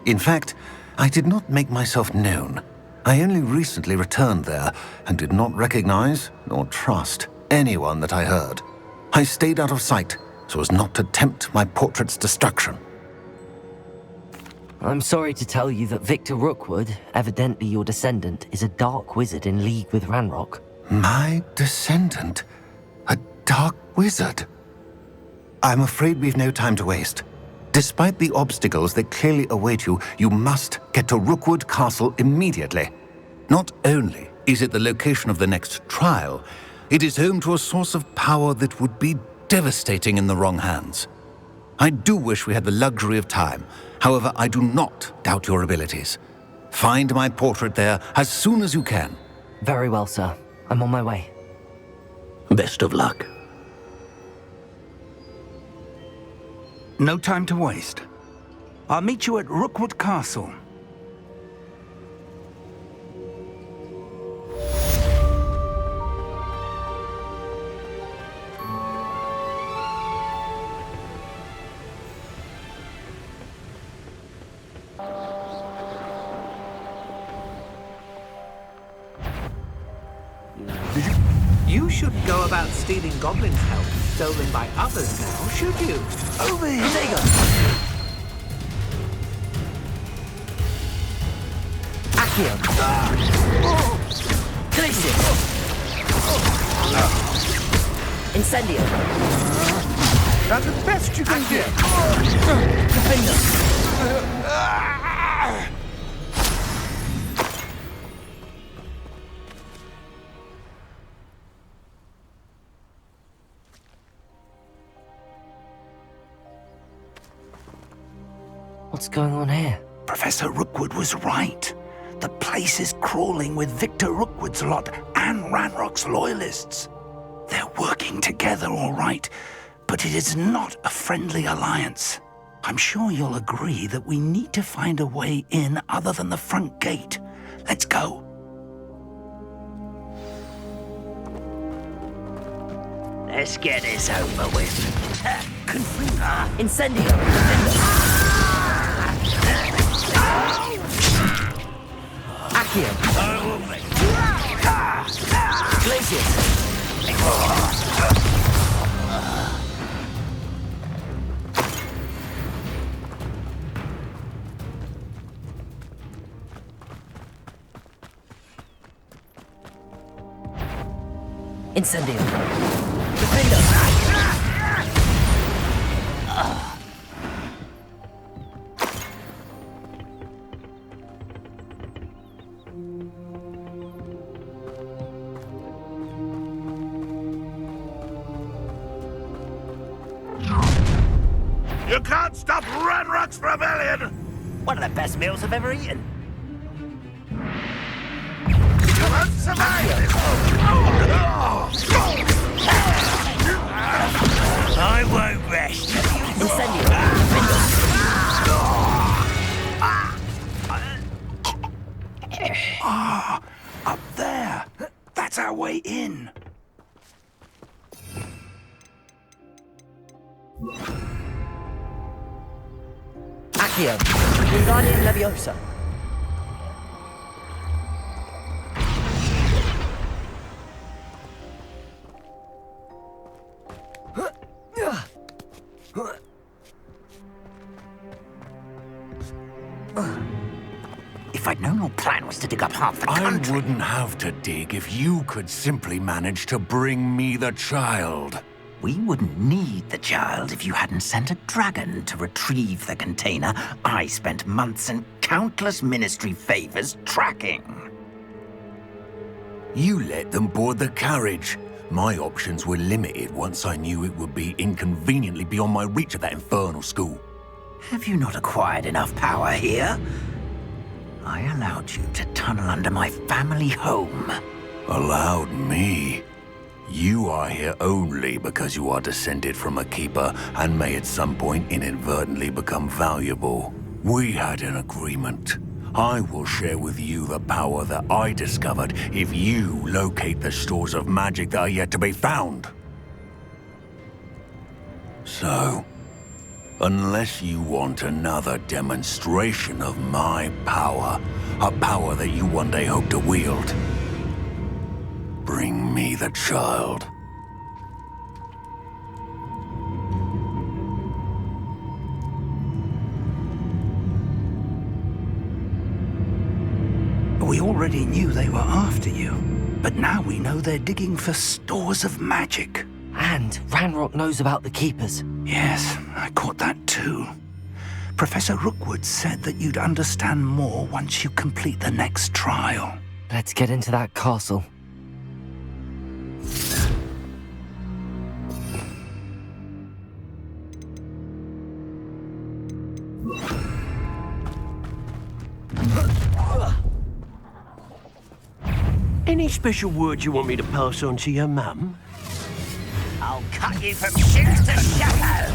In fact, I did not make myself known. I only recently returned there and did not recognize nor trust anyone that I heard. I stayed out of sight so as not to tempt my portrait's destruction. I'm sorry to tell you that Victor Rookwood, evidently your descendant, is a dark wizard in league with Ranrock. My descendant? A dark wizard? I'm afraid we've no time to waste. Despite the obstacles that clearly await you, you must get to Rookwood Castle immediately. Not only is it the location of the next trial, it is home to a source of power that would be devastating in the wrong hands. I do wish we had the luxury of time. However, I do not doubt your abilities. Find my portrait there as soon as you can. Very well, sir. I'm on my way. Best of luck. No time to waste. I'll meet you at Rookwood Castle. You shouldn't go about stealing goblins' help stolen by others now, should you? Over here! There you go! Accio! Glacius! Incendio! That's the best you can do! Defender! What's going on here? Professor Rookwood was right. The place is crawling with Victor Rookwood's lot and Ranrock's loyalists. They're working together, all right, but it is not a friendly alliance. I'm sure you'll agree that we need to find a way in other than the front gate. Let's go. Let's get this over with. Incendio! Accio! Glacius! Incendio. Defender. You can't stop Ranrock's rebellion! One of the best meals I've ever eaten. You won't survive this! I won't rest. Incendio. Ah, up there. That's our way in. Accio. Wingardium Leviosa. If I'd known your plan was to dig up half the country... I wouldn't have to dig if you could simply manage to bring me the child. We wouldn't need the child if you hadn't sent a dragon to retrieve the container I spent months and countless ministry favors tracking. You let them board the carriage. My options were limited once I knew it would be inconveniently beyond my reach at that infernal school. Have you not acquired enough power here? I allowed you to tunnel under my family home. Allowed me? You are here only because you are descended from a keeper and may at some point inadvertently become valuable. We had an agreement. I will share with you the power that I discovered if you locate the stores of magic that are yet to be found. So, unless you want another demonstration of my power, a power that you one day hope to wield, bring me the child. We already knew they were after you, but now we know they're digging for stores of magic. And Ranrock knows about the Keepers. Yes, I caught that too. Professor Rookwood said that you'd understand more once you complete the next trial. Let's get into that castle. Any special words you want me to pass on to your mum? I'll cut you from shoes to shadow!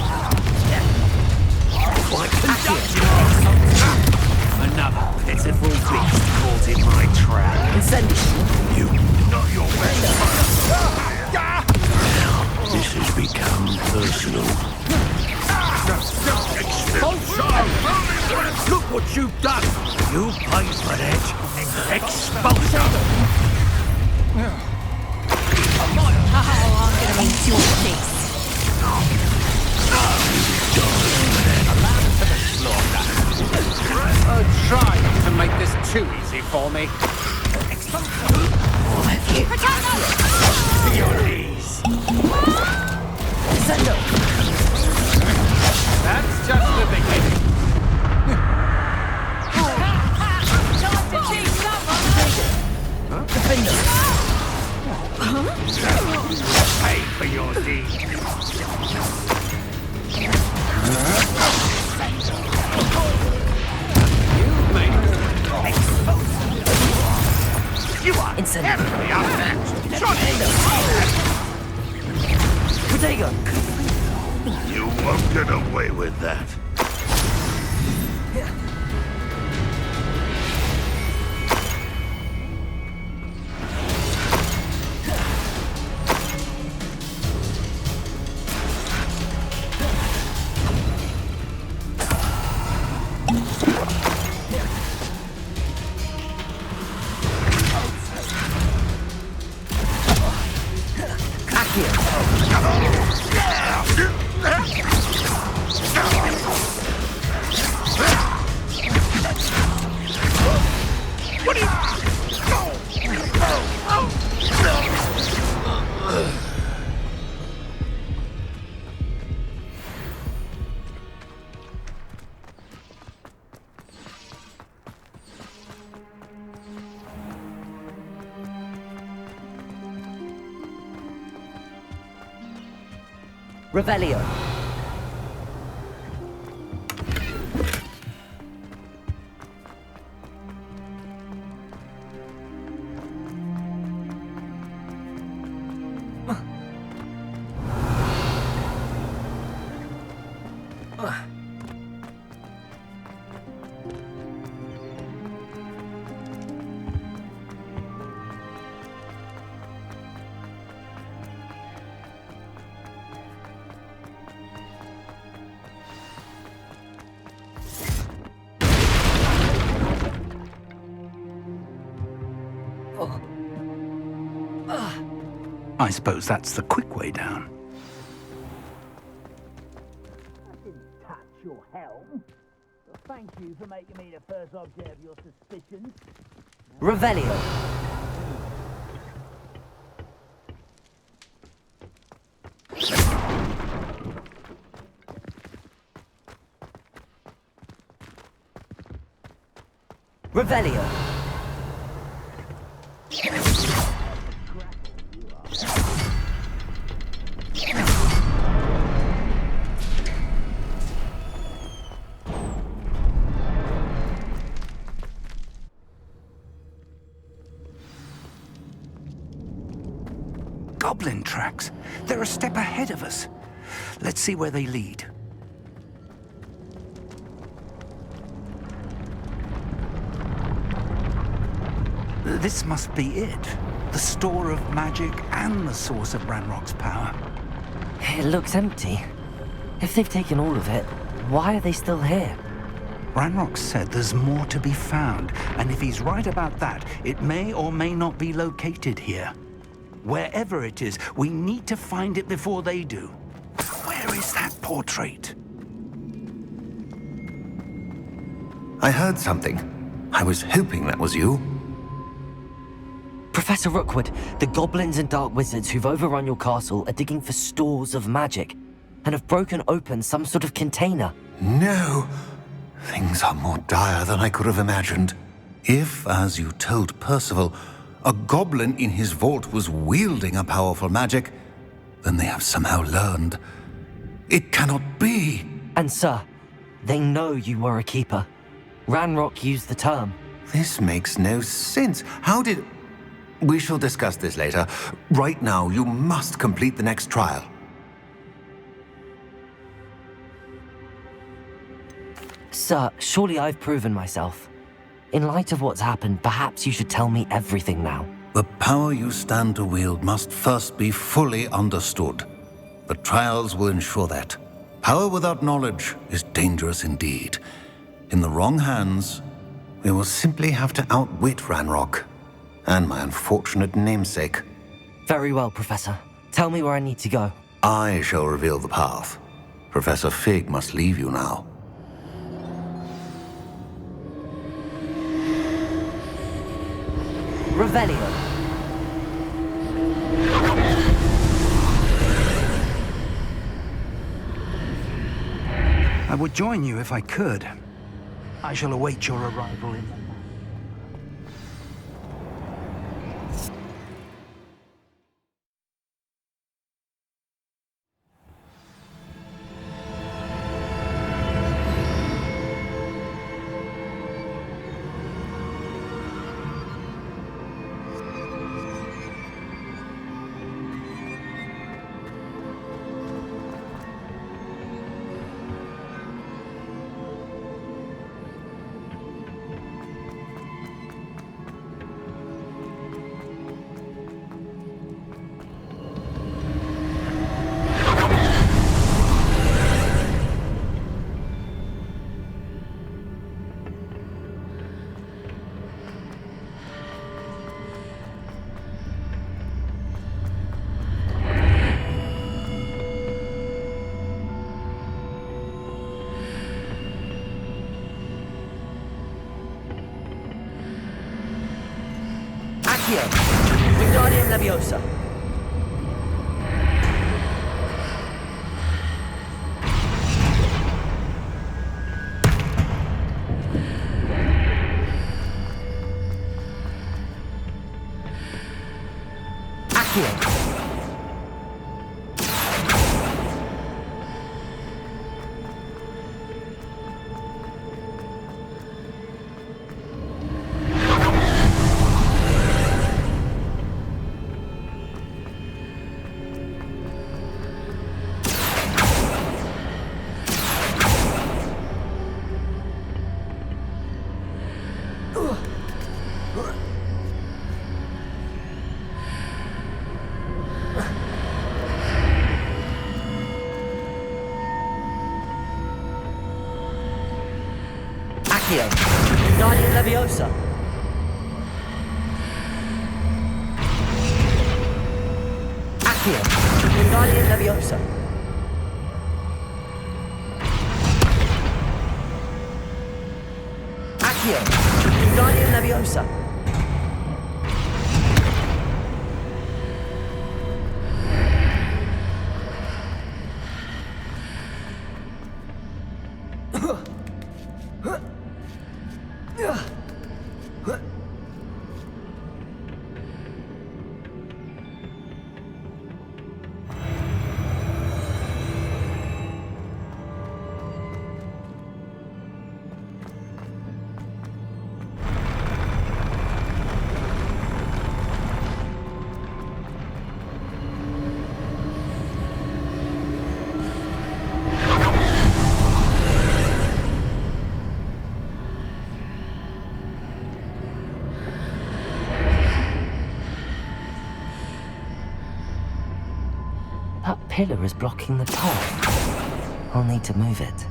Quite conducted! Another pitiful beast caught in my trap. Incendio. You, not your best friend. This has become personal. Expulsion! Look what you've done! You paid for that. Expulsion! Oh, I'm gonna eat your face. Try not to make this too easy for me. To your knees. Sendo. That's just the beginning. Defender. Pay for your deed. You are terribly outmatched. Protego. You won't get away with that. Revelio. I suppose that's the quick way down. I didn't touch your helm. Well, thank you for making me the first object of your suspicions. Revelio. Revelio. Goblin tracks. They're a step ahead of us. Let's see where they lead. This must be it. The store of magic and the source of Ranrock's power. It looks empty. If they've taken all of it, why are they still here? Ranrock said there's more to be found, and if he's right about that, it may or may not be located here. Wherever it is, we need to find it before they do. Where is that portrait? I heard something. I was hoping that was you. Professor Rookwood, the goblins and dark wizards who've overrun your castle are digging for stores of magic and have broken open some sort of container. No! Things are more dire than I could have imagined. If, as you told Percival, a goblin in his vault was wielding a powerful magic, then they have somehow learned. It cannot be! And sir, they know you were a keeper. Ranrock used the term. This makes no sense. How did... We shall discuss this later. Right now, you must complete the next trial. Sir, surely I've proven myself. In light of what's happened, perhaps you should tell me everything now. The power you stand to wield must first be fully understood. The trials will ensure that. Power without knowledge is dangerous indeed. In the wrong hands, we will simply have to outwit Ranrock and my unfortunate namesake. Very well, Professor. Tell me where I need to go. I shall reveal the path. Professor Fig must leave you now. Revelio. I would join you if I could. I shall await your arrival in... Wingardium Leviosa. Accio. Accio. Wingardium Leviosa. Accio. Wingardium Leviosa. Accio. Wingardium Leviosa. That pillar is blocking the path. I'll need to move it.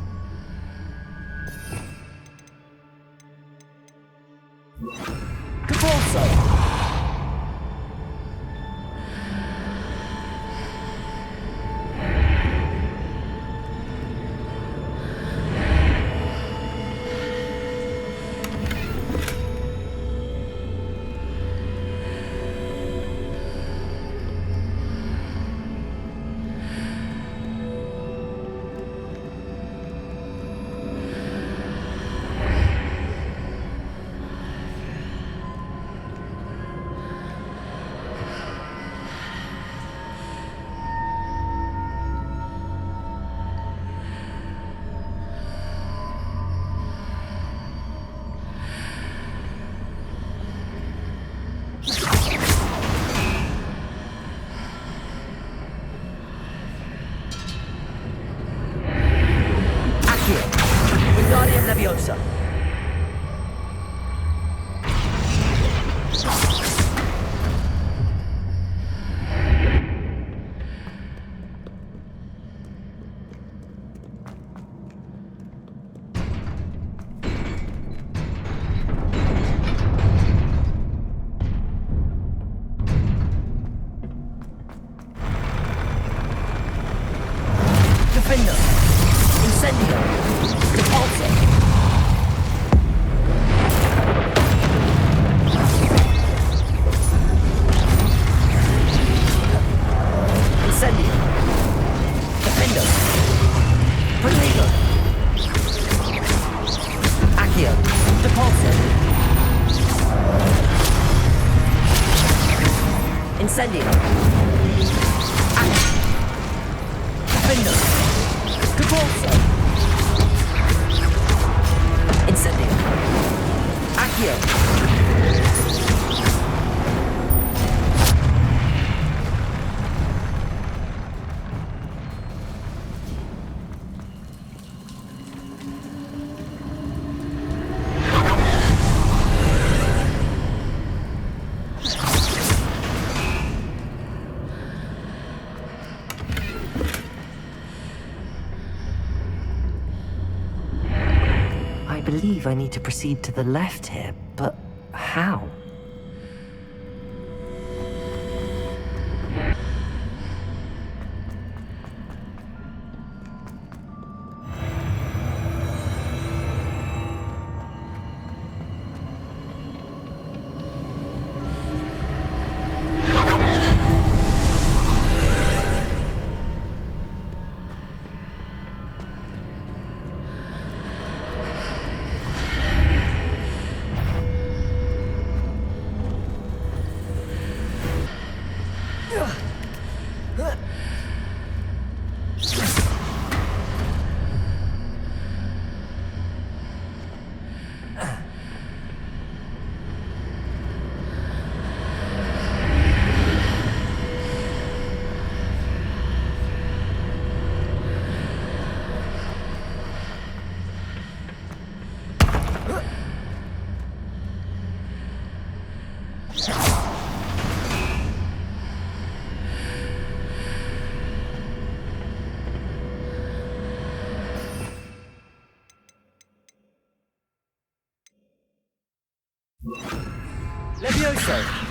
Wingardium Leviosa. Defender. Incendio. Repulsor. Incendio. Defender. Preligo. Accio. Repulsor. Incendio. Defender. Repulsor. Incendio. Accio. I believe I need to proceed to the left here, but how? Levioso!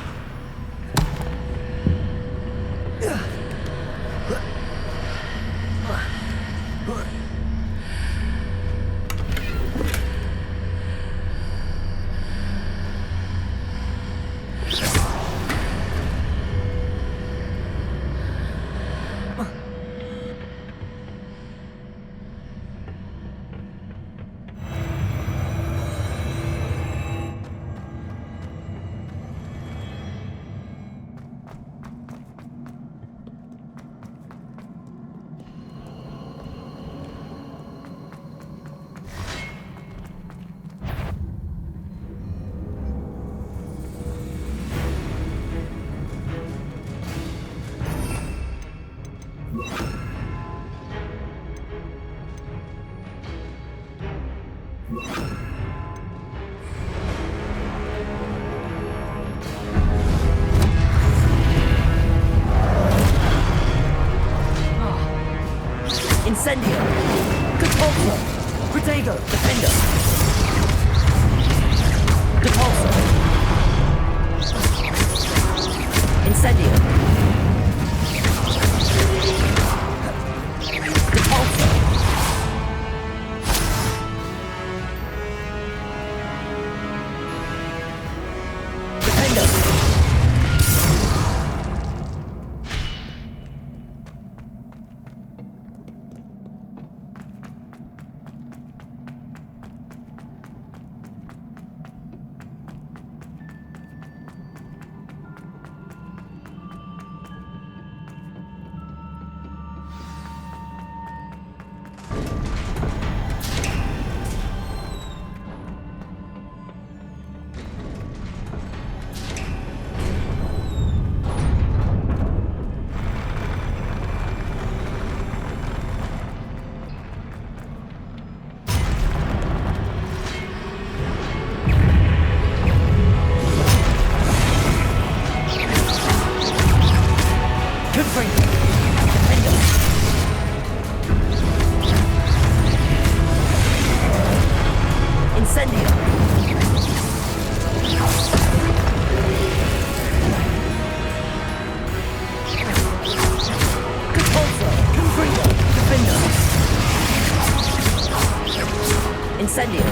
Incendio! Catapulto! Protego! Defender! Depulso! Incendio! Depulso! Defender! Incendio!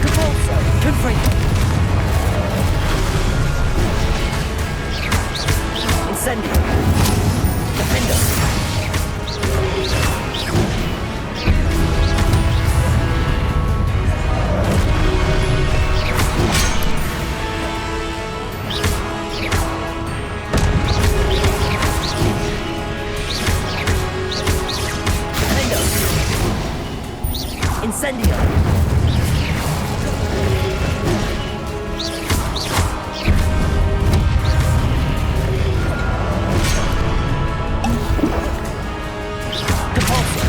Capulso! Confringo! Incendio! Defender! Incendio! Depulso!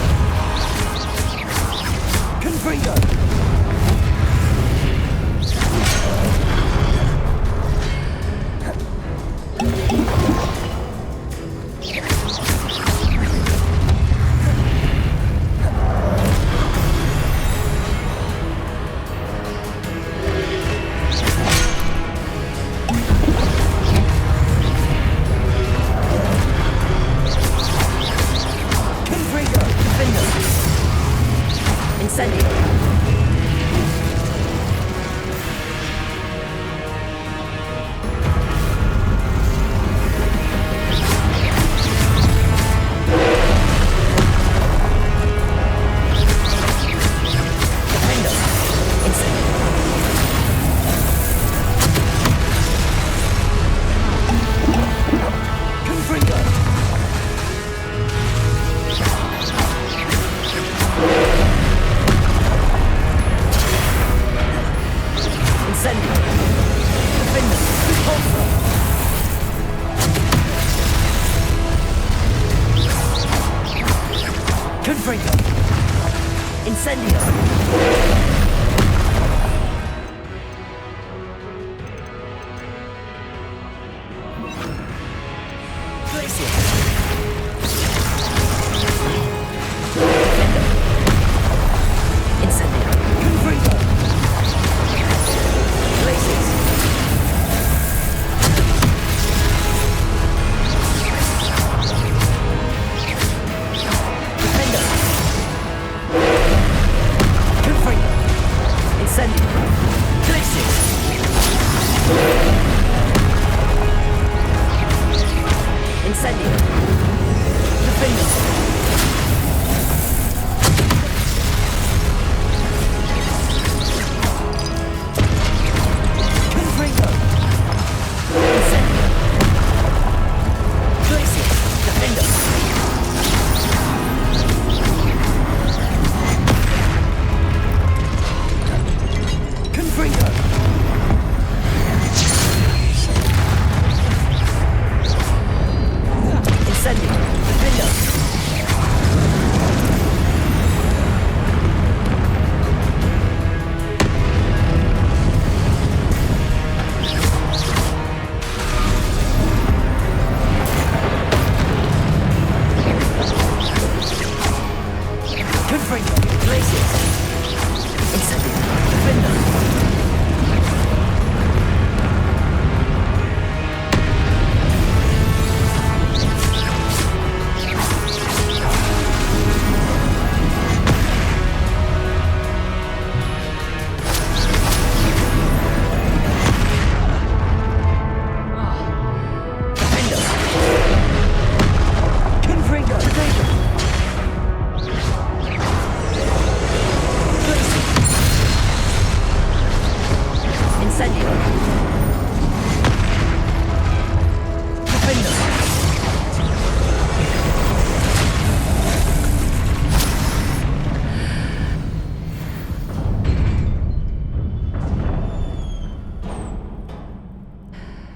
Confringo!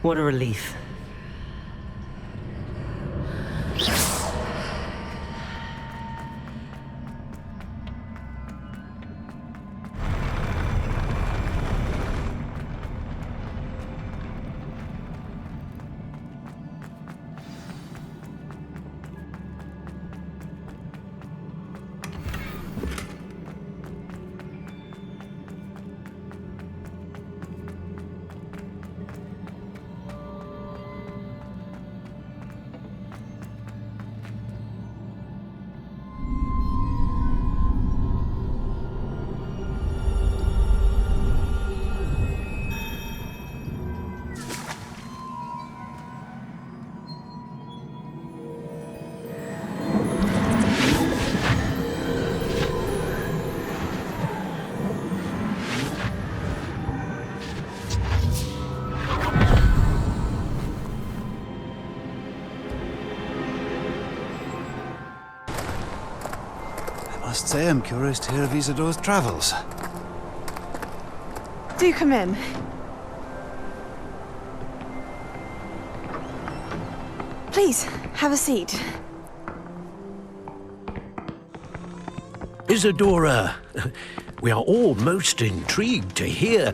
What a relief. I must say I'm curious to hear of Isadore's travels. Do come in. Please, have a seat. Isadora, we are all most intrigued to hear.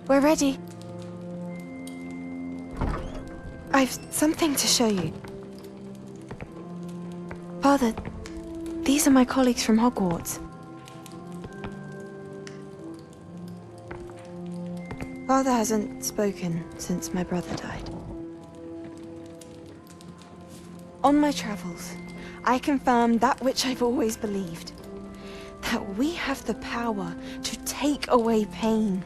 We're ready. I've something to show you. Father, these are my colleagues from Hogwarts. Father hasn't spoken since my brother died. On my travels, I confirmed that which I've always believed. That we have the power to take away pain.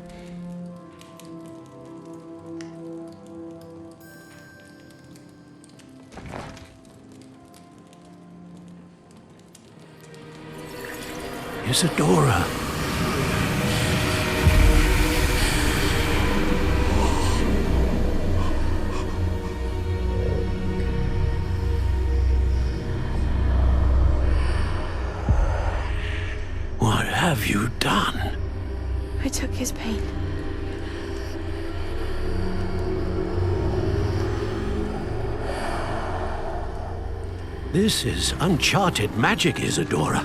Isadora. What have you done? I took his pain. This is uncharted magic, Isadora.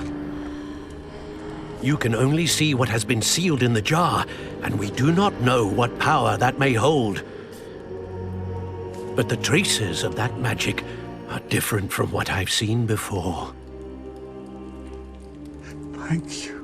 You can only see what has been sealed in the jar, and we do not know what power that may hold. But the traces of that magic are different from what I've seen before. Thank you.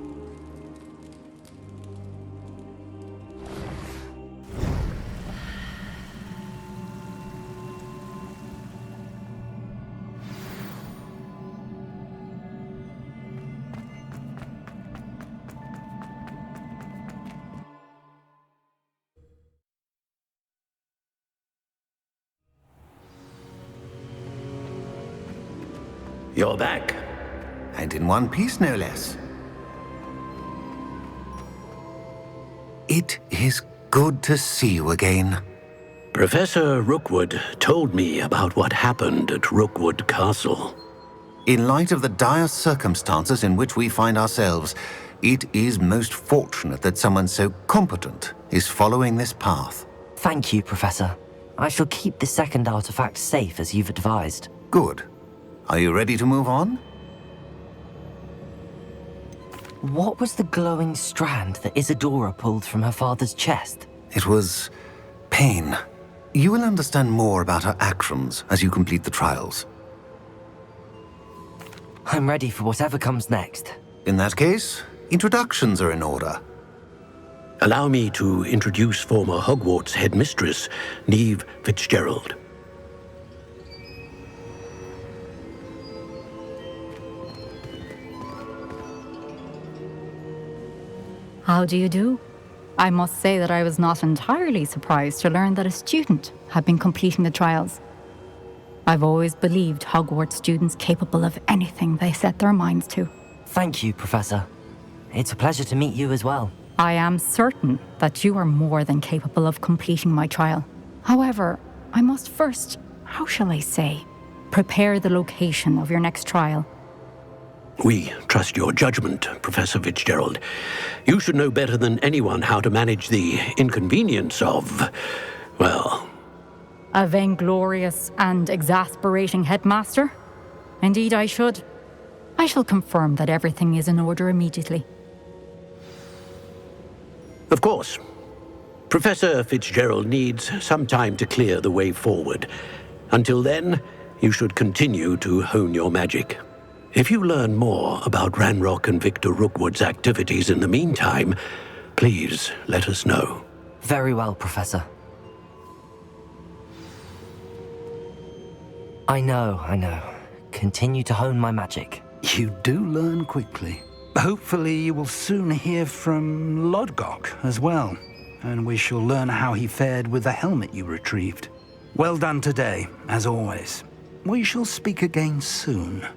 You're back. And in one piece, no less. It is good to see you again. Professor Rookwood told me about what happened at Rookwood Castle. In light of the dire circumstances in which we find ourselves, it is most fortunate that someone so competent is following this path. Thank you, Professor. I shall keep the second artifact safe as you've advised. Good. Are you ready to move on? What was the glowing strand that Isadora pulled from her father's chest? It was pain. You will understand more about her actions as you complete the trials. I'm ready for whatever comes next. In that case, introductions are in order. Allow me to introduce former Hogwarts headmistress, Neve Fitzgerald. How do you do? I must say that I was not entirely surprised to learn that a student had been completing the trials. I've always believed Hogwarts students capable of anything they set their minds to. Thank you, Professor. It's a pleasure to meet you as well. I am certain that you are more than capable of completing my trial. However, I must first, how shall I say, prepare the location of your next trial. We trust your judgment, Professor Fitzgerald. You should know better than anyone how to manage the inconvenience of Well... A vainglorious and exasperating headmaster? Indeed I should. I shall confirm that everything is in order immediately. Of course. Professor Fitzgerald needs some time to clear the way forward. Until then, you should continue to hone your magic. If you learn more about Ranrock and Victor Rookwood's activities in the meantime, please let us know. Very well, Professor. I know. Continue to hone my magic. You do learn quickly. Hopefully you will soon hear from Lodgok as well, and we shall learn how he fared with the helmet you retrieved. Well done today, as always. We shall speak again soon.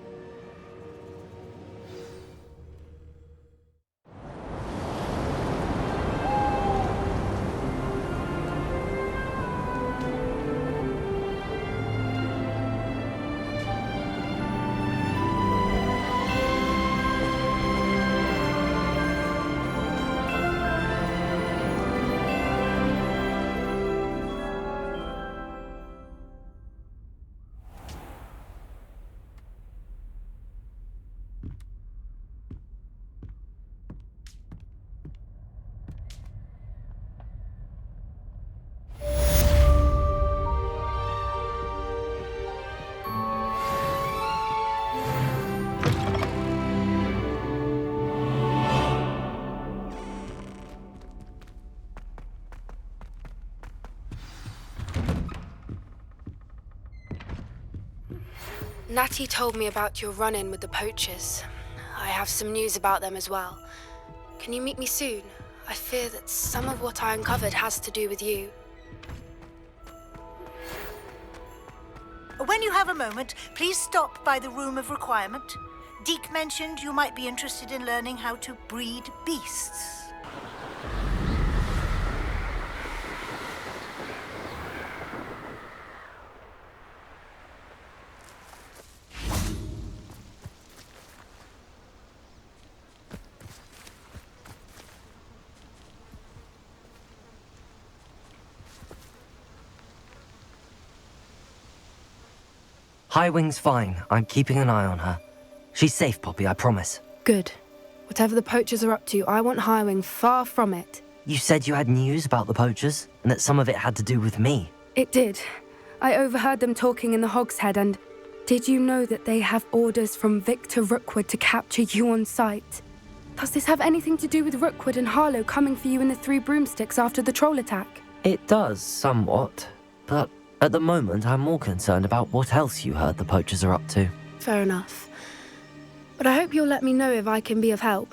Natty told me about your run-in with the poachers. I have some news about them as well. Can you meet me soon? I fear that some of what I uncovered has to do with you. When you have a moment, please stop by the Room of Requirement. Deke mentioned you might be interested in learning how to breed beasts. Highwing's fine. I'm keeping an eye on her. She's safe, Poppy, I promise. Good. Whatever the poachers are up to, I want Highwing far from it. You said you had news about the poachers, and that some of it had to do with me. It did. I overheard them talking in the Hogshead, and did you know that they have orders from Victor Rookwood to capture you on sight? Does this have anything to do with Rookwood and Harlow coming for you in the Three Broomsticks after the troll attack? It does, somewhat. But at the moment, I'm more concerned about what else you heard the poachers are up to. Fair enough. But I hope you'll let me know if I can be of help,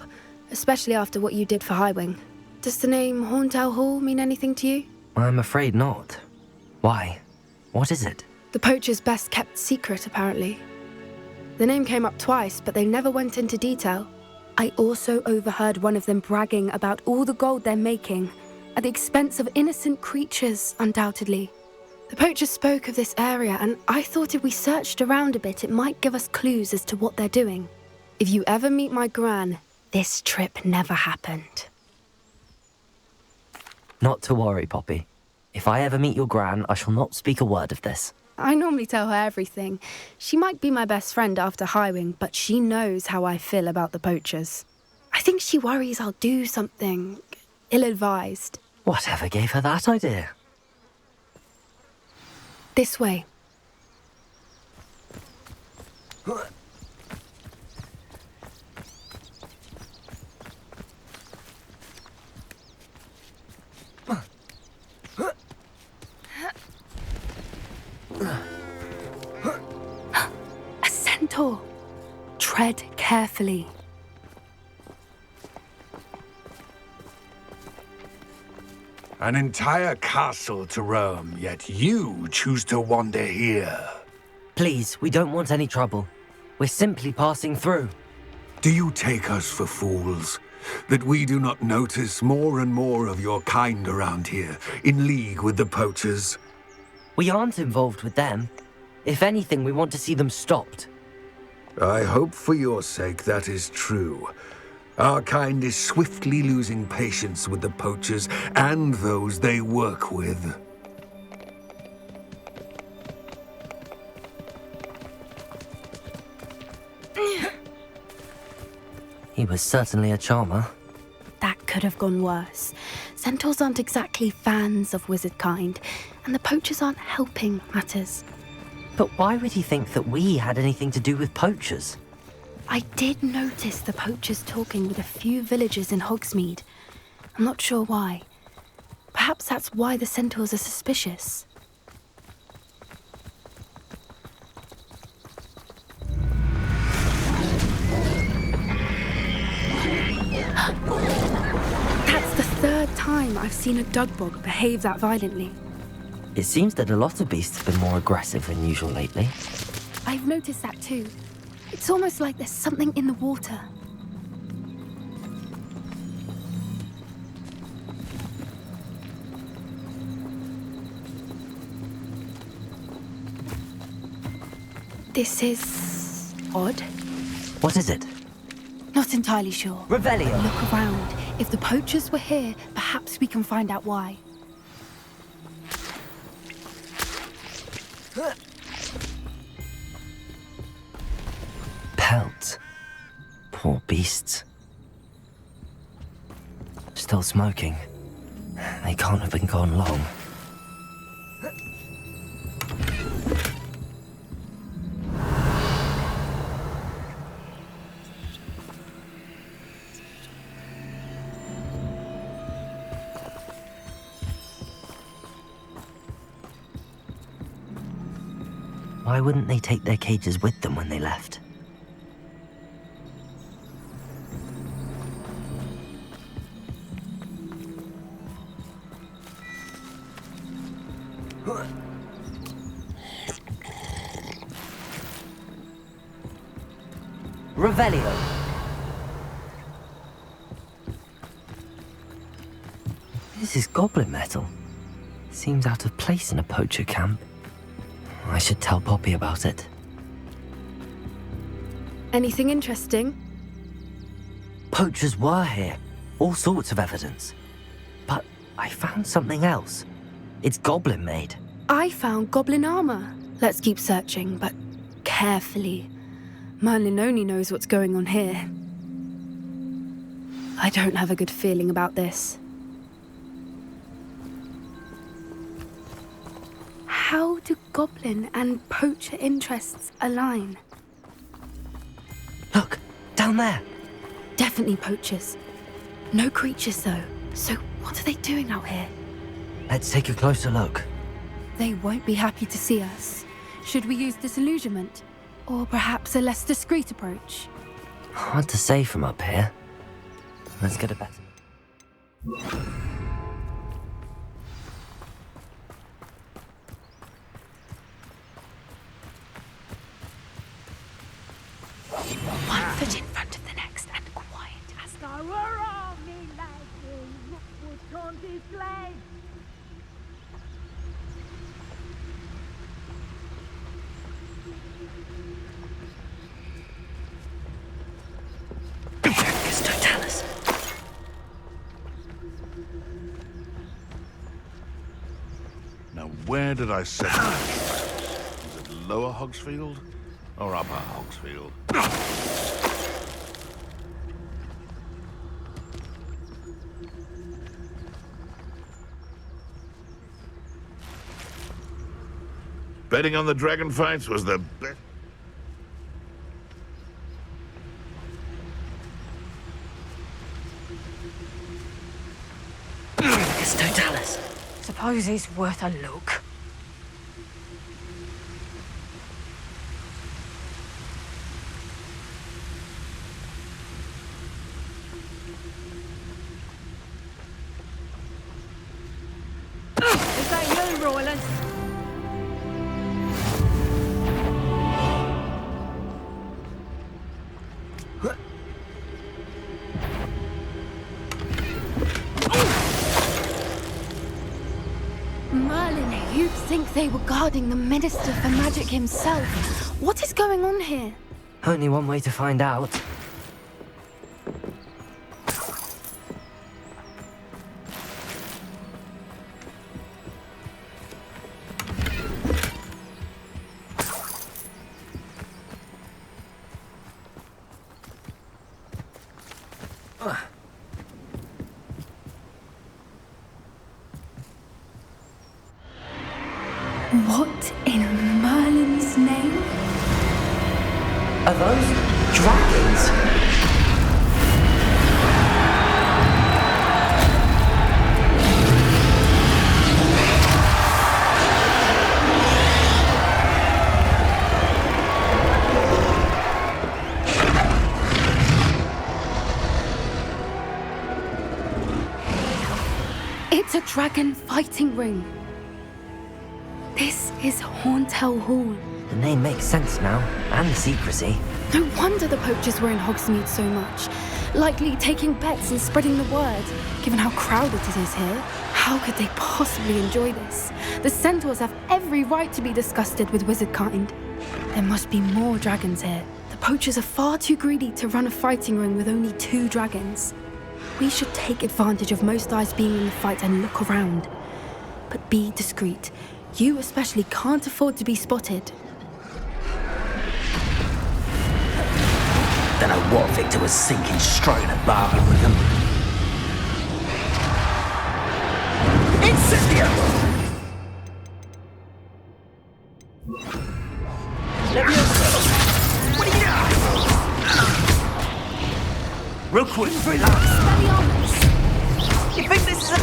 especially after what you did for Highwing. Does the name Hauntel Hall mean anything to you? I'm afraid not. Why? What is it? The poachers' best kept secret, apparently. The name came up twice, but they never went into detail. I also overheard one of them bragging about all the gold they're making, at the expense of innocent creatures, undoubtedly. The poachers spoke of this area, and I thought if we searched around a bit, it might give us clues as to what they're doing. If you ever meet my gran, this trip never happened. Not to worry, Poppy. If I ever meet your gran, I shall not speak a word of this. I normally tell her everything. She might be my best friend after Highwing, but she knows how I feel about the poachers. I think she worries I'll do something ill-advised. Whatever gave her that idea? This way. A centaur. Tread carefully. An entire castle to roam, yet you choose to wander here. Please, we don't want any trouble. We're simply passing through. Do you take us for fools? That we do not notice more and more of your kind around here, in league with the poachers? We aren't involved with them. If anything, we want to see them stopped. I hope for your sake that is true. Our kind is swiftly losing patience with the poachers and those they work with. He was certainly a charmer. That could have gone worse. Centaurs aren't exactly fans of wizard kind, and the poachers aren't helping matters. But why would he think that we had anything to do with poachers? I did notice the poachers talking with a few villagers in Hogsmeade. I'm not sure why. Perhaps that's why the centaurs are suspicious. That's the third time I've seen a dugbog behave that violently. It seems that a lot of beasts have been more aggressive than usual lately. I've noticed that too. It's almost like there's something in the water. This is odd. What is it? Not entirely sure. Revelio. Look around. If the poachers were here, perhaps we can find out why. Pelt. Poor beasts. Still smoking. They can't have been gone long. Why wouldn't they take their cages with them when they left? Revelio. This is goblin metal. Seems out of place in a poacher camp. I should tell Poppy about it. Anything interesting? Poachers were here. All sorts of evidence. But I found something else. It's goblin made. I found goblin armor. Let's keep searching, but carefully. Merlin only knows what's going on here. I don't have a good feeling about this. How do goblin and poacher interests align? Look, down there. Definitely poachers. No creatures, though. So what are they doing out here? Let's take a closer look. They won't be happy to see us. Should we use disillusionment? Or perhaps a less discreet approach? Hard to say from up here. Let's get a better. One foot in front of the next and quiet as Totalis. Now, where did I set it? Was it Lower Hogsfield or Upper Hogsfield? Betting on the dragon fights was the best. Totalis. Suppose he's worth a look. Is that you, Roland? Merlin, you'd think they were guarding the Minister for Magic himself. What is going on here? Only one way to find out. Are those dragons? It's a dragon fighting ring. This is Horntail Hall. The name makes sense now, and the secrecy. No wonder the poachers were in Hogsmeade so much. Likely taking bets and spreading the word, given how crowded it is here. How could they possibly enjoy this? The centaurs have every right to be disgusted with wizardkind. There must be more dragons here. The poachers are far too greedy to run a fighting ring with only 2 dragons. We should take advantage of most eyes being in the fight and look around. But be discreet. You especially can't afford to be spotted. Don't know what Victor was thinking, stroking a bargain with them. Incendio! What do you know? Rookwood, relax. You think this is a...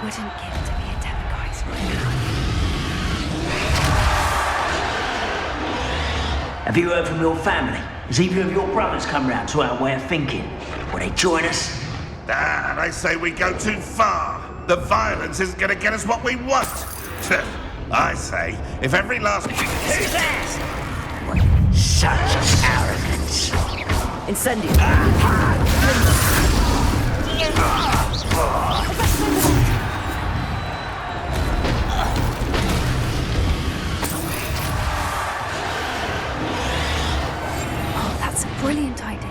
Wouldn't give to be a demiguise right now. Have you heard from your family? Has either of your brothers come round to our way of thinking? Will they join us? Ah, they say we go too far. The violence isn't going to get us what we want. I say, if every last... Who's that? Such arrogance. Incendio. That's a brilliant idea.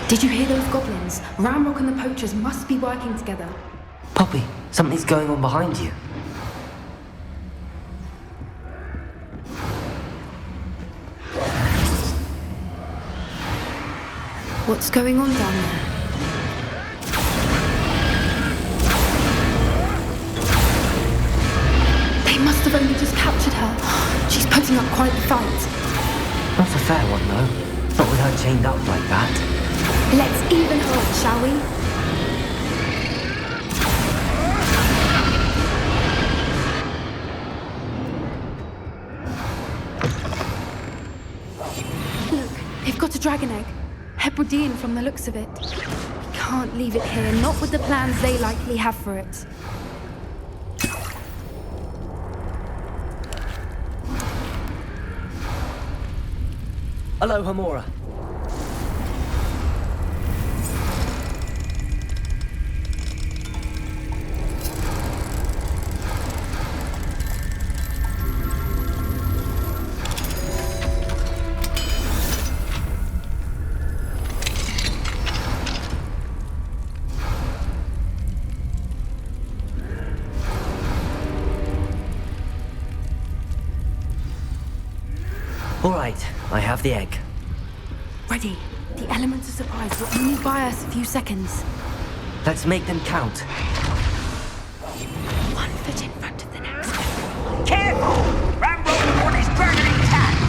Did you hear those goblins? Ramrock and the poachers must be working together. Poppy, something's going on behind you. What's going on down there? They must have only just captured her. She's putting up quite the fight. Not a fair one, though. Not with her chained up like that. Let's even her up, shall we? Look, they've got a dragon egg. Hebridean from the looks of it. We can't leave it here, not with the plans they likely have for it. Hello, Hamora. All right, I have the egg. Ready. The elements of surprise will only buy us a few seconds. Let's make them count. One foot in front of the next. Careful! Ramrock will want his dragon intact!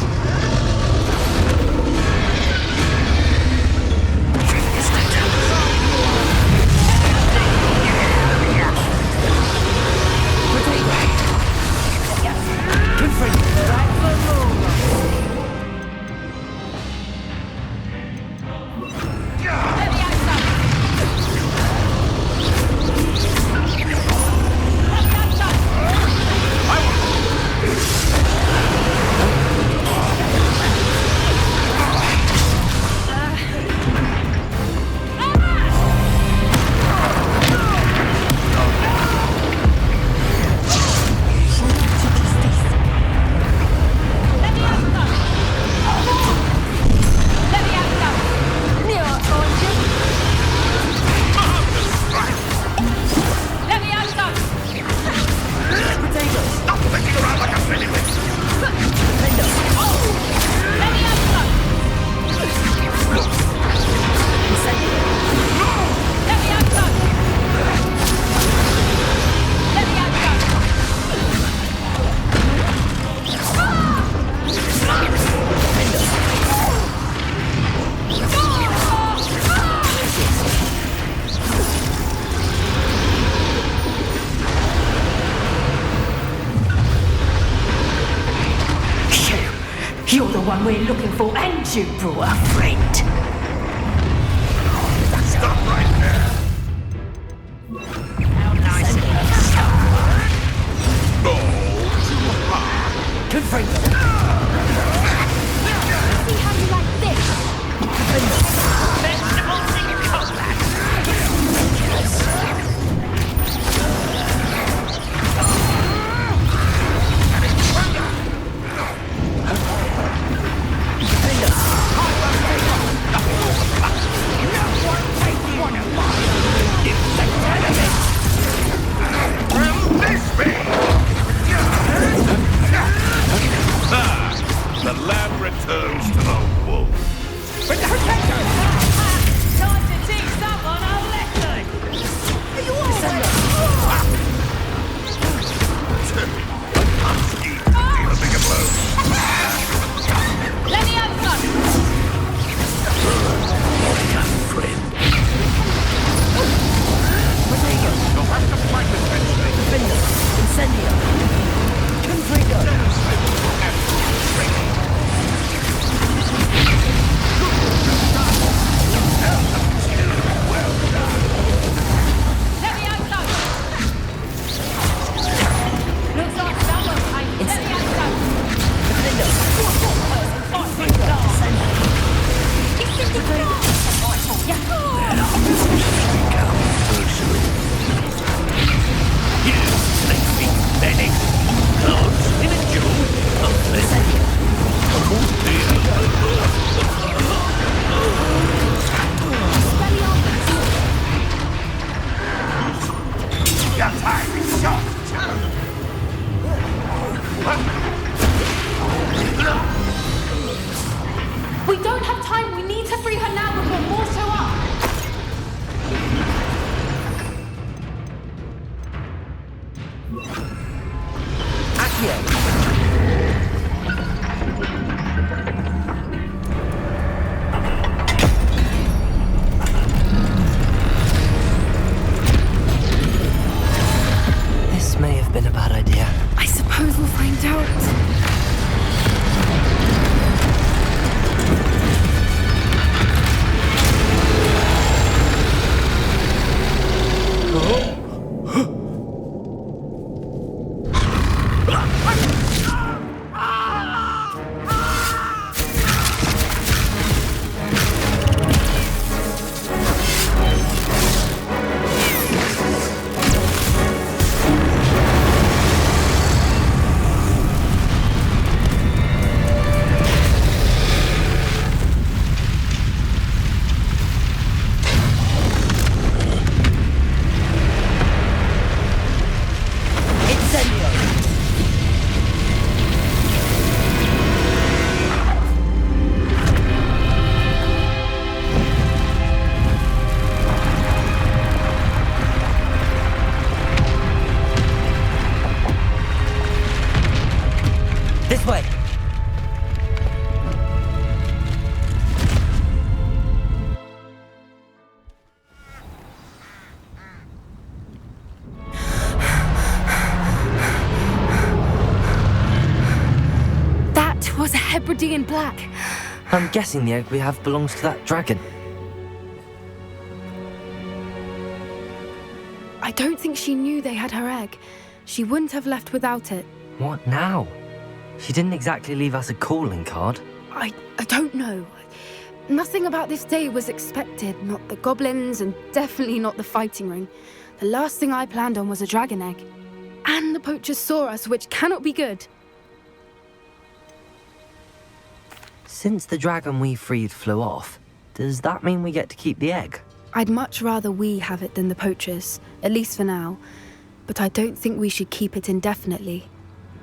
one we're looking for, ain't you, bro? A friend. Stop right there. How nice of you. No, too hard. Confront them. See how you like this? Vegetables in combat. The lamb returns to the wolf. Time to teach someone a lesson. Are you all right? Deal a bigger blow. Let me have some. You'll have to fight this eventually. Incendio. Confringo. Let me have some. Looks like someone's taking. Let me have some. We don't have time. We need to free her now before more show up. This may have been a bad idea. I suppose we'll find out. This way. That was a Hebridean black. I'm guessing the egg we have belongs to that dragon. I don't think she knew they had her egg. She wouldn't have left without it. What now? She didn't exactly leave us a calling card. I don't know. Nothing about this day was expected. Not the goblins, and definitely not the fighting ring. The last thing I planned on was a dragon egg. And the poachers saw us, which cannot be good. Since the dragon we freed flew off, does that mean we get to keep the egg? I'd much rather we have it than the poachers, at least for now. But I don't think we should keep it indefinitely.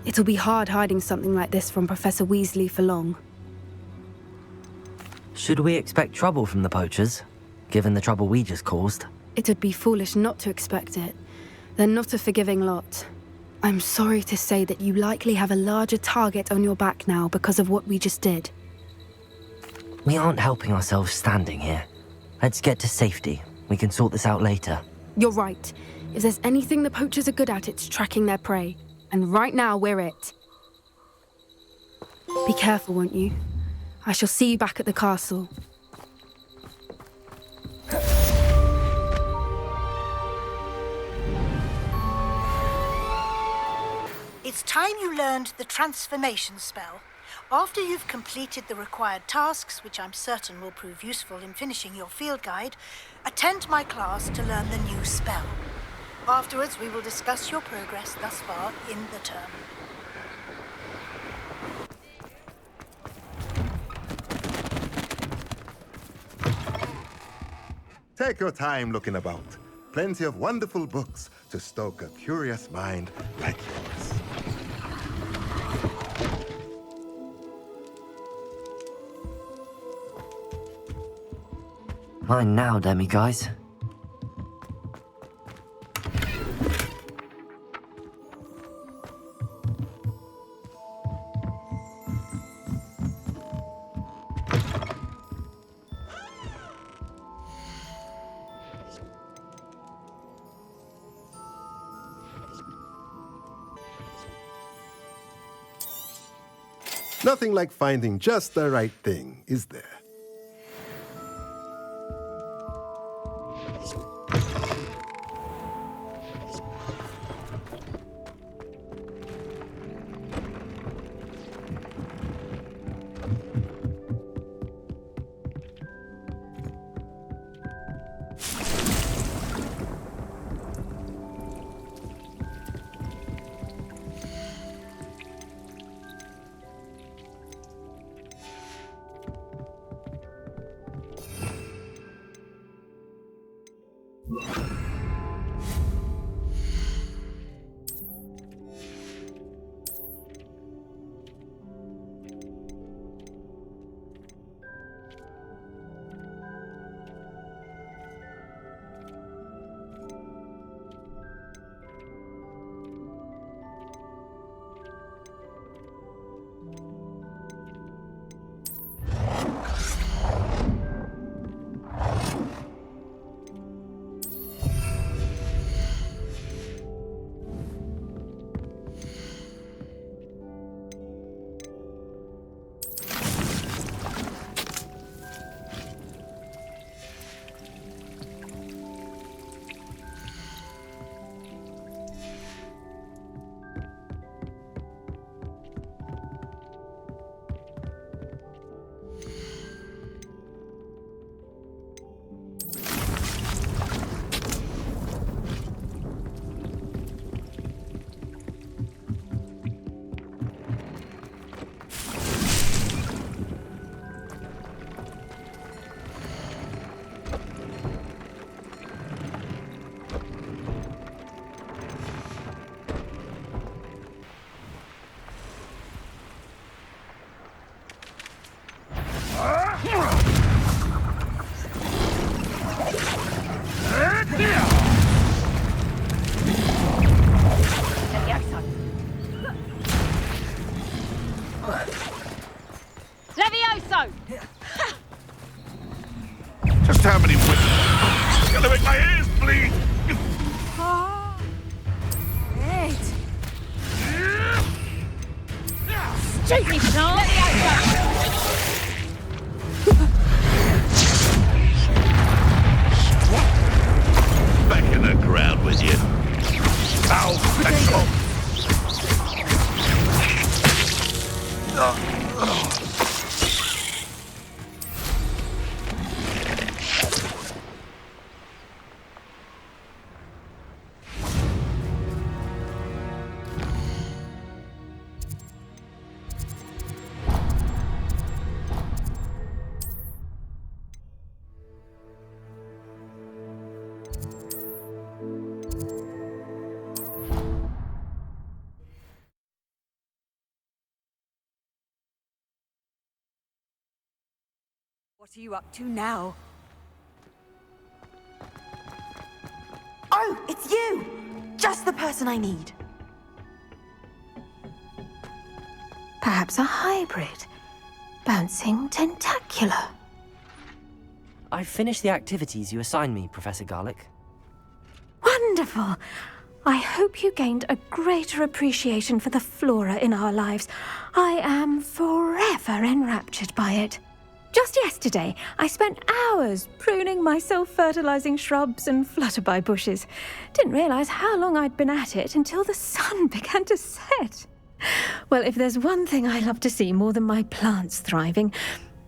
It'll be hard hiding something like this from Professor Weasley for long. Should we expect trouble from the poachers, given the trouble we just caused? It'd be foolish not to expect it. They're not a forgiving lot. I'm sorry to say that you likely have a larger target on your back now because of what we just did. We aren't helping ourselves standing here. Let's get to safety. We can sort this out later. You're right. If there's anything the poachers are good at, it's tracking their prey. And right now, we're it. Be careful, won't you? I shall see you back at the castle. It's time you learned the transformation spell. After you've completed the required tasks, which I'm certain will prove useful in finishing your field guide, attend my class to learn the new spell. Afterwards, we will discuss your progress thus far in the term. Take your time looking about. Plenty of wonderful books to stoke a curious mind like yours. Mine now, demi-guys. Nothing like finding just the right thing, is there? Levioso! Just how many witches? It's gonna make my ears bleed! Oh, great. Stupid Charm! Back in the ground with you. Ow! That's all. What are you up to now? Oh, it's you! Just the person I need. Perhaps a hybrid. Bouncing tentacular. I've finished the activities you assigned me, Professor Garlick. Wonderful. I hope you gained a greater appreciation for the flora in our lives. I am forever enraptured by it. Just yesterday, I spent hours pruning my self-fertilizing shrubs and flutterby bushes. Didn't realize how long I'd been at it until the sun began to set. Well, if there's one thing I love to see more than my plants thriving,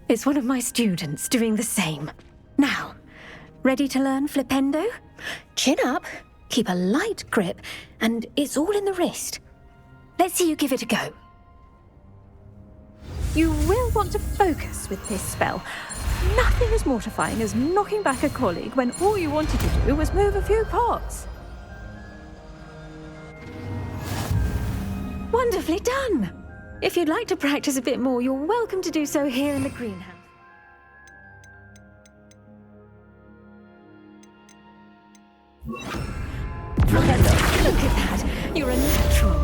it's one of my students doing the same. Now, ready to learn flipendo? Chin up, keep a light grip, and it's all in the wrist. Let's see you give it a go. You will want to focus with this spell. Nothing as mortifying as knocking back a colleague when all you wanted to do was move a few pots. Wonderfully done! If you'd like to practice a bit more, you're welcome to do so here in the greenhouse. Look at that! You're a natural.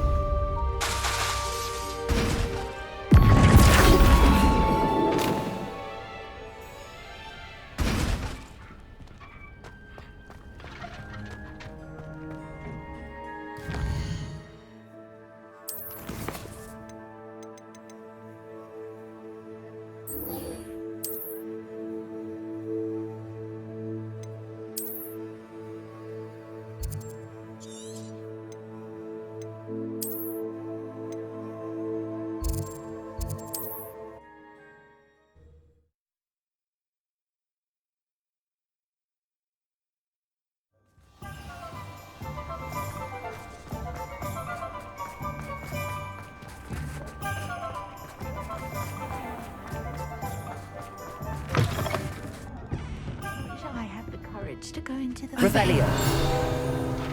To go into the Revelio.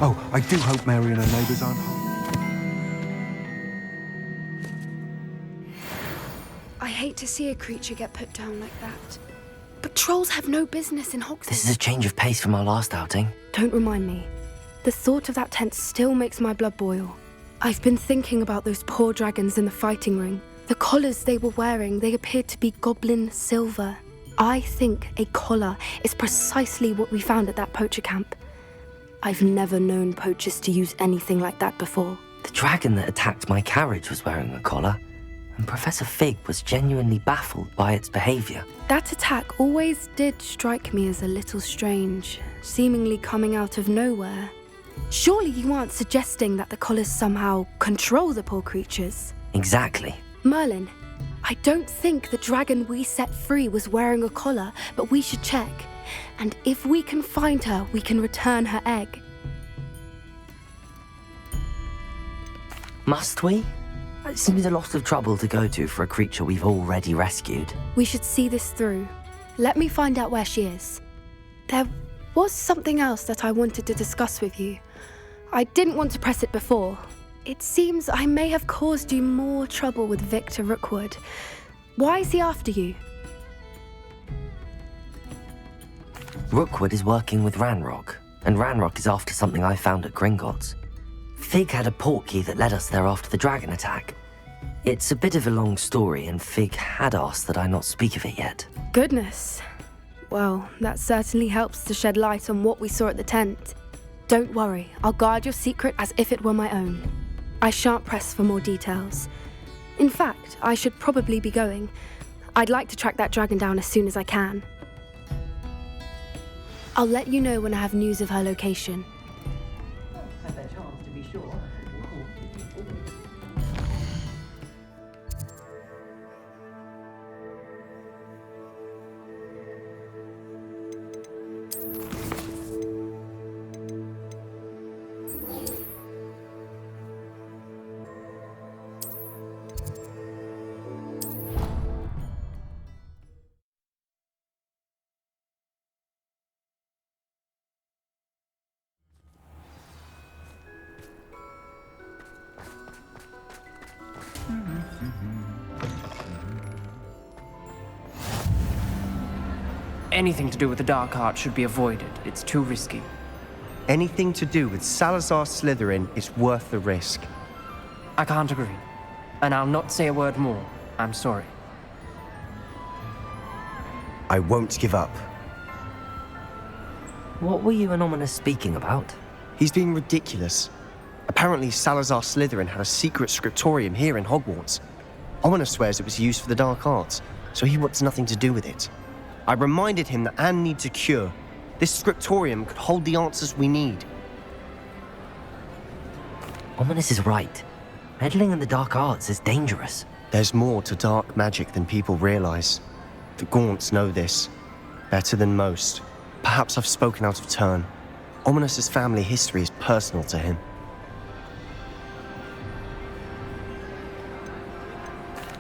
Oh, I do hope Mary and her neighbours aren't home. I hate to see a creature get put down like that. But trolls have no business in Hogwarts. This is a change of pace from our last outing. Don't remind me. The thought of that tent still makes my blood boil. I've been thinking about those poor dragons in the fighting ring. The collars they were wearing, they appeared to be goblin silver. I think a collar is precisely what we found at that poacher camp. I've never known poachers to use anything like that before. The dragon that attacked my carriage was wearing a collar, and Professor Fig was genuinely baffled by its behavior. That attack always did strike me as a little strange, seemingly coming out of nowhere. Surely you aren't suggesting that the collars somehow control the poor creatures? Exactly. Merlin, I don't think the dragon we set free was wearing a collar, but we should check. And if we can find her, we can return her egg. Must we? It seems a lot of trouble to go to for a creature we've already rescued. We should see this through. Let me find out where she is. There was something else that I wanted to discuss with you. I didn't want to press it before. It seems I may have caused you more trouble with Victor Rookwood. Why is he after you? Rookwood is working with Ranrock, and Ranrock is after something I found at Gringotts. Fig had a portkey that led us there after the dragon attack. It's a bit of a long story, and Fig had asked that I not speak of it yet. Goodness. Well, that certainly helps to shed light on what we saw at the tent. Don't worry, I'll guard your secret as if it were my own. I shan't press for more details. In fact, I should probably be going. I'd like to track that dragon down as soon as I can. I'll let you know when I have news of her location. Had their chance to be sure. Anything to do with the dark art should be avoided. It's too risky. Anything to do with Salazar Slytherin is worth the risk. I can't agree. And I'll not say a word more. I'm sorry. I won't give up. What were you and Ominous speaking about? He's being ridiculous. Apparently, Salazar Slytherin had a secret scriptorium here in Hogwarts. Ominous swears it was used for the dark arts, so he wants nothing to do with it. I reminded him that Anne needs a cure. This scriptorium could hold the answers we need. Ominous is right. Meddling in the dark arts is dangerous. There's more to dark magic than people realize. The Gaunts know this better than most. Perhaps I've spoken out of turn. Ominous's family history is personal to him.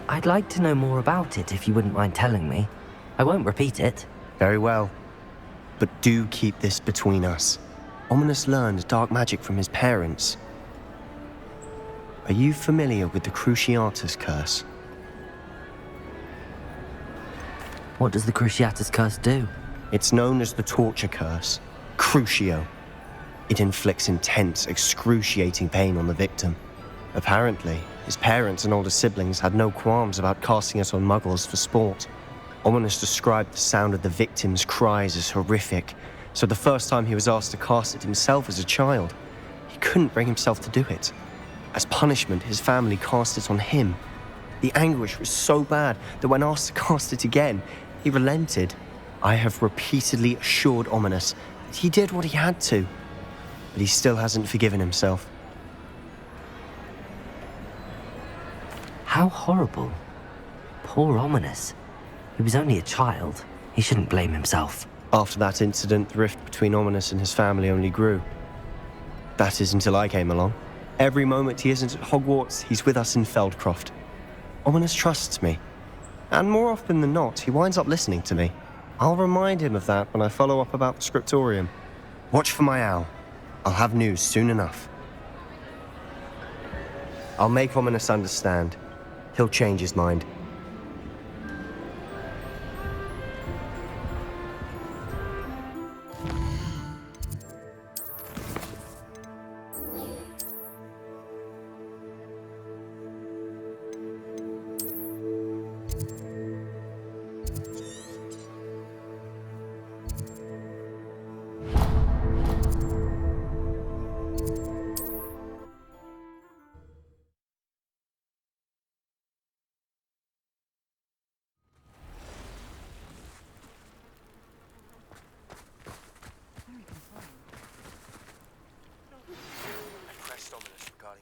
I'd like to know more about it if you wouldn't mind telling me. I won't repeat it. Very well. But do keep this between us. Ominous learned dark magic from his parents. Are you familiar with the Cruciatus Curse? What does the Cruciatus Curse do? It's known as the Torture Curse, Crucio. It inflicts intense, excruciating pain on the victim. Apparently, his parents and older siblings had no qualms about casting it on muggles for sport. Ominous described the sound of the victim's cries as horrific, so the first time he was asked to cast it himself as a child, he couldn't bring himself to do it. As punishment, his family cast it on him. The anguish was so bad that when asked to cast it again, he relented. I have repeatedly assured Ominous that he did what he had to, but he still hasn't forgiven himself. How horrible. Poor Ominous. He was only a child. He shouldn't blame himself. After that incident, the rift between Ominous and his family only grew. That is until I came along. Every moment he isn't at Hogwarts, he's with us in Feldcroft. Ominous trusts me. And more often than not, he winds up listening to me. I'll remind him of that when I follow up about the scriptorium. Watch for my owl. I'll have news soon enough. I'll make Ominous understand. He'll change his mind.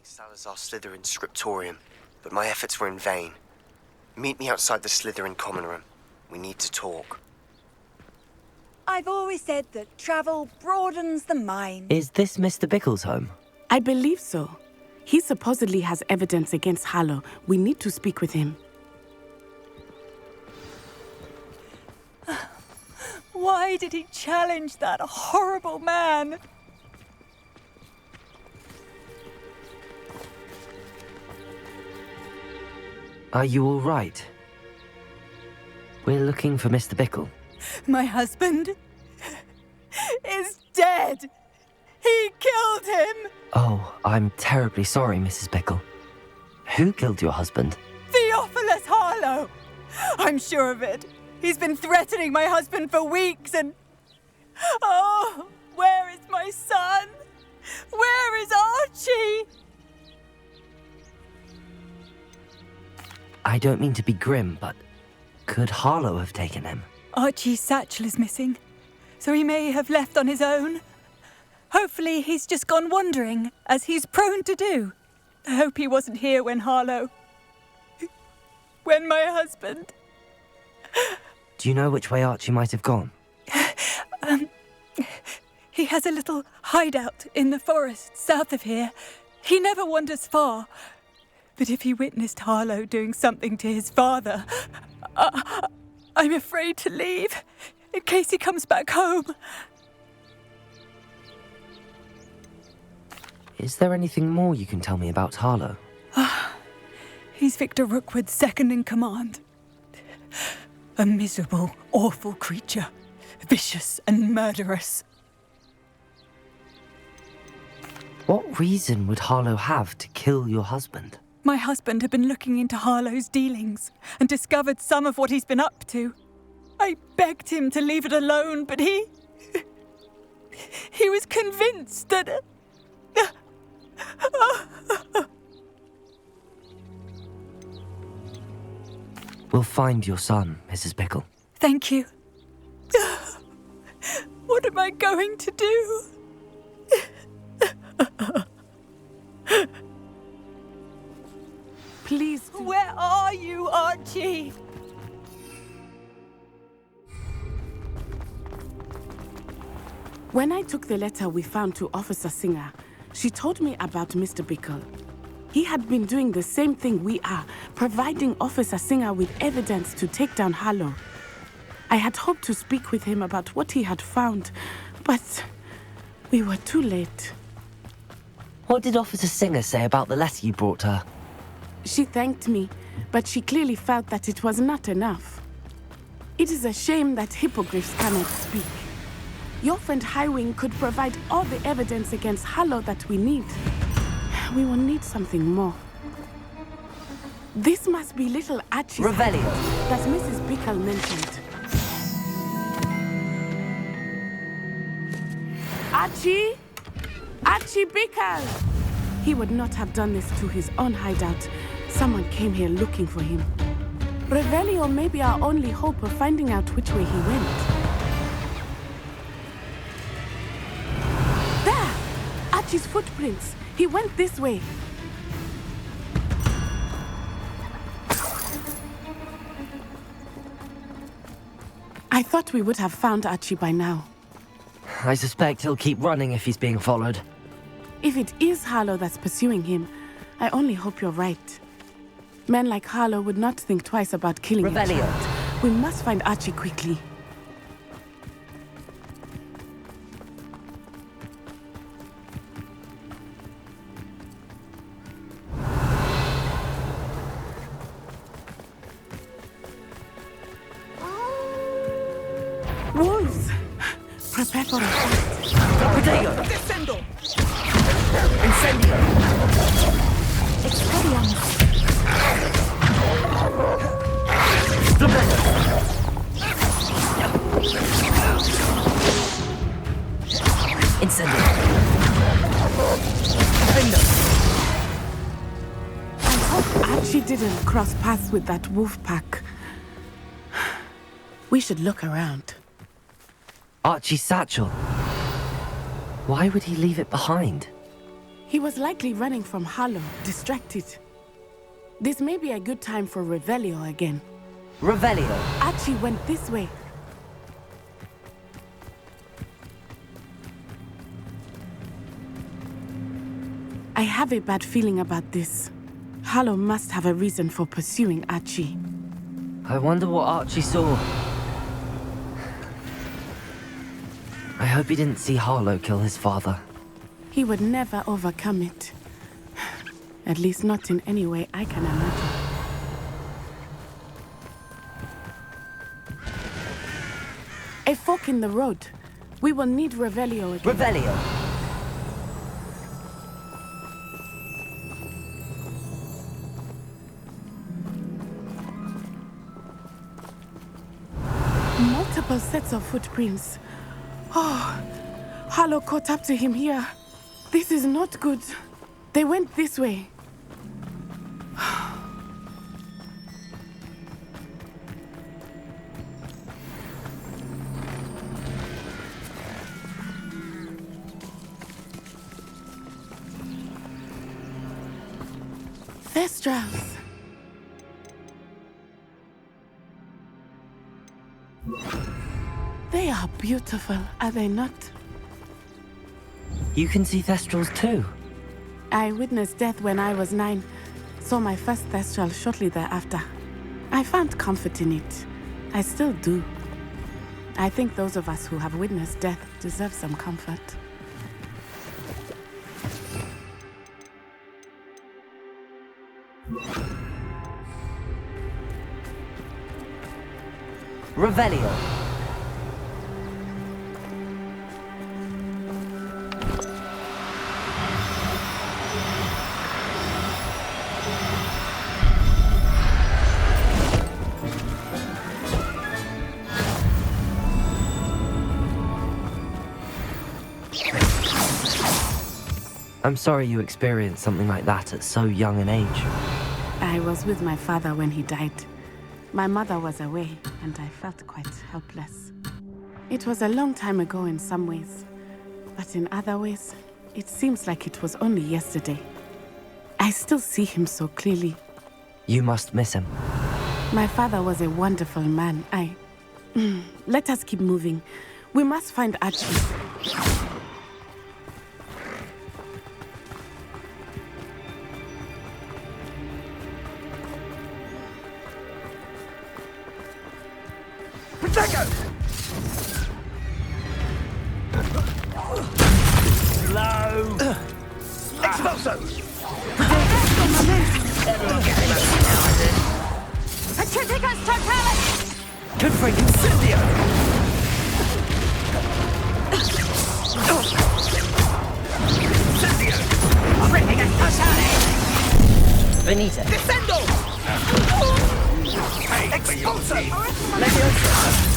Salazar Slytherin scriptorium, but my efforts were in vain. Meet me outside the Slytherin common room. We need to talk. I've always said that travel broadens the mind. Is this Mr. Bickle's home? I believe so. He supposedly has evidence against Harlow. We need to speak with him. Why did he challenge that horrible man? Are you all right? We're looking for Mr. Bickle. My husband is dead. He killed him. Oh, I'm terribly sorry, Mrs. Bickle. Who killed your husband? Theophilus Harlow. I'm sure of it. He's been threatening my husband for weeks and... Oh, where is my son? Where is Archie? I don't mean to be grim, but could Harlow have taken him? Archie's satchel is missing, so he may have left on his own. Hopefully he's just gone wandering, as he's prone to do. I hope he wasn't here when my husband... Do you know which way Archie might have gone? He has a little hideout in the forest south of here. He never wanders far. But if he witnessed Harlow doing something to his father, I'm afraid to leave, in case he comes back home. Is there anything more you can tell me about Harlow? He's Victor Rookwood's second in command. A miserable, awful creature, vicious and murderous. What reason would Harlow have to kill your husband? My husband had been looking into Harlow's dealings and discovered some of what he's been up to. I begged him to leave it alone, but he was convinced that... We'll find your son, Mrs. Bickle. Thank you. What am I going to do? Please. Where are you, Archie? When I took the letter we found to Officer Singer, she told me about Mr. Bickle. He had been doing the same thing we are, providing Officer Singer with evidence to take down Harlow. I had hoped to speak with him about what he had found, but we were too late. What did Officer Singer say about the letter you brought her? She thanked me, but she clearly felt that it was not enough. It is a shame that hippogriffs cannot speak. Your friend Highwing could provide all the evidence against Harlow that we need. We will need something more. This must be little Archie's Revelio, that Mrs. Bickle mentioned. Archie? Archie Bickle! He would not have done this to his own hideout. Someone came here looking for him. Revelio may be our only hope of finding out which way he went. There! Archie's footprints. He went this way. I thought we would have found Archie by now. I suspect he'll keep running if he's being followed. If it is Harlow that's pursuing him, I only hope you're right. Men like Harlow would not think twice about killing a Revelio. child. We must find Archie quickly. Wolves! Prepare for a fight. Potato! Descendo! Incendio! Expelliarmus! Incendio! I hope Archie didn't cross paths with that wolf pack. We should look around. Archie's satchel. Why would he leave it behind? He was likely running from Harlow, distracted. This may be a good time for Revelio again. Revelio. Archie went this way. I have a bad feeling about this. Harlow must have a reason for pursuing Archie. I wonder what Archie saw. I hope he didn't see Harlow kill his father. He would never overcome it. At least not in any way I can imagine. A fork in the road. We will need Revelio again. Revelio! Multiple sets of footprints. Oh, Harlow caught up to him here. This is not good. They went this way. Thestrals. They are beautiful, are they not? You can see Thestrals too. I witnessed death when I was 9. Saw my first Thestral shortly thereafter. I found comfort in it. I still do. I think those of us who have witnessed death deserve some comfort. Revelio. I'm sorry you experienced something like that at so young an age. I was with my father when he died. My mother was away, and I felt quite helpless. It was a long time ago in some ways, but in other ways, it seems like it was only yesterday. I still see him so clearly. You must miss him. My father was a wonderful man. Let us keep moving. We must find Archie. Protego! Slow! Expulso! Everyone gets lucky now and then. Atriticus totalis! Confront incendio! Incendio! Atriticus totalis! Benita. Descendo! Expulso! Leviosa.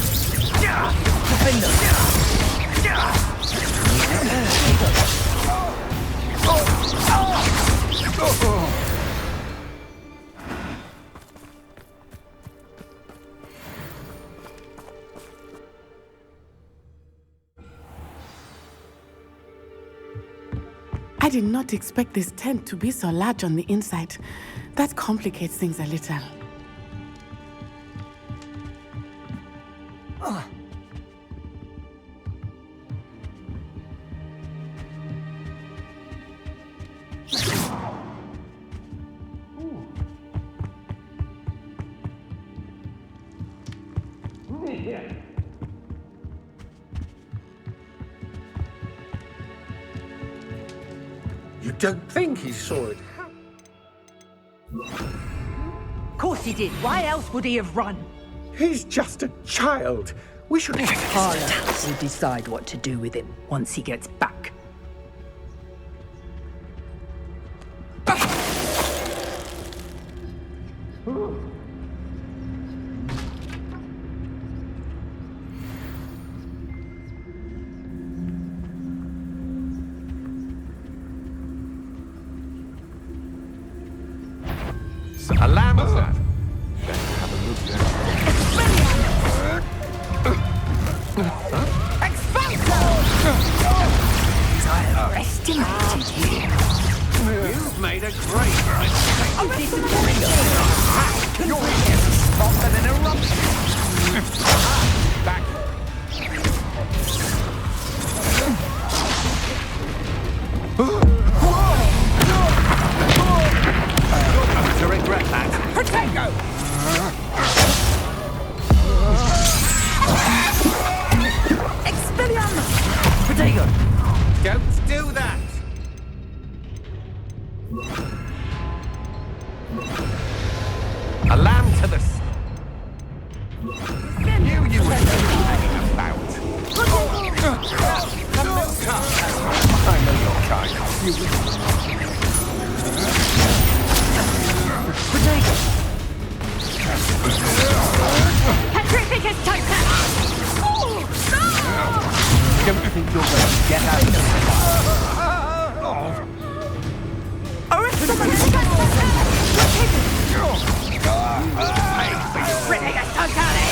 I did not expect this tent to be so large on the inside. That complicates things a little. You don't think he saw it? Of course he did. Why else would he have run? He's just a child. We should... Carla will decide what to do with him once he gets back. A lamb of that. Better have a look there. I have estimated you. You've made a great mistake. I'm disappointed. You're hotter than a eruption. Back. To regret that. Protego! Expelliarmus! Protego! Don't do that! A lamb to the... Knew you were hanging about. The milk cup. I know your kind. Protego! Petrificus totalis! Don't you think you're going to get out of this? Atriticus totalis!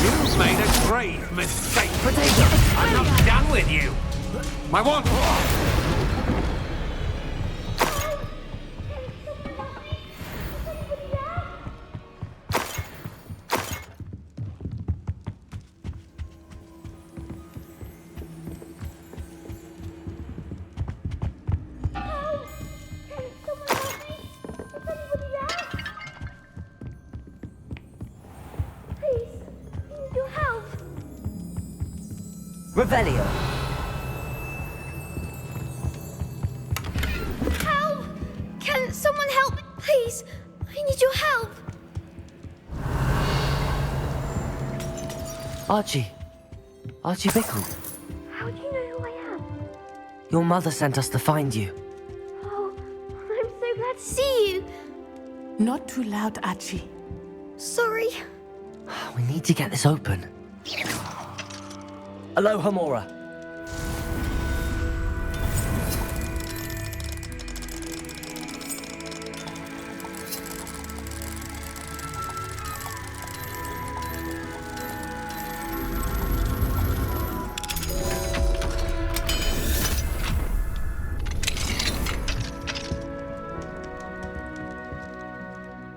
You've made a grave mistake. I'm not done with you. My wand. Revelio. Help! Can someone help? Please, I need your help. Archie. Archie Bickle. How do you know who I am? Your mother sent us to find you. Oh, I'm so glad to see you. Not too loud, Archie. Sorry. We need to get this open. Aloha Mora.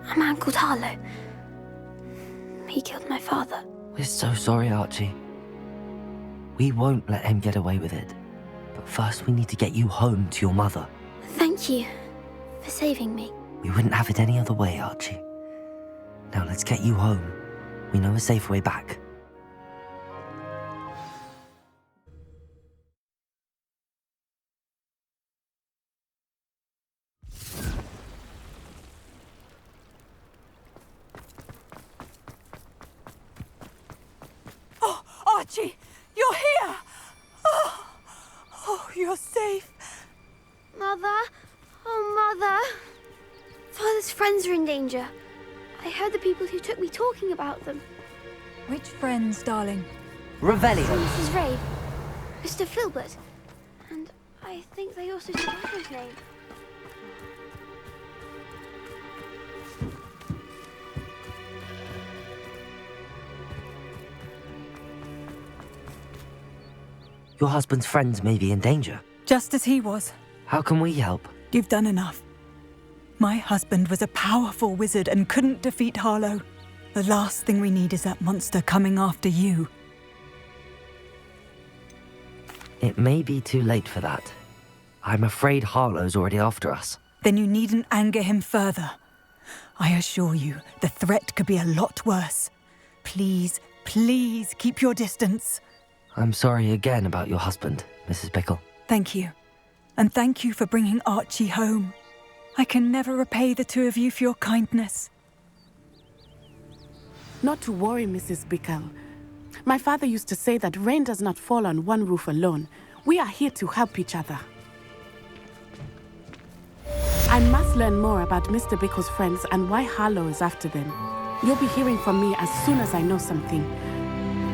A man called Harlow. He killed my father. We're so sorry, Archie. We won't let him get away with it. But first we need to get you home to your mother. Thank you for saving me. We wouldn't have it any other way, Archie. Now let's get you home. We know a safe way back. Oh, Archie, you're here! Oh, you're safe. Mother? Oh, Mother. Father's friends are in danger. I heard the people who took me talking about them. Which friends, darling? Revelio. Mrs. Ray, Mr. Filbert, and I think they also took Otto's name. Your husband's friends may be in danger. Just as he was. How can we help? You've done enough. My husband was a powerful wizard and couldn't defeat Harlow. The last thing we need is that monster coming after you. It may be too late for that. I'm afraid Harlow's already after us. Then you needn't anger him further. I assure you, the threat could be a lot worse. Please, please keep your distance. I'm sorry again about your husband, Mrs. Bickle. Thank you. And thank you for bringing Archie home. I can never repay the two of you for your kindness. Not to worry, Mrs. Bickle. My father used to say that rain does not fall on one roof alone. We are here to help each other. I must learn more about Mr. Bickle's friends and why Harlow is after them. You'll be hearing from me as soon as I know something.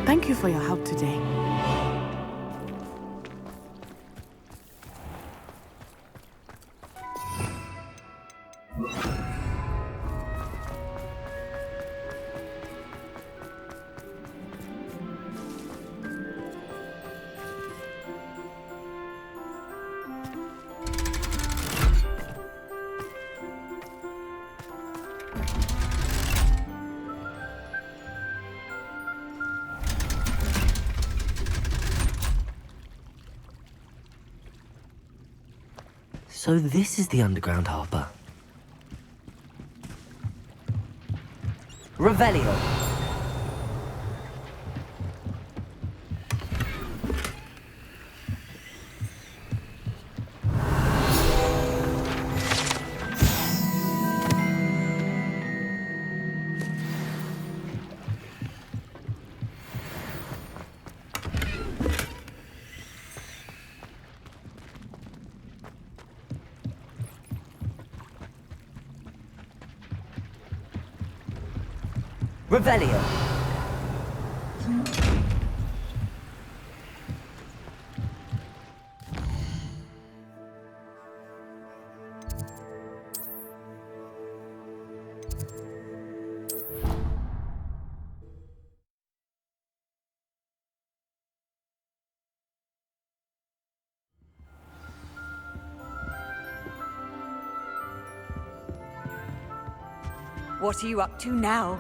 Thank you for your help today. So this is the underground harbour. Revelio. Revelio. What are you up to now?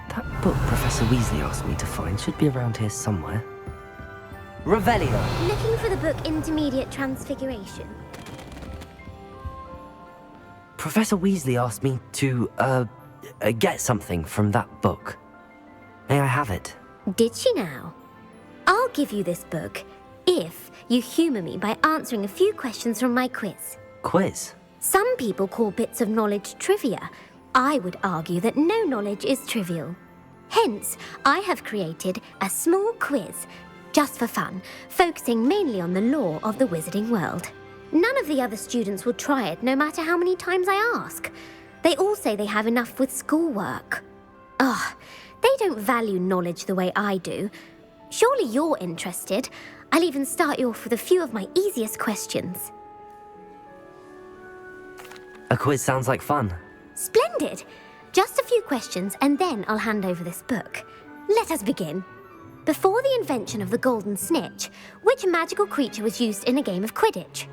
That book Professor Weasley asked me to find should be around here somewhere. Revelio. Looking for the book Intermediate Transfiguration. Professor Weasley asked me to, get something from that book. May I have it? Did she now? I'll give you this book if you humour me by answering a few questions from my quiz. Quiz? Some people call bits of knowledge trivia. I would argue that no knowledge is trivial. Hence, I have created a small quiz, just for fun, focusing mainly on the lore of the wizarding world. None of the other students will try it, no matter how many times I ask. They all say they have enough with schoolwork. Ugh, they don't value knowledge the way I do. Surely you're interested. I'll even start you off with a few of my easiest questions. A quiz sounds like fun. Splendid! Just a few questions and then I'll hand over this book. Let us begin. Before the invention of the golden snitch, which magical creature was used in a game of Quidditch?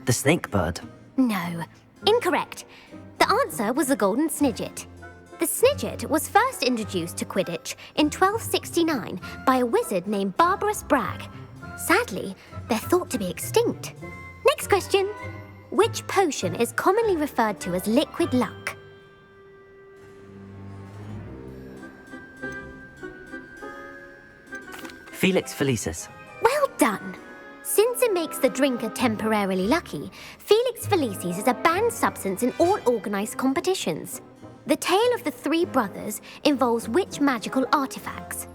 The snake bird. No, incorrect. The answer was the golden snidget. The snidget was first introduced to Quidditch in 1269 by a wizard named Barbarous Bragg. Sadly, they're thought to be extinct. Next question. Which potion is commonly referred to as liquid luck? Felix Felicis. Well done. Since it makes the drinker temporarily lucky, Felix Felicis is a banned substance in all organised competitions. The tale of the three brothers involves which magical artifacts?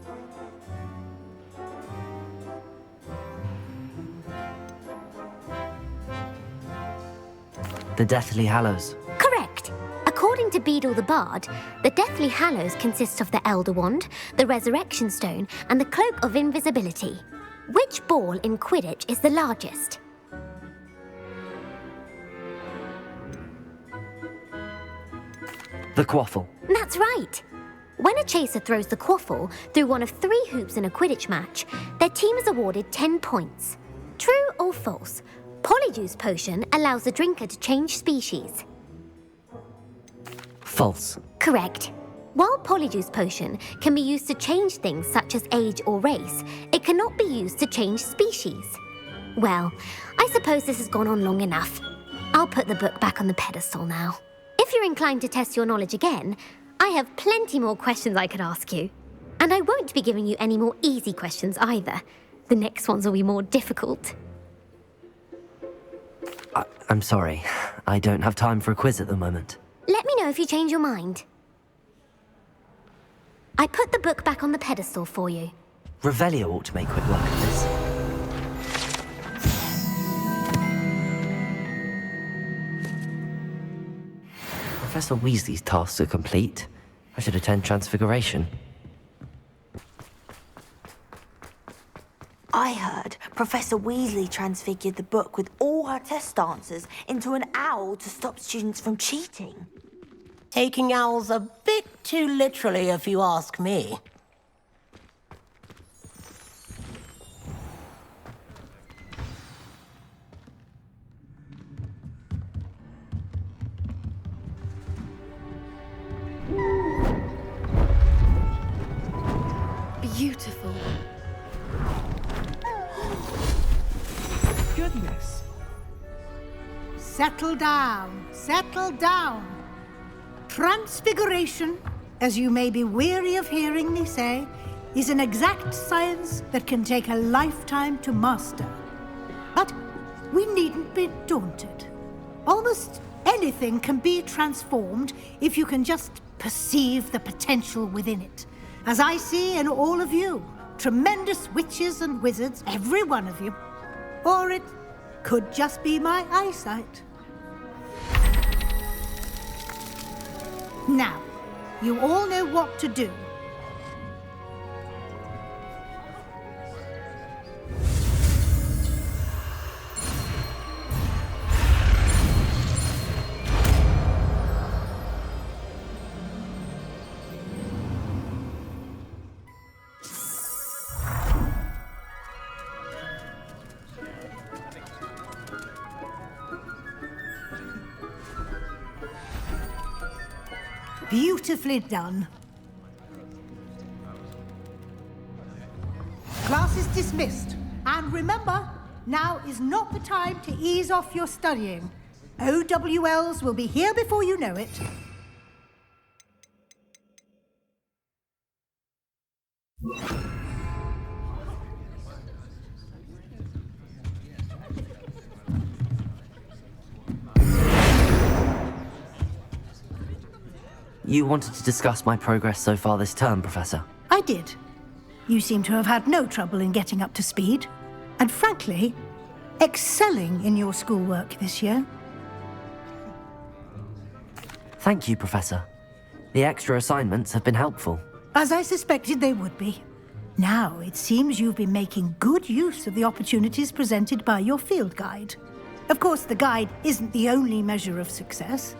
The Deathly Hallows. Correct. According to Beadle the Bard, the Deathly Hallows consists of the Elder Wand, the Resurrection Stone, and the Cloak of Invisibility. Which ball in Quidditch is the largest? The Quaffle. That's right. When a chaser throws the quaffle through one of 3 hoops in a Quidditch match, their team is awarded 10 points. True or false? Polyjuice potion allows the drinker to change species. False. Correct. While Polyjuice potion can be used to change things such as age or race, it cannot be used to change species. Well, I suppose this has gone on long enough. I'll put the book back on the pedestal now. If you're inclined to test your knowledge again, I have plenty more questions I could ask you. And I won't be giving you any more easy questions either. The next ones will be more difficult. I'm sorry. I don't have time for a quiz at the moment. Let me know if you change your mind. I put the book back on the pedestal for you. Revelio ought to make quick work of this. Professor Weasley's tasks are complete. I should attend Transfiguration. I heard Professor Weasley transfigured the book with all her test answers into an owl to stop students from cheating. Taking owls a bit too literally, if you ask me. Beautiful. Goodness. Settle down, settle down. Transfiguration, as you may be weary of hearing me say, is an exact science that can take a lifetime to master. But we needn't be daunted. Almost anything can be transformed if you can just perceive the potential within it. As I see in all of you, tremendous witches and wizards, every one of you. Or it could just be my eyesight. Now, you all know what to do. Beautifully done. Class is dismissed. And remember, now is not the time to ease off your studying. OWLs will be here before you know it. You wanted to discuss my progress so far this term, Professor? I did. You seem to have had no trouble in getting up to speed, and frankly, excelling in your schoolwork this year. Thank you, Professor. The extra assignments have been helpful. As I suspected they would be. Now, it seems you've been making good use of the opportunities presented by your field guide. Of course, the guide isn't the only measure of success.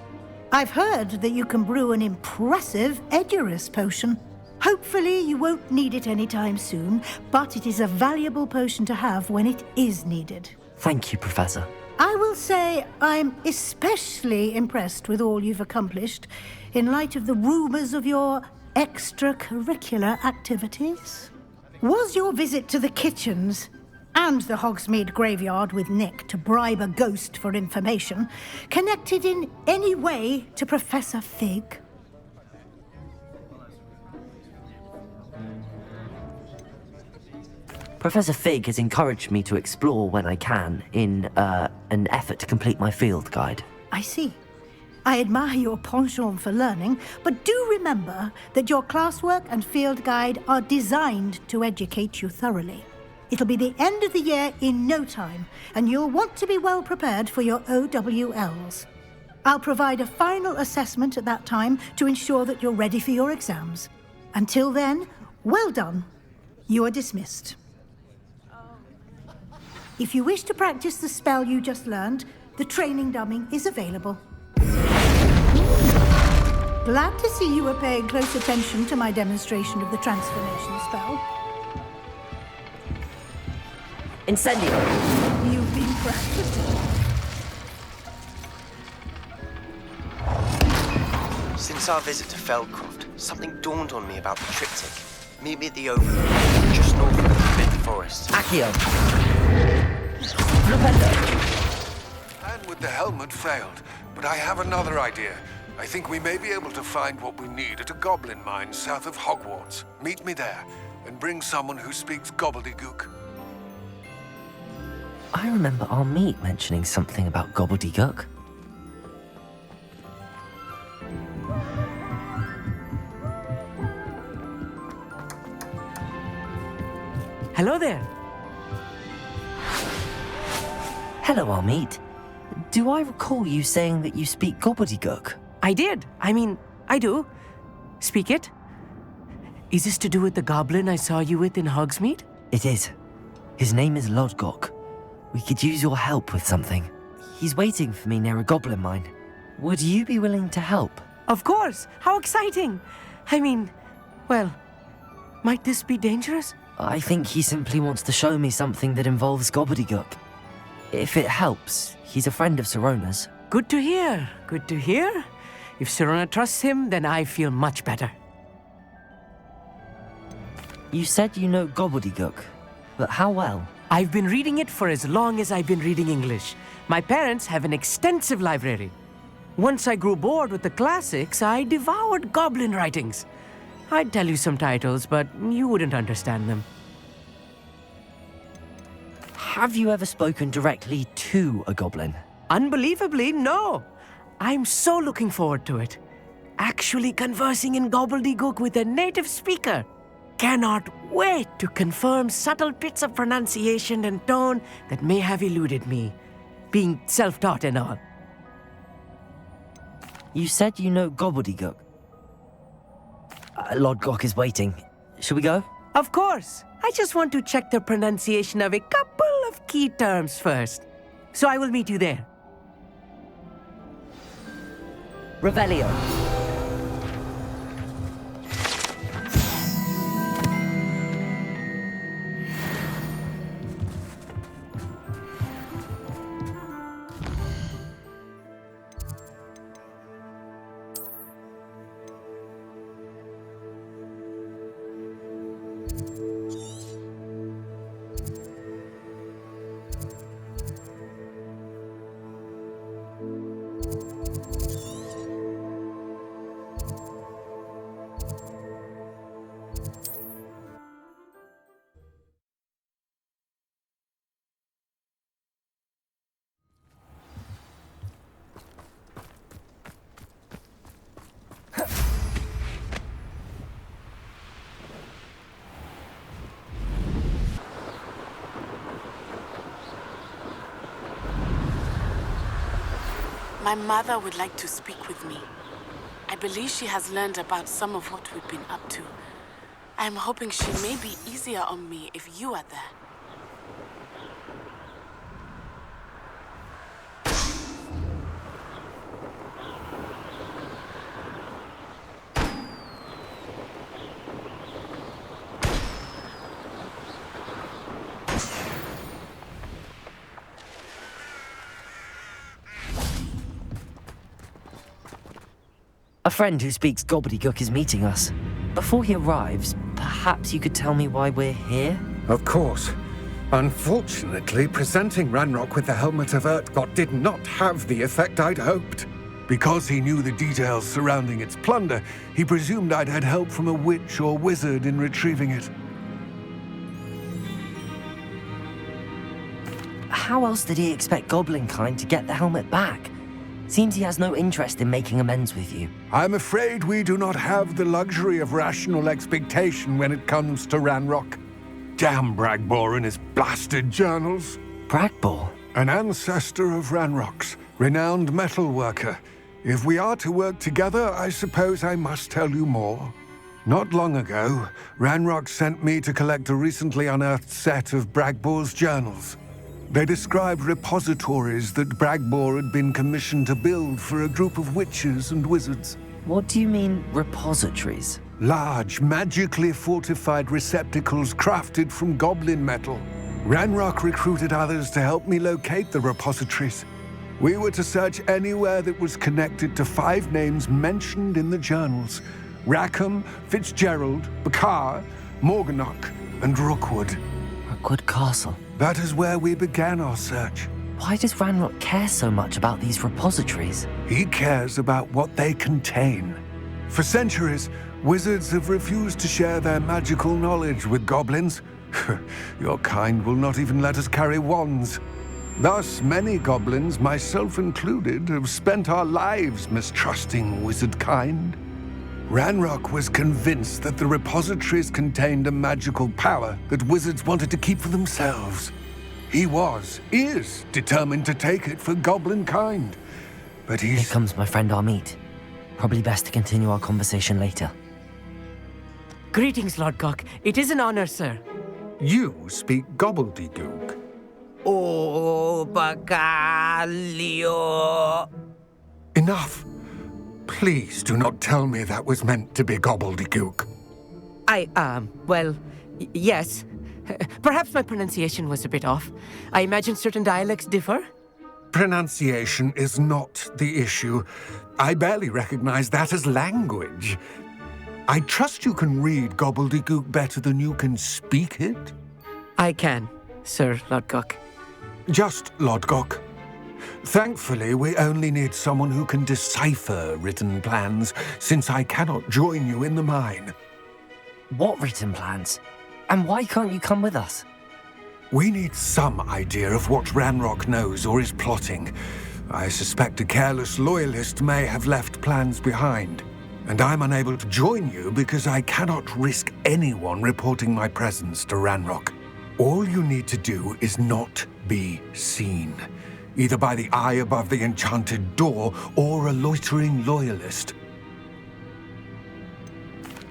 I've heard that you can brew an impressive Edurus potion. Hopefully, you won't need it anytime soon, but it is a valuable potion to have when it is needed. Thank you, Professor. I will say I'm especially impressed with all you've accomplished in light of the rumors of your extracurricular activities. Was your visit to the kitchens and the Hogsmeade graveyard with Nick to bribe a ghost for information connected in any way to Professor Fig? Professor Fig has encouraged me to explore when I can in an effort to complete my field guide. I see. I admire your penchant for learning, but do remember that your classwork and field guide are designed to educate you thoroughly. It'll be the end of the year in no time, and you'll want to be well prepared for your OWLs. I'll provide a final assessment at that time to ensure that you're ready for your exams. Until then, well done. You are dismissed. If you wish to practice the spell you just learned, the training dummy is available. Glad to see you were paying close attention to my demonstration of the transformation spell. Incendio! You've been practicing. Since our visit to Feldcroft, something dawned on me about the triptych. Meet me at the Overlook, just north of the Forbidden Forest. Accio! Repender! And with the helmet failed, but I have another idea. I think we may be able to find what we need at a goblin mine south of Hogwarts. Meet me there, and bring someone who speaks gobbledygook. I remember our meet mentioning something about gobbledygook. Hello there. Hello, Armeet. Do I recall you saying that you speak gobbledygook? I did. I do. Speak it. Is this to do with the goblin I saw you with in Hogsmeade? It is. His name is Lodgok. We could use your help with something. He's waiting for me near a goblin mine. Would you be willing to help? Of course. How exciting. Well, might this be dangerous? I think he simply wants to show me something that involves gobbledygook. If it helps, he's a friend of Sirona's. Good to hear. Good to hear. If Sirona trusts him, then I feel much better. You said you know gobbledygook, but how well? I've been reading it for as long as I've been reading English. My parents have an extensive library. Once I grew bored with the classics, I devoured goblin writings. I'd tell you some titles, but you wouldn't understand them. Have you ever spoken directly to a goblin? Unbelievably, no. I'm so looking forward to it. Actually conversing in gobbledygook with a native speaker. Cannot wait to confirm subtle bits of pronunciation and tone that may have eluded me, being self-taught and all. You said you know gobbledygook. Lodgok is waiting. Shall we go? Of course. I just want to check the pronunciation of a couple of key terms first. So I will meet you there. Revelio. My mother would like to speak with me. I believe she has learned about some of what we've been up to. I am hoping she may be easier on me if you are there. A friend who speaks gobbledygook is meeting us. Before he arrives, perhaps you could tell me why we're here? Of course. Unfortunately, presenting Ranrock with the Helmet of Urtkot did not have the effect I'd hoped. Because he knew the details surrounding its plunder, he presumed I'd had help from a witch or wizard in retrieving it. How else did he expect Goblinkind to get the helmet back? Seems he has no interest in making amends with you. I'm afraid we do not have the luxury of rational expectation when it comes to Ranrock. Damn Bragbor and his blasted journals. Bragbor? An ancestor of Ranrock's, renowned metal worker. If we are to work together, I suppose I must tell you more. Not long ago, Ranrock sent me to collect a recently unearthed set of Bragbor's journals. They described repositories that Bragbor had been commissioned to build for a group of witches and wizards. What do you mean, repositories? Large, magically fortified receptacles crafted from goblin metal. Ranrock recruited others to help me locate the repositories. We were to search anywhere that was connected to 5 names mentioned in the journals: Rackham, Fitzgerald, Bakar, Morganach, and Rookwood. Rookwood Castle. That is where we began our search. Why does Ranrock care so much about these repositories? He cares about what they contain. For centuries, wizards have refused to share their magical knowledge with goblins. Your kind will not even let us carry wands. Thus, many goblins, myself included, have spent our lives mistrusting wizard kind. Ranrock was convinced that the repositories contained a magical power that wizards wanted to keep for themselves. He is determined to take it for goblin kind. But Here comes my friend Amit. Probably best to continue our conversation later. Greetings, Lord Gok. It is an honor, sir. You speak gobbledygook. Oh, Bacalio. Enough. Please do not tell me that was meant to be gobbledygook. Yes. Perhaps my pronunciation was a bit off. I imagine certain dialects differ. Pronunciation is not the issue. I barely recognize that as language. I trust you can read gobbledygook better than you can speak it? I can, Sir Lodgok. Just Lodgok. Thankfully, we only need someone who can decipher written plans, since I cannot join you in the mine. What written plans? And why can't you come with us? We need some idea of what Ranrock knows or is plotting. I suspect a careless loyalist may have left plans behind. And I'm unable to join you because I cannot risk anyone reporting my presence to Ranrock. All you need to do is not be seen, either by the eye above the enchanted door or a loitering loyalist.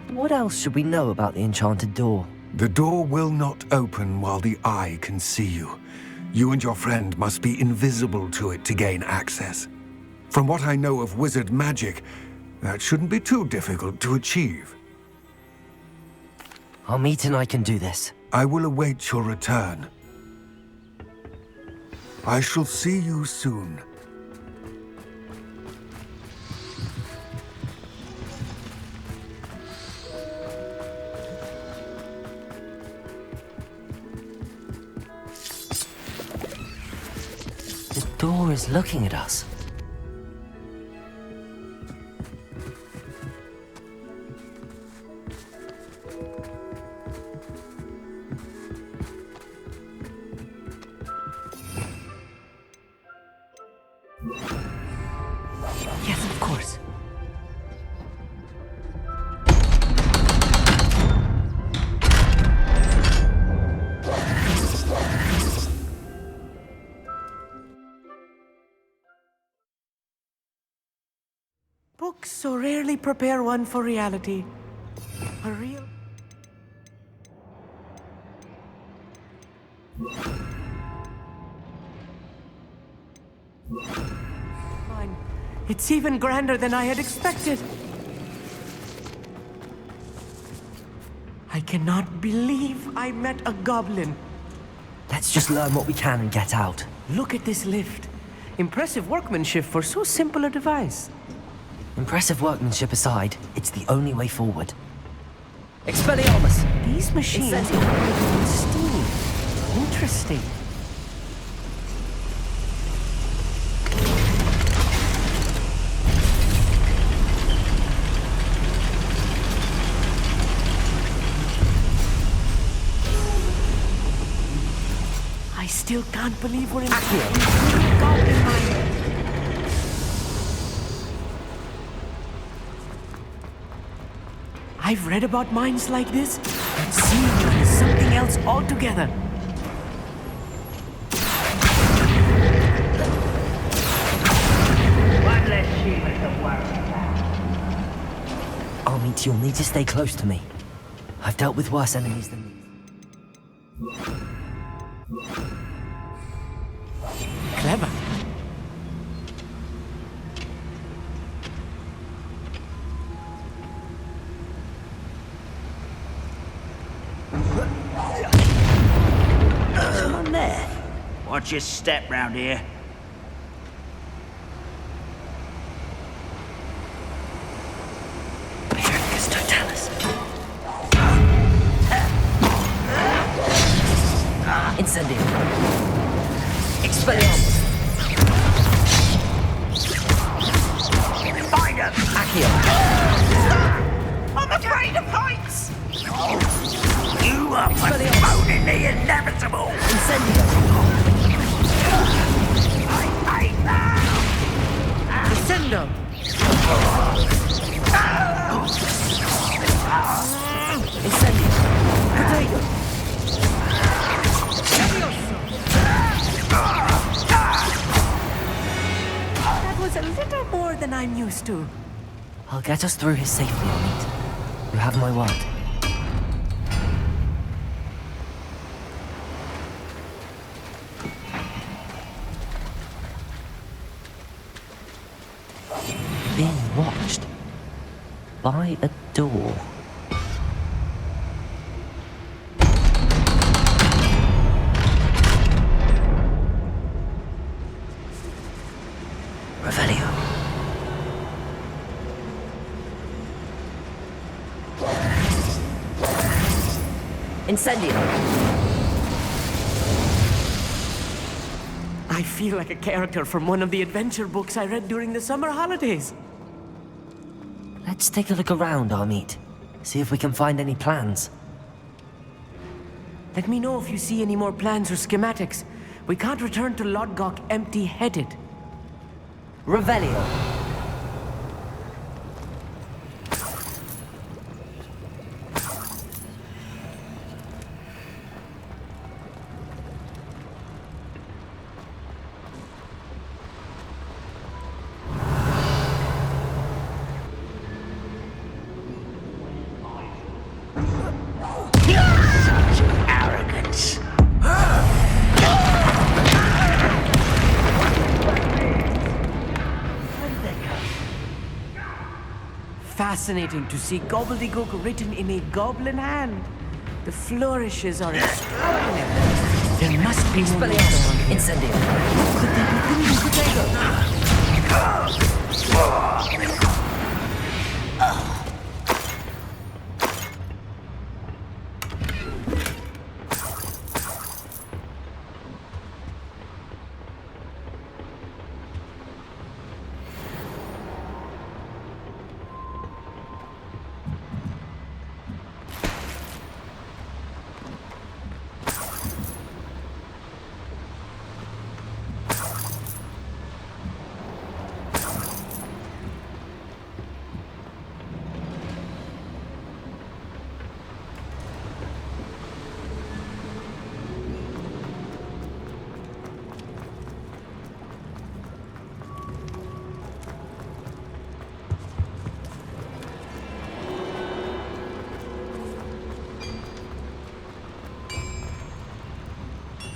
What else should we know about the enchanted door? The door will not open while the eye can see you. You and your friend must be invisible to it to gain access. From what I know of wizard magic, that shouldn't be too difficult to achieve. Amit and I can do this. I will await your return. I shall see you soon. The door is looking at us. Yes, of course. Books so rarely prepare one for reality. A real... Fine. It's even grander than I had expected. I cannot believe I met a goblin. Let's just learn what we can and get out. Look at this lift. Impressive workmanship for so simple a device. Impressive workmanship aside, it's the only way forward. Expelliarmus! These machines operate on steam. Interesting. I still can't believe we're in the goblin mine. I've read about mines like this, but seeing one is something else altogether. One less human to worry about. Armit, you'll need to stay close to me. I've dealt with worse enemies than these. Clever. Someone there. Watch your step round here. Incendio. Expelliarmus. Find him! Accio. I'm afraid of heights! You are postponing the inevitable! Incendio. I hate that! Descendo. Incendio. Potato. That was a little more than I'm used to. I'll get us through here safely, Armit. You have my word. Being watched by a door. Revelio. Incendio. I feel like a character from one of the adventure books I read during the summer holidays. Let's take a look around, Armit. See if we can find any plans. Let me know if you see any more plans or schematics. We can't return to Lodgok empty-headed. Revelio. Such arrogance. Fascinating to see gobbledygook written in a goblin hand. The flourishes are extraordinary. There must be more around here. Incendio. Could they be hidden potato?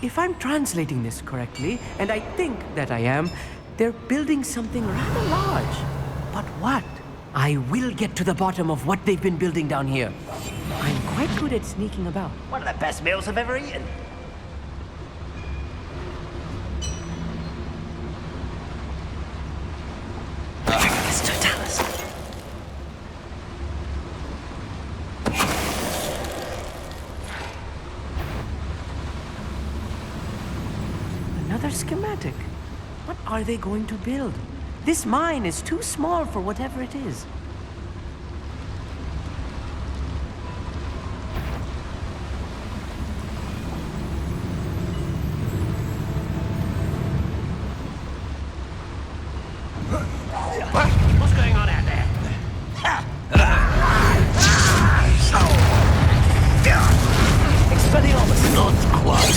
If I'm translating this correctly, and I think that I am, they're building something rather large. But what? I will get to the bottom of what they've been building down here. I'm quite good at sneaking about. One of the best meals I've ever eaten. It's Totalis. Another schematic. What are they going to build? This mine is too small for whatever it is. What's going on out there? Expelliarmus, not quite.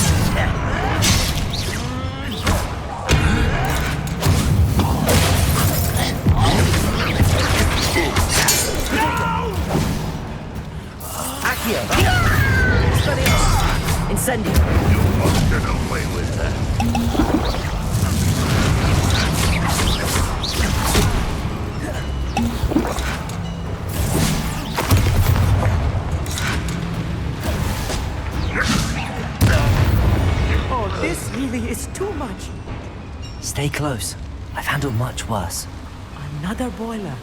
Incendio. You won't get away with that. Oh, this really is too much. Stay close. I've handled much worse. Another boiler.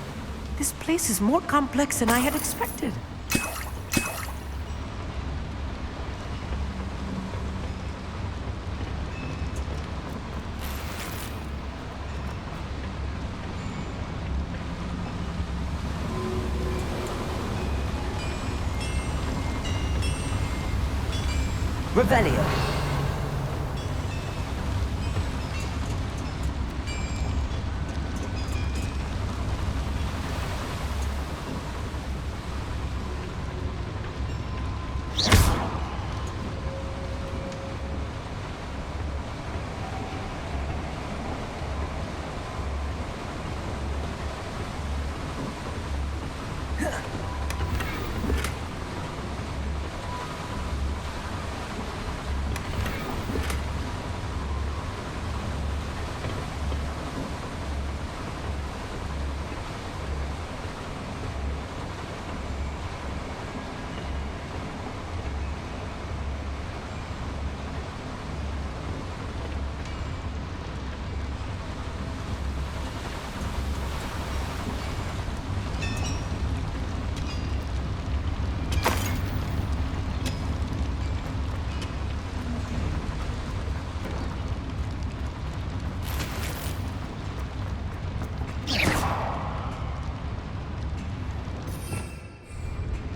This place is more complex than I had expected. Revelio.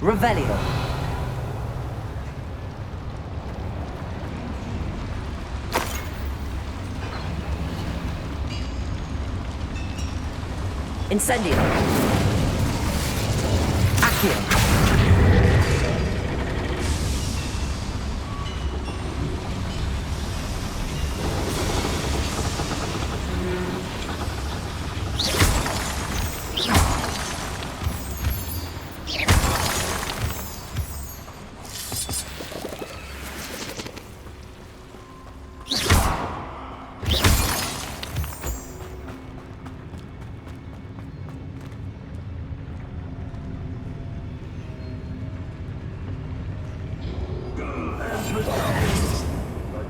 Revelio. Incendio. Accio.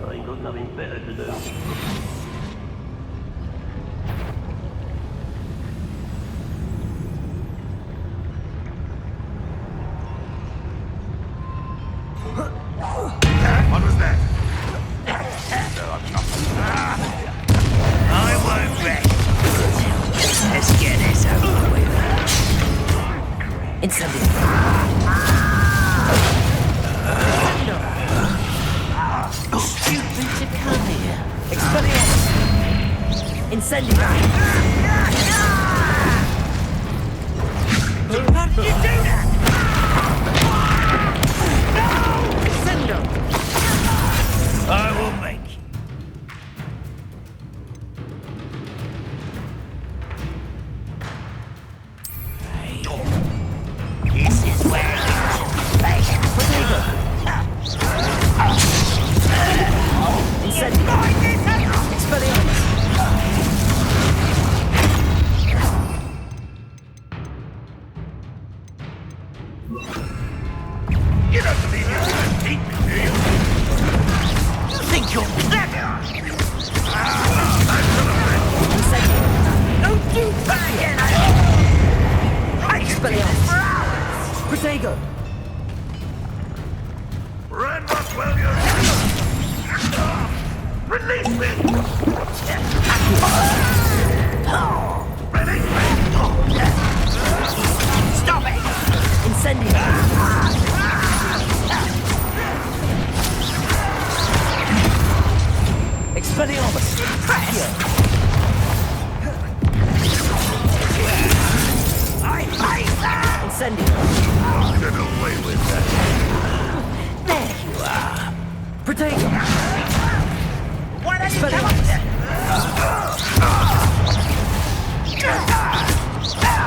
I got nothing better to do. What was that? I won't rest. Let's get this over with. Incendio. Stupid to come here. Expelliarmus. Incendio. How did you do that? I will make you. This is where you play. Stop it! Incendio! Expelliarmus! I hate that! Incendio! Get away with that. There you are. Protagonist! Why don't you come up there?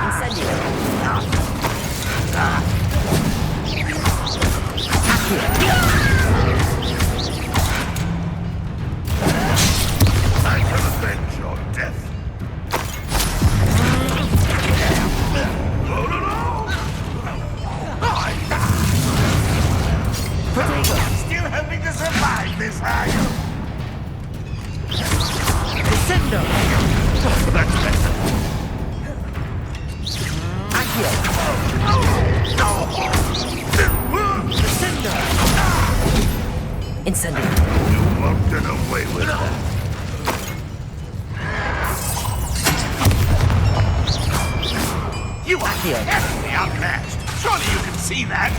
Incendio! I shall avenge your death. Still hoping to survive this, are you? Descendo! That's better. Accio! Descendo! Incendio! You won't get away with that. You are definitely outmatched. Surely you can see that.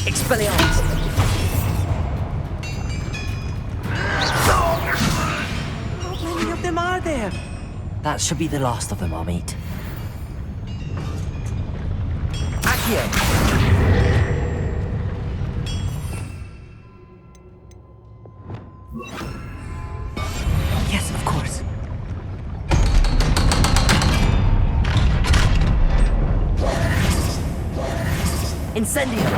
Expelliarmus! How many of them are there? That should be the last of them, Amit. Accio! Yes, of course. Incendio!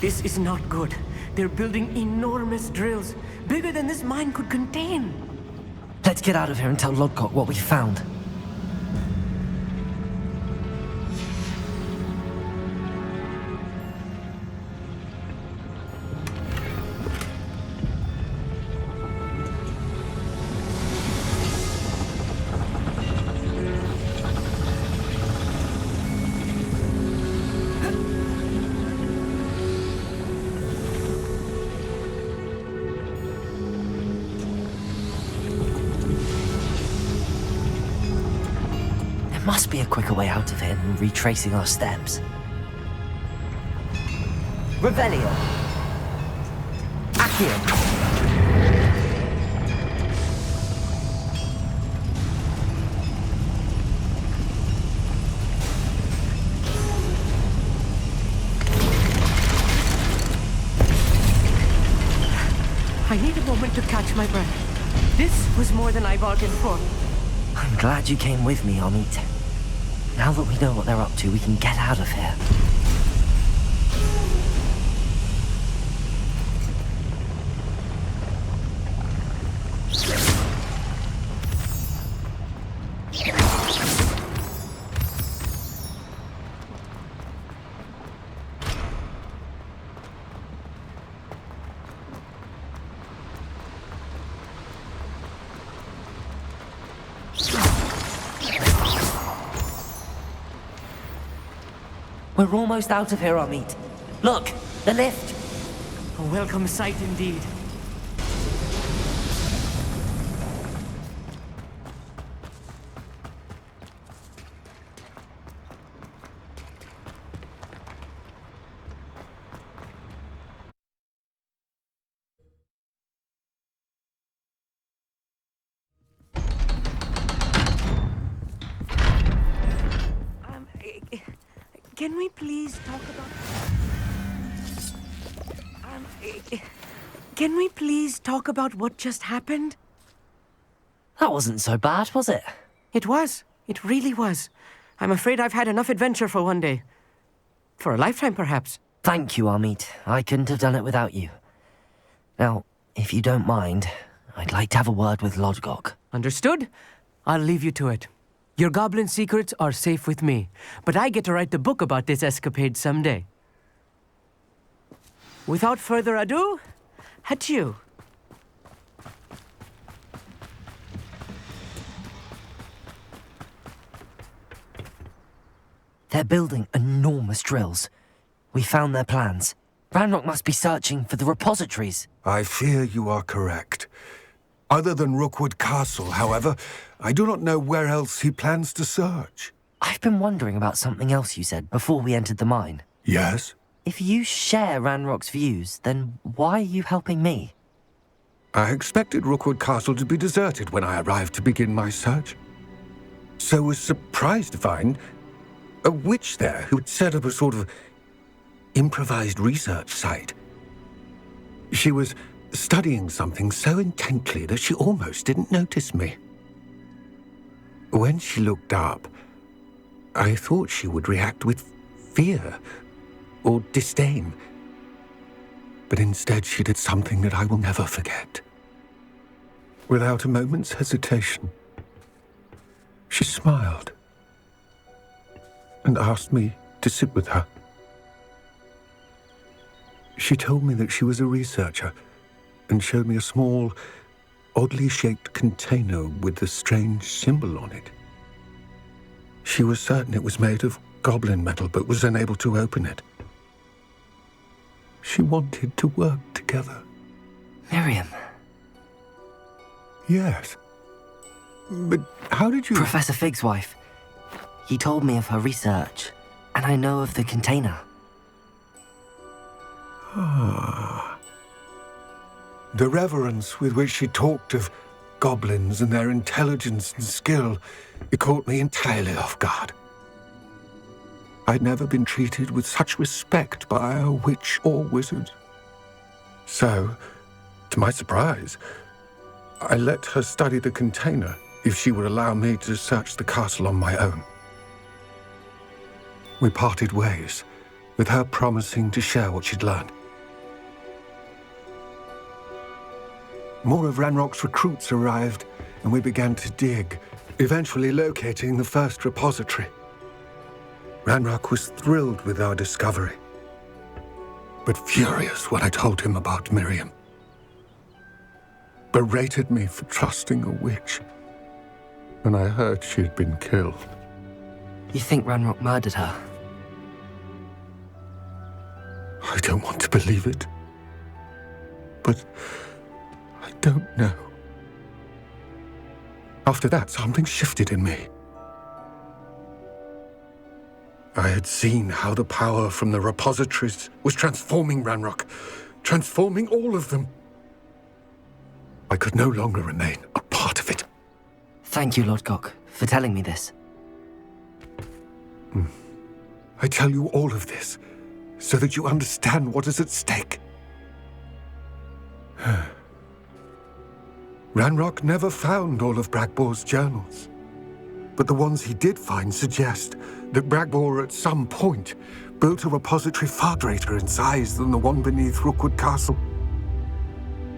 This is not good. They're building enormous drills, bigger than this mine could contain. Let's get out of here and tell Lodgok what we found. There must be a quicker way out of here than retracing our steps. Revelio! Accio! I need a moment to catch my breath. This was more than I bargained for. I'm glad you came with me, Amit. Now that we know what they're up to, we can get out of here. We're almost out of here, Amit. Look, the lift. A welcome sight indeed. Can we please talk about... Can we please talk about what just happened? That wasn't so bad, was it? It was. It really was. I'm afraid I've had enough adventure for one day. For a lifetime, perhaps. Thank you, Amit. I couldn't have done it without you. Now, if you don't mind, I'd like to have a word with Lodgok. Understood? I'll leave you to it. Your goblin secrets are safe with me, but I get to write the book about this escapade someday. Without further ado, adieu. They're building enormous drills. We found their plans. Ranrock must be searching for the repositories. I fear you are correct. Other than Rookwood Castle, however, I do not know where else he plans to search. I've been wondering about something else you said before we entered the mine. Yes? If you share Ranrock's views, then why are you helping me? I expected Rookwood Castle to be deserted when I arrived to begin my search. So was surprised to find a witch there who had set up a sort of improvised research site. She was studying something so intently that she almost didn't notice me. When she looked up, I thought she would react with fear or disdain. But instead she did something that I will never forget. Without a moment's hesitation, she smiled and asked me to sit with her. She told me that she was a researcher and showed me a small, oddly shaped container with a strange symbol on it. She was certain it was made of goblin metal, but was unable to open it. She wanted to work together. Miriam. Yes. But how did you... Professor Fig's wife. He told me of her research, and I know of the container. Ah. The reverence with which she talked of goblins and their intelligence and skill, it caught me entirely off guard. I'd never been treated with such respect by a witch or wizard. So, to my surprise, I let her study the container if she would allow me to search the castle on my own. We parted ways, with her promising to share what she'd learned. More of Ranrock's recruits arrived, and we began to dig, eventually locating the first repository. Ranrock was thrilled with our discovery, but furious when I told him about Miriam. Berated me for trusting a witch when I heard she had been killed. You think Ranrock murdered her? I don't want to believe it, but I don't know. After that, something shifted in me. I had seen how the power from the repositories was transforming Ranrock, transforming all of them. I could no longer remain a part of it. Thank you, Lord Gok, for telling me this. I tell you all of this so that you understand what is at stake. Ranrock never found all of Bragbor's journals, but the ones he did find suggest that Bragbor at some point built a repository far greater in size than the one beneath Rookwood Castle.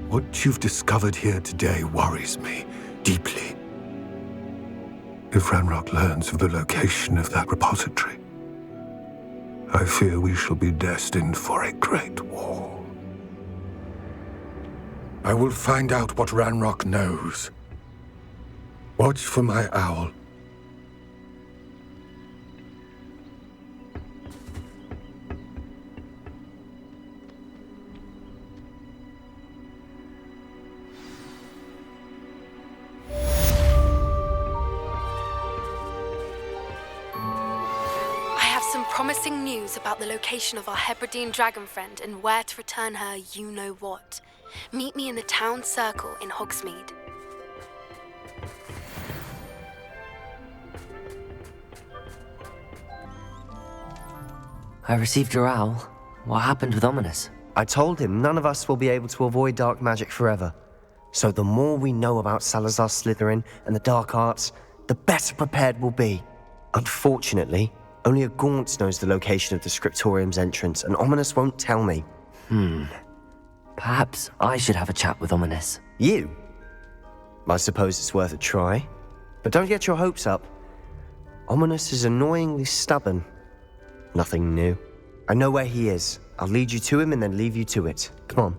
What you've discovered here today worries me deeply. If Ranrock learns of the location of that repository, I fear we shall be destined for a great war. I will find out what Ranrock knows. Watch for my owl. Promising news about the location of our Hebridean dragon friend and where to return her you-know-what. Meet me in the town circle in Hogsmeade. I received your owl. What happened with Ominous? I told him none of us will be able to avoid dark magic forever. So the more we know about Salazar Slytherin and the dark arts, the better prepared we'll be. Unfortunately, only a Gaunt knows the location of the Scriptorium's entrance, and Ominous won't tell me. Perhaps I should have a chat with Ominous. You? I suppose it's worth a try. But don't get your hopes up. Ominous is annoyingly stubborn. Nothing new. I know where he is. I'll lead you to him and then leave you to it. Come on.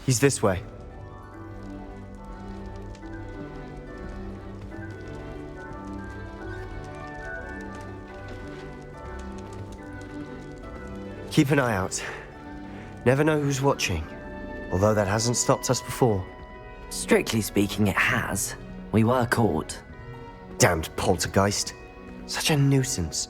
He's this way. Keep an eye out. Never know who's watching, although that hasn't stopped us before. Strictly speaking, it has. We were caught. Damned poltergeist. Such a nuisance.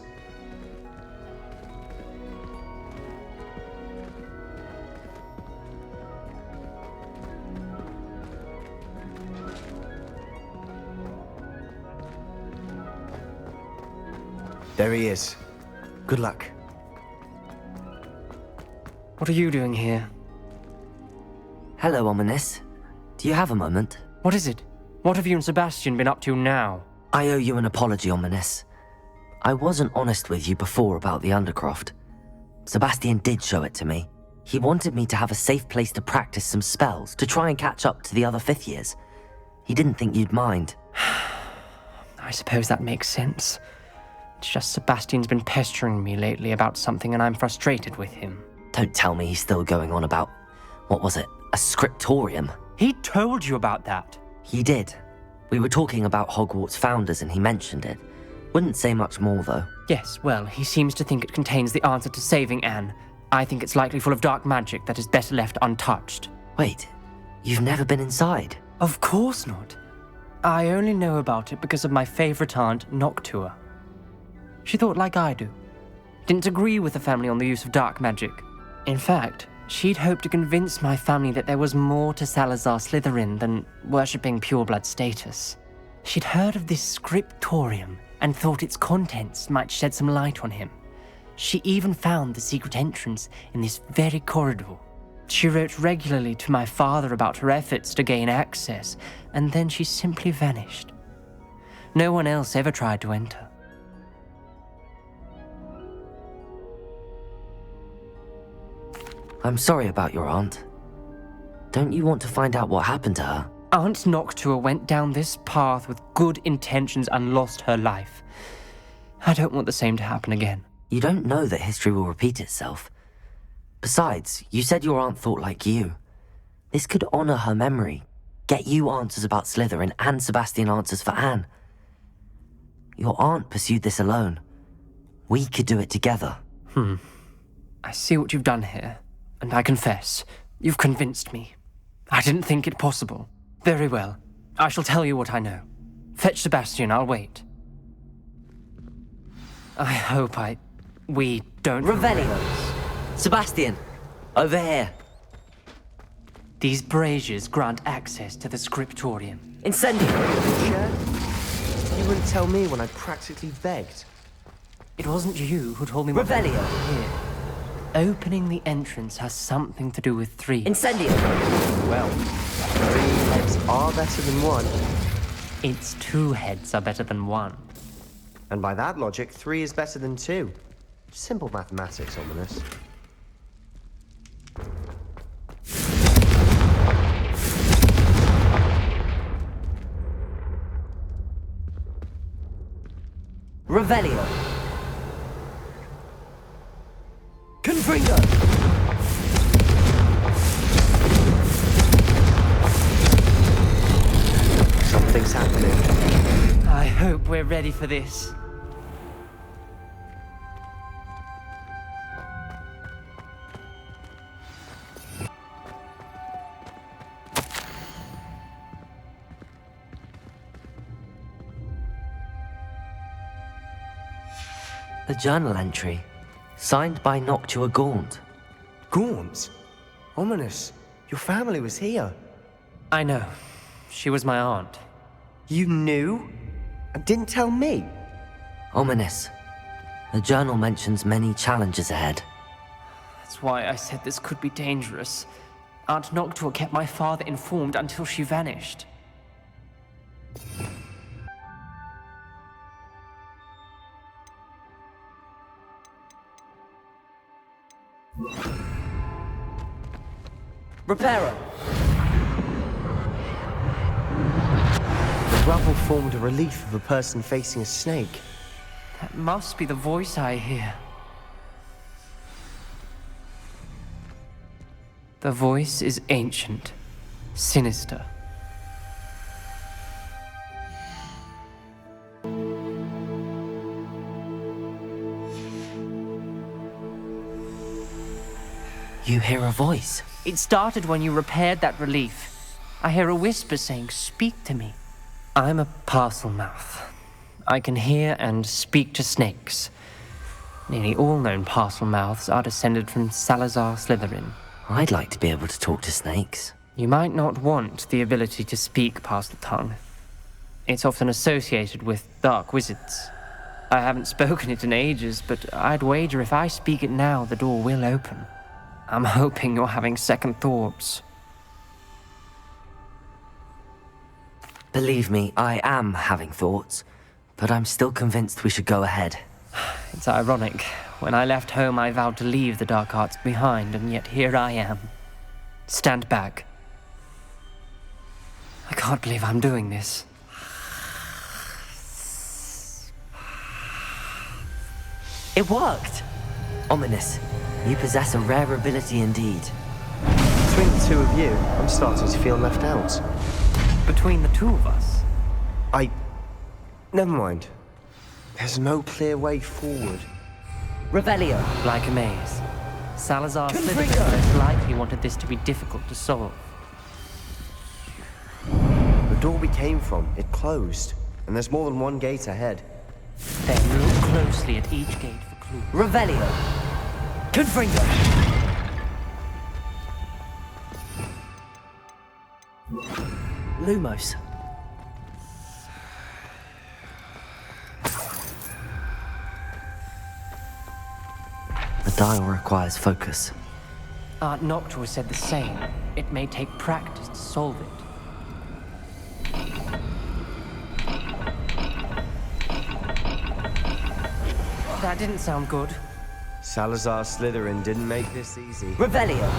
There he is. Good luck. What are you doing here? Hello, Ominous. Do you have a moment? What is it? What have you and Sebastian been up to now? I owe you an apology, Ominous. I wasn't honest with you before about the Undercroft. Sebastian did show it to me. He wanted me to have a safe place to practice some spells, to try and catch up to the other 5th years. He didn't think you'd mind. I suppose that makes sense. It's just Sebastian's been pestering me lately about something and I'm frustrated with him. Don't tell me he's still going on about, what was it, a scriptorium? He told you about that? He did. We were talking about Hogwarts founders and he mentioned it. Wouldn't say much more though. Yes, well, he seems to think it contains the answer to saving Anne. I think it's likely full of dark magic that is better left untouched. Wait, you've never been inside? Of course not. I only know about it because of my favorite aunt, Noctua. She thought like I do. Didn't agree with the family on the use of dark magic. In fact, she'd hoped to convince my family that there was more to Salazar Slytherin than worshipping pureblood status. She'd heard of this scriptorium and thought its contents might shed some light on him. She even found the secret entrance in this very corridor. She wrote regularly to my father about her efforts to gain access, and then she simply vanished. No one else ever tried to enter. I'm sorry about your aunt. Don't you want to find out what happened to her? Aunt Noctua went down this path with good intentions and lost her life. I don't want the same to happen again. You don't know that history will repeat itself. Besides, you said your aunt thought like you. This could honor her memory, get you answers about Slytherin and Sebastian answers for Anne. Your aunt pursued this alone. We could do it together. I see what you've done here, and I confess, you've convinced me. I didn't think it possible. Very well. I shall tell you what I know. Fetch Sebastian, I'll wait. I hope we don't... Revelio! Sebastian! Over here! These braziers grant access to the scriptorium. Incendio! You wouldn't tell me when I practically begged. It wasn't you who told me what... Revelio! Here. Opening the entrance has something to do with 3. Incendio! Well, 3 heads are better than 1. Its 2 heads are better than 1. And by that logic, 3 is better than 2. Simple mathematics, Ominous. Revelio! Confringo! Something's happening. I hope we're ready for this. The journal entry, signed by Noctua Gaunt. Gaunt? Ominous, your family was here. I know. She was my aunt. You knew? And didn't tell me? Ominous. The journal mentions many challenges ahead. That's why I said this could be dangerous. Aunt Noctua kept my father informed until she vanished. Reparo! The rubble formed a relief of a person facing a snake. That must be the voice I hear. The voice is ancient, sinister. You hear a voice. It started when you repaired that relief. I hear a whisper saying, "Speak to me." I'm a parcel mouth. I can hear and speak to snakes. Nearly all known parcel mouths are descended from Salazar Slytherin. I'd like to be able to talk to snakes. You might not want the ability to speak parcel tongue. It's often associated with dark wizards. I haven't spoken it in ages, but I'd wager if I speak it now, the door will open. I'm hoping you're having second thoughts. Believe me, I am having thoughts, but I'm still convinced we should go ahead. It's ironic. When I left home, I vowed to leave the dark arts behind, and yet here I am. Stand back. I can't believe I'm doing this. It worked! Ominous, you possess a rare ability indeed. Between the two of you, I'm starting to feel left out. Between the two of us? Never mind. There's no clear way forward. Revelio. Like a maze. Salazar Slytherin most likely wanted this to be difficult to solve. The door we came from, it closed. And there's more than one gate ahead. Then look closely at each gate for clues. Revelio. Confringo. Lumos. The dial requires focus. Aunt Noctua said the same. It may take practice to solve it. That didn't sound good. Salazar Slytherin didn't make this easy. Revelio.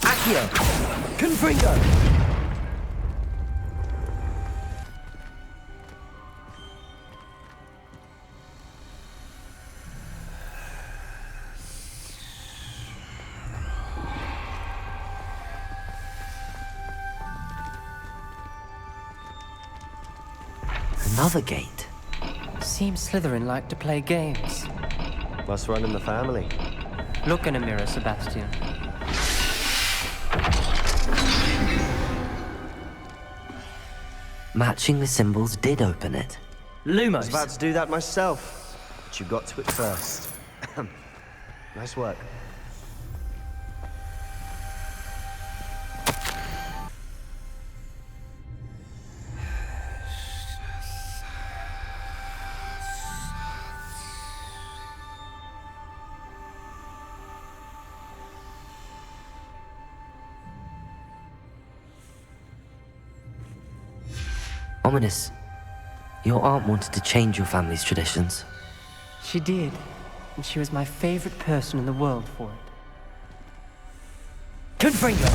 Accio. Confringo. Another gate. Seems Slytherin like to play games. Must run in the family. Look in a mirror, Sebastian. Matching the symbols did open it. Lumos. I was about to do that myself, but you got to it first. Nice work. Ominous, your aunt wanted to change your family's traditions. She did, and she was my favorite person in the world for it. Confringo!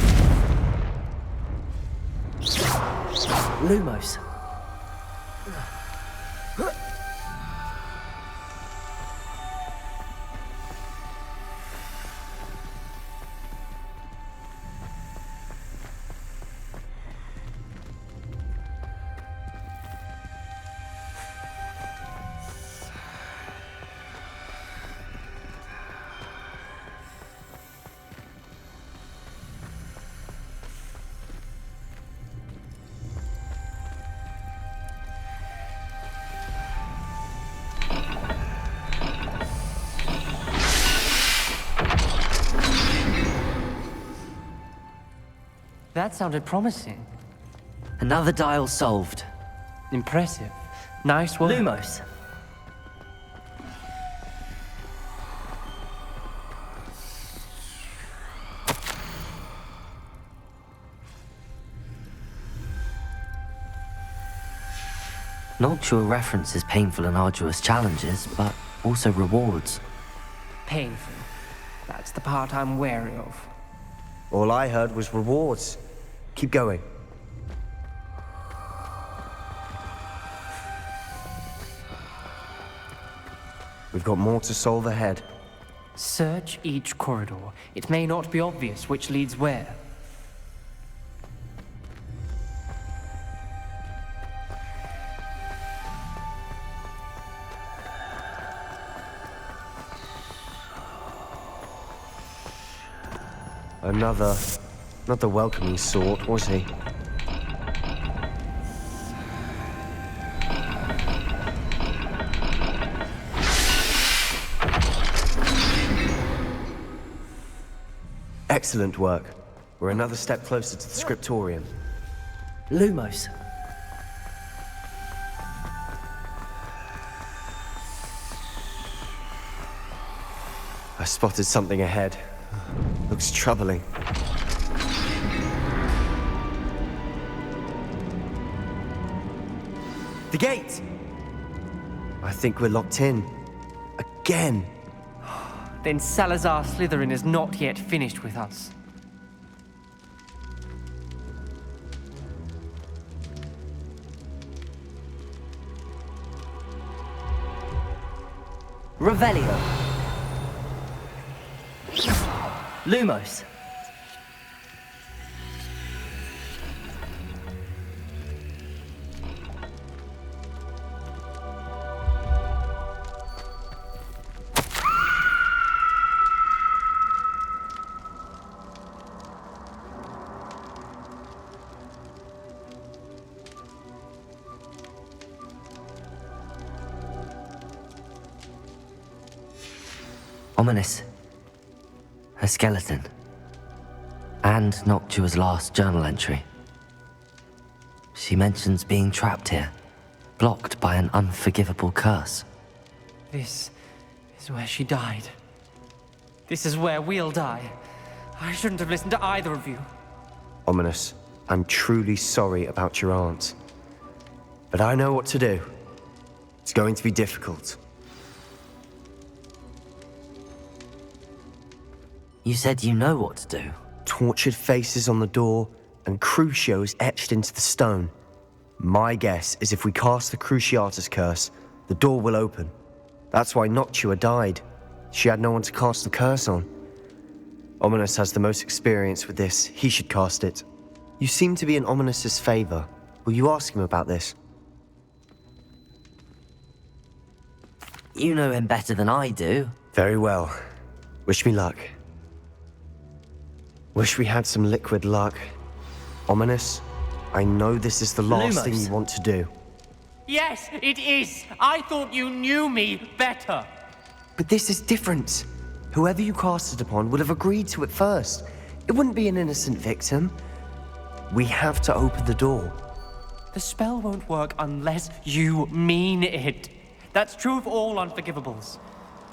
Lumos. That sounded promising. Another dial solved. Impressive. Nice work. Lumos. Noctua references painful and arduous challenges, but also rewards. Painful. That's the part I'm wary of. All I heard was rewards. Keep going. We've got more to solve ahead. Search each corridor. It may not be obvious which leads where. Another... not the welcoming sort, was he? Excellent work. We're another step closer to the scriptorium. Lumos. I spotted something ahead. Looks troubling. The gate! I think we're locked in. Again. Then Salazar Slytherin is not yet finished with us. Revelio. Lumos. Ominous. Her skeleton. And Noctua's last journal entry. She mentions being trapped here, blocked by an unforgivable curse. This is where she died. This is where we'll die. I shouldn't have listened to either of you. Ominous, I'm truly sorry about your aunt. But I know what to do. It's going to be difficult. You said you know what to do. Tortured faces on the door, and Crucios etched into the stone. My guess is if we cast the Cruciatus curse, the door will open. That's why Noctua died. She had no one to cast the curse on. Ominous has the most experience with this. He should cast it. You seem to be in Ominous's favor. Will you ask him about this? You know him better than I do. Very well. Wish me luck. Wish we had some liquid luck. Ominous, I know this is the last thing you want to do. Yes, it is. I thought you knew me better. But this is different. Whoever you cast it upon would have agreed to it first. It wouldn't be an innocent victim. We have to open the door. The spell won't work unless you mean it. That's true of all unforgivables.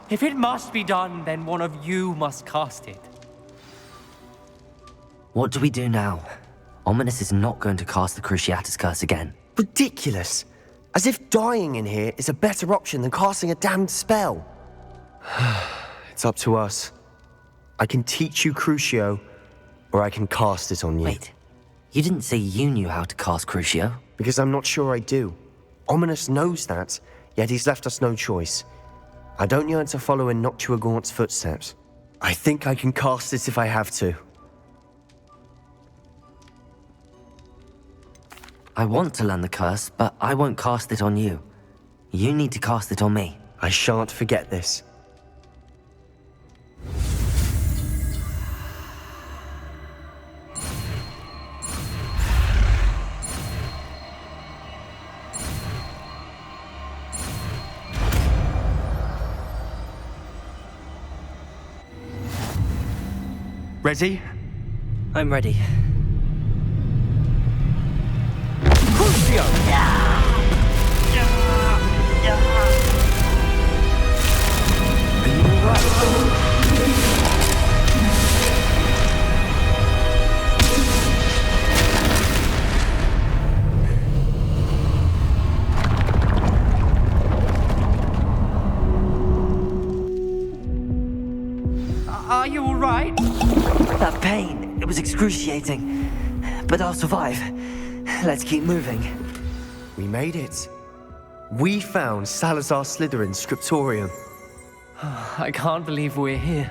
If it must be done, then one of you must cast it. What do we do now? Ominous is not going to cast the Cruciatus curse again. Ridiculous! As if dying in here is a better option than casting a damned spell. It's up to us. I can teach you Crucio, or I can cast it on you. Wait, you didn't say you knew how to cast Crucio? Because I'm not sure I do. Ominous knows that, yet he's left us no choice. I don't yearn to follow in Noctua Gaunt's footsteps. I think I can cast it if I have to. I want to learn the curse, but I won't cast it on you. You need to cast it on me. I shan't forget this. Ready? I'm ready. Are you all right? That pain, it was excruciating. But I'll survive. Let's keep moving. We made it. We found Salazar Slytherin's scriptorium. I can't believe we're here.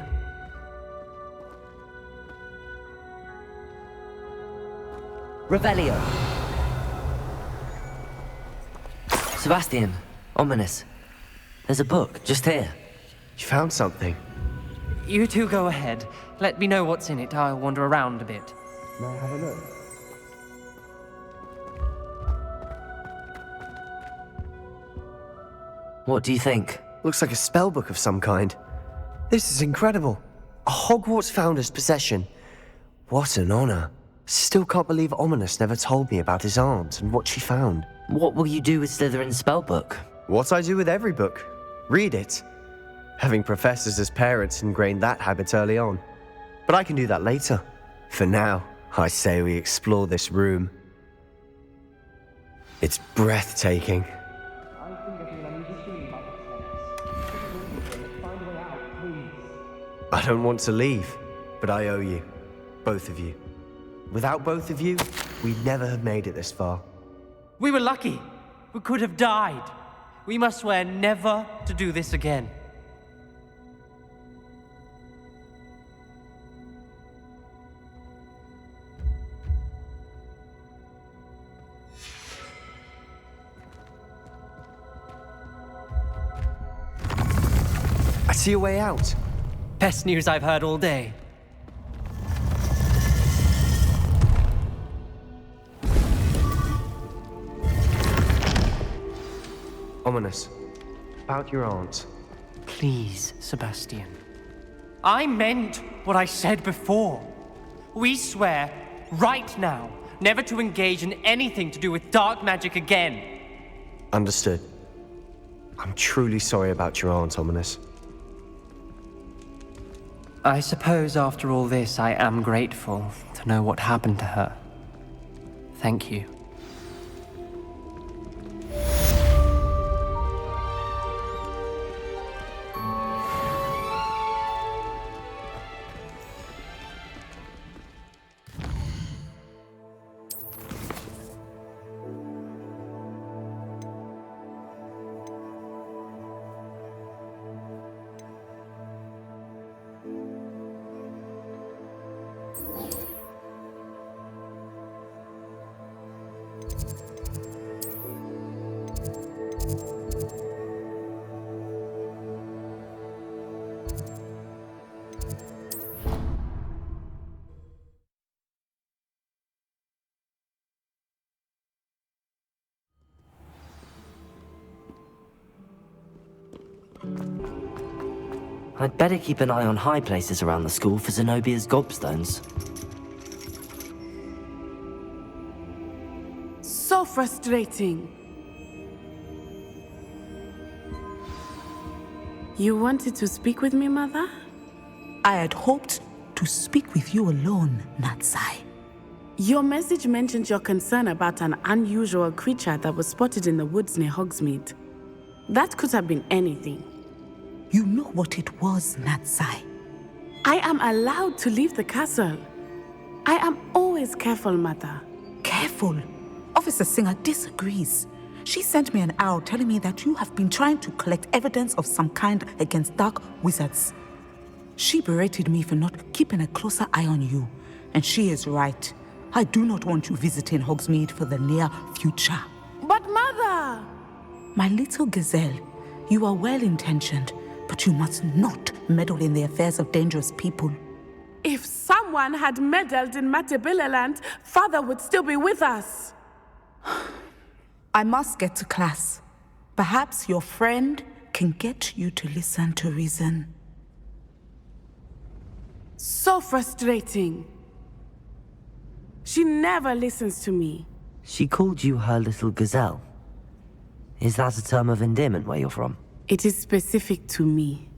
Revelio. Sebastian, Ominous. There's a book just here. You found something? You two go ahead. Let me know what's in it. I'll wander around a bit. May I have a look? What do you think? Looks like a spellbook of some kind. This is incredible. A Hogwarts founder's possession. What an honor. Still can't believe Ominous never told me about his aunt and what she found. What will you do with Slytherin's spellbook? What I do with every book. Read it. Having professors as parents ingrained that habit early on. But I can do that later. For now, I say we explore this room. It's breathtaking. I don't want to leave, but I owe you. Both of you. Without both of you, we'd never have made it this far. We were lucky. We could have died. We must swear never to do this again. I see a way out. Best news I've heard all day. Ominous. About your aunt. Please, Sebastian. I meant what I said before. We swear, right now, never to engage in anything to do with dark magic again. Understood. I'm truly sorry about your aunt, Ominous. I suppose after all this, I am grateful to know what happened to her. Thank you. I'd better keep an eye on high places around the school for Zenobia's gobstones. So frustrating. You wanted to speak with me, Mother? I had hoped to speak with you alone, Natsai. Your message mentioned your concern about an unusual creature that was spotted in the woods near Hogsmeade. That could have been anything. You know what it was, Natsai. I am allowed to leave the castle. I am always careful, Mother. Careful? Officer Singer disagrees. She sent me an owl telling me that you have been trying to collect evidence of some kind against dark wizards. She berated me for not keeping a closer eye on you. And she is right. I do not want you visiting Hogsmeade for the near future. But Mother! My little gazelle, you are well-intentioned, but you must not meddle in the affairs of dangerous people. If someone had meddled in Matabeleland, Father would still be with us. I must get to class. Perhaps your friend can get you to listen to reason. So frustrating. She never listens to me. She called you her little gazelle. Is that a term of endearment where you're from? It is specific to me.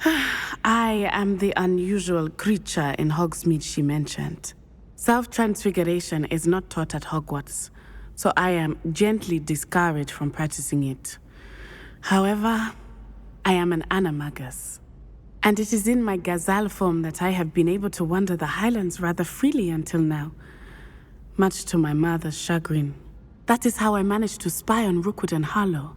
I am the unusual creature in Hogsmeade she mentioned. Self-transfiguration is not taught at Hogwarts, so I am gently discouraged from practicing it. However, I am an animagus, and it is in my gazelle form that I have been able to wander the Highlands rather freely until now, much to my mother's chagrin. That is how I managed to spy on Rookwood and Harlow.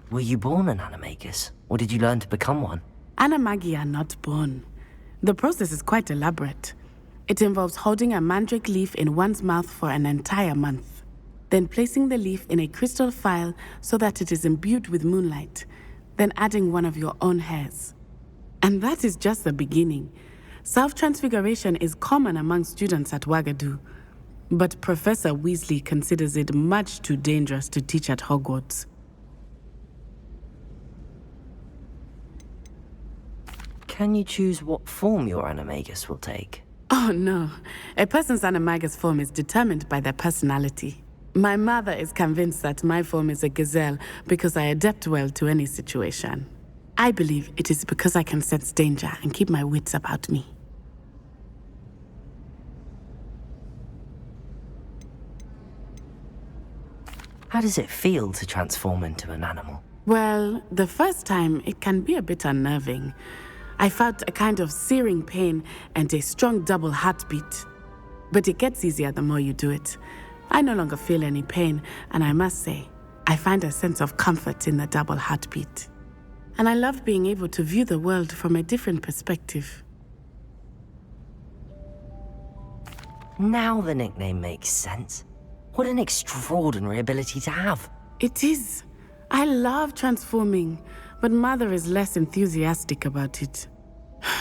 Were you born an animagus, or did you learn to become one? Animagi are not born. The process is quite elaborate. It involves holding a mandrake leaf in one's mouth for an entire month. then placing the leaf in a crystal phial so that it is imbued with moonlight, then adding one of your own hairs. And that is just the beginning. Self-transfiguration is common among students at Wagadu, but Professor Weasley considers it much too dangerous to teach at Hogwarts. Can you choose what form your animagus will take? Oh no, a person's animagus form is determined by their personality. My mother is convinced that my form is a gazelle because I adapt well to any situation. I believe it is because I can sense danger and keep my wits about me. How does it feel to transform into an animal? Well, the first time it can be a bit unnerving. I felt a kind of searing pain and a strong double heartbeat. But it gets easier the more you do it. I no longer feel any pain, and I must say, I find a sense of comfort in the double heartbeat. And I love being able to view the world from a different perspective. Now the nickname makes sense. What an extraordinary ability to have. It is. I love transforming, but Mother is less enthusiastic about it.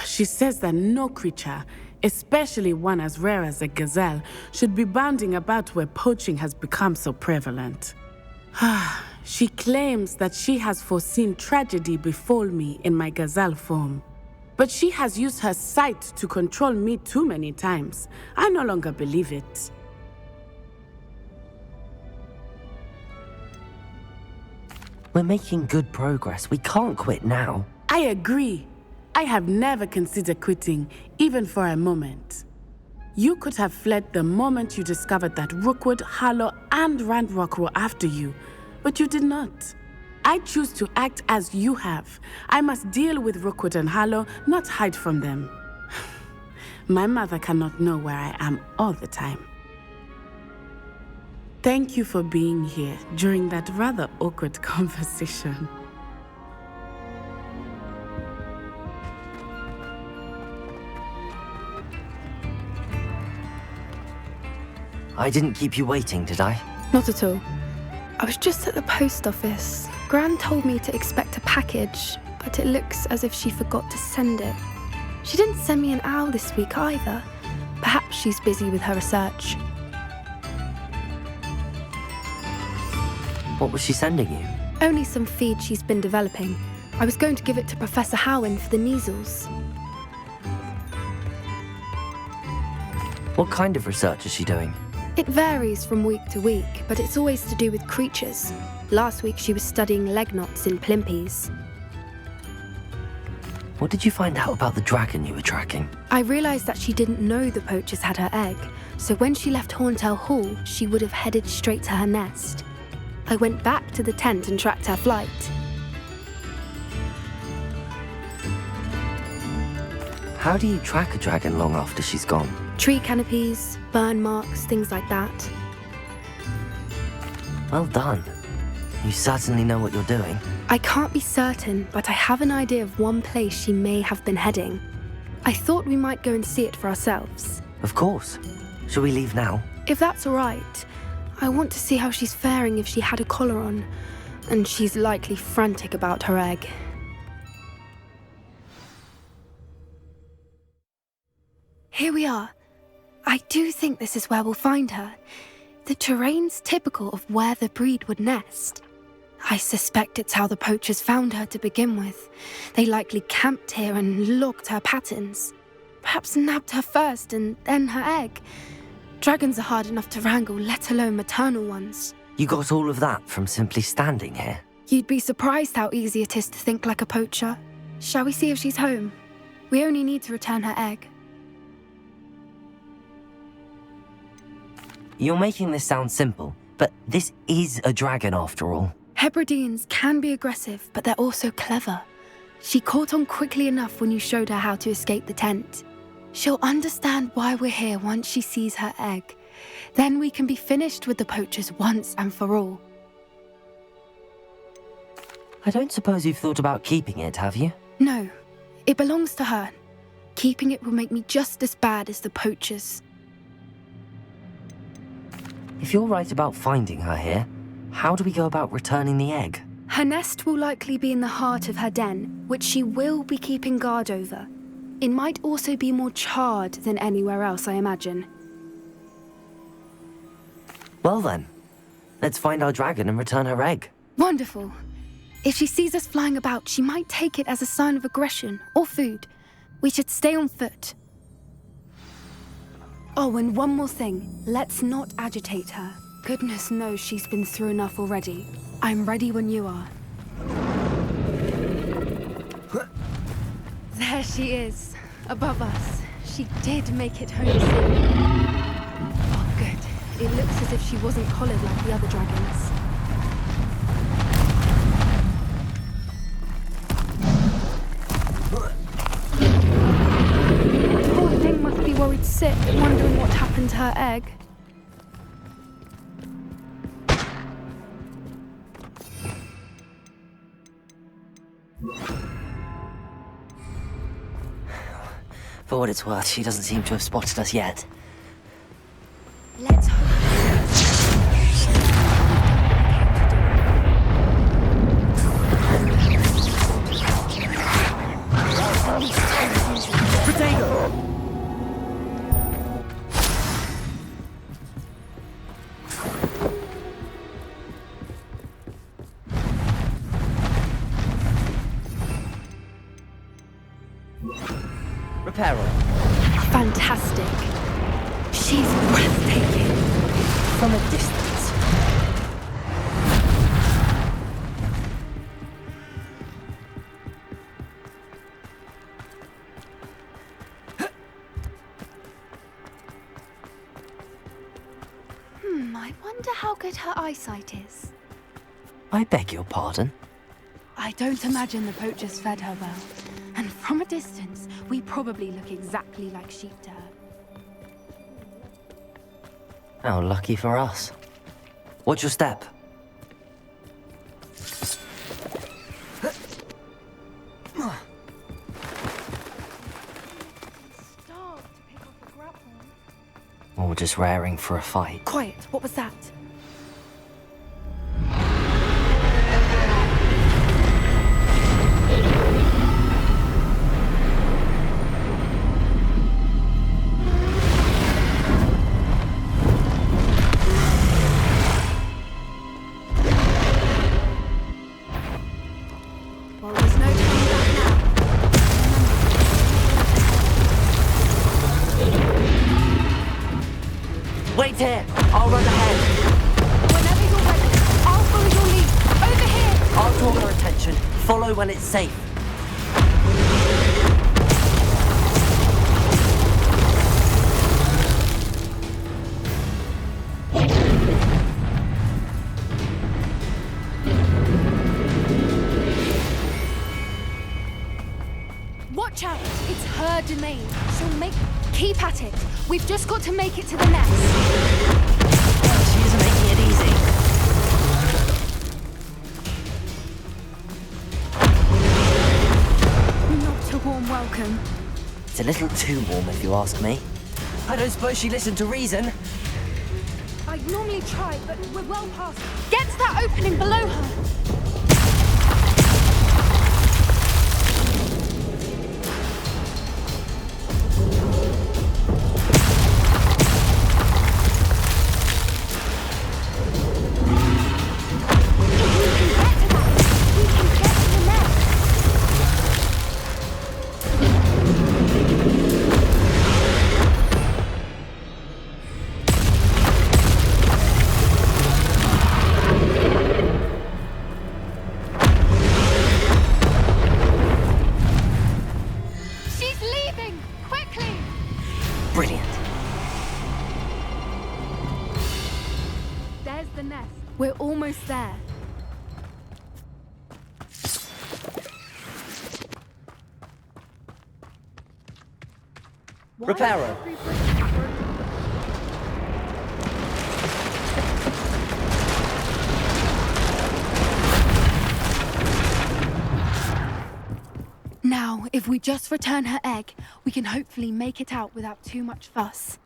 She says that no creature, especially one as rare as a gazelle, should be bounding about where poaching has become so prevalent. She claims that she has foreseen tragedy befall me in my gazelle form. But she has used her sight to control me too many times. I no longer believe it. We're making good progress. We can't quit now. I agree. I have never considered quitting, even for a moment. You could have fled the moment you discovered that Rookwood, Harlow, and Randrock were after you, but you did not. I choose to act as you have. I must deal with Rookwood and Harlow, not hide from them. My mother cannot know where I am all the time. Thank you for being here during that rather awkward conversation. I didn't keep you waiting, did I? Not at all. I was just at the post office. Gran told me to expect a package, but it looks as if she forgot to send it. She didn't send me an owl this week either. Perhaps she's busy with her research. What was she sending you? Only some feed she's been developing. I was going to give it to Professor Howin for the measles. What kind of research is she doing? It varies from week to week, but it's always to do with creatures. Last week she was studying leg knots in plimpies. What did you find out about the dragon you were tracking? I realized that she didn't know the poachers had her egg, so when she left Horntail Hall, she would have headed straight to her nest. I went back to the tent and tracked her flight. How do you track a dragon long after she's gone? Tree canopies, burn marks, things like that. Well done. You certainly know what you're doing. I can't be certain, but I have an idea of one place she may have been heading. I thought we might go and see it for ourselves. Of course. Shall we leave now? If that's all right. I want to see how she's faring if she had a collar on, and she's likely frantic about her egg. Here we are. I do think this is where we'll find her. The terrain's typical of where the breed would nest. I suspect it's how the poachers found her to begin with. They likely camped here and logged her patterns. Perhaps nabbed her first and then her egg. Dragons are hard enough to wrangle, let alone maternal ones. You got all of that from simply standing here? You'd be surprised how easy it is to think like a poacher. Shall we see if she's home? We only need to return her egg. You're making this sound simple, but this is a dragon after all. Hebrideans can be aggressive, but they're also clever. She caught on quickly enough when you showed her how to escape the tent. She'll understand why we're here once she sees her egg. Then we can be finished with the poachers once and for all. I don't suppose you've thought about keeping it, have you? No, it belongs to her. Keeping it will make me just as bad as the poachers. If you're right about finding her here, how do we go about returning the egg? Her nest will likely be in the heart of her den, which she will be keeping guard over. It might also be more charred than anywhere else, I imagine. Well then, let's find our dragon and return her egg. Wonderful. If she sees us flying about, she might take it as a sign of aggression or food. We should stay on foot. Oh, and one more thing. Let's not agitate her. Goodness knows she's been through enough already. I'm ready when you are. There she is, above us. She did make it home safe. Oh, good. It looks as if she wasn't collared like the other dragons. Poor thing must be worried sick, wondering what happened to her egg. For what it's worth, she doesn't seem to have spotted us yet. Let's hope. Potato! Reparo. Fantastic. She's breathtaking. From a distance. I wonder how good her eyesight is. I beg your pardon? I don't imagine the poachers fed her well. And from a distance, we probably look exactly like sheep to her. How lucky for us. Watch your step. Or just raring for a fight. Quiet, what was that? Well, there's no turning back now. Wait here! I'll run ahead! Whenever you're ready, I'll follow your lead. Over here! I'll draw her attention. Follow when it's safe. Watch out! It's her domain. Keep at it. We've just got to make it to the nest. She isn't making it easy. Not a warm welcome. It's a little too warm, if you ask me. I don't suppose she listened to reason. I normally try, but we're well past. Get to that opening below her. We're almost there. Reparo. Now, if we just return her egg, we can hopefully make it out without too much fuss.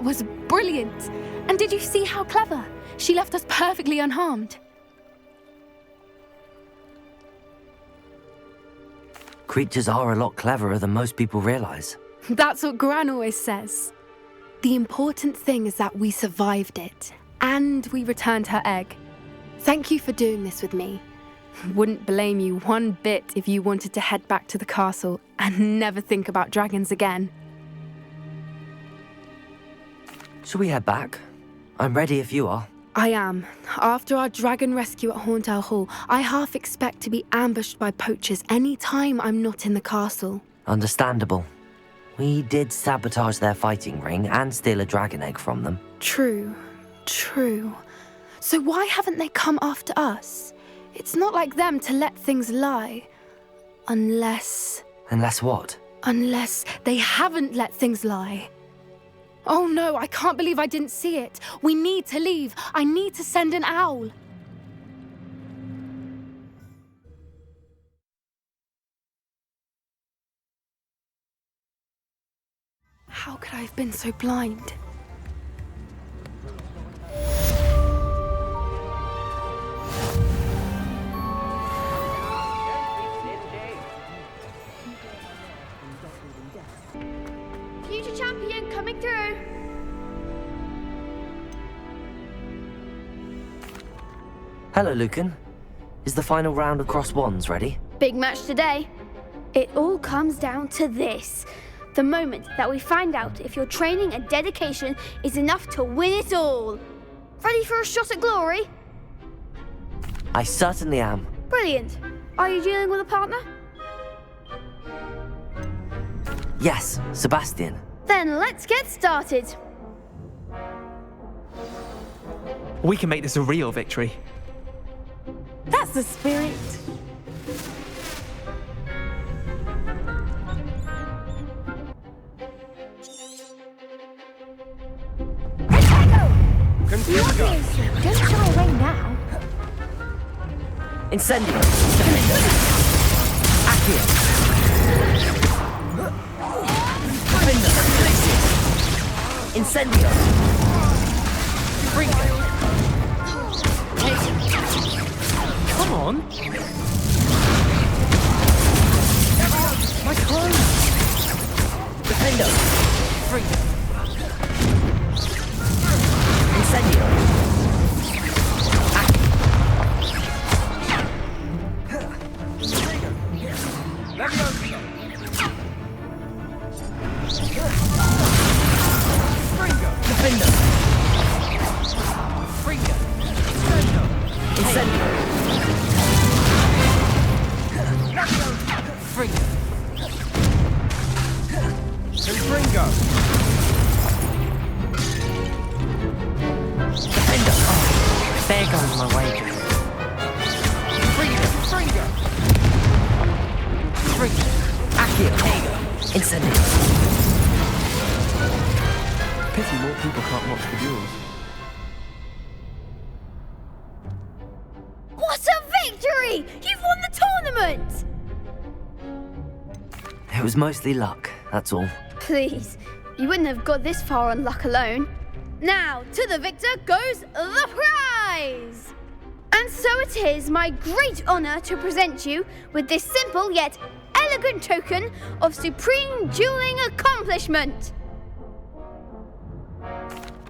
That was brilliant. And did you see how clever? She left us perfectly unharmed. Creatures are a lot cleverer than most people realize. That's what Gran always says. The important thing is that we survived it, and we returned her egg. Thank you for doing this with me. Wouldn't blame you one bit if you wanted to head back to the castle and never think about dragons again. Shall we head back? I'm ready if you are. I am. After our dragon rescue at Hauntow Hall, I half expect to be ambushed by poachers any time I'm not in the castle. Understandable. We did sabotage their fighting ring and steal a dragon egg from them. True. So why haven't they come after us? It's not like them to let things lie. Unless... Unless what? Unless they haven't let things lie. Oh no, I can't believe I didn't see it. We need to leave. I need to send an owl. How could I have been so blind? Future champion coming through. Hello, Lucan. Is the final round of Cross Wands ready? Big match today. It all comes down to this. The moment that we find out if your training and dedication is enough to win it all. Ready for a shot at glory? I certainly am. Brilliant. Are you dealing with a partner? Yes, Sebastian. Then let's get started. We can make this a real victory. That's the spirit. Don't shy away now. Incendio. Accio. Incendio. Come on. My clothes. Defendo. Free. Incendio. There goes my wages. Accio. Incendio. Pity more people can't watch the duels. What a victory! You've won the tournament! It was mostly luck, that's all. Please, you wouldn't have got this far on luck alone. Now, to the victor goes the prize! And so it is my great honor to present you with this simple yet elegant token of supreme dueling accomplishment.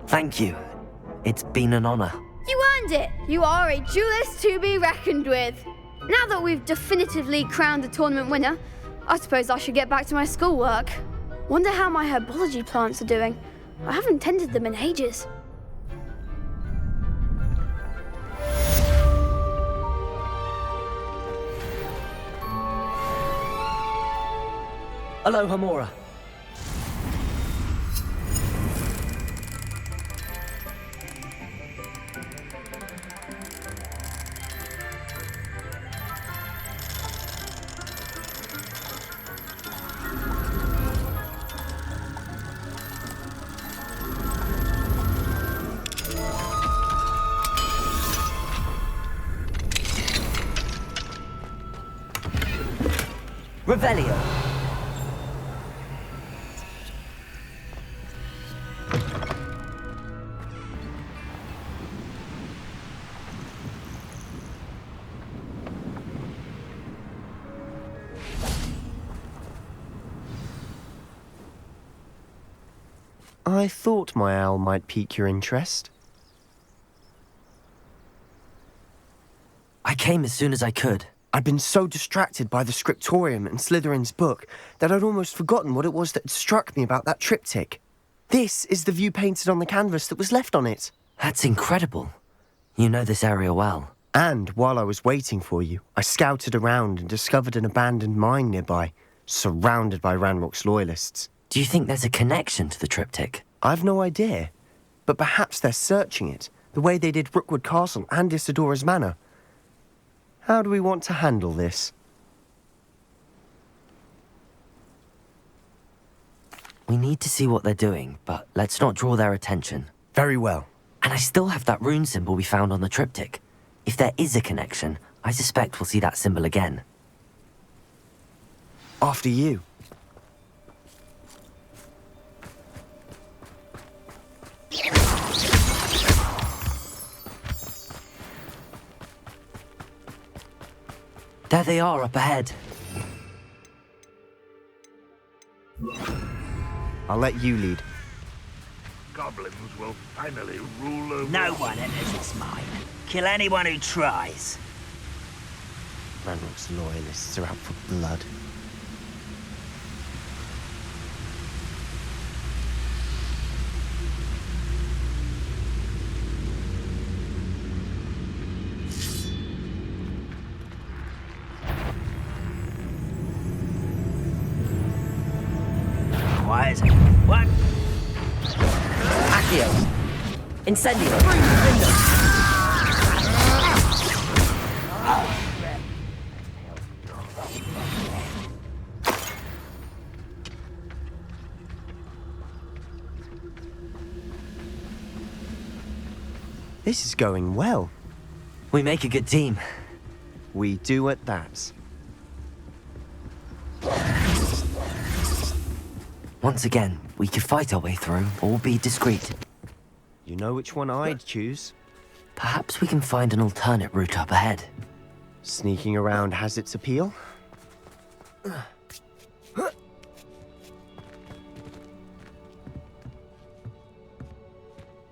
Thank you. It's been an honor. You earned it. You are a duelist to be reckoned with. Now that we've definitively crowned the tournament winner, I suppose I should get back to my schoolwork. Wonder how my herbology plants are doing. I haven't tended them in ages. Aloha, Mora. Revelio. I thought my owl might pique your interest. I came as soon as I could. I'd been so distracted by the scriptorium and Slytherin's book that I'd almost forgotten what it was that had struck me about that triptych. This is the view painted on the canvas that was left on it. That's incredible. You know this area well. And while I was waiting for you, I scouted around and discovered an abandoned mine nearby, surrounded by Ranrock's loyalists. Do you think there's a connection to the triptych? I've no idea, but perhaps they're searching it, the way they did Rookwood Castle and Isidora's Manor. How do we want to handle this? We need to see what they're doing, but let's not draw their attention. Very well. And I still have that rune symbol we found on the triptych. If there is a connection, I suspect we'll see that symbol again. After you. There they are, up ahead. I'll let you lead. Goblins will finally rule over... No one enters this mine. Kill anyone who tries. Ranrock's loyalists are out for blood. Why is it? What? Accio! Incendio! This is going well. We make a good team. We do at that. Once again, we could fight our way through, or be discreet. You know which one I'd choose? Perhaps we can find an alternate route up ahead. Sneaking around has its appeal.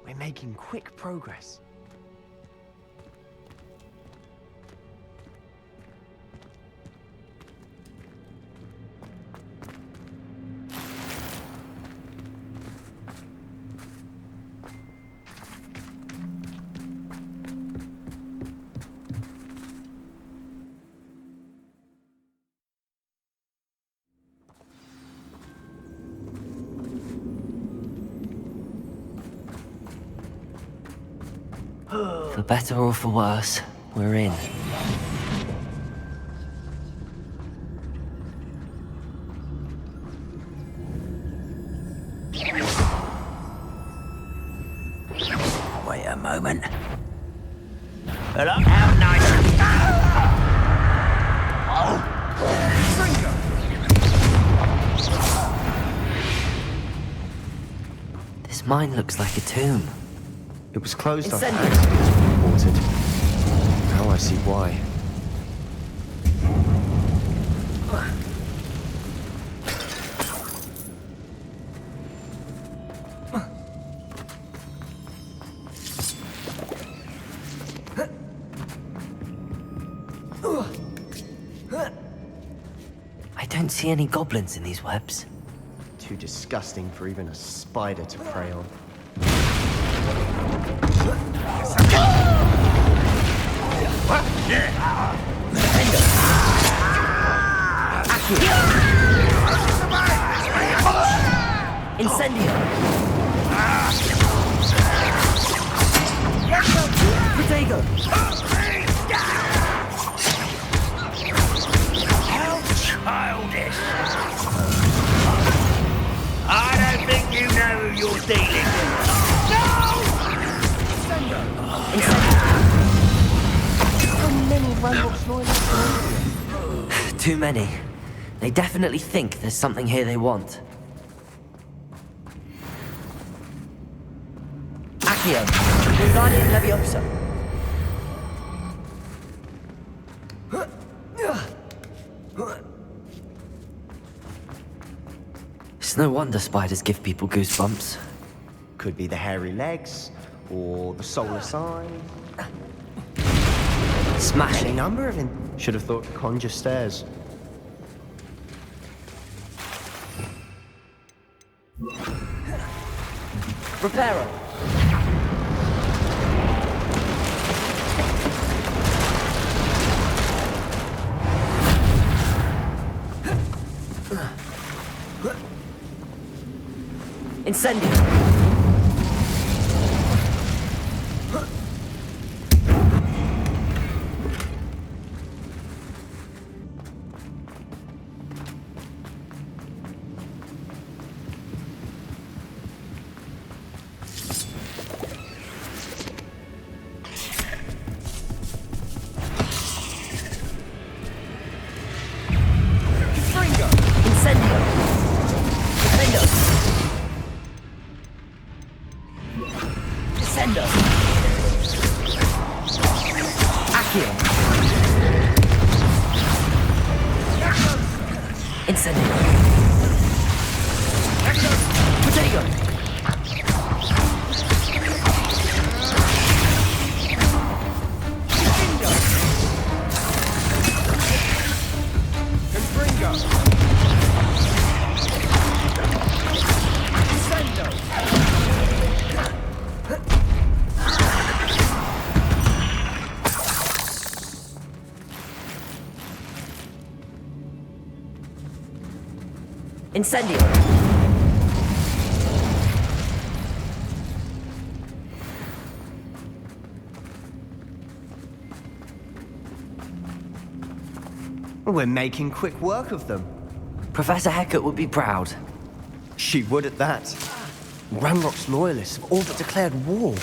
We're making quick progress. For better or for worse, we're in. Wait a moment. But look how nice. This mine looks like a tomb. It was closed off Incendio. accident, reported. Now I see why. I don't see any goblins in these webs. Too disgusting for even a spider to prey on. Incendio! Protego! How childish! I don't think you know who you're dealing with. How many Ranrock's loyalists? Too many. They definitely think there's something here they want. Accio! Wingardium Leviosa! It's no wonder spiders give people goosebumps. Could be the hairy legs, or the soulless eyes. Smash Any it. number of Should have thought to conjure stairs. Reparo. Incendio. Incendio. We're making quick work of them. Professor Hecat would be proud. She would at that. Ranrock's loyalists have all but declared war.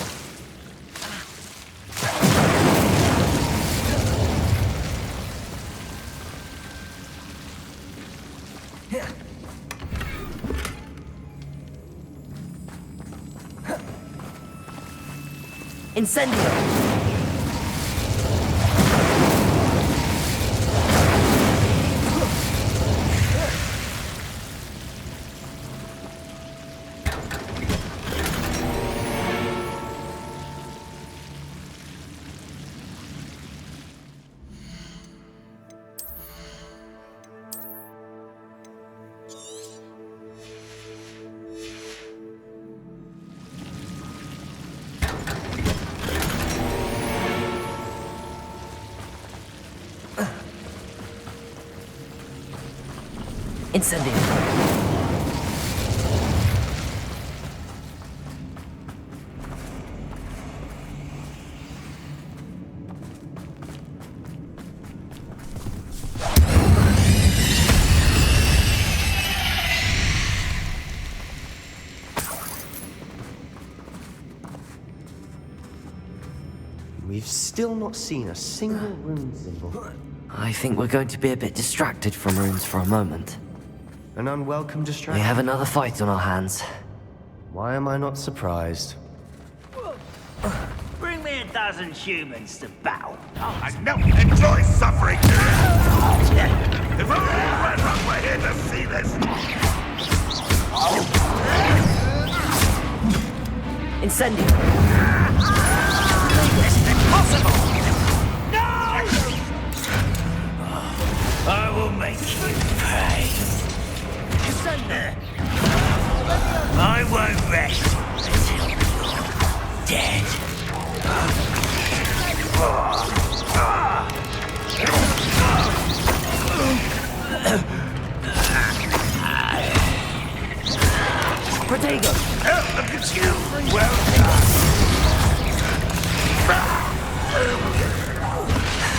Incendio! Incendio. We've still not seen a single rune symbol. I think we're going to be a bit distracted from runes for a moment. An unwelcome distraction. We have another fight on our hands. Why am I not surprised? Bring me 1,000 humans to battle. I know you enjoy suffering. If only Red Rock were here to see this. Incendio. This is impossible! No! I will make you pay. I won't rest until you're dead. Protego! Oh, look at you! Well done!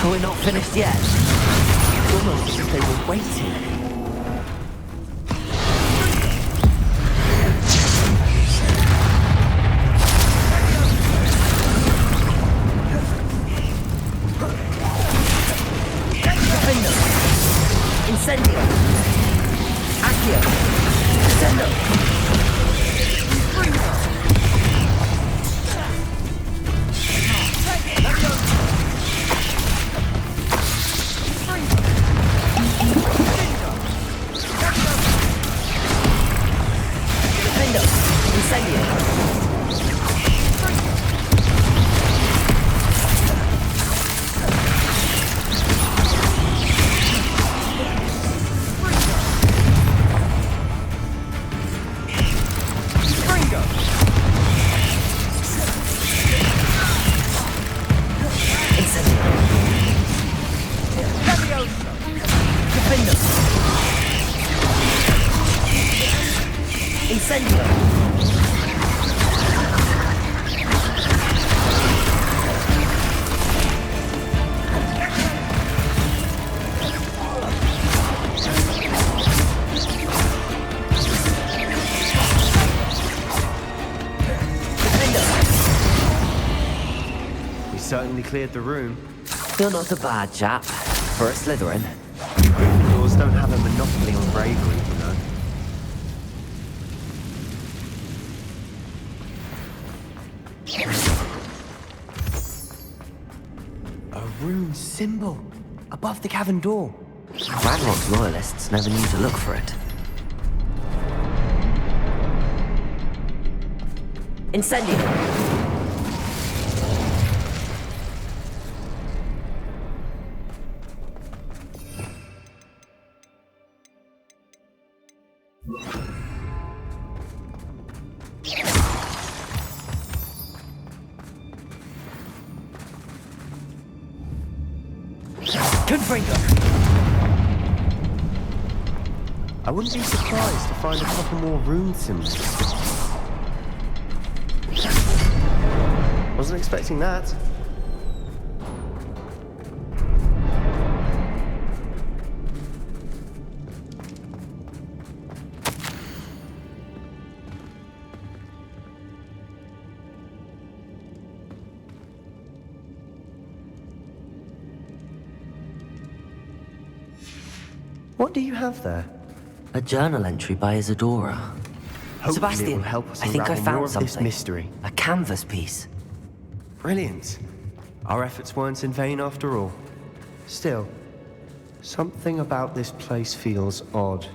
We're not finished yet. Almost as if they were waiting. Incendio! Accio! Descendo! Defendo! Incendio! Certainly cleared the room. You're not a bad chap for a Slytherin. Gryffindors don't have a monopoly on bravery, you know. A rune symbol above the cavern door. Ranrock's loyalists never knew to look for it. Incendio! I wouldn't be surprised to find a couple more rune symbols. Wasn't expecting that. What do you have there? A journal entry by Isadora. Hopefully Sebastian, it will help us I think I unravel more found of something. this mystery. A canvas piece. Brilliant. Our efforts weren't in vain after all. Still, something about this place feels odd.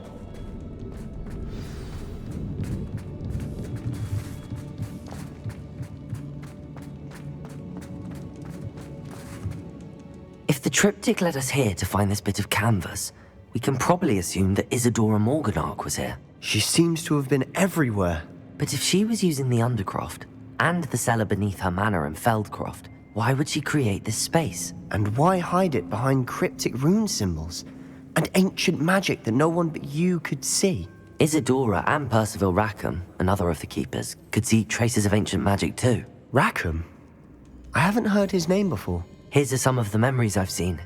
If the triptych led us here to find this bit of canvas, we can probably assume that Isadora Morganach was here. She seems to have been everywhere. But if she was using the Undercroft, and the cellar beneath her manor in Feldcroft, why would she create this space? And why hide it behind cryptic rune symbols? And ancient magic that no one but you could see? Isadora and Percival Rackham, another of the Keepers, could see traces of ancient magic too. Rackham? I haven't heard his name before. His are some of the memories I've seen.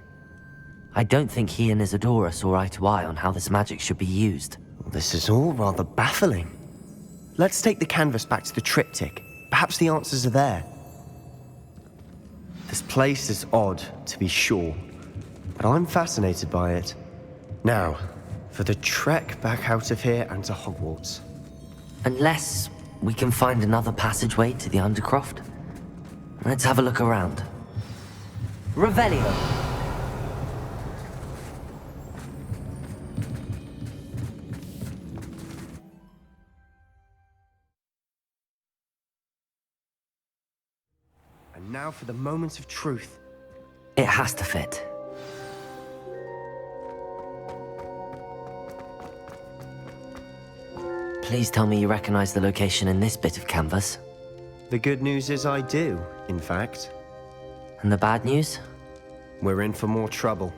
I don't think he and Isadora saw eye to eye on how this magic should be used. This is all rather baffling. Let's take the canvas back to the triptych. Perhaps the answers are there. This place is odd, to be sure, but I'm fascinated by it. Now, for the trek back out of here and to Hogwarts. Unless we can find another passageway to the Undercroft. Let's have a look around. Revelio! And now for the moment of truth. It has to fit. Please tell me you recognize the location in this bit of canvas. The good news is I do, in fact. And the bad news? We're in for more trouble.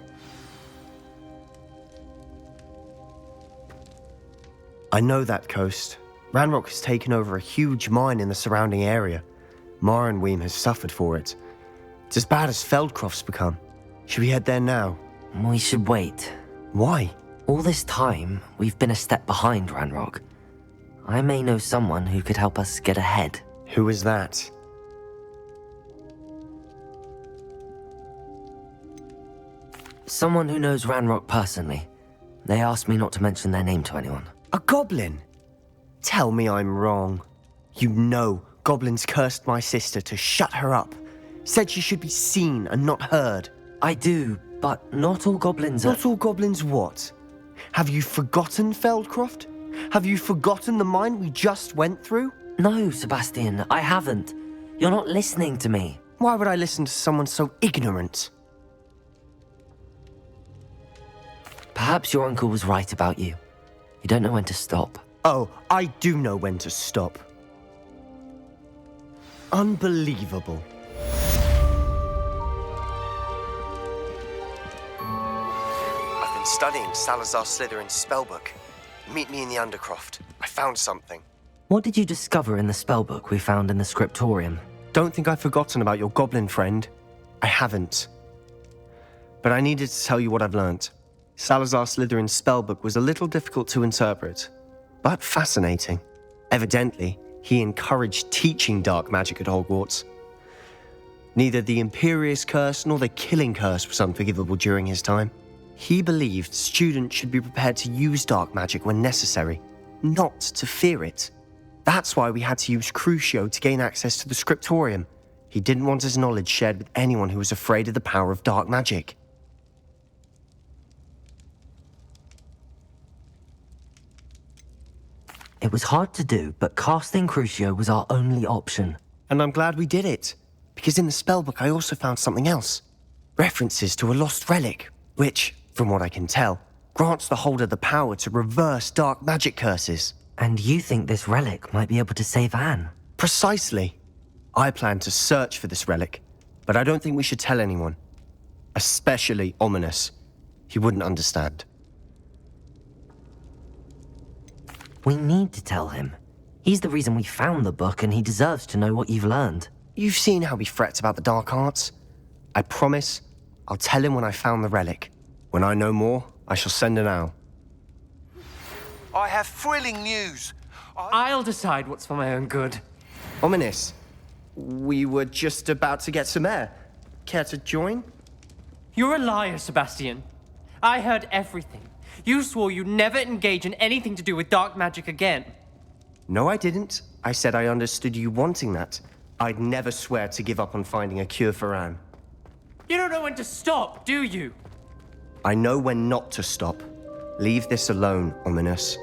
I know that coast. Ranrock has taken over a huge mine in the surrounding area. Mornweem has suffered for it. It's as bad as Feldcroft's become. Should we head there now? We should wait. Why? All this time, we've been a step behind Ranrock. I may know someone who could help us get ahead. Who is that? Someone who knows Ranrock personally. They asked me not to mention their name to anyone. A goblin? Tell me I'm wrong. You know goblins cursed my sister to shut her up. Said she should be seen and not heard. I do, but not all goblins are... Not all goblins what? Have you forgotten Feldcroft? Have you forgotten the mine we just went through? No, Sebastian, I haven't. You're not listening to me. Why would I listen to someone so ignorant? Perhaps your uncle was right about you. You don't know when to stop. Oh, I do know when to stop. Unbelievable. I've been studying Salazar Slytherin's spellbook. Meet me in the Undercroft. I found something. What did you discover in the spellbook we found in the scriptorium? Don't think I've forgotten about your goblin friend. I haven't. But I needed to tell you what I've learnt. Salazar Slytherin's spellbook was a little difficult to interpret, but fascinating. Evidently, he encouraged teaching dark magic at Hogwarts. Neither the Imperious Curse nor the Killing Curse was unforgivable during his time. He believed students should be prepared to use dark magic when necessary, not to fear it. That's why we had to use Crucio to gain access to the scriptorium. He didn't want his knowledge shared with anyone who was afraid of the power of dark magic. It was hard to do, but casting Crucio was our only option. And I'm glad we did it, because in the spellbook I also found something else. References to a lost relic, which, from what I can tell, grants the holder the power to reverse dark magic curses. And you think this relic might be able to save Anne? Precisely. I plan to search for this relic, but I don't think we should tell anyone. Especially Ominous. He wouldn't understand. We need to tell him. He's the reason we found the book, and he deserves to know what you've learned. You've seen how he frets about the dark arts. I promise I'll tell him when I found the relic. When I know more, I shall send an owl. I have thrilling news. I'll decide what's for my own good. Ominous, we were just about to get some air. Care to join? You're a liar, Sebastian. I heard everything. You swore you'd never engage in anything to do with dark magic again. No, I didn't. I said I understood you wanting that. I'd never swear to give up on finding a cure for Anne. You don't know when to stop, do you? I know when not to stop. Leave this alone, Ominous.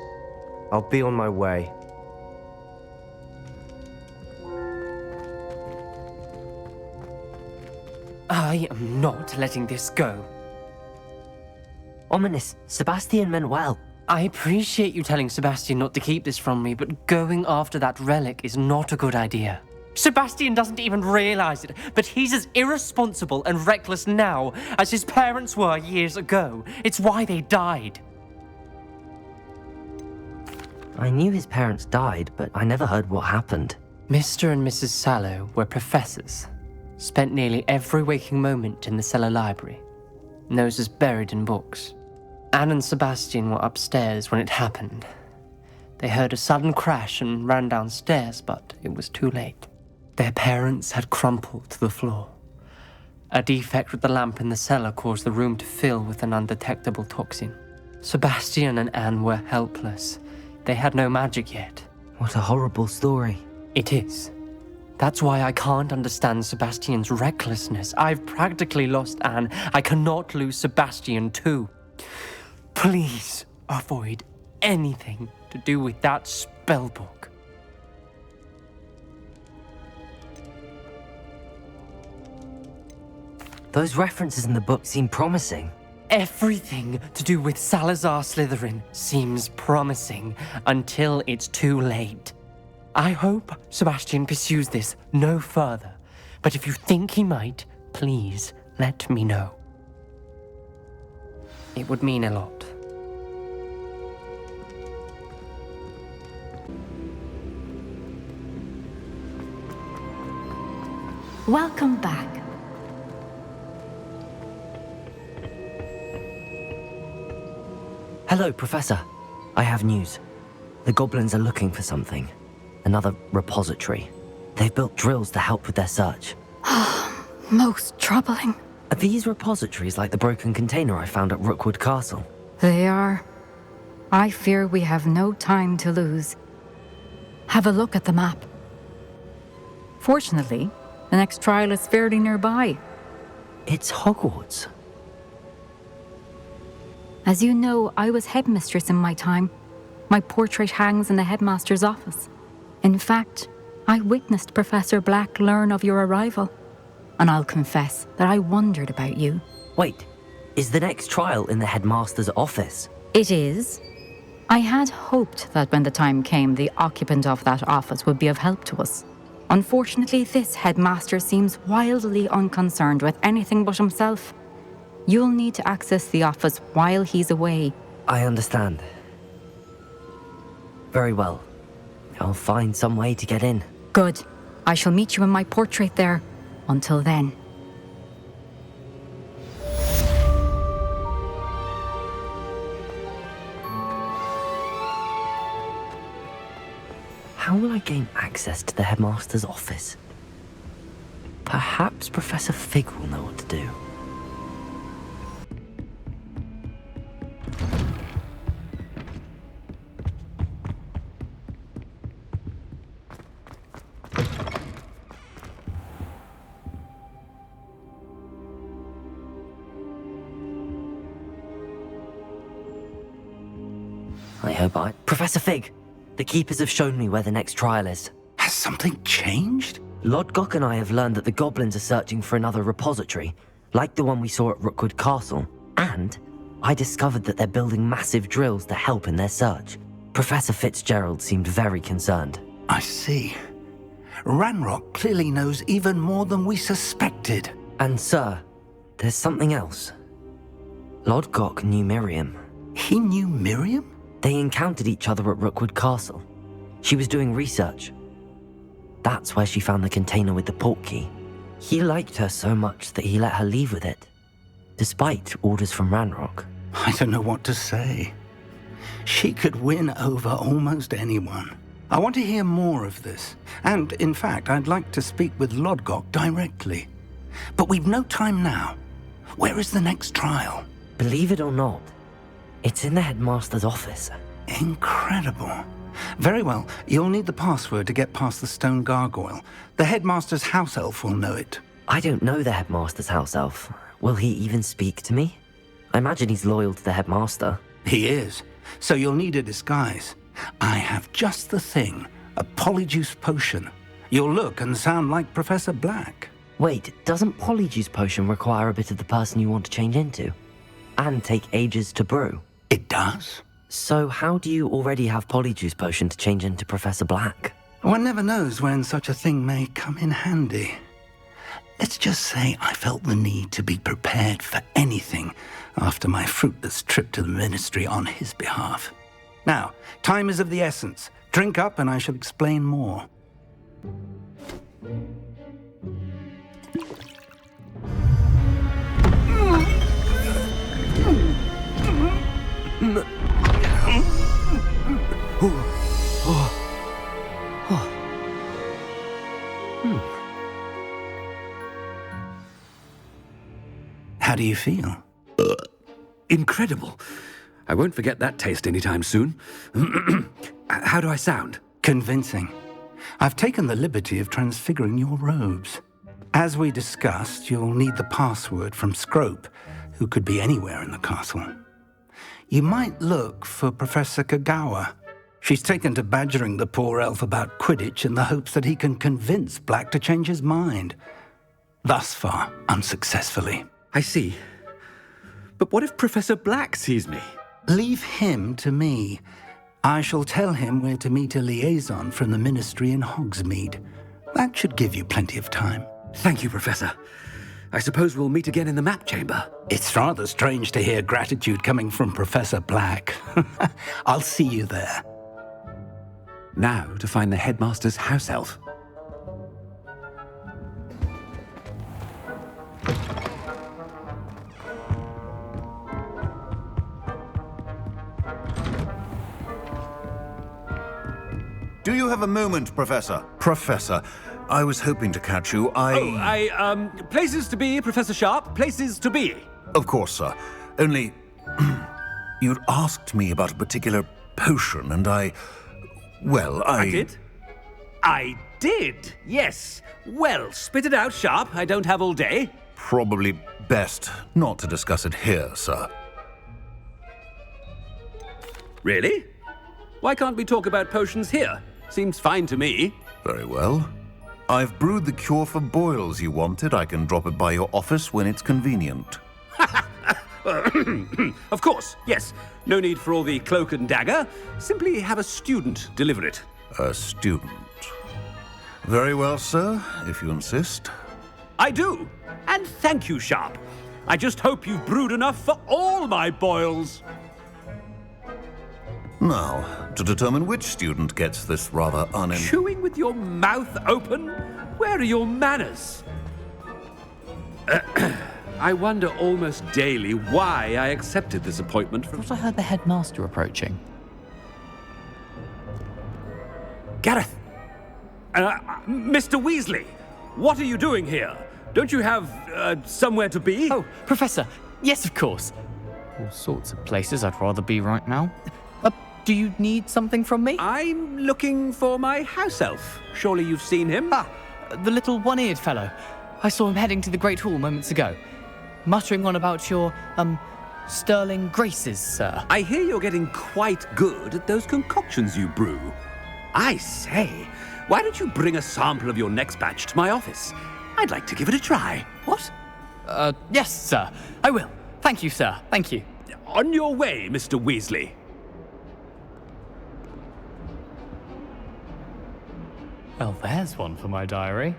I'll be on my way. I am not letting this go. Ominous, Sebastian meant well. I appreciate you telling Sebastian not to keep this from me, but going after that relic is not a good idea. Sebastian doesn't even realize it, but he's as irresponsible and reckless now as his parents were years ago. It's why they died. I knew his parents died, but I never heard what happened. Mr. and Mrs. Sallow were professors. Spent nearly every waking moment in the cellar library. Noses buried in books. Anne and Sebastian were upstairs when it happened. They heard a sudden crash and ran downstairs, but it was too late. Their parents had crumpled to the floor. A defect with the lamp in the cellar caused the room to fill with an undetectable toxin. Sebastian and Anne were helpless. They had no magic yet. What a horrible story. It is. That's why I can't understand Sebastian's recklessness. I've practically lost Anne. I cannot lose Sebastian too. Please avoid anything to do with that spellbook. Those references in the book seem promising. Everything to do with Salazar Slytherin seems promising until it's too late. I hope Sebastian pursues this no further, but if you think he might, please let me know. It would mean a lot. Welcome back. Hello, Professor. I have news. The goblins are looking for something. Another repository. They've built drills to help with their search. Most troubling. Are these repositories like the broken container I found at Rookwood Castle? They are. I fear we have no time to lose. Have a look at the map. Fortunately, the next trial is fairly nearby. It's Hogwarts. As you know, I was headmistress in my time. My portrait hangs in the headmaster's office. In fact, I witnessed Professor Black learn of your arrival. And I'll confess that I wondered about you. Wait, is the next trial in the headmaster's office? It is. I had hoped that when the time came, the occupant of that office would be of help to us. Unfortunately, this headmaster seems wildly unconcerned with anything but himself. You'll need to access the office while he's away. I understand. Very well. I'll find some way to get in. Good. I shall meet you in my portrait there. Until then. How will I gain access to the headmaster's office? Perhaps Professor Fig will know what to do. Professor Fig! The Keepers have shown me where the next trial is. Has something changed? Lodgok and I have learned that the goblins are searching for another repository, like the one we saw at Rookwood Castle. And I discovered that they're building massive drills to help in their search. Professor Fitzgerald seemed very concerned. I see. Ranrock clearly knows even more than we suspected. And sir, there's something else. Lodgok knew Miriam. He knew Miriam? They encountered each other at Rookwood Castle. She was doing research. That's where she found the container with the portkey. He liked her so much that he let her leave with it, despite orders from Ranrock. I don't know what to say. She could win over almost anyone. I want to hear more of this. And, in fact, I'd like to speak with Lodgok directly. But we've no time now. Where is the next trial? Believe it or not, it's in the headmaster's office. Incredible. Very well. You'll need the password to get past the stone gargoyle. The headmaster's house elf will know it. I don't know the headmaster's house elf. Will he even speak to me? I imagine he's loyal to the headmaster. He is. So you'll need a disguise. I have just the thing. A polyjuice potion. You'll look and sound like Professor Black. Wait, doesn't polyjuice potion require a bit of the person you want to change into? And take ages to brew? It does. So how do you already have polyjuice potion to change into Professor Black? One never knows when such a thing may come in handy. Let's just say I felt the need to be prepared for anything after my fruitless trip to the ministry on his behalf. Now, time is of the essence. Drink up and I shall explain more. How do you feel? Incredible. I won't forget that taste anytime soon. How do I sound? Convincing. I've taken the liberty of transfiguring your robes. As we discussed, you'll need the password from Scrope, who could be anywhere in the castle. You might look for Professor Kagawa. She's taken to badgering the poor elf about Quidditch in the hopes that he can convince Black to change his mind. Thus far, unsuccessfully. I see. But what if Professor Black sees me? Leave him to me. I shall tell him where to meet a liaison from the ministry in Hogsmeade. That should give you plenty of time. Thank you, Professor. I suppose we'll meet again in the map chamber. It's rather strange to hear gratitude coming from Professor Black. I'll see you there. Now to find the headmaster's house elf. Do you have a moment, Professor? Professor, I was hoping to catch you. Places to be, Professor Sharp. Places to be. Of course, sir. Only, you'd asked me about a particular potion, and I did? I did, yes. Well, spit it out, Sharp. I don't have all day. Probably best not to discuss it here, sir. Really? Why can't we talk about potions here? Seems fine to me. Very well. I've brewed the cure for boils you wanted. I can drop it by your office when it's convenient. Of course, yes. No need for all the cloak and dagger. Simply have a student deliver it. A student. Very well, sir, if you insist. I do. And thank you, Sharp. I just hope you've brewed enough for all my boils. Now, to determine which student gets this rather Chewing with your mouth open? Where are your manners? I wonder almost daily why I accepted this appointment from... I heard the headmaster approaching. Gareth! Mr. Weasley, what are you doing here? Don't you have somewhere to be? Oh, Professor, yes, of course. All sorts of places I'd rather be right now. Do you need something from me? I'm looking for my house elf. Surely you've seen him? Ah, the little one-eared fellow. I saw him heading to the Great Hall moments ago, muttering on about your, sterling graces, sir. I hear you're getting quite good at those concoctions you brew. I say, why don't you bring a sample of your next batch to my office? I'd like to give it a try. What? Yes, sir. I will. Thank you, sir. Thank you. On your way, Mr. Weasley. Well, there's one for my diary.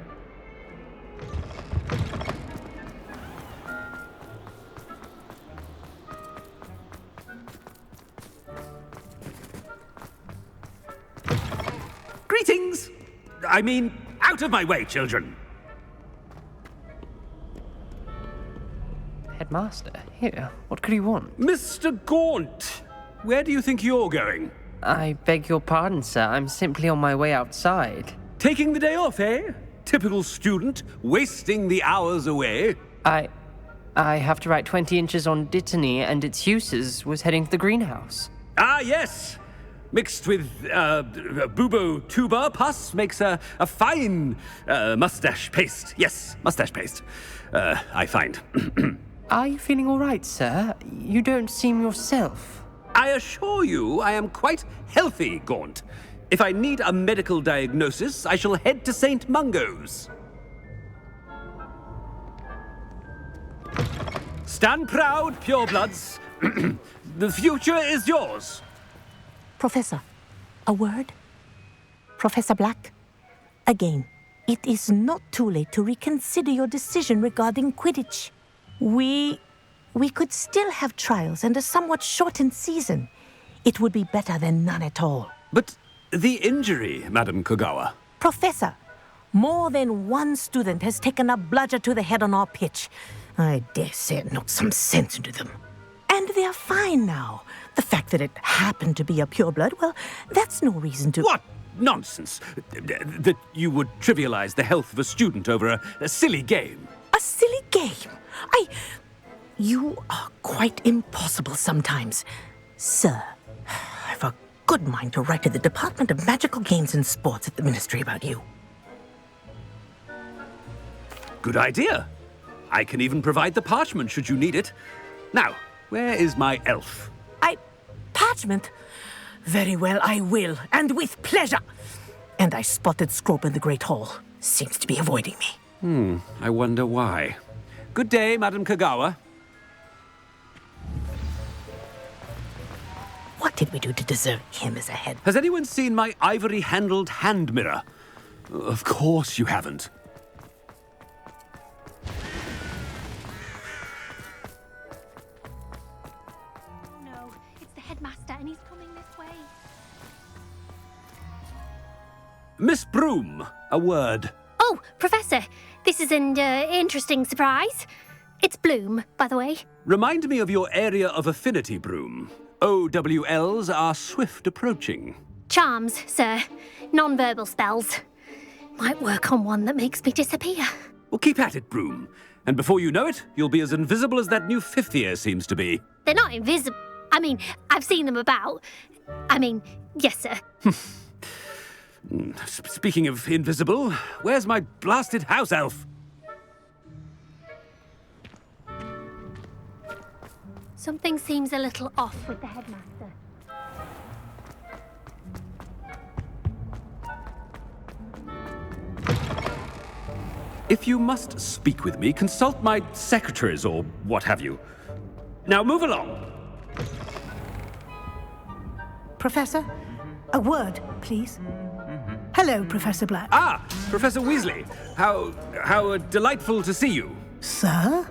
Greetings! I mean, out of my way, children! Headmaster, here, what could he want? Mr. Gaunt! Where do you think you're going? I beg your pardon, sir. I'm simply on my way outside. Taking the day off, eh? Typical student, wasting the hours away. I have to write 20 inches on Dittany and its uses. Was heading to the greenhouse. Ah, yes! Mixed with bubo tuber pus makes a fine mustache paste. Yes, mustache paste. I find. Are you feeling all right, sir? You don't seem yourself. I assure you I am quite healthy, Gaunt. If I need a medical diagnosis, I shall head to St. Mungo's. Stand proud, purebloods. The future is yours. Professor, a word? Professor Black, again, it is not too late to reconsider your decision regarding Quidditch. We could still have trials and a somewhat shortened season. It would be better than none at all. But the injury, Madam Kogawa. Professor, more than one student has taken a bludger to the head on our pitch. I dare say it knocked some sense into them. And they're fine now. The fact that it happened to be a pureblood, well, that's no reason to... What nonsense! That you would trivialize the health of a student over a silly game. A silly game? You are quite impossible sometimes. Sir, I've a good mind to write to the Department of Magical Games and Sports at the Ministry about you. Good idea. I can even provide the parchment should you need it. Now, where is my elf? Parchment? Very well, I will, and with pleasure. And I spotted Scrope in the Great Hall. Seems to be avoiding me. I wonder why. Good day, Madam Kogawa. What did we do to deserve him as a head? Has anyone seen my ivory-handled hand mirror? Of course you haven't. No, it's the headmaster and he's coming this way. Miss Broom, a word. Oh, Professor, this is an interesting surprise. It's Bloom, by the way. Remind me of your area of affinity, Broom. OWLs are swift approaching. Charms, sir. Non-verbal spells. Might work on one that makes me disappear. Well, keep at it, Broom. And before you know it, you'll be as invisible as that new fifth year seems to be. They're not invisible. I mean, I've seen them about. Yes, sir. Speaking of invisible, where's my blasted house elf? Something seems a little off with the headmaster. If you must speak with me, consult my secretaries or what have you. Now move along. Professor, a word, please. Hello, Professor Black. Ah, Professor Weasley. How delightful to see you. Sir?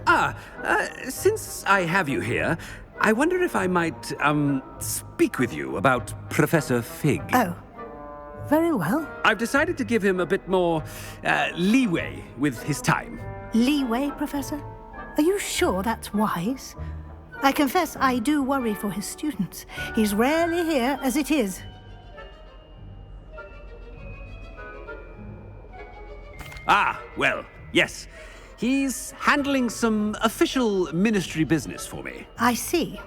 Since I have you here, I wonder if I might, speak with you about Professor Fig. Oh, very well. I've decided to give him a bit more, leeway with his time. Leeway, Professor? Are you sure that's wise? I confess I do worry for his students. He's rarely here as it is. Ah, well, yes. He's handling some official ministry business for me. I see.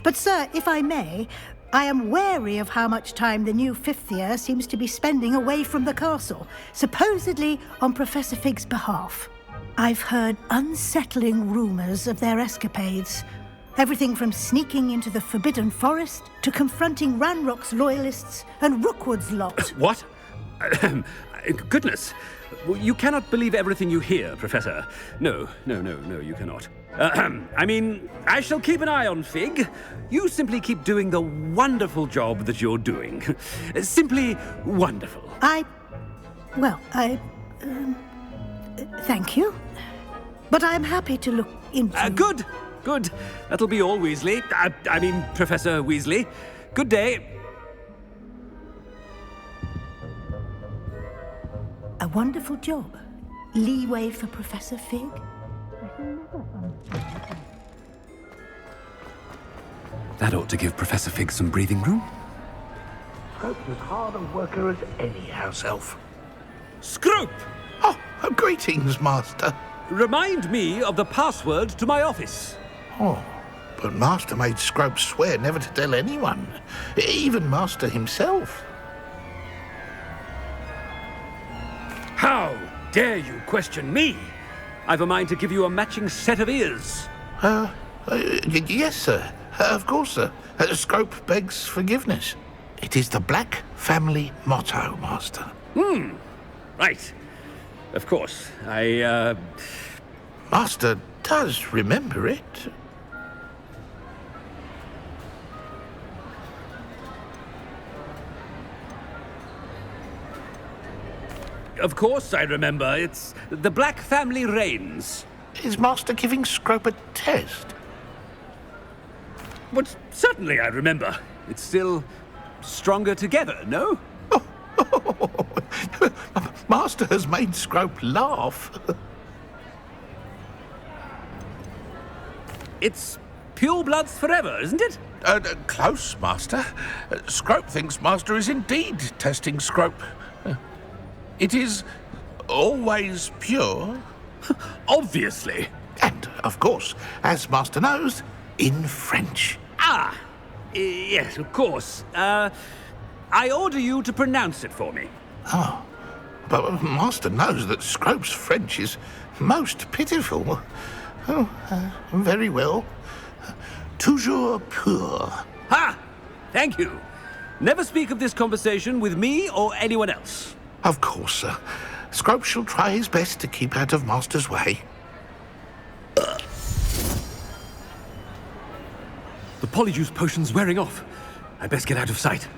But, sir, if I may, I am wary of how much time the new fifth year seems to be spending away from the castle, supposedly on Professor Fig's behalf. I've heard unsettling rumors of their escapades. Everything from sneaking into the Forbidden Forest to confronting Ranrock's loyalists and Rookwood's lot. What? Goodness. You cannot believe everything you hear, Professor. No, you cannot. I mean, I shall keep an eye on Fig. You simply keep doing the wonderful job that you're doing. Simply wonderful. Thank you. But I'm happy to look into... Good. That'll be all, Weasley. I mean, Professor Weasley. Good day. A wonderful job. Leeway for Professor Fig. That ought to give Professor Fig some breathing room. Scrope's as hard a worker as any house elf. Scrope! Oh, greetings, Master. Remind me of the password to my office. Oh, but Master made Scrope swear never to tell anyone, even Master himself. How dare you question me? I've a mind to give you a matching set of ears. Yes, sir. Of course, sir. Scrope begs forgiveness. It is the Black family motto, Master. Right. Of course. Master does remember it. Of course I remember. It's the Black family reigns. Is Master giving Scrope a test? But certainly I remember. It's still stronger together, no? Master has made Scrope laugh. It's pure bloods forever, isn't it? Close, Master. Scrope thinks Master is indeed testing Scrope. It is always pure. Obviously. And, of course, as Master knows, in French. Ah! Yes, of course. I order you to pronounce it for me. Oh, but Master knows that Scrope's French is most pitiful. Oh, very well. Toujours pur. Ha! Thank you. Never speak of this conversation with me or anyone else. Of course, sir. Scrope shall try his best to keep out of Master's way. The polyjuice potion's wearing off. I best get out of sight.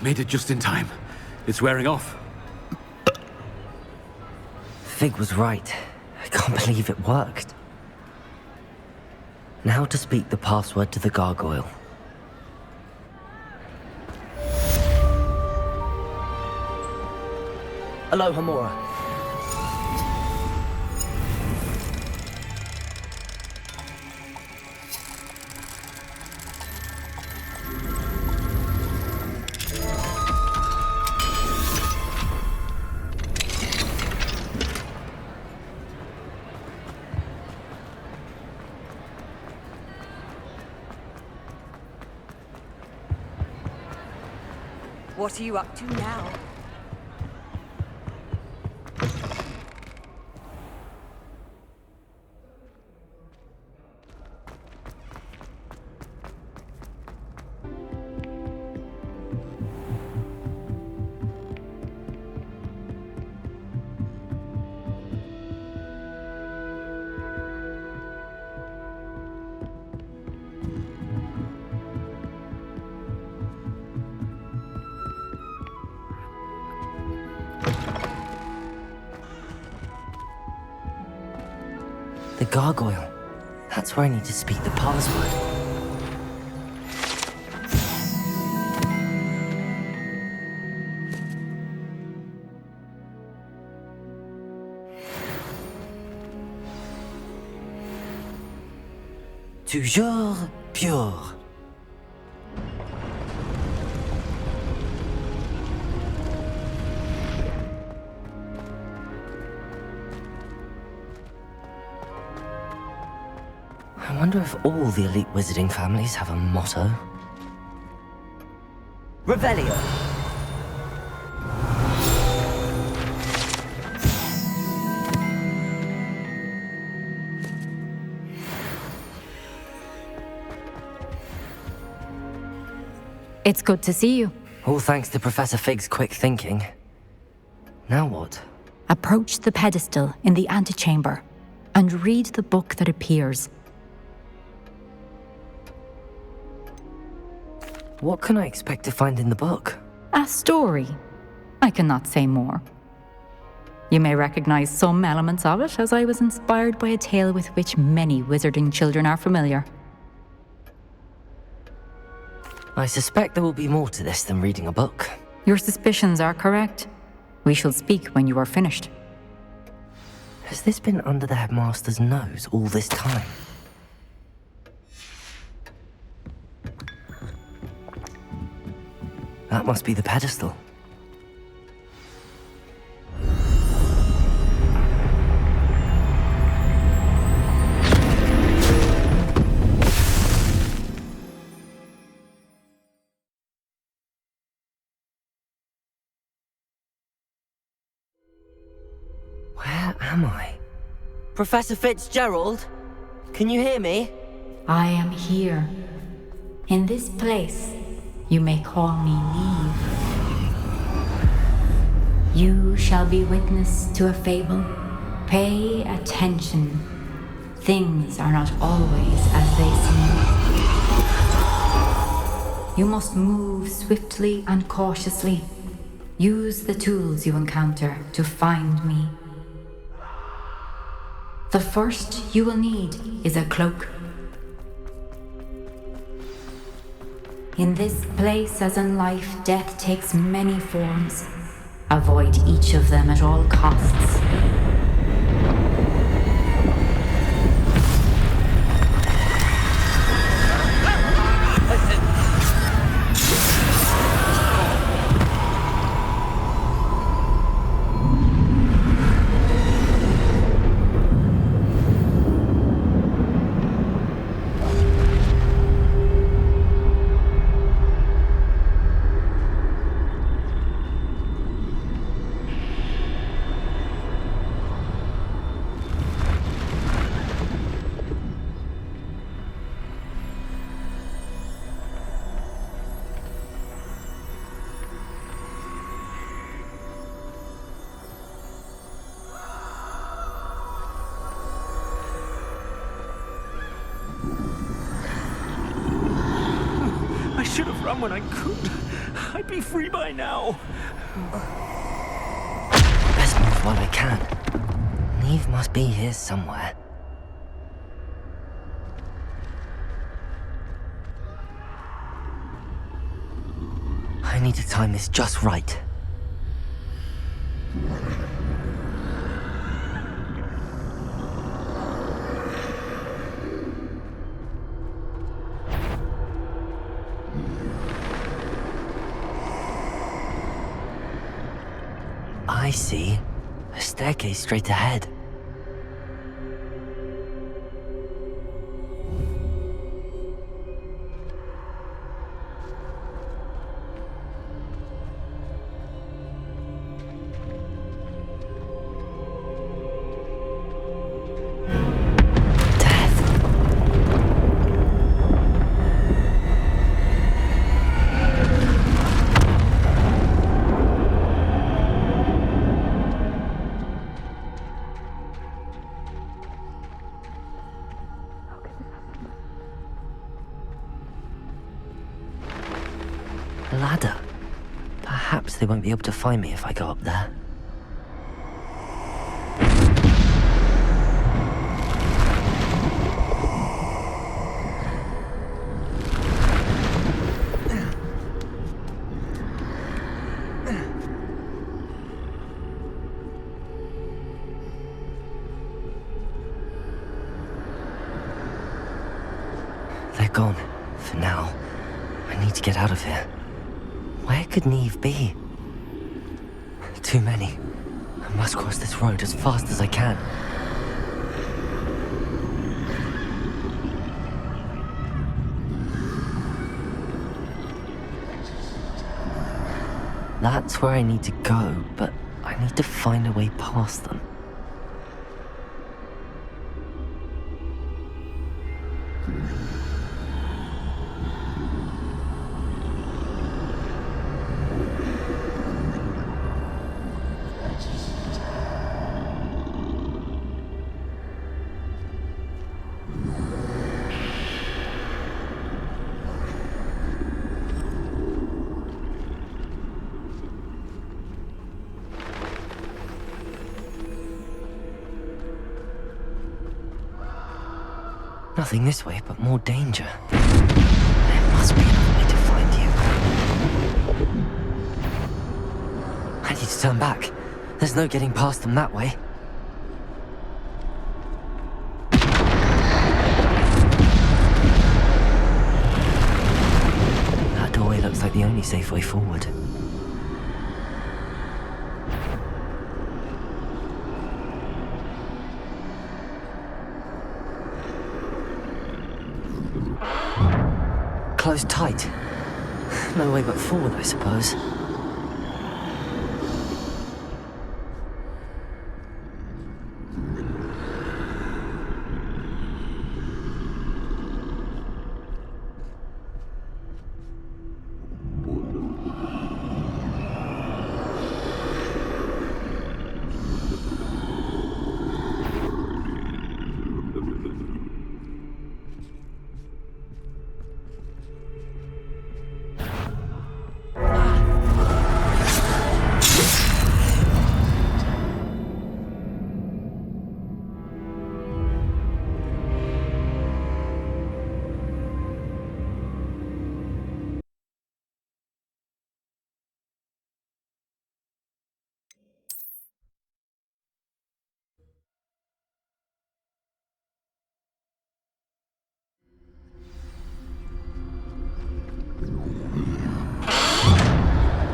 Made it just in time. It's wearing off. Fig was right. I can't believe it worked. Now to speak the password to the gargoyle. Aloha, Mora. What are you up to now? The gargoyle. That's where I need to speak the password. Toujours pure. I wonder if all the elite wizarding families have a motto. Revelio. It's good to see you. All thanks to Professor Fig's quick thinking. Now what? Approach the pedestal in the antechamber and read the book that appears. What can I expect to find in the book? A story. I cannot say more. You may recognize some elements of it, as I was inspired by a tale with which many wizarding children are familiar. I suspect there will be more to this than reading a book. Your suspicions are correct. We shall speak when you are finished. Has this been under the headmaster's nose all this time? That must be the pedestal. Where am I? Professor Fitzgerald? Can you hear me? I am here. In this place, you may call me Neve. You shall be witness to a fable. Pay attention. Things are not always as they seem. You must move swiftly and cautiously. Use the tools you encounter to find me. The first you will need is a cloak. In this place, as in life, death takes many forms. Avoid each of them at all costs. should have run when I could. I'd be free by now. Best move while I can. Neve must be here somewhere. I need to time this just right. I see. A staircase straight ahead. Ladder. Perhaps they won't be able to find me if I go up there. gone. For now. I need to get out of here. Where could Neve be? Too many. I must cross this road as fast as I can. That's where I need to go, but I need to find a way past them. Nothing this way, but more danger. There must be another way to find you. I need to turn back. There's no getting past them that way. That doorway looks like the only safe way forward. Closed tight. No way but forward, I suppose.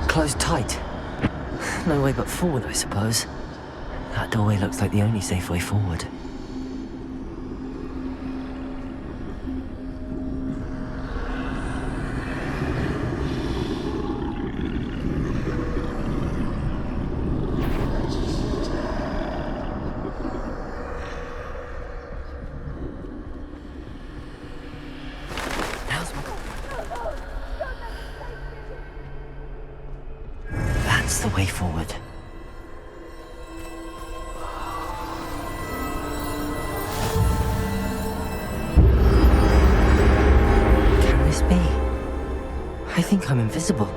Closed tight. No way but forward, I suppose. That doorway looks like the only safe way forward. That's the way forward. Can this be? I think I'm invisible.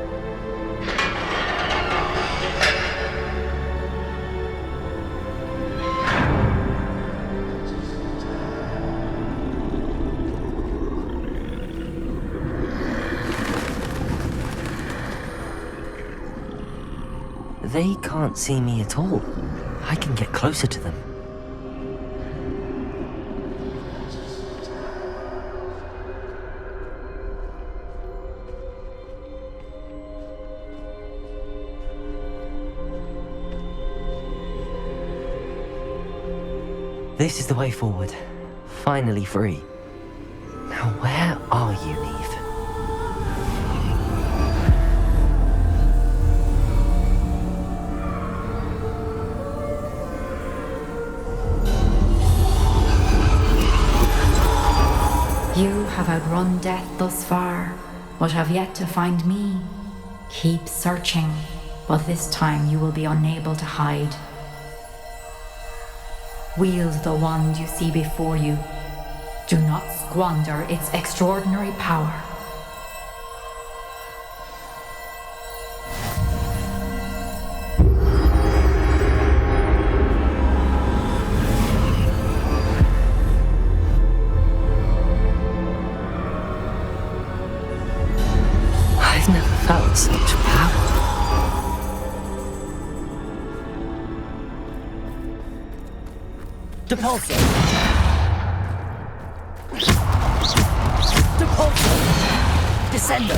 They can't see me at all. I can get closer to them. This is the way forward. Finally free. Now where are you, Neve? You have outrun death thus far, but have yet to find me. Keep searching, but this time you will be unable to hide. Wield the wand you see before you. Do not squander its extraordinary power. I've never felt such power. Depulso! Depulso! Descender!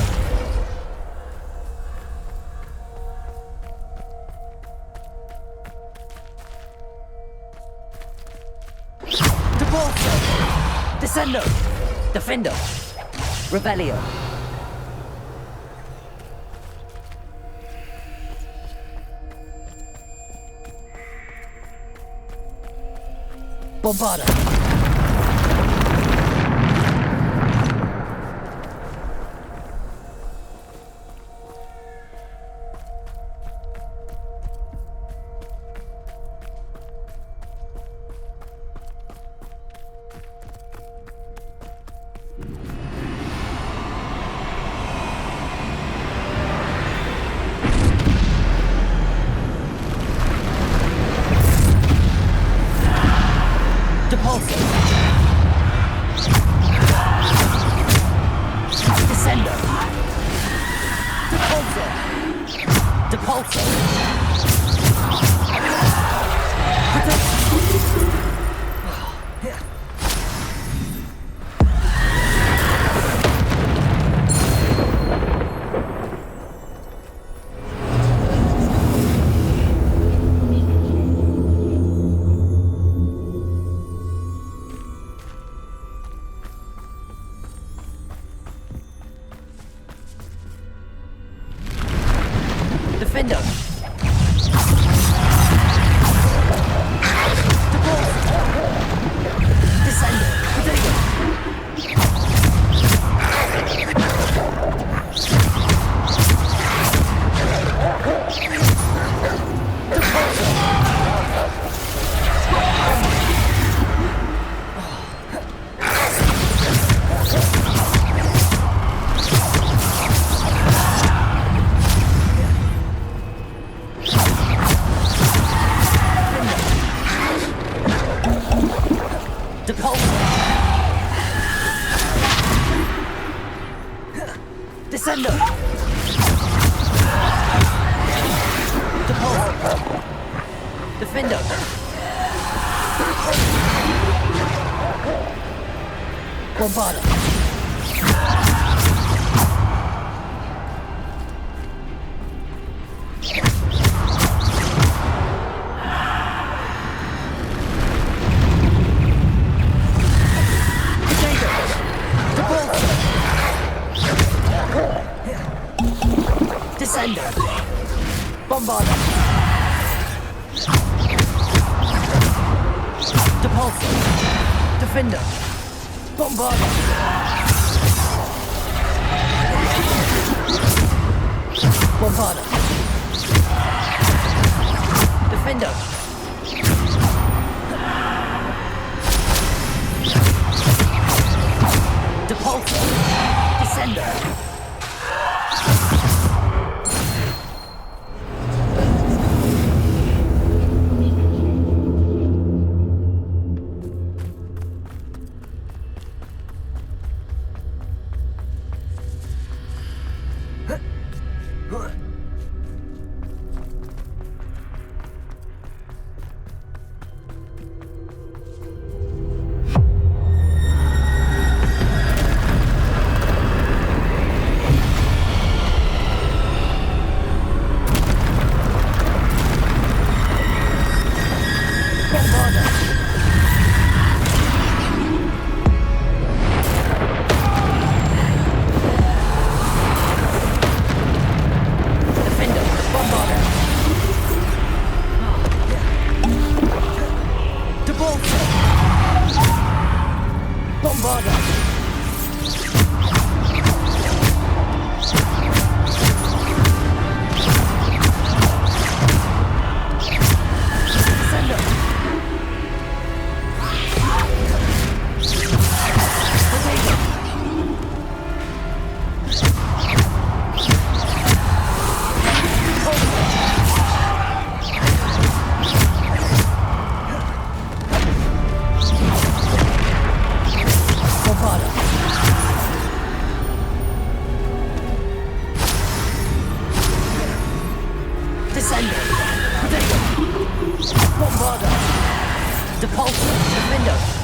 Depulso! Descender! Defender! Rebellion! Bombarda! Depulso! Descender! Depulso! Depulso! Defender! Descender! Descender! Depulso! Defender! Bombarda! Descender! Bombarda! Depulso! Defender! Bombarda! Bombarda! Defender! Depulso! Descender!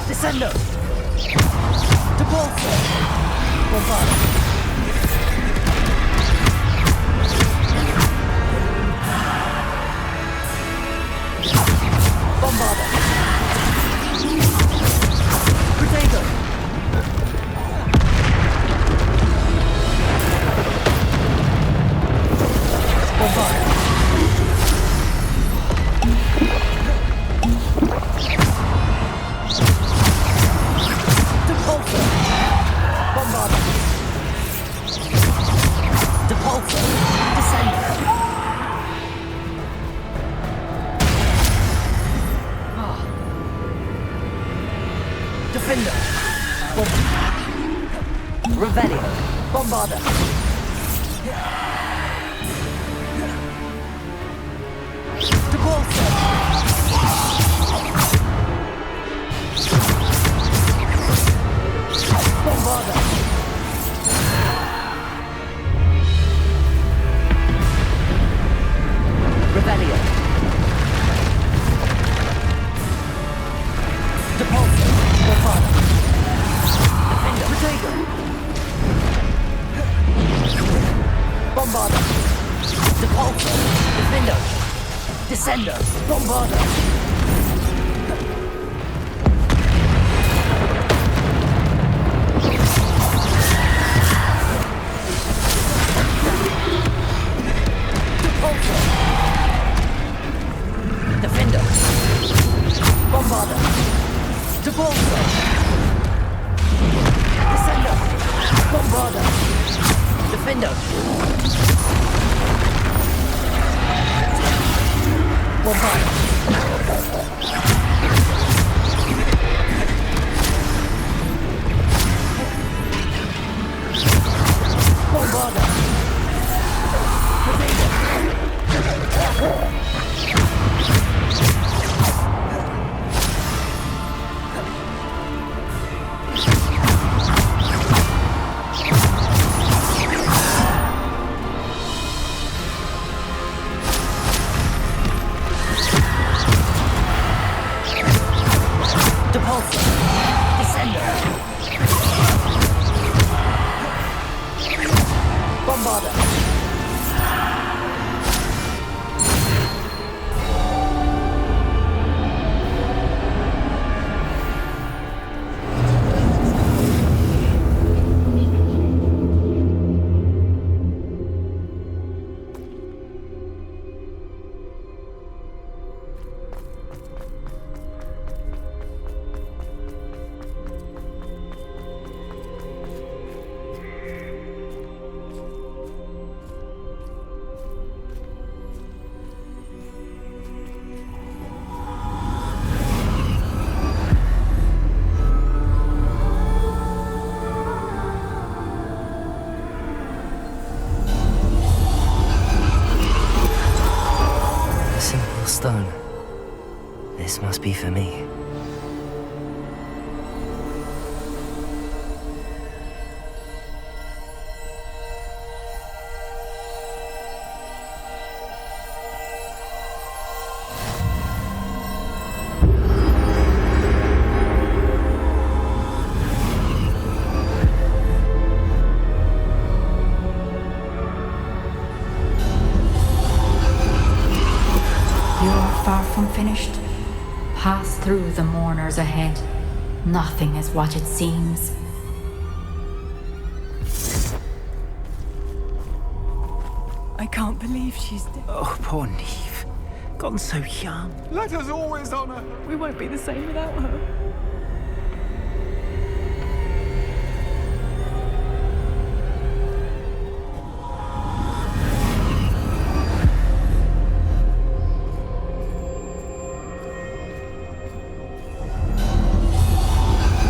Descender! Depulso! Bombarda! Bombarder. Depulso. Bombarder. Rebellion. Depulso. Bombarder. Defender. Protego. Bombarder. Depulso. Defender. Descender. Bombarder. Depulso. Defender. Bombarder. Depulso. Descender. Bombarder. Defender. Bombarder. Bombarder. Depulso. Descender. Bombarder. Stone. This must be for me. Far from finished. Pass through the mourners ahead. Nothing is what it seems. I can't believe she's dead. Oh, poor Neve. Gone so young. Let us always honor. We won't be the same without her.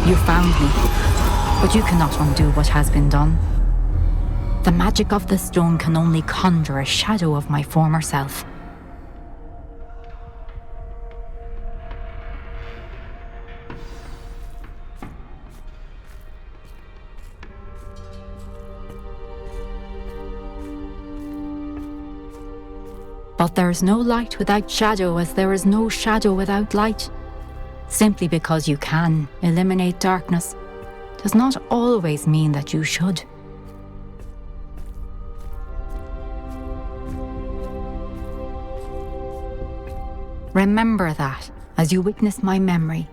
You found me, but you cannot undo what has been done. The magic of the stone can only conjure a shadow of my former self. But there is no light without shadow, as there is no shadow without light. Simply because you can eliminate darkness does not always mean that you should. Remember that as you witness my memory.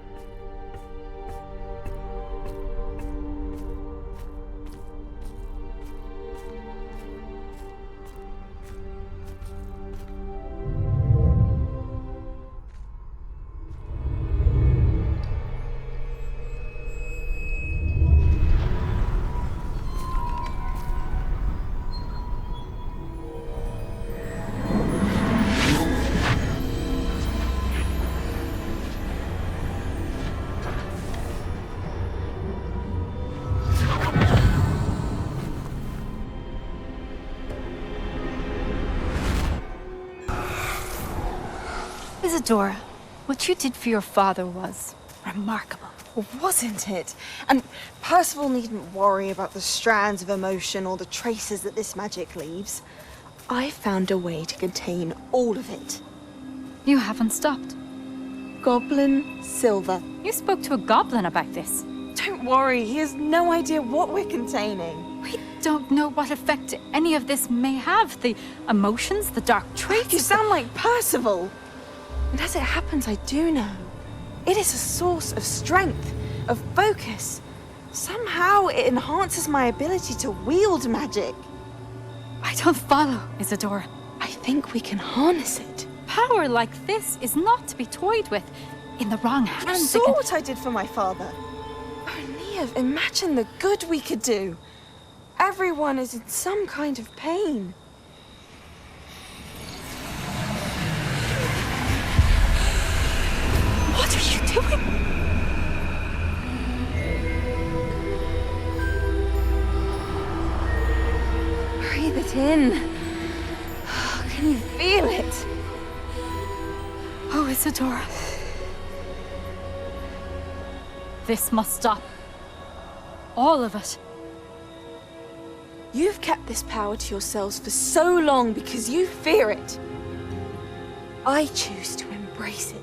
Isadora, what you did for your father was remarkable. Wasn't it? And Percival needn't worry about the strands of emotion or the traces that this magic leaves. I found a way to contain all of it. You haven't stopped. Goblin silver. You spoke to a goblin about this. Don't worry, he has no idea what we're containing. We don't know what effect any of this may have. The emotions, the dark traits. You sound like Percival. And as it happens, I do know. It is a source of strength, of focus. Somehow it enhances my ability to wield magic. I don't follow, Isadora. I think we can harness it. Power like this is not to be toyed with. In the wrong hands, You saw what I did for my father. Oh, Neve, imagine the good we could do. Everyone is in some kind of pain. What are you doing? Breathe it in. Can you feel it? Oh, Isadora. This must stop. All of it. You've kept this power to yourselves for so long because you fear it. I choose to embrace it.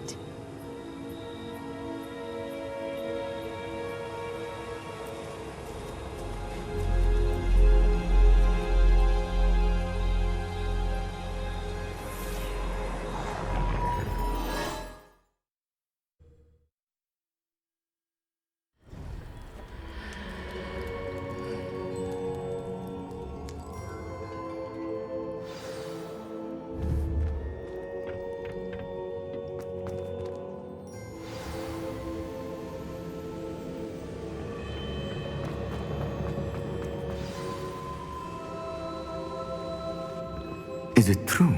Is it true?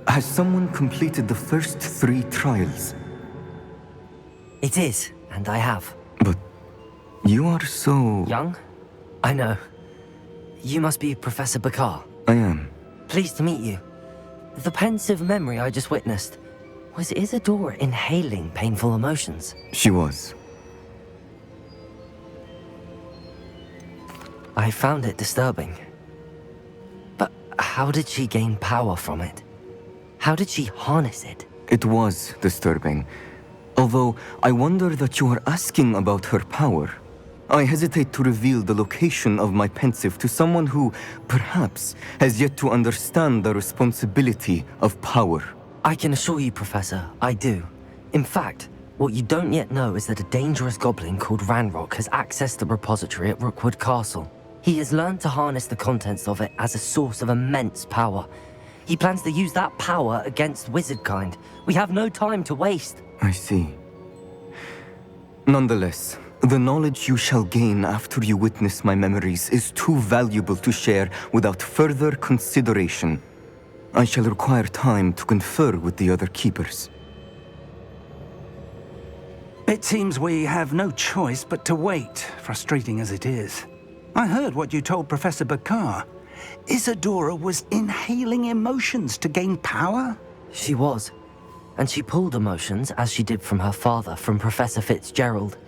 Has someone completed the first 3 trials? It is, and I have. But you are so... Young? I know. You must be Professor Bakar. I am. Pleased to meet you. The pensive memory I just witnessed. Was Isadora inhaling painful emotions? She was. I found it disturbing. But how did she gain power from it? How did she harness it? It was disturbing. Although I wonder that you are asking about her power. I hesitate to reveal the location of my pensive to someone who, perhaps, has yet to understand the responsibility of power. I can assure you, Professor, I do. In fact, what you don't yet know is that a dangerous goblin called Ranrock has accessed the repository at Rookwood Castle. He has learned to harness the contents of it as a source of immense power. He plans to use that power against wizardkind. We have no time to waste. I see. Nonetheless, the knowledge you shall gain after you witness my memories is too valuable to share without further consideration. I shall require time to confer with the other keepers. It seems we have no choice but to wait, frustrating as it is. I heard what you told Professor Bakar. Isadora was inhaling emotions to gain power? She was. And she pulled emotions, as she did from her father, from Professor Fitzgerald,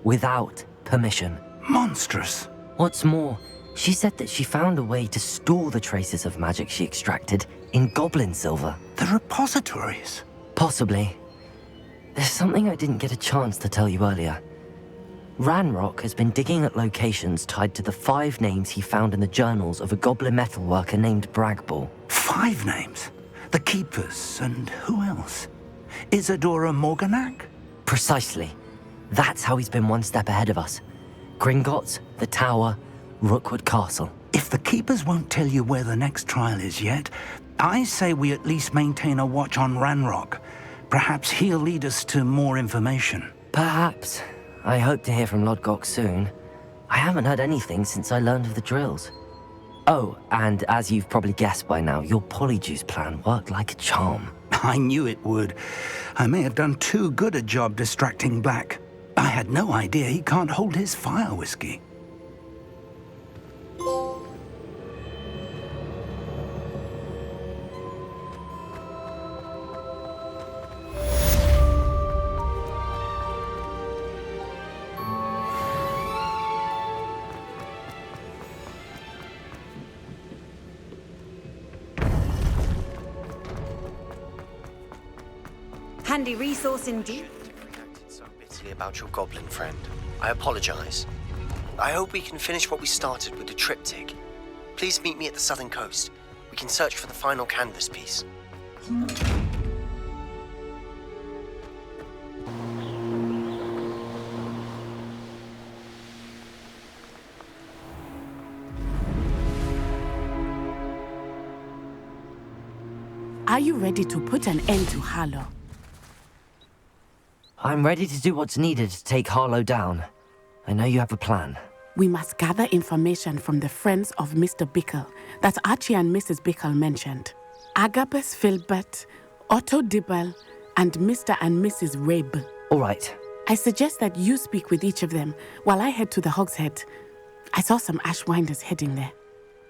without permission. Monstrous. What's more, she said that she found a way to store the traces of magic she extracted in goblin silver. The repositories? Possibly. There's something I didn't get a chance to tell you earlier. Ranrock has been digging at locations tied to the 5 names he found in the journals of a goblin metalworker named Bragball. 5 names? The Keepers, and who else? Isadora Morganac? Precisely. That's how he's been one step ahead of us. Gringotts, the Tower, Rookwood Castle. If the Keepers won't tell you where the next trial is yet, I say we at least maintain a watch on Ranrock. Perhaps he'll lead us to more information. Perhaps. I hope to hear from Lodgok soon. I haven't heard anything since I learned of the drills. Oh, and as you've probably guessed by now, your polyjuice plan worked like a charm. I knew it would. I may have done too good a job distracting Black. I had no idea he can't hold his fire whiskey. handy resource indeed. So bitterly about your goblin friend. I apologize. I hope we can finish what we started with the triptych. Please meet me at the southern coast. We can search for the final canvas piece. Are you ready to put an end to Harlow? I'm ready to do what's needed to take Harlow down. I know you have a plan. We must gather information from the friends of Mr. Bickle that Archie and Mrs. Bickle mentioned. Agabus Filbert, Otto Dibble, and Mr. and Mrs. Rabe. All right. I suggest that you speak with each of them while I head to the Hogshead. I saw some Ashwinders heading there.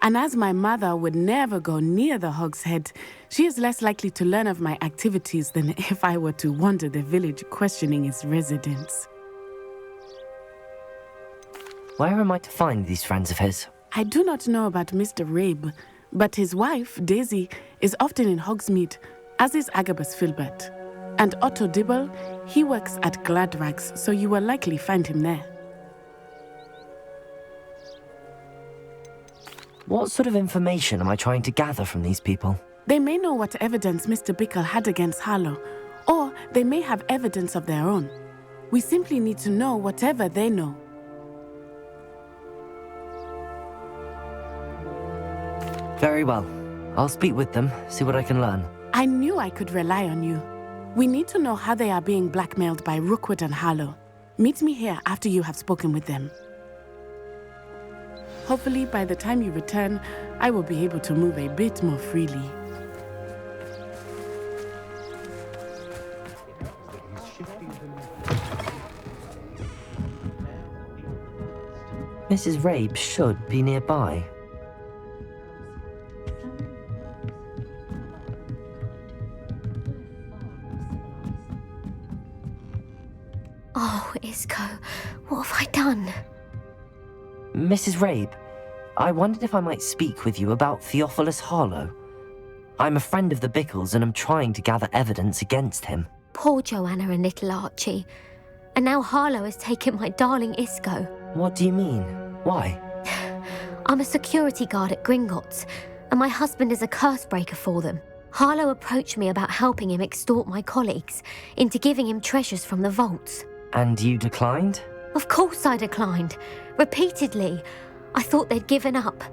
And as my mother would never go near the Hogshead, she is less likely to learn of my activities than if I were to wander the village questioning its residents. Where am I to find these friends of his? I do not know about Mr. Rabe, but his wife, Daisy, is often in Hogsmeade, as is Agabus Filbert. And Otto Dibble, he works at Gladrags, so you will likely find him there. What sort of information am I trying to gather from these people? They may know what evidence Mr. Bickle had against Harlow, or they may have evidence of their own. We simply need to know whatever they know. Very well. I'll speak with them, see what I can learn. I knew I could rely on you. We need to know how they are being blackmailed by Rookwood and Harlow. Meet me here after you have spoken with them. Hopefully, by the time you return, I will be able to move a bit more freely. Mrs. Rabe should be nearby. Oh, Isco, what have I done? Mrs. Rabe, I wondered if I might speak with you about Theophilus Harlow. I'm a friend of the Bickles and I'm trying to gather evidence against him. Poor Joanna and little Archie. And now Harlow has taken my darling Isco. What do you mean? Why? I'm a security guard at Gringotts, and my husband is a curse breaker for them. Harlow approached me about helping him extort my colleagues into giving him treasures from the vaults. And you declined? Of course I declined. Repeatedly. I thought they'd given up,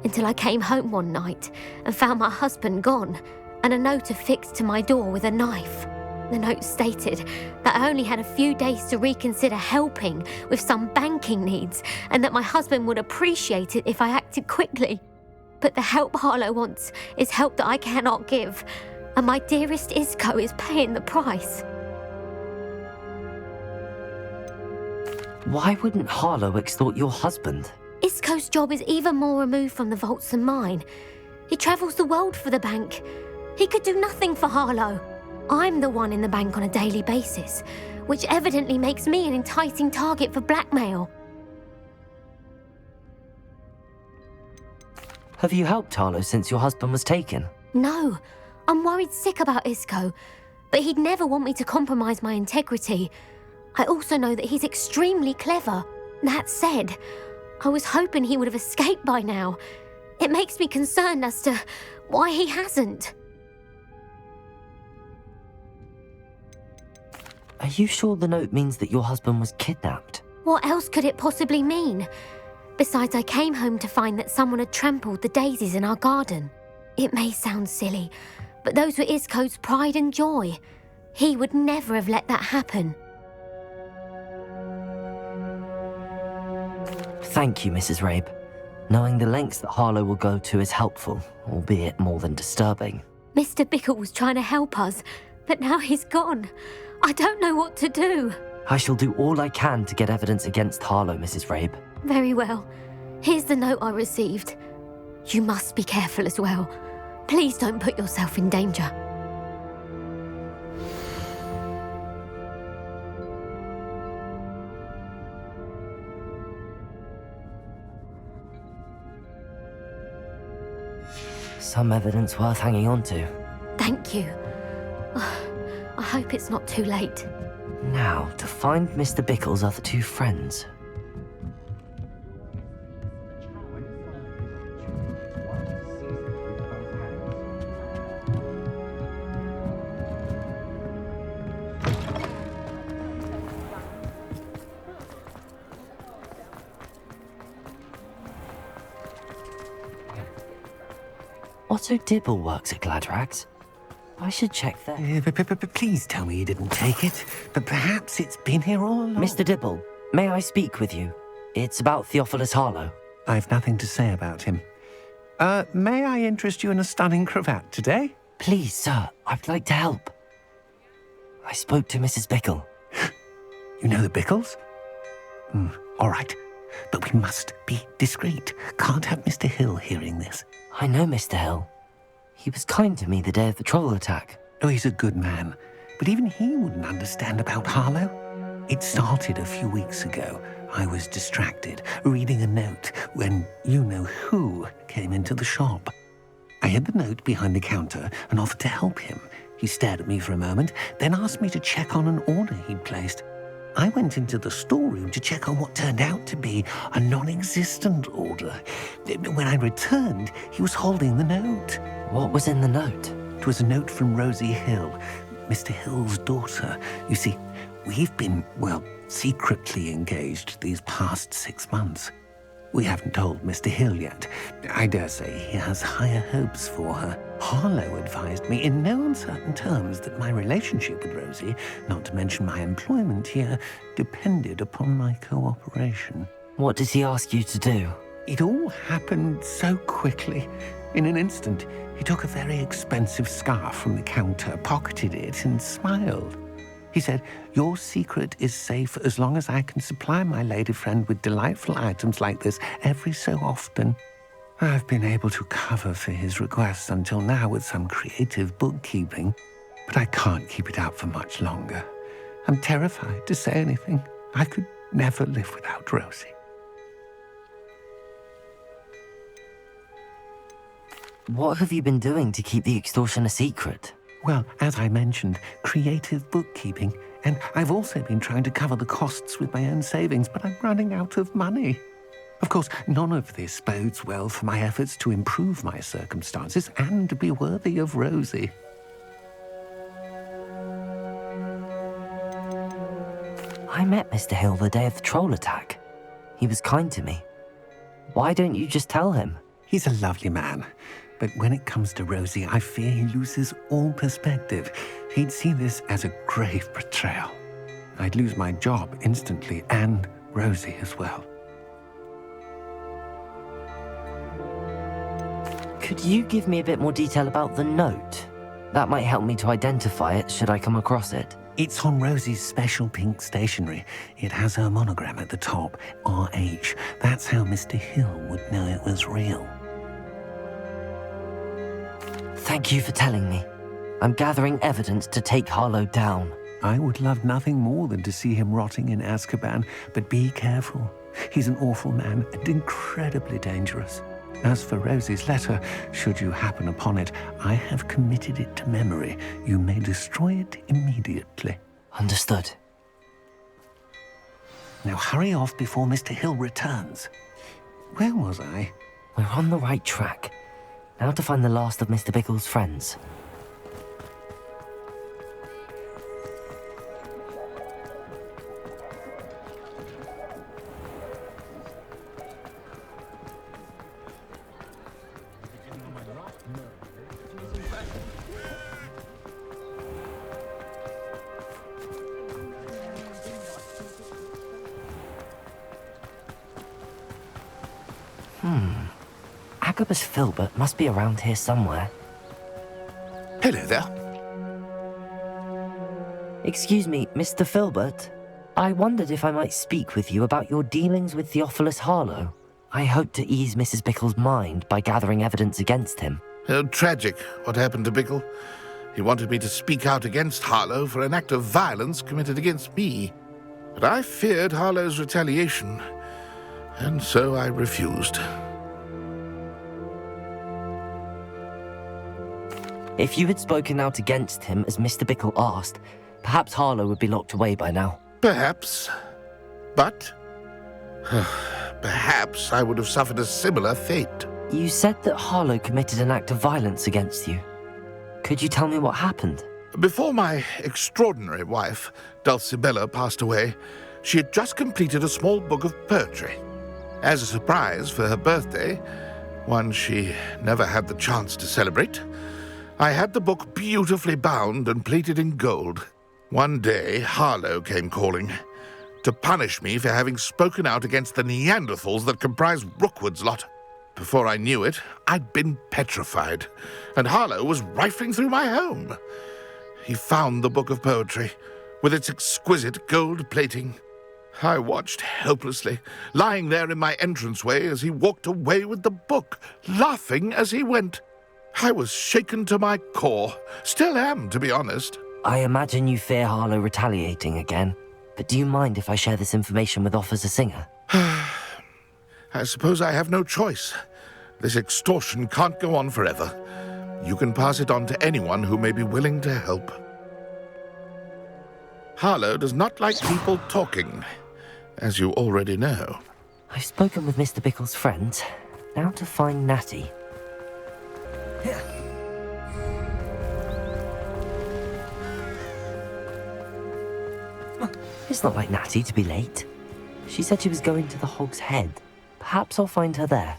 until I came home one night and found my husband gone, and a note affixed to my door with a knife. The note stated that I only had a few days to reconsider helping with some banking needs, and that my husband would appreciate it if I acted quickly. But the help Harlow wants is help that I cannot give, and my dearest Isco is paying the price. Why wouldn't Harlow extort your husband? Isco's job is even more removed from the vaults than mine. He travels the world for the bank. He could do nothing for Harlow. I'm the one in the bank on a daily basis, which evidently makes me an enticing target for blackmail. Have you helped Harlow since your husband was taken? No, I'm worried sick about Isco, but he'd never want me to compromise my integrity. I also know that he's extremely clever. That said, I was hoping he would have escaped by now. It makes me concerned as to why he hasn't. Are you sure the note means that your husband was kidnapped? What else could it possibly mean? Besides, I came home to find that someone had trampled the daisies in our garden. It may sound silly, but those were Isco's pride and joy. He would never have let that happen. Thank you, Mrs. Rabe. Knowing the lengths that Harlow will go to is helpful, albeit more than disturbing. Mr. Bickle was trying to help us, but now he's gone. I don't know what to do. I shall do all I can to get evidence against Harlow, Mrs. Rabe. Very well. Here's the note I received. You must be careful as well. Please don't put yourself in danger. Some evidence worth hanging on to. Thank you. I hope it's not too late. Now, to find Mr. Bickle's other two friends. Otto Dibble works at Gladrags. I should check that. Please tell me you didn't take it. But perhaps it's been here all along. Mr. Dibble, may I speak with you? It's about Theophilus Harlow. I've nothing to say about him. May I interest you in a stunning cravat today? Please, sir, I'd like to help. I spoke to Mrs. Bickle. You know the Bickles? All right. But we must be discreet. Can't have Mr. Hill hearing this. I know Mr. Hill. He was kind to me the day of the troll attack. Oh, he's a good man. But even he wouldn't understand about Harlow. It started a few weeks ago. I was distracted, reading a note, when you-know-who came into the shop. I hid the note behind the counter and offered to help him. He stared at me for a moment, then asked me to check on an order he'd placed. I went into the storeroom to check on what turned out to be a non-existent order. When I returned, he was holding the note. What was in the note? It was a note from Rosie Hill, Mr. Hill's daughter. You see, we've been, secretly engaged these past 6 months. We haven't told Mr. Hill yet. I dare say he has higher hopes for her. Harlow advised me in no uncertain terms that my relationship with Rosie, not to mention my employment here, depended upon my cooperation. What did he ask you to do? It all happened so quickly. In an instant, he took a very expensive scarf from the counter, pocketed it, and smiled. He said, "Your secret is safe as long as I can supply my lady friend with delightful items like this every so often." I've been able to cover for his requests until now with some creative bookkeeping, but I can't keep it up for much longer. I'm terrified to say anything. I could never live without Rosie. What have you been doing to keep the extortion a secret? Well, as I mentioned, creative bookkeeping. And I've also been trying to cover the costs with my own savings, but I'm running out of money. Of course, none of this bodes well for my efforts to improve my circumstances and to be worthy of Rosie. I met Mr. Hill the day of the troll attack. He was kind to me. Why don't you just tell him? He's a lovely man. But when it comes to Rosie, I fear he loses all perspective. He'd see this as a grave betrayal. I'd lose my job instantly, and Rosie as well. Could you give me a bit more detail about the note? That might help me to identify it should I come across it. It's on Rosie's special pink stationery. It has her monogram at the top, RH. That's how Mr. Hill would know it was real. Thank you for telling me. I'm gathering evidence to take Harlow down. I would love nothing more than to see him rotting in Azkaban, but be careful. He's an awful man and incredibly dangerous. As for Rosie's letter, should you happen upon it, I have committed it to memory. You may destroy it immediately. Understood. Now hurry off before Mr. Hill returns. Where was I? We're on the right track. Now to find the last of Mr. Bickle's friends. Agabus Filbert must be around here somewhere. Hello there. Excuse me, Mr. Filbert. I wondered if I might speak with you about your dealings with Theophilus Harlow. I hope to ease Mrs. Bickle's mind by gathering evidence against him. Tragic, what happened to Bickle. He wanted me to speak out against Harlow for an act of violence committed against me. But I feared Harlow's retaliation, and so I refused. If you had spoken out against him as Mr. Bickle asked, perhaps Harlow would be locked away by now. Perhaps. But perhaps I would have suffered a similar fate. You said that Harlow committed an act of violence against you. Could you tell me what happened? Before my extraordinary wife, Dulcibella, passed away, she had just completed a small book of poetry. As a surprise for her birthday, one she never had the chance to celebrate, I had the book beautifully bound and plated in gold. One day, Harlow came calling to punish me for having spoken out against the Neanderthals that comprise Rookwood's lot. Before I knew it, I'd been petrified, and Harlow was rifling through my home. He found the book of poetry, with its exquisite gold plating. I watched helplessly, lying there in my entranceway as he walked away with the book, laughing as he went. I was shaken to my core. Still am, to be honest. I imagine you fear Harlow retaliating again, but do you mind if I share this information with Officer Singer? I suppose I have no choice. This extortion can't go on forever. You can pass it on to anyone who may be willing to help. Harlow does not like people talking, as you already know. I've spoken with Mr. Bickle's friends. Now to find Natty. It's not like Natty to be late. She said she was going to the Hog's Head. Perhaps I'll find her there.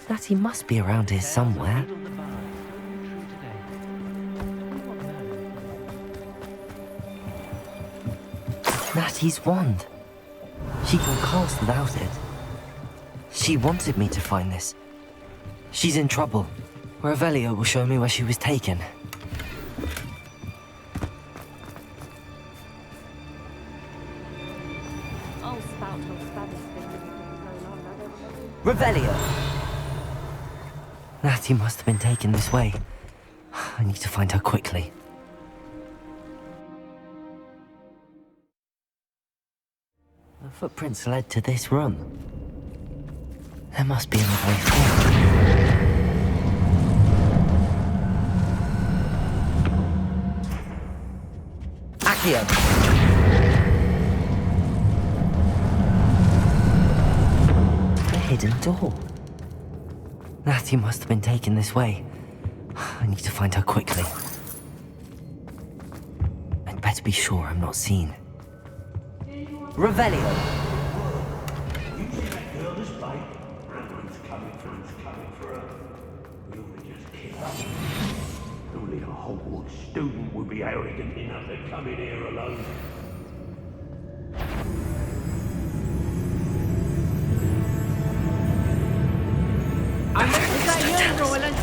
Natty must be around here somewhere. Natty's wand. She can cast without it. She wanted me to find this. She's in trouble. Revelio will show me where she was taken. Revelio! Natty must have been taken this way. I need to find her quickly. The footprints led to this room. There must be another way forward. Accio! A hidden door. Natty must have been taken this way. I need to find her quickly. I'd better be sure I'm not seen. Revelio! Only a Hogwarts student would be arrogant enough to come in here alone. Is that you, Roland?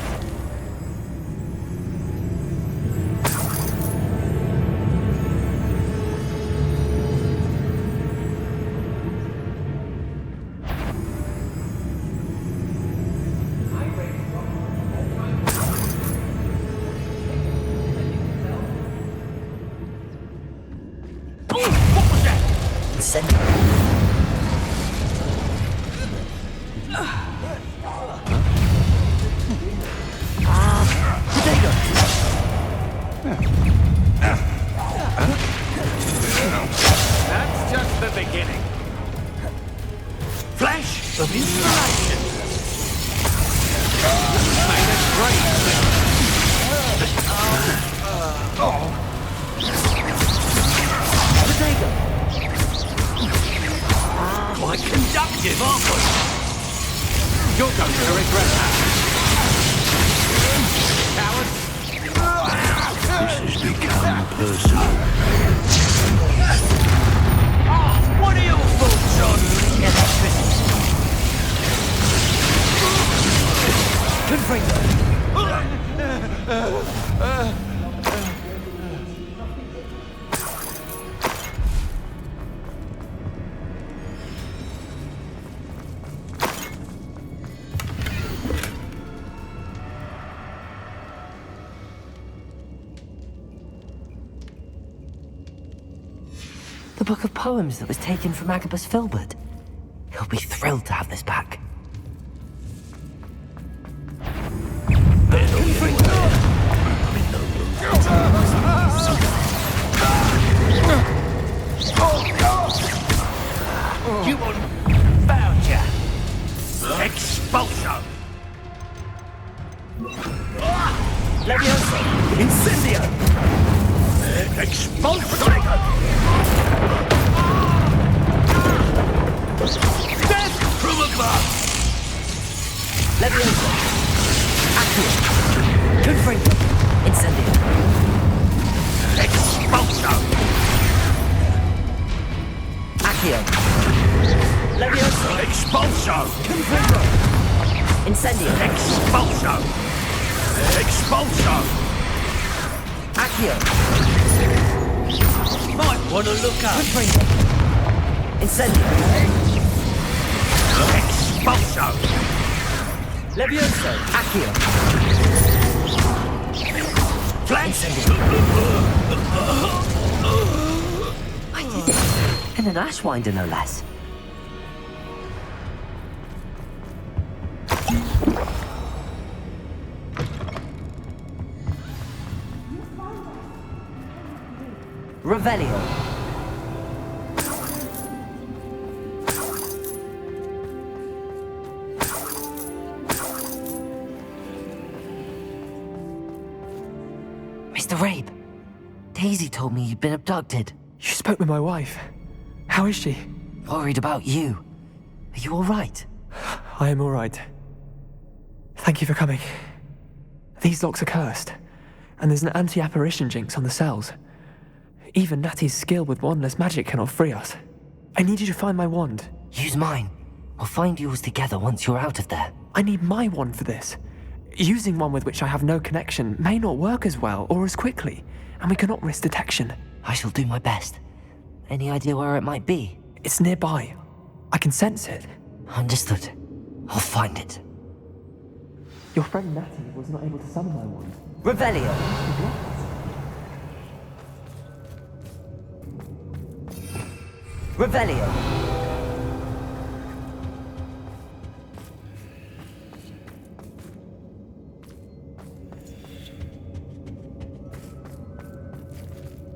That's just the beginning. Flash of inspiration. Made a great Potato! quite conductive, aren't we? You're going to regret that. Coward. This has become personal. What are your thoughts on electricity? The book of poems that was taken from Agabus Filbert. He'll be thrilled to have this back. You found ya! Expulso! Levioso! Incendio! Expulso! Death! Prumagma! Levioso! Accio! Confringo! Incendio! Expulso! Accio! Levioso! Expulso! Confringo! Incendio! Expulso! Expulso! Accio! Might want to look up. Confringo! Incendio! Expulso! Levioso! Accio! Flash! I did it! And an Ashwinder, no less. Revelio. Mr. Rabe, Daisy told me you'd been abducted. You spoke with my wife. How is she? Worried about you. Are you all right? I am all right. Thank you for coming. These locks are cursed, and there's an anti-apparition jinx on the cells. Even Natty's skill with wandless magic cannot free us. I need you to find my wand. Use mine. We'll find yours together once you're out of there. I need my wand for this. Using one with which I have no connection may not work as well or as quickly, and we cannot risk detection. I shall do my best. Any idea where it might be? It's nearby. I can sense it. Understood. I'll find it. Your friend Natty was not able to summon my wand. Revelio! Revelio!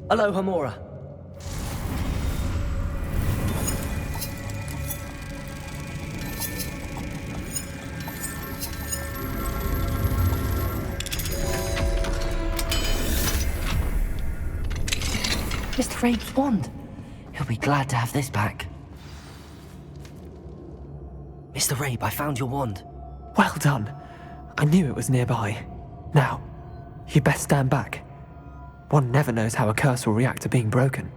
Aloha Mora. Mr. Rabe's wand. He'll be glad to have this back. Mr. Rabe, I found your wand. Well done. I knew it was nearby. Now, you best stand back. One never knows how a curse will react to being broken.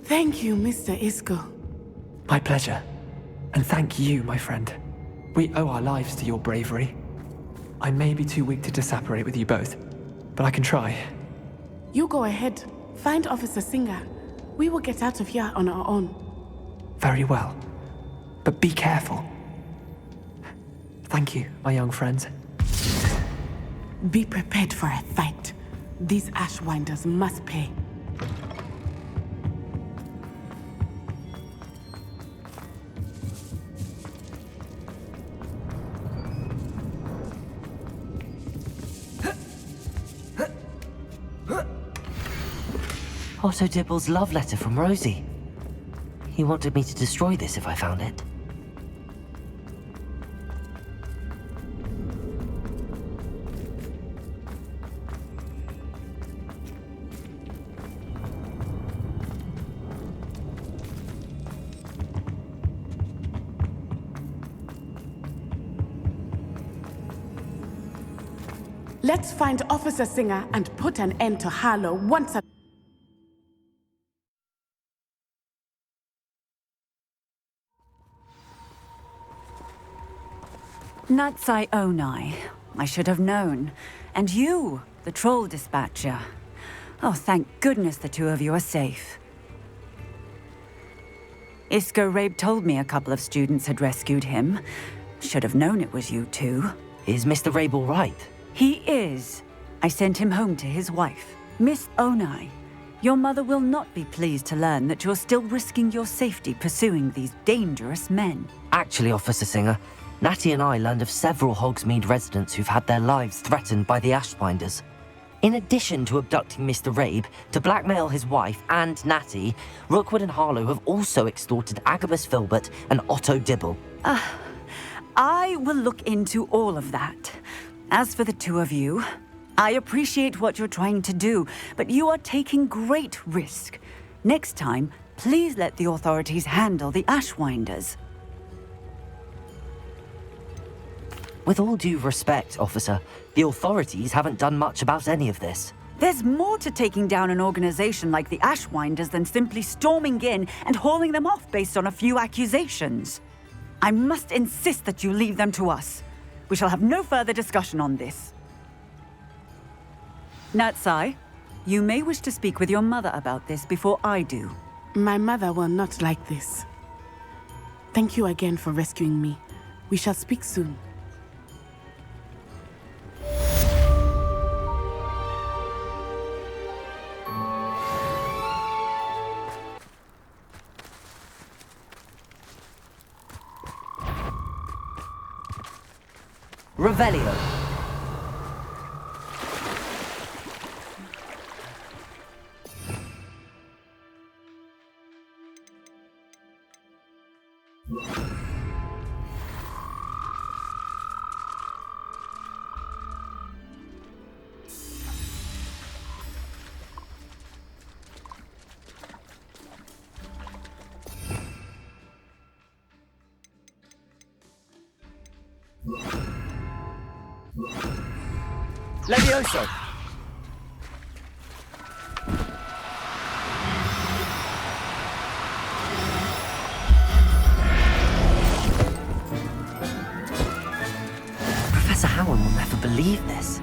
Thank you, Mr. Isco. My pleasure. And thank you, my friend. We owe our lives to your bravery. I may be too weak to disapparate with you both, but I can try. You go ahead. Find Officer Singer. We will get out of here on our own. Very well. But be careful. Thank you, my young friends. Be prepared for a fight. These Ashwinders must pay. Otto Dibble's love letter from Rosie. He wanted me to destroy this if I found it. Let's find Officer Singer and put an end to Harlow once and... Natsai Onai, I should have known. And you, the troll dispatcher. Oh, thank goodness the two of you are safe. Isco Rabe told me a couple of students had rescued him. Should have known it was you two. Is Mr. Rabe all right? He is. I sent him home to his wife, Miss Onai. Your mother will not be pleased to learn that you're still risking your safety pursuing these dangerous men. Actually, Officer Singer, Natty and I learned of several Hogsmeade residents who've had their lives threatened by the Ashwinders. In addition to abducting Mr. Rabe, to blackmail his wife and Natty, Rookwood and Harlow have also extorted Agabus Filbert and Otto Dibble. I will look into all of that. As for the two of you, I appreciate what you're trying to do, but you are taking great risk. Next time, please let the authorities handle the Ashwinders. With all due respect, officer, the authorities haven't done much about any of this. There's more to taking down an organization like the Ashwinders than simply storming in and hauling them off based on a few accusations. I must insist that you leave them to us. We shall have no further discussion on this. Natsai, you may wish to speak with your mother about this before I do. My mother will not like this. Thank you again for rescuing me. We shall speak soon. Revelio. Levioso! Professor Howard will never believe this.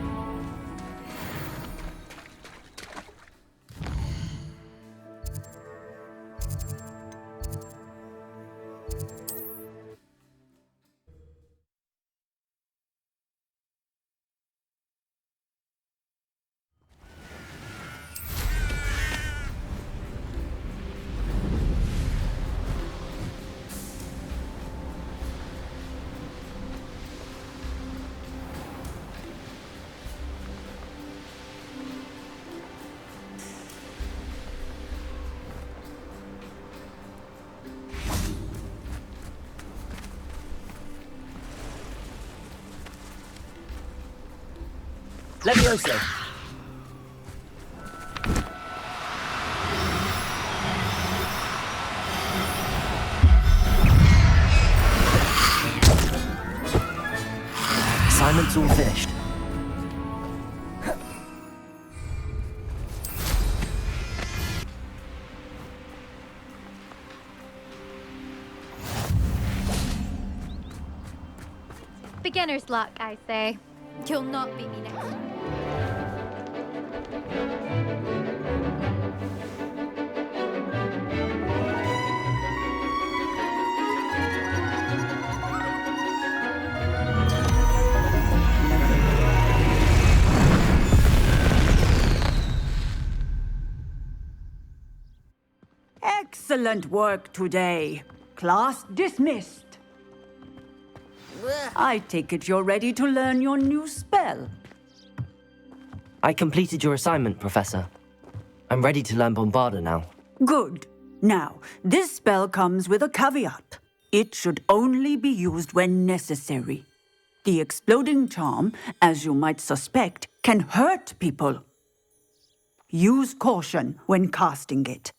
Levioso. Assignment's all finished. Beginner's luck, I say. You'll not beat me next time. Excellent work today. Class dismissed. I take it you're ready to learn your new spell. I completed your assignment, Professor. I'm ready to learn Bombarda now. Good. Now, this spell comes with a caveat. It should only be used when necessary. The exploding charm, as you might suspect, can hurt people. Use caution when casting it.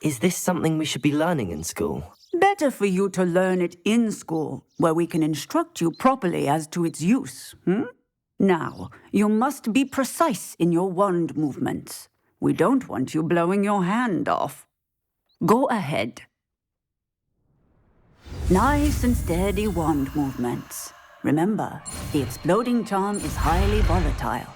Is this something we should be learning in school? Better for you to learn it in school, where we can instruct you properly as to its use, Now, you must be precise in your wand movements. We don't want you blowing your hand off. Go ahead. Nice and steady wand movements. Remember, the exploding charm is highly volatile.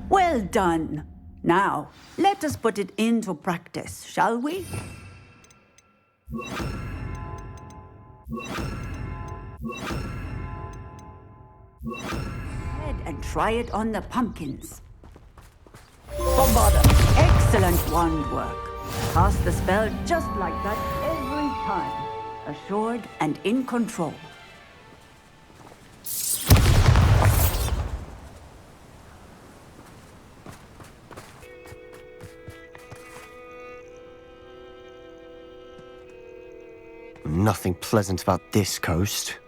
Well done. Now, let us put it into practice, shall we? Head and try it on the pumpkins. Bombarda. Excellent wand work. Cast the spell just like that every time. Assured and in control. Nothing pleasant about this coast.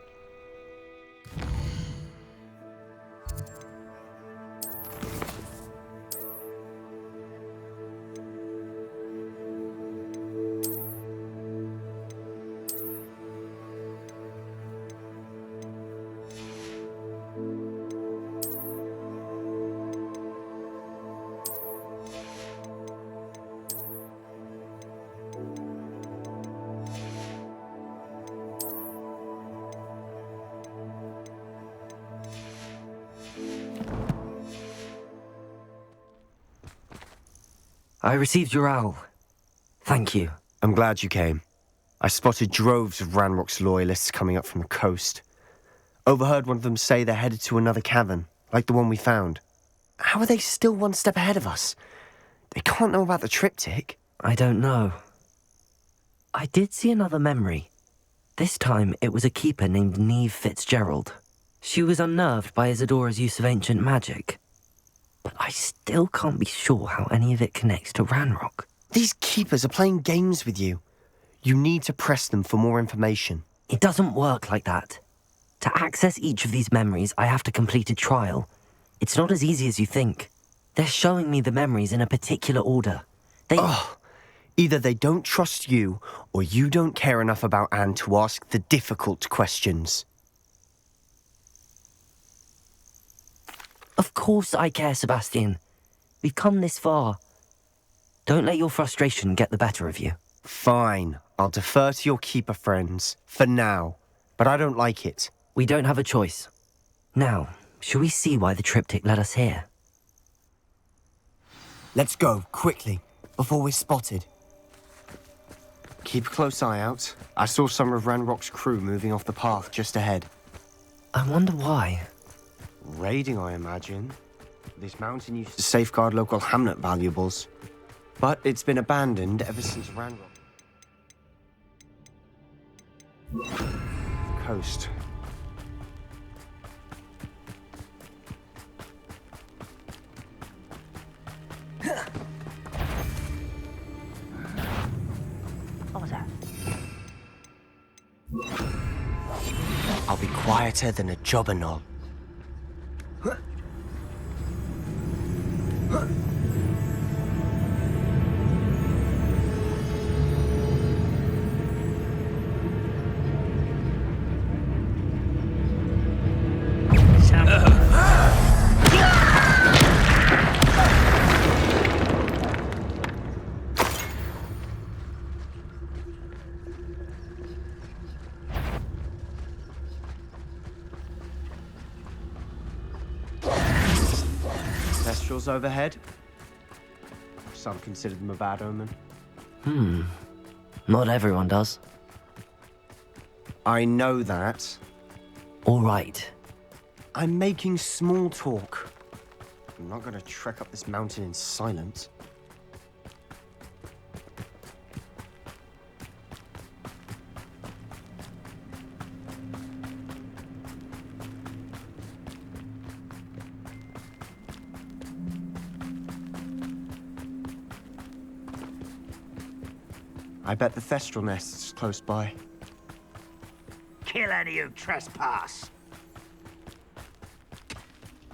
I received your owl. Thank you. I'm glad you came. I spotted droves of Ranrock's loyalists coming up from the coast. Overheard one of them say they're headed to another cavern, like the one we found. How are they still one step ahead of us? They can't know about the triptych. I don't know. I did see another memory. This time it was a keeper named Neve Fitzgerald. She was unnerved by Isadora's use of ancient magic. But I still can't be sure how any of it connects to Ranrock. These keepers are playing games with you. You need to press them for more information. It doesn't work like that. To access each of these memories, I have to complete a trial. It's not as easy as you think. They're showing me the memories in a particular order. Either they don't trust you, or you don't care enough about Anne to ask the difficult questions. Of course I care, Sebastian. We've come this far. Don't let your frustration get the better of you. Fine. I'll defer to your keeper friends, for now. But I don't like it. We don't have a choice. Now, shall we see why the triptych led us here? Let's go, quickly, before we're spotted. Keep a close eye out. I saw some of Ranrock's crew moving off the path just ahead. I wonder why. Raiding, I imagine. This mountain used to safeguard local hamlet valuables. But it's been abandoned ever since Ranrock. Coast. What was that? I'll be quieter than a jobberknoll. Kestrels overhead. Some consider them a bad omen. Not everyone does. I know that. All right. I'm making small talk. I'm not going to trek up this mountain in silence. I bet the Thestral nest's close by. Kill any who trespass.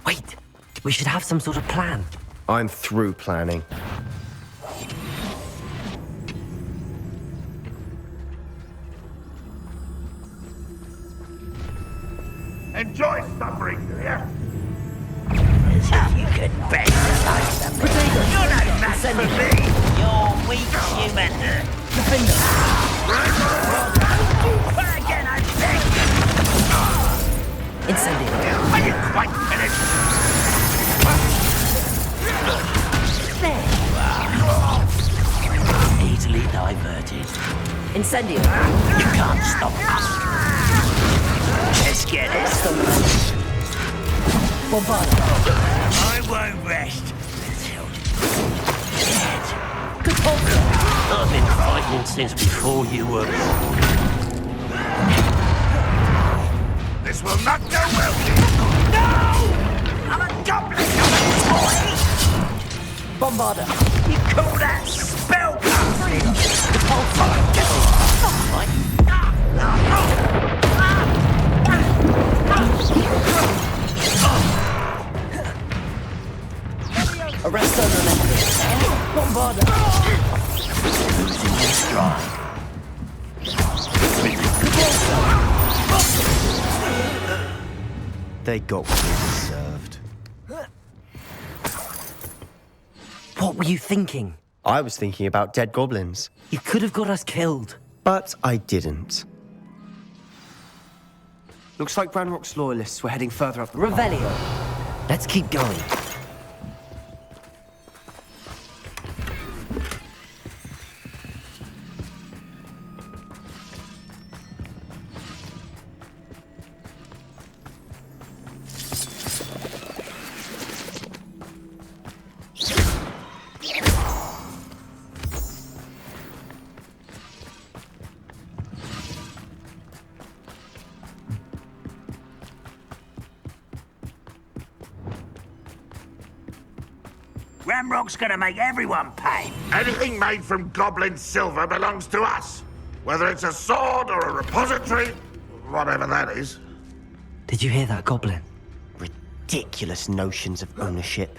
Wait, we should have some sort of plan. I'm through planning. Enjoy suffering, do you? As if you could bear to life them. You're no match for me? You're weak, human. Again, I beg you. Incendio. Are you quite finished? There. Easily diverted. Incendio. You can't stop us. Let's get it. Bombarda. I won't rest until dead. Repulsor. I've been fighting since before you were born. This will not go well. No! I'm a goblin, not a toy! Bombarda. You call that spellcasting? Repulsor. Right. Arrest unrelated. Bombarda. Losing your stride. They got what they deserved. What were you thinking? I was thinking about dead goblins. You could have got us killed. But I didn't. Looks like Ranrock's loyalists were heading further up the path. Revelio. Let's keep going. Ramrock's gonna make everyone pay. Anything made from goblin silver belongs to us. Whether it's a sword or a repository, whatever that is. Did you hear that, Goblin? Ridiculous notions of ownership.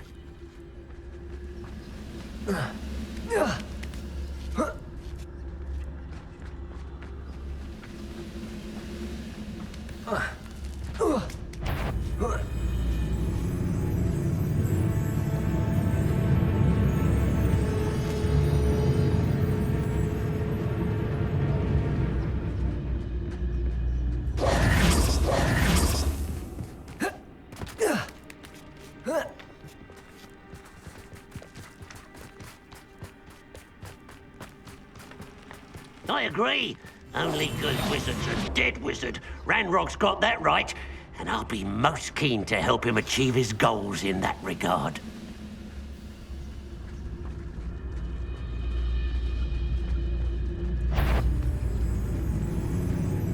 I agree. Only good wizard's a dead wizard. Ranrock's got that right, and I'll be most keen to help him achieve his goals in that regard.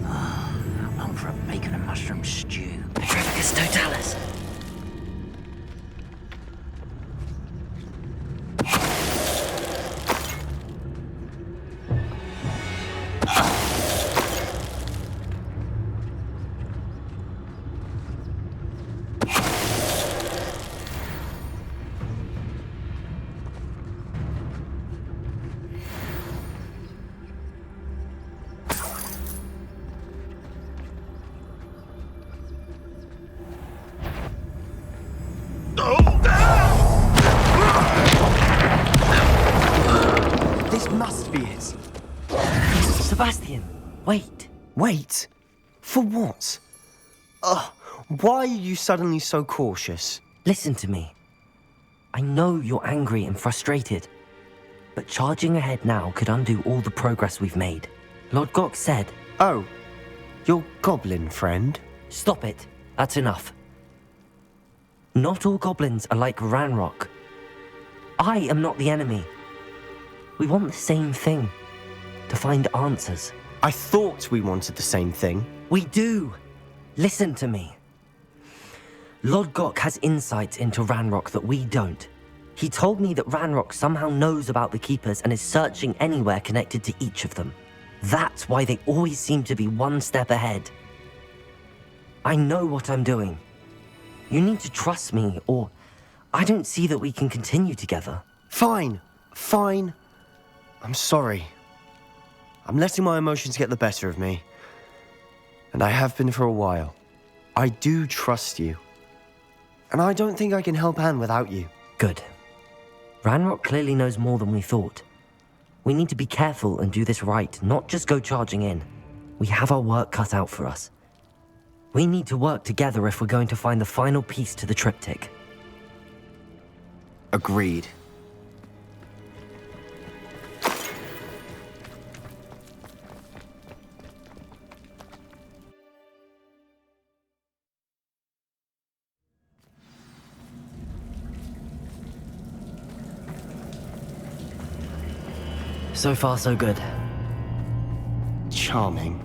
I'm for a bacon and mushroom stew. Petrificus totalis. This must be it. Sebastian, wait. Wait? For what? Why are you suddenly so cautious? Listen to me. I know you're angry and frustrated, but charging ahead now could undo all the progress we've made. Lord Gok said... Oh, your goblin friend? Stop it. That's enough. Not all goblins are like Ranrock. I am not the enemy. We want the same thing. To find answers. I thought we wanted the same thing. We do. Listen to me. Lord Gok has insights into Ranrock that we don't. He told me that Ranrock somehow knows about the Keepers and is searching anywhere connected to each of them. That's why they always seem to be one step ahead. I know what I'm doing. You need to trust me, or I don't see that we can continue together. Fine. Fine. I'm sorry. I'm letting my emotions get the better of me. And I have been for a while. I do trust you. And I don't think I can help Anne without you. Good. Ranrock clearly knows more than we thought. We need to be careful and do this right, not just go charging in. We have our work cut out for us. We need to work together if we're going to find the final piece to the triptych. Agreed. So far, so good. Charming.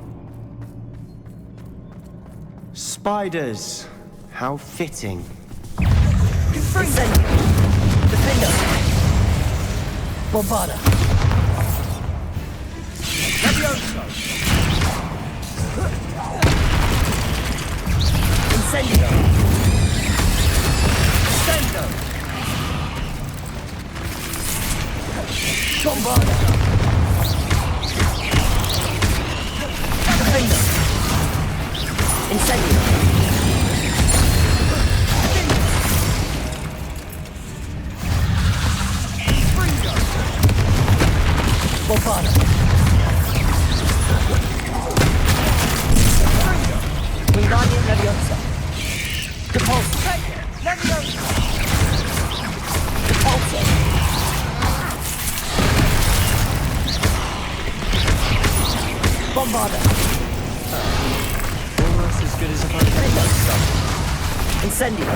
Spiders! How fitting. Incendio! Defender! Bombarda! Levioso! Incendio! Incendio! Bombarda! Defender! Incendio! Bombarda! Wingardium Leviosa! Depulso! Leviosa! Depulso! Bombarda! Almost as good as if I had stuff. Incendio!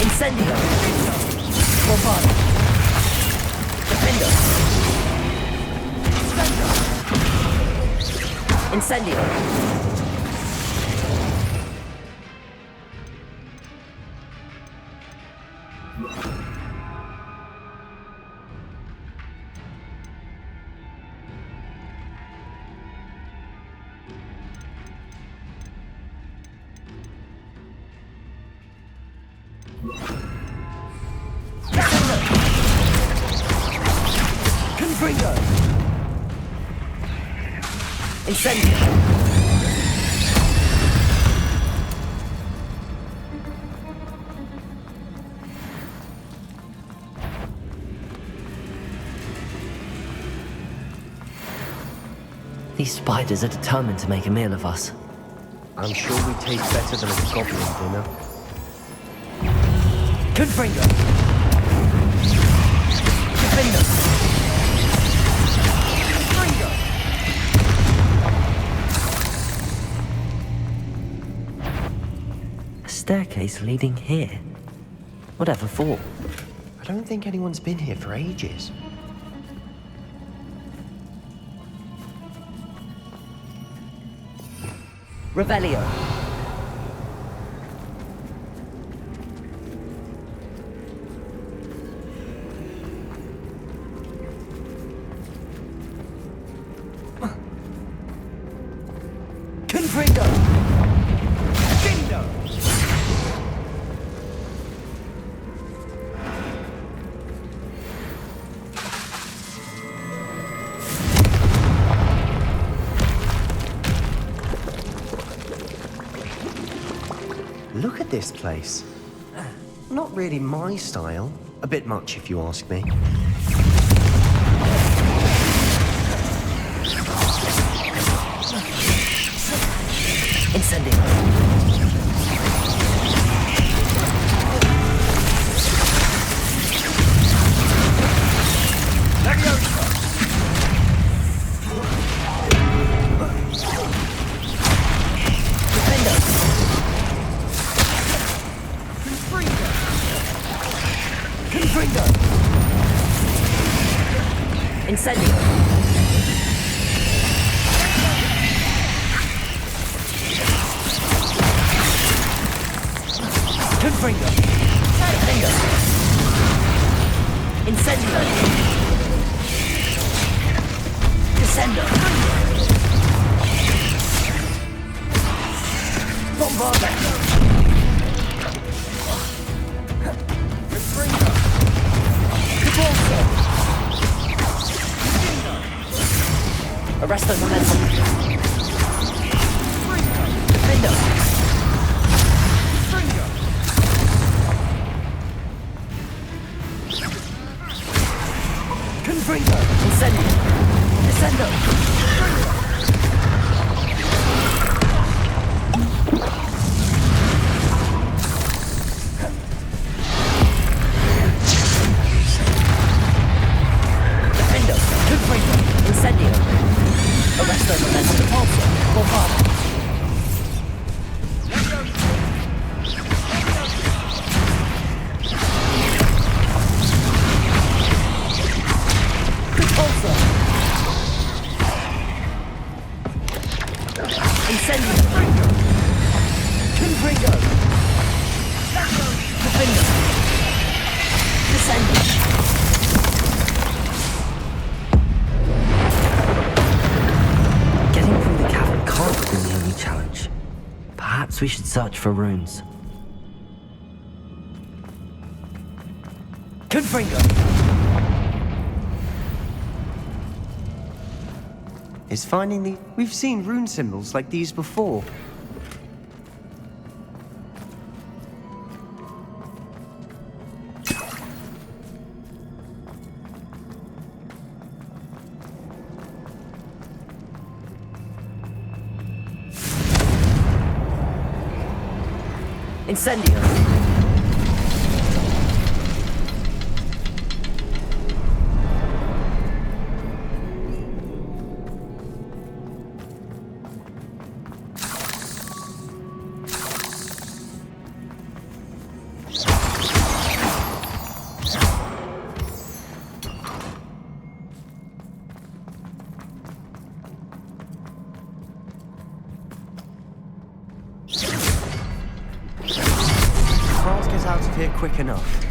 Incendio! Bombarda! Defender! Incendio! Confringo! Incendio! These spiders are determined to make a meal of us. I'm sure we taste better than a goblin dinner. Confringo! Defender! A staircase leading here? Whatever for? I don't think anyone's been here for ages. Revelio! Confringo! Findo! Look at this place. Not really my style. A bit much, if you ask me. Incendio! Incendio! Confringo! Defender! Incendio! Descendo! Bombarda! Confringo! Depulso! Arresto momentum! search. Perhaps we should search for runes. Confringo! Is finding the... We've seen rune symbols like these before. Incendio! Can't get out of here quick enough.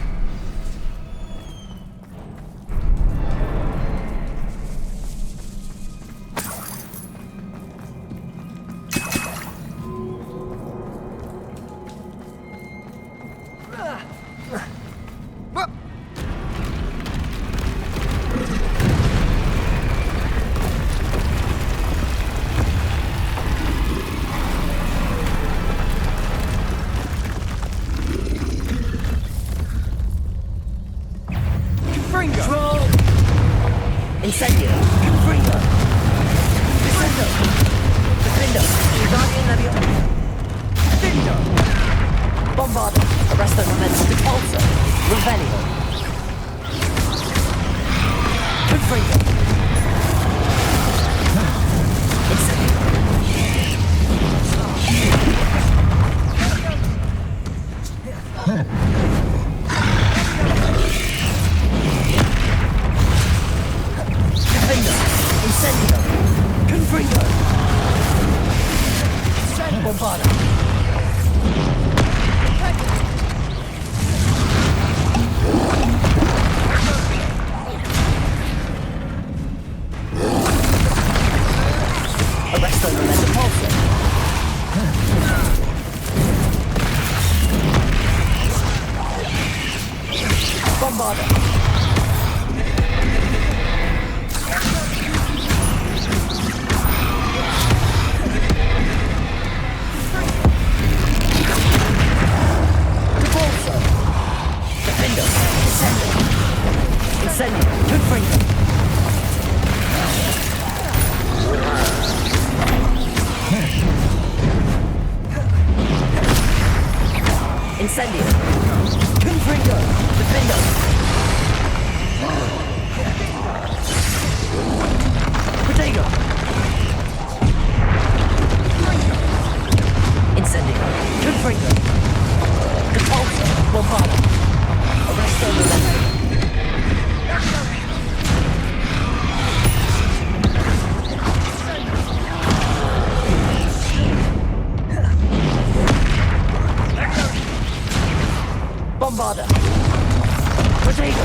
Incendio! Confringo! Descendo! Defendo! Guardian Leviosa! Defendo! Bombardo! Arresto Momentum! Repulsor! Revelio! Confringo! Incendio! Incendio! Confringo! Bombardo! Arresto Momentum Pulsar! Bombardo! Incendio! Confringo! Incendio! Confringo! Defendo! Protego! Incendio! Confringo! Repulsor! Bombardo! Arresto Momentum! Bombarda! Protego!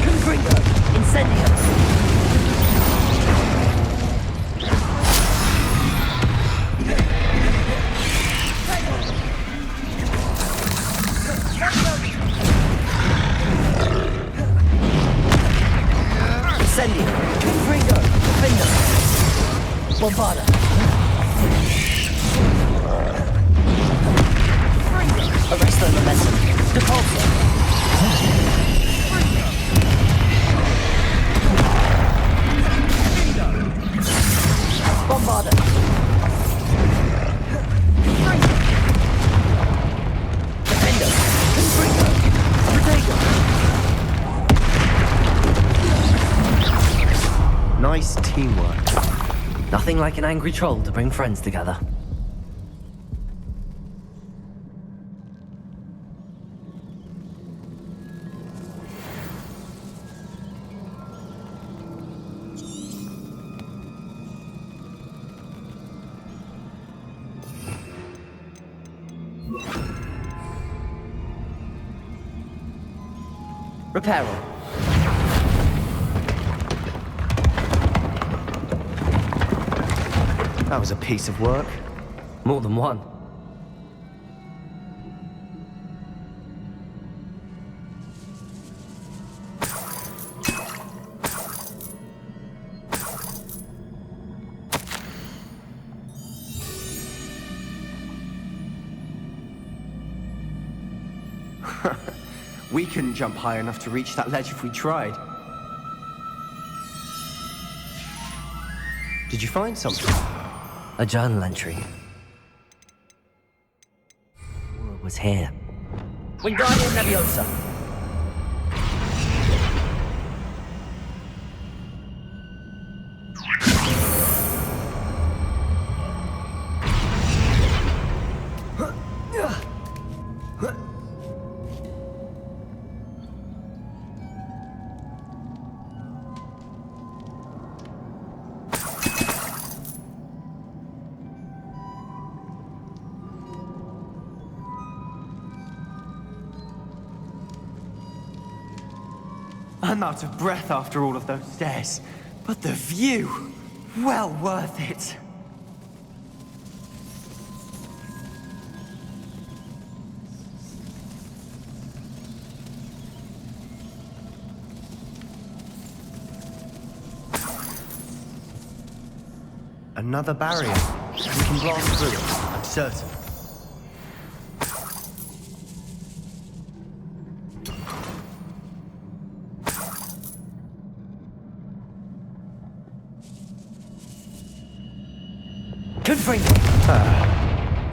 Confringo! Incendio! Incendio! Confringo! Defendo! Bombarda! Arresto Momentum! Repulsor! Bombarda! Defendo! Confringo! Protego! Nice teamwork. Nothing like an angry troll to bring friends together. Reparo. That was a piece of work. More than one. We couldn't jump high enough to reach that ledge if we tried. Did you find something? A journal entry. Aurora was here. Wingardium Leviosa. I'm out of breath after all of those stairs. But the view! Well worth it! Another barrier. We can blast through it, I'm certain.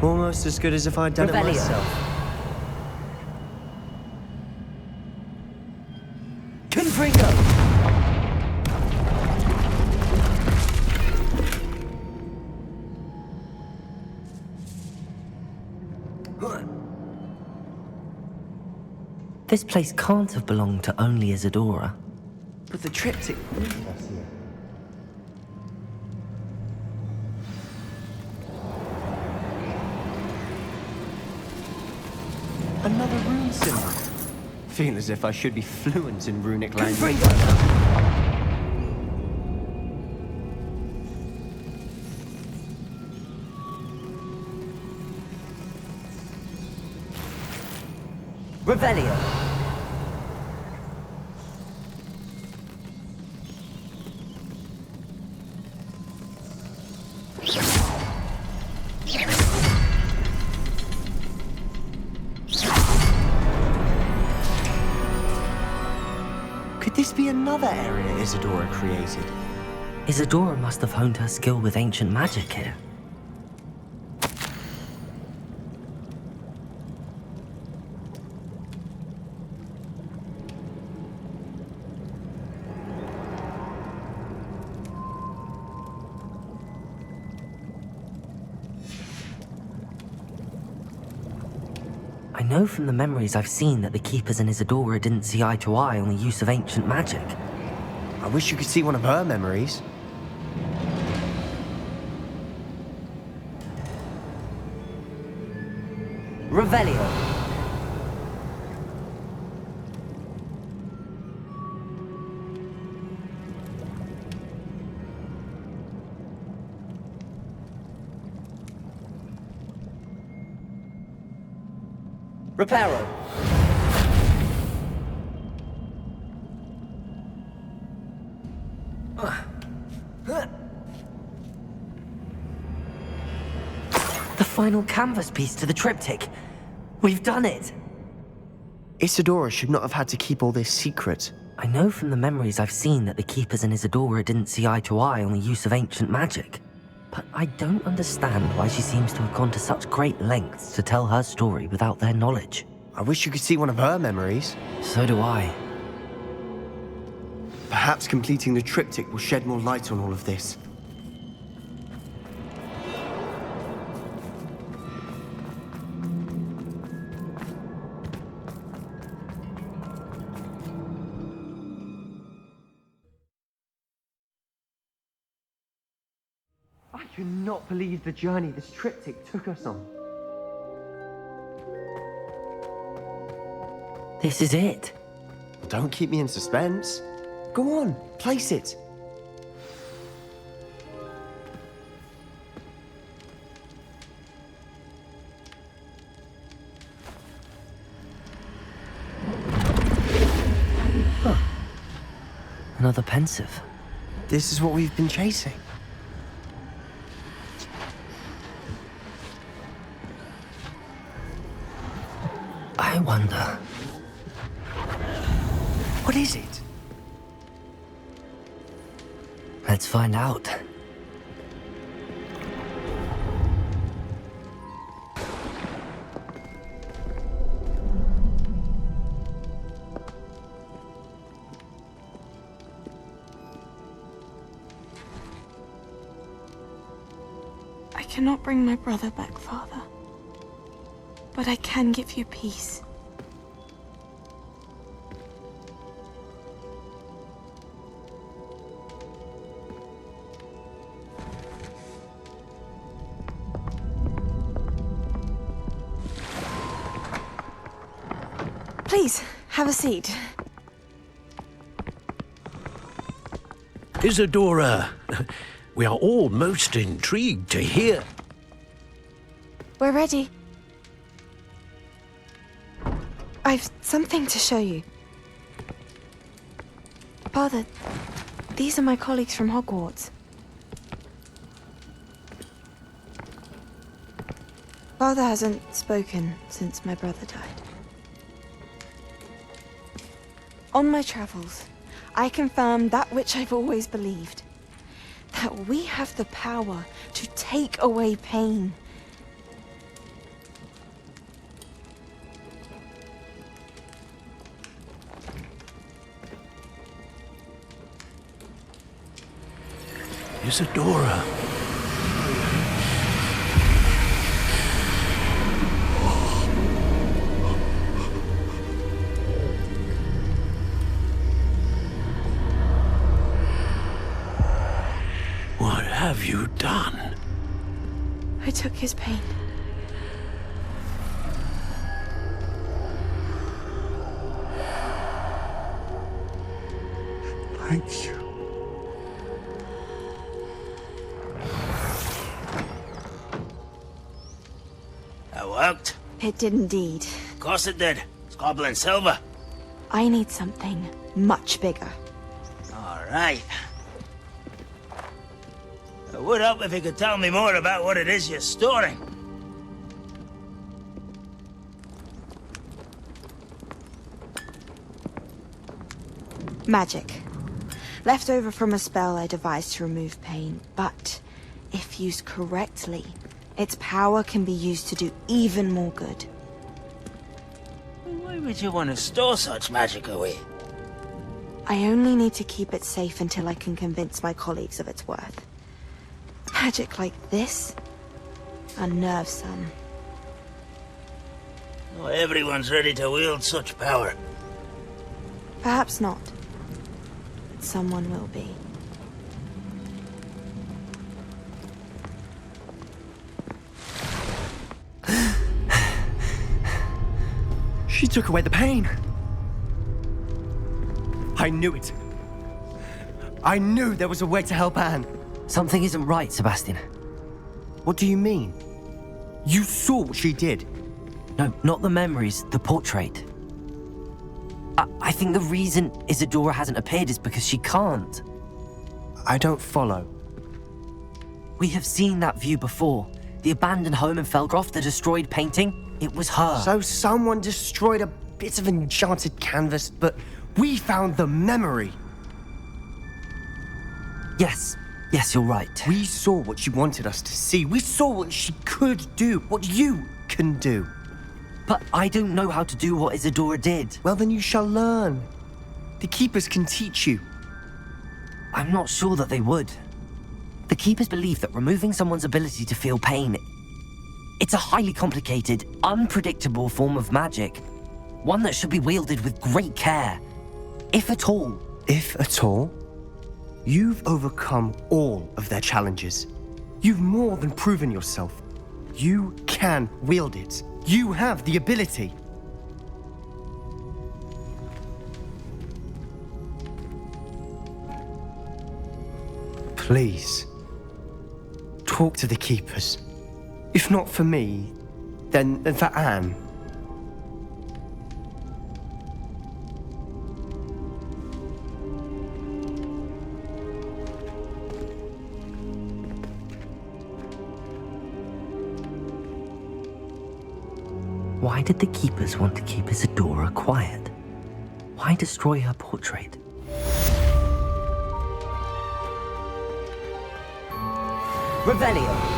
Almost as good as if I'd done it myself. Confringo! This place can't have belonged to only Isadora. But the triptych... Another rune symbol. Feel as if I should be fluent in runic language. Revelio. Could this be another area Isadora created? Isadora must have honed her skill with ancient magic here. I know from the memories I've seen that the Keepers and Isadora didn't see eye to eye on the use of ancient magic. I wish you could see one of her memories. Revelio. Reparo. The final canvas piece to the triptych. We've done it! Isadora should not have had to keep all this secret. I know from the memories I've seen that the Keepers and Isadora didn't see eye to eye on the use of ancient magic. But I don't understand why she seems to have gone to such great lengths to tell her story without their knowledge. I wish you could see one of her memories. So do I. Perhaps completing the triptych will shed more light on all of this. I cannot believe the journey this triptych took us on. This is it. Don't keep me in suspense. Go on, place it. another pensive. This is what we've been chasing. I wonder... What is it? Let's find out. I cannot bring my brother back, Father. But I can give you peace. Please, have a seat. Isadora, we are all most intrigued to hear. We're ready. I've something to show you. Father, these are my colleagues from Hogwarts. Father hasn't spoken since my brother died. On my travels, I confirmed that which I've always believed. That we have the power to take away pain. Isadora. What have you done? I took his pain. Thank you. That worked? It did indeed. Of course it did. It's goblin silver. I need something much bigger. All right. It would help if you could tell me more about what it is you're storing. Magic. Left over from a spell I devised to remove pain, but if used correctly, its power can be used to do even more good. Why would you want to store such magic away? I only need to keep it safe until I can convince my colleagues of its worth. Magic like this unnerves some. Not everyone's ready to wield such power. Perhaps not. But someone will be. She took away the pain. I knew it. I knew there was a way to help Anne. Something isn't right, Sebastian. What do you mean? You saw what she did. No, not the memories, the portrait. I think the reason Isadora hasn't appeared is because she can't. I don't follow. We have seen that view before. The abandoned home in Felgroth, the destroyed painting, it was her. So someone destroyed a bit of enchanted canvas, but we found the memory. Yes, you're right. We saw what she wanted us to see. We saw what she could do, what you can do. But I don't know how to do what Isadora did. Well, then you shall learn. The Keepers can teach you. I'm not sure that they would. The Keepers believe that removing someone's ability to feel pain, it's a highly complicated, unpredictable form of magic. One that should be wielded with great care. If at all. If at all? You've overcome all of their challenges. You've more than proven yourself. You can wield it. You have the ability. Please, talk to the Keepers. If not for me, then for Anne. Why did the keepers want to keep Isadora quiet? Why destroy her portrait? Revelio.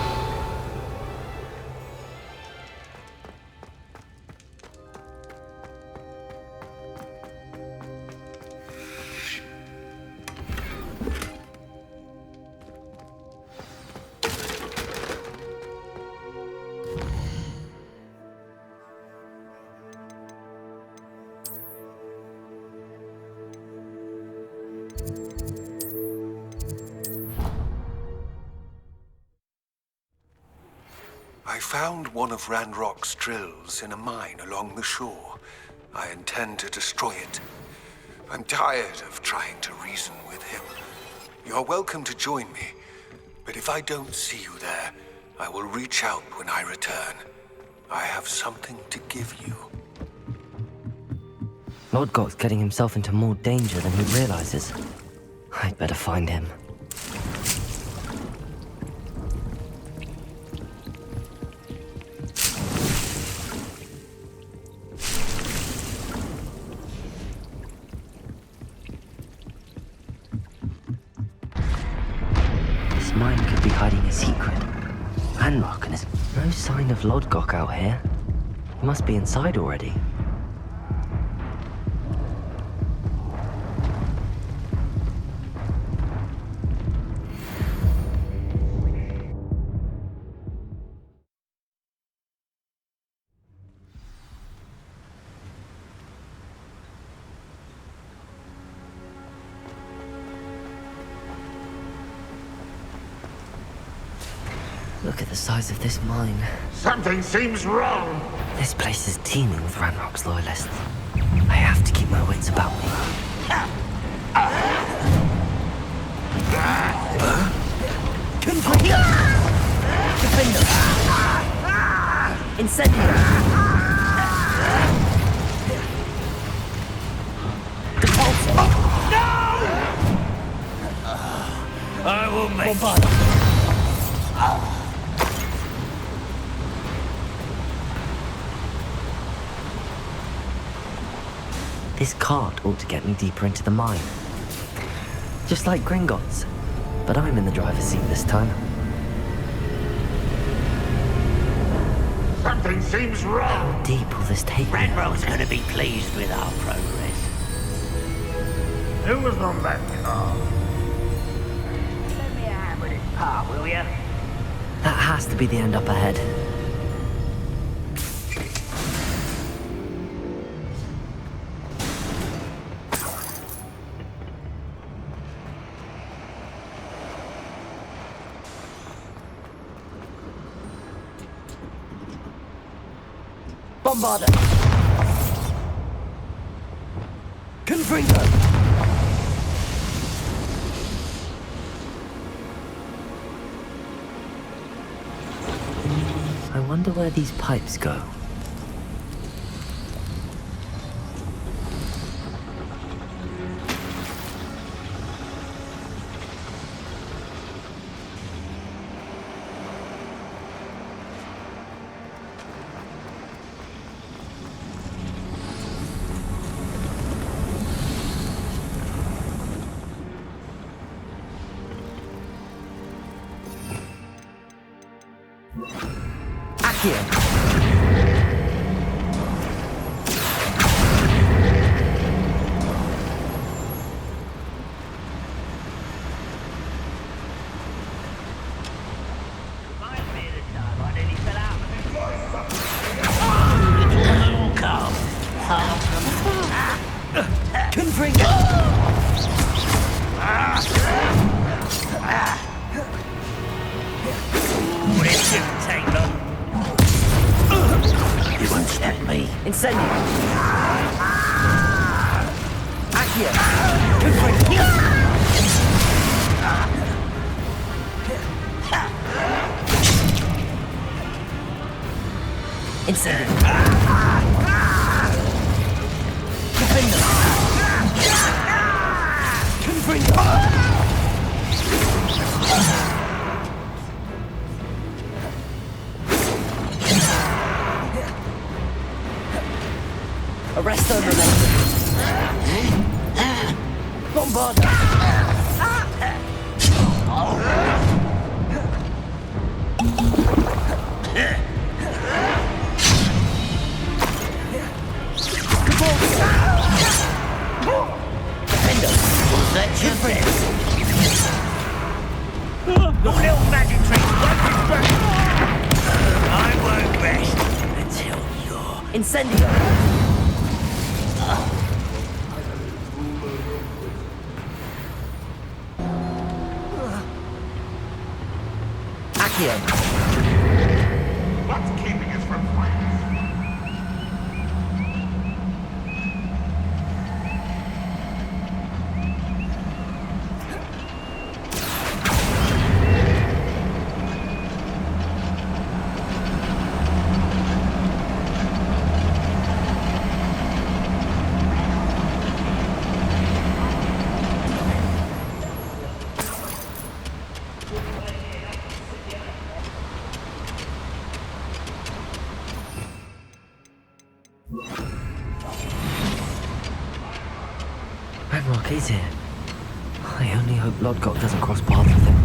I found one of Ranrock's drills in a mine along the shore. I intend to destroy it. I'm tired of trying to reason with him. You're welcome to join me, but if I don't see you there, I will reach out when I return. I have something to give you. Lodgok's getting himself into more danger than he realizes. I'd better find him. This mine could be hiding a secret. Ranrock, and there's no sign of Lodgok out here. He must be inside already. Look at the size of this mine. Something seems wrong. This place is teeming with Ranrock's loyalists. I have to keep my wits about me. Defender. Incendiary. I will make This cart ought to get me deeper into the mine. Just like Gringotts, but I'm in the driver's seat this time. Something seems wrong. How deep will this take me? Ranrock's gonna be pleased with our progress. Who was on that car? Lend me a hand with this part, will ya? That has to be the end up ahead. Bombarder. Confringo. I wonder where these pipes go. Arresto momentum. Bombarda. Defender. Was that your best? Your little magic tricks won't distract me. I won't rest until you're... Incendio. Accio. What's keeping us from fighting? Ranrock is here. I only hope Lodgok doesn't cross paths with him.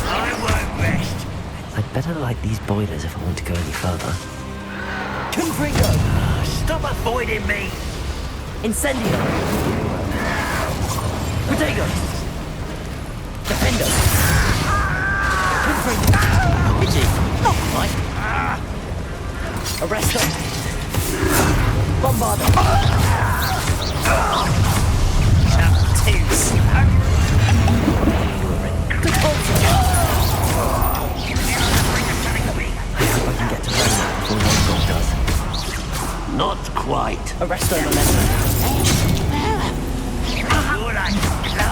I won't rest. I'd better light these boilers if I want to go any further. Confringo. Stop avoiding me. Incendio. Protagonist. Defender. Confringo. Itchy. Not quite. Arresto. Bombarda. Tattoos. I hope I can get to Ranrock before Lodgok does. Not quite. Arresto momentum.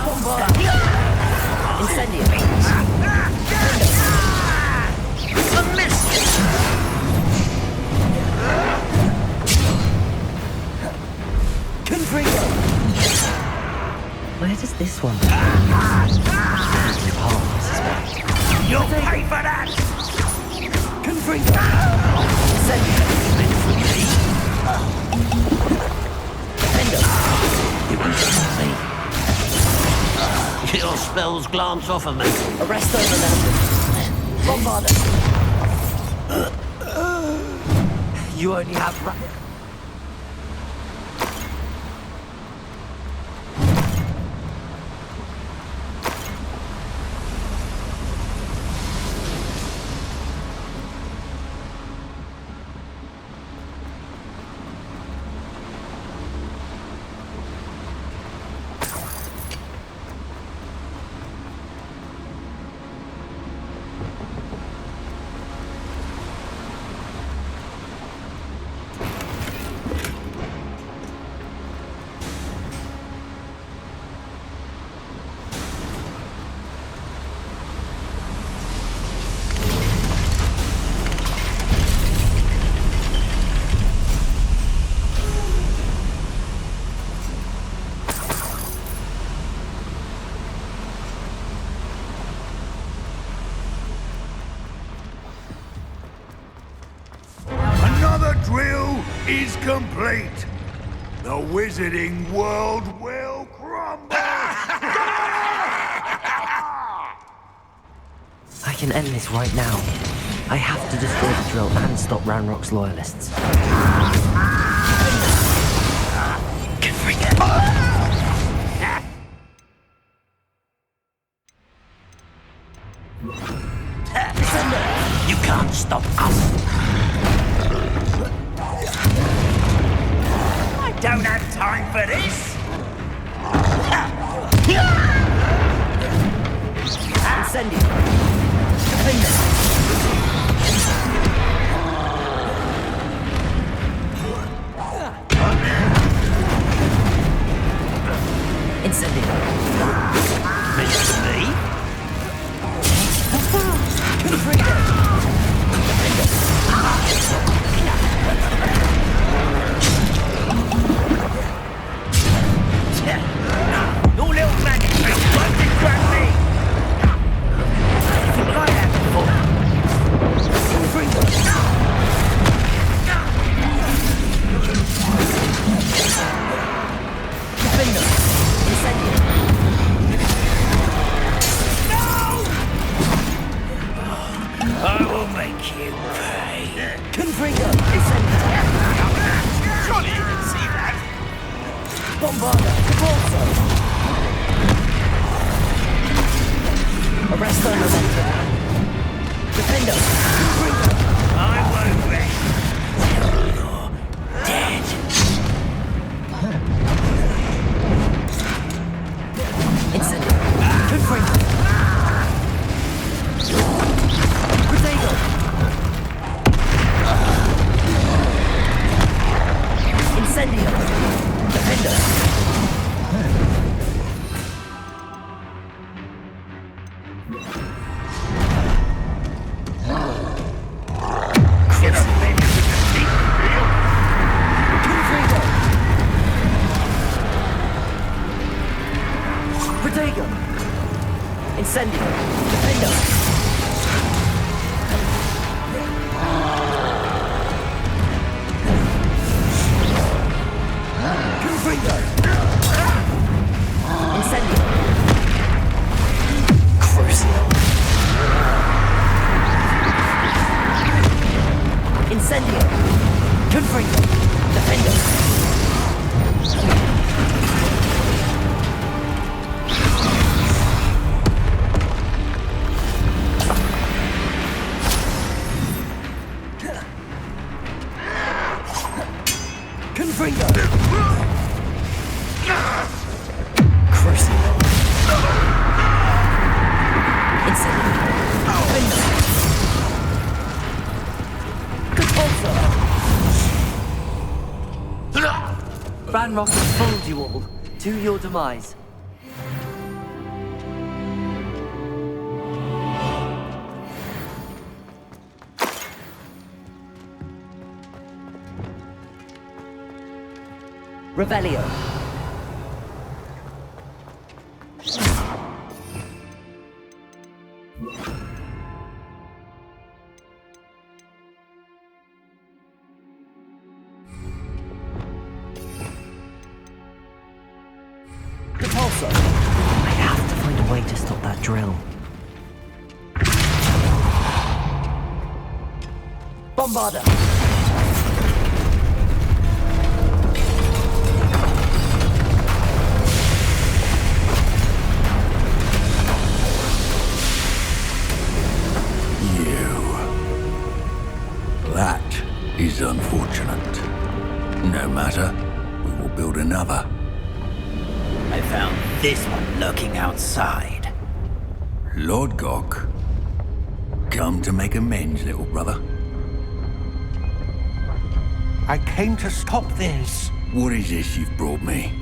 Bombarda. Incendio. A miss. Confringo. Where does this one go? I suspect. You'll pay for that. Confringo. Incendio. Meant for me. Defender. You won't see. Your spells glance off of me. Arresto momentum. Bombarda. You only have... Another drill is complete. The wizarding world will crumble. I can end this right now. I have to destroy the drill and stop Ranrock's loyalists. You can't stop us. I don't have time for this. Incendio. Defender. Incendio. Meant for me. Confringo. Defender. Bombarda! Repulsor! Arrest unrelated. Defender! I won't rest till you're dead. Incendio! Confringo! Protego! Incendio! Defender! Protego! Incendio! Defender! Confringo! Incendio! Crucio! Incendio! Confringo! Defender! Confringo! Crucio! Incendio! Defender! Compulsor! Ranrock has fooled you all. To your demise. Revelio. Repulsor. I have to find a way to stop that drill. Bombarda. That is unfortunate. No matter, we will build another. I found this one lurking outside. Lord Gok, come to make amends, little brother. I came to stop this. What is this you've brought me?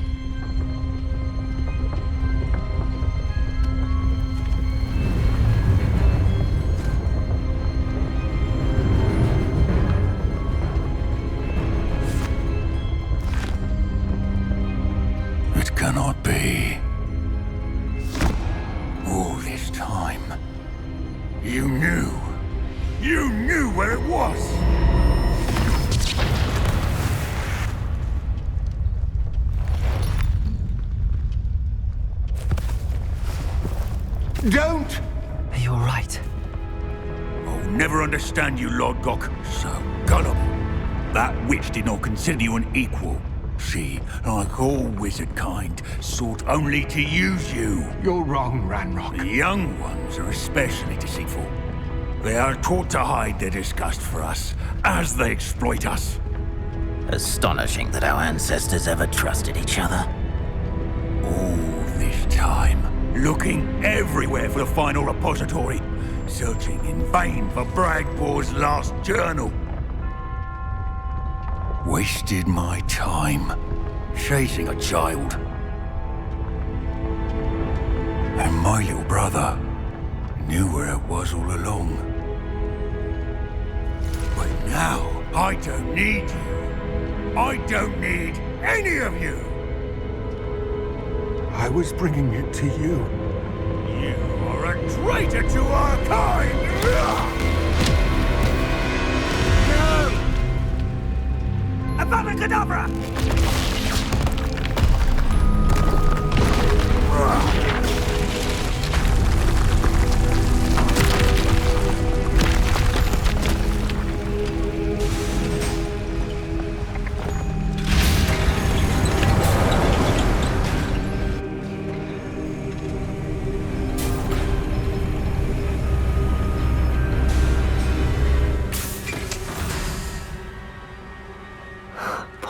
It cannot be. All this time, you knew where it was! Don't! Are you alright? I'll never understand you, Lord Gok. So gullible. That witch did not consider you an equal. She, like all wizard kind, sought only to use you. You're wrong, Ranrock. The young ones are especially deceitful. They are taught to hide their disgust for us, as they exploit us. Astonishing that our ancestors ever trusted each other. All this time, looking everywhere for the final repository, searching in vain for Bragbor's last journal. Wasted my time, chasing a child. And my little brother knew where it was all along. But now, I don't need you. I don't need any of you. I was bringing it to you. You are a traitor to our kind! Avada Kedavra!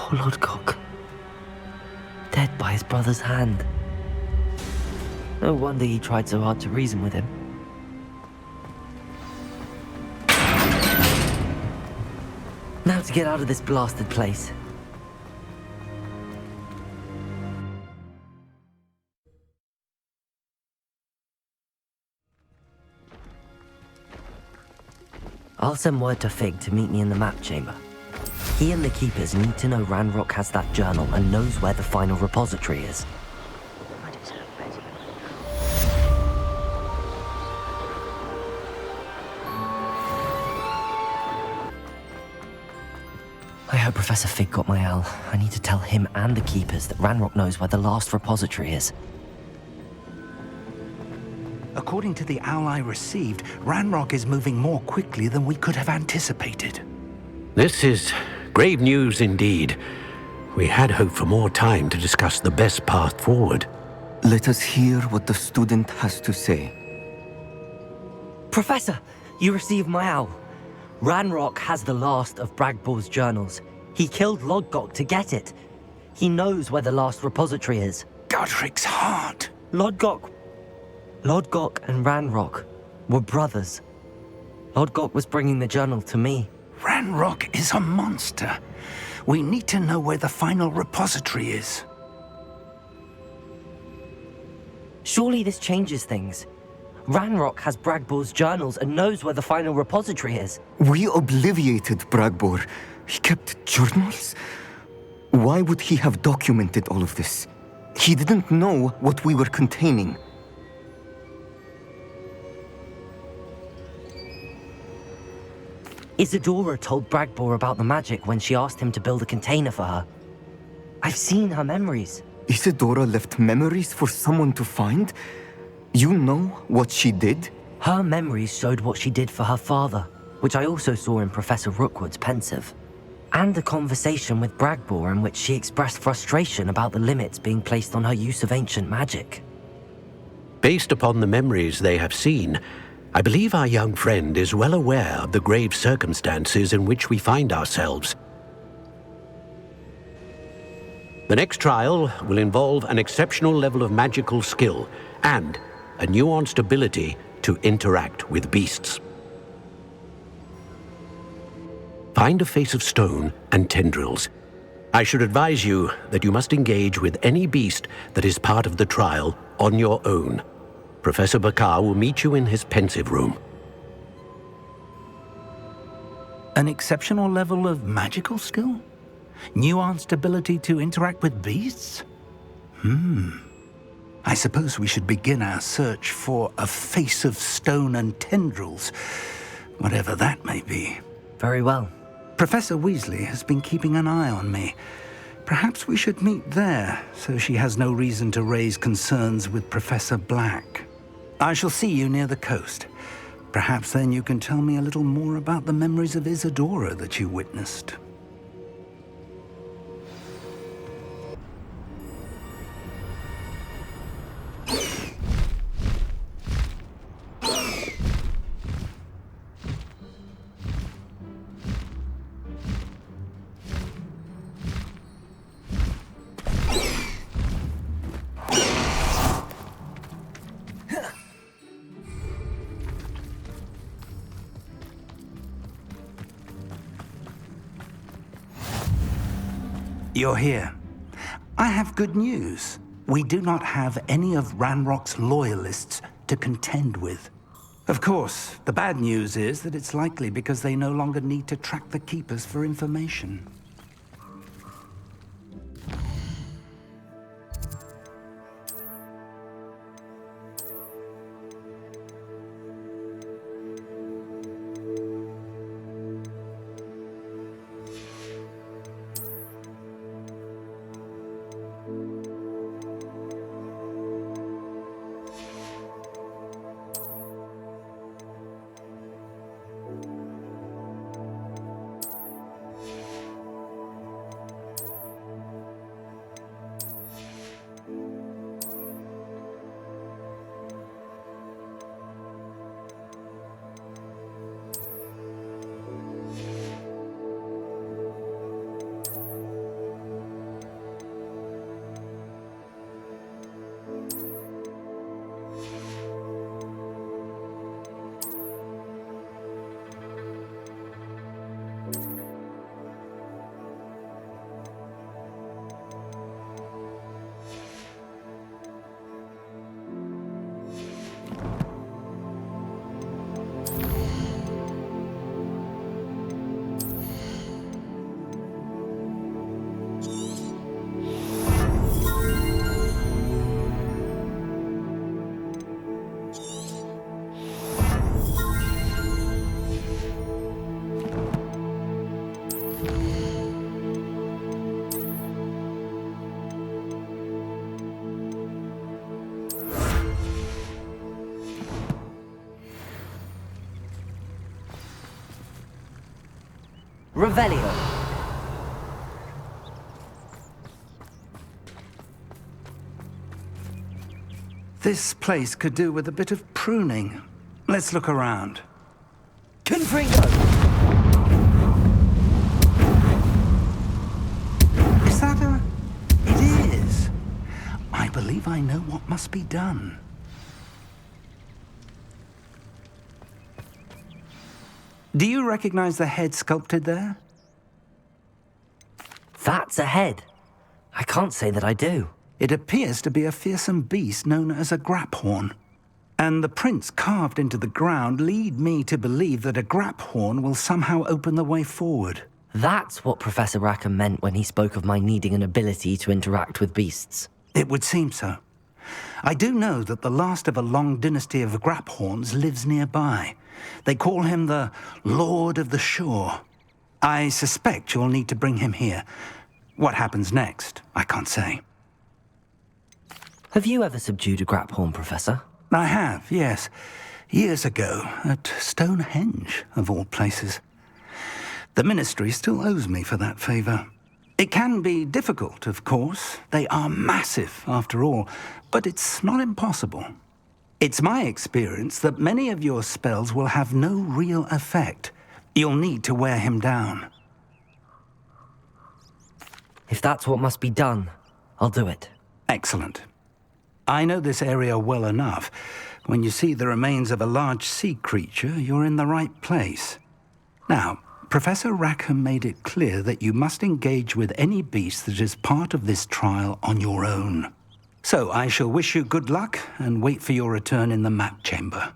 Poor Lodgok. Dead by his brother's hand. No wonder he tried so hard to reason with him. Now to get out of this blasted place. I'll send word to Fig to meet me in the map chamber. He and the Keepers need to know Ranrock has that journal and knows where the final repository is. I hope Professor Fig got my owl. I need to tell him and the Keepers that Ranrock knows where the last repository is. According to the owl I received, Ranrock is moving more quickly than we could have anticipated. This is grave news indeed. We had hoped for more time to discuss the best path forward. Let us hear what the student has to say. Professor, you received my owl. Ranrock has the last of Bragbor's journals. He killed Lodgok to get it. He knows where the last repository is. Godric's heart. Lodgok and Ranrock were brothers. Lodgok was bringing the journal to me. Ranrock is a monster. We need to know where the final repository is. Surely this changes things. Ranrock has Bragbor's journals and knows where the final repository is. We obliviated Bragbor. He kept journals? Why would he have documented all of this? He didn't know what we were containing. Isadora told Bragbor about the magic when she asked him to build a container for her. I've seen her memories. Isadora left memories for someone to find? You know what she did? Her memories showed what she did for her father, which I also saw in Professor Rookwood's pensive. And a conversation with Bragbor in which she expressed frustration about the limits being placed on her use of ancient magic. Based upon the memories they have seen, I believe our young friend is well aware of the grave circumstances in which we find ourselves. The next trial will involve an exceptional level of magical skill and a nuanced ability to interact with beasts. Find a face of stone and tendrils. I should advise you that you must engage with any beast that is part of the trial on your own. Professor Bakar will meet you in his pensive room. An exceptional level of magical skill? Nuanced ability to interact with beasts? I suppose we should begin our search for a face of stone and tendrils, whatever that may be. Very well. Professor Weasley has been keeping an eye on me. Perhaps we should meet there, so she has no reason to raise concerns with Professor Black. I shall see you near the coast. Perhaps then you can tell me a little more about the memories of Isadora that you witnessed. You're here. I have good news. We do not have any of Ranrock's loyalists to contend with. Of course, the bad news is that it's likely because they no longer need to track the Keepers for information. Revelio. This place could do with a bit of pruning. Let's look around. Confringo! Is that a... It is. I believe I know what must be done. Do you recognize the head sculpted there? That's a head. I can't say that I do. It appears to be a fearsome beast known as a graphorn. And the prints carved into the ground lead me to believe that a graphorn will somehow open the way forward. That's what Professor Rackham meant when he spoke of my needing an ability to interact with beasts. It would seem so. I do know that the last of a long dynasty of graphorns lives nearby. They call him the Lord of the Shore. I suspect you'll need to bring him here. What happens next, I can't say. Have you ever subdued a graphorn, Professor? I have, yes. Years ago, at Stonehenge, of all places. The Ministry still owes me for that favor. It can be difficult, of course. They are massive, after all, but it's not impossible. It's my experience that many of your spells will have no real effect. You'll need to wear him down. If that's what must be done, I'll do it. Excellent. I know this area well enough. When you see the remains of a large sea creature, you're in the right place. Now, Professor Rackham made it clear that you must engage with any beast that is part of this trial on your own. So I shall wish you good luck and wait for your return in the map chamber.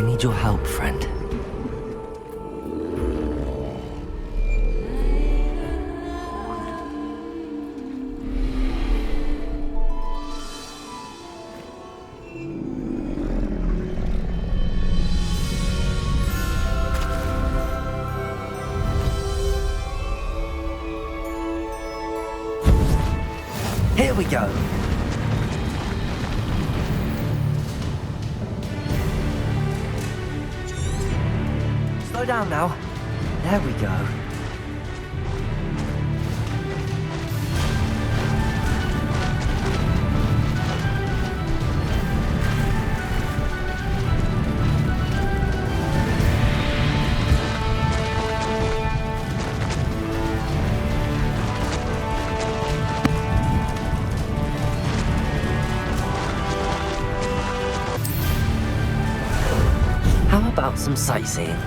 I need your help, friend. Here we go. Slow down now. There we go. How about some sightseeing?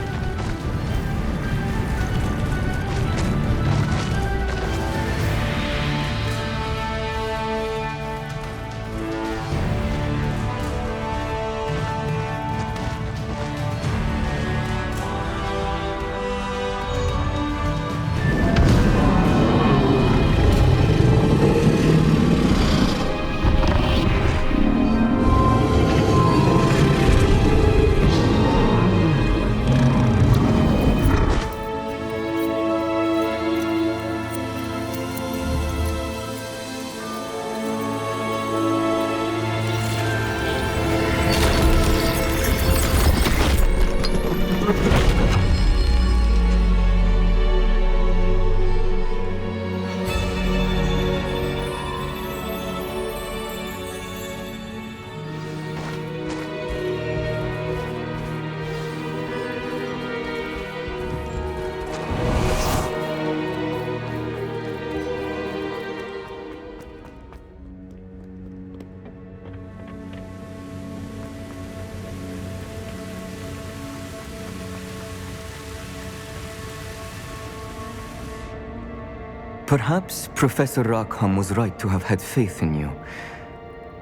Perhaps Professor Rackham was right to have had faith in you.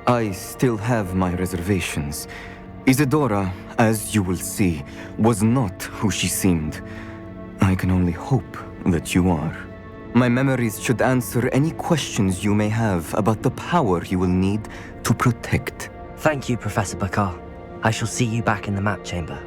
I still have my reservations. Isadora, as you will see, was not who she seemed. I can only hope that you are. My memories should answer any questions you may have about the power you will need to protect. Thank you, Professor Bakar. I shall see you back in the map chamber.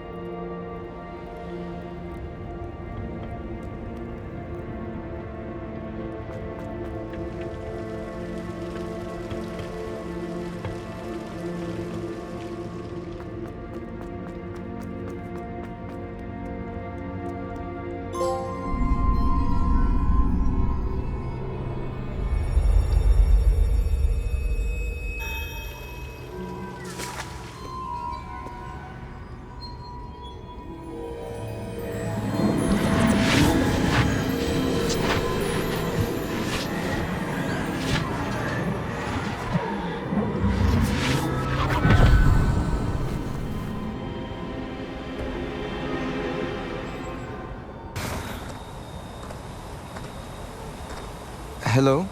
Hello?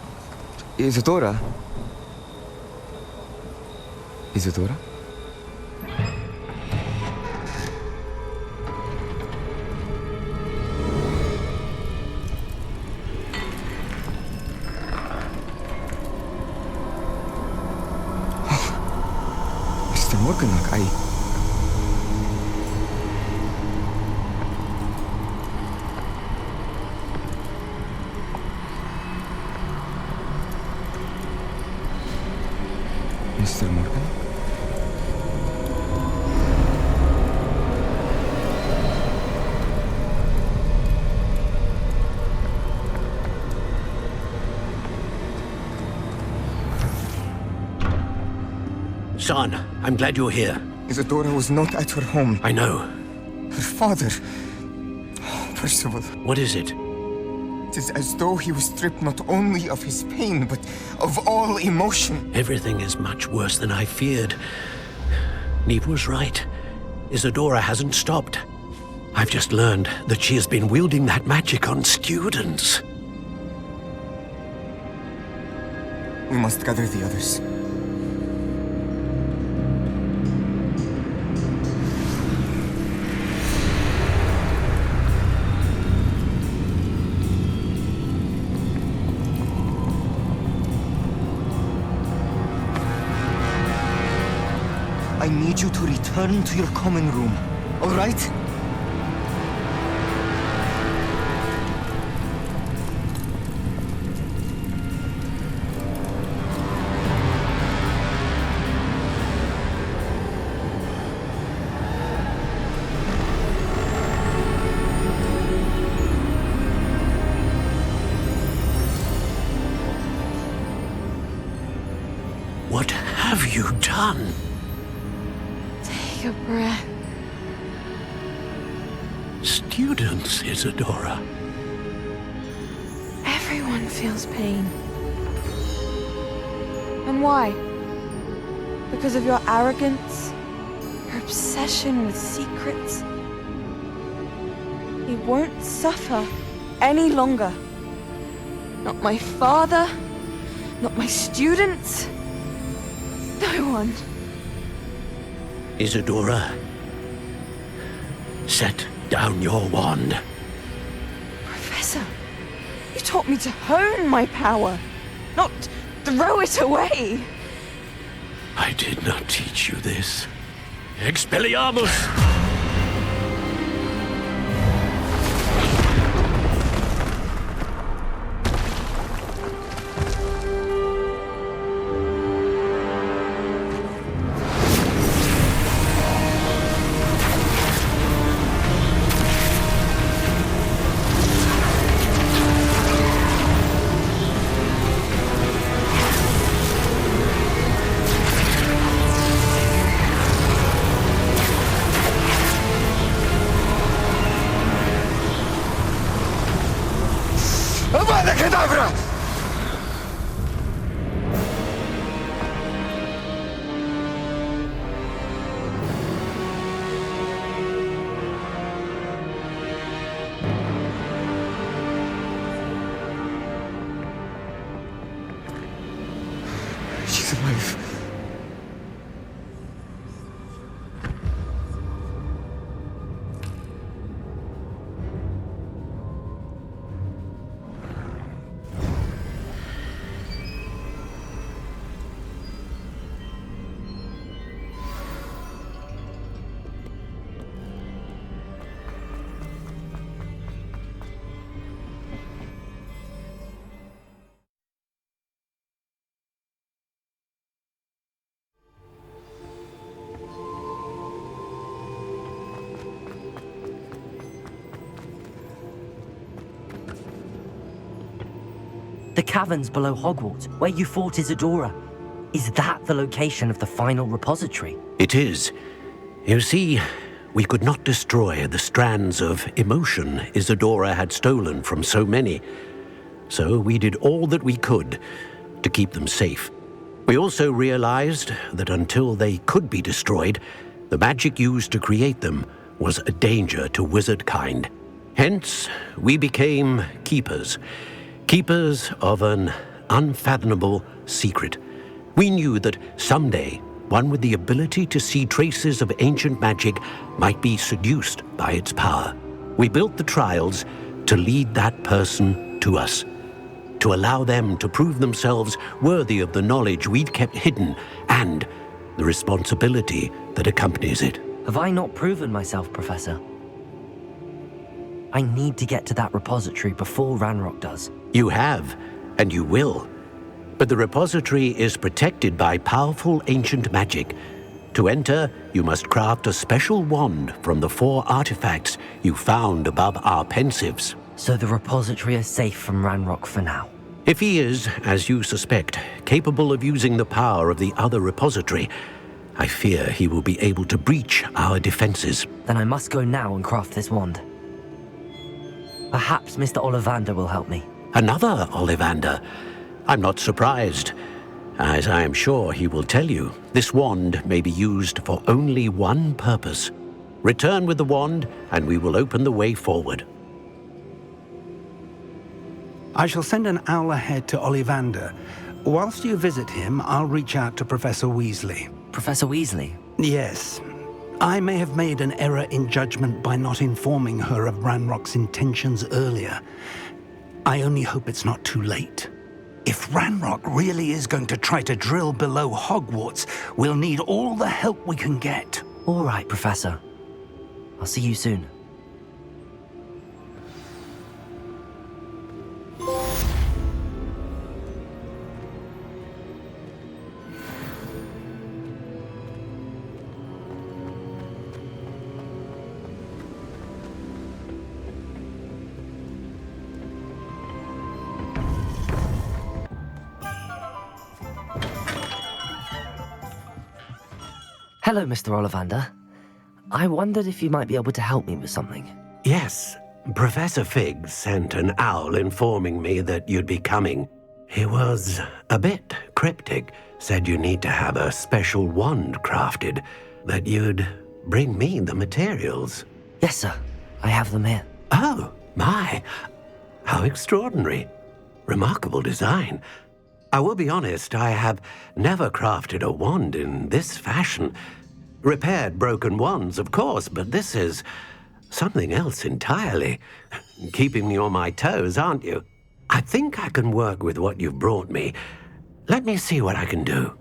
Isadora? Isadora? Mr. Morganlock, Mr. Morgan? Son, I'm glad you're here. Isadora was not at her home. I know. Her father... Percival. What is it? It is as though he was stripped not only of his pain, but of all emotion. Everything is much worse than I feared. Neve was right. Isadora hasn't stopped. I've just learned that she has been wielding that magic on students. We must gather the others. I need you to return to your common room, all right? What have you done? Take a breath. Students, Isadora. Everyone feels pain. And why? Because of your arrogance? Your obsession with secrets? He won't suffer any longer. Not my father, not my students. No one. Isadora, set down your wand. Professor, you taught me to hone my power, not throw it away. I did not teach you this. Expelliarmus! She's alive. The caverns below Hogwarts, where you fought Isadora. Is that the location of the final repository? It is. You see, we could not destroy the strands of emotion Isadora had stolen from so many. So we did all that we could to keep them safe. We also realized that until they could be destroyed, the magic used to create them was a danger to wizard kind. Hence, we became keepers. Keepers of an unfathomable secret. We knew that someday, one with the ability to see traces of ancient magic might be seduced by its power. We built the trials to lead that person to us, to allow them to prove themselves worthy of the knowledge we'd kept hidden and the responsibility that accompanies it. Have I not proven myself, Professor? I need to get to that repository before Ranrock does. You have, and you will. But the repository is protected by powerful ancient magic. To enter, you must craft a special wand from the 4 artifacts you found above our pensives. So the repository is safe from Ranrock for now? If he is, as you suspect, capable of using the power of the other repository, I fear he will be able to breach our defenses. Then I must go now and craft this wand. Perhaps Mr. Ollivander will help me. Another Ollivander? I'm not surprised. As I am sure he will tell you, this wand may be used for only one purpose. Return with the wand, and we will open the way forward. I shall send an owl ahead to Ollivander. Whilst you visit him, I'll reach out to Professor Weasley. Professor Weasley? Yes. I may have made an error in judgment by not informing her of Ranrock's intentions earlier. I only hope it's not too late. If Ranrock really is going to try to drill below Hogwarts, we'll need all the help we can get. All right, Professor. I'll see you soon. Hello, Mr. Ollivander. I wondered if you might be able to help me with something. Yes, Professor Fig sent an owl informing me that you'd be coming. He was a bit cryptic, said you need to have a special wand crafted, that you'd bring me the materials. Yes, sir. I have them here. Oh, my. How extraordinary. Remarkable design. I will be honest, I have never crafted a wand in this fashion. Repaired broken wands, of course, but this is something else entirely. Keeping me on my toes, aren't you? I think I can work with what you've brought me. Let me see what I can do.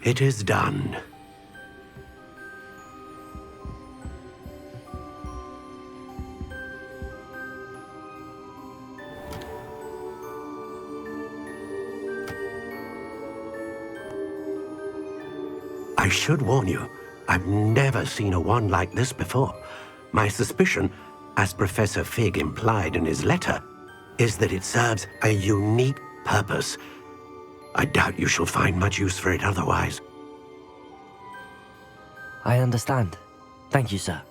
It is done. I should warn you, I've never seen a wand like this before. My suspicion, as Professor Fig implied in his letter, is that it serves a unique purpose. I doubt you shall find much use for it otherwise. I understand. Thank you, sir.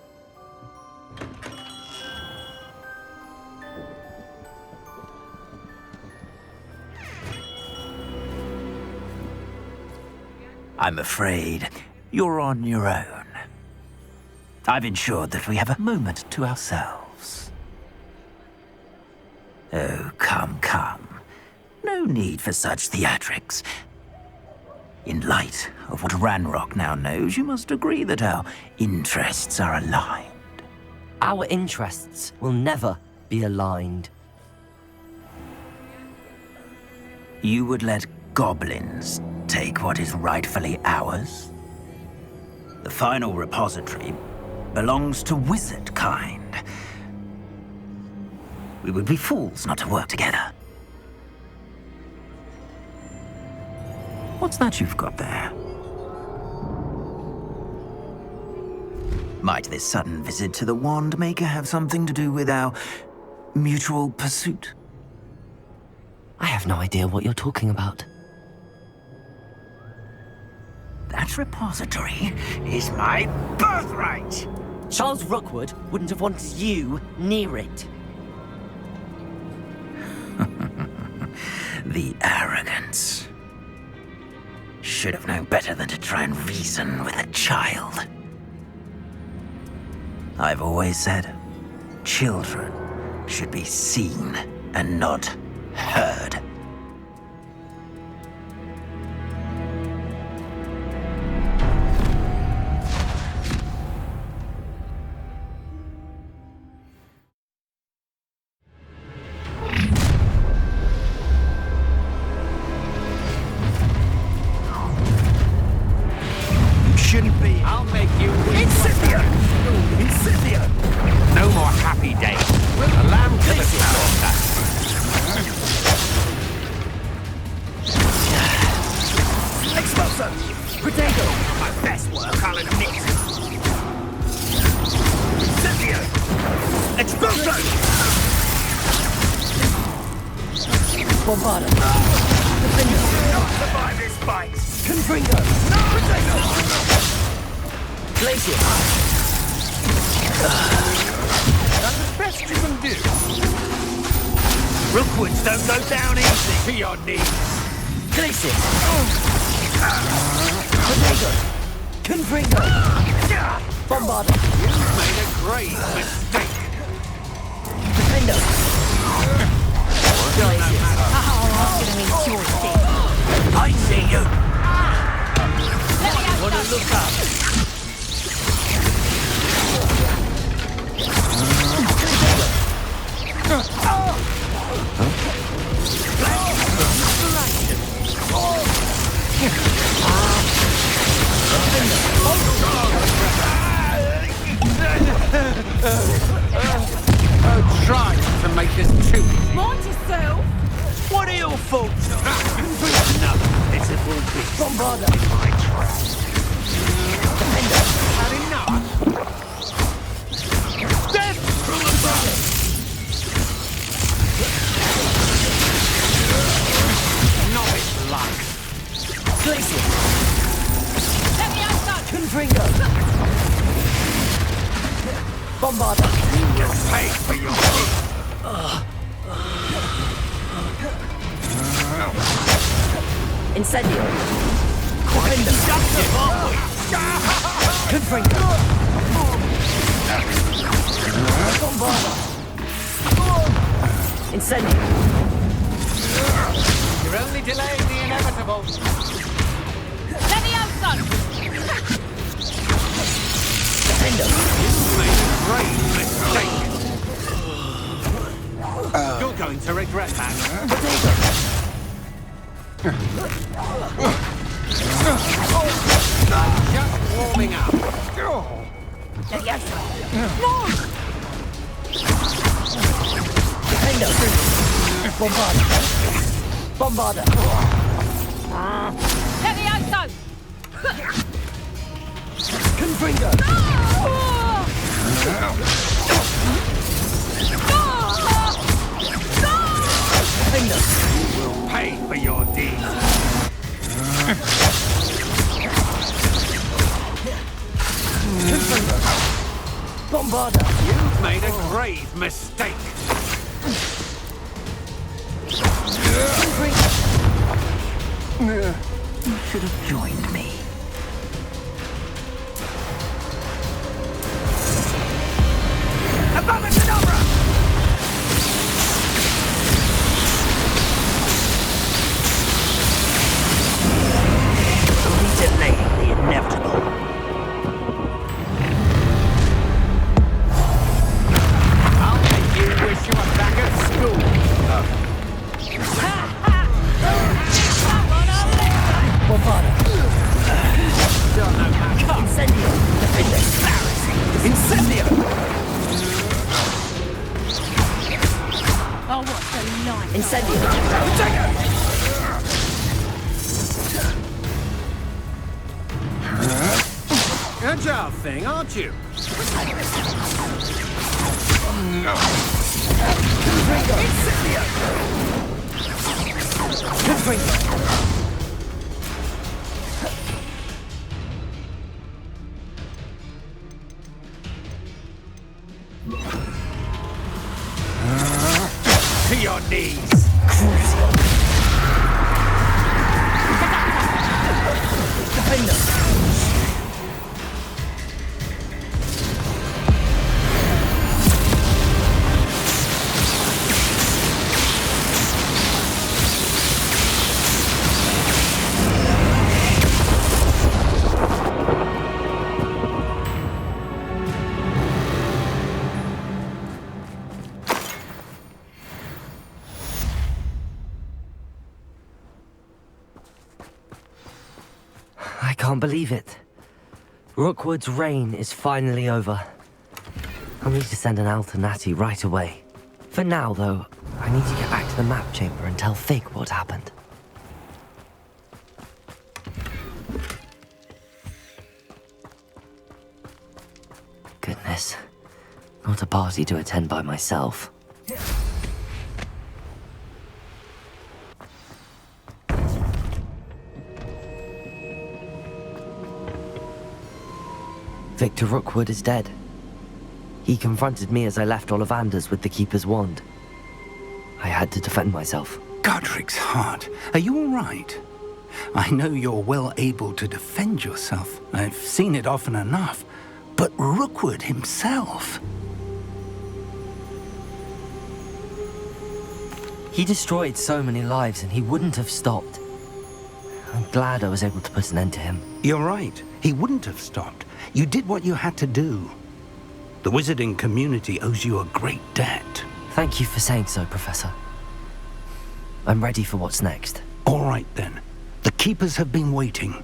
I'm afraid you're on your own. I've ensured that we have a moment to ourselves. Oh, come, come. No need for such theatrics. In light of what Ranrock now knows, you must agree that our interests are aligned. Our interests will never be aligned. You would let goblins take what is rightfully ours? The final repository belongs to wizard kind. We would be fools not to work together. What's that you've got there? Might this sudden visit to the Wand Maker have something to do with our mutual pursuit? I have no idea what you're talking about. That repository is my birthright! Charles Rookwood wouldn't have wanted you near it. The arrogance. Should have known better than to try and reason with a child. I've always said, children should be seen and not heard. Shouldn't be. I'll make you. Incipio! Incipio! No more happy days. A lamb to the slaughter. Expulso! Potato! My best work, I'll admit. Incipio! Expulso! Bombarda. Not survive this fight. Confringo. No! Potato! Glacier! That's the best you can do. Rookwoods don't go down easy. To your knees. Glacier! Potato! Confringo! Bombarder! You've made a great mistake. Defender! Glacier! Oh, I'm gonna eat your dick. I see you. Wanna look up? Try to make this too easy. Want yourself? What are your faults? Enough. It's a full beast. Bombarder! My trap. Defender! Had enough. Death from above. Novice luck. Glacier! Let me outside! Confringo! Bombarder! You will pay for your Incendio! Defender! Confringo! Bombarder! Incendio! You're only delaying the inevitable. Let me outside! Defender! You made a great mistake. You're going to regret that. Potato! Just warming up. Let me outside! Defender! Bombarder! Bombarder! Let me outside! Confringo! Defender! You will pay for your deeds. Confringo! Bombarder! You've made a grave mistake. Confringo! You should have joined me. Abracadabra! Only delaying the inevitable. I'll make you wish you were back at school. Bombarder! Don't know how. Incendio! Defender! Incendio! Oh, what's the line? Incendio! Agile thing, aren't you? Confringo! To your knees. Defender! I can't believe it. Rookwood's reign is finally over. I'll need to send an Alternati right away. For now, though, I need to get back to the map chamber and tell Fig what happened. Goodness. Not a party to attend by myself. Victor Rookwood is dead. He confronted me as I left Ollivanders with the Keeper's wand. I had to defend myself. Godric's heart. Are you all right? I know you're well able to defend yourself. I've seen it often enough. But Rookwood himself... He destroyed so many lives and he wouldn't have stopped. I'm glad I was able to put an end to him. You're right. He wouldn't have stopped. You did what you had to do. The wizarding community owes you a great debt. Thank you for saying so, Professor. I'm ready for what's next. All right, then. The Keepers have been waiting.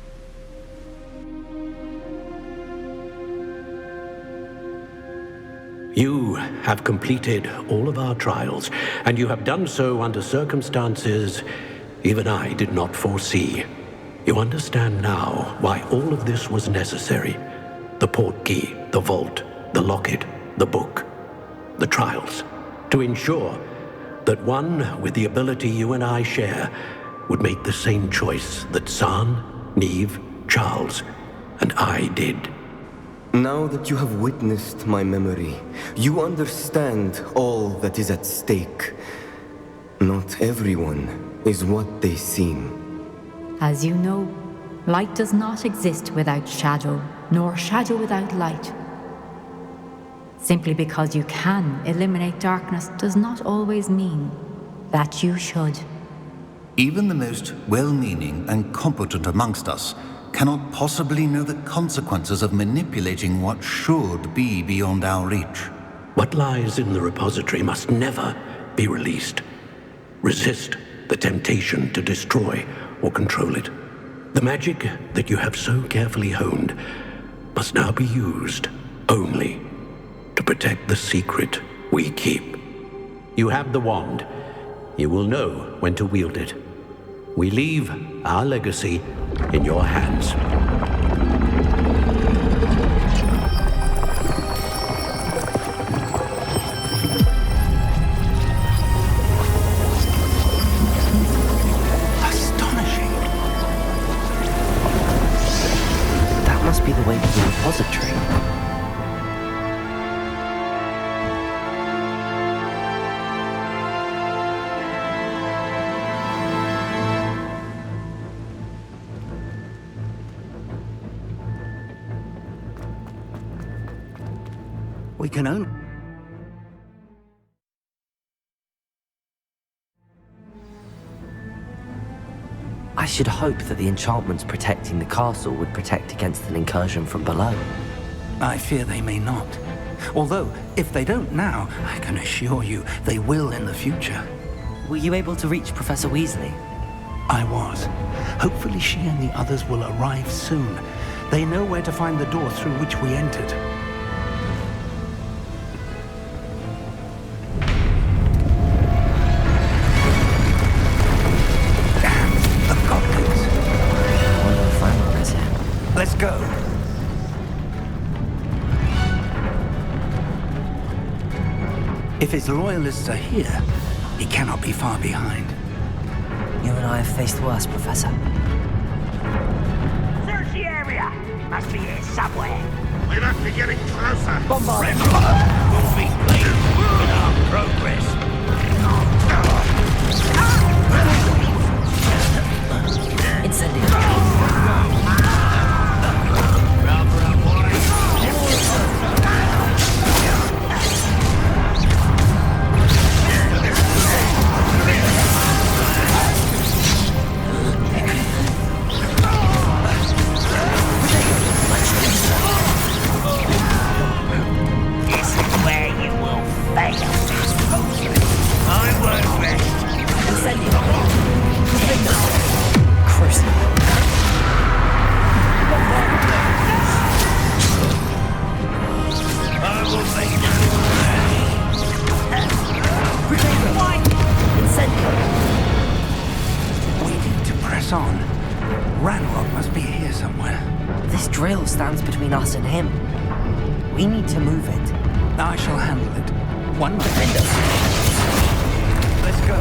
You have completed all of our trials, and you have done so under circumstances even I did not foresee. You understand now why all of this was necessary. The portkey, the vault, the locket, the book, the trials. To ensure that one with the ability you and I share would make the same choice that San, Neve, Charles, and I did. Now that you have witnessed my memory, you understand all that is at stake. Not everyone is what they seem. As you know, light does not exist without shadow, nor shadow without light. Simply because you can eliminate darkness does not always mean that you should. Even the most well-meaning and competent amongst us cannot possibly know the consequences of manipulating what should be beyond our reach. What lies in the repository must never be released. Resist the temptation to destroy or control it. The magic that you have so carefully honed must now be used only to protect the secret we keep. You have the wand. You will know when to wield it. We leave our legacy in your hands. Astonishing. That must be the way to the repository. We can only... I should hope that the enchantments protecting the castle would protect against an incursion from below. I fear they may not. Although, if they don't now, I can assure you they will in the future. Were you able to reach Professor Weasley? I was. Hopefully she and the others will arrive soon. They know where to find the door through which we entered. Let's go. If his loyalists are here, he cannot be far behind. You and I have faced worse, Professor. Search the area! Must be here somewhere. We must be getting closer. Bombard! We'll be pleased with our progress. Incendiary. On. Ranrock must be here somewhere. This drill stands between us and him. We need to move it. I shall handle it. One moment. Let's go.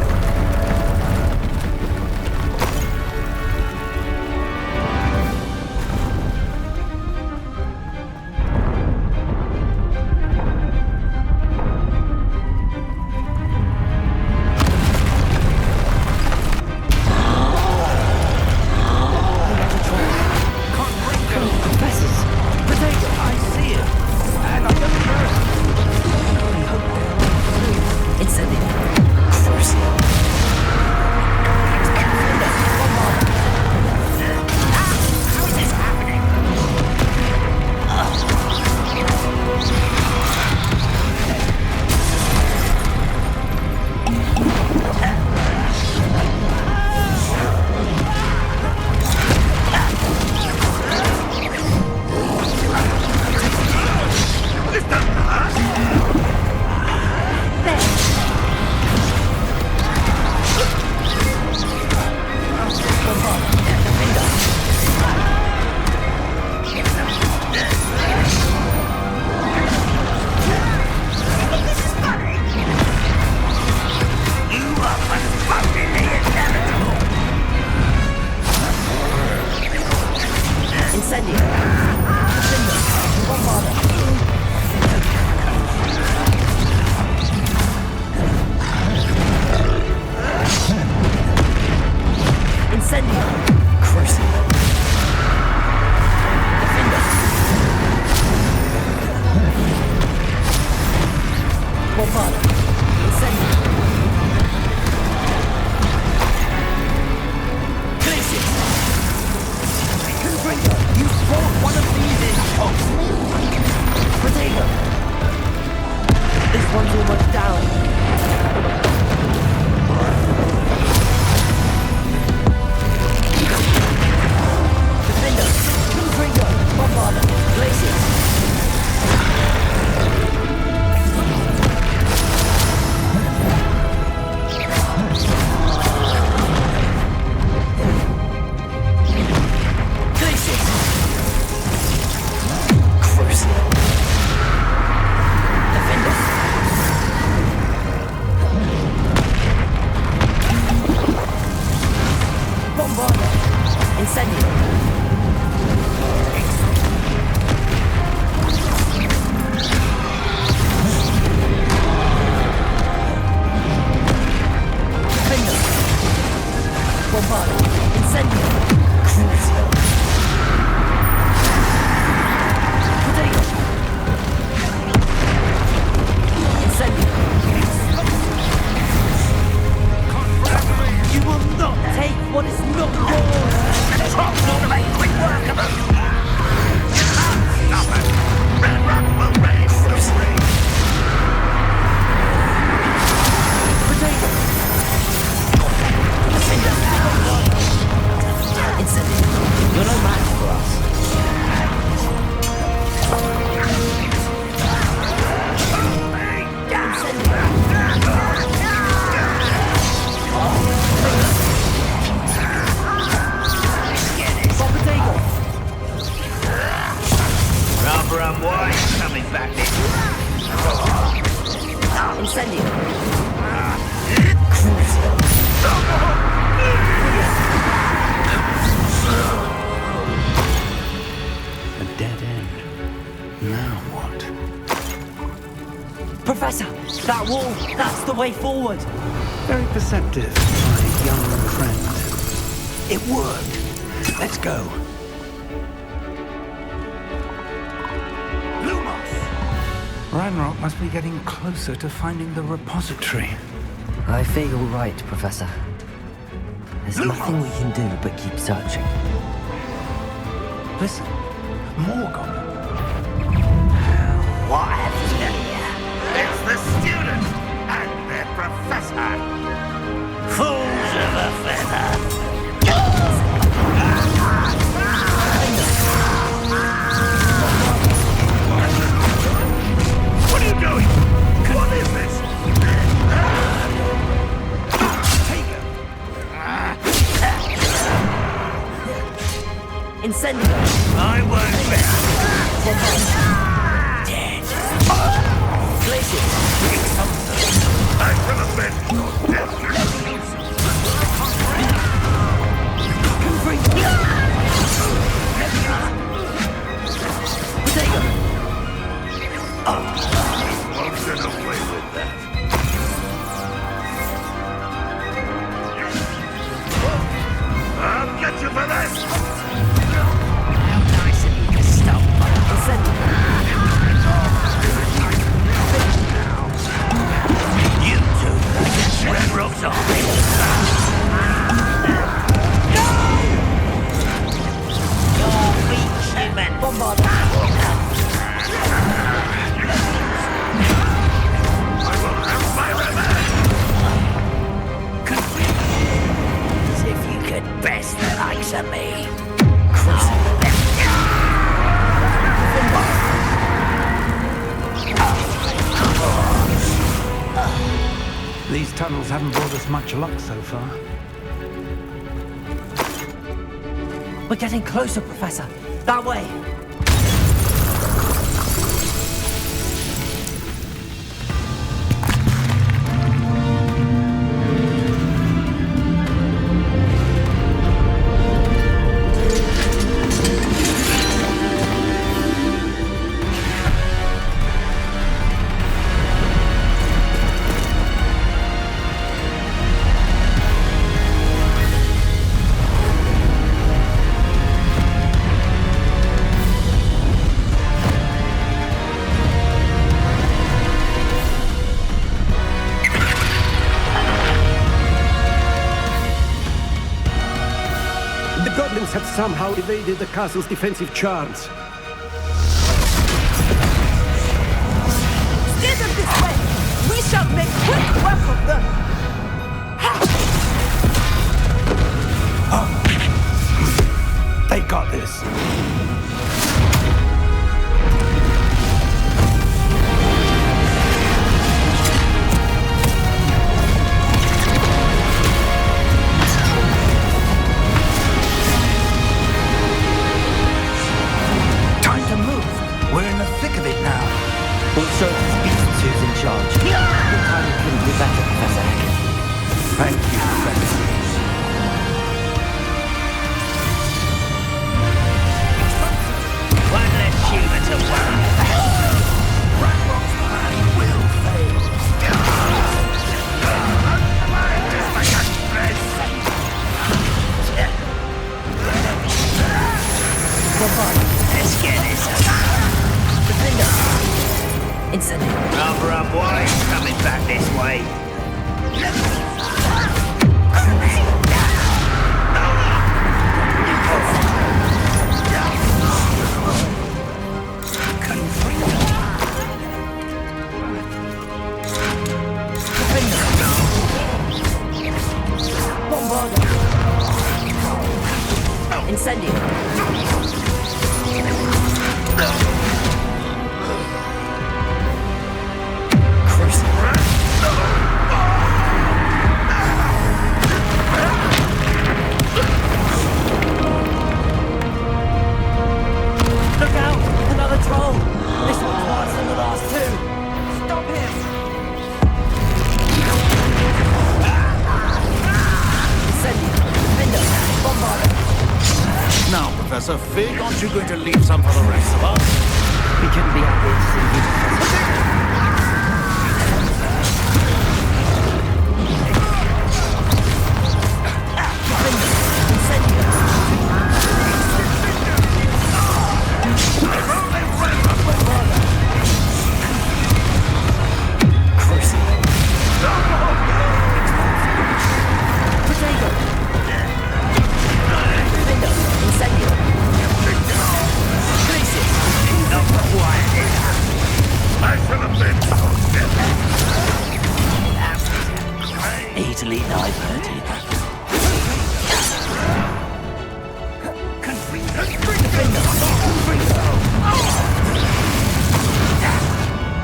Incendio. Bombarda. Incendio. Crucible. Defender. Bombarda. Incendio. Glacier. Confringo. You brought one of these in. Potato. This one's almost down. Defender. Confringo. Bombarda. Glacier. Way forward. Very perceptive, my young friend. It worked. Let's go. Ranrock must be getting closer to finding the repository. I fear you're right, Professor. There's nothing we can do but keep searching. Listen, more goblins. What have you here? It's the student and their professor. Fools of a feather. What are you doing? What is this? Take it. Incendio. I won't bet. Dead. Glacier. I could have been your death. Potato. Won't get away with that. I'll get you for this. How nice of you to stop by. You two against Red Rock's army. No! You're weak, human. Bombard. I will have my revenge. As if you could best the likes of me. These tunnels haven't brought us much luck so far. We're getting closer, Professor. That way. tendrils have somehow evaded the castle's defensive charms. Steer them this way! We shall make quick work of them! They got this. Time to move. We're in the thick of it now. Also, Beast who's in charge. Your timing couldn't be better, Professor Heck. Thank you, Professor. One less human to worry about. Ranrock's plan will fail. Let's get this. Incendio. Cover up while he's coming back this way. Incendio. Look out! Another troll! This one's worse than the last two! Stop him! Incendio. Window. Bombarder. Now, Professor Fig, aren't you going to leave some for the rest of us? We couldn't be happier to see you, Professor. Easily diverted.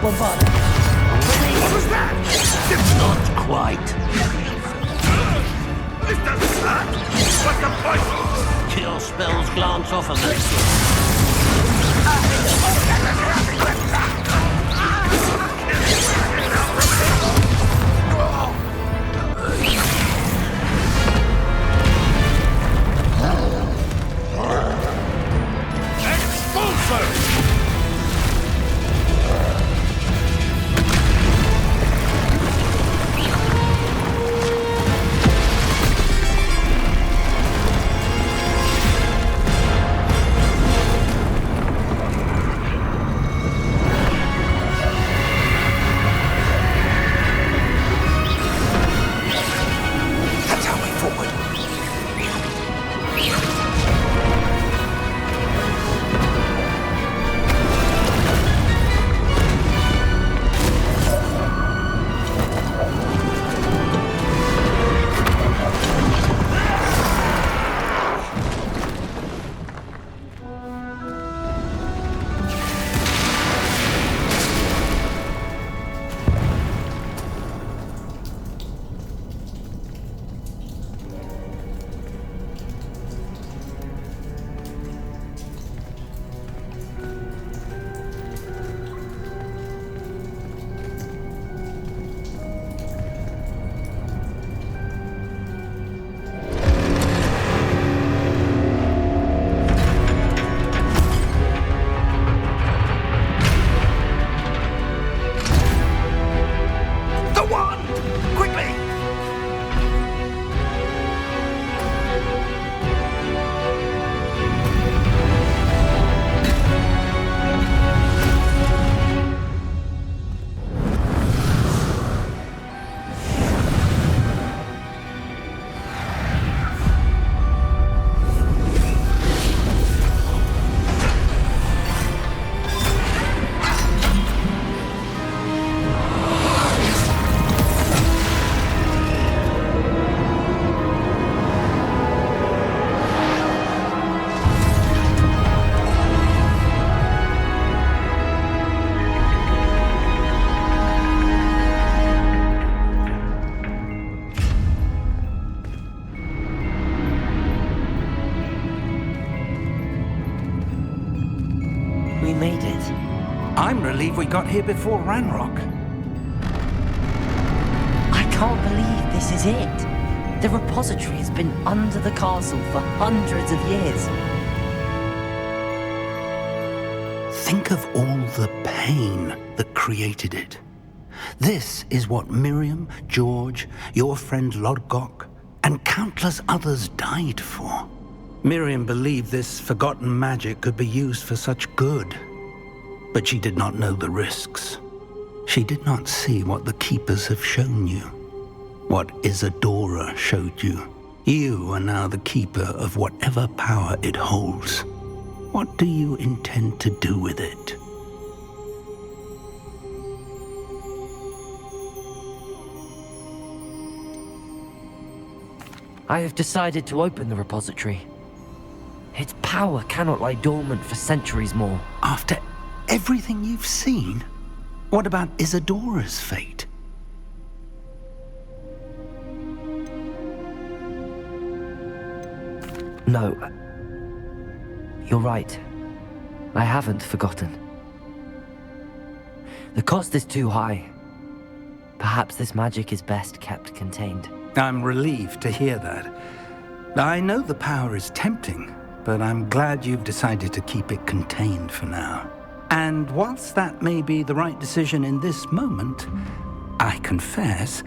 Bombarder. What was that? Not quite. This doesn't hurt. What's the point? Kill spells glance off of them. got here before Ranrock. I can't believe this is it. The repository has been under the castle for hundreds of years. Think of all the pain that created it. This is what Miriam, George, your friend Lodgok, and countless others died for. Miriam believed this forgotten magic could be used for such good, but she did not know the risks. She did not see what the Keepers have shown you, what Isadora showed you. You are now the Keeper of whatever power it holds. What do you intend to do with it? I have decided to open the repository. Its power cannot lie dormant for centuries more. After everything you've seen? What about Isadora's fate? No. You're right. I haven't forgotten. The cost is too high. Perhaps this magic is best kept contained. I'm relieved to hear that. I know the power is tempting, but I'm glad you've decided to keep it contained for now. And whilst that may be the right decision in this moment, I confess,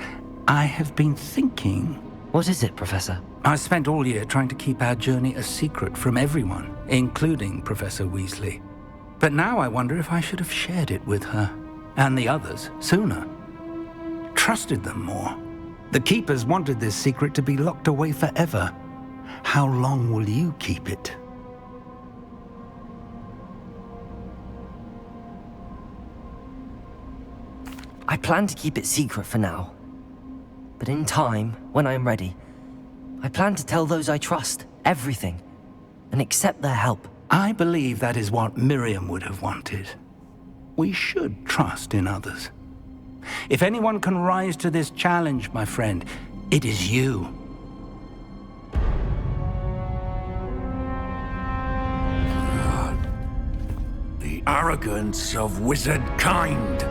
I have been thinking... What is it, Professor? I spent all year trying to keep our journey a secret from everyone, including Professor Weasley. But now I wonder if I should have shared it with her, and the others, sooner. Trusted them more. The Keepers wanted this secret to be locked away forever. How long will you keep it? I plan to keep it secret for now. But in time, when I am ready, I plan to tell those I trust everything and accept their help. I believe that is what Miriam would have wanted. We should trust in others. If anyone can rise to this challenge, my friend, it is you. The arrogance of wizard kind.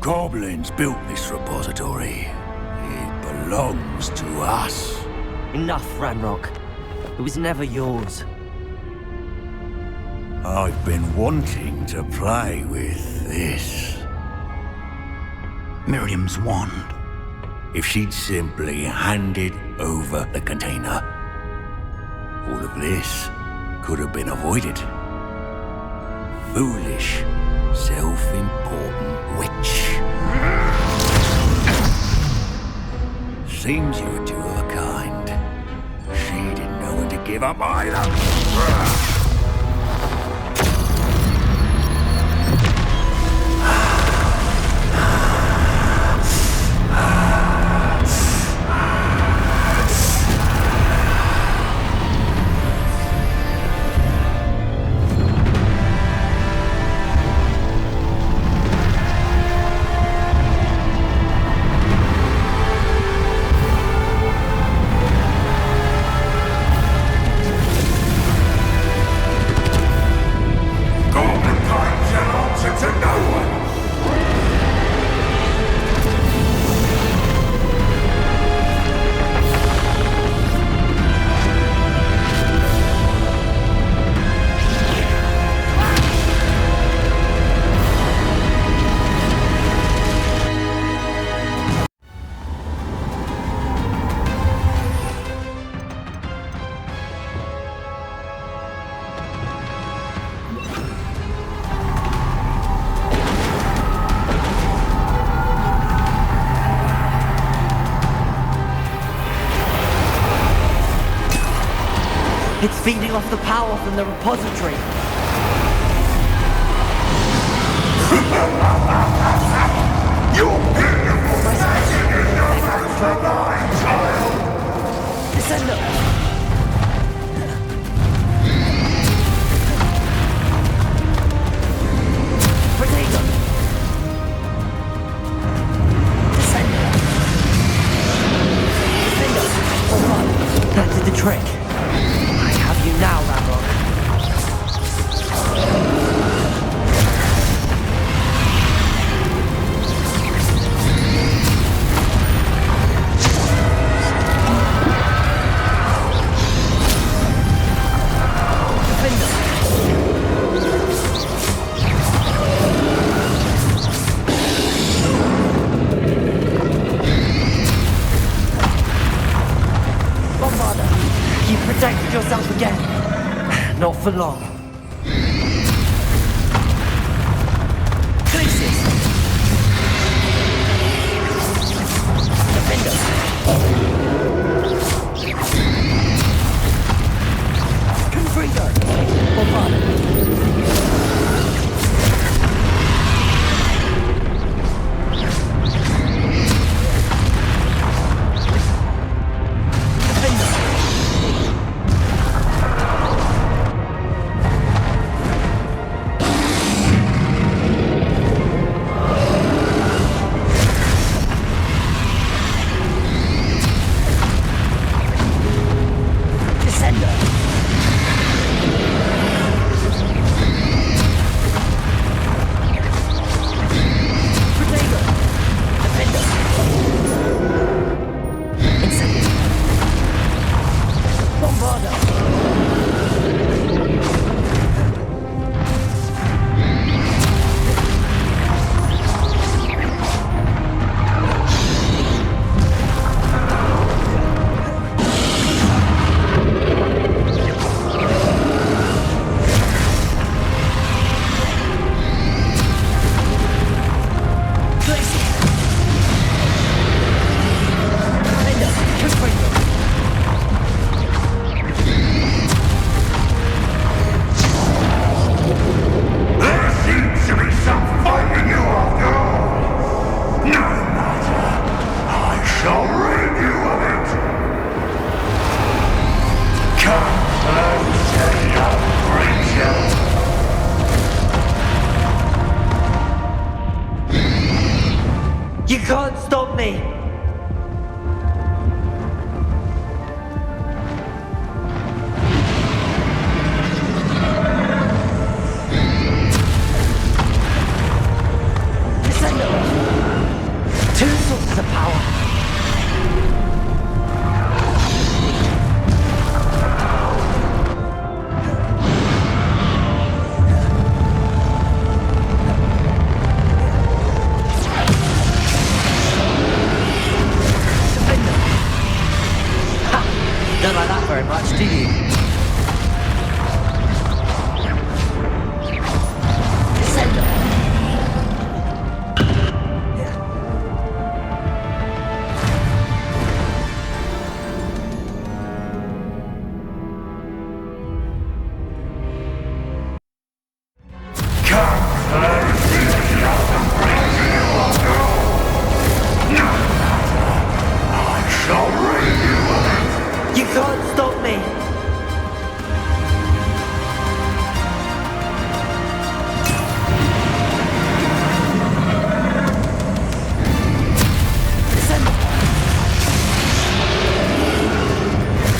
Goblins built this repository. It belongs to us. Enough, Ranrock. It was never yours. I've been wanting to play with this. Miriam's wand. If she'd simply handed over the container, all of this could have been avoided. Foolish, self-important witch. Seems you were two of a kind. She didn't know when to give up either. It's feeding off the power from the repository. Descender! Potato! Descender! Descender! That did the trick. You now, Ranrock. protected yourself again. Not for long. Glacius! Defender! Confredo! Bombard! You can't stop me! Descendo! Two sources of power. Don't like that very much, do you? Descendo! You can't stop me! Descend!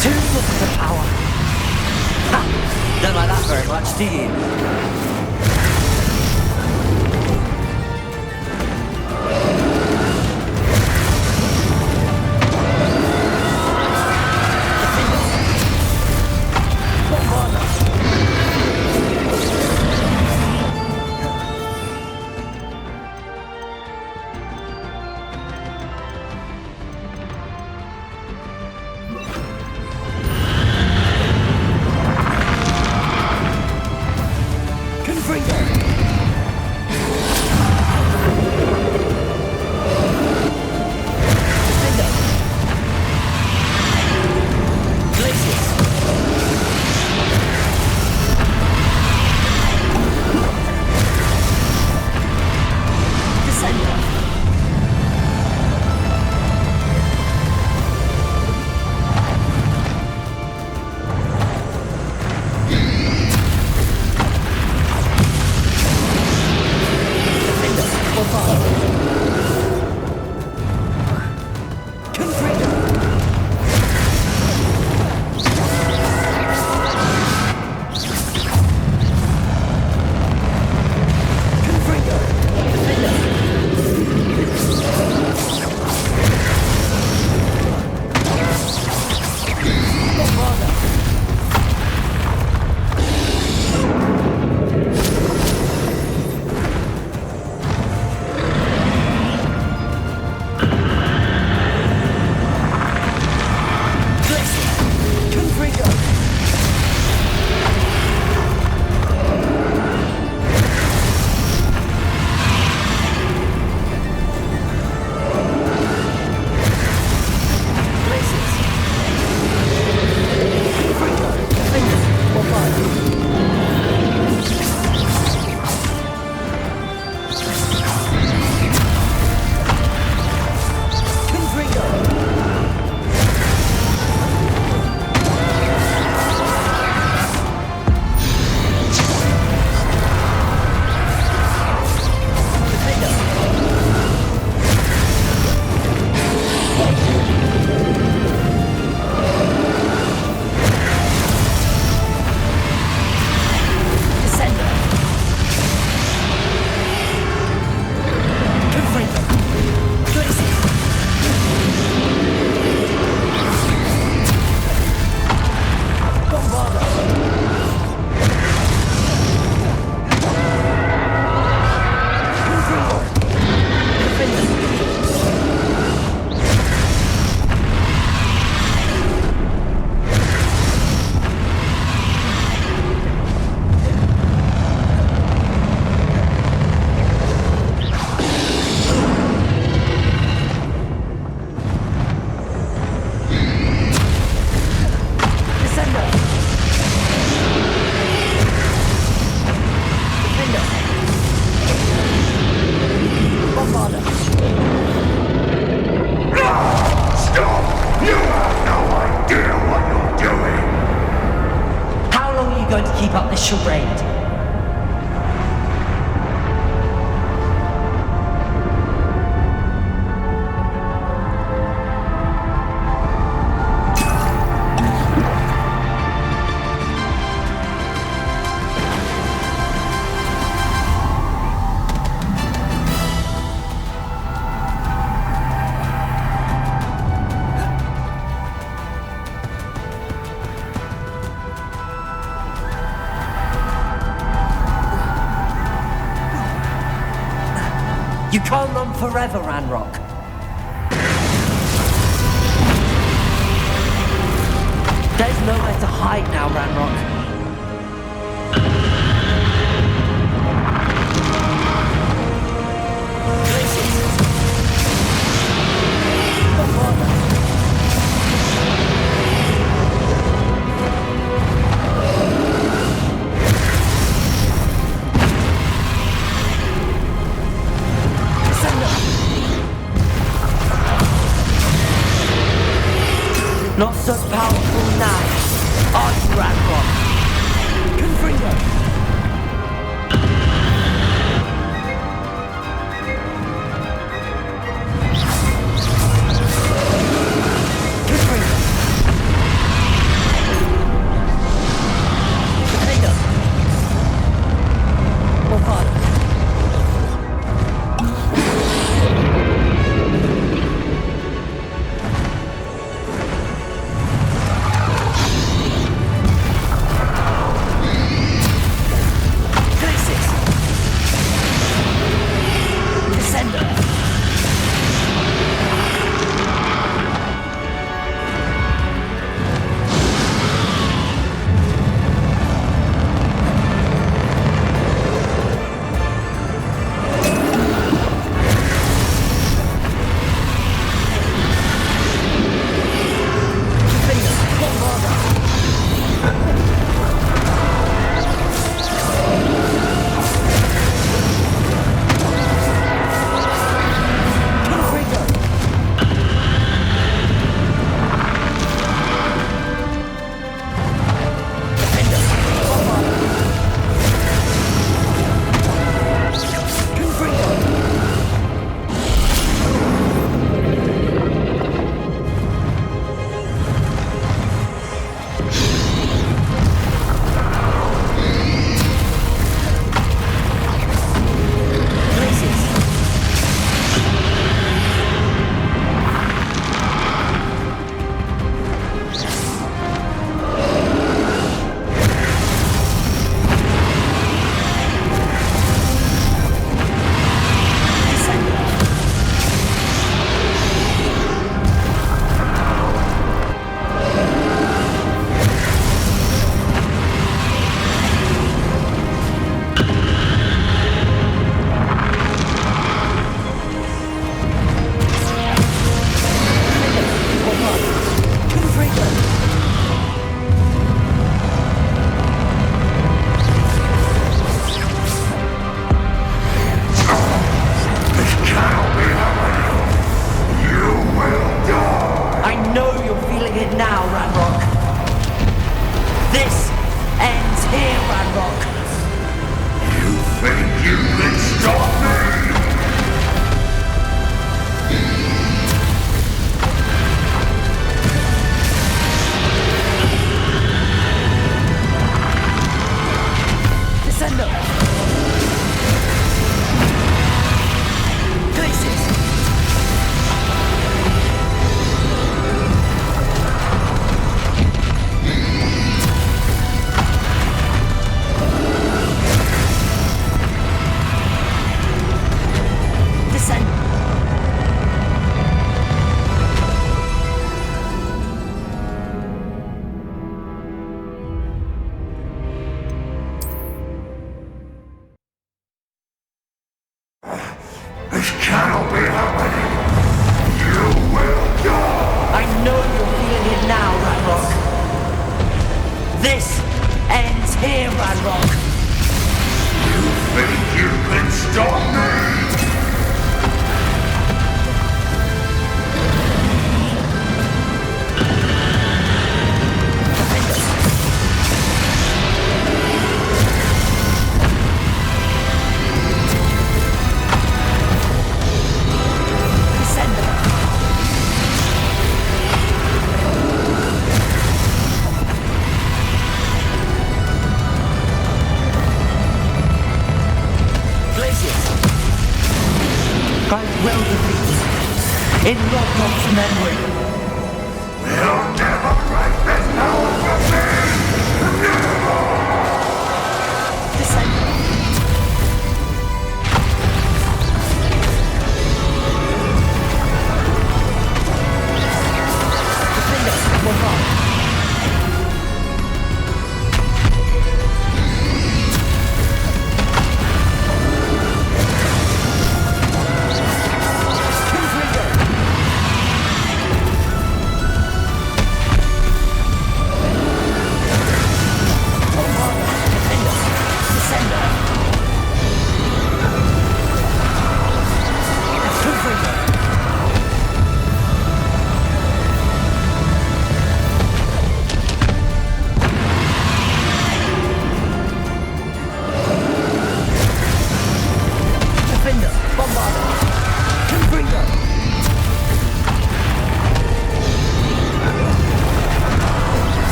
Two sources of power. Ha! Don't like that very much, do you? going to keep up this charade. You can't run forever, Ranrock. There's nowhere to hide now, Ranrock. Not so powerful now, are you, Ranrock? Confringo!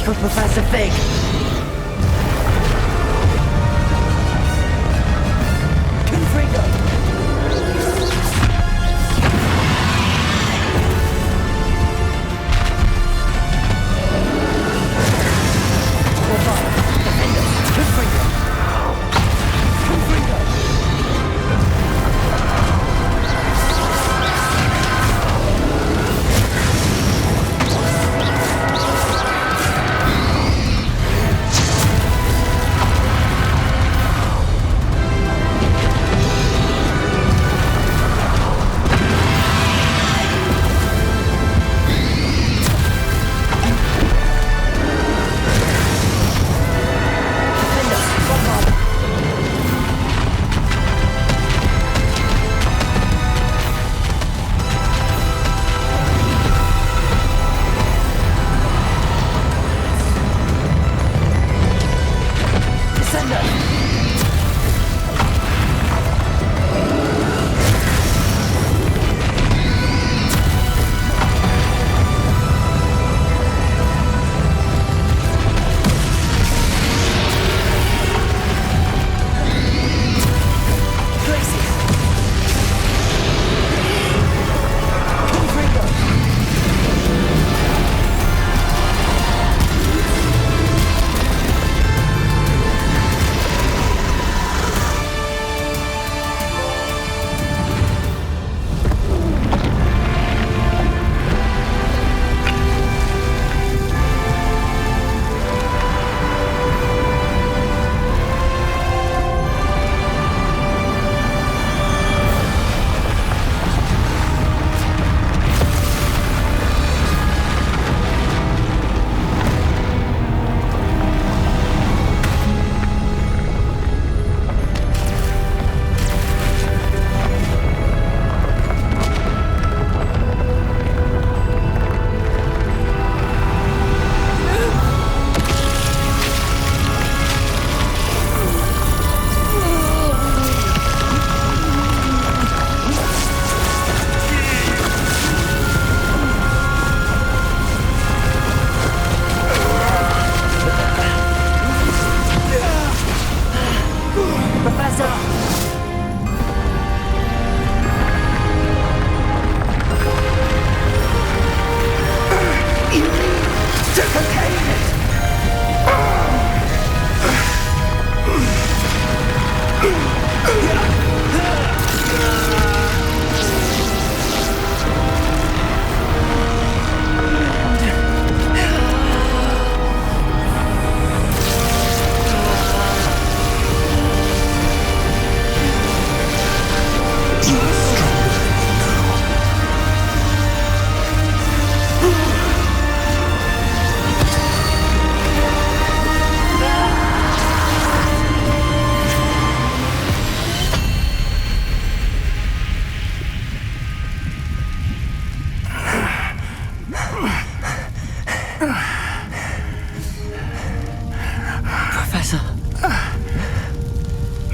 For Professor Fig.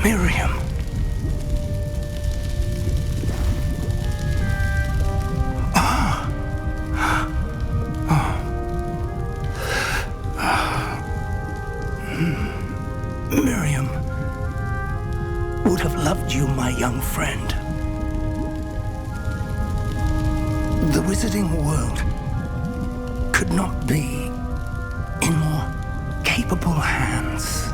Miriam. would have loved you, my young friend. The wizarding world could not be in more capable hands.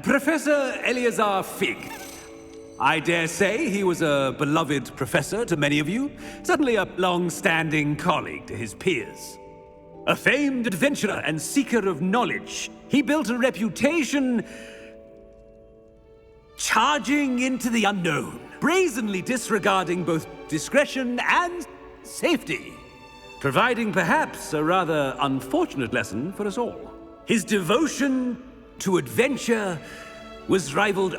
Professor Eleazar Fig. I dare say he was a beloved professor to many of you, certainly a long-standing colleague to his peers. A famed adventurer and seeker of knowledge, he built a reputation charging into the unknown, brazenly disregarding both discretion and safety, providing perhaps a rather unfortunate lesson for us all. His devotion to adventure was rivaled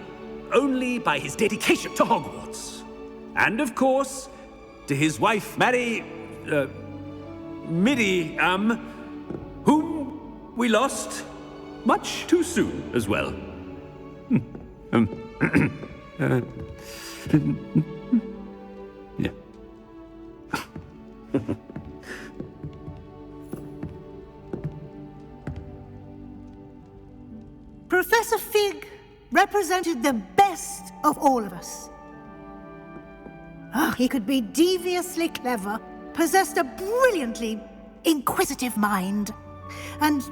only by his dedication to Hogwarts. And of course, to his wife, Middy, whom we lost much too soon as well. Yeah. Professor Fig represented the best of all of us. He could be deviously clever, possessed a brilliantly inquisitive mind, and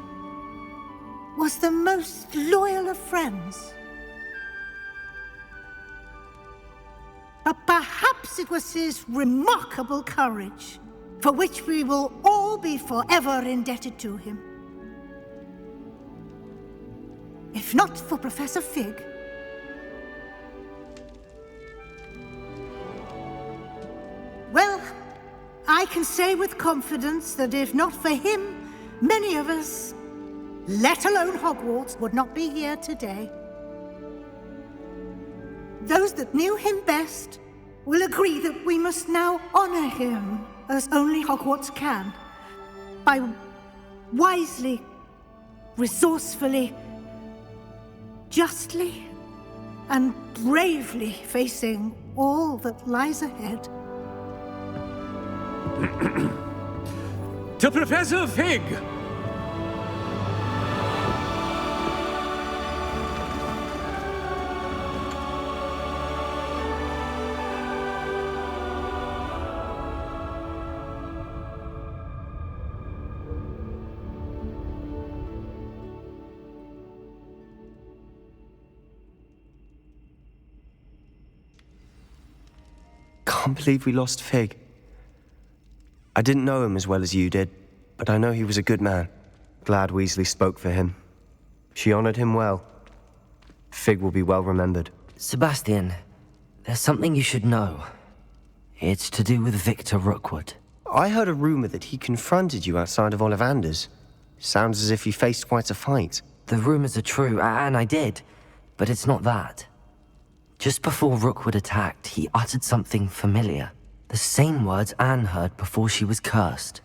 was the most loyal of friends. But perhaps it was his remarkable courage, for which we will all be forever indebted to him. If not for Professor Fig, well, I can say with confidence that if not for him, many of us, let alone Hogwarts, would not be here today. Those that knew him best will agree that we must now honor him as only Hogwarts can, by wisely, resourcefully, justly and bravely facing all that lies ahead. To Professor Fig! Can't believe we lost Fig. I didn't know him as well as you did, but I know he was a good man. Glad Weasley spoke for him. She honored him well. Fig will be well remembered. Sebastian, there's something you should know. It's to do with Victor Rookwood. I heard a rumor that he confronted you outside of Ollivander's. Sounds as if you faced quite a fight. The rumors are true, and I did, but it's not that. Just before Rookwood attacked, he uttered something familiar. The same words Anne heard before she was cursed.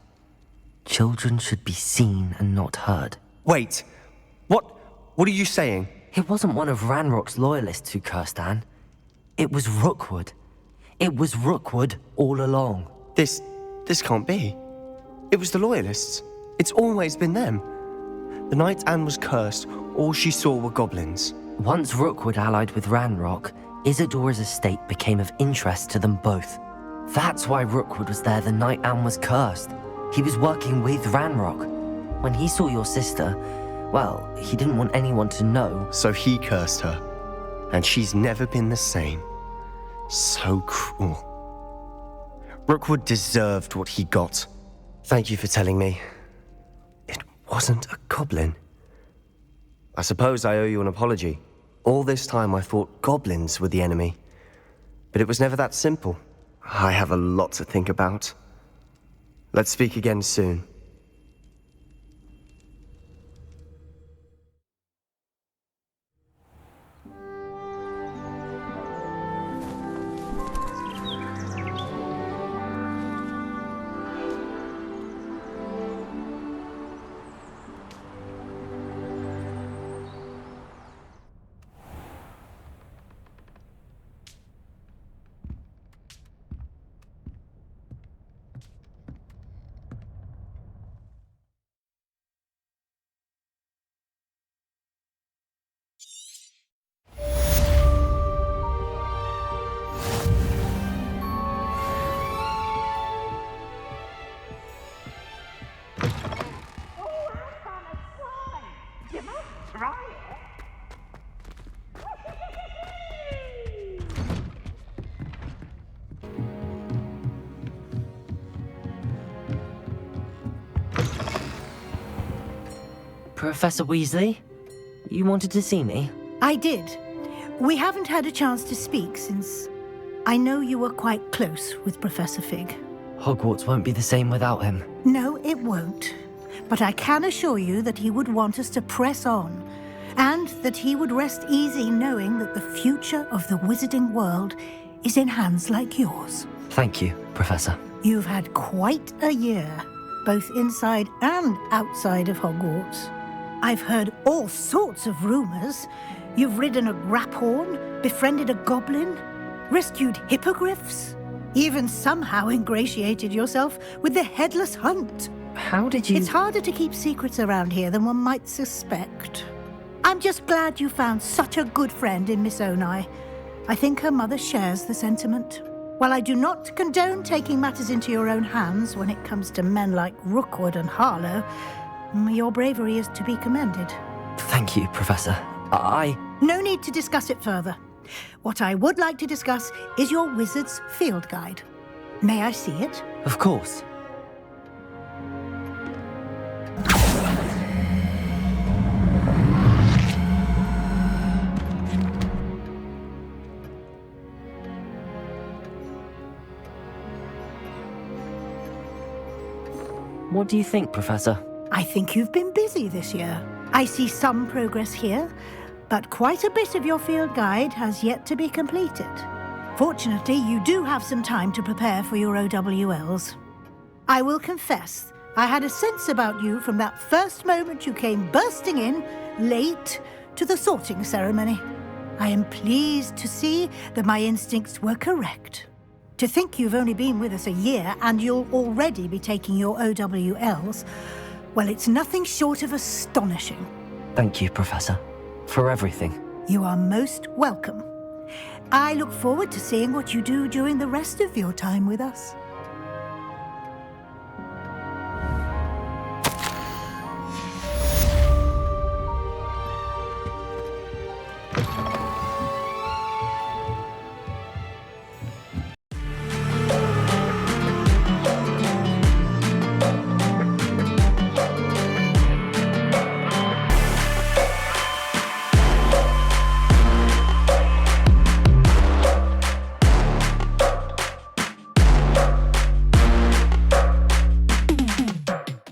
Children should be seen and not heard. Wait, what are you saying? It wasn't one of Ranrock's loyalists who cursed Anne. It was Rookwood. It was Rookwood all along. This can't be. It was the loyalists. It's always been them. The night Anne was cursed, all she saw were goblins. Once Rookwood allied with Ranrock, Isadora's estate became of interest to them both. That's why Rookwood was there the night Anne was cursed. He was working with Ranrock. When he saw your sister, well, he didn't want anyone to know. So he cursed her. And she's never been the same. So cruel. Rookwood deserved what he got. Thank you for telling me. It wasn't a goblin. I suppose I owe you an apology. All this time I thought goblins were the enemy. But it was never that simple. I have a lot to think about. Let's speak again soon. Professor Weasley? You wanted to see me? I did. We haven't had a chance to speak since I know you were quite close with Professor Fig. Hogwarts won't be the same without him. No, it won't. But I can assure you that he would want us to press on, and that he would rest easy knowing that the future of the wizarding world is in hands like yours. Thank you, Professor. You've had quite a year, both inside and outside of Hogwarts. I've heard all sorts of rumors. You've ridden a graphorn, befriended a goblin, rescued hippogriffs, even somehow ingratiated yourself with the Headless Hunt. How did you... It's harder to keep secrets around here than one might suspect. I'm just glad you found such a good friend in Miss Onai. I think her mother shares the sentiment. While I do not condone taking matters into your own hands when it comes to men like Rookwood and Harlow, your bravery is to be commended. Thank you, Professor. No need to discuss it further. What I would like to discuss is your wizard's field guide. May I see it? Of course. What do you think, Professor? I think you've been busy this year. I see some progress here, but quite a bit of your field guide has yet to be completed. Fortunately, you do have some time to prepare for your OWLs. I will confess, I had a sense about you from that first moment you came bursting in, late, to the sorting ceremony. I am pleased to see that my instincts were correct. To think you've only been with us a year and you'll already be taking your OWLs, well, it's nothing short of astonishing. Thank you, Professor, for everything. You are most welcome. I look forward to seeing what you do during the rest of your time with us.